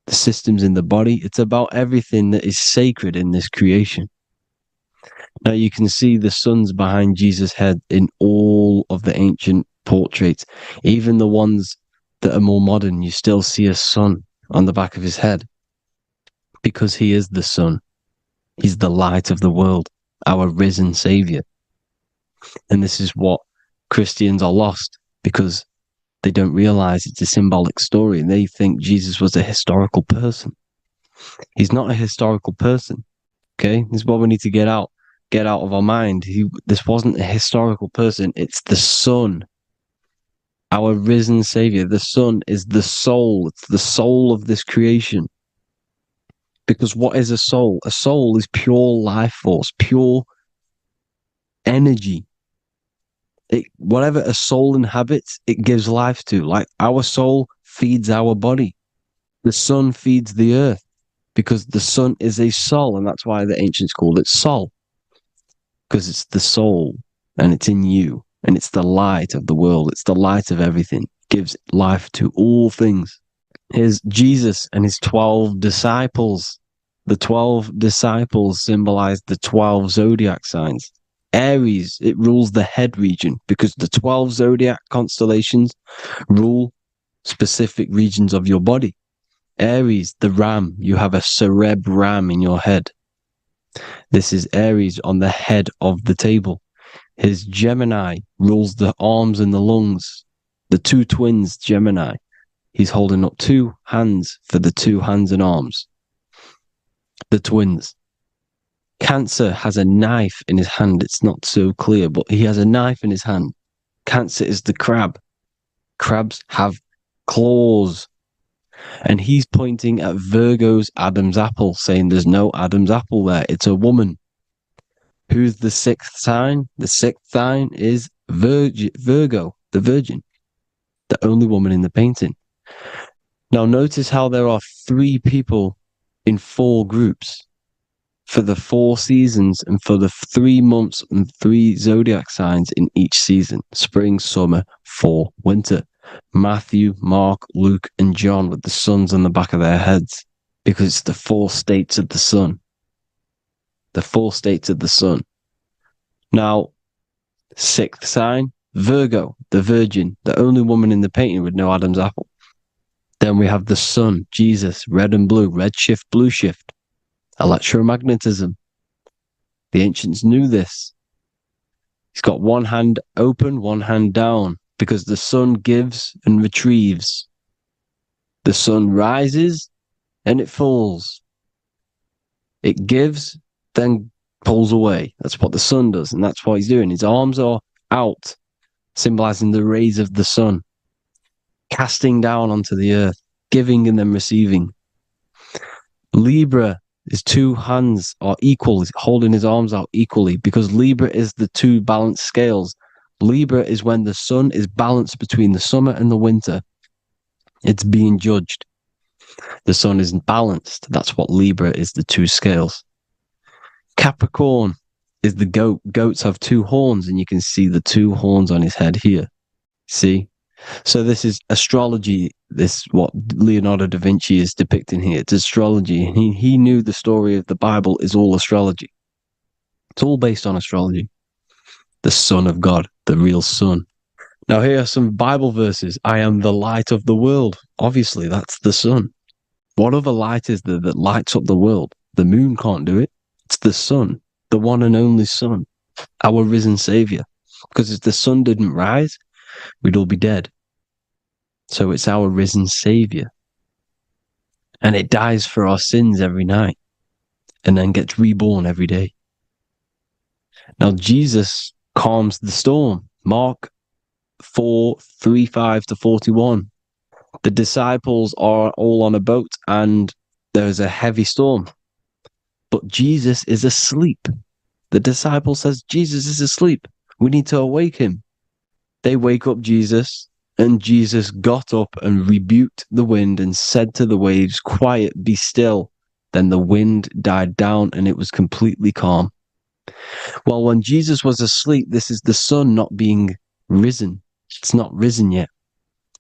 the systems in the body. It's about everything that is sacred in this creation. Now you can see the suns behind Jesus' head in all of the ancient portraits. Even the ones that are more modern, you still see a sun on the back of his head. Because he is the sun. He's the light of the world, our risen savior. And this is what Christians are lost, because they don't realize it's a symbolic story. And they think Jesus was a historical person. He's not a historical person. Okay? This is what we need to get out of our mind. This wasn't a historical person. It's the sun. Our risen Savior. The sun is the soul. It's the soul of this creation. Because what is a soul? A soul is pure life force, pure energy. Whatever a soul inhabits, it gives life to. Like our soul feeds our body. The sun feeds the earth because the sun is a soul, and that's why the ancients called it Sol. Because it's the soul, and it's in you, and it's the light of the world. It's the light of everything. It gives life to all things. Here's Jesus and his 12 disciples. The 12 disciples symbolize the 12 zodiac signs. Aries, it rules the head region because the 12 zodiac constellations rule specific regions of your body. Aries, the ram, you have a cerebrum in your head. This is Aries on the head of the table. His Gemini rules the arms and the lungs. The two twins, Gemini. He's holding up two hands for the two hands and arms. The twins. Cancer has a knife in his hand. It's not so clear, but he has a knife in his hand. Cancer is the crab. Crabs have claws. And he's pointing at Virgo's Adam's apple, saying there's no Adam's apple there. It's a woman. Who's the sixth sign? The sixth sign is Virgo, the Virgin. The only woman in the painting. Now notice how there are 3 people in 4 groups. For the 4 seasons and for the 3 months and 3 zodiac signs in each season. Spring, summer, fall, winter. Matthew, Mark, Luke, and John with the suns on the back of their heads. Because it's the 4 states of the sun. The 4 states of the sun. Now, 6th sign, Virgo, the Virgin. The only woman in the painting with no Adam's apple. Then we have the sun, Jesus, red and blue. Red shift, blue shift. Electromagnetism. The ancients knew this. He's got one hand open, one hand down, because the sun gives and retrieves. The sun rises and it falls. It gives, then pulls away. That's what the sun does, and that's what he's doing. His arms are out, symbolizing the rays of the sun, casting down onto the earth, giving and then receiving. Libra, his 2 hands are equal. He's holding his arms out equally because Libra is the 2 balanced scales. Libra is when the sun is balanced between the summer and the winter. It's being judged. The sun isn't balanced. That's what Libra is, the 2 scales. Capricorn is the goat. Goats have 2 horns, and you can see the 2 horns on his head here. See? So this is astrology. This what Leonardo da Vinci is depicting here. It's astrology. And he knew the story of the Bible is all astrology. It's all based on astrology. The Son of God, the real sun. Now here are some Bible verses. I am the light of the world. Obviously, that's the sun. What other light is there that lights up the world? The moon can't do it. It's the sun, the one and only sun, our risen Savior. Because if the sun didn't rise, we'd all be dead. So it's our risen Savior. And it dies for our sins every night and then gets reborn every day. Now Jesus calms the storm. Mark 4:35-41. The disciples are all on a boat and there's a heavy storm. But Jesus is asleep. The disciple says, Jesus is asleep. We need to awake him. They wake up Jesus, and Jesus got up and rebuked the wind and said to the waves, quiet, be still. Then the wind died down and it was completely calm. Well, when Jesus was asleep, this is the sun not being risen. It's not risen yet.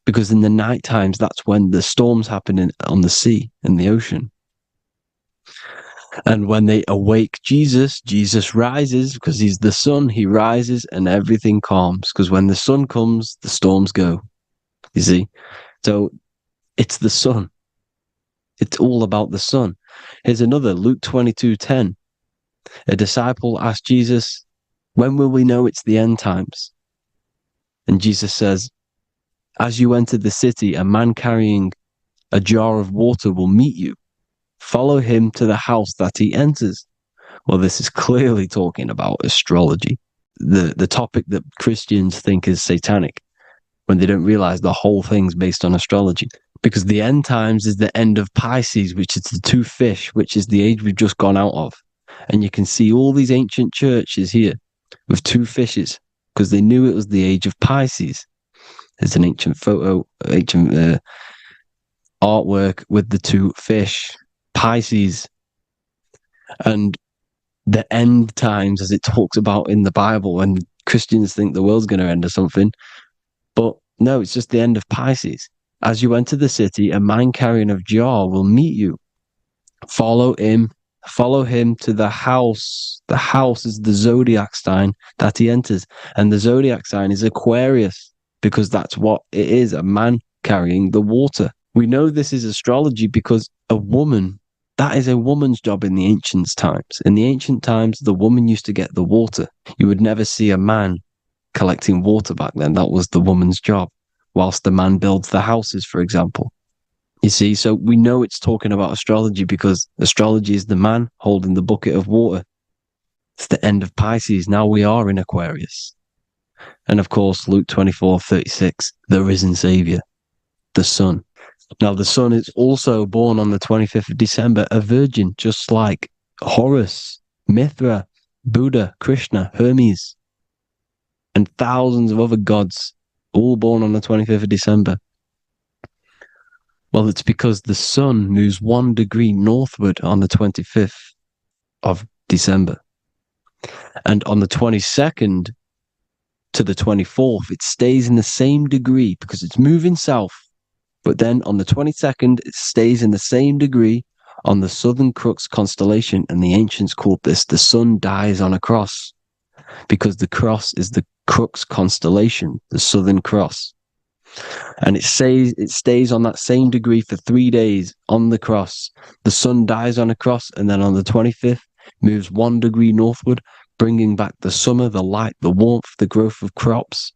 Because in the night times, that's when the storms happen on the sea and the ocean. And when they awake Jesus, Jesus rises because he's the sun. He rises and everything calms. Because when the sun comes, the storms go. You see? So it's the sun. It's all about the sun. Here's another, Luke 22:10. A disciple asked Jesus, when will we know it's the end times? And Jesus says, as you enter the city, a man carrying a jar of water will meet you. Follow him to the house that he enters. Well, this is clearly talking about astrology, the topic that Christians think is satanic. when they don't realize the whole thing's based on astrology. Because the end times is the end of Pisces, which is the two fish, which is the age we've just gone out of. And you can see all these ancient churches here with two fishes, because they knew it was the age of Pisces. There's an ancient artwork with the two fish, Pisces. And the end times, as it talks about in the Bible, and Christians think the world's going to end or something. But no, it's just the end of Pisces. As you enter the city, a man carrying a jar will meet you. Follow him to the house. The house is the Zodiac sign that he enters. And the Zodiac sign is Aquarius, because that's what it is, a man carrying the water. We know this is astrology because that is a woman's job in the ancient times. In the ancient times, the woman used to get the water. You would never see a man collecting water back then. That was the woman's job, whilst the man builds the houses, for example. You see, so we know it's talking about astrology because astrology is the man holding the bucket of water. It's the end of Pisces. Now we are in Aquarius. And of course, Luke 24:36, the risen Savior, the Son. Now, the Son is also born on the 25th of December, a virgin, just like Horus, Mithra, Buddha, Krishna, Hermes, and thousands of other gods, all born on the 25th of December. Well, it's because the sun moves 1 degree northward on the 25th of December. And on the 22nd to the 24th, it stays in the same degree because it's moving south. But then on the 22nd, it stays in the same degree on the Southern Crux constellation. And the ancients called this the sun dies on a cross, because the cross is the Crux constellation, the Southern Cross. And it stays on that same degree for 3 days on the cross. The sun dies on a cross, and then on the 25th, moves 1 degree northward, bringing back the summer, the light, the warmth, the growth of crops.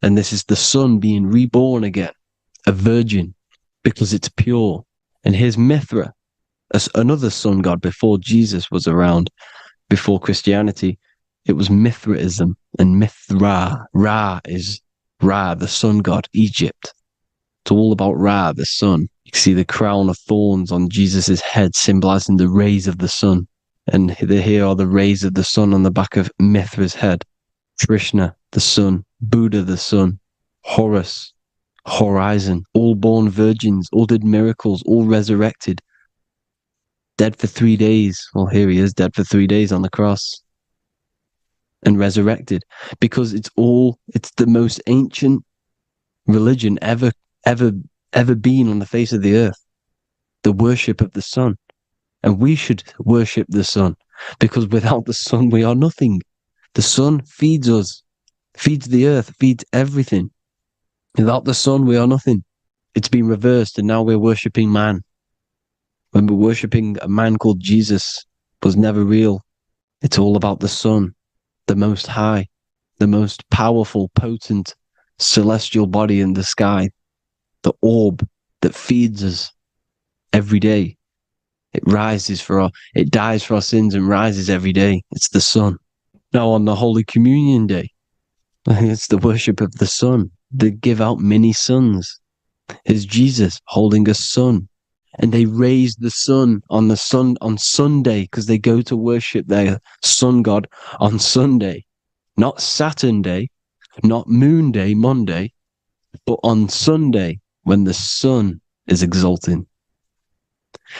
And this is the sun being reborn again, a virgin, because it's pure. And here's Mithra, another sun god before Jesus was around, before Christianity. It was Mithraism, and Mithra, Ra is Ra, the sun god, Egypt. It's all about Ra, the sun. You can see the crown of thorns on Jesus' head, symbolizing the rays of the sun. And here are the rays of the sun on the back of Mithra's head. Krishna, the sun. Buddha, the sun. Horus, horizon. All born virgins, all did miracles, all resurrected. Dead for 3 days. Well, here he is, dead for 3 days on the cross. And resurrected, because it's the most ancient religion ever been on the face of the earth, the worship of the sun. And we should worship the sun, because without the sun we are nothing. The sun feeds us, feeds the earth, feeds everything. Without the sun we are nothing. It's been reversed, and now we're worshipping man. When we're worshipping a man called Jesus, was never real. It's all about the sun. The most high, the most powerful, potent, celestial body in the sky, the orb that feeds us every day. It dies for our sins and rises every day. It's the sun. Now on the Holy Communion Day, it's the worship of the sun. They give out mini suns. It's Jesus holding a sun. And they raise the sun on Sunday, because they go to worship their sun god on Sunday. Not Saturn Day, not Moon Day, Monday, but on Sunday when the sun is exalting.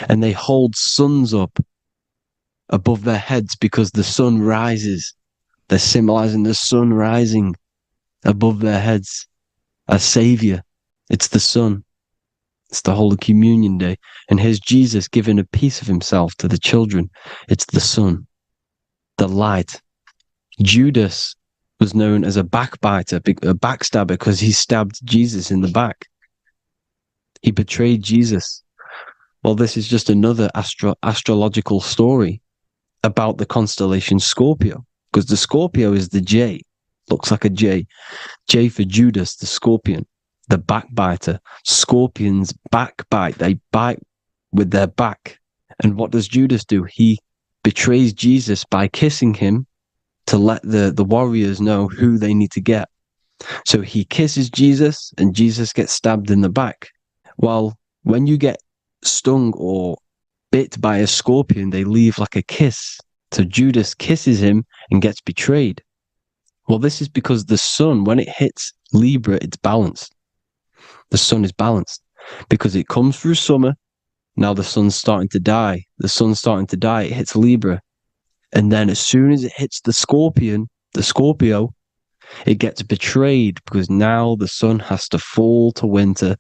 And they hold suns up above their heads because the sun rises. They're symbolizing the sun rising above their heads as Savior. It's the sun. It's the Holy Communion Day. And here's Jesus giving a piece of himself to the children. It's the sun, the light. Judas was known as a backbiter, a backstabber, because he stabbed Jesus in the back. He betrayed Jesus. Well, this is just another astrological story about the constellation Scorpio, because the Scorpio is the J. Looks like a J. J for Judas, the scorpion. The backbiter. Scorpions backbite. They bite with their back. And what does Judas do? He betrays Jesus by kissing him to let the warriors know who they need to get. So he kisses Jesus and Jesus gets stabbed in the back. Well, when you get stung or bit by a scorpion, they leave like a kiss. So Judas kisses him and gets betrayed. Well, this is because the sun, when it hits Libra, it's balanced. The sun is balanced because it comes through summer. Now the sun's starting to die. The sun's starting to die. It hits Libra. And then as soon as it hits the scorpion, the Scorpio, it gets betrayed because now the sun has to fall to winter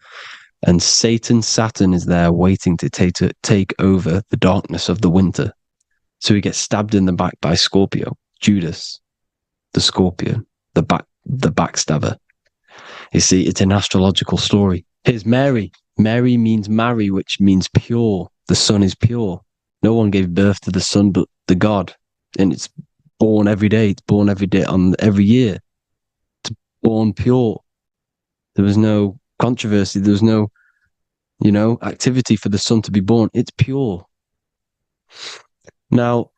and Saturn is there waiting to take over the darkness of the winter. So he gets stabbed in the back by Scorpio, Judas, the scorpion, the backstabber. You see, it's an astrological story. Here's Mary. Mary means marry, which means pure. The sun is pure. No one gave birth to the sun but the God. And it's born every day. It's born every day on every year. It's born pure. There was no controversy. There was no, activity for the sun to be born. It's pure. Now,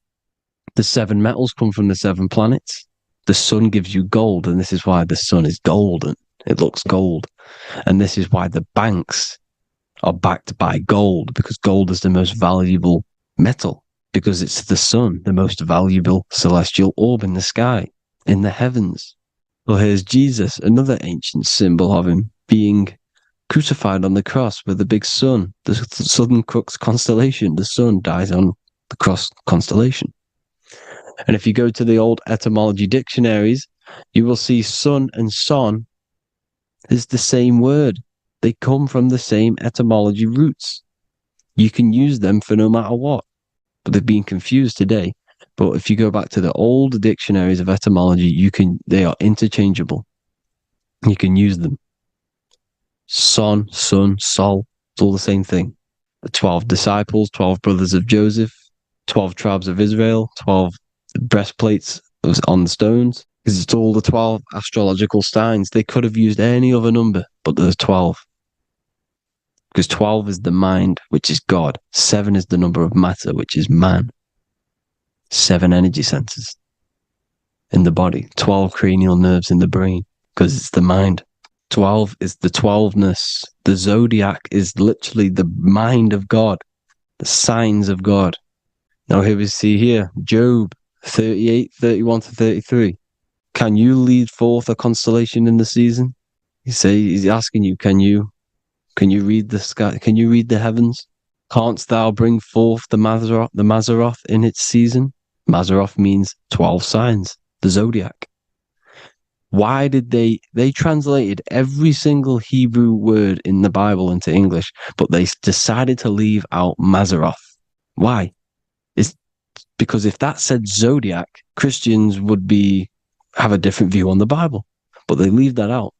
the 7 metals come from the 7 planets. The sun gives you gold, and this is why the sun is golden. It looks gold. And this is why the banks are backed by gold, because gold is the most valuable metal, because it's the sun, the most valuable celestial orb in the sky, in the heavens. Well, here's Jesus, another ancient symbol of him being crucified on the cross with the big sun, the Southern Crux constellation. The sun dies on the cross constellation. And if you go to the old etymology dictionaries, you will see sun and son is the same word. They come from the same etymology roots. You can use them for no matter what, but they've been confused today. But if you go back to the old dictionaries of etymology, they are interchangeable. You can use them. Son, sun, sol, it's all the same thing. The 12 disciples, 12 brothers of Joseph, 12 tribes of Israel, 12 breastplates on the stones, because it's all the 12 astrological signs. They could have used any other number, but there's 12. Because 12 is the mind, which is God. 7 is the number of matter, which is man. 7 energy centers in the body. 12 cranial nerves in the brain, because it's the mind. 12 is the 12ness. The Zodiac is literally the mind of God, the signs of God. Now here we see here, Job 38, 31 to 33. Can you lead forth a constellation in the season? He's asking you, can you read the sky? Can you read the heavens? Canst thou bring forth the Mazzaroth in its season? Mazzaroth means 12 signs, the Zodiac. Why did they translated every single Hebrew word in the Bible into English, but they decided to leave out Mazzaroth? Why? It's because if that said Zodiac, Christians would have a different view on the Bible, but they leave that out.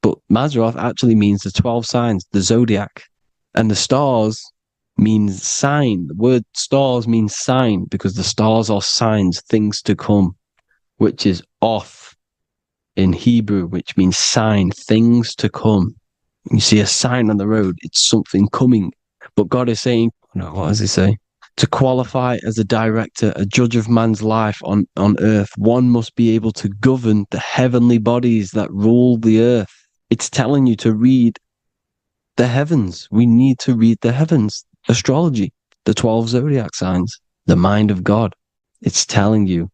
But Mazzaroth actually means the 12 signs, the Zodiac, and the stars means sign. The word stars means sign because the stars are signs, things to come, which is off in Hebrew, which means sign, things to come. You see a sign on the road, it's something coming. But God is saying, what does he say? To qualify as a director, a judge of man's life on earth, one must be able to govern the heavenly bodies that rule the earth. It's telling you to read the heavens. We need to read the heavens. Astrology, the 12 zodiac signs, the mind of God. It's telling you,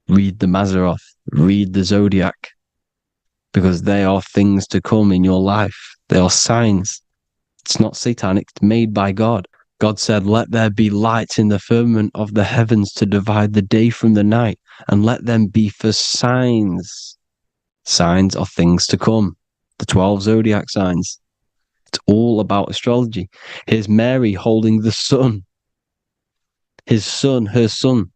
read the Mazzaroth, read the Zodiac, because they are things to come in your life. They are signs. It's not satanic, it's made by God. God said, let there be lights in the firmament of the heavens to divide the day from the night, and let them be for signs. Signs are things to come. The 12 zodiac signs. It's all about astrology. Here's Mary holding the sun. His son, her son.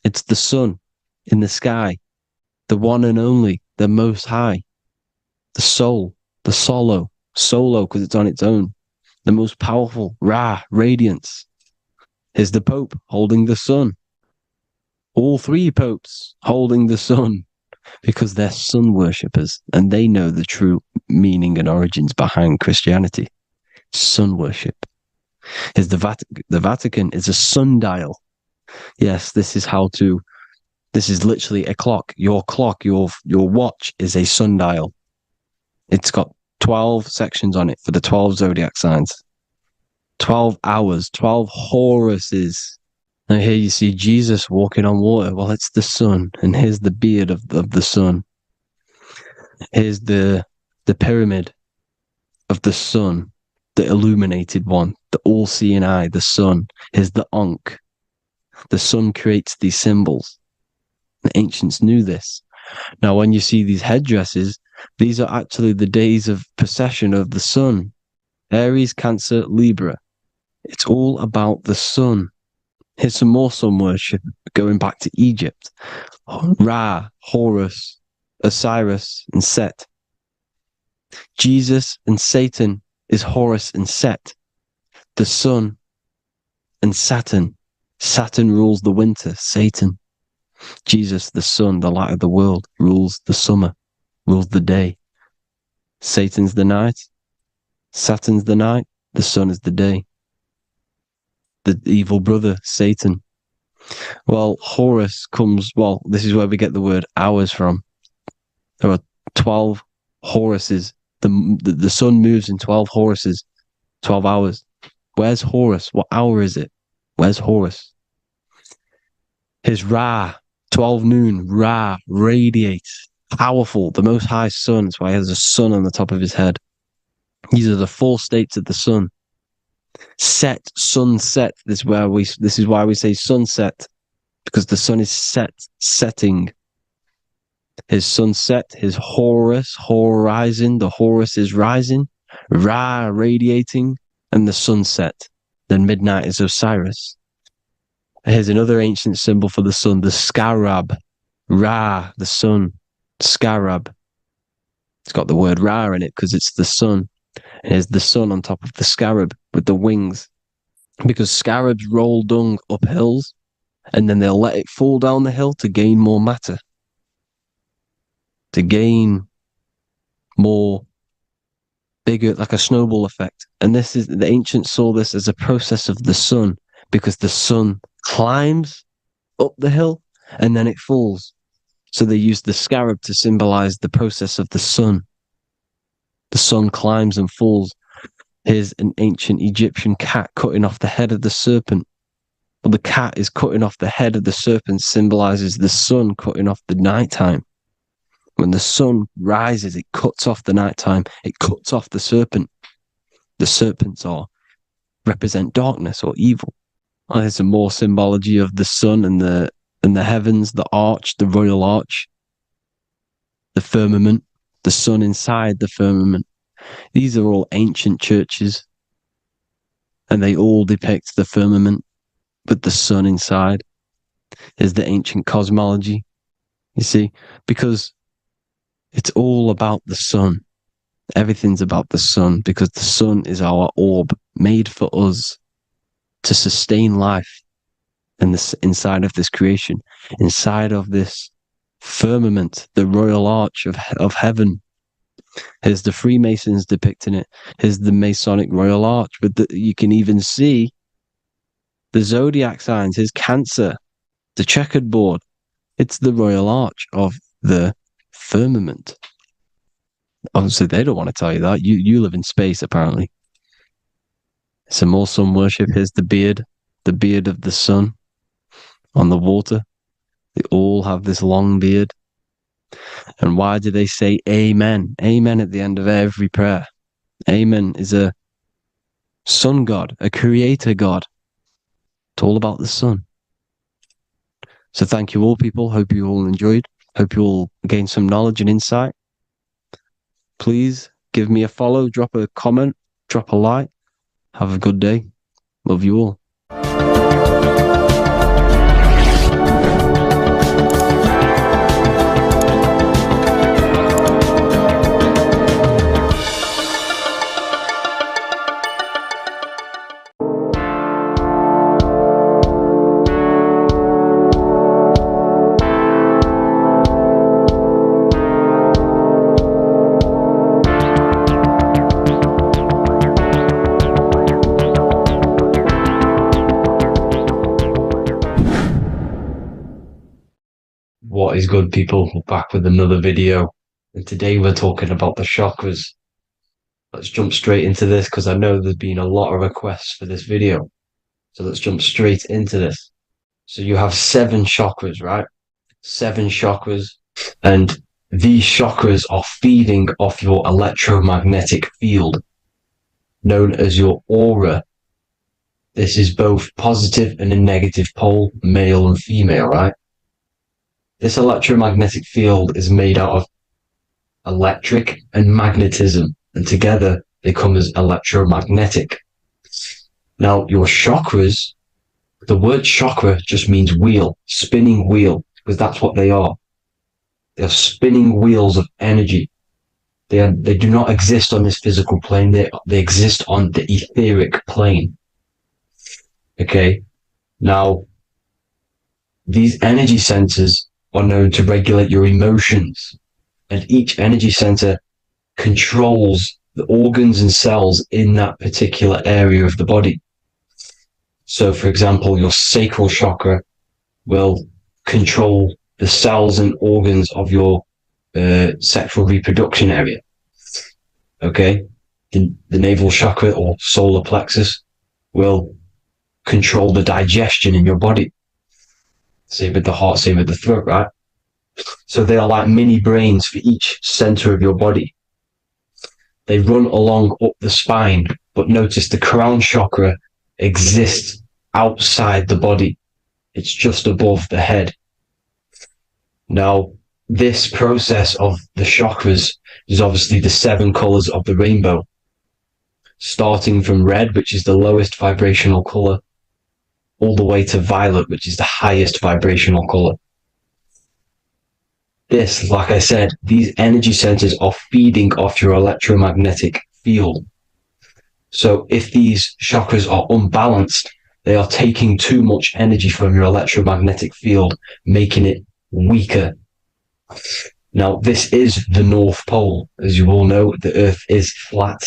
It's the sun in the sky. The one and only, the most high. The soul, the solo because it's on its own. The most powerful, Ra, radiance. Here's the Pope holding the sun. All 3 popes holding the sun, because they're sun worshippers and they know the true meaning and origins behind Christianity. Sun worship. Here's the Vatican is a sundial. Yes, this is how to This is literally a clock. Your clock, your watch is a sundial. It's got 12 sections on it for the 12 zodiac signs. 12 hours, 12 Horuses. Now here you see Jesus walking on water. Well, it's the sun, and here's the beard of the sun. Here's the pyramid of the sun, the illuminated one, the all-seeing eye, the sun. Here's the Ankh. The sun creates these symbols. The ancients knew this. Now, when you see these headdresses, these are actually the days of precession of the sun. Aries, Cancer, Libra. It's all about the sun. Here's some more sun worship going back to Egypt. Ra, Horus, Osiris, and Set. Jesus and Satan is Horus and Set. The sun and Saturn. Saturn rules the winter, Satan. Jesus, the sun, the light of the world, rules the summer, rules the day. Satan's the night. Saturn's the night. The sun is the day. The evil brother, Satan. Well, Horus comes, well, this is where we get the word hours from. There are 12 Horuses. The sun moves in 12 Horuses, 12 hours. Where's Horus? What hour is it? Where's Horus? His Ra, 12 noon, Ra, radiates, powerful, the most high sun. That's why he has a sun on the top of his head. These are the 4 states of the sun. Set, sunset. This is why we say sunset, because the sun is setting. His sunset, his Horus, horizon. The Horus is rising, Ra radiating, and the sunset. Then midnight is Osiris. Here's another ancient symbol for the sun, the scarab. Ra, the sun, scarab. It's got the word Ra in it because it's the sun. And here's the sun on top of the scarab with the wings. Because scarabs roll dung up hills, and then they'll let it fall down the hill to gain more matter. To gain more, bigger, like a snowball effect. And this is, the ancients saw this as a process of the sun, because the sun climbs up the hill and then it falls. So they used the scarab to symbolize the process of the sun. The sun climbs and falls. Here's an ancient Egyptian cat cutting off the head of the serpent. Well, the cat is cutting off the head of the serpent, symbolizes the sun cutting off the nighttime. When the sun rises, it cuts off the nighttime. It cuts off the serpent. The serpents represent darkness or evil. Well, there's some more symbology of the sun and the heavens, the arch, the royal arch, the firmament, the sun inside the firmament. These are all ancient churches, and they all depict the firmament with the sun inside. There's the ancient cosmology, you see, because it's all about the sun. Everything's about the sun, because the sun is our orb made for us to sustain life in this, inside of this creation, inside of this firmament, the royal arch of heaven. Here's the Freemasons depicting it. Here's the Masonic royal arch. But you can even see the zodiac signs. Here's Cancer, the checkered board. It's the royal arch of the firmament. Obviously, they don't want to tell you that. You live in space, apparently. Some more sun worship. Here's the beard of the sun on the water. They all have this long beard. And why do they say amen? Amen at the end of every prayer. Amen is a sun god, a creator god. It's all about the sun. So thank you all, people. Hope you all enjoyed. Hope you all gained some knowledge and insight. Please give me a follow, drop a comment, drop a like. Have a good day. Love you all. What is good, people? We're back with another video, and today we're talking about the chakras. Let's jump straight into this because I know there's been a lot of requests for this video. So let's jump straight into this. So you have 7 chakras, right? 7 chakras, and these chakras are feeding off your electromagnetic field, known as your aura. This is both positive and a negative pole, male and female, right? This electromagnetic field is made out of electric and magnetism, and together they come as electromagnetic. Now, your chakras, the word chakra just means wheel, spinning wheel, because that's what they are. They're spinning wheels of energy. They do not exist on this physical plane. They exist on the etheric plane. Okay. Now, these energy centers are known to regulate your emotions, and each energy center controls the organs and cells in that particular area of the body. So, for example, your sacral chakra will control the cells and organs of your sexual reproduction area. Okay, the navel chakra or solar plexus will control the digestion in your body. Same with the heart, same with the throat, right? So they are like mini brains for each center of your body. They run along up the spine, but notice the crown chakra exists outside the body. It's just above the head. Now, this process of the chakras is obviously the 7 colors of the rainbow, starting from red, which is the lowest vibrational color, all the way to violet, which is the highest vibrational color. This, like I said, these energy centers are feeding off your electromagnetic field. So if these chakras are unbalanced, they are taking too much energy from your electromagnetic field, making it weaker. Now, this is the North Pole. As you all know, the Earth is flat,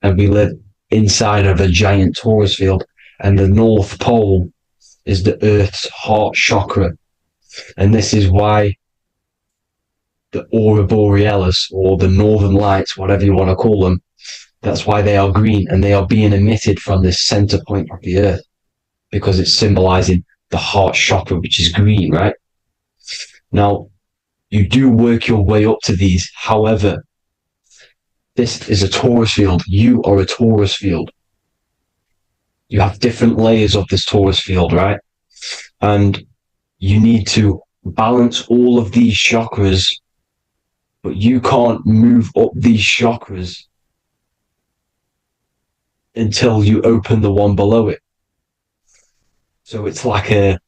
and we live inside of a giant torus field, and the North Pole is the Earth's heart chakra. And this is why the aurora borealis, or the northern lights, whatever you want to call them, that's why they are green, and they are being emitted from this center point of the Earth, because it's symbolizing the heart chakra, which is green, right? Now, you do work your way up to these. However, this is a torus field. You are a torus field. You have different layers of this torus field, right? And you need to balance all of these chakras, but you can't move up these chakras until you open the one below it. So it's like a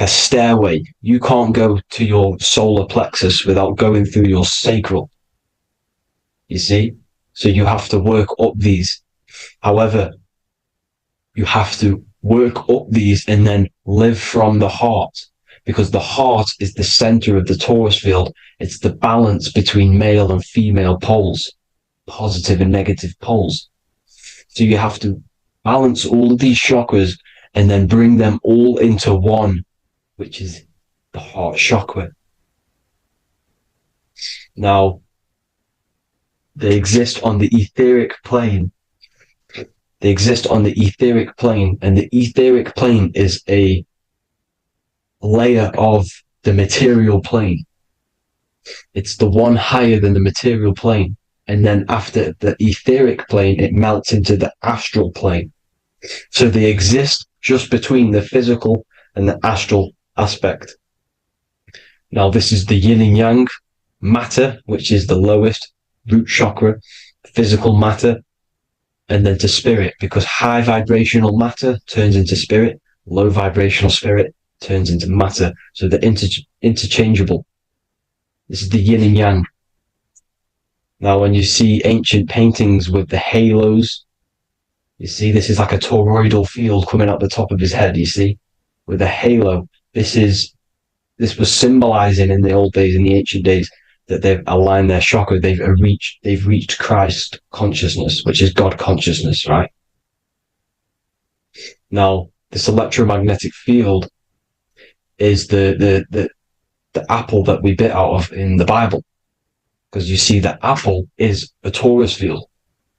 stairway. You can't go to your solar plexus without going through your sacral. You see? So you have to work up these. However, you have to work up these and then live from the heart, because the heart is the center of the torus field. It's the balance between male and female poles, positive and negative poles. So you have to balance all of these chakras and then bring them all into one, which is the heart chakra. Now, they exist on the etheric plane. They exist on the etheric plane, and the etheric plane is a layer of the material plane. It's the one higher than the material plane. And then after the etheric plane, it melts into the astral plane. So they exist just between the physical and the astral aspect. Now, this is the yin and yang matter, which is the lowest root chakra, physical matter, and then to spirit, because high vibrational matter turns into spirit, low vibrational spirit turns into matter. So they're interchangeable. This is the yin and yang. Now, when you see ancient paintings with the halos, you see this is like a toroidal field coming out the top of his head, you see, with a halo. This was symbolizing in the old days, in the ancient days, that they've aligned their chakra, they've reached Christ consciousness, which is God consciousness, right? Now, this electromagnetic field is the the apple that we bit out of in the Bible. Because you see, the apple is a torus field.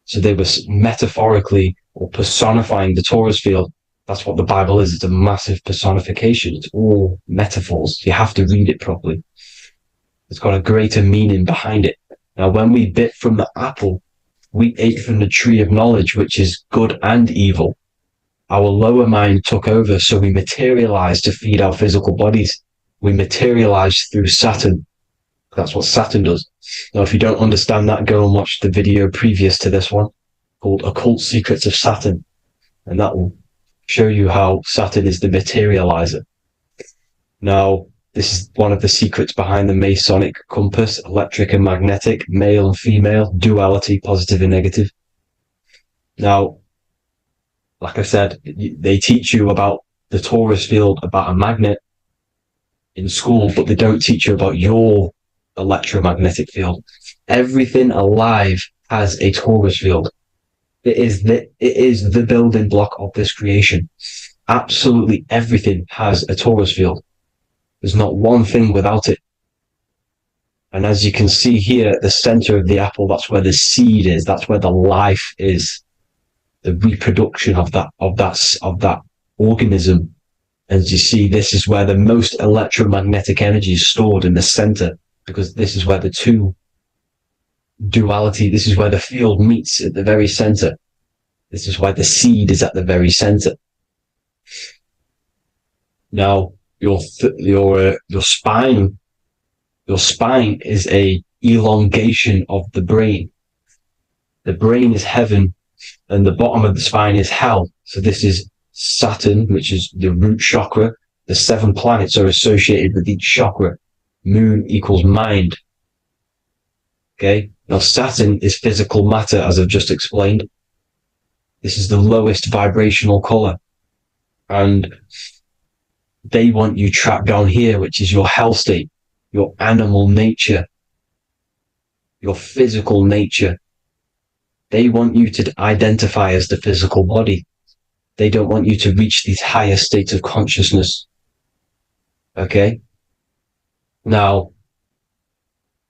So they were metaphorically or personifying the torus field. That's what the Bible is. It's a massive personification. It's all metaphors. You have to read it properly. It's got a greater meaning behind it. Now, when we bit from the apple, we ate from the tree of knowledge, which is good and evil. Our lower mind took over, so we materialized to feed our physical bodies. We materialized through Saturn. That's what Saturn does. Now, if you don't understand that, go and watch the video previous to this one called Occult Secrets of Saturn. And that will show you how Saturn is the materializer. Now, this is one of the secrets behind the Masonic compass, electric and magnetic, male and female, duality, positive and negative. Now, like I said, they teach you about the torus field, about a magnet in school, but they don't teach you about your electromagnetic field. Everything alive has a torus field. It is the building block of this creation. Absolutely everything has a torus field. There's not one thing without it. And as you can see here at the center of the apple, that's where the seed is. That's where the life is. The reproduction of that organism. As you see, this is where the most electromagnetic energy is stored, in the center, because this is where the two duality, this is where the field meets at the very center. This is why the seed is at the very center. Now, your spine is a elongation of the brain. The brain is heaven, and the bottom of the spine is hell. So this is Saturn, which is the root chakra. The 7 planets are associated with each chakra. Moon equals mind. Okay. Now Saturn is physical matter, as I've just explained. This is the lowest vibrational color. And they want you trapped down here, which is your hell state, your animal nature, your physical nature. They want you to identify as the physical body. They don't want you to reach these higher states of consciousness. Okay? Now,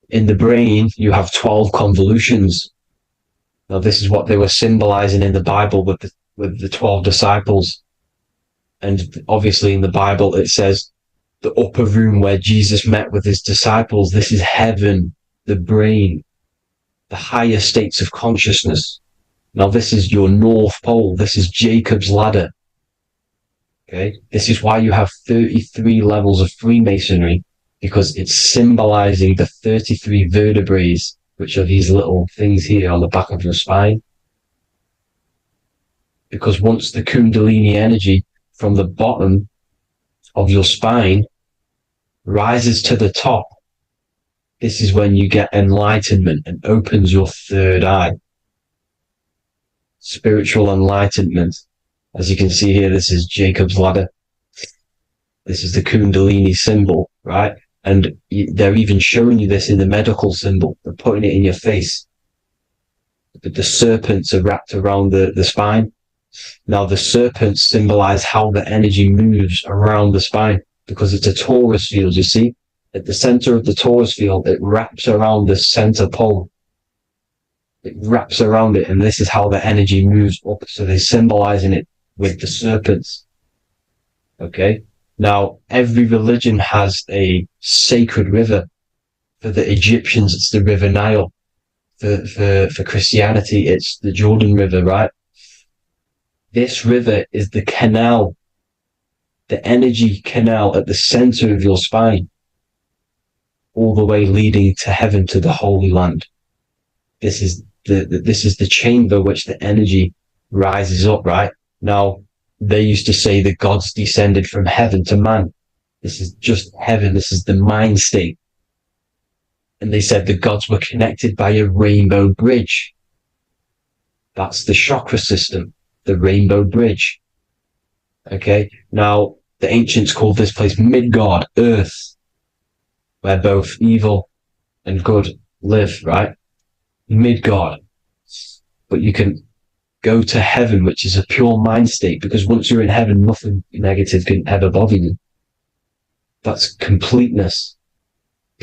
in the brain, you have 12 convolutions. Now, this is what they were symbolizing in the Bible with the 12 disciples. And obviously in the Bible, it says the upper room where Jesus met with his disciples. This is heaven, the brain, the higher states of consciousness. Now, this is your North Pole. This is Jacob's ladder. Okay. This is why you have 33 levels of Freemasonry, because it's symbolizing the 33 vertebrae, which are these little things here on the back of your spine. Because once the Kundalini energy from the bottom of your spine rises to the top, this is when you get enlightenment and opens your third eye. Spiritual enlightenment. As you can see here, this is Jacob's ladder. This is the Kundalini symbol, right? And they're even showing you this in the medical symbol. They're putting it in your face. But the serpents are wrapped around the spine. Now, the serpents symbolize how the energy moves around the spine, because it's a torus field, you see? At the center of the torus field, it wraps around the center pole. It wraps around it, and this is how the energy moves up. So they're symbolizing it with the serpents. Okay? Now, every religion has a sacred river. For the Egyptians, it's the River Nile. For Christianity, it's the Jordan River, right? This river is the canal, the energy canal at the center of your spine, all the way leading to heaven, to the Holy Land. This is the chamber which the energy rises up, right? Now, they used to say the gods descended from heaven to man. This is just heaven. This is the mind state. And they said the gods were connected by a rainbow bridge. That's the chakra system, the rainbow bridge. Okay. Now, the ancients called this place Midgard, Earth, where both evil and good live, right? Midgard. But you can go to heaven, which is a pure mind state, because once you're in heaven, nothing negative can ever bother you. That's completeness.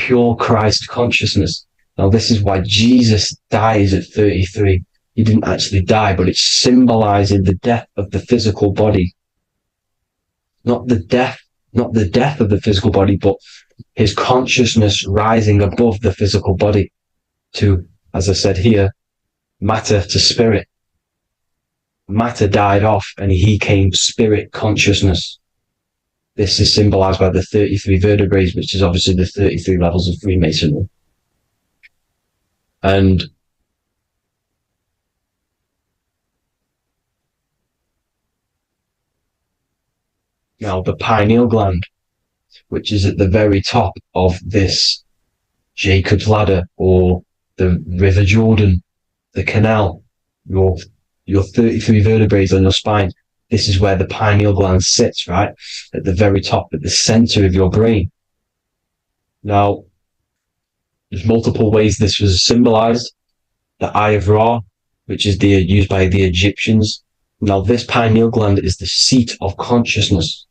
pure Christ consciousness. Now, this is why Jesus dies at 33. He didn't actually die, but it's symbolizing the death of the physical body. Not the death of the physical body, but his consciousness rising above the physical body to, as I said here, matter to spirit. Matter died off and he came spirit consciousness. This is symbolized by the 33 vertebrae, which is obviously the 33 levels of Freemasonry. And now the pineal gland, which is at the very top of this Jacob's ladder or the River Jordan, the canal, your 33 vertebrae on your spine. This is where the pineal gland sits, right? At the very top, at the center of your brain. Now, there's multiple ways this was symbolized. The Eye of Ra, which is used by the Egyptians. Now, this pineal gland is the seat of consciousness.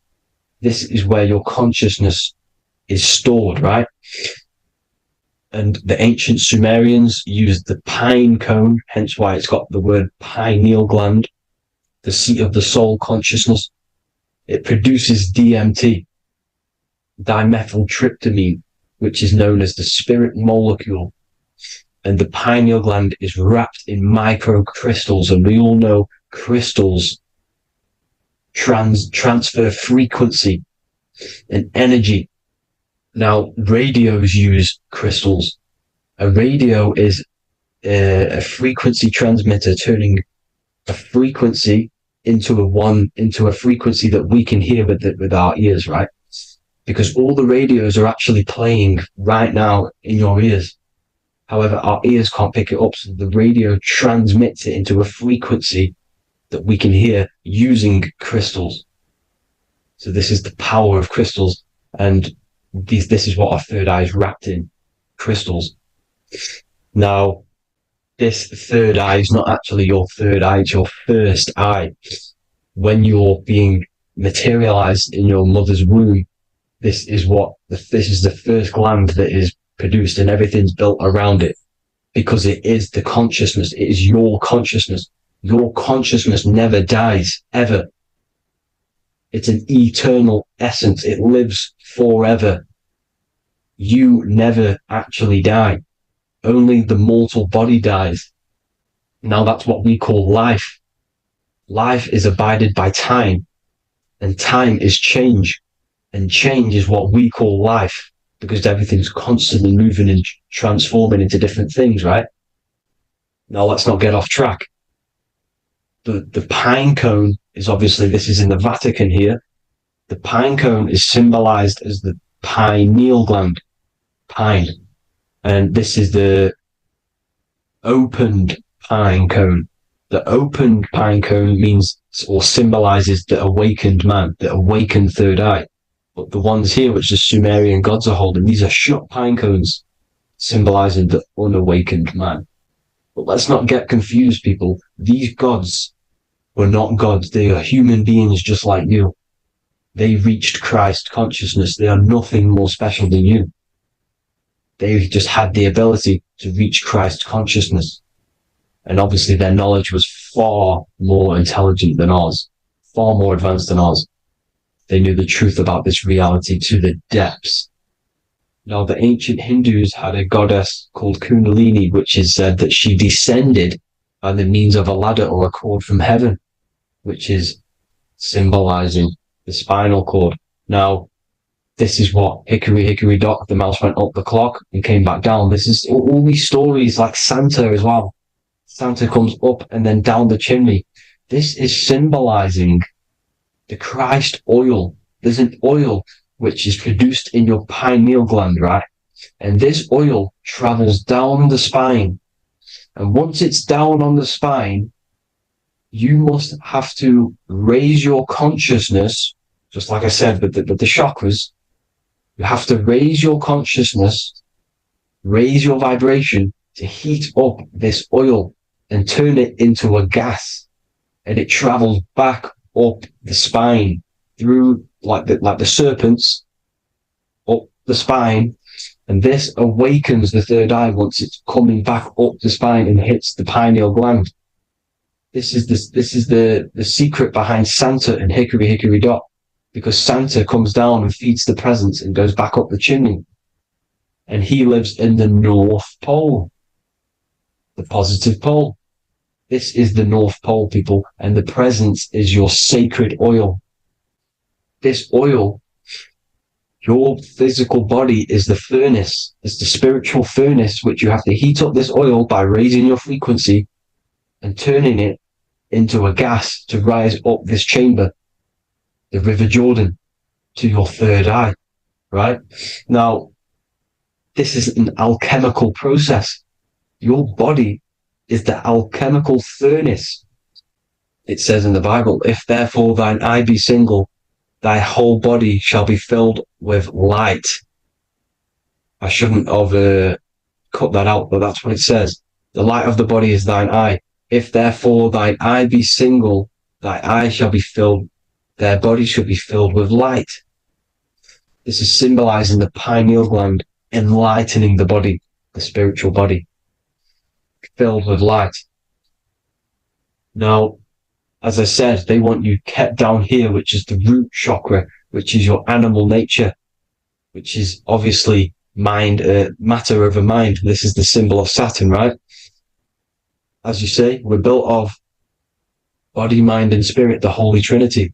This is where your consciousness is stored, right? And the ancient Sumerians used the pine cone, hence why it's got the word pineal gland, the seat of the soul consciousness. It produces DMT, dimethyltryptamine, which is known as the spirit molecule. And the pineal gland is wrapped in microcrystals, and we all know crystals transfer frequency and energy. Now, radios use crystals. A radio is a frequency transmitter, turning a frequency into a frequency that we can hear with our ears, right? Because all the radios are actually playing right now in your ears. However, our ears can't pick it up, so the radio transmits it into a frequency that we can hear using crystals. So this is the power of crystals, and this is what our third eye is wrapped in, crystals. Now, this third eye is not actually your third eye, it's your first eye. When you're being materialized in your mother's womb, this is the first gland that is produced, and everything's built around it, because it is the consciousness. It is your consciousness. Your consciousness never dies, ever. It's an eternal essence. It lives forever. You never actually die. Only the mortal body dies. Now that's what we call life. Life is abided by time, and time is change. And change is what we call life, because everything's constantly moving and transforming into different things, right? Now let's not get off track. The pine cone is obviously, this is in the Vatican here. The pine cone is symbolized as the pineal gland, pine. And this is the opened pine cone. The opened pine cone means, or symbolizes, the awakened man, the awakened third eye. But the ones here, which the Sumerian gods are holding, these are shut pine cones, symbolizing the unawakened man. But let's not get confused, people. These gods were not gods. They are human beings just like you. They reached Christ consciousness. They are nothing more special than you. They just had the ability to reach Christ consciousness. And obviously their knowledge was far more intelligent than ours, far more advanced than ours. They knew the truth about this reality to the depths. Now, the ancient Hindus had a goddess called Kundalini, which is said that she descended by the means of a ladder or a cord from heaven, which is symbolizing the spinal cord. Now, this is what hickory, hickory dock, the mouse went up the clock and came back down. This is all these stories, like Santa as well. Santa comes up and then down the chimney. This is symbolizing the Christ oil. There's an oil which is produced in your pineal gland, right? And this oil travels down the spine. And once it's down on the spine, you must have to raise your consciousness, just like I said, with the chakras. You have to raise your consciousness, raise your vibration to heat up this oil and turn it into a gas. And it travels back up the spine through like the serpents up the spine, And this awakens the third eye once it's coming back up the spine and hits the pineal gland. This is the secret behind Santa and Hickory Hickory Dock, because Santa comes down and feeds the presents and goes back up the chimney. And he lives in the North Pole, the positive pole. This is the North Pole, people, and the presence is your sacred oil. This oil, your physical body, is the furnace. It's the spiritual furnace, which you have to heat up this oil by raising your frequency and turning it into a gas to rise up this chamber, the River Jordan, to your third eye, right? Now, this is an alchemical process. Your body is the alchemical furnace. It says in the Bible, if therefore thine eye be single, thy whole body shall be filled with light. I shouldn't have cut that out, but that's what it says. The light of the body is thine eye. If therefore thine eye be single, thy eye shall be filled, their body shall be filled with light. This is symbolizing the pineal gland, enlightening the body, the spiritual body, filled with light. Now, as I said, they want you kept down here, which is the root chakra, which is your animal nature, which is obviously mind, matter over mind. This is the symbol of Saturn, right? As you say, we're built of body, mind, and spirit, the Holy Trinity.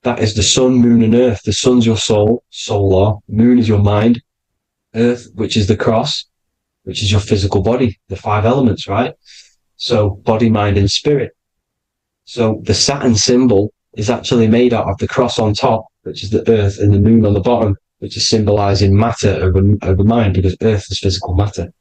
That is the sun, moon, and earth. The sun's your soul, solar. Moon is your mind. Earth, which is the cross, which is your physical body, the 5 elements, right? So body, mind, and spirit. So the Saturn symbol is actually made out of the cross on top, which is the earth, and the moon on the bottom, which is symbolizing matter over mind, because earth is physical matter.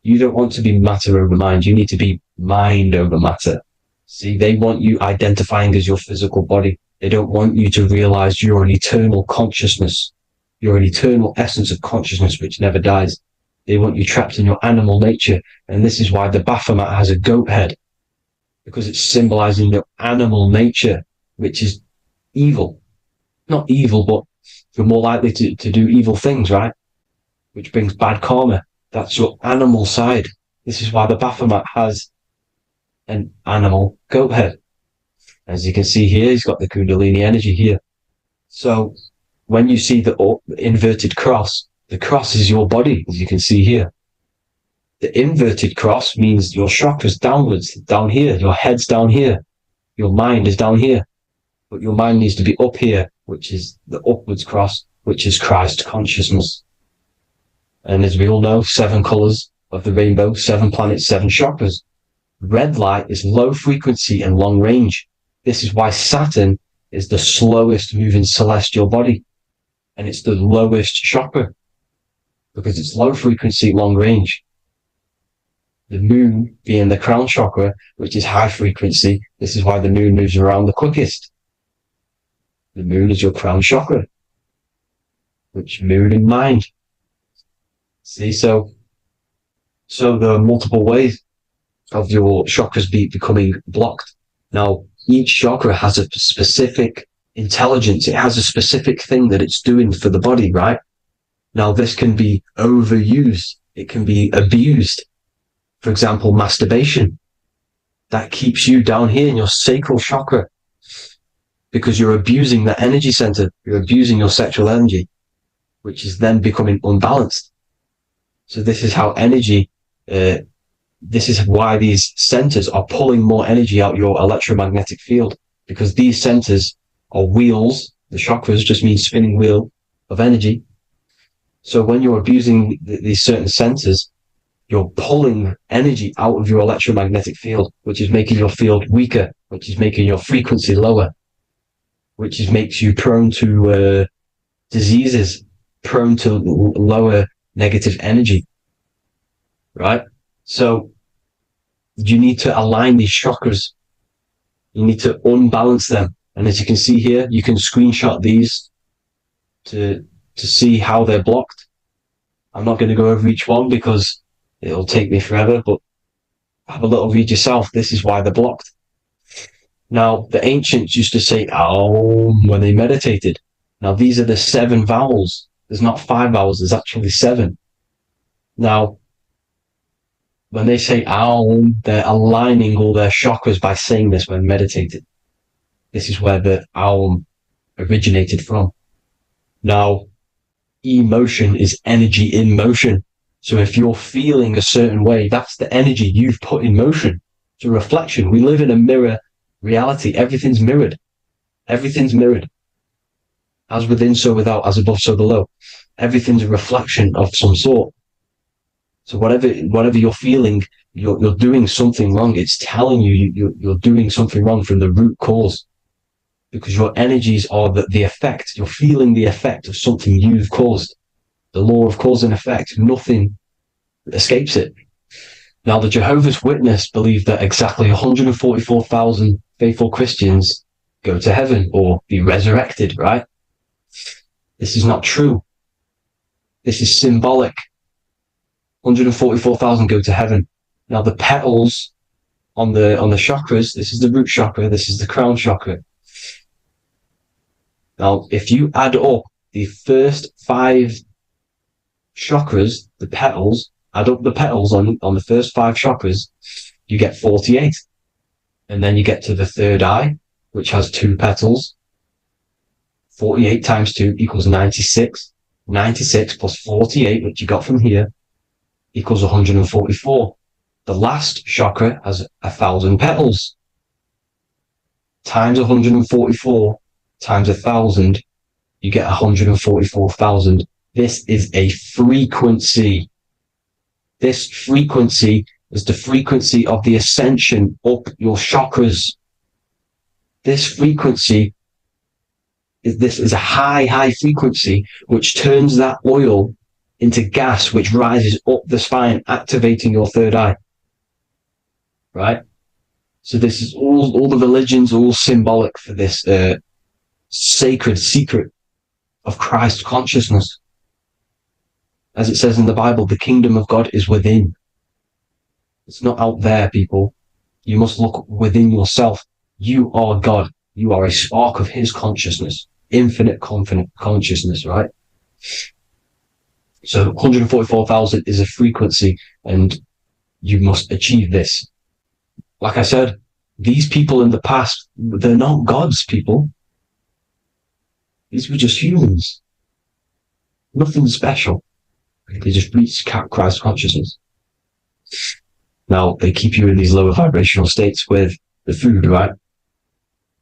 You don't want to be matter over mind. You need to be mind over matter. See, they want you identifying as your physical body. They don't want you to realize you're an eternal consciousness. You're an eternal essence of consciousness which never dies. They want you trapped in your animal nature. And this is why the Baphomet has a goat head, because it's symbolizing your animal nature, which is evil. Not evil, but you're more likely to do evil things, right? Which brings bad karma. That's your animal side. This is why the Baphomet has an animal goat head. As you can see here, he's got the Kundalini energy here. So when you see the inverted cross, the cross is your body, as you can see here. The inverted cross means your chakra's downwards, down here. Your head's down here. Your mind is down here. But your mind needs to be up here, which is the upwards cross, which is Christ consciousness. And as we all know, 7 colors of the rainbow, 7 planets, 7 chakras. Red light is low frequency and long range. This is why Saturn is the slowest moving celestial body. And it's the lowest chakra, because it's low frequency, long range. The moon being the crown chakra, which is high frequency. This is why the moon moves around the quickest. The moon is your crown chakra, which moon in mind. See, so there are multiple ways of your chakras becoming blocked. Now, each chakra has a specific intelligence. It has a specific thing that it's doing for the body, right? Now, this can be overused. It can be abused. For example, masturbation. That keeps you down here in your sacral chakra, because you're abusing the energy center. You're abusing your sexual energy, which is then becoming unbalanced. So this is how energy, this is why these centers are pulling more energy out your electromagnetic field, because these centers are wheels. The chakras just mean spinning wheel of energy. So when you're abusing these certain centers, you're pulling energy out of your electromagnetic field, which is making your field weaker, which is making your frequency lower, which makes you prone to diseases, prone to lower negative energy, right? So you need to align these chakras. You need to unbalance them. And as you can see here, you can screenshot these to see how they're blocked. I'm not going to go over each one because it'll take me forever, but have a little read yourself. This is why they're blocked. Now, the ancients used to say Aum when they meditated. Now, these are the 7 vowels There's not 5 vowels, there's actually 7. Now, when they say Aum, they're aligning all their chakras by saying this when meditating. This is where the Aum originated from. Now, emotion is energy in motion. So if you're feeling a certain way, that's the energy you've put in motion. It's a reflection. We live in a mirror reality. Everything's mirrored. Everything's mirrored. As within, so without, as above, so below. Everything's a reflection of some sort. So whatever you're feeling, you're doing something wrong. It's telling you you're doing something wrong from the root cause. Because your energies are the effect. You're feeling the effect of something you've caused. The law of cause and effect. Nothing escapes it. Now, the Jehovah's Witness believe that exactly 144,000 faithful Christians go to heaven or be resurrected, right? This is not true. This is symbolic. 144,000 go to heaven. Now, the petals on the chakras, this is the root chakra, this is the crown chakra. Now, if you add up the first 5 chakras, the petals, add up the petals on the first 5 chakras, you get 48. And then you get to the third eye, which has 2 petals. 48 times 2 equals 96. 96 plus 48, which you got from here, equals 144. The last chakra has 1,000 petals. Times 144 times 1,000, you get 144,000. This is a frequency. This frequency is the frequency of the ascension up your chakras. This frequency is a high frequency which turns that oil into gas which rises up the spine, activating your third eye. Right? So this is all the religions are all symbolic for this sacred secret of Christ consciousness. As it says in the Bible, the kingdom of God is within. It's not out there, people. You must look within yourself. You are God. You are a spark of his consciousness. Infinite consciousness, right? So 144,000 is a frequency, and you must achieve this. Like I said, these people in the past, they're not gods, people. These were just humans. Nothing special. They just reach Christ consciousness. Now, they keep you in these lower vibrational states with the food, right?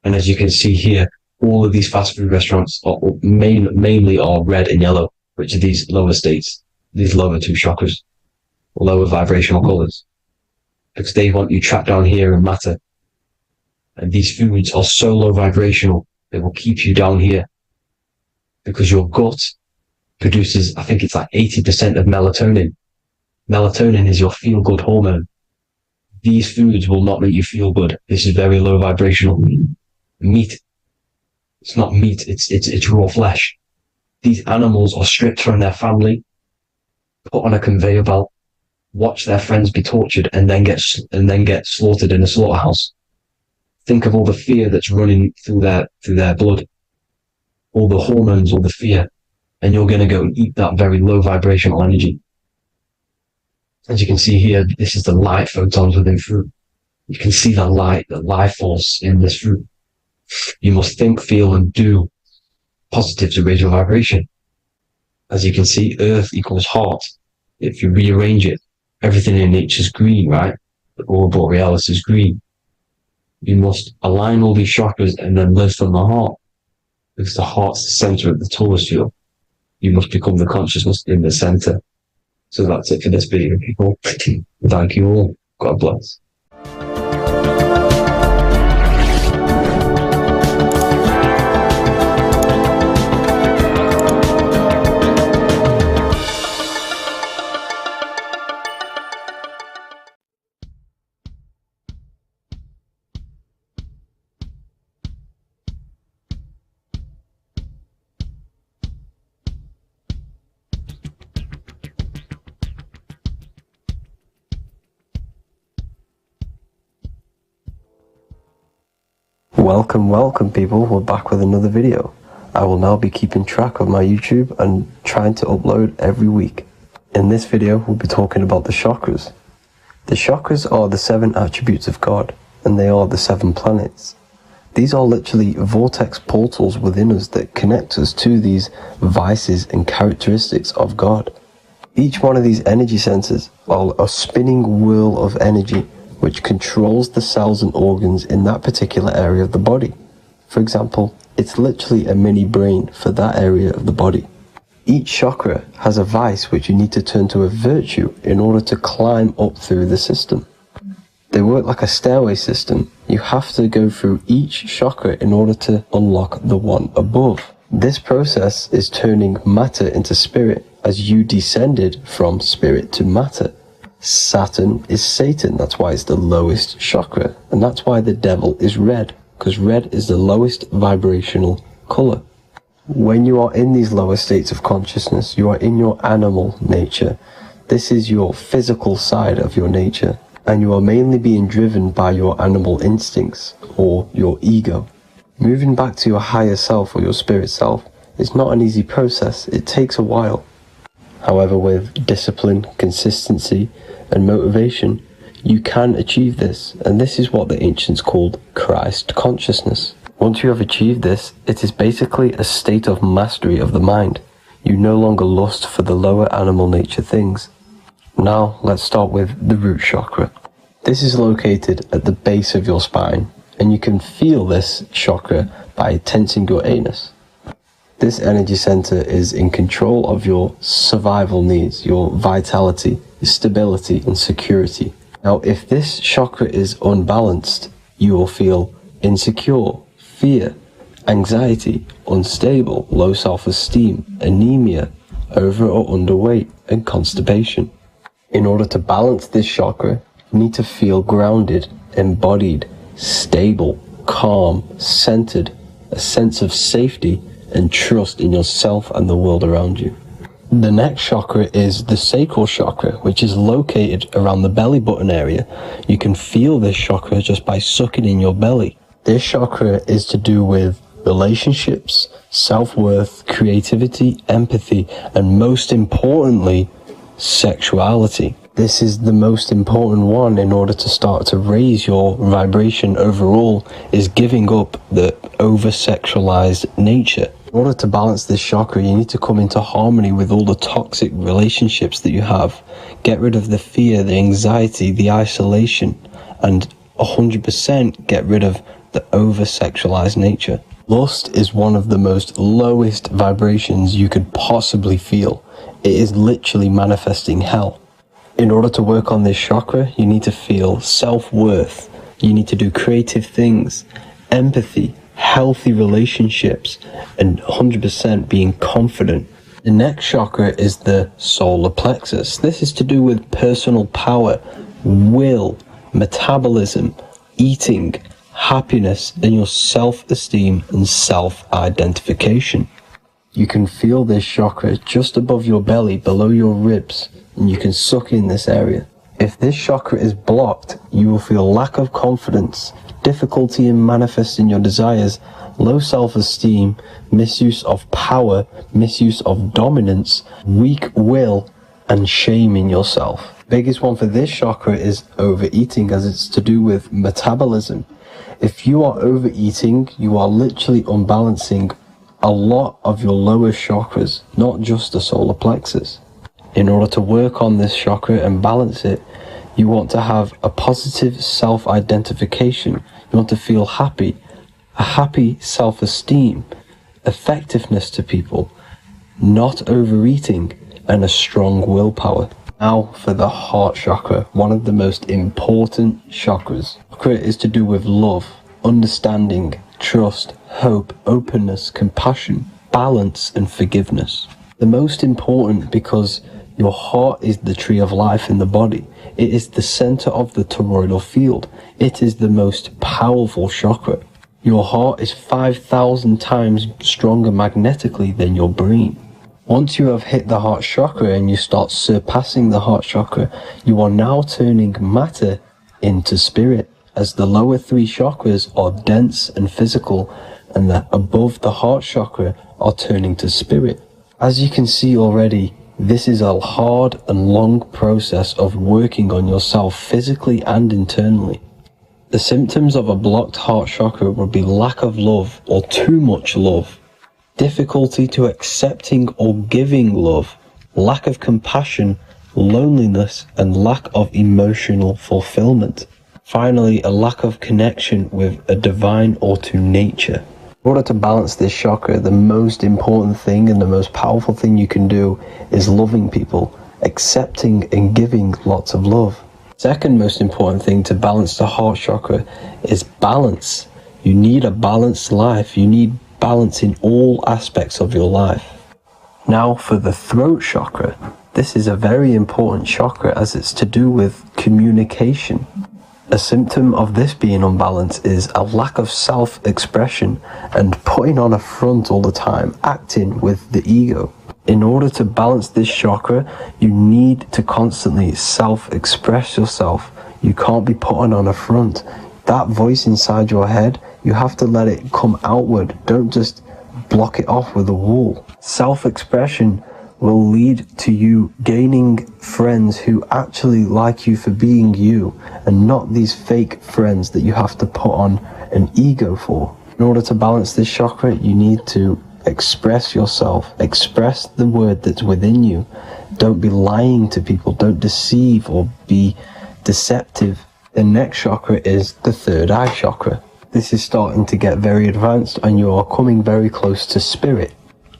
And as you can see here, all of these fast food restaurants are mainly are red and yellow, which are these lower states, these lower 2 chakras, lower vibrational colors, because they want you trapped down here in matter. And these foods are so low vibrational, they will keep you down here, because your gut produces, I think it's like 80% of melatonin. Melatonin is your feel-good hormone. These foods will not make you feel good. This is very low vibrational. Meat. It's not meat, it's raw flesh. These animals are stripped from their family, put on a conveyor belt, watch their friends be tortured, and then get slaughtered in a slaughterhouse. Think of all the fear that's running through their blood, all the hormones, all the fear, and you're going to go and eat that very low vibrational energy. As you can see here, this is the light photons within fruit. You can see the life force in this fruit. You must think, feel, and do positive to raise your vibration. As you can see, earth equals heart. If you rearrange it, everything in nature is green, right? The aurora borealis is green. You must align all these chakras and then live from the heart, because the heart's the center of the Torus field. You must become the consciousness in the center. So that's it for this video, people. Thank you all. God bless. Welcome people, we're back with another video. I will now be keeping track of my YouTube and trying to upload every week. In this video, we'll be talking about the chakras. The chakras are the 7 attributes of God, and they are the 7 planets. These are literally vortex portals within us that connect us to these vices and characteristics of God. Each one of these energy centers are a spinning wheel of energy which controls the cells and organs in that particular area of the body. For example, it's literally a mini brain for that area of the body. Each chakra has a vice which you need to turn to a virtue in order to climb up through the system. They work like a stairway system. You have to go through each chakra in order to unlock the one above. This process is turning matter into spirit as you descended from spirit to matter. Saturn is Satan, that's why it's the lowest chakra, and that's why the devil is red, because red is the lowest vibrational color. When you are in these lower states of consciousness, you are in your animal nature. This is your physical side of your nature, and you are mainly being driven by your animal instincts or your ego. Moving back to your higher self or your spirit self is not an easy process. It takes a while. However, with discipline, consistency, and motivation, you can achieve this, and this is what the ancients called Christ consciousness. Once you have achieved this, it is basically a state of mastery of the mind. You no longer lust for the lower animal nature things. Now, let's start with the root chakra. This is located at the base of your spine, and you can feel this chakra by tensing your anus. This energy center is in control of your survival needs, your vitality, your stability, and security. Now, if this chakra is unbalanced, you will feel insecure, fear, anxiety, unstable, low self-esteem, anemia, over or underweight, and constipation. In order to balance this chakra, you need to feel grounded, embodied, stable, calm, centered, a sense of safety, and trust in yourself and the world around you. The next chakra is the sacral chakra, which is located around the belly button area. You can feel this chakra just by sucking in your belly. This chakra is to do with relationships, self-worth, creativity, empathy, and most importantly, sexuality. This is the most important one in order to start to raise your vibration overall, is giving up the over-sexualized nature. In order to balance this chakra, you need to come into harmony with all the toxic relationships that you have. Get rid of the fear, the anxiety, the isolation, and 100% get rid of the over-sexualized nature. Lust is one of the most lowest vibrations you could possibly feel. It is literally manifesting hell. In order to work on this chakra, you need to feel self-worth. You need to do creative things, empathy, healthy relationships, and 100% being confident. The next chakra is the solar plexus. This is to do with personal power, will, metabolism, eating, happiness, and your self-esteem and self-identification. You can feel this chakra just above your belly, below your ribs, and you can suck in this area. If this chakra is blocked, you will feel lack of confidence, difficulty in manifesting your desires, low self-esteem, misuse of power, misuse of dominance, weak will, and shame in yourself. Biggest one for this chakra is overeating, as it's to do with metabolism. If you are overeating, you are literally unbalancing a lot of your lower chakras, not just the solar plexus. In order to work on this chakra and balance it, you want to have a positive self-identification. You want to feel happy, a happy self-esteem, effectiveness to people, not overeating, and a strong willpower. Now for the heart chakra, one of the most important chakras. Chakra is to do with love, understanding, trust, hope, openness, compassion, balance, and forgiveness. The most important because your heart is the tree of life in the body. It is the center of the toroidal field. It is the most powerful chakra. Your heart is 5,000 times stronger magnetically than your brain. Once you have hit the heart chakra and you start surpassing the heart chakra, you are now turning matter into spirit, as the lower 3 chakras are dense and physical, and the above the heart chakra are turning to spirit. As you can see already, this is a hard and long process of working on yourself physically and internally. The symptoms of a blocked heart chakra would be lack of love or too much love, difficulty to accepting or giving love, lack of compassion, loneliness, and lack of emotional fulfillment. Finally, a lack of connection with a divine or to nature. In order to balance this chakra, the most important thing and the most powerful thing you can do is loving people, accepting and giving lots of love. Second most important thing to balance the heart chakra is balance. You need a balanced life. You need balance in all aspects of your life. Now for the throat chakra. This is a very important chakra as it's to do with communication. A symptom of this being unbalanced is a lack of self-expression and putting on a front all the time, acting with the ego. In order to balance this chakra, you need to constantly self-express yourself. You can't be putting on a front. That voice inside your head, you have to let it come outward. Don't just block it off with a wall. Self-expression will lead to you gaining friends who actually like you for being you and not these fake friends that you have to put on an ego for. In order to balance this chakra, you need to express yourself, express the word that's within you. Don't be lying to people, don't deceive or be deceptive. The next chakra is the third eye chakra. This is starting to get very advanced and you are coming very close to spirit.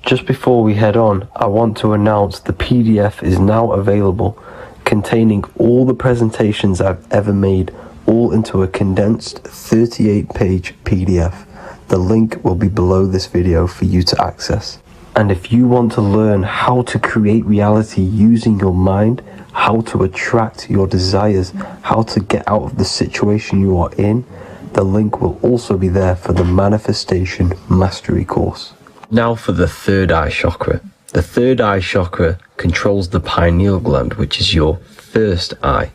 Just before we head on, I want to announce the PDF is now available, containing all the presentations I've ever made, all into a condensed 38-page PDF. The link will be below this video for you to access. And if you want to learn how to create reality using your mind, how to attract your desires, how to get out of the situation you are in, the link will also be there for the Manifestation Mastery course. Now for the third eye chakra. The third eye chakra controls the pineal gland, which is your first eye.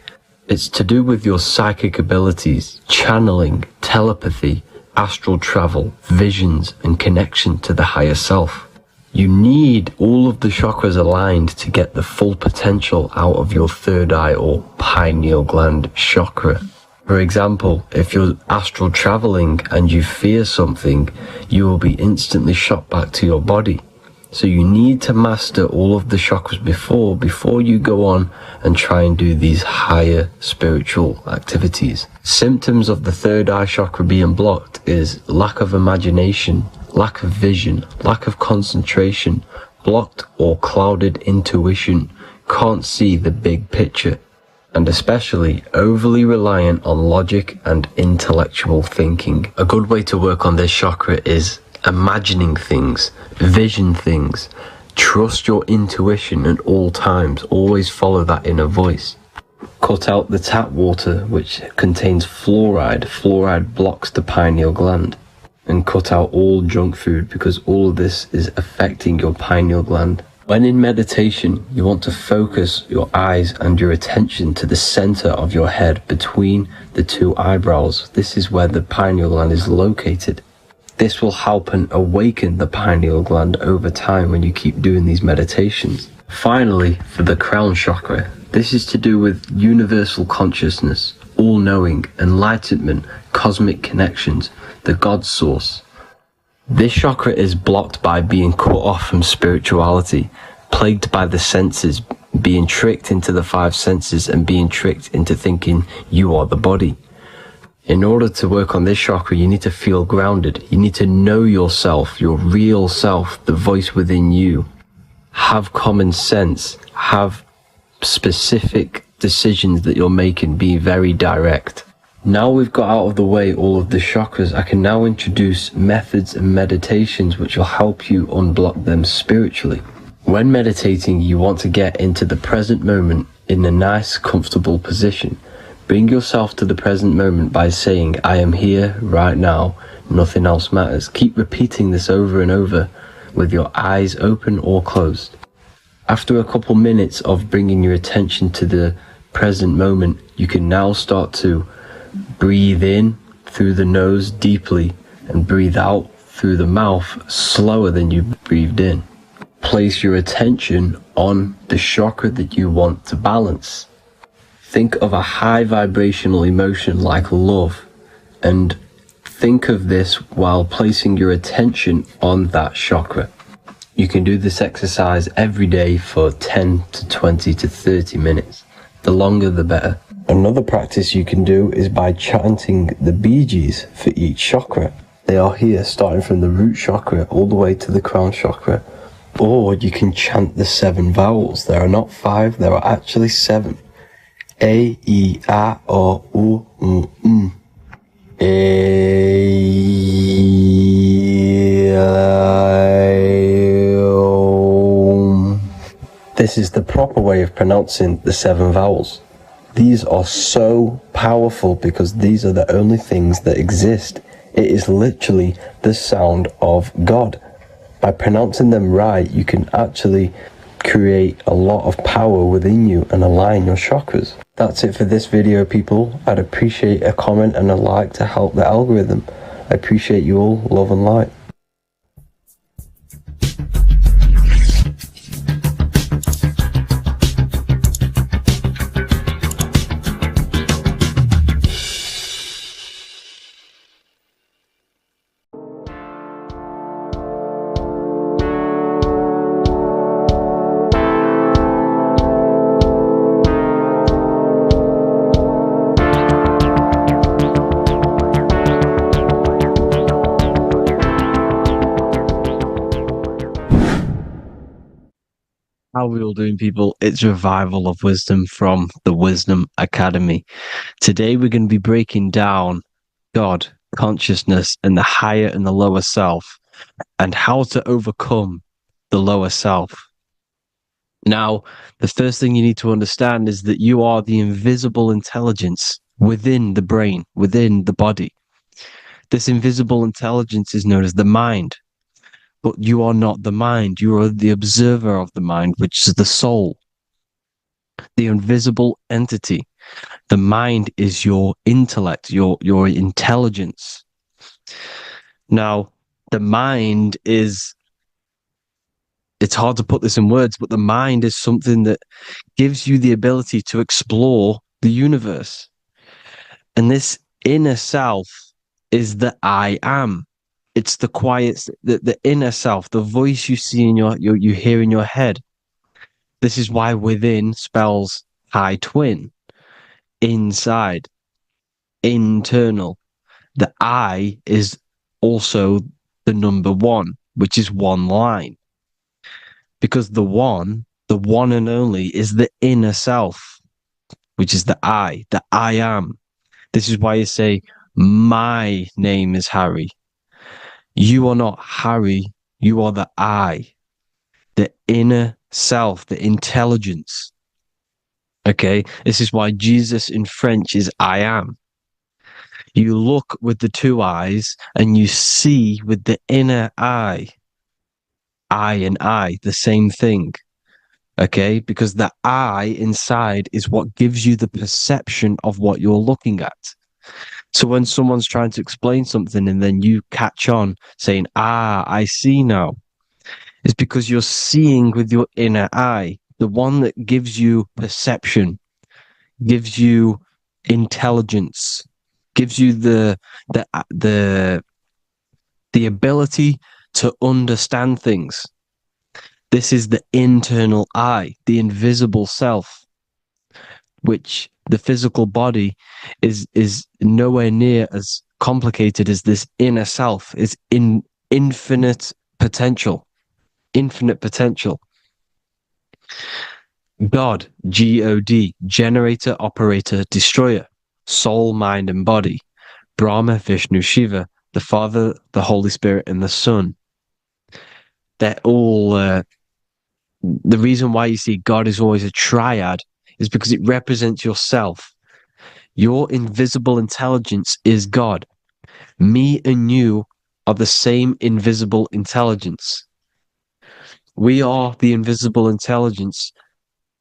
It's to do with your psychic abilities, channeling, telepathy, astral travel, visions, and connection to the higher self. You need all of the chakras aligned to get the full potential out of your third eye or pineal gland chakra. For example, if you're astral traveling and you fear something, you will be instantly shot back to your body. So you need to master all of the chakras before you go on and try and do these higher spiritual activities. Symptoms of the third eye chakra being blocked is lack of imagination, lack of vision, lack of concentration, blocked or clouded intuition, can't see the big picture, and especially overly reliant on logic and intellectual thinking. A good way to work on this chakra is imagining things, vision things, trust your intuition at all times, always follow that inner voice. Cut out the tap water which contains fluoride. Fluoride blocks the pineal gland. And cut out all junk food because all of this is affecting your pineal gland. When in meditation, you want to focus your eyes and your attention to the center of your head between the two eyebrows. This is where the pineal gland is located. This will help and awaken the pineal gland over time when you keep doing these meditations. Finally, for the crown chakra, this is to do with universal consciousness, all-knowing, enlightenment, cosmic connections, the God source. This chakra is blocked by being cut off from spirituality, plagued by the senses, being tricked into the five senses and being tricked into thinking you are the body. In order to work on this chakra, you need to feel grounded. You need to know yourself, your real self, the voice within you. Have common sense, have specific decisions that you're making, be very direct. Now we've got out of the way all of the chakras, I can now introduce methods and meditations which will help you unblock them spiritually. When meditating, you want to get into the present moment in a nice, comfortable position. Bring yourself to the present moment by saying, I am here right now, nothing else matters. Keep repeating this over and over with your eyes open or closed. After a couple minutes of bringing your attention to the present moment, you can now start to breathe in through the nose deeply and breathe out through the mouth slower than you breathed in. place your attention on the chakra that you want to balance. Think of a high vibrational emotion like love, and think of this while placing your attention on that chakra. You can do this exercise every day for 10 to 20 to 30 minutes. The longer the better. Another practice you can do is by chanting the Bijis for each chakra. They are here, starting from the root chakra all the way to the crown chakra. Or you can chant the 7 vowels. There are not 5, there are actually 7. A, E, A, O, U, M. This is the proper way of pronouncing the 7 vowels. These are so powerful because these are the only things that exist. It is literally the sound of God. By pronouncing them right, you can actually create a lot of power within you and align your chakras. That's it for this video, people. I'd appreciate a comment and a like to help the algorithm. I appreciate you all. Love and light. How are we all doing, people? It's Revival of Wisdom from the Wisdom Academy. Today we're going to be breaking down God, consciousness, and the higher and the lower self, and how to overcome the lower self. Now, the first thing you need to understand is that you are the invisible intelligence within the brain, within the body. This invisible intelligence is known as the mind. But you are not the mind. You are the observer of the mind, which is the soul, the invisible entity. The mind is your intellect, your intelligence. Now, the mind is, it's hard to put this in words, but the mind is something that gives you the ability to explore the universe. And this inner self is the I am. It's the quiet, the inner self, the voice you see in you hear in your head. This is why within spells high twin, inside, internal. The I is also the number 1, which is one line. Because the one and only, is the inner self, which is the I am. This is why you say, my name is Harry. You are not Harry, you are the I, the inner self, the intelligence. Okay, this is why Jesus in French is I am. You look with the 2 eyes and you see with the inner eye. I and I, the same thing. Okay, because the I inside is what gives you the perception of what you're looking at. So when someone's trying to explain something and then you catch on saying, I see now, it's because you're seeing with your inner eye, the one that gives you perception, gives you intelligence, gives you the ability to understand things. This is the internal eye, the invisible self, which the physical body is nowhere near as complicated as this inner self. Is in infinite potential. God, G-O-D, generator, operator, destroyer, soul, mind, and body. Brahma, Vishnu, Shiva, the Father, the Holy Spirit, and the Son. They're all, the reason why you see God is always a triad is because it represents yourself. Your invisible intelligence is God. Me and you are the same invisible intelligence. We are the invisible intelligence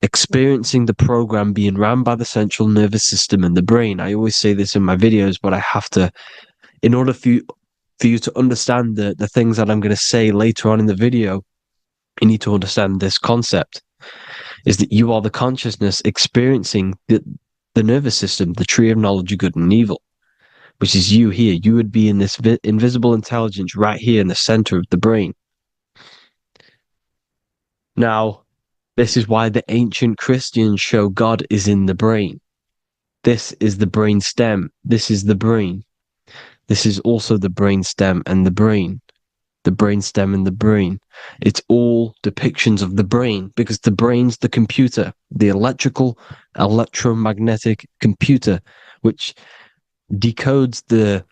experiencing the program being ran by the central nervous system and the brain. I always say this in my videos, but I have to, in order for you to understand the things that I'm going to say later on in the video, you need to understand this concept, is that you are the consciousness experiencing the nervous system, the tree of knowledge of good and evil, which is you here. You would be in this invisible intelligence right here in the center of the brain. Now, this is why the ancient Christians show God is in the brain. This is the brain stem. This is the brain. This is also the brain stem and the brain. The brain stem and the brain. It's all depictions of the brain, because the brain's the computer, the electromagnetic computer, which decodes the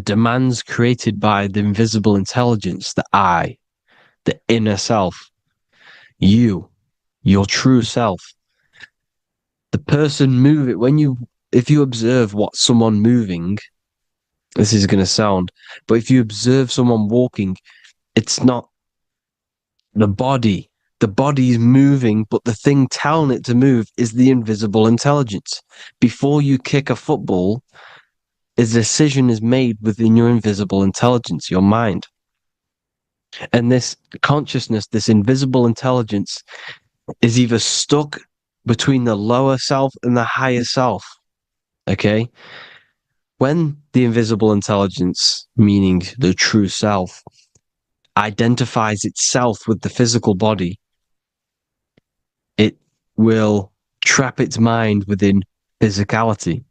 demands created by the invisible intelligence, the I, the inner self, you, your true self. The person if you observe what someone moving, this is going to sound, but if you observe someone walking, it's not the body. The body is moving, but the thing telling it to move is the invisible intelligence. Before you kick a football, a decision is made within your invisible intelligence, your mind. And this consciousness, this invisible intelligence, is either stuck between the lower self and the higher self. Okay? When the invisible intelligence, meaning the true self, identifies itself with the physical body, it will trap its mind within physicality.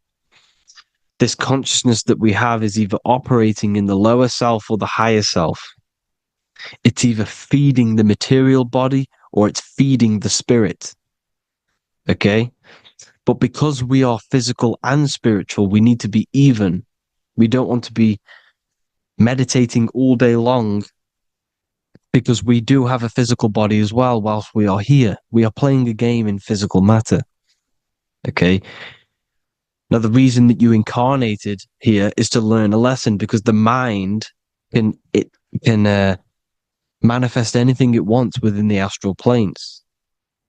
This consciousness that we have is either operating in the lower self or the higher self. It's either feeding the material body or it's feeding the spirit. Okay? But because we are physical and spiritual, we need to be even. We don't want to be meditating all day long, because we do have a physical body as well whilst we are here. We are playing a game in physical matter. Okay? Now, the reason that you incarnated here is to learn a lesson, because the mind can manifest anything it wants within the astral planes,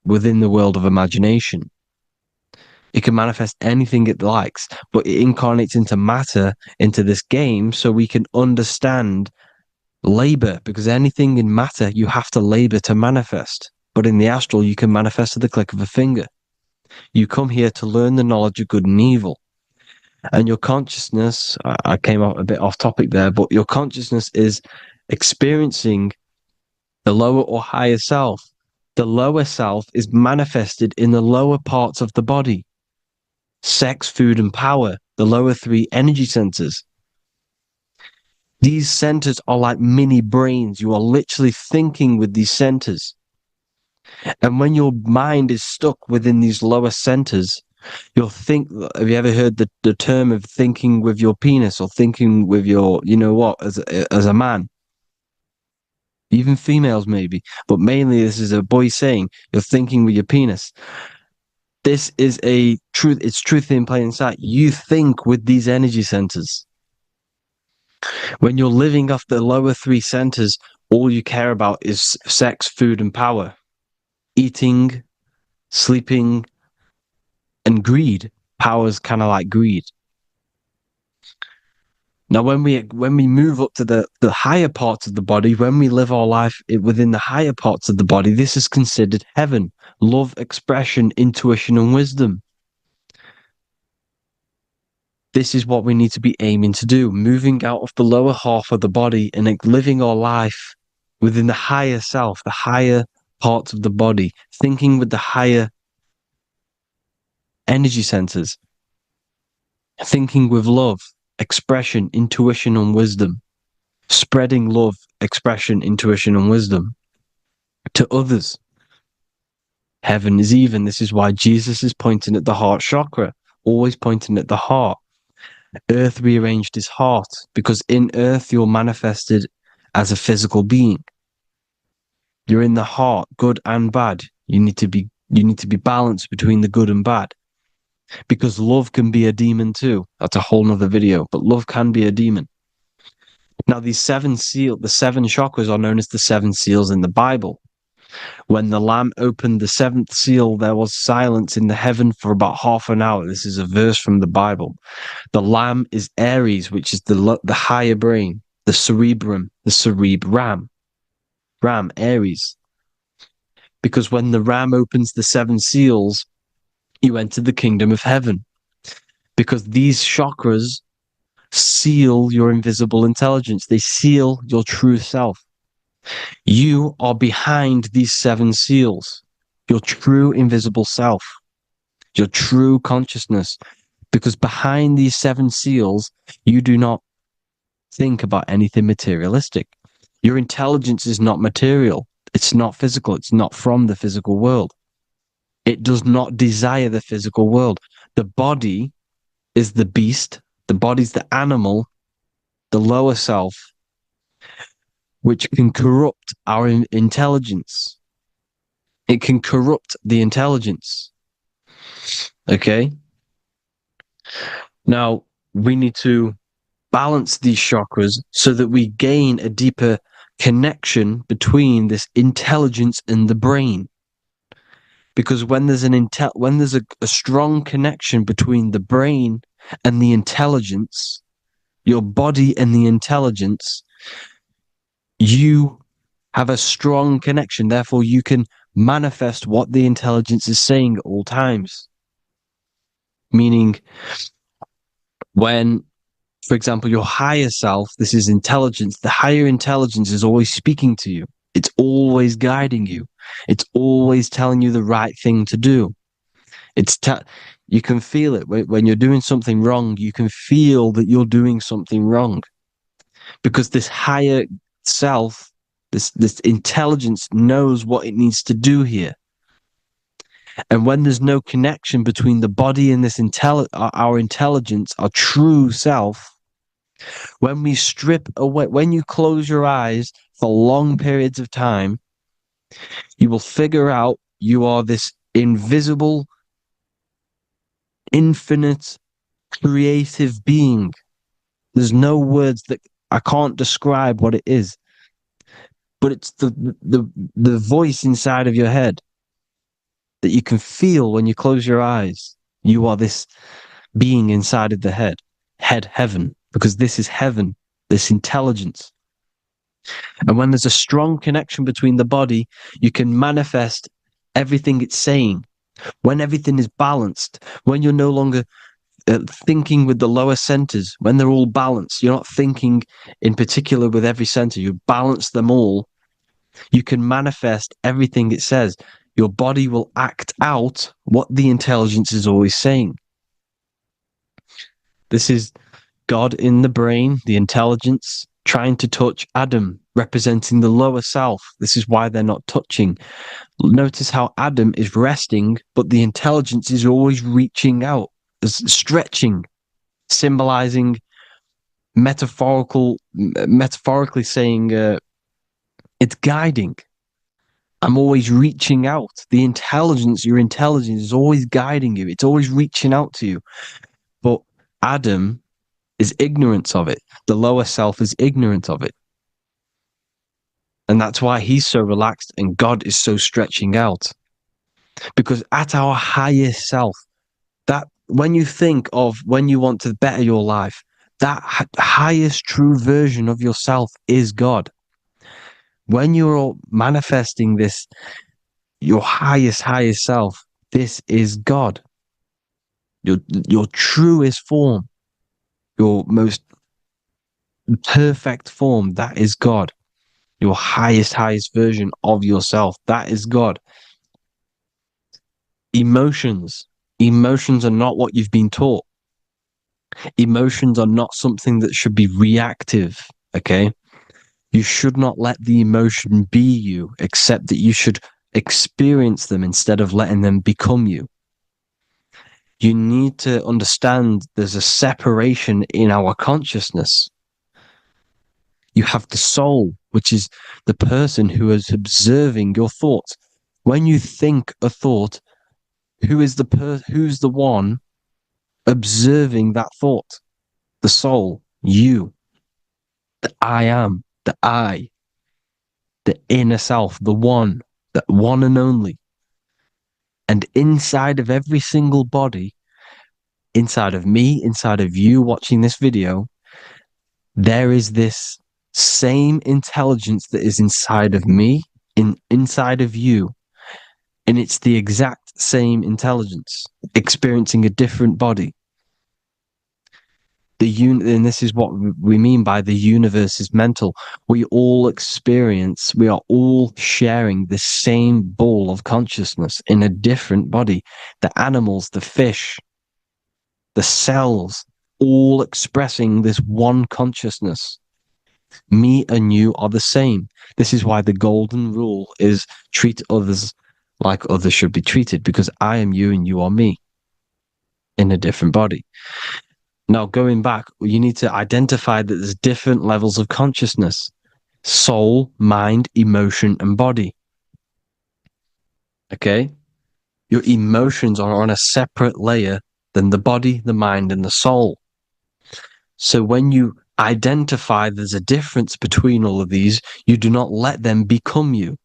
within the world of imagination. It can manifest anything it likes, but it incarnates into matter, into this game, so we can understand labor, because anything in matter, you have to labor to manifest. But in the astral, you can manifest at the click of a finger. You come here to learn the knowledge of good and evil. And your consciousness, I came out a bit off topic there, but your consciousness is experiencing the lower or higher self. The lower self is manifested in the lower parts of the body. Sex, food, and power, the lower three energy centers. These centers are like mini brains. You are literally thinking with these centers. And when your mind is stuck within these lower centers, you'll think, have you ever heard the term of thinking with your penis, or thinking with your, you know what, as a man? Even females maybe, but mainly this is a boy saying, you're thinking with your penis. This is a truth. It's truth in plain sight. You think with these energy centers. When you're living off the lower three centers, all you care about is sex, food, and power. Eating, sleeping, and greed. Power's kind of like greed. Now, when we move up to the higher parts of the body, when we live our life within the higher parts of the body, this is considered heaven. Love, expression, intuition, and wisdom. This is what we need to be aiming to do, moving out of the lower half of the body and living our life within the higher self, the higher parts of the body, thinking with the higher energy centers, thinking with love, expression, intuition, and wisdom, spreading love, expression, intuition, and wisdom to others. Heaven is even. This is why Jesus is pointing at the heart chakra, always pointing at the heart. Earth rearranged his heart, because in earth you're manifested as a physical being. You're in the heart, good and bad. You need to be balanced between the good and bad. Because love can be a demon too. That's a whole nother video, but love can be a demon. Now, the seven chakras are known as the seven seals in the Bible. When the Lamb opened the seventh seal, there was silence in the heaven for about half an hour. This is a verse from the Bible. The Lamb is Aries, which is the higher brain, the cerebrum, the cerebram. Ram, Aries. Because when the ram opens the 7 seals, you enter the kingdom of heaven. Because these chakras seal your invisible intelligence. They seal your true self. You are behind these 7 seals, your true invisible self, your true consciousness. Because behind these 7 seals, you do not think about anything materialistic. Your intelligence is not material. It's not physical. It's not from the physical world. It does not desire the physical world. The body is the beast. The body's the animal, the lower self, which can corrupt our intelligence. It can corrupt the intelligence. Okay? Now, we need to balance these chakras so that we gain a deeper connection between this intelligence and the brain. Because when there's a strong connection between the brain and the intelligence, your body and the intelligence, you have a strong connection. Therefore, you can manifest what the intelligence is saying at all times. Meaning, when, for example, your higher self, this is intelligence, the higher intelligence is always speaking to you. It's always guiding you. It's always telling you the right thing to do. You can feel it when you're doing something wrong. You can feel that you're doing something wrong, because this higher self, this intelligence knows what it needs to do here. And when there's no connection between the body and this our intelligence, our true self, when we strip away, when you close your eyes for long periods of time, you will figure out you are this invisible, infinite, creative being. There's no words that I can't describe what it is, but it's the voice inside of your head that you can feel when you close your eyes. You are this being inside of the head, heaven, because this is heaven, this intelligence. And when there's a strong connection between the body, you can manifest everything it's saying. When everything is balanced, when you're no longer thinking with the lower centers, when they're all balanced, you're not thinking in particular with every center, you balance them all, you can manifest everything it says. Your body will act out what the intelligence is always saying. This is God in the brain, the intelligence, trying to touch Adam, representing the lower self. This is why they're not touching. Notice how Adam is resting, but the intelligence is always reaching out, stretching, symbolizing metaphorically saying it's guiding. I'm always reaching out. The intelligence, your intelligence is always guiding you. It's always reaching out to you. But Adam is ignorant of it. The lower self is ignorant of it. And that's why he's so relaxed and God is so stretching out. Because at our highest self, that when you think of when you want to better your life, that highest true version of yourself is God. When you're manifesting this, your highest self, this is God. Your truest form, your most perfect form, that is God. Your highest version of yourself, that is God. Emotions are not what you've been taught. Emotions are not something that should be reactive, okay? You should not let the emotion be you, except that you should experience them instead of letting them become you. You need to understand there's a separation in our consciousness. You have the soul, which is the person who is observing your thoughts. When you think a thought, who's the one observing that thought? The soul, you, the I am. The I, the inner self, the one and only. And inside of every single body, inside of me, inside of you watching this video, there is this same intelligence that is inside of me, inside of you. And it's the exact same intelligence, experiencing a different body. And this is what we mean by the universe is mental. We all are all sharing the same ball of consciousness in a different body. The animals, the fish, the cells, all expressing this one consciousness. Me and you are the same. This is why the golden rule is treat others like others should be treated, because I am you and you are me in a different body. Now, going back, you need to identify that there's different levels of consciousness: soul, mind, emotion, and body. Okay? Your emotions are on a separate layer than the body, the mind, and the soul. So when you identify there's a difference between all of these, you do not let them become you.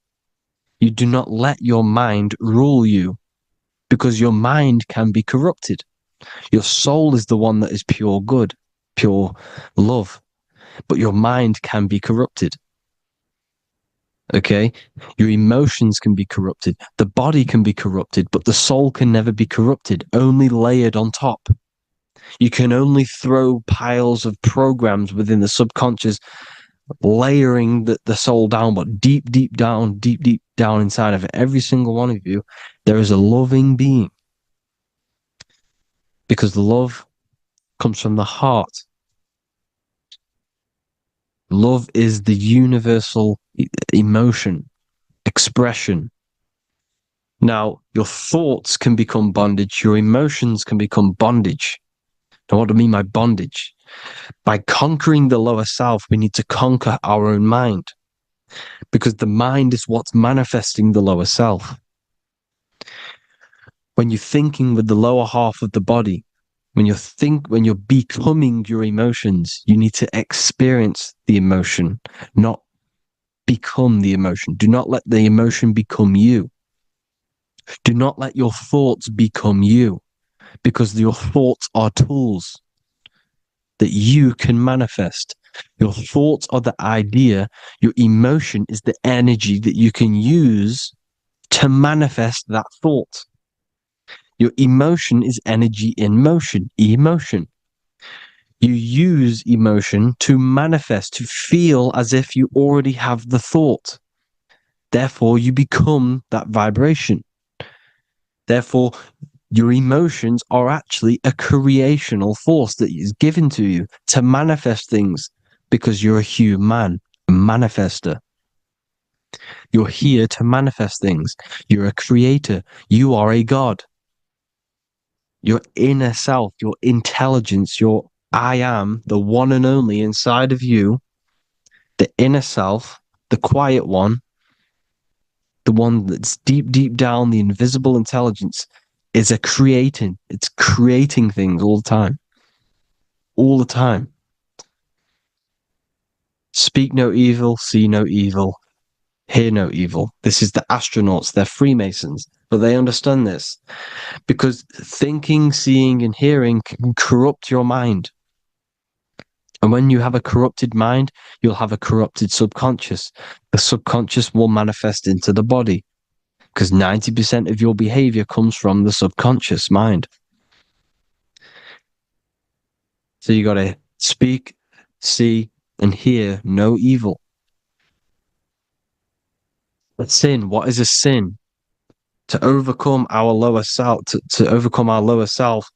You do not let your mind rule you, because your mind can be corrupted. Your soul is the one that is pure good, pure love, but your mind can be corrupted. Okay? Your emotions can be corrupted. The body can be corrupted, but the soul can never be corrupted, only layered on top. You can only throw piles of programs within the subconscious, layering the soul down, but deep down inside of every single one of you, there is a loving being. Because love comes from the heart. Love is the universal emotion, expression. Now, your thoughts can become bondage. Your emotions can become bondage. Now, what do I mean by bondage? By conquering the lower self, we need to conquer our own mind. Because the mind is what's manifesting the lower self. When you're thinking with the lower half of the body, when you're becoming your emotions, you need to experience the emotion, not become the emotion. Do not let the emotion become you. Do not let your thoughts become you, because your thoughts are tools that you can manifest. Your thoughts are the idea. Your emotion is the energy that you can use to manifest that thought. Your emotion is energy in motion, emotion. You use emotion to manifest, to feel as if you already have the thought. Therefore, you become that vibration. Therefore, your emotions are actually a creational force that is given to you to manifest things, because you're a human, a manifester. You're here to manifest things. You're a creator. You are a god. Your inner self, your intelligence, your I am, the one and only inside of you, the inner self, the quiet one, the one that's deep down, the invisible intelligence, is it's creating things all the time. All the time. Speak no evil, see no evil, hear no evil. This is the astronauts, they're Freemasons, but they understand this. Because thinking, seeing, and hearing can corrupt your mind. And when you have a corrupted mind, you'll have a corrupted subconscious. The subconscious will manifest into the body, because 90% of your behavior comes from the subconscious mind. So you got to speak, see, and hear no evil. But sin, what is a sin? To overcome our lower self, to overcome our lower self,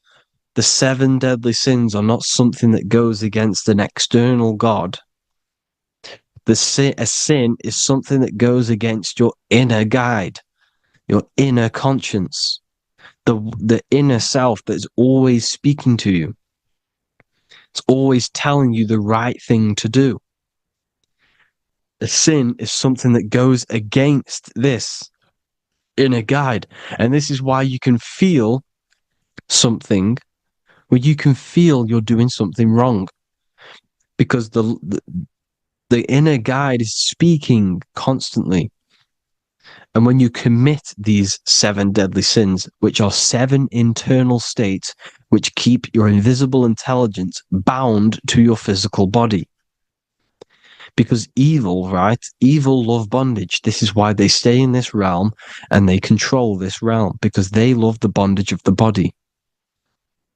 the 7 deadly sins are not something that goes against an external God. A sin is something that goes against your inner guide, your inner conscience, the inner self that is always speaking to you. It's always telling you the right thing to do. A sin is something that goes against this inner guide. And this is why you can feel something where you can feel you're doing something wrong, because the inner guide is speaking constantly. And when you commit these 7 deadly sins, which are 7 internal states which keep your invisible intelligence bound to your physical body, Because evil, right? Evil love bondage. This is why they stay in this realm and they control this realm, because they love the bondage of the body.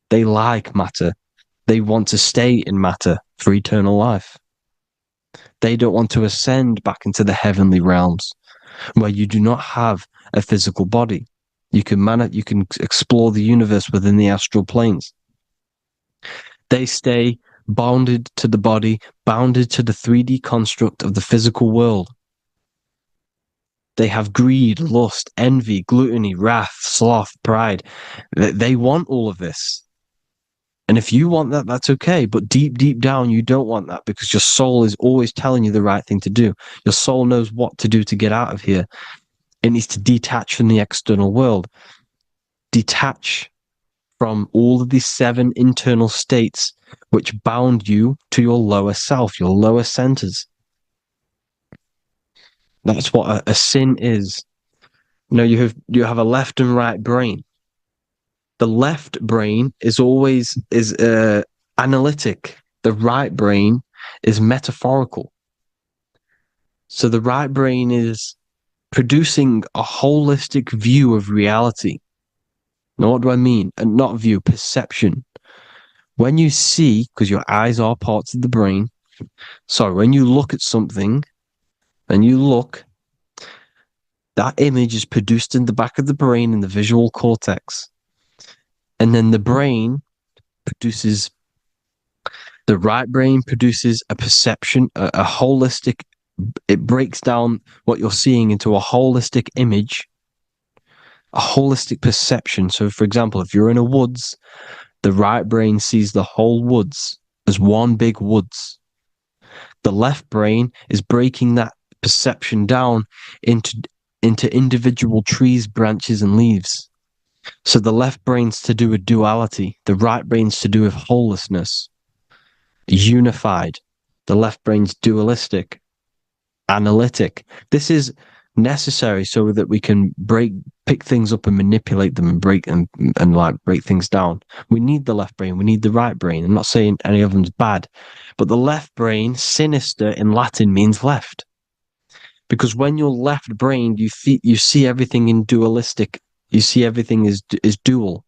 They like matter. They want to stay in matter for eternal life. They don't want to ascend back into the heavenly realms where you do not have a physical body. You can explore the universe within the astral planes. They stay bounded to the body, bounded to the 3D construct of the physical world. They have greed, lust, envy, gluttony, wrath, sloth, pride. They want all of this. And if you want that, that's okay. But deep, deep down, you don't want that, because your soul is always telling you the right thing to do. Your soul knows what to do to get out of here. It needs to detach from the external world. Detach from all of these 7 internal states which bound you to your lower self, your lower centers. That's what a sin is. You have a left and right brain. The left brain is always analytic. The right brain is metaphorical. So the right brain is producing a holistic view of reality. Now, what do I mean? And not view, perception. When you see, because your eyes are parts of the brain, when you look at something and you look, that image is produced in the back of the brain in the visual cortex. And then the right brain produces a perception, a holistic, it breaks down what you're seeing into a holistic image, a holistic perception. So, for example, if you're in a woods, the right brain sees the whole woods as one big woods. The left brain is breaking that perception down into individual trees, branches, and leaves. So the left brain's to do with duality. The right brain's to do with wholeness, unified. The left brain's dualistic, analytic. This is necessary so that we can pick things up and manipulate them and break things down. We need the left brain. We need the right brain. I'm not saying any of them's bad, but the left brain, sinister in Latin, means left. Because when you're left-brained, you see everything in dualistic. You see everything is dual,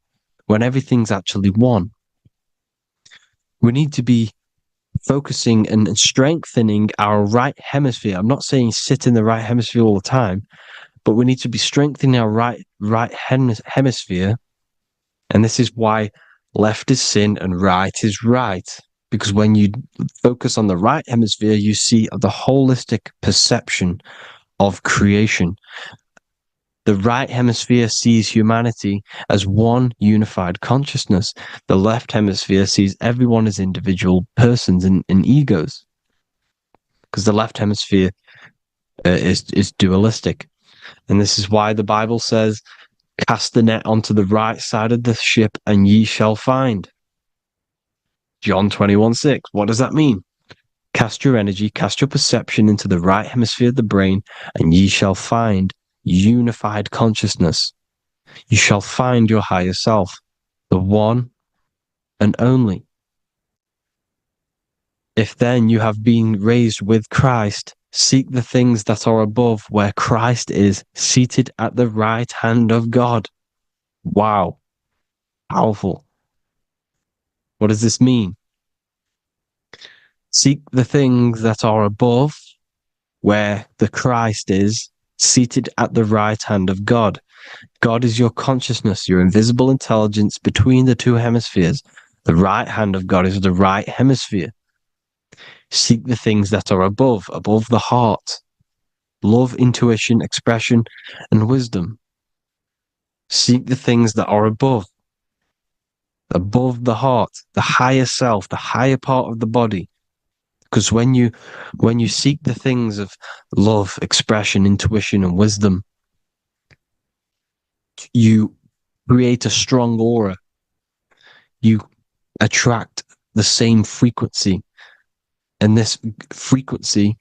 when everything's actually one. We need to be focusing and strengthening our right hemisphere. I'm not saying sit in the right hemisphere all the time, but we need to be strengthening our right hemisphere. And this is why left is sin and right is right. Because when you focus on the right hemisphere, you see the holistic perception of creation. The right hemisphere sees humanity as one unified consciousness. The left hemisphere sees everyone as individual persons and egos. Because the left hemisphere is dualistic. And this is why the Bible says, cast the net onto the right side of the ship and ye shall find. John 21:6. What does that mean? Cast your energy, cast your perception into the right hemisphere of the brain, and ye shall find unified consciousness. You shall find your higher self, the one and only. If then you have been raised with Christ, seek the things that are above, where Christ is seated at the right hand of God. Wow. Powerful. What does this mean? Seek the things that are above, where the Christ is seated at the right hand of God. God is your consciousness, your invisible intelligence between the two hemispheres. The right hand of God is the right hemisphere. Seek the things that are above the heart. Love, intuition, expression, and wisdom. Seek the things that are above the heart, the higher self, the higher part of the body. Because when you seek the things of love, expression, intuition, and wisdom, you create a strong aura. You attract the same frequency. And this frequency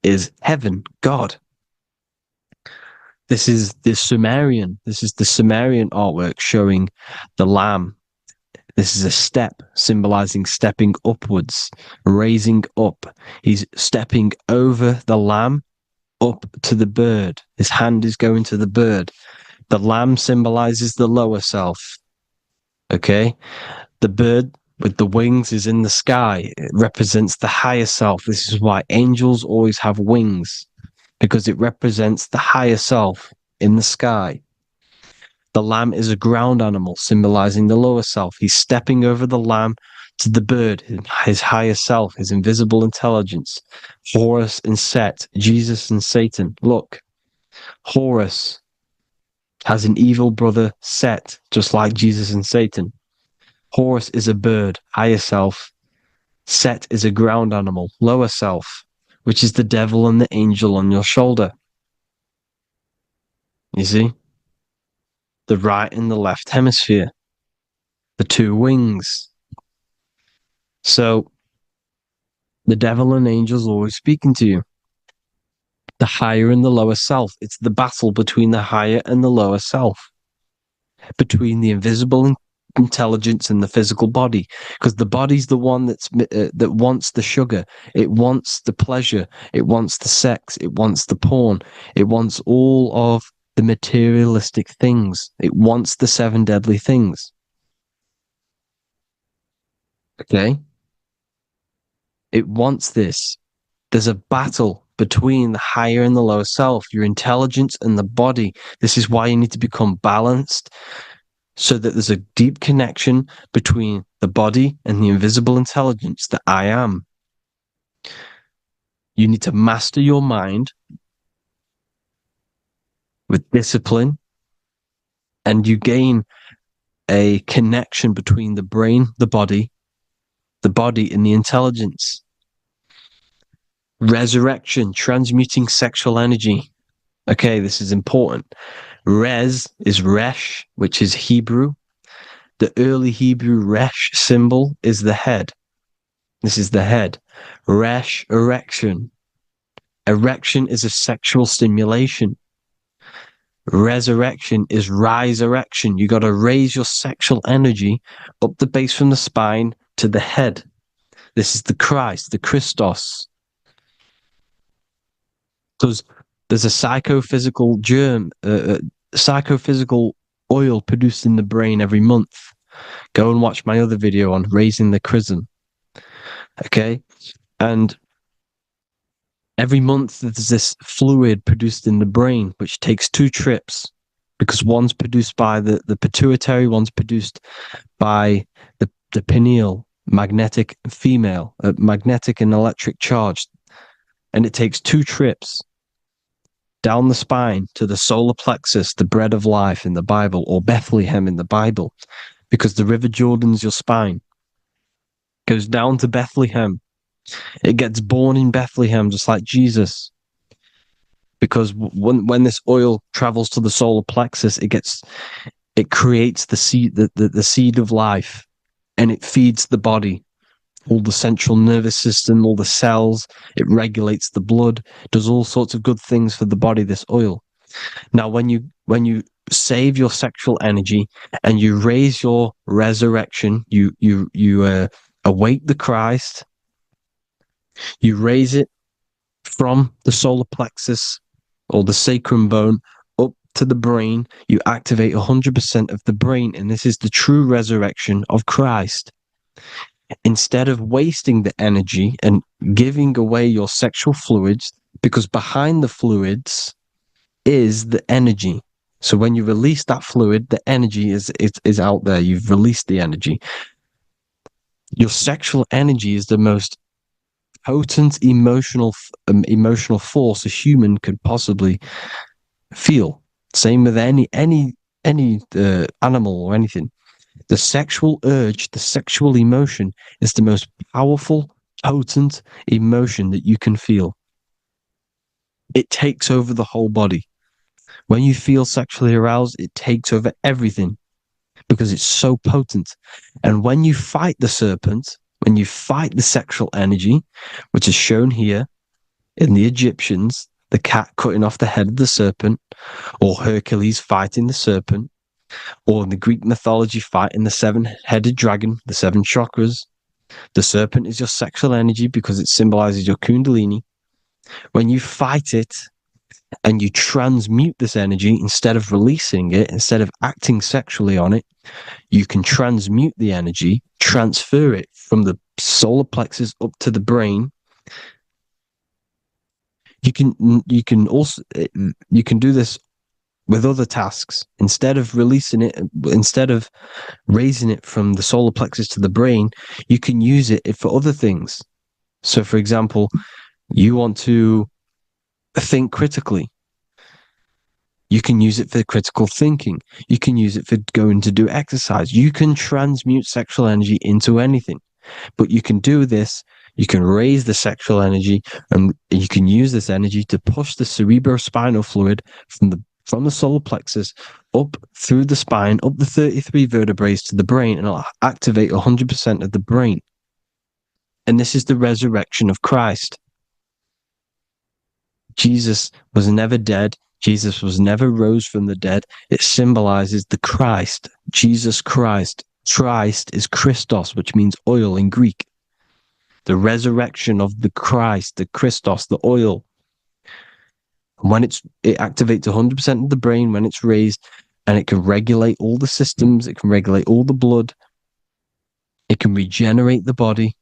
is heaven, God. This is the Sumerian artwork showing the lamb This is a step, symbolizing stepping upwards, raising up. He's stepping over the lamb up to the bird. His hand is going to the bird. The lamb symbolizes the lower self. Okay? The bird with the wings is in the sky. It represents the higher self. This is why angels always have wings, because it represents the higher self in the sky. The lamb is a ground animal, symbolizing the lower self. He's stepping over the lamb to the bird, his higher self, his invisible intelligence. Horus and Set, Jesus and Satan. Look, Horus has an evil brother, Set, just like Jesus and Satan. Horus is a bird, higher self. Set is a ground animal, lower self, which is the devil and the angel on your shoulder. You see? The right and the left hemisphere. The two wings. So, the devil and angels always speaking to you. The higher and the lower self. It's the battle between the higher and the lower self. Between the invisible intelligence and the physical body. Because the body's the one that wants the sugar. It wants the pleasure. It wants the sex. It wants the porn. It wants all of the materialistic things. It wants the 7 deadly things. Okay? It wants this. There's a battle between the higher and the lower self, your intelligence and the body. This is why you need to become balanced, so that there's a deep connection between the body and the invisible intelligence, the I am. You need to master your mind with discipline, and you gain a connection between the brain, the body and the intelligence. Resurrection, transmuting sexual energy. Okay, this is important. Res is Resh, which is Hebrew. The early Hebrew Resh symbol is the head. This is the head. Resh, erection. Erection is a sexual stimulation. Resurrection is rise erection. You got to raise your sexual energy up the base from the spine to the head. This is the Christ, the Christos. Because there's a psychophysical germ, psychophysical oil produced in the brain every month. Go and watch my other video on raising the chrism. Okay? And every month there's this fluid produced in the brain, which takes 2 trips, because one's produced by the pituitary, one's produced by the pineal, magnetic female, magnetic and electric charge. And it takes 2 trips down the spine to the solar plexus, the bread of life in the Bible, or Bethlehem in the Bible, because the River Jordan's your spine. Goes down to Bethlehem. It gets born in Bethlehem, just like Jesus. Because when this oil travels to the solar plexus, it creates the seed, the seed of life, and it feeds the body. All the central nervous system, all the cells, it regulates the blood, does all sorts of good things for the body, this oil. Now, when you save your sexual energy and you raise your resurrection, you awake the Christ, you raise it from the solar plexus or the sacrum bone up to the brain, you activate 100% of the brain, and this is the true resurrection of Christ. Instead of wasting the energy and giving away your sexual fluids, because behind the fluids is the energy. So when you release that fluid, the energy is out there. You've released the energy. Your sexual energy is the most potent emotional force a human could possibly feel. Same with any animal or anything. The sexual urge, the sexual emotion is the most powerful, potent emotion that you can feel. It takes over the whole body. When you feel sexually aroused, it takes over everything because it's so potent. And when you fight the serpent, when you fight the sexual energy, which is shown here in the Egyptians, the cat cutting off the head of the serpent, or Hercules fighting the serpent, Or in the Greek mythology, fighting the seven-headed dragon, the seven chakras. The serpent is your sexual energy because it symbolizes your Kundalini. When you fight it and you transmute this energy, instead of releasing it, instead of acting sexually on it, you can transmute the energy, transfer it from the solar plexus up to the brain. You can also do this with other tasks. Instead of releasing it, instead of raising it from the solar plexus to the brain, you can use it for other things. So, for example, you want to think critically. You can use it for critical thinking. You can use it for going to do exercise. You can transmute sexual energy into anything. But you can do this. You can raise the sexual energy, and you can use this energy to push the cerebrospinal fluid from the solar plexus up through the spine, up the 33 vertebrae to the brain, and it'll activate 100% of the brain. And this is the resurrection of Christ. Jesus was never dead. Jesus was never rose from the dead. It symbolizes the Christ, Jesus Christ. Christ is Christos, which means oil in Greek. The resurrection of the Christ, the Christos, the oil. When it activates 100% of the brain when it's raised, and it can regulate all the systems, it can regulate all the blood, it can regenerate the body.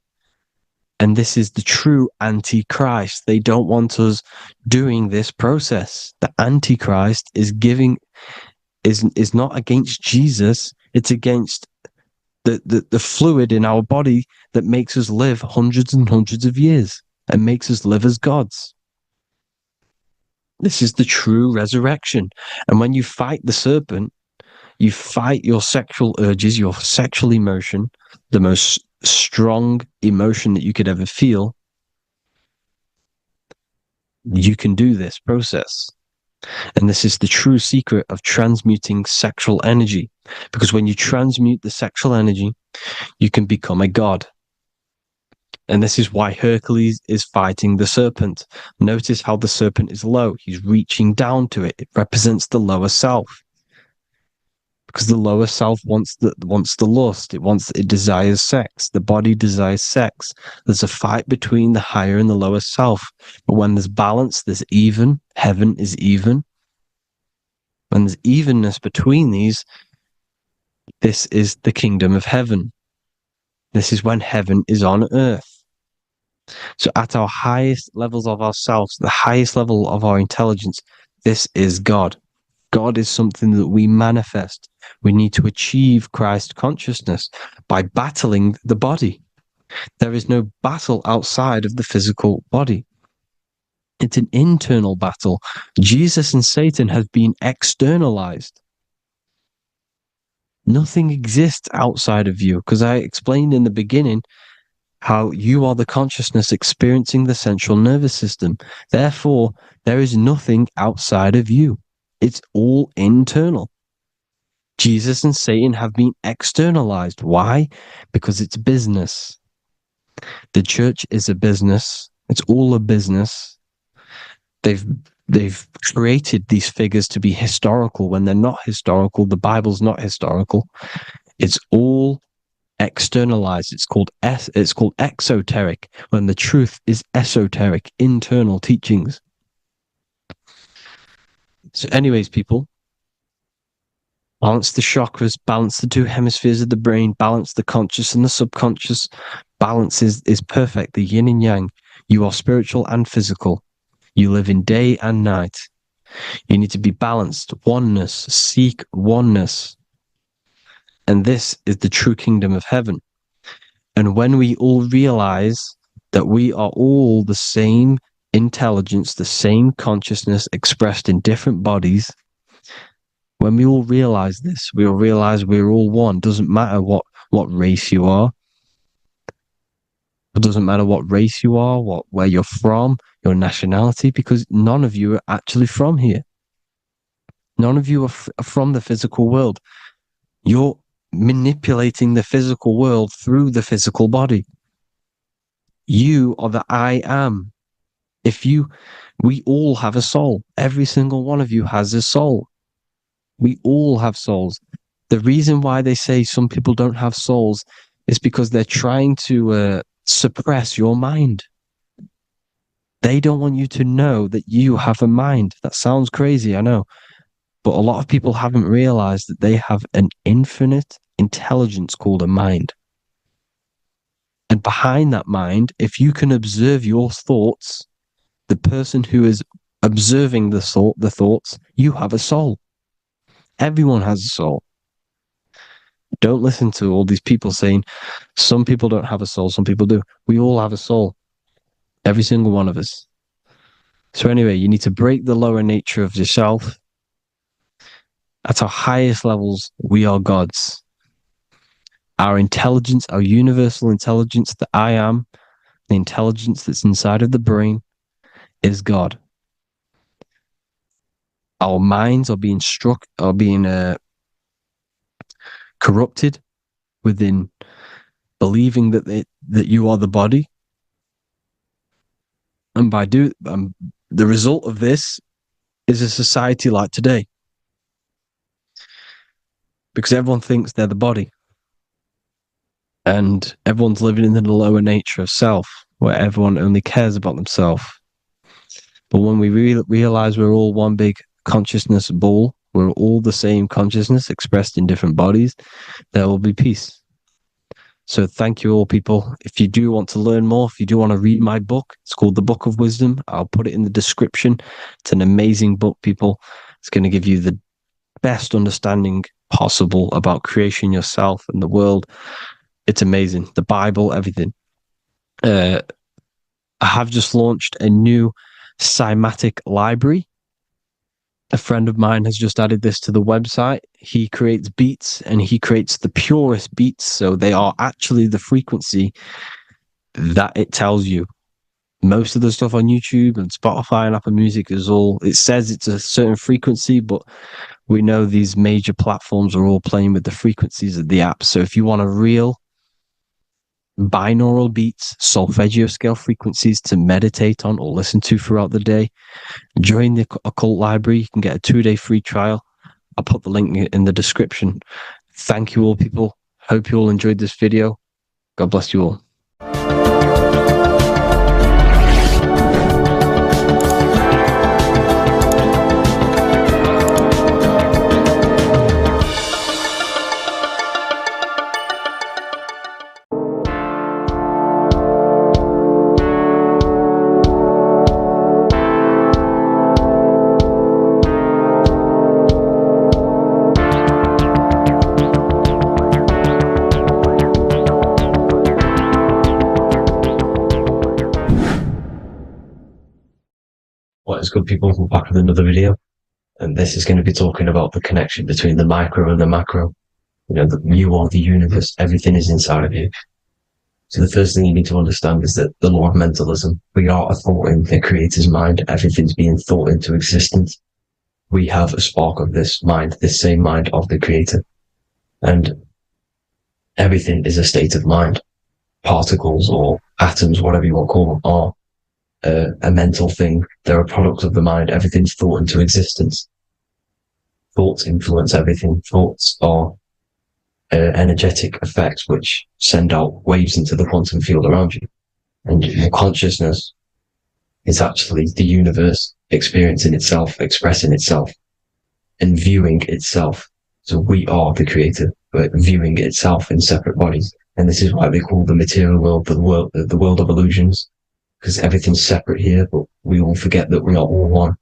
And this is the true Antichrist. They don't want us doing this process. The Antichrist is not against Jesus, it's against the fluid in our body that makes us live hundreds and hundreds of years and makes us live as gods. This is the true resurrection. And when you fight the serpent, you fight your sexual urges, your sexual emotion, the most strong emotion that you could ever feel. You can do this process. And this is the true secret of transmuting sexual energy. Because when you transmute the sexual energy, you can become a god. And this is why Hercules is fighting the serpent. Notice how the serpent is low. He's reaching down to it. It represents the lower self. Because the lower self wants the lust. It desires sex. The body desires sex. There's a fight between the higher and the lower self. But when there's balance, there's even. Heaven is even. When there's evenness between these, this is the kingdom of heaven. This is when heaven is on earth. So at our highest levels of ourselves, the highest level of our intelligence, this is God. God is something that we manifest. We need to achieve Christ consciousness by battling the body. There is no battle outside of the physical body. It's an internal battle. Jesus and Satan have been externalized. Nothing exists outside of you, because I explained in the beginning how you are the consciousness experiencing the central nervous system. Therefore, there is nothing outside of you. It's all internal. Jesus and Satan have been externalized. Why? Because it's business. The church is a business. It's all a business. They've created these figures to be historical when they're not historical. The Bible's not historical. It's all externalized. It's called exoteric, when the truth is esoteric, internal teachings. So anyways, people, balance the chakras, balance the two hemispheres of the brain, balance the conscious and the subconscious. Balance is perfect, the yin and yang. You are spiritual and physical. You live in day and night. You need to be balanced. Oneness. Seek oneness. And this is the true kingdom of heaven. And when we all realize that we are all the same intelligence, the same consciousness expressed in different bodies, when we all realize this, we all realize we're all one. Doesn't matter what race you are. It doesn't matter what race you are, where you're from, your nationality, because none of you are actually from here. None of you are from the physical world. You're manipulating the physical world through the physical body. You are the I am. We all have a soul. Every single one of you has a soul. We all have souls. The reason why they say some people don't have souls is because they're trying to suppress your mind. They don't want you to know that you have a mind. That sounds crazy, I know. But a lot of people haven't realized that they have an infinite intelligence called a mind. And behind that mind, if you can observe your thoughts, the person who is observing the thoughts, you have a soul. Everyone has a soul. Don't listen to all these people saying some people don't have a soul, some people do. We all have a soul. Every single one of us. So anyway, you need to break the lower nature of yourself. At our highest levels, we are gods. Our intelligence, our universal intelligence, the I am, the intelligence that's inside of the brain, is God. Our minds are being corrupted within believing that you are the body, and by the result of this is a society like today, because everyone thinks they're the body, and everyone's living in the lower nature of self, where everyone only cares about themselves. But when we realize we're all one big consciousness ball, we're all the same consciousness expressed in different bodies, there will be peace. So thank you all, people. If you do want to learn more, if you do want to read my book, it's called The Book of Wisdom. I'll put it in the description. It's an amazing book, people. It's going to give you the best understanding possible about creation, yourself, and the world. It's amazing. The Bible, everything. I have just launched a new cymatic library. A friend of mine has just added this to the website. He creates beats, and he creates the purest beats. So they are actually the frequency that it tells you. Most of the stuff on YouTube and Spotify and Apple Music it says it's a certain frequency, but we know these major platforms are all playing with the frequencies of the app. So if you want a real binaural beats, solfeggio scale frequencies to meditate on or listen to throughout the day, join the occult library. You can get a 2-day free trial. I'll put the link in the description. Thank you all, people. Hope you all enjoyed this video. God bless you all. What is good, people? We're back with another video, and this is going to be talking about the connection between the micro and the macro. You are the universe. Everything is inside of you. So the first thing you need to understand is that the law of mentalism, we are a thought in the creator's mind. Everything's being thought into existence. We have a spark of this mind, this same mind of the creator. And everything is a state of mind. Particles or atoms, whatever you want to call them, are a mental thing. They're a product of the mind. Everything's thought into existence. Thoughts influence everything. Thoughts are energetic effects which send out waves into the quantum field around you. And your consciousness is actually the universe experiencing itself, expressing itself, and viewing itself. So we are the creator, but viewing itself in separate bodies. And this is why they call the material world the world of illusions. Because everything's separate here, but we all forget that we are all one.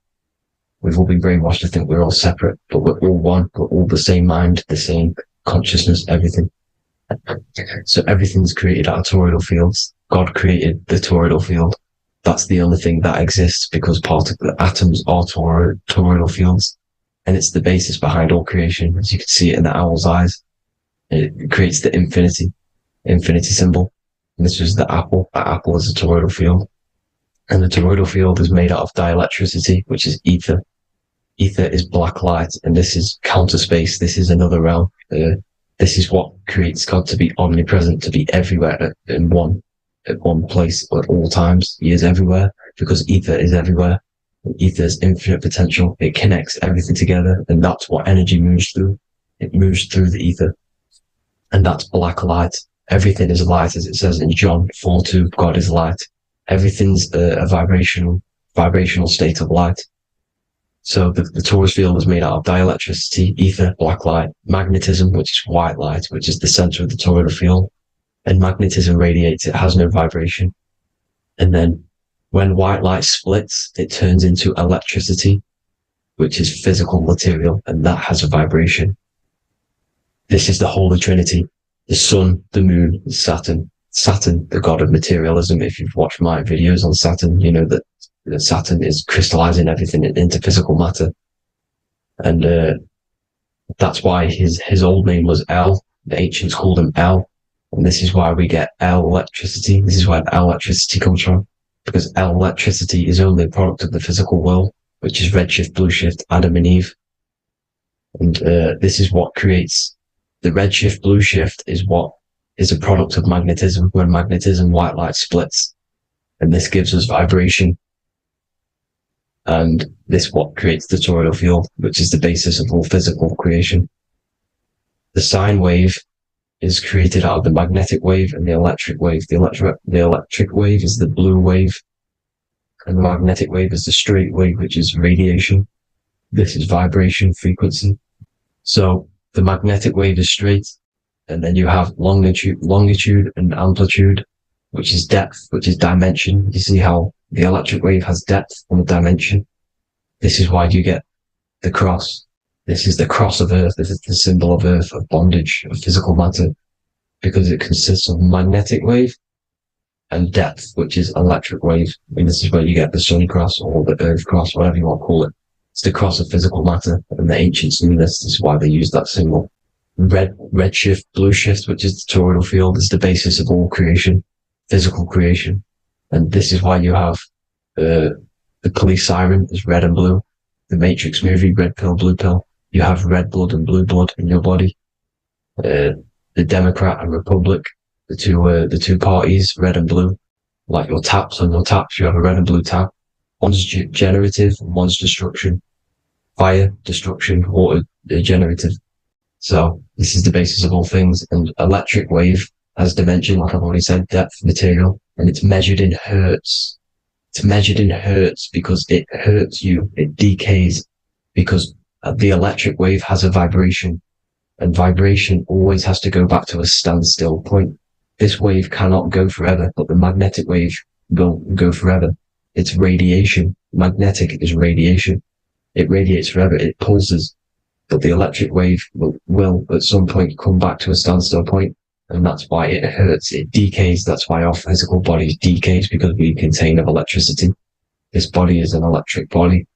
We've all been brainwashed to think we're all separate, but we're all one. We're all the same mind, the same consciousness, everything. So everything's created out of toroidal fields. God created the toroidal field. That's the only thing that exists because the atoms are toroidal fields. And it's the basis behind all creation. As you can see it in the owl's eyes. It creates the infinity symbol. And this is the apple. That apple is a toroidal field. And the toroidal field is made out of dielectricity, which is ether. Ether is black light, and this is counter space. This is another realm. This is what creates God to be omnipresent, to be everywhere at one place at all times. He is everywhere because ether is everywhere. And ether is infinite potential. It connects everything together, and that's what energy moves through. It moves through the ether. And that's black light. Everything is light, as it says in John 4:2, God is light. Everything's a vibrational state of light. So the torus field is made out of dielectricity, ether, black light, magnetism, which is white light, which is the center of the toroidal field. And magnetism radiates, it has no vibration. And then when white light splits, it turns into electricity, which is physical material, and that has a vibration. This is the Holy Trinity, the sun, the moon, Saturn. Saturn, the god of materialism. If you've watched my videos on Saturn, you know that Saturn is crystallizing everything into physical matter. And that's why his old name was El. The ancients called him El. And this is why we get L electricity. This is where L electricity comes from. Because L electricity is only a product of the physical world, which is redshift, blueshift, Adam and Eve. And this is what creates the redshift, blueshift is what is a product of magnetism. When magnetism, white light splits. And this gives us vibration. And this what creates the toroidal field, which is the basis of all physical creation. The sine wave is created out of the magnetic wave and the electric wave. The electric wave is the blue wave, and the magnetic wave is the straight wave, which is radiation. This is vibration frequency. So the magnetic wave is straight, and then you have longitude and amplitude, which is depth, which is dimension. You see how the electric wave has depth and dimension. This is why you get the cross. This is the cross of Earth. This is the symbol of Earth, of bondage, of physical matter, because it consists of magnetic wave and depth, which is electric wave. And this is where you get the sun cross or the earth cross, whatever you want to call it. It's the cross of physical matter, and the ancients knew this. This is why they used that symbol. Redshift, blueshift, which is the toroidal field, is the basis of all creation, physical creation. And this is why you have the police siren is red and blue. The Matrix movie, red pill, blue pill. You have red blood and blue blood in your body. The Democrat and Republic, the two parties, red and blue. Like your taps on your taps, you have a red and blue tap. One's generative, one's destruction. Fire, destruction, water, generative. So this is the basis of all things. And electric wave has dimension, like I've already said, depth, material, and it's measured in hertz. It's measured in hertz because it hurts you. It decays because the electric wave has a vibration, and vibration always has to go back to a standstill point. This wave cannot go forever, but the magnetic wave will go forever. It's radiation. Magnetic is radiation. It radiates forever. It pulses. But the electric wave will at some point come back to a standstill point, and that's why it hurts. It decays. That's why our physical body decays, because we contain of electricity. This body is an electric body,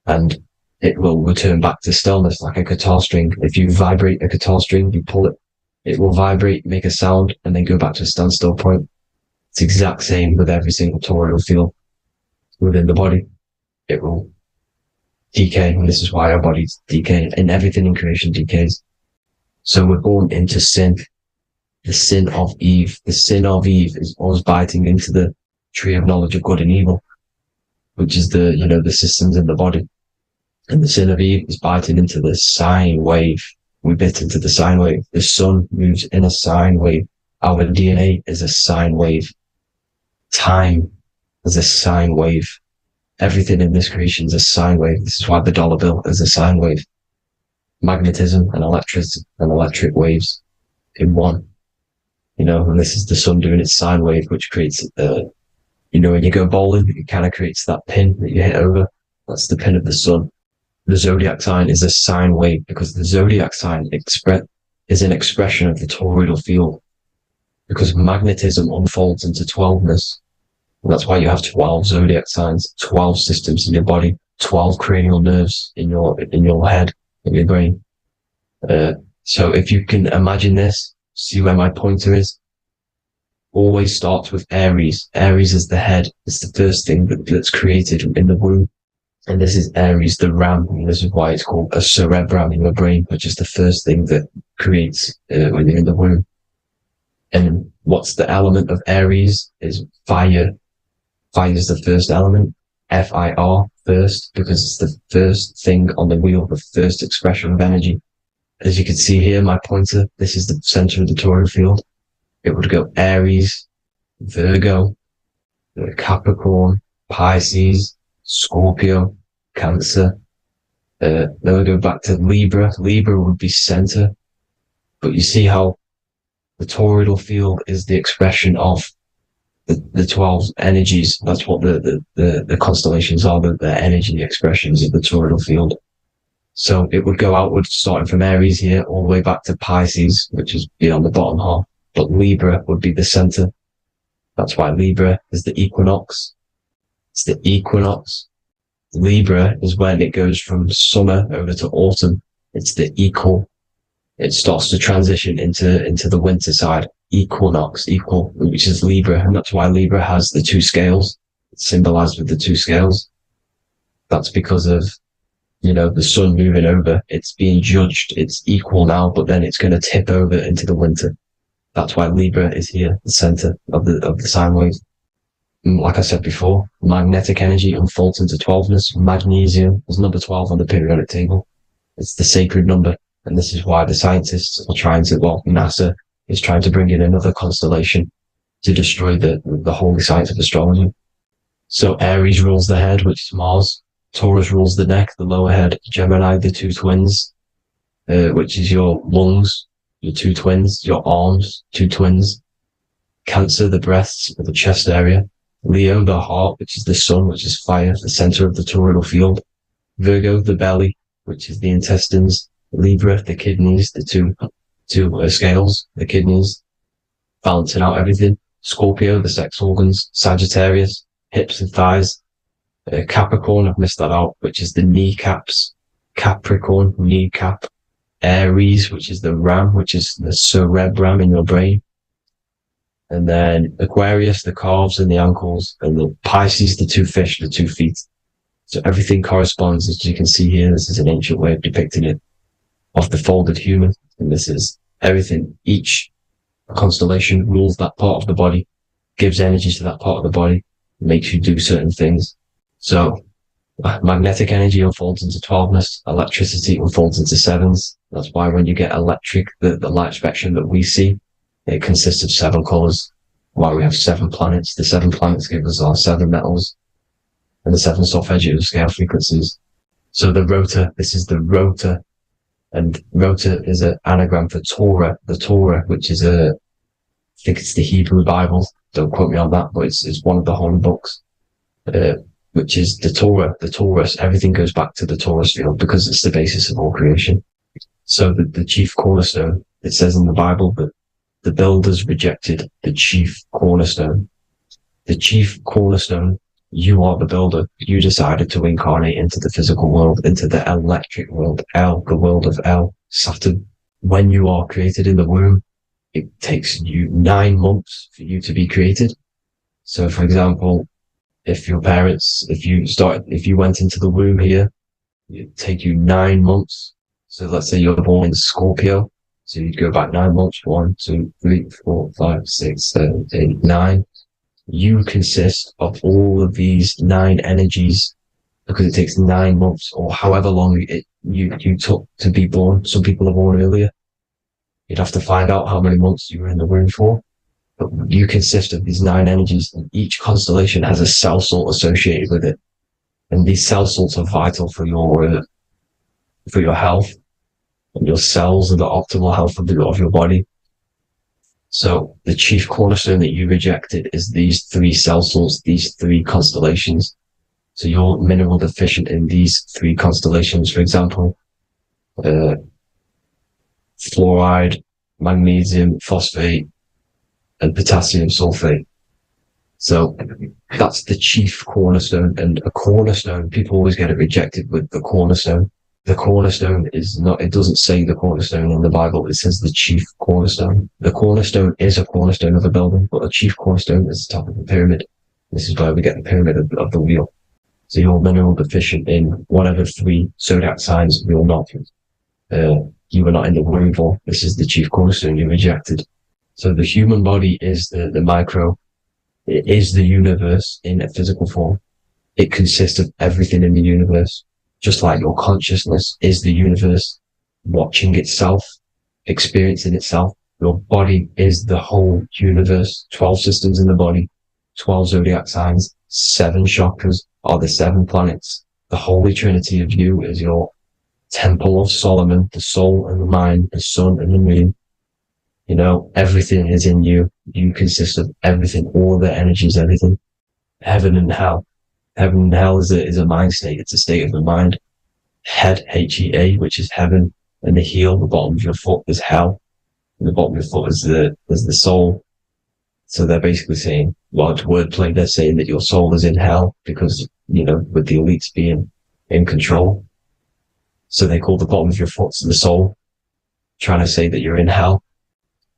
and it will return back to stillness like a guitar string. If you vibrate a guitar string, you pull it, it will vibrate, make a sound, and then go back to a standstill point. It's the exact same with every single toroidal field within the body. It will decay, and this is why our bodies decay, and everything in creation decays. So we're born into sin. The sin of Eve. The sin of Eve is us biting into the tree of knowledge of good and evil, which is the systems in the body. And the sin of Eve is biting into the sine wave. We bit into the sine wave. The sun moves in a sine wave. Our DNA is a sine wave. Time is a sine wave. Everything in this creation is a sine wave. This is why the dollar bill is a sine wave. Magnetism and electric waves in one. And this is the sun doing its sine wave, which creates, when you go bowling, it kind of creates that pin that you hit over. That's the pin of the sun. The zodiac sign is a sine wave, because the zodiac sign is an expression of the toroidal field, because magnetism unfolds into 12ness. And that's why you have 12 zodiac signs, 12 systems in your body, 12 cranial nerves in your head, in your brain. So if you can imagine this, see where my pointer is, always starts with Aries. Aries is the head. It's the first thing that's created in the womb. And this is Aries, the ram. And this is why it's called a cerebrum in your brain, which is the first thing that creates when you're in the womb. And what's the element of Aries is fire. Fire is the first element. F-I-R, first, because it's the first thing on the wheel, the first expression of energy. as you can see here, my pointer, this is the center of the Toral field. It would go Aries, Virgo, Capricorn, Pisces, Scorpio, Cancer. Then we go back to Libra. Libra would be center. But you see how the toroidal field is the expression of the 12 energies. That's what the constellations are, the energy expressions of the toroidal field. So it would go outward, starting from Aries here, all the way back to Pisces, which is beyond the bottom half. But Libra would be the center. That's why Libra is the equinox. It's the equinox. Libra is when it goes from summer over to autumn. It's the equal. It starts to transition into the winter side. Equinox, equal, which is Libra. And that's why Libra has the two scales. It's symbolized with the two scales. That's because of, the sun moving over. It's being judged. It's equal now, but then it's going to tip over into the winter. That's why Libra is here, the center of the sine wave. Like I said before, magnetic energy unfolds into 12ness. Magnesium is number 12 on the periodic table. It's the sacred number. And this is why the scientists are trying to, NASA is trying to bring in another constellation to destroy the holy science of astrology. So Aries rules the head, which is Mars. Taurus rules the neck, the lower head. Gemini, the two twins, which is your lungs, your two twins, your arms, two twins. Cancer, the breasts, the chest area. Leo, the heart, which is the sun, which is fire, the center of the toroidal field. Virgo, the belly, which is the intestines. Libra, the kidneys, the two scales, the kidneys, balancing out everything. Scorpio, the sex organs. Sagittarius, hips and thighs. Capricorn, I've missed that out, which is the kneecaps. Capricorn, kneecap. Aries, which is the ram, which is the cerebrum in your brain. And then Aquarius, the calves and the ankles. And the Pisces, the two fish, the 2 feet. So everything corresponds, as you can see here. This is an ancient way of depicting it, of the folded human. And this is everything. Each constellation rules that part of the body, gives energy to that part of the body, makes you do certain things. So magnetic energy unfolds into 12ness. Electricity unfolds into 7s. That's why when you get electric, the light spectrum that we see, it consists of 7 colors. Why we have 7 planets. The 7 planets give us our 7 metals and the 7 solfeggio scale frequencies. So the rotor, this is the rotor. And rotor is an anagram for Torah. The Torah, which is I think it's the Hebrew Bible. Don't quote me on that, but it's one of the holy books. Which is the Torah, the Torus. Everything goes back to the Torus field because it's the basis of all creation. So the chief cornerstone, it says in the Bible that the builders rejected the chief cornerstone. The chief cornerstone, you are the builder. You decided to incarnate into the physical world, into the electric world, the world of Saturn. When you are created in the womb, it takes you 9 months for you to be created. So for example, if you went into the womb here, it'd take you 9 months. So let's say you're born in Scorpio. So you'd go back 9 months. 1, 2, 3, 4, 5, 6, 7, 8, 9. You consist of all of these 9 energies because it takes 9 months or however long you took to be born. Some people are born earlier. You'd have to find out how many months you were in the womb for. But you consist of these 9 energies, and each constellation has a cell salt associated with it. And these cell salts are vital for your health and your cells and the optimal health of your body. So the chief cornerstone that you rejected is these 3 cell salts, these 3 constellations. So you're mineral deficient in these 3 constellations. For example, fluoride, magnesium, phosphate, and potassium sulfate. So that's the chief cornerstone. And a cornerstone, people always get it rejected with the cornerstone. The cornerstone is not, it doesn't say the cornerstone in the Bible. It says the chief cornerstone. The cornerstone is a cornerstone of a building, but a chief cornerstone is the top of the pyramid. This is where we get the pyramid of the wheel. So you're mineral deficient in whatever 3 zodiac signs you're not. You were not in the womb for. This is the chief cornerstone you rejected. So the human body is the micro. It is the universe in a physical form. It consists of everything in the universe. Just like your consciousness is the universe. watching itself, experiencing itself. Your body is the whole universe. 12 systems in the body, 12 zodiac signs, 7 chakras are the 7 planets. The Holy Trinity of you is your Temple of Solomon, the soul and the mind, the sun and the moon. You know, everything is in you. You consist of everything, all the energies, everything. Heaven and hell. Heaven and hell is a mind state. It's a state of the mind. Head, H-E-A, which is heaven, and the heel, the bottom of your foot, is hell. And the bottom of your foot is the soul. So they're basically saying, well, it's wordplay. They're saying that your soul is in hell because, you know, with the elites being in control. So they call the bottom of your foot the soul, trying to say that you're in hell.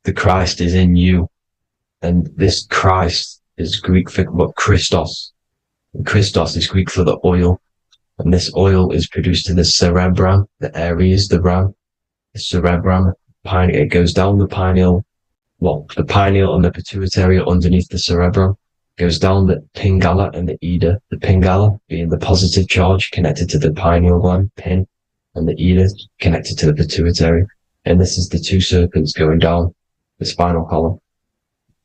The Christ is in you. And this Christ is Greek for what? Christos. And Christos is Greek for the oil. And this oil is produced in the cerebrum, the Aries, the ram, the cerebrum. It goes down the pineal. Well, the pineal and the pituitary are underneath the cerebrum. Goes down the pingala and the ida. The pingala being the positive charge connected to the pineal gland, pin, and the ida connected to the pituitary. And this is the 2 serpents going down the spinal column.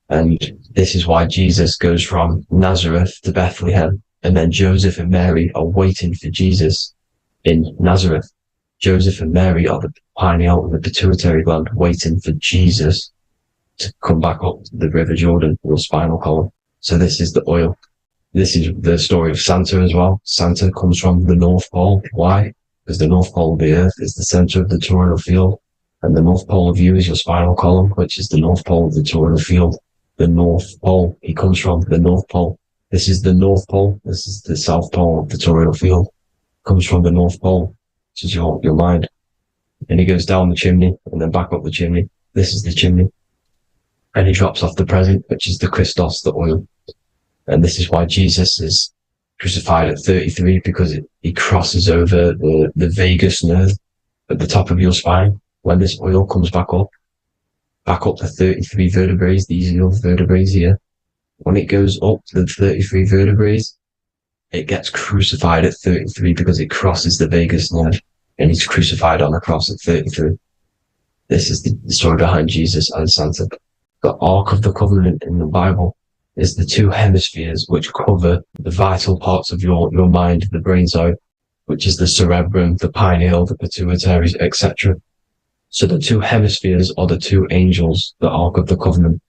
And this is why Jesus goes from Nazareth to Bethlehem, and then Joseph and Mary are waiting for Jesus in Nazareth. Joseph and Mary are the pineal and the pituitary gland waiting for Jesus to come back up the River Jordan, or spinal column. So this is the oil. This is the story of Santa as well. Santa comes from the North Pole. Why? Because the North Pole of the Earth is the center of the toroidal field, and the North Pole of you is your spinal column, which is the North Pole of the toroidal field. The North Pole, he comes from the North Pole. This is the North Pole. This is the South Pole of the toroidal field. Comes from the North Pole, which is your mind. And he goes down the chimney and then back up the chimney. This is the chimney. And he drops off the present, which is the Christos, the oil. And this is why Jesus is crucified at 33, because he crosses over the vagus nerve at the top of your spine. When this oil comes back up the 33 vertebrae, these are your vertebrae here. When it goes up the 33 vertebrae, it gets crucified at 33 because it crosses the vagus nerve, and he's crucified on the cross at 33. This is the story behind Jesus and Santa. The Ark of the Covenant in the Bible is the 2 hemispheres which cover the vital parts of your mind, the brain side, which is the cerebrum, the pineal, the pituitary, etc. So the 2 hemispheres are the 2 angels, the Ark of the Covenant.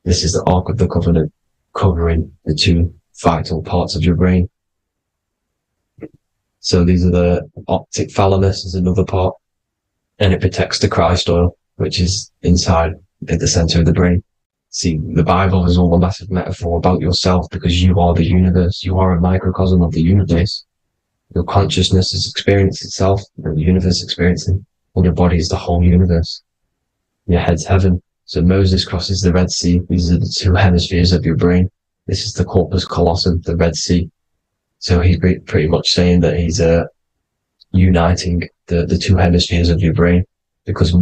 This is the Ark of the Covenant covering the 2 vital parts of your brain. So these are the optic thalamus is another part, and it protects the Christ oil, which is inside at the center of the brain. See, the Bible is all a massive metaphor about yourself, because you are the universe. You are a microcosm of the universe. Your consciousness is experiencing itself, and the universe experiencing, and your body is the whole universe. Your head's heaven. So Moses crosses the Red Sea. These are the 2 hemispheres of your brain. This is the corpus callosum, the Red Sea. So he's pretty much saying that he's uniting the 2 hemispheres of your brain, because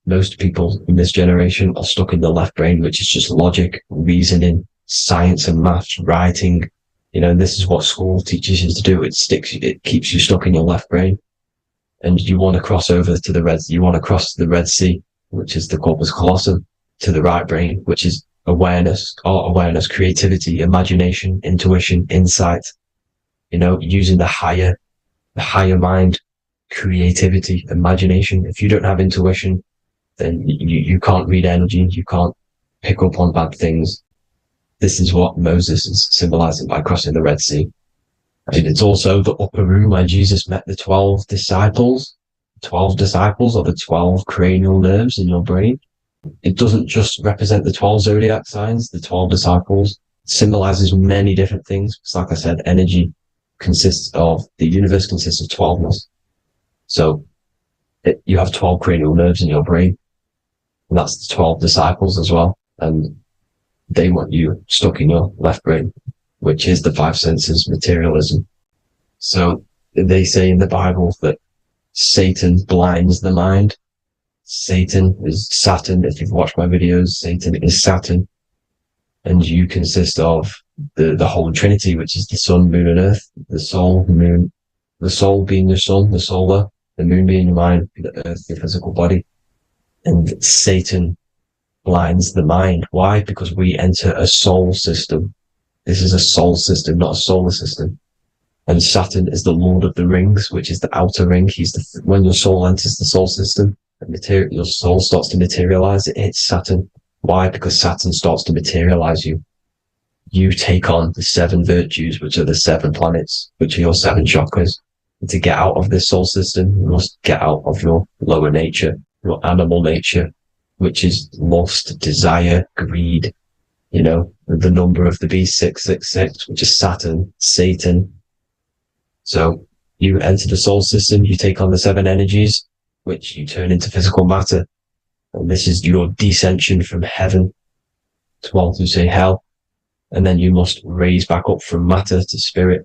most people in this generation are stuck in the left brain, which is just logic, reasoning, science and maths, writing. You know, this is what school teaches you to do. It keeps you stuck in your left brain. And you want to cross over to you want to cross the Red Sea, which is the corpus callosum, to the right brain, which is awareness, art awareness, creativity, imagination, intuition, insight, you know, using the higher mind, creativity, imagination. If you don't have intuition, then you can't read energy, you can't pick up on bad things. This is what Moses is symbolizing by crossing the Red Sea. And it's also the upper room where Jesus met the 12 disciples. 12 disciples are the 12 cranial nerves in your brain. It doesn't just represent the 12 zodiac signs. The 12 disciples symbolizes many different things. It's like I said, energy the universe consists of 12ness. So you have 12 cranial nerves in your brain, and that's the 12 disciples as well. And they want you stuck in your left brain, which is the 5 senses, materialism. So they say in the Bible that Satan blinds the mind. Satan is Saturn. If you've watched my videos, Satan is Saturn. And you consist of the whole Trinity, which is the sun, moon, and earth, the soul, moon, the soul being the sun, the solar, the moon being your mind, the earth, your physical body. And Satan blinds the mind. Why? Because we enter a soul system. This is a soul system, not a solar system. And Saturn is the Lord of the Rings, which is the outer ring. When your soul enters the soul system, your soul starts to materialize. It hits Saturn. Why? Because Saturn starts to materialize you. You take on the 7 virtues, which are the 7 planets, which are your 7 chakras. And to get out of this soul system, you must get out of your lower nature, your animal nature, which is lust, desire, greed. You know, the number of the beast, 666, which is Saturn, Satan. So you enter the soul system, you take on the 7 energies, which you turn into physical matter. And this is your descension from heaven to say hell. And then you must raise back up from matter to spirit.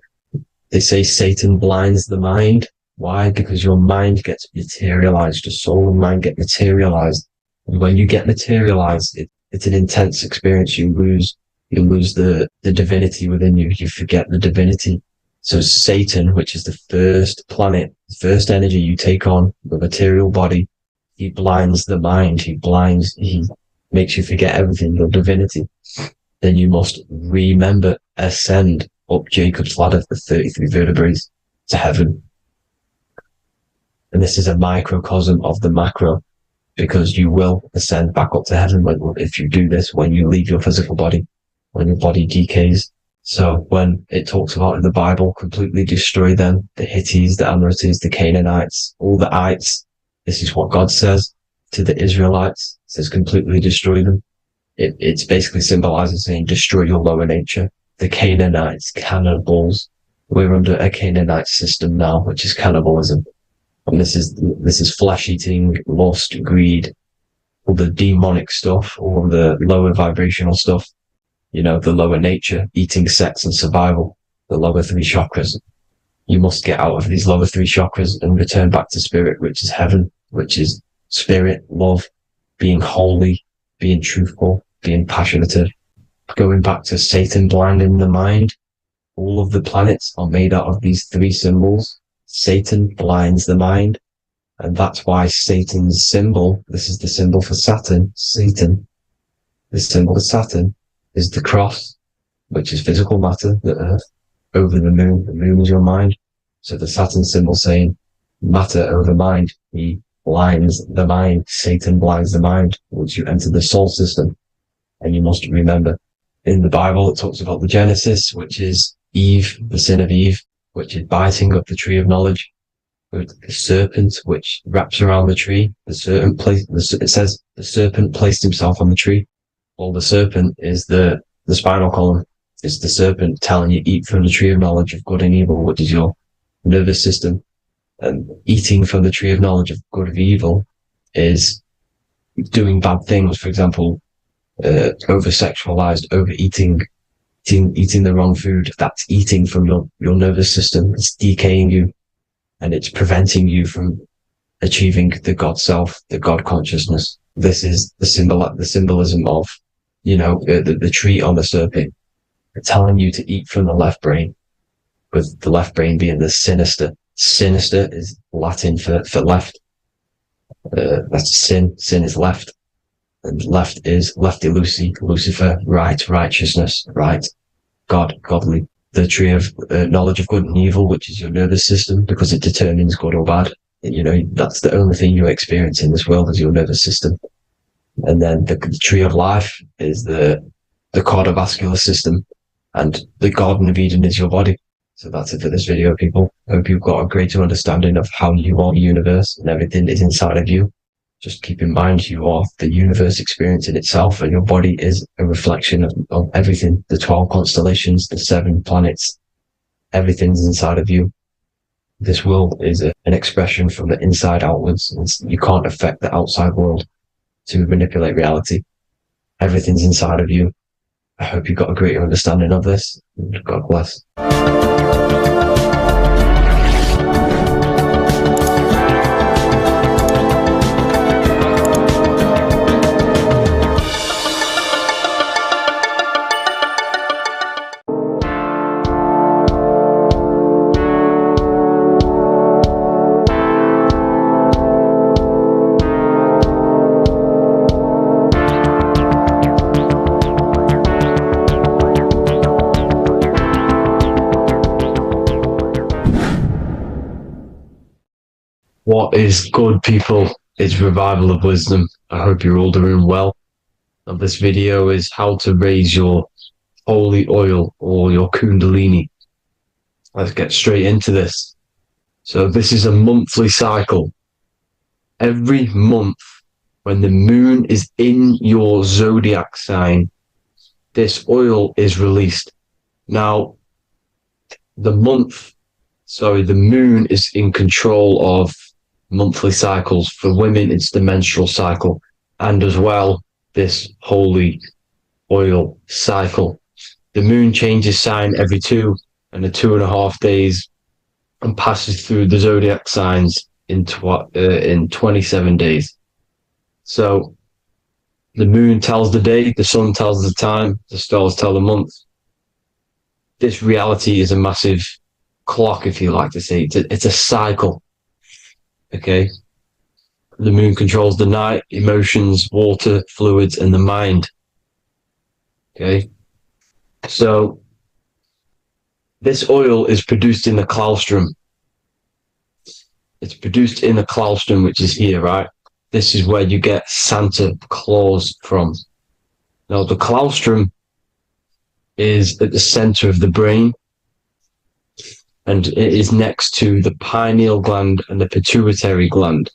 They say Satan blinds the mind. Why? Because your mind gets materialized. Your soul and mind get materialized. And when you get materialized, it's an intense experience. You lose the divinity within you. You forget the divinity. So Satan, which is the first planet, the first energy you take on, the material body, he blinds the mind. He makes you forget everything, your divinity. Then you must remember, ascend up Jacob's ladder, the 33 vertebrae to heaven. And this is a microcosm of the macro, because you will ascend back up to heaven if you do this, when you leave your physical body, when your body decays. So when it talks about in the Bible, completely destroy them, the Hittites, the Admiralties, the Canaanites, all the ites, this is what God says to the Israelites. It says completely destroy them. It's basically symbolizing saying destroy your lower nature. The Canaanites, cannibals. We're under a Canaanite system now, which is cannibalism. And this is flesh eating, lust, greed, all the demonic stuff, all the lower vibrational stuff. You know, the lower nature, eating, sex, and survival, the lower 3 chakras. You must get out of these lower 3 chakras and return back to spirit, which is heaven, which is spirit, love, being holy, being truthful, being passionate. Going back to Satan blinding the mind, all of the planets are made out of these 3 symbols. Satan blinds the mind, and that's why Satan's symbol, this is the symbol for Saturn, Satan, the symbol of Saturn is the cross, which is physical matter, the earth, over the moon. The moon is your mind. So the Saturn symbol saying matter over mind. He blinds the mind. Satan blinds the mind once you enter the soul system. And you must remember, in the Bible, it talks about the Genesis, which is Eve, the sin of Eve, which is biting of the tree of knowledge. With the serpent, which wraps around the tree. It says the serpent placed himself on the tree. Well, the serpent is the spinal column. It's the serpent telling you eat from the tree of knowledge of good and evil, which is your nervous system. And eating from the tree of knowledge of good and evil is doing bad things. For example, over-sexualized, overeating, eating the wrong food. That's eating from your nervous system. It's decaying you, and it's preventing you from achieving the God self, the God consciousness. This is the symbolism of, you know, the tree on the serpent, telling you to eat from the left brain, with the left brain being the sinister. Sinister is Latin for left. That's sin. Sin is left. And left is lefty Lucy, Lucifer, right, righteousness, right, God, godly. The tree of knowledge of good and evil, which is your nervous system, because it determines good or bad. You know, that's the only thing you experience in this world is your nervous system. And then the tree of life is the cardiovascular system, and the Garden of Eden is your body. So that's it for this video, people. I hope you've got a greater understanding of how you are the universe and everything is inside of you. Just keep in mind you are the universe experience in itself, and your body is a reflection of everything. The 12 constellations, the 7 planets, everything's inside of you. This world is an expression from the inside outwards. You can't affect the outside world to manipulate reality. Everything's inside of you. I hope you got a greater understanding of this. God bless. What is good, people? It's Revival of Wisdom. I hope you're all doing well. And this video is how to raise your holy oil or your Kundalini. Let's get straight into this. So this is a monthly cycle. Every month, when the moon is in your zodiac sign, this oil is released. Now, the moon is in control of monthly cycles. For women, it's the menstrual cycle, and as well, this holy oil cycle. The moon changes sign every 2.5 days and passes through the zodiac signs in 27 days. So the moon tells the day, the sun tells the time, the stars tell the month. This reality is a massive clock, if you like to say. It's a cycle. Okay? The moon controls the night, emotions, water, fluids, and the mind. Okay? So this oil is produced in the claustrum. It's produced in the claustrum, which is here, right? This is where you get Santa Claus from. Now, the claustrum is at the center of the brain, and it is next to the pineal gland and the pituitary gland.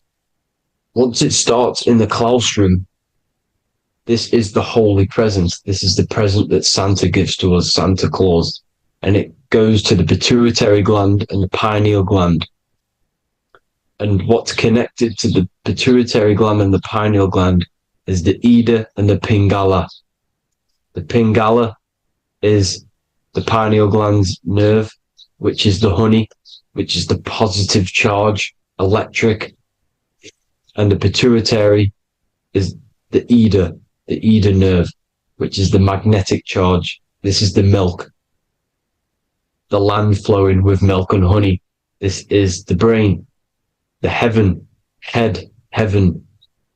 Once it starts in the claustrum, this is the holy present. This is the present that Santa gives to us, Santa Claus. And it goes to the pituitary gland and the pineal gland. And what's connected to the pituitary gland and the pineal gland is the Ida and the Pingala. The Pingala is the pineal gland's nerve, which is the honey, which is the positive charge, electric. And the pituitary is the Ida nerve, which is the magnetic charge. This is the milk, the land flowing with milk and honey. This is the brain, the heaven,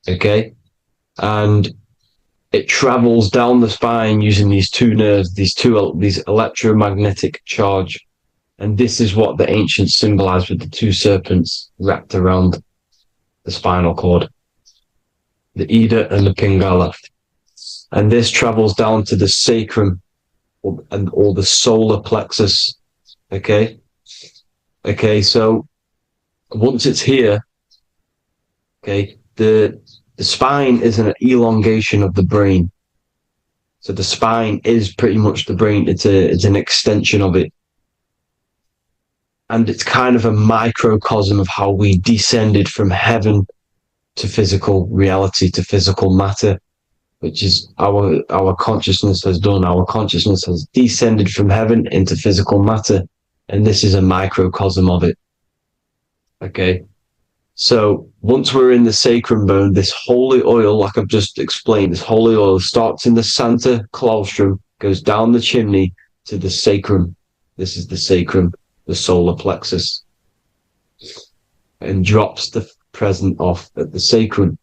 okay? And it travels down the spine using these two nerves, these electromagnetic charge. And this is what the ancients symbolized with the two serpents wrapped around the spinal cord, the Ida and the Pingala. And this travels down to the sacrum or the solar plexus. Okay, so once it's here, okay, the spine is an elongation of the brain. So the spine is pretty much the brain. It's an extension of it. And it's kind of a microcosm of how we descended from heaven to physical reality, to physical matter, which is our consciousness has done. Our consciousness has descended from heaven into physical matter. And this is a microcosm of it. Okay. So once we're in the sacrum bone, this holy oil, like I've just explained, this holy oil starts in the Santa Claustrum, goes down the chimney to the sacrum. This is the sacrum, the solar plexus, and drops the present off at the sacrum.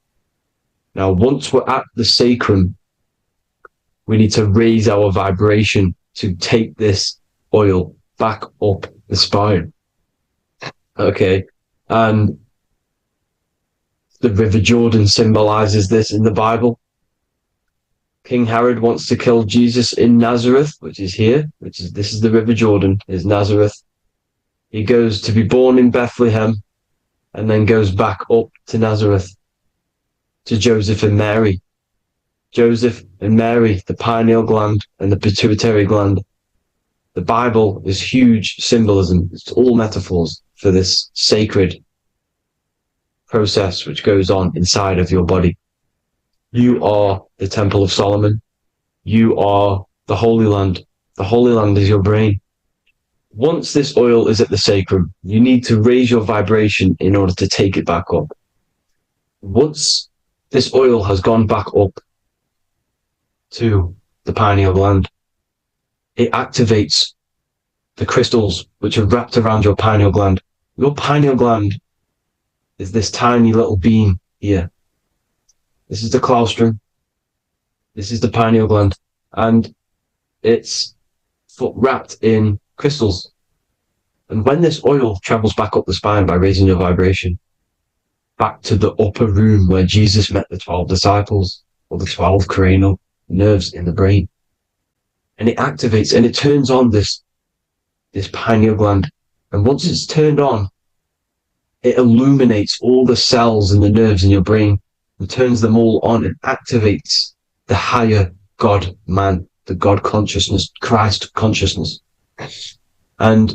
Now, once we're at the sacrum, we need to raise our vibration to take this oil back up the spine. Okay. And the River Jordan symbolizes this in the Bible. King Herod wants to kill Jesus in Nazareth, which is here, this is the River Jordan, is Nazareth. He goes to be born in Bethlehem and then goes back up to Nazareth to Joseph and Mary. Joseph and Mary, the pineal gland and the pituitary gland. The Bible is huge symbolism. It's all metaphors for this sacred process which goes on inside of your body. You are the Temple of Solomon. You are the Holy Land. The Holy Land is your brain. Once this oil is at the sacrum, you need to raise your vibration in order to take it back up. Once this oil has gone back up to the pineal gland, it activates the crystals which are wrapped around your pineal gland. Your pineal gland is this tiny little beam here. This is the claustrum. This is the pineal gland. And it's wrapped in crystals. And when this oil travels back up the spine by raising your vibration, back to the upper room where Jesus met the 12 disciples, or the 12 cranial nerves in the brain. And it activates and it turns on this pineal gland. And once it's turned on, it illuminates all the cells and the nerves in your brain and turns them all on and activates the higher God man, the God consciousness, Christ consciousness. And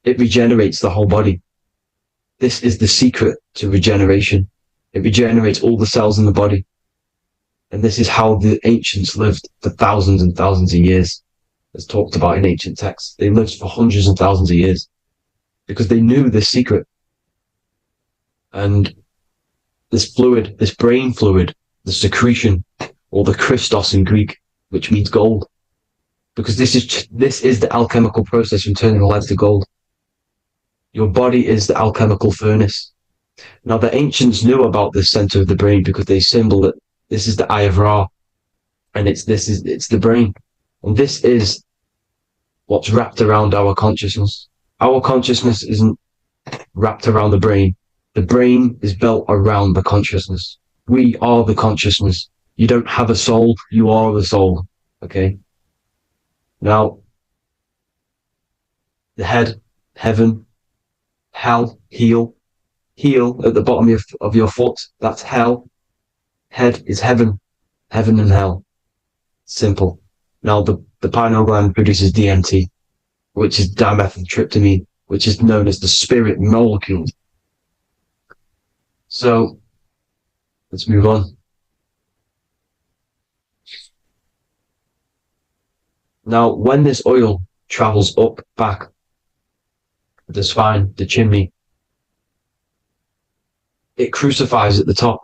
it regenerates the whole body. This is the secret to regeneration. It regenerates all the cells in the body. And this is how the ancients lived for thousands and thousands of years. As talked about in ancient texts. They lived for hundreds and thousands of years because they knew this secret. And this fluid, this brain fluid, the secretion, or the Christos in Greek, which means gold, because this is the alchemical process from turning the lead to gold. Your body is the alchemical furnace. Now the ancients knew about this center of the brain because they symbol it. This is the eye of Ra, and it's the brain. And this is what's wrapped around our consciousness. Our consciousness isn't wrapped around the brain. The brain is built around the consciousness. We are the consciousness. You don't have a soul, you are the soul. Okay? Now, the head, heaven, hell, heel at the bottom of your foot, that's hell. Head is heaven and hell. Simple. Now, the pineal gland produces DMT, which is dimethyltryptamine, which is known as the spirit molecule. So, let's move on. Now, when this oil travels up, back, the spine, the chimney, it crucifies at the top,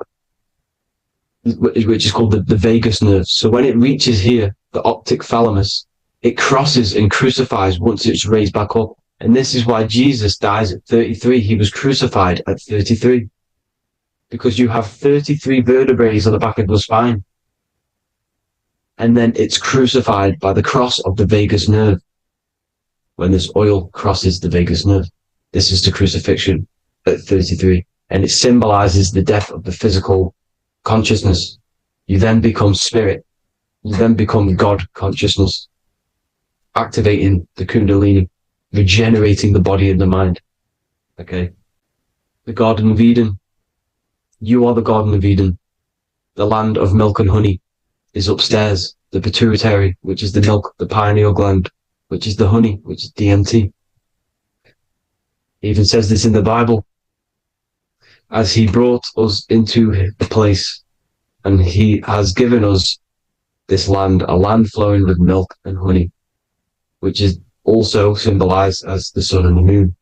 which is called the vagus nerve. So when it reaches here, the optic thalamus, it crosses and crucifies once it's raised back up. And this is why Jesus dies at 33. He was crucified at 33. Because you have 33 vertebrae on the back of the spine. And then it's crucified by the cross of the vagus nerve. When this oil crosses the vagus nerve. This is the crucifixion at 33. And it symbolizes the death of the physical consciousness. You then become spirit. You then become God consciousness. Activating the Kundalini. Regenerating the body and the mind. Okay. The Garden of Eden. You are the Garden of Eden. The land of milk and honey is upstairs. The pituitary, which is the milk, the pineal gland, which is the honey, which is DMT. It even says this in the Bible. As he brought us into the place, and he has given us this land, a land flowing with milk and honey, which is also symbolized as the sun and the moon.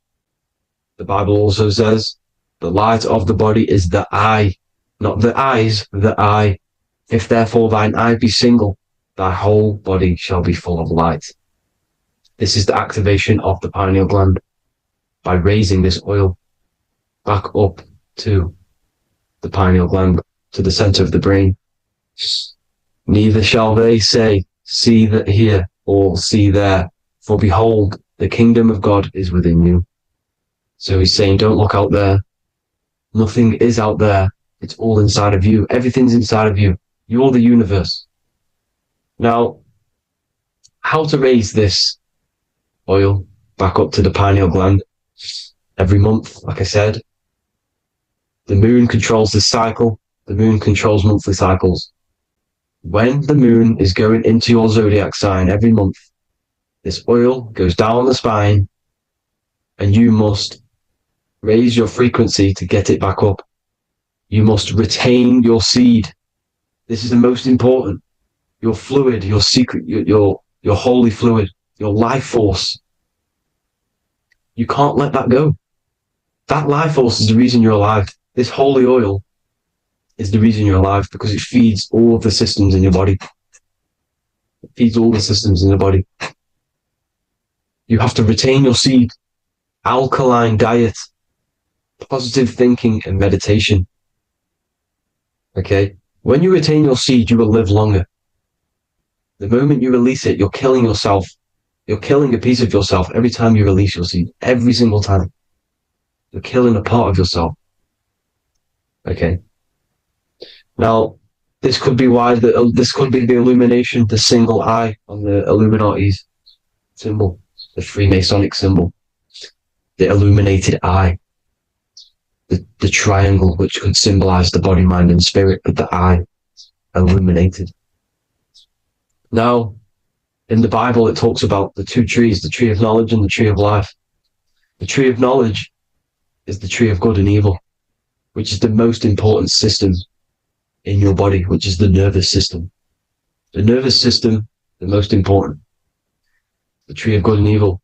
The Bible also says, the light of the body is the eye, not the eyes, the eye. If therefore thine eye be single, thy whole body shall be full of light. This is the activation of the pineal gland by raising this oil back up to the pineal gland, to the center of the brain. Neither shall they say, see that here, or see there, for behold, the kingdom of God is within you. So he's saying, don't look out there. Nothing is out there. It's all inside of you. Everything's inside of you. You're the universe. Now, how to raise this oil back up to the pineal gland? Every month, like I said. The moon controls the cycle. The moon controls monthly cycles. When the moon is going into your zodiac sign every month, this oil goes down the spine and you must raise your frequency to get it back up. You must retain your seed. This is the most important. Your fluid, your secret, your holy fluid, your life force. You can't let that go. That life force is the reason you're alive. This holy oil is the reason you're alive because it feeds all of the systems in your body. It feeds all the systems in your body. You have to retain your seed. Alkaline diet, positive thinking and meditation. Okay? When you retain your seed, you will live longer. The moment you release it, you're killing yourself. You're killing a piece of yourself every time you release your seed. Every single time. You're killing a part of yourself. Okay. Now, this could be why this could be the illumination, the single eye on the Illuminati's symbol, the Freemasonic symbol, the illuminated eye, the triangle, which could symbolize the body, mind, and spirit, but the eye illuminated. Now, in the Bible, it talks about the two trees, the tree of knowledge and the tree of life. The tree of knowledge is the tree of good and evil, which is the most important system in your body, which is the nervous system. The nervous system, the most important. The tree of good and evil.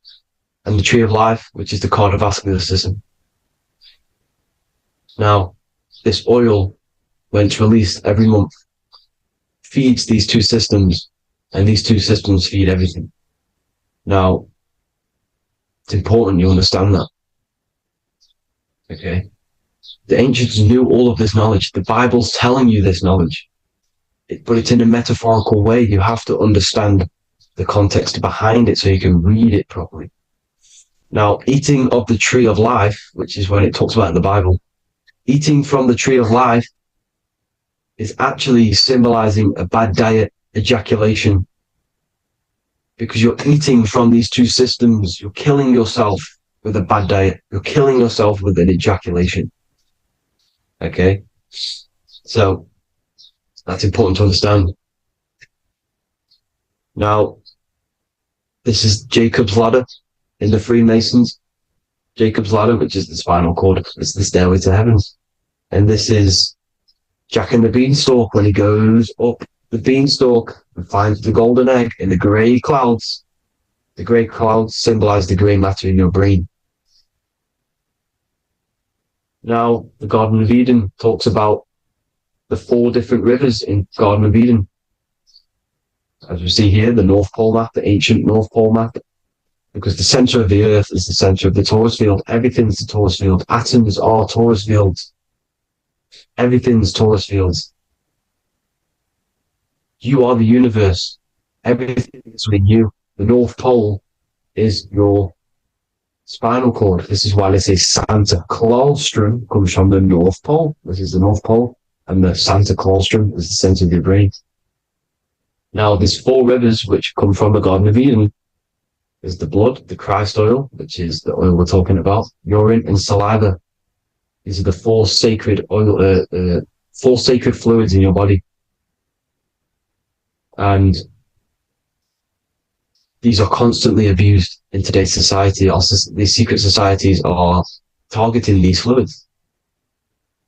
And the tree of life, which is the cardiovascular system. Now, this oil, when it's released every month, feeds these two systems, and these two systems feed everything. Now, it's important you understand that. Okay? The ancients knew all of this knowledge. The Bible's telling you this knowledge. But it's in a metaphorical way. You have to understand the context behind it so you can read it properly. Now, eating of the tree of life, which is when it talks about in the Bible, eating from the tree of life is actually symbolizing a bad diet, ejaculation, because you're eating from these two systems. You're killing yourself with a bad diet. You're killing yourself with an ejaculation. Okay? So, that's important to understand. Now, this is Jacob's ladder in the Freemasons. Jacob's ladder, which is the spinal cord, it's the stairway to heaven. And this is Jack and the Beanstalk when he goes up the beanstalk and finds the golden egg in the grey clouds. The grey clouds symbolize the grey matter in your brain. Now, the Garden of Eden talks about the 4 different rivers in Garden of Eden. As we see here, the North Pole map, the ancient North Pole map, because the center of the earth is the center of the Torus field. Everything's the Torus field. Atoms are Torus fields. Everything's Torus fields. You are the universe. Everything is within you. The North Pole is your spinal cord. This is why they say Santa Claustrum comes from the North Pole. This is the North Pole. And the Santa Claustrum is the center of your brain. Now, there's 4 rivers which come from the Garden of Eden. There's the blood, the Christ oil, which is the oil we're talking about, urine and saliva. These are the 4 sacred oil, 4 sacred fluids in your body. And these are constantly abused in today's society. Also, these secret societies are targeting these fluids.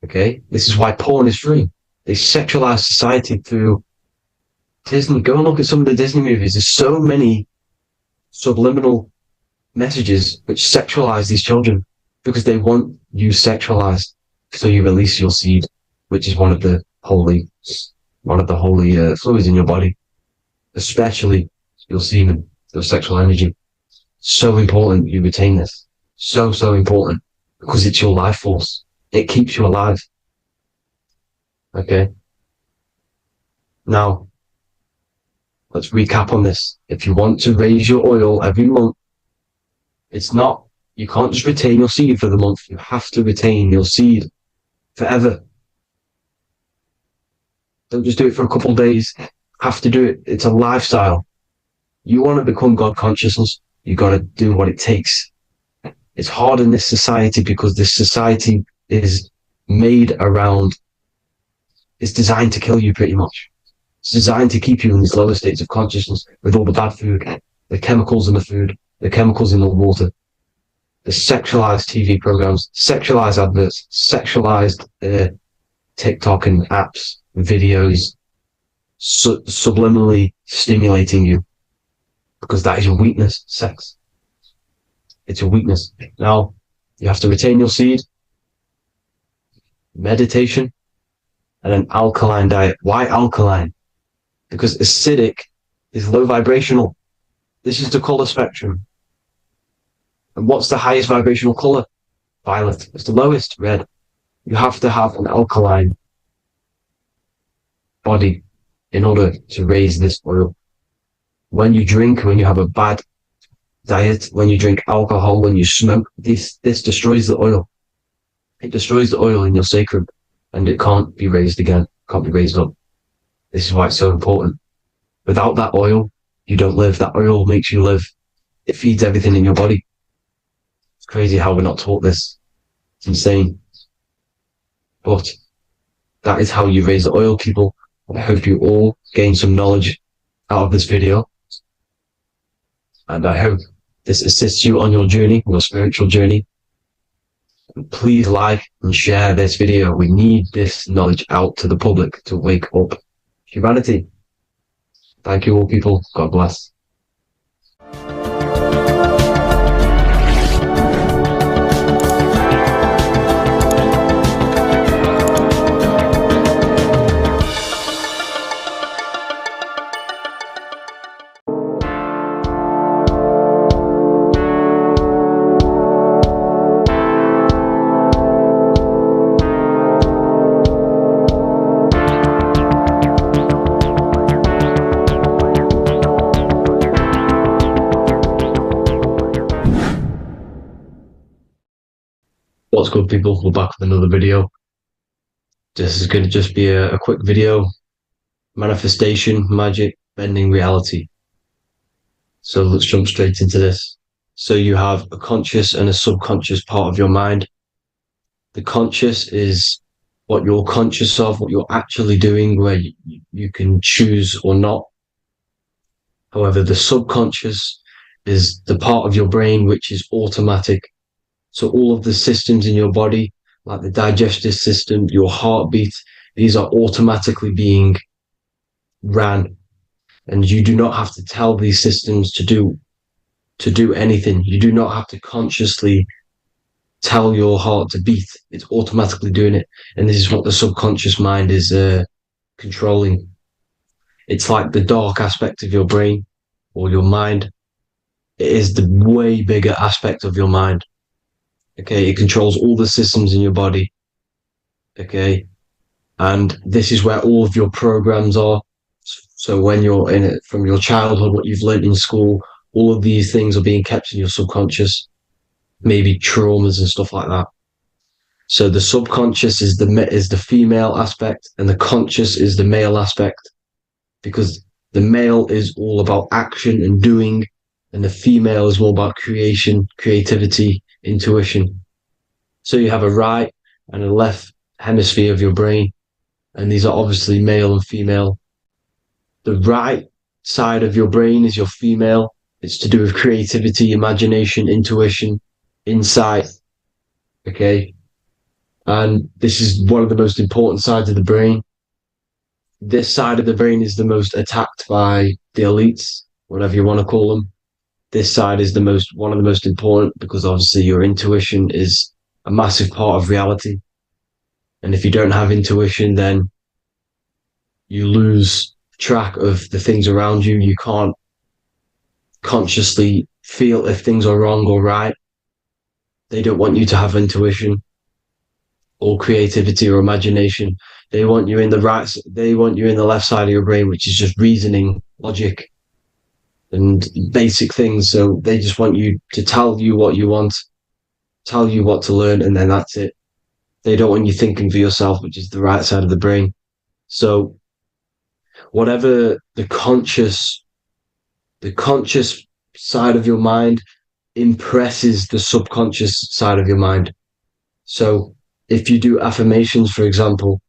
Okay? This is why porn is free. They sexualize society through Disney. Go and look at some of the Disney movies. There's so many subliminal messages which sexualize these children because they want you sexualized. So you release your seed, which is one of the holy fluids in your body, especially your semen, your sexual energy. So important you retain this. So important because it's your life force. It keeps you alive. Okay. Now, let's recap on this. If you want to raise your oil every month, you can't just retain your seed for the month. You have to retain your seed forever. Don't just do it for a couple of days. Have to do it. It's a lifestyle. You want to become God consciousness, you got to do what it takes. It's hard in this society because this society is made around, it's designed to kill you pretty much. It's designed to keep you in these lower states of consciousness with all the bad food, the chemicals in the food, the chemicals in the water, the sexualized TV programs, sexualized adverts, sexualized TikTok and apps, videos, subliminally stimulating you. Because that is your weakness, sex. It's your weakness. Now, you have to retain your seed, meditation, and an alkaline diet. Why alkaline? Because acidic is low vibrational. This is the color spectrum. And what's the highest vibrational color? Violet. It's the lowest, red. You have to have an alkaline body in order to raise this oil. When you drink, when you have a bad diet, when you drink alcohol, when you smoke, this destroys the oil. It destroys the oil in your sacrum. and it can't be raised again, can't be raised up. This is why it's so important. Without that oil, you don't live. That oil makes you live. It feeds everything in your body. It's crazy how we're not taught this. It's insane. But that is how you raise the oil, people. I hope you all gain some knowledge out of this video. And I hope this assists you on your journey, your spiritual journey. And please like and share this video. We need this knowledge out to the public to wake up humanity. Thank you all, people. God bless. What's good, people? We're back with another video. This is going to just be a quick video. Manifestation, magic, bending reality. So let's jump straight into this. So you have a conscious and a subconscious part of your mind. The conscious is what you're conscious of, what you're actually doing, where you can choose or not. However, the subconscious is the part of your brain which is automatic. So all of the systems in your body, like the digestive system, your heartbeat, these are automatically being ran. And you do not have to tell these systems to do anything. You do not have to consciously tell your heart to beat. It's automatically doing it. And this is what the subconscious mind is controlling. It's like the dark aspect of your brain or your mind. It is the way bigger aspect of your mind. Okay, it controls all the systems in your body. Okay, and this is where all of your programs are. So when you're in it, from your childhood, what you've learned in school, all of these things are being kept in your subconscious, maybe traumas and stuff like that. So the subconscious is the female aspect, and the conscious is the male aspect, because the male is all about action and doing, and the female is more about creation, creativity, intuition. So you have a right and a left hemisphere of your brain, and these are obviously male and female. The right side of your brain is your female. It's to do with creativity, imagination, intuition, insight. Okay, and this is one of the most important sides of the brain. This side of the brain is the most attacked by the elites, whatever you want to call them. This side is one of the most important, because obviously your intuition is a massive part of reality. And if you don't have intuition, then you lose track of the things around you. You can't consciously feel if things are wrong or right. They don't want you to have intuition or creativity or imagination. They want you in the left side of your brain, which is just reasoning, logic, and basic things. So they just want you to tell you what you want, tell you what to learn, and then that's it. They don't want you thinking for yourself, which is the right side of the brain. So whatever the conscious side of your mind impresses the subconscious side of your mind. So if you do affirmations, for example,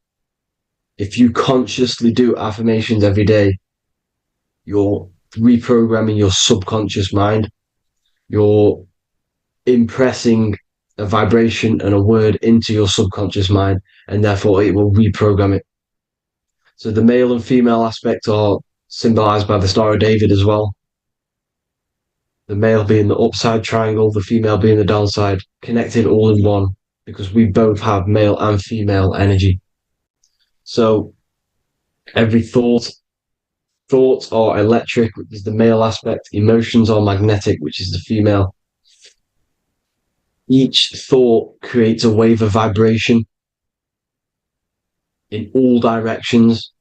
if you consciously do affirmations every day, you're reprogramming your subconscious mind. You're impressing a vibration and a word into your subconscious mind, and therefore it will reprogram it. So the male and female aspect are symbolized by the Star of David as well. The male being the upside triangle, the female being the downside, connected all in one, because we both have male and female energy. So every thoughts are electric, which is the male aspect. Emotions are magnetic, which is the female. Each thought creates a wave of vibration in all directions.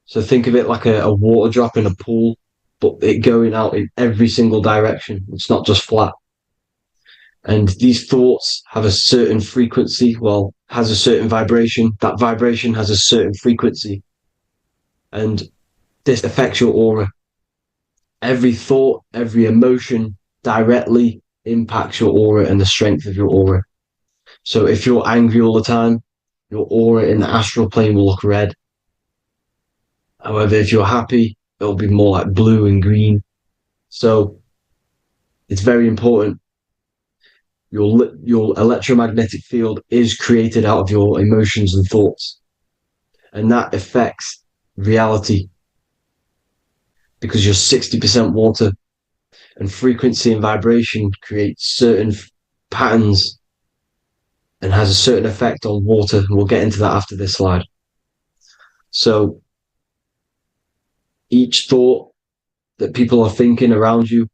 So think of it like a water drop in a pool, but it going out in every single direction. It's not just flat. And these thoughts have a certain frequency. Well, has a certain vibration. That vibration has a certain frequency. And this affects your aura. Every thought, every emotion directly impacts your aura and the strength of your aura. So if you're angry all the time, your aura in the astral plane will look red. However, if you're happy, it'll be more like blue and green. So it's very important. Your electromagnetic field is created out of your emotions and thoughts. And that affects reality. Because you're 60% water, and frequency and vibration create certain patterns and has a certain effect on water. And we'll get into that after this slide. So each thought that people are thinking around you,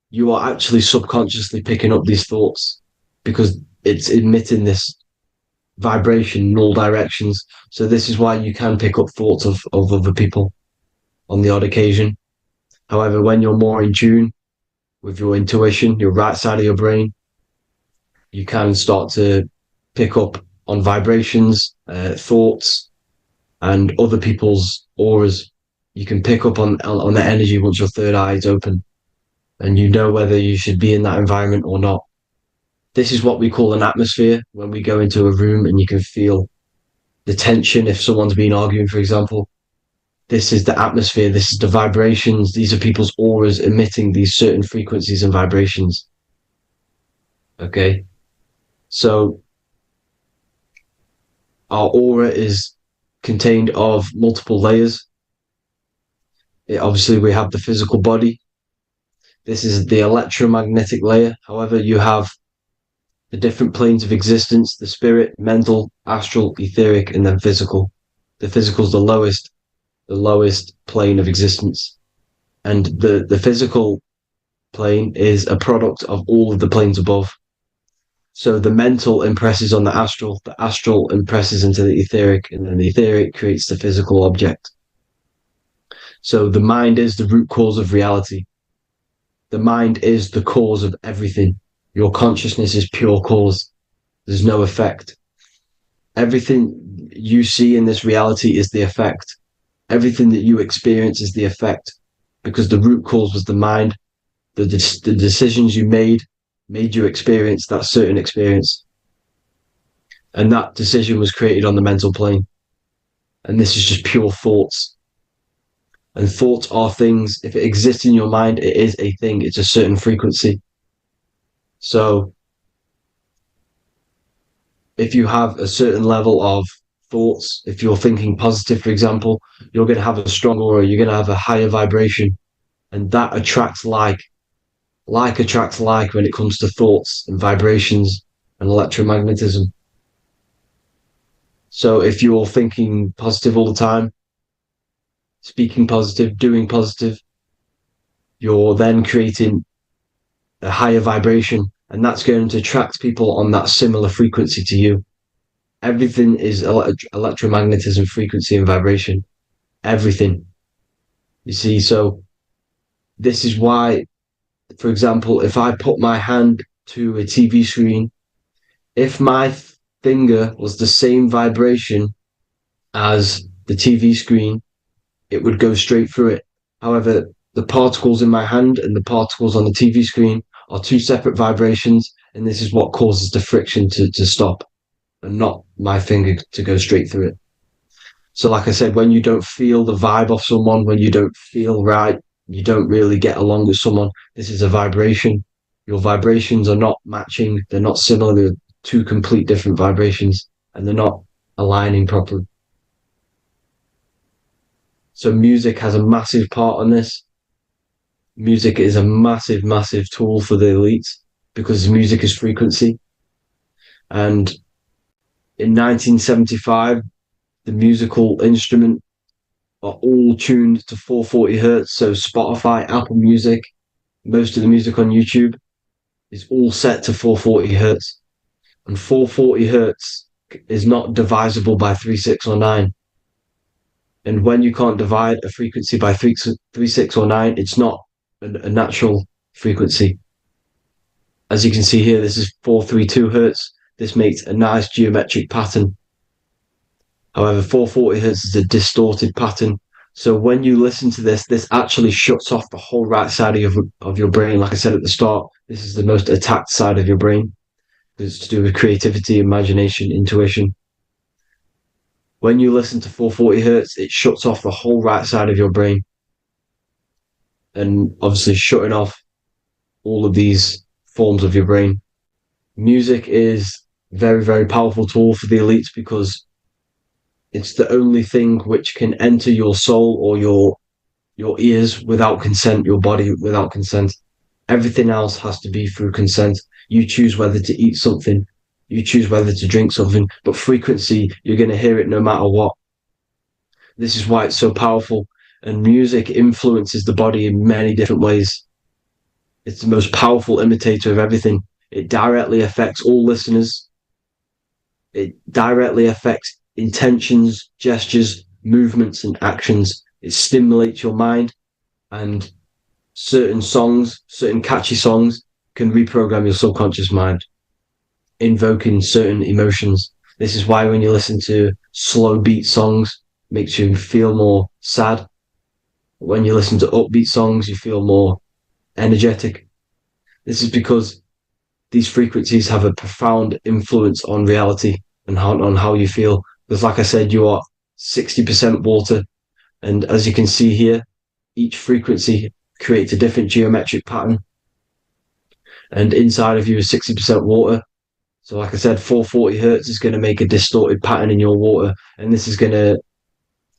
you are actually subconsciously picking up these thoughts because it's emitting this vibration in all directions. So this is why you can pick up thoughts of other people on the odd occasion. However, when you're more in tune with your intuition, your right side of your brain, you can start to pick up on vibrations, thoughts, and other people's auras. You can pick up on the energy once your third eye is open, and you know whether you should be in that environment or not. This is what we call an atmosphere. When we go into a room and you can feel the tension if someone's been arguing, for example. This is the atmosphere, this is the vibrations, these are people's auras emitting these certain frequencies and vibrations. Okay, so our aura is contained of multiple layers. Obviously, we have the physical body. This is the electromagnetic layer. However, you have the different planes of existence, the spirit, mental, astral, etheric, and then physical. The physical is the lowest plane of existence. And the physical plane is a product of all of the planes above. So the mental impresses on the astral impresses into the etheric, and then the etheric creates the physical object. So the mind is the root cause of reality. The mind is the cause of everything. Your consciousness is pure cause. There's no effect. Everything you see in this reality is the effect. Everything that you experience is the effect, because the root cause was the mind. The decisions you made you experience that certain experience. And that decision was created on the mental plane. And this is just pure thoughts. And thoughts are things. If it exists in your mind, it is a thing. It's a certain frequency. So if you have a certain level of thoughts, if you're thinking positive, for example, you're going to have a strong aura, you're going to have a higher vibration, and that attracts like. Like attracts like when it comes to thoughts and vibrations and electromagnetism. So if you're thinking positive all the time, speaking positive, doing positive, you're then creating a higher vibration, and that's going to attract people on that similar frequency to you. Everything is electromagnetism, frequency and vibration. Everything. You see, so this is why, for example, if I put my hand to a TV screen, if my finger was the same vibration as the TV screen, it would go straight through it. However, the particles in my hand and the particles on the TV screen are two separate vibrations, and this is what causes the friction to stop, and not my finger to go straight through it. So like I said, when you don't feel the vibe of someone, when you don't feel right, you don't really get along with someone, this is a vibration. Your vibrations are not matching, they're not similar, they're two complete different vibrations, and they're not aligning properly. So music has a massive part on this. Music is a massive, massive tool for the elites, because music is frequency. And in 1975, the musical instrument are all tuned to 440 hertz. So Spotify, Apple Music, most of the music on YouTube is all set to 440 hertz. And 440 hertz is not divisible by 3, 6, or 9. And when you can't divide a frequency by 3, 6, or 9, it's not a natural frequency. As you can see here, this is 432 hertz. this makes a nice geometric pattern. However, 440 hertz is a distorted pattern. So when you listen to this, this actually shuts off the whole right side of your brain. Like I said at the start, this is the most attacked side of your brain. It's to do with creativity, imagination, intuition. When you listen to 440 hertz, it shuts off the whole right side of your brain. And obviously shutting off all of these forms of your brain. Music is a very, very powerful tool for the elites because it's the only thing which can enter your soul or your ears without consent, your body without consent. Everything else has to be through consent. You choose whether to eat something, you choose whether to drink something, but frequency, you're going to hear it no matter what. This is why it's so powerful. And music influences the body in many different ways. It's the most powerful imitator of everything. It directly affects all listeners. It directly affects intentions, gestures, movements, and actions. It stimulates your mind, and certain songs, certain catchy songs, can reprogram your subconscious mind, invoking certain emotions. This is why when you listen to slow beat songs, it makes you feel more sad. When you listen to upbeat songs, you feel more energetic. This is because these frequencies have a profound influence on reality and on how you feel. Because like I said, you are 60% water. And as you can see here, each frequency creates a different geometric pattern. And inside of you is 60% water. So like I said, 440 hertz is going to make a distorted pattern in your water. And this is going to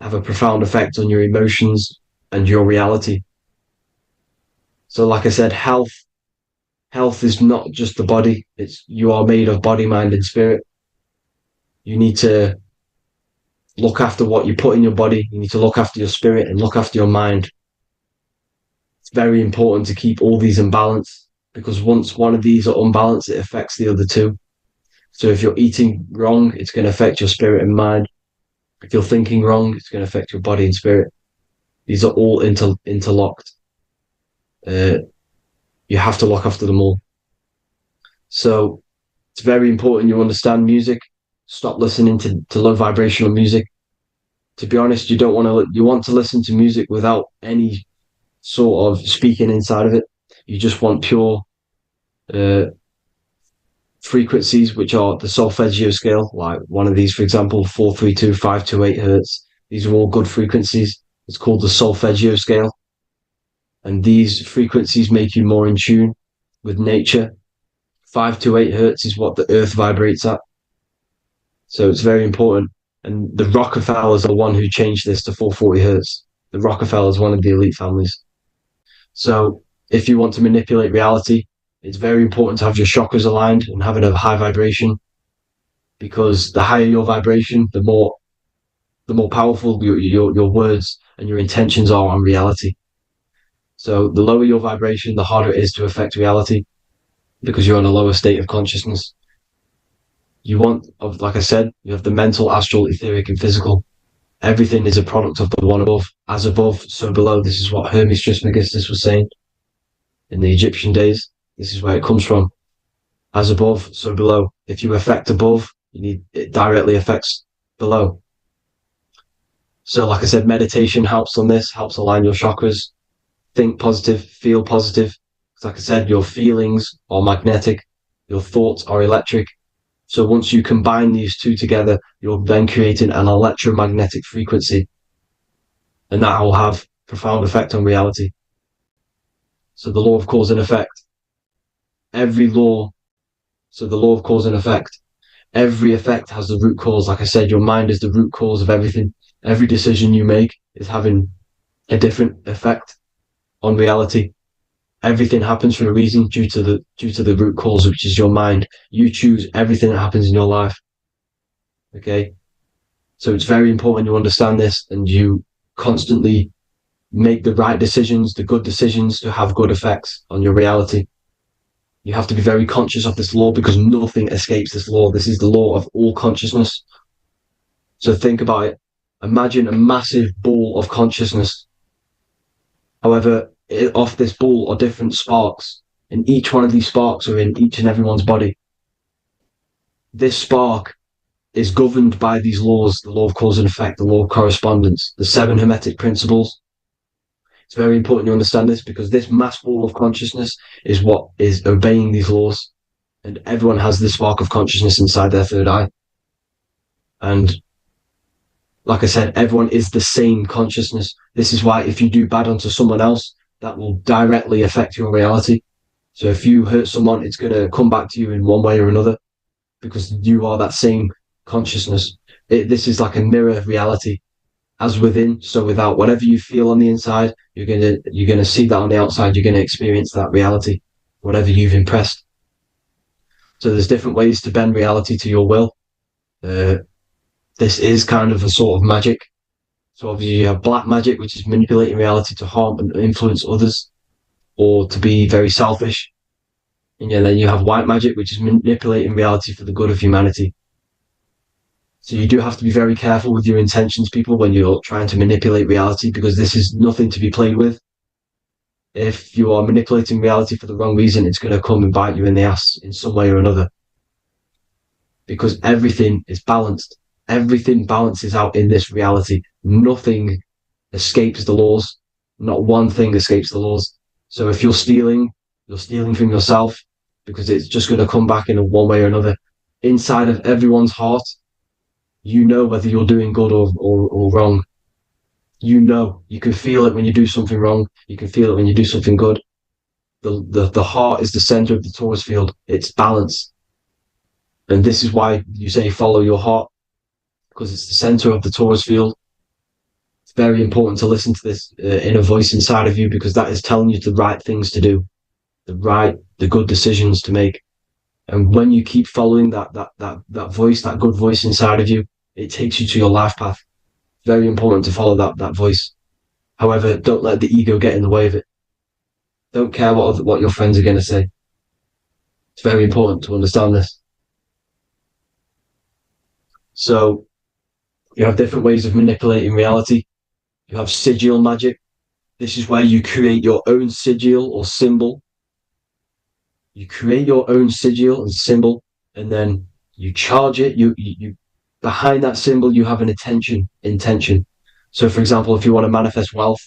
have a profound effect on your emotions and your reality. So like I said, health is not just the body. You are made of body, mind, and spirit. You need to look after what you put in your body. You need to look after your spirit and look after your mind. It's very important to keep all these in balance, because once one of these are unbalanced, it affects the other two. So if you're eating wrong, it's going to affect your spirit and mind. If you're thinking wrong, it's going to affect your body and spirit. These are all interlocked. You have to look after them all. So it's very important you understand music. Stop listening to low vibrational music. To be honest, you want to listen to music without any sort of speaking inside of it. You just want pure frequencies, which are the solfeggio scale, like one of these, for example, 432, 528 hertz. These are all good frequencies. It's called the solfeggio scale. And these frequencies make you more in tune with nature. 528 hertz is what the earth vibrates at. So it's very important. And the Rockefellers are the one who changed this to 440 hertz. The Rockefellers, one of the elite families. So if you want to manipulate reality, it's very important to have your chakras aligned and having a high vibration, because the higher your vibration, the more powerful your words and your intentions are on reality. So the lower your vibration, the harder it is to affect reality, because you're in a lower state of consciousness. Like I said, you have the mental, astral, etheric, and physical. Everything is a product of the one above. As above, so below. This is what Hermes Trismegistus was saying in the Egyptian days. This is where it comes from. As above, so below. If you affect above, it directly affects below. So like I said, meditation helps on this, helps align your chakras. Think positive, feel positive. Like I said, your feelings are magnetic, your thoughts are electric. So once you combine these two together, you're then creating an electromagnetic frequency. And that will have profound effect on reality. So the law of cause and effect. The law of cause and effect. Every effect has the root cause. Like I said, your mind is the root cause of everything. Every decision you make is having a different effect on reality. Everything happens for a reason due to the root cause, which is your mind. You choose everything that happens in your life. Okay? So it's very important you understand this and you constantly make the right decisions, the good decisions, to have good effects on your reality. You have to be very conscious of this law, because nothing escapes this law. This is the law of all consciousness. So think about it. Imagine a massive ball of consciousness. However, off this ball are different sparks, and each one of these sparks are in each and everyone's body. this spark is governed by these laws, the law of cause and effect, the law of correspondence, the 7 Hermetic principles. It's very important to understand this, because this mass ball of consciousness is what is obeying these laws, and everyone has this spark of consciousness inside their third eye. And like I said, everyone is the same consciousness. This is why if you do bad unto someone else, that will directly affect your reality. So if you hurt someone, it's going to come back to you in one way or another, because you are that same consciousness. This is like a mirror reality. As within, so without. Whatever you feel on the inside, you're gonna see that on the outside. You're gonna experience that reality, whatever you've impressed. So there's different ways to bend reality to your will. This is kind of a sort of magic. So obviously you have black magic, which is manipulating reality to harm and influence others, or to be very selfish. And then you have white magic, which is manipulating reality for the good of humanity. So you do have to be very careful with your intentions, people, when you're trying to manipulate reality, because this is nothing to be played with. If you are manipulating reality for the wrong reason, it's going to come and bite you in the ass in some way or another. Because everything is balanced. Everything balances out in this reality. Nothing escapes the laws. Not one thing escapes the laws. So if you're stealing from yourself, because it's just going to come back in one way or another. Inside of everyone's heart, you know whether you're doing good or wrong. You know, you can feel it when you do something wrong. You can feel it when you do something good. The heart is the center of the Torus field. It's balance. And this is why you say follow your heart, because it's the center of the Torus field. It's very important to listen to this inner voice inside of you, because that is telling you the right things to do, the good decisions to make. And when you keep following that voice, that good voice inside of you, it takes you to your life path. Very important to follow that voice. However, don't let the ego get in the way of it. Don't care what your friends are going to say. It's very important to understand this. So you have different ways of manipulating reality. You have sigil magic. This is where you create your own sigil or symbol. You create your own sigil and symbol, and then you charge it. You behind that symbol, you have an intention. So for example, if you want to manifest wealth,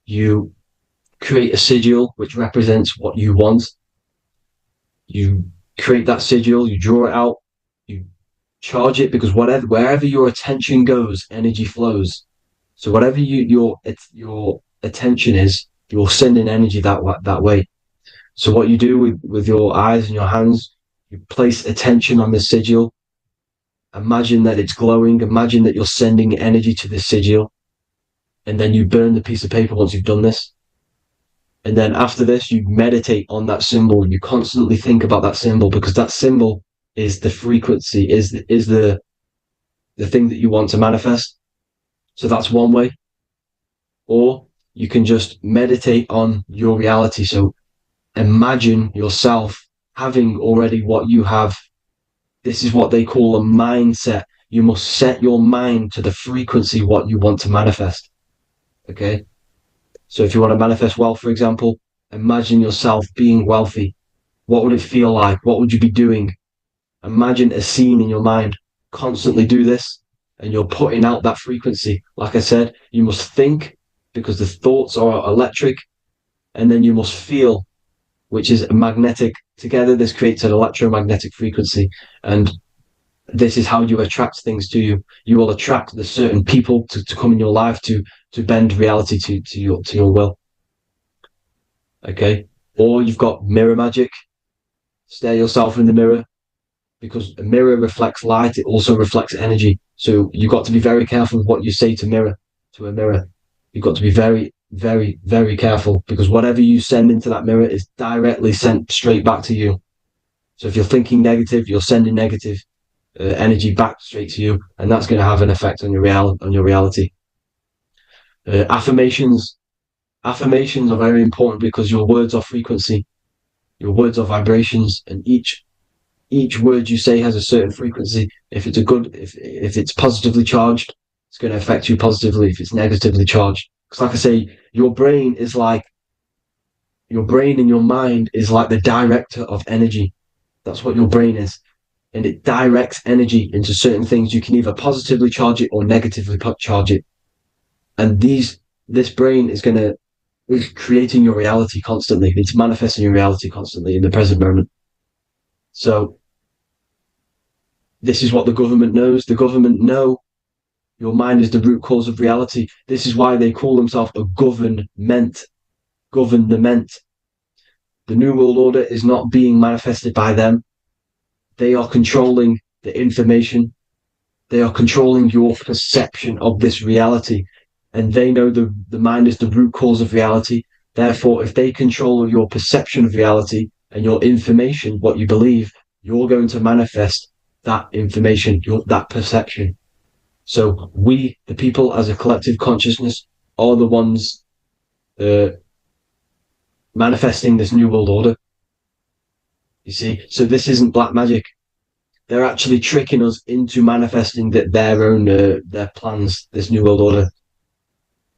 you create a sigil which represents what you want. You create that sigil, you draw it out, you charge it, because wherever your attention goes, energy flows. So whatever your attention is, you're sending energy that way. So what you do with your eyes and your hands, you place attention on the sigil. Imagine that it's glowing. Imagine that you're sending energy to the sigil. And then you burn the piece of paper once you've done this. And then after this, you meditate on that symbol. You constantly think about that symbol, because that symbol is the frequency, is the thing that you want to manifest. So that's one way. Or you can just meditate on your reality. So imagine yourself having already what you have. This is what they call a mindset. You must set your mind to the frequency what you want to manifest. Okay? So if you want to manifest wealth, for example, imagine yourself being wealthy. What would it feel like? What would you be doing? Imagine a scene in your mind. Constantly do this, and you're putting out that frequency. Like I said, you must think, because the thoughts are electric, and then you must feel, which is magnetic. Together, this creates an electromagnetic frequency. And this is how you attract things to you. You will attract the certain people to come in your life to bend reality to your will. Okay? Or you've got mirror magic. Stare yourself in the mirror, because a mirror reflects light. It also reflects energy. So you've got to be very careful with what you say to a mirror. You've got to be very, very, very careful, because whatever you send into that mirror is directly sent straight back to you. So if you're thinking negative, you're sending negative energy back straight to you, and that's going to have an effect on your reality. Affirmations are very important, because your words are frequency, your words are vibrations, and each word you say has a certain frequency. If it's positively charged, it's going to affect you positively. If it's negatively charged, because like I say, your brain and your mind is like the director of energy. That's what your brain is. and it directs energy into certain things. You can either positively charge it or negatively charge it. And this brain is creating your reality constantly. It's manifesting your reality constantly in the present moment. So this is what the government knows. The government know your mind is the root cause of reality. This is why they call themselves a government. Government. The New World Order is not being manifested by them. They are controlling the information. They are controlling your perception of this reality. And they know the mind is the root cause of reality. Therefore, if they control your perception of reality and your information, what you believe, you're going to manifest that information, that perception. So we, the people as a collective consciousness, are the ones manifesting this New World Order. You see, so this isn't black magic. They're actually tricking us into manifesting their own their plans, this New World Order.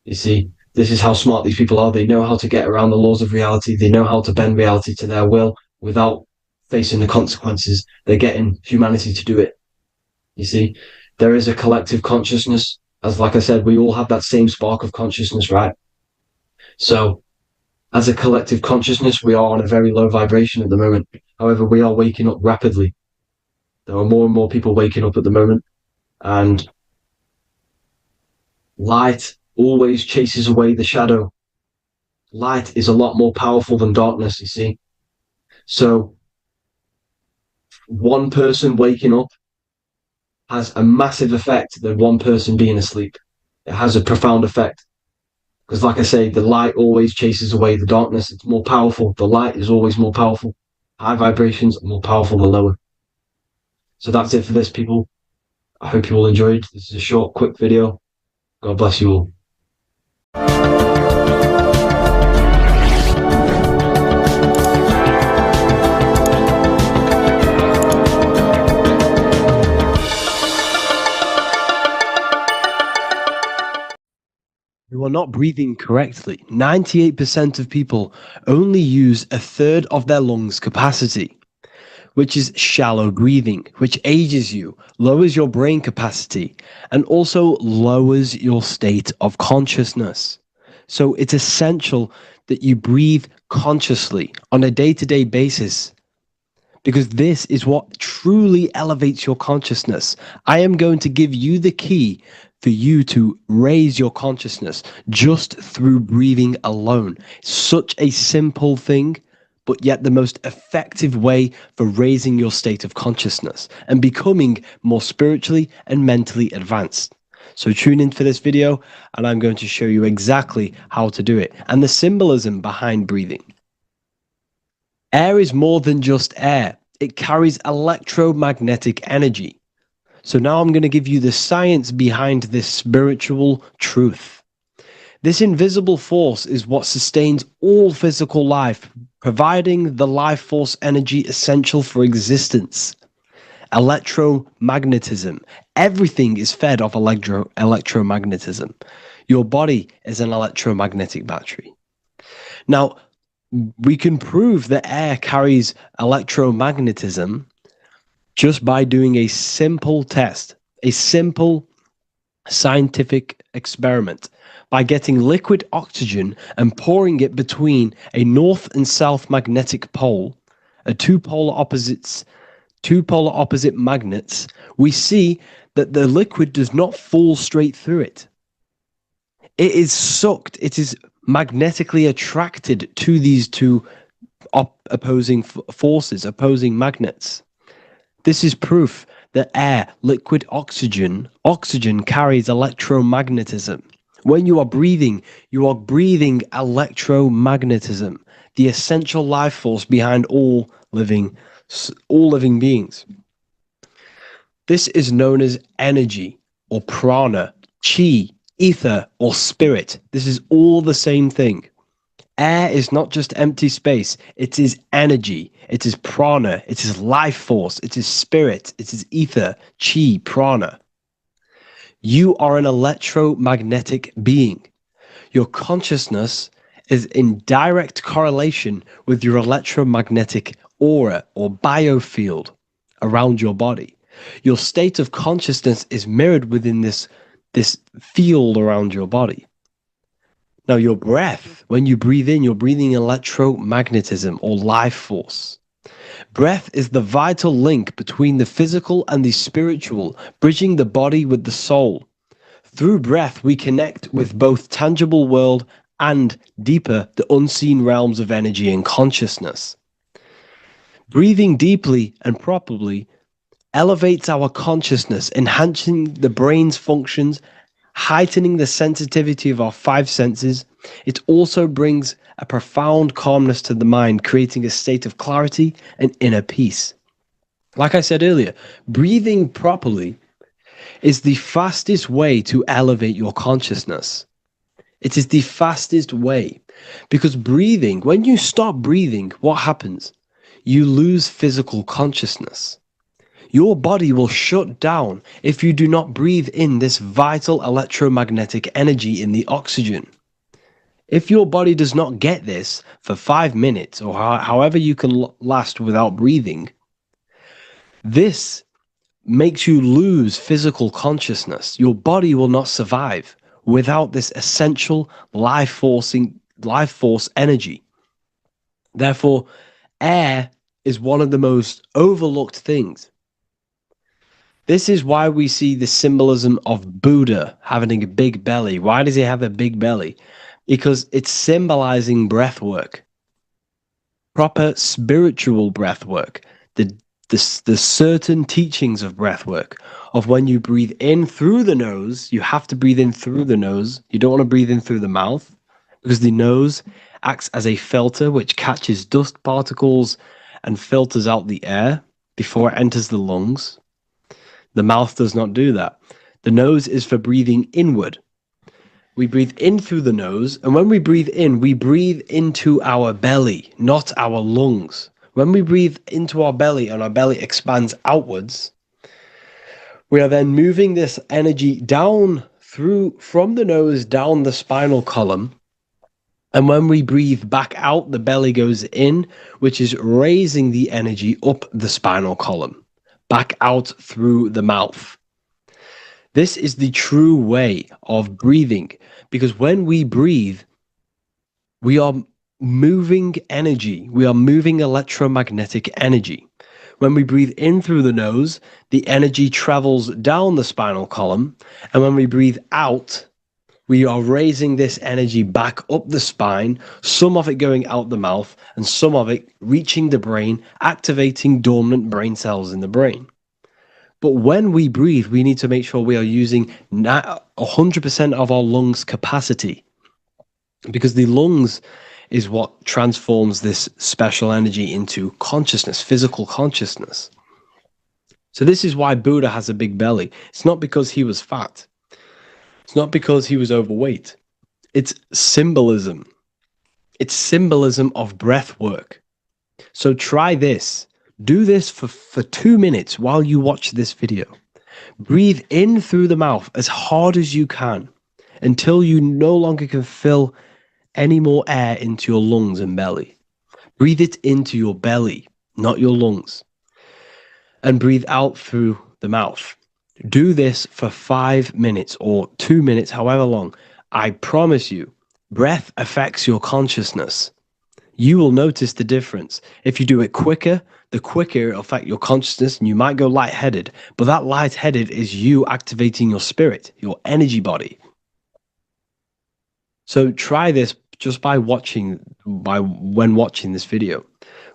You see, this is how smart these people are. They know how to get around the laws of reality. They know how to bend reality to their will without facing the consequences. They're getting humanity to do it. You see, there is a collective consciousness. As like I said, we all have that same spark of consciousness, right? So as a collective consciousness, we are on a very low vibration at the moment. However, we are waking up rapidly. There are more and more people waking up at the moment, and light always chases away the shadow. Light is a lot more powerful than darkness, you see. So one person waking up has a massive effect than one person being asleep. It has a profound effect. Because like I say, the light always chases away the darkness. It's more powerful. The light is always more powerful. High vibrations are more powerful than lower. So that's it for this, people. I hope you all enjoyed. This is a short, quick video. God bless you all. You are not breathing correctly. 98% of people only use a third of their lungs capacity, which is shallow breathing, which ages you, lowers your brain capacity, and also lowers your state of consciousness. So it's essential that you breathe consciously on a day-to-day basis, because this is what truly elevates your consciousness. I am going to give you the key for you to raise your consciousness just through breathing alone. Such a simple thing, but yet the most effective way for raising your state of consciousness and becoming more spiritually and mentally advanced. So tune in for this video, and I'm going to show you exactly how to do it and the symbolism behind breathing. Air is more than just air. It carries electromagnetic energy. So now I'm going to give you the science behind this spiritual truth. This invisible force is what sustains all physical life, providing the life force energy essential for existence. Electromagnetism. Everything is fed off electromagnetism. Your body is an electromagnetic battery. Now, we can prove that air carries electromagnetism just by doing a simple test, a simple scientific experiment, by getting liquid oxygen and pouring it between a north and south magnetic pole, two polar opposite magnets. We see that the liquid does not fall straight through it. It is sucked. It is magnetically attracted to these two opposing forces, opposing magnets. This is proof that air, liquid oxygen carries electromagnetism. When you are breathing electromagnetism, the essential life force behind all living beings. This is known as energy or prana, chi, ether, or spirit. This is all the same thing. Air is not just empty space. It is energy. It is prana. It is life force. It is spirit. It is ether, chi, prana. You are an electromagnetic being. Your consciousness is in direct correlation with your electromagnetic aura or biofield around your body. Your state of consciousness is mirrored within this field around your body. Now, your breath, when you breathe in, you're breathing electromagnetism or life force. Breath is the vital link between the physical and the spiritual, bridging the body with the soul. Through breath, we connect with both tangible world and deeper, the unseen realms of energy and consciousness. Breathing deeply and properly elevates our consciousness, enhancing the brain's functions, heightening the sensitivity of our five senses. It also brings a profound calmness to the mind, creating a state of clarity and inner peace. Like I said earlier, breathing properly is the fastest way to elevate your consciousness. It is the fastest way, because breathing, when you stop breathing, what happens? You lose physical consciousness. Your body will shut down if you do not breathe in this vital electromagnetic energy in the oxygen. If your body does not get this for 5 minutes or however you can last without breathing, this makes you lose physical consciousness. Your body will not survive without this essential life force energy. Therefore, air is one of the most overlooked things. This is why we see the symbolism of Buddha having a big belly. Why does he have a big belly? Because it's symbolizing breath work, proper spiritual breath work, the certain teachings of breath work, of when you breathe in through the nose, you have to breathe in through the nose. You don't want to breathe in through the mouth, because the nose acts as a filter which catches dust particles and filters out the air before it enters the lungs. The mouth does not do that. The nose is for breathing inward. We breathe in through the nose, and when we breathe into our belly, not our lungs. When we breathe into our belly and our belly expands outwards, we are then moving this energy down from the nose down the spinal column. And when we breathe back out, the belly goes in, which is raising the energy up the spinal column, back out through the mouth. This is the true way of breathing, because when we breathe, we are moving energy. We are moving electromagnetic energy. When we breathe in through the nose, the energy travels down the spinal column. And when we breathe out, we are raising this energy back up the spine, some of it going out the mouth and some of it reaching the brain, activating dormant brain cells in the brain. But when we breathe, we need to make sure we are using 100% of our lungs capacity, because the lungs is what transforms this special energy into consciousness, physical consciousness. So this is why Buddha has a big belly. It's not because he was fat. It's not because he was overweight. It's symbolism. It's symbolism of breath work. So try this. Do this for 2 minutes while you watch this video. Breathe in through the mouth as hard as you can until you no longer can fill any more air into your lungs and belly. Breathe it into your belly, not your lungs. And breathe out through the mouth. Do this for 5 minutes or 2 minutes, however long. I promise you, breath affects your consciousness. You will notice the difference. If you do it quicker, the quicker it'll affect your consciousness, and you might go lightheaded. But that lightheaded is you activating your spirit, your energy body. So try this just when watching this video.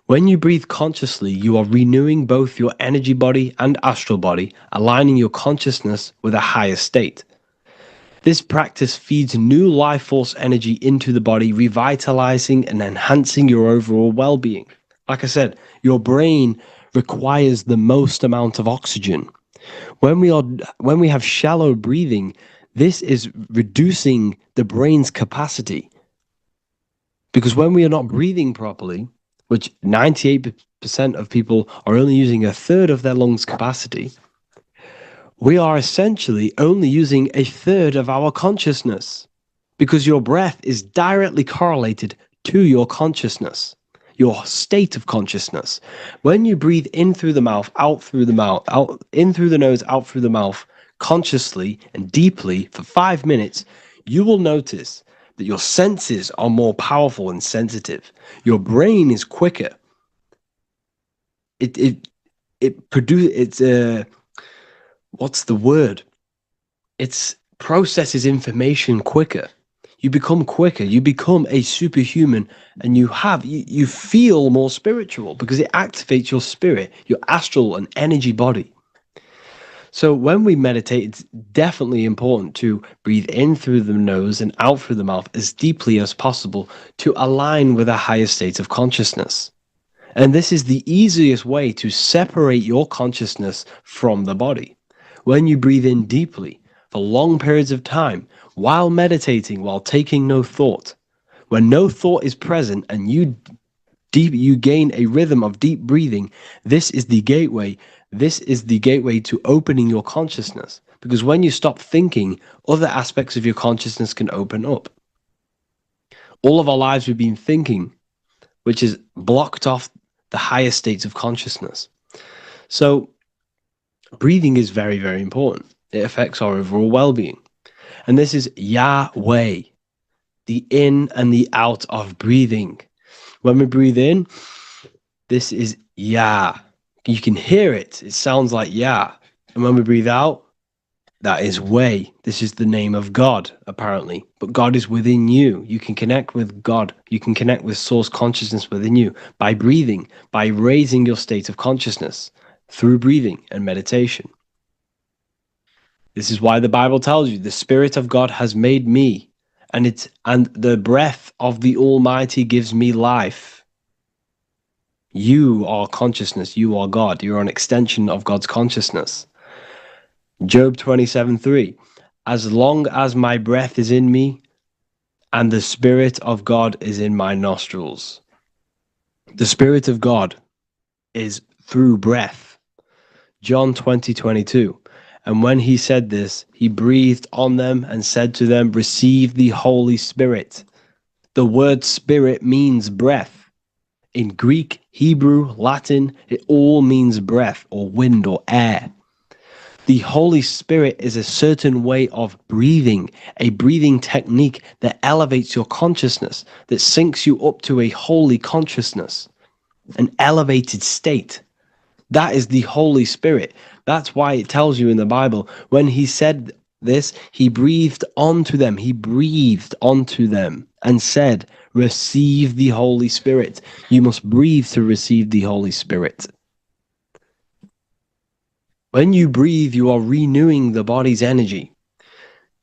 When you breathe consciously, you are renewing both your energy body and astral body, aligning your consciousness with a higher state. This practice feeds new life force energy into the body, revitalizing and enhancing your overall well-being. Like I said, your brain requires the most amount of oxygen. When we have shallow breathing, this is reducing the brain's capacity. Because when we are not breathing properly, which 98% of people are only using a third of their lungs capacity, we are essentially only using a third of our consciousness, because your breath is directly correlated to your consciousness. your state of consciousness. When you breathe in through the mouth, out through the mouth, out in through the nose, out through the mouth, consciously and deeply for 5 minutes, you will notice that your senses are more powerful and sensitive. Your brain is quicker. What's the word? It processes information quicker. You become quicker. You become a superhuman, and you feel more spiritual because it activates your spirit, your astral and energy body. So when we meditate, it's definitely important to breathe in through the nose and out through the mouth as deeply as possible to align with a higher state of consciousness. And this is the easiest way to separate your consciousness from the body. When you breathe in deeply for long periods of time, while meditating, while taking no thought, when no thought is present and you gain a rhythm of deep breathing, this is the gateway. This is the gateway to opening your consciousness. Because when you stop thinking, other aspects of your consciousness can open up. All of our lives we've been thinking, which has blocked off the higher states of consciousness. So breathing is very, very important. It affects our overall well-being. And this is Yahweh, the in and the out of breathing. When we breathe in, this is Yah. You can hear it. It sounds like Yah. And when we breathe out, that is Way. This is the name of God, apparently. But God is within you. You can connect with God. You can connect with source consciousness within you by breathing, by raising your state of consciousness through breathing and meditation. This is why the Bible tells you the Spirit of God has made me, and the breath of the Almighty gives me life. You are consciousness. You are God. You're an extension of God's consciousness. Job 27:3. As long as my breath is in me and the Spirit of God is in my nostrils. The Spirit of God is through breath. John 20:22. And when he said this, he breathed on them and said to them, receive the Holy Spirit. The word spirit means breath. In Greek, Hebrew, Latin, it all means breath or wind or air. The Holy Spirit is a certain way of breathing, a breathing technique that elevates your consciousness, that syncs you up to a holy consciousness, an elevated state. That is the Holy Spirit. That's why it tells you in the Bible, when he said this, he breathed onto them. He breathed onto them and said, receive the Holy Spirit. You must breathe to receive the Holy Spirit. When you breathe, you are renewing the body's energy.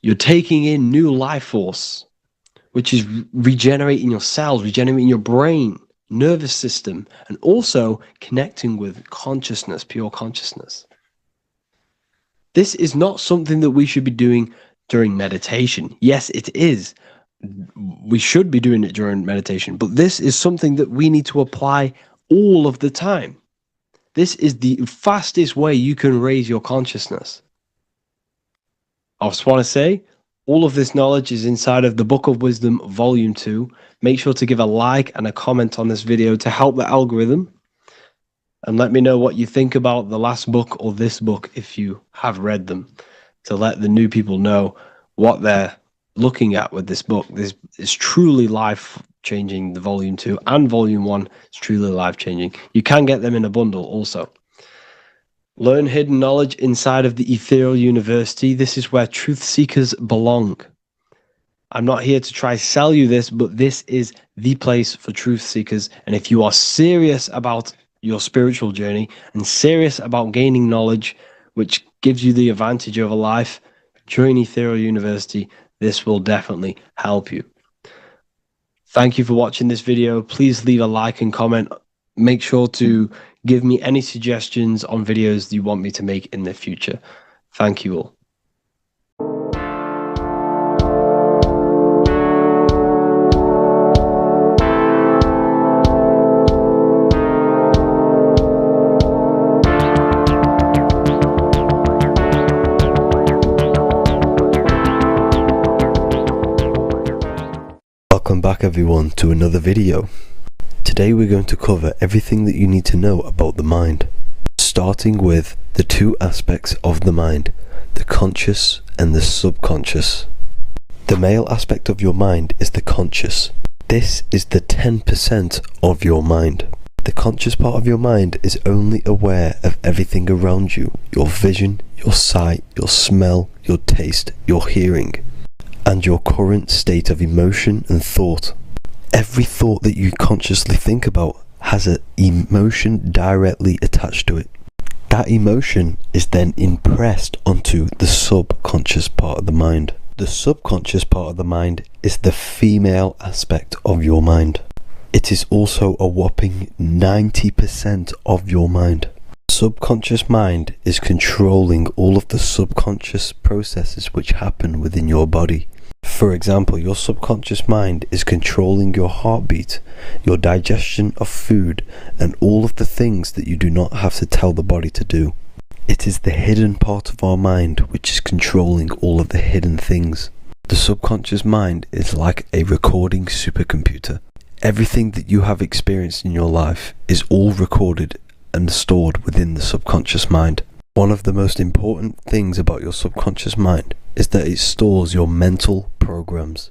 You're taking in new life force, which is regenerating your cells, regenerating your brain, nervous system, and also connecting with consciousness, pure consciousness. This is not something that we should be doing during meditation. Yes, it is. We should be doing it during meditation, but this is something that we need to apply all of the time. This is the fastest way you can raise your consciousness. I just want to say, all of this knowledge is inside of the Book of Wisdom, Volume 2. Make sure to give a like and a comment on this video to help the algorithm. And let me know what you think about the last book or this book if you have read them, to let the new people know what they're looking at with this book. This is truly life-changing. The Volume 2 and Volume 1 is truly life-changing. You can get them in a bundle also. Learn hidden knowledge inside of the Ethereal University. This is where truth seekers belong. I'm not here to try sell you this, but this is the place for truth seekers. And if you are serious about your spiritual journey and serious about gaining knowledge, which gives you the advantage over life, join Ethereal University. This will definitely help you. Thank you for watching this video. Please leave a like and comment. Make sure to give me any suggestions on videos you want me to make in the future. Thank you all. Welcome back everyone to another video. Today we're going to cover everything that you need to know about the mind, starting with the two aspects of the mind, the conscious and the subconscious. The male aspect of your mind is the conscious. This is the 10% of your mind. The conscious part of your mind is only aware of everything around you, your vision, your sight, your smell, your taste, your hearing, and your current state of emotion and thought. Every thought that you consciously think about has an emotion directly attached to it. That emotion is then impressed onto the subconscious part of the mind. The subconscious part of the mind is the female aspect of your mind. It is also a whopping 90% of your mind. Subconscious mind is controlling all of the subconscious processes which happen within your body. For example, your subconscious mind is controlling your heartbeat, your digestion of food, and all of the things that you do not have to tell the body to do. It is the hidden part of our mind which is controlling all of the hidden things. The subconscious mind is like a recording supercomputer. Everything that you have experienced in your life is all recorded and stored within the subconscious mind. One of the most important things about your subconscious mind is that it stores your mental programs.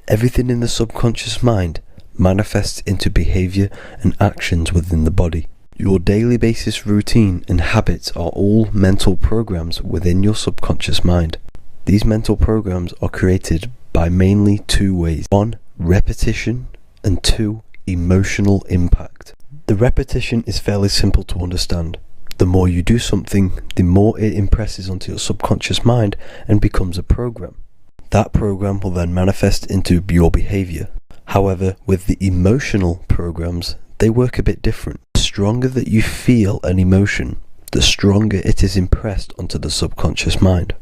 Everything in the subconscious mind manifests into behavior and actions within the body. Your daily basis routine and habits are all mental programs within your subconscious mind. These mental programs are created by mainly two ways. 1. Repetition, and 2. Emotional impact. The repetition is fairly simple to understand. The more you do something, the more it impresses onto your subconscious mind and becomes a program. That program will then manifest into your behavior. However, with the emotional programs, they work a bit different. The stronger that you feel an emotion, the stronger it is impressed onto the subconscious mind.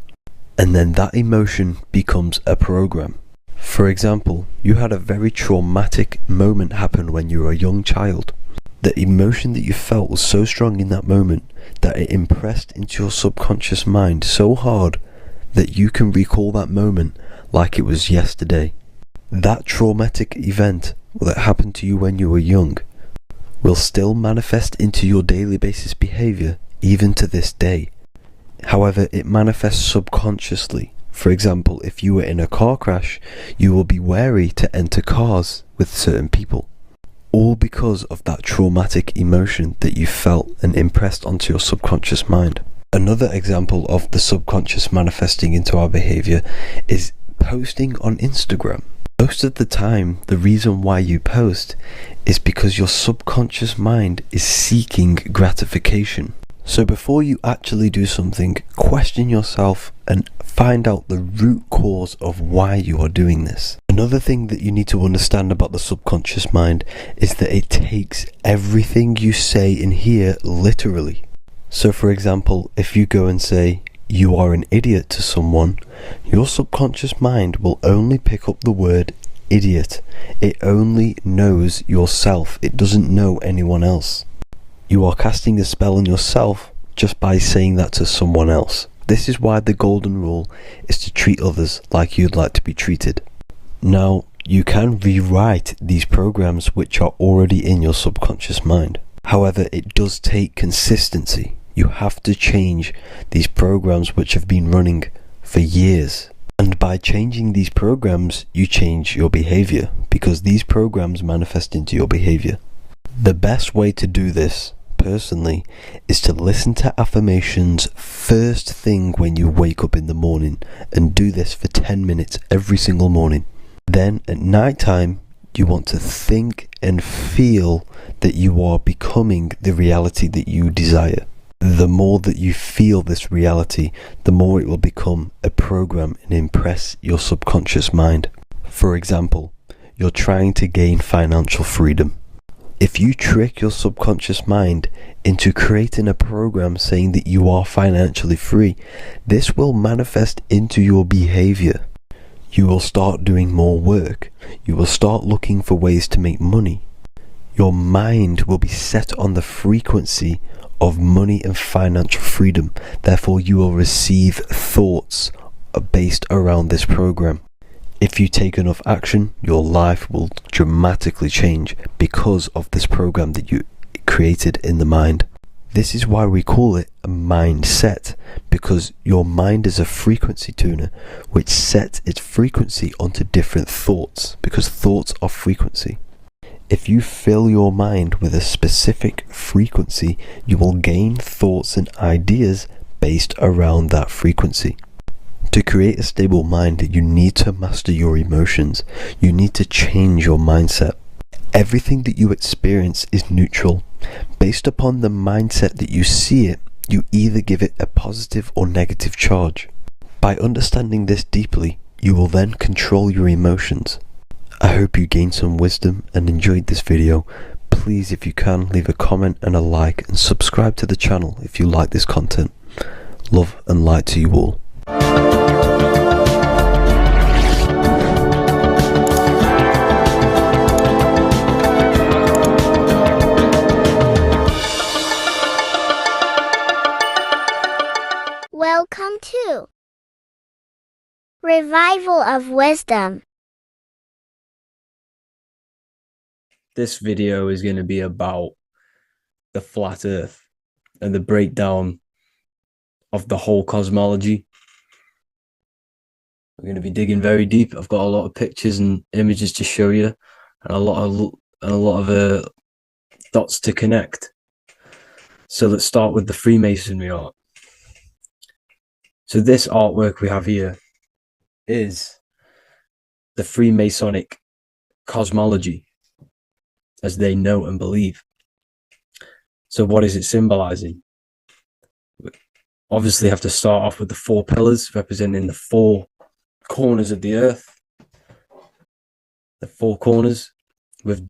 And then that emotion becomes a program. For example, you had a very traumatic moment happen when you were a young child. The emotion that you felt was so strong in that moment that it impressed into your subconscious mind so hard that you can recall that moment like it was yesterday. That traumatic event that happened to you when you were young will still manifest into your daily basis behavior even to this day. However, it manifests subconsciously. For example, if you were in a car crash, you will be wary to enter cars with certain people. All because of that traumatic emotion that you felt and impressed onto your subconscious mind. Another example of the subconscious manifesting into our behavior is posting on Instagram. Most of the time, the reason why you post is because your subconscious mind is seeking gratification. So before you actually do something, question yourself and find out the root cause of why you are doing this. Another thing that you need to understand about the subconscious mind is that it takes everything you say and hear literally. So for example, if you go and say, "You are an idiot" to someone, your subconscious mind will only pick up the word idiot. It only knows yourself. It doesn't know anyone else. You are casting a spell on yourself just by saying that to someone else. This is why the golden rule is to treat others like you'd like to be treated. Now, you can rewrite these programs which are already in your subconscious mind. However, it does take consistency. You have to change these programs which have been running for years. And by changing these programs, you change your behavior, because these programs manifest into your behavior. The best way to do this, personally, is to listen to affirmations first thing when you wake up in the morning, and do this for 10 minutes every single morning. Then at night time, you want to think and feel that you are becoming the reality that you desire. The more that you feel this reality, the more it will become a program and impress your subconscious mind. For example, you're trying to gain financial freedom. If you trick your subconscious mind into creating a program saying that you are financially free, this will manifest into your behavior. You will start doing more work. You will start looking for ways to make money. Your mind will be set on the frequency of money and financial freedom. Therefore, you will receive thoughts based around this program. If you take enough action, your life will dramatically change because of this program that you created in the mind. This is why we call it a mindset, because your mind is a frequency tuner which sets its frequency onto different thoughts, because thoughts are frequency. If you fill your mind with a specific frequency, you will gain thoughts and ideas based around that frequency. To create a stable mind, you need to master your emotions. You need to change your mindset. Everything that you experience is neutral. Based upon the mindset that you see it, you either give it a positive or negative charge. By understanding this deeply, you will then control your emotions. I hope you gained some wisdom and enjoyed this video. Please, if you can, leave a comment and a like, and subscribe to the channel if you like this content. Love and light to you all. Welcome to Revival of Wisdom. This video is going to be about the flat earth and the breakdown of the whole cosmology. We're going to be digging very deep. I've got a lot of pictures and images to show you, and a lot of dots to connect. So let's start with the Freemasonry art. So this artwork we have here is the Freemasonic cosmology, as they know and believe. So what is it symbolizing? We obviously have to start off with the 4 pillars representing the 4 corners of the earth. The 4 corners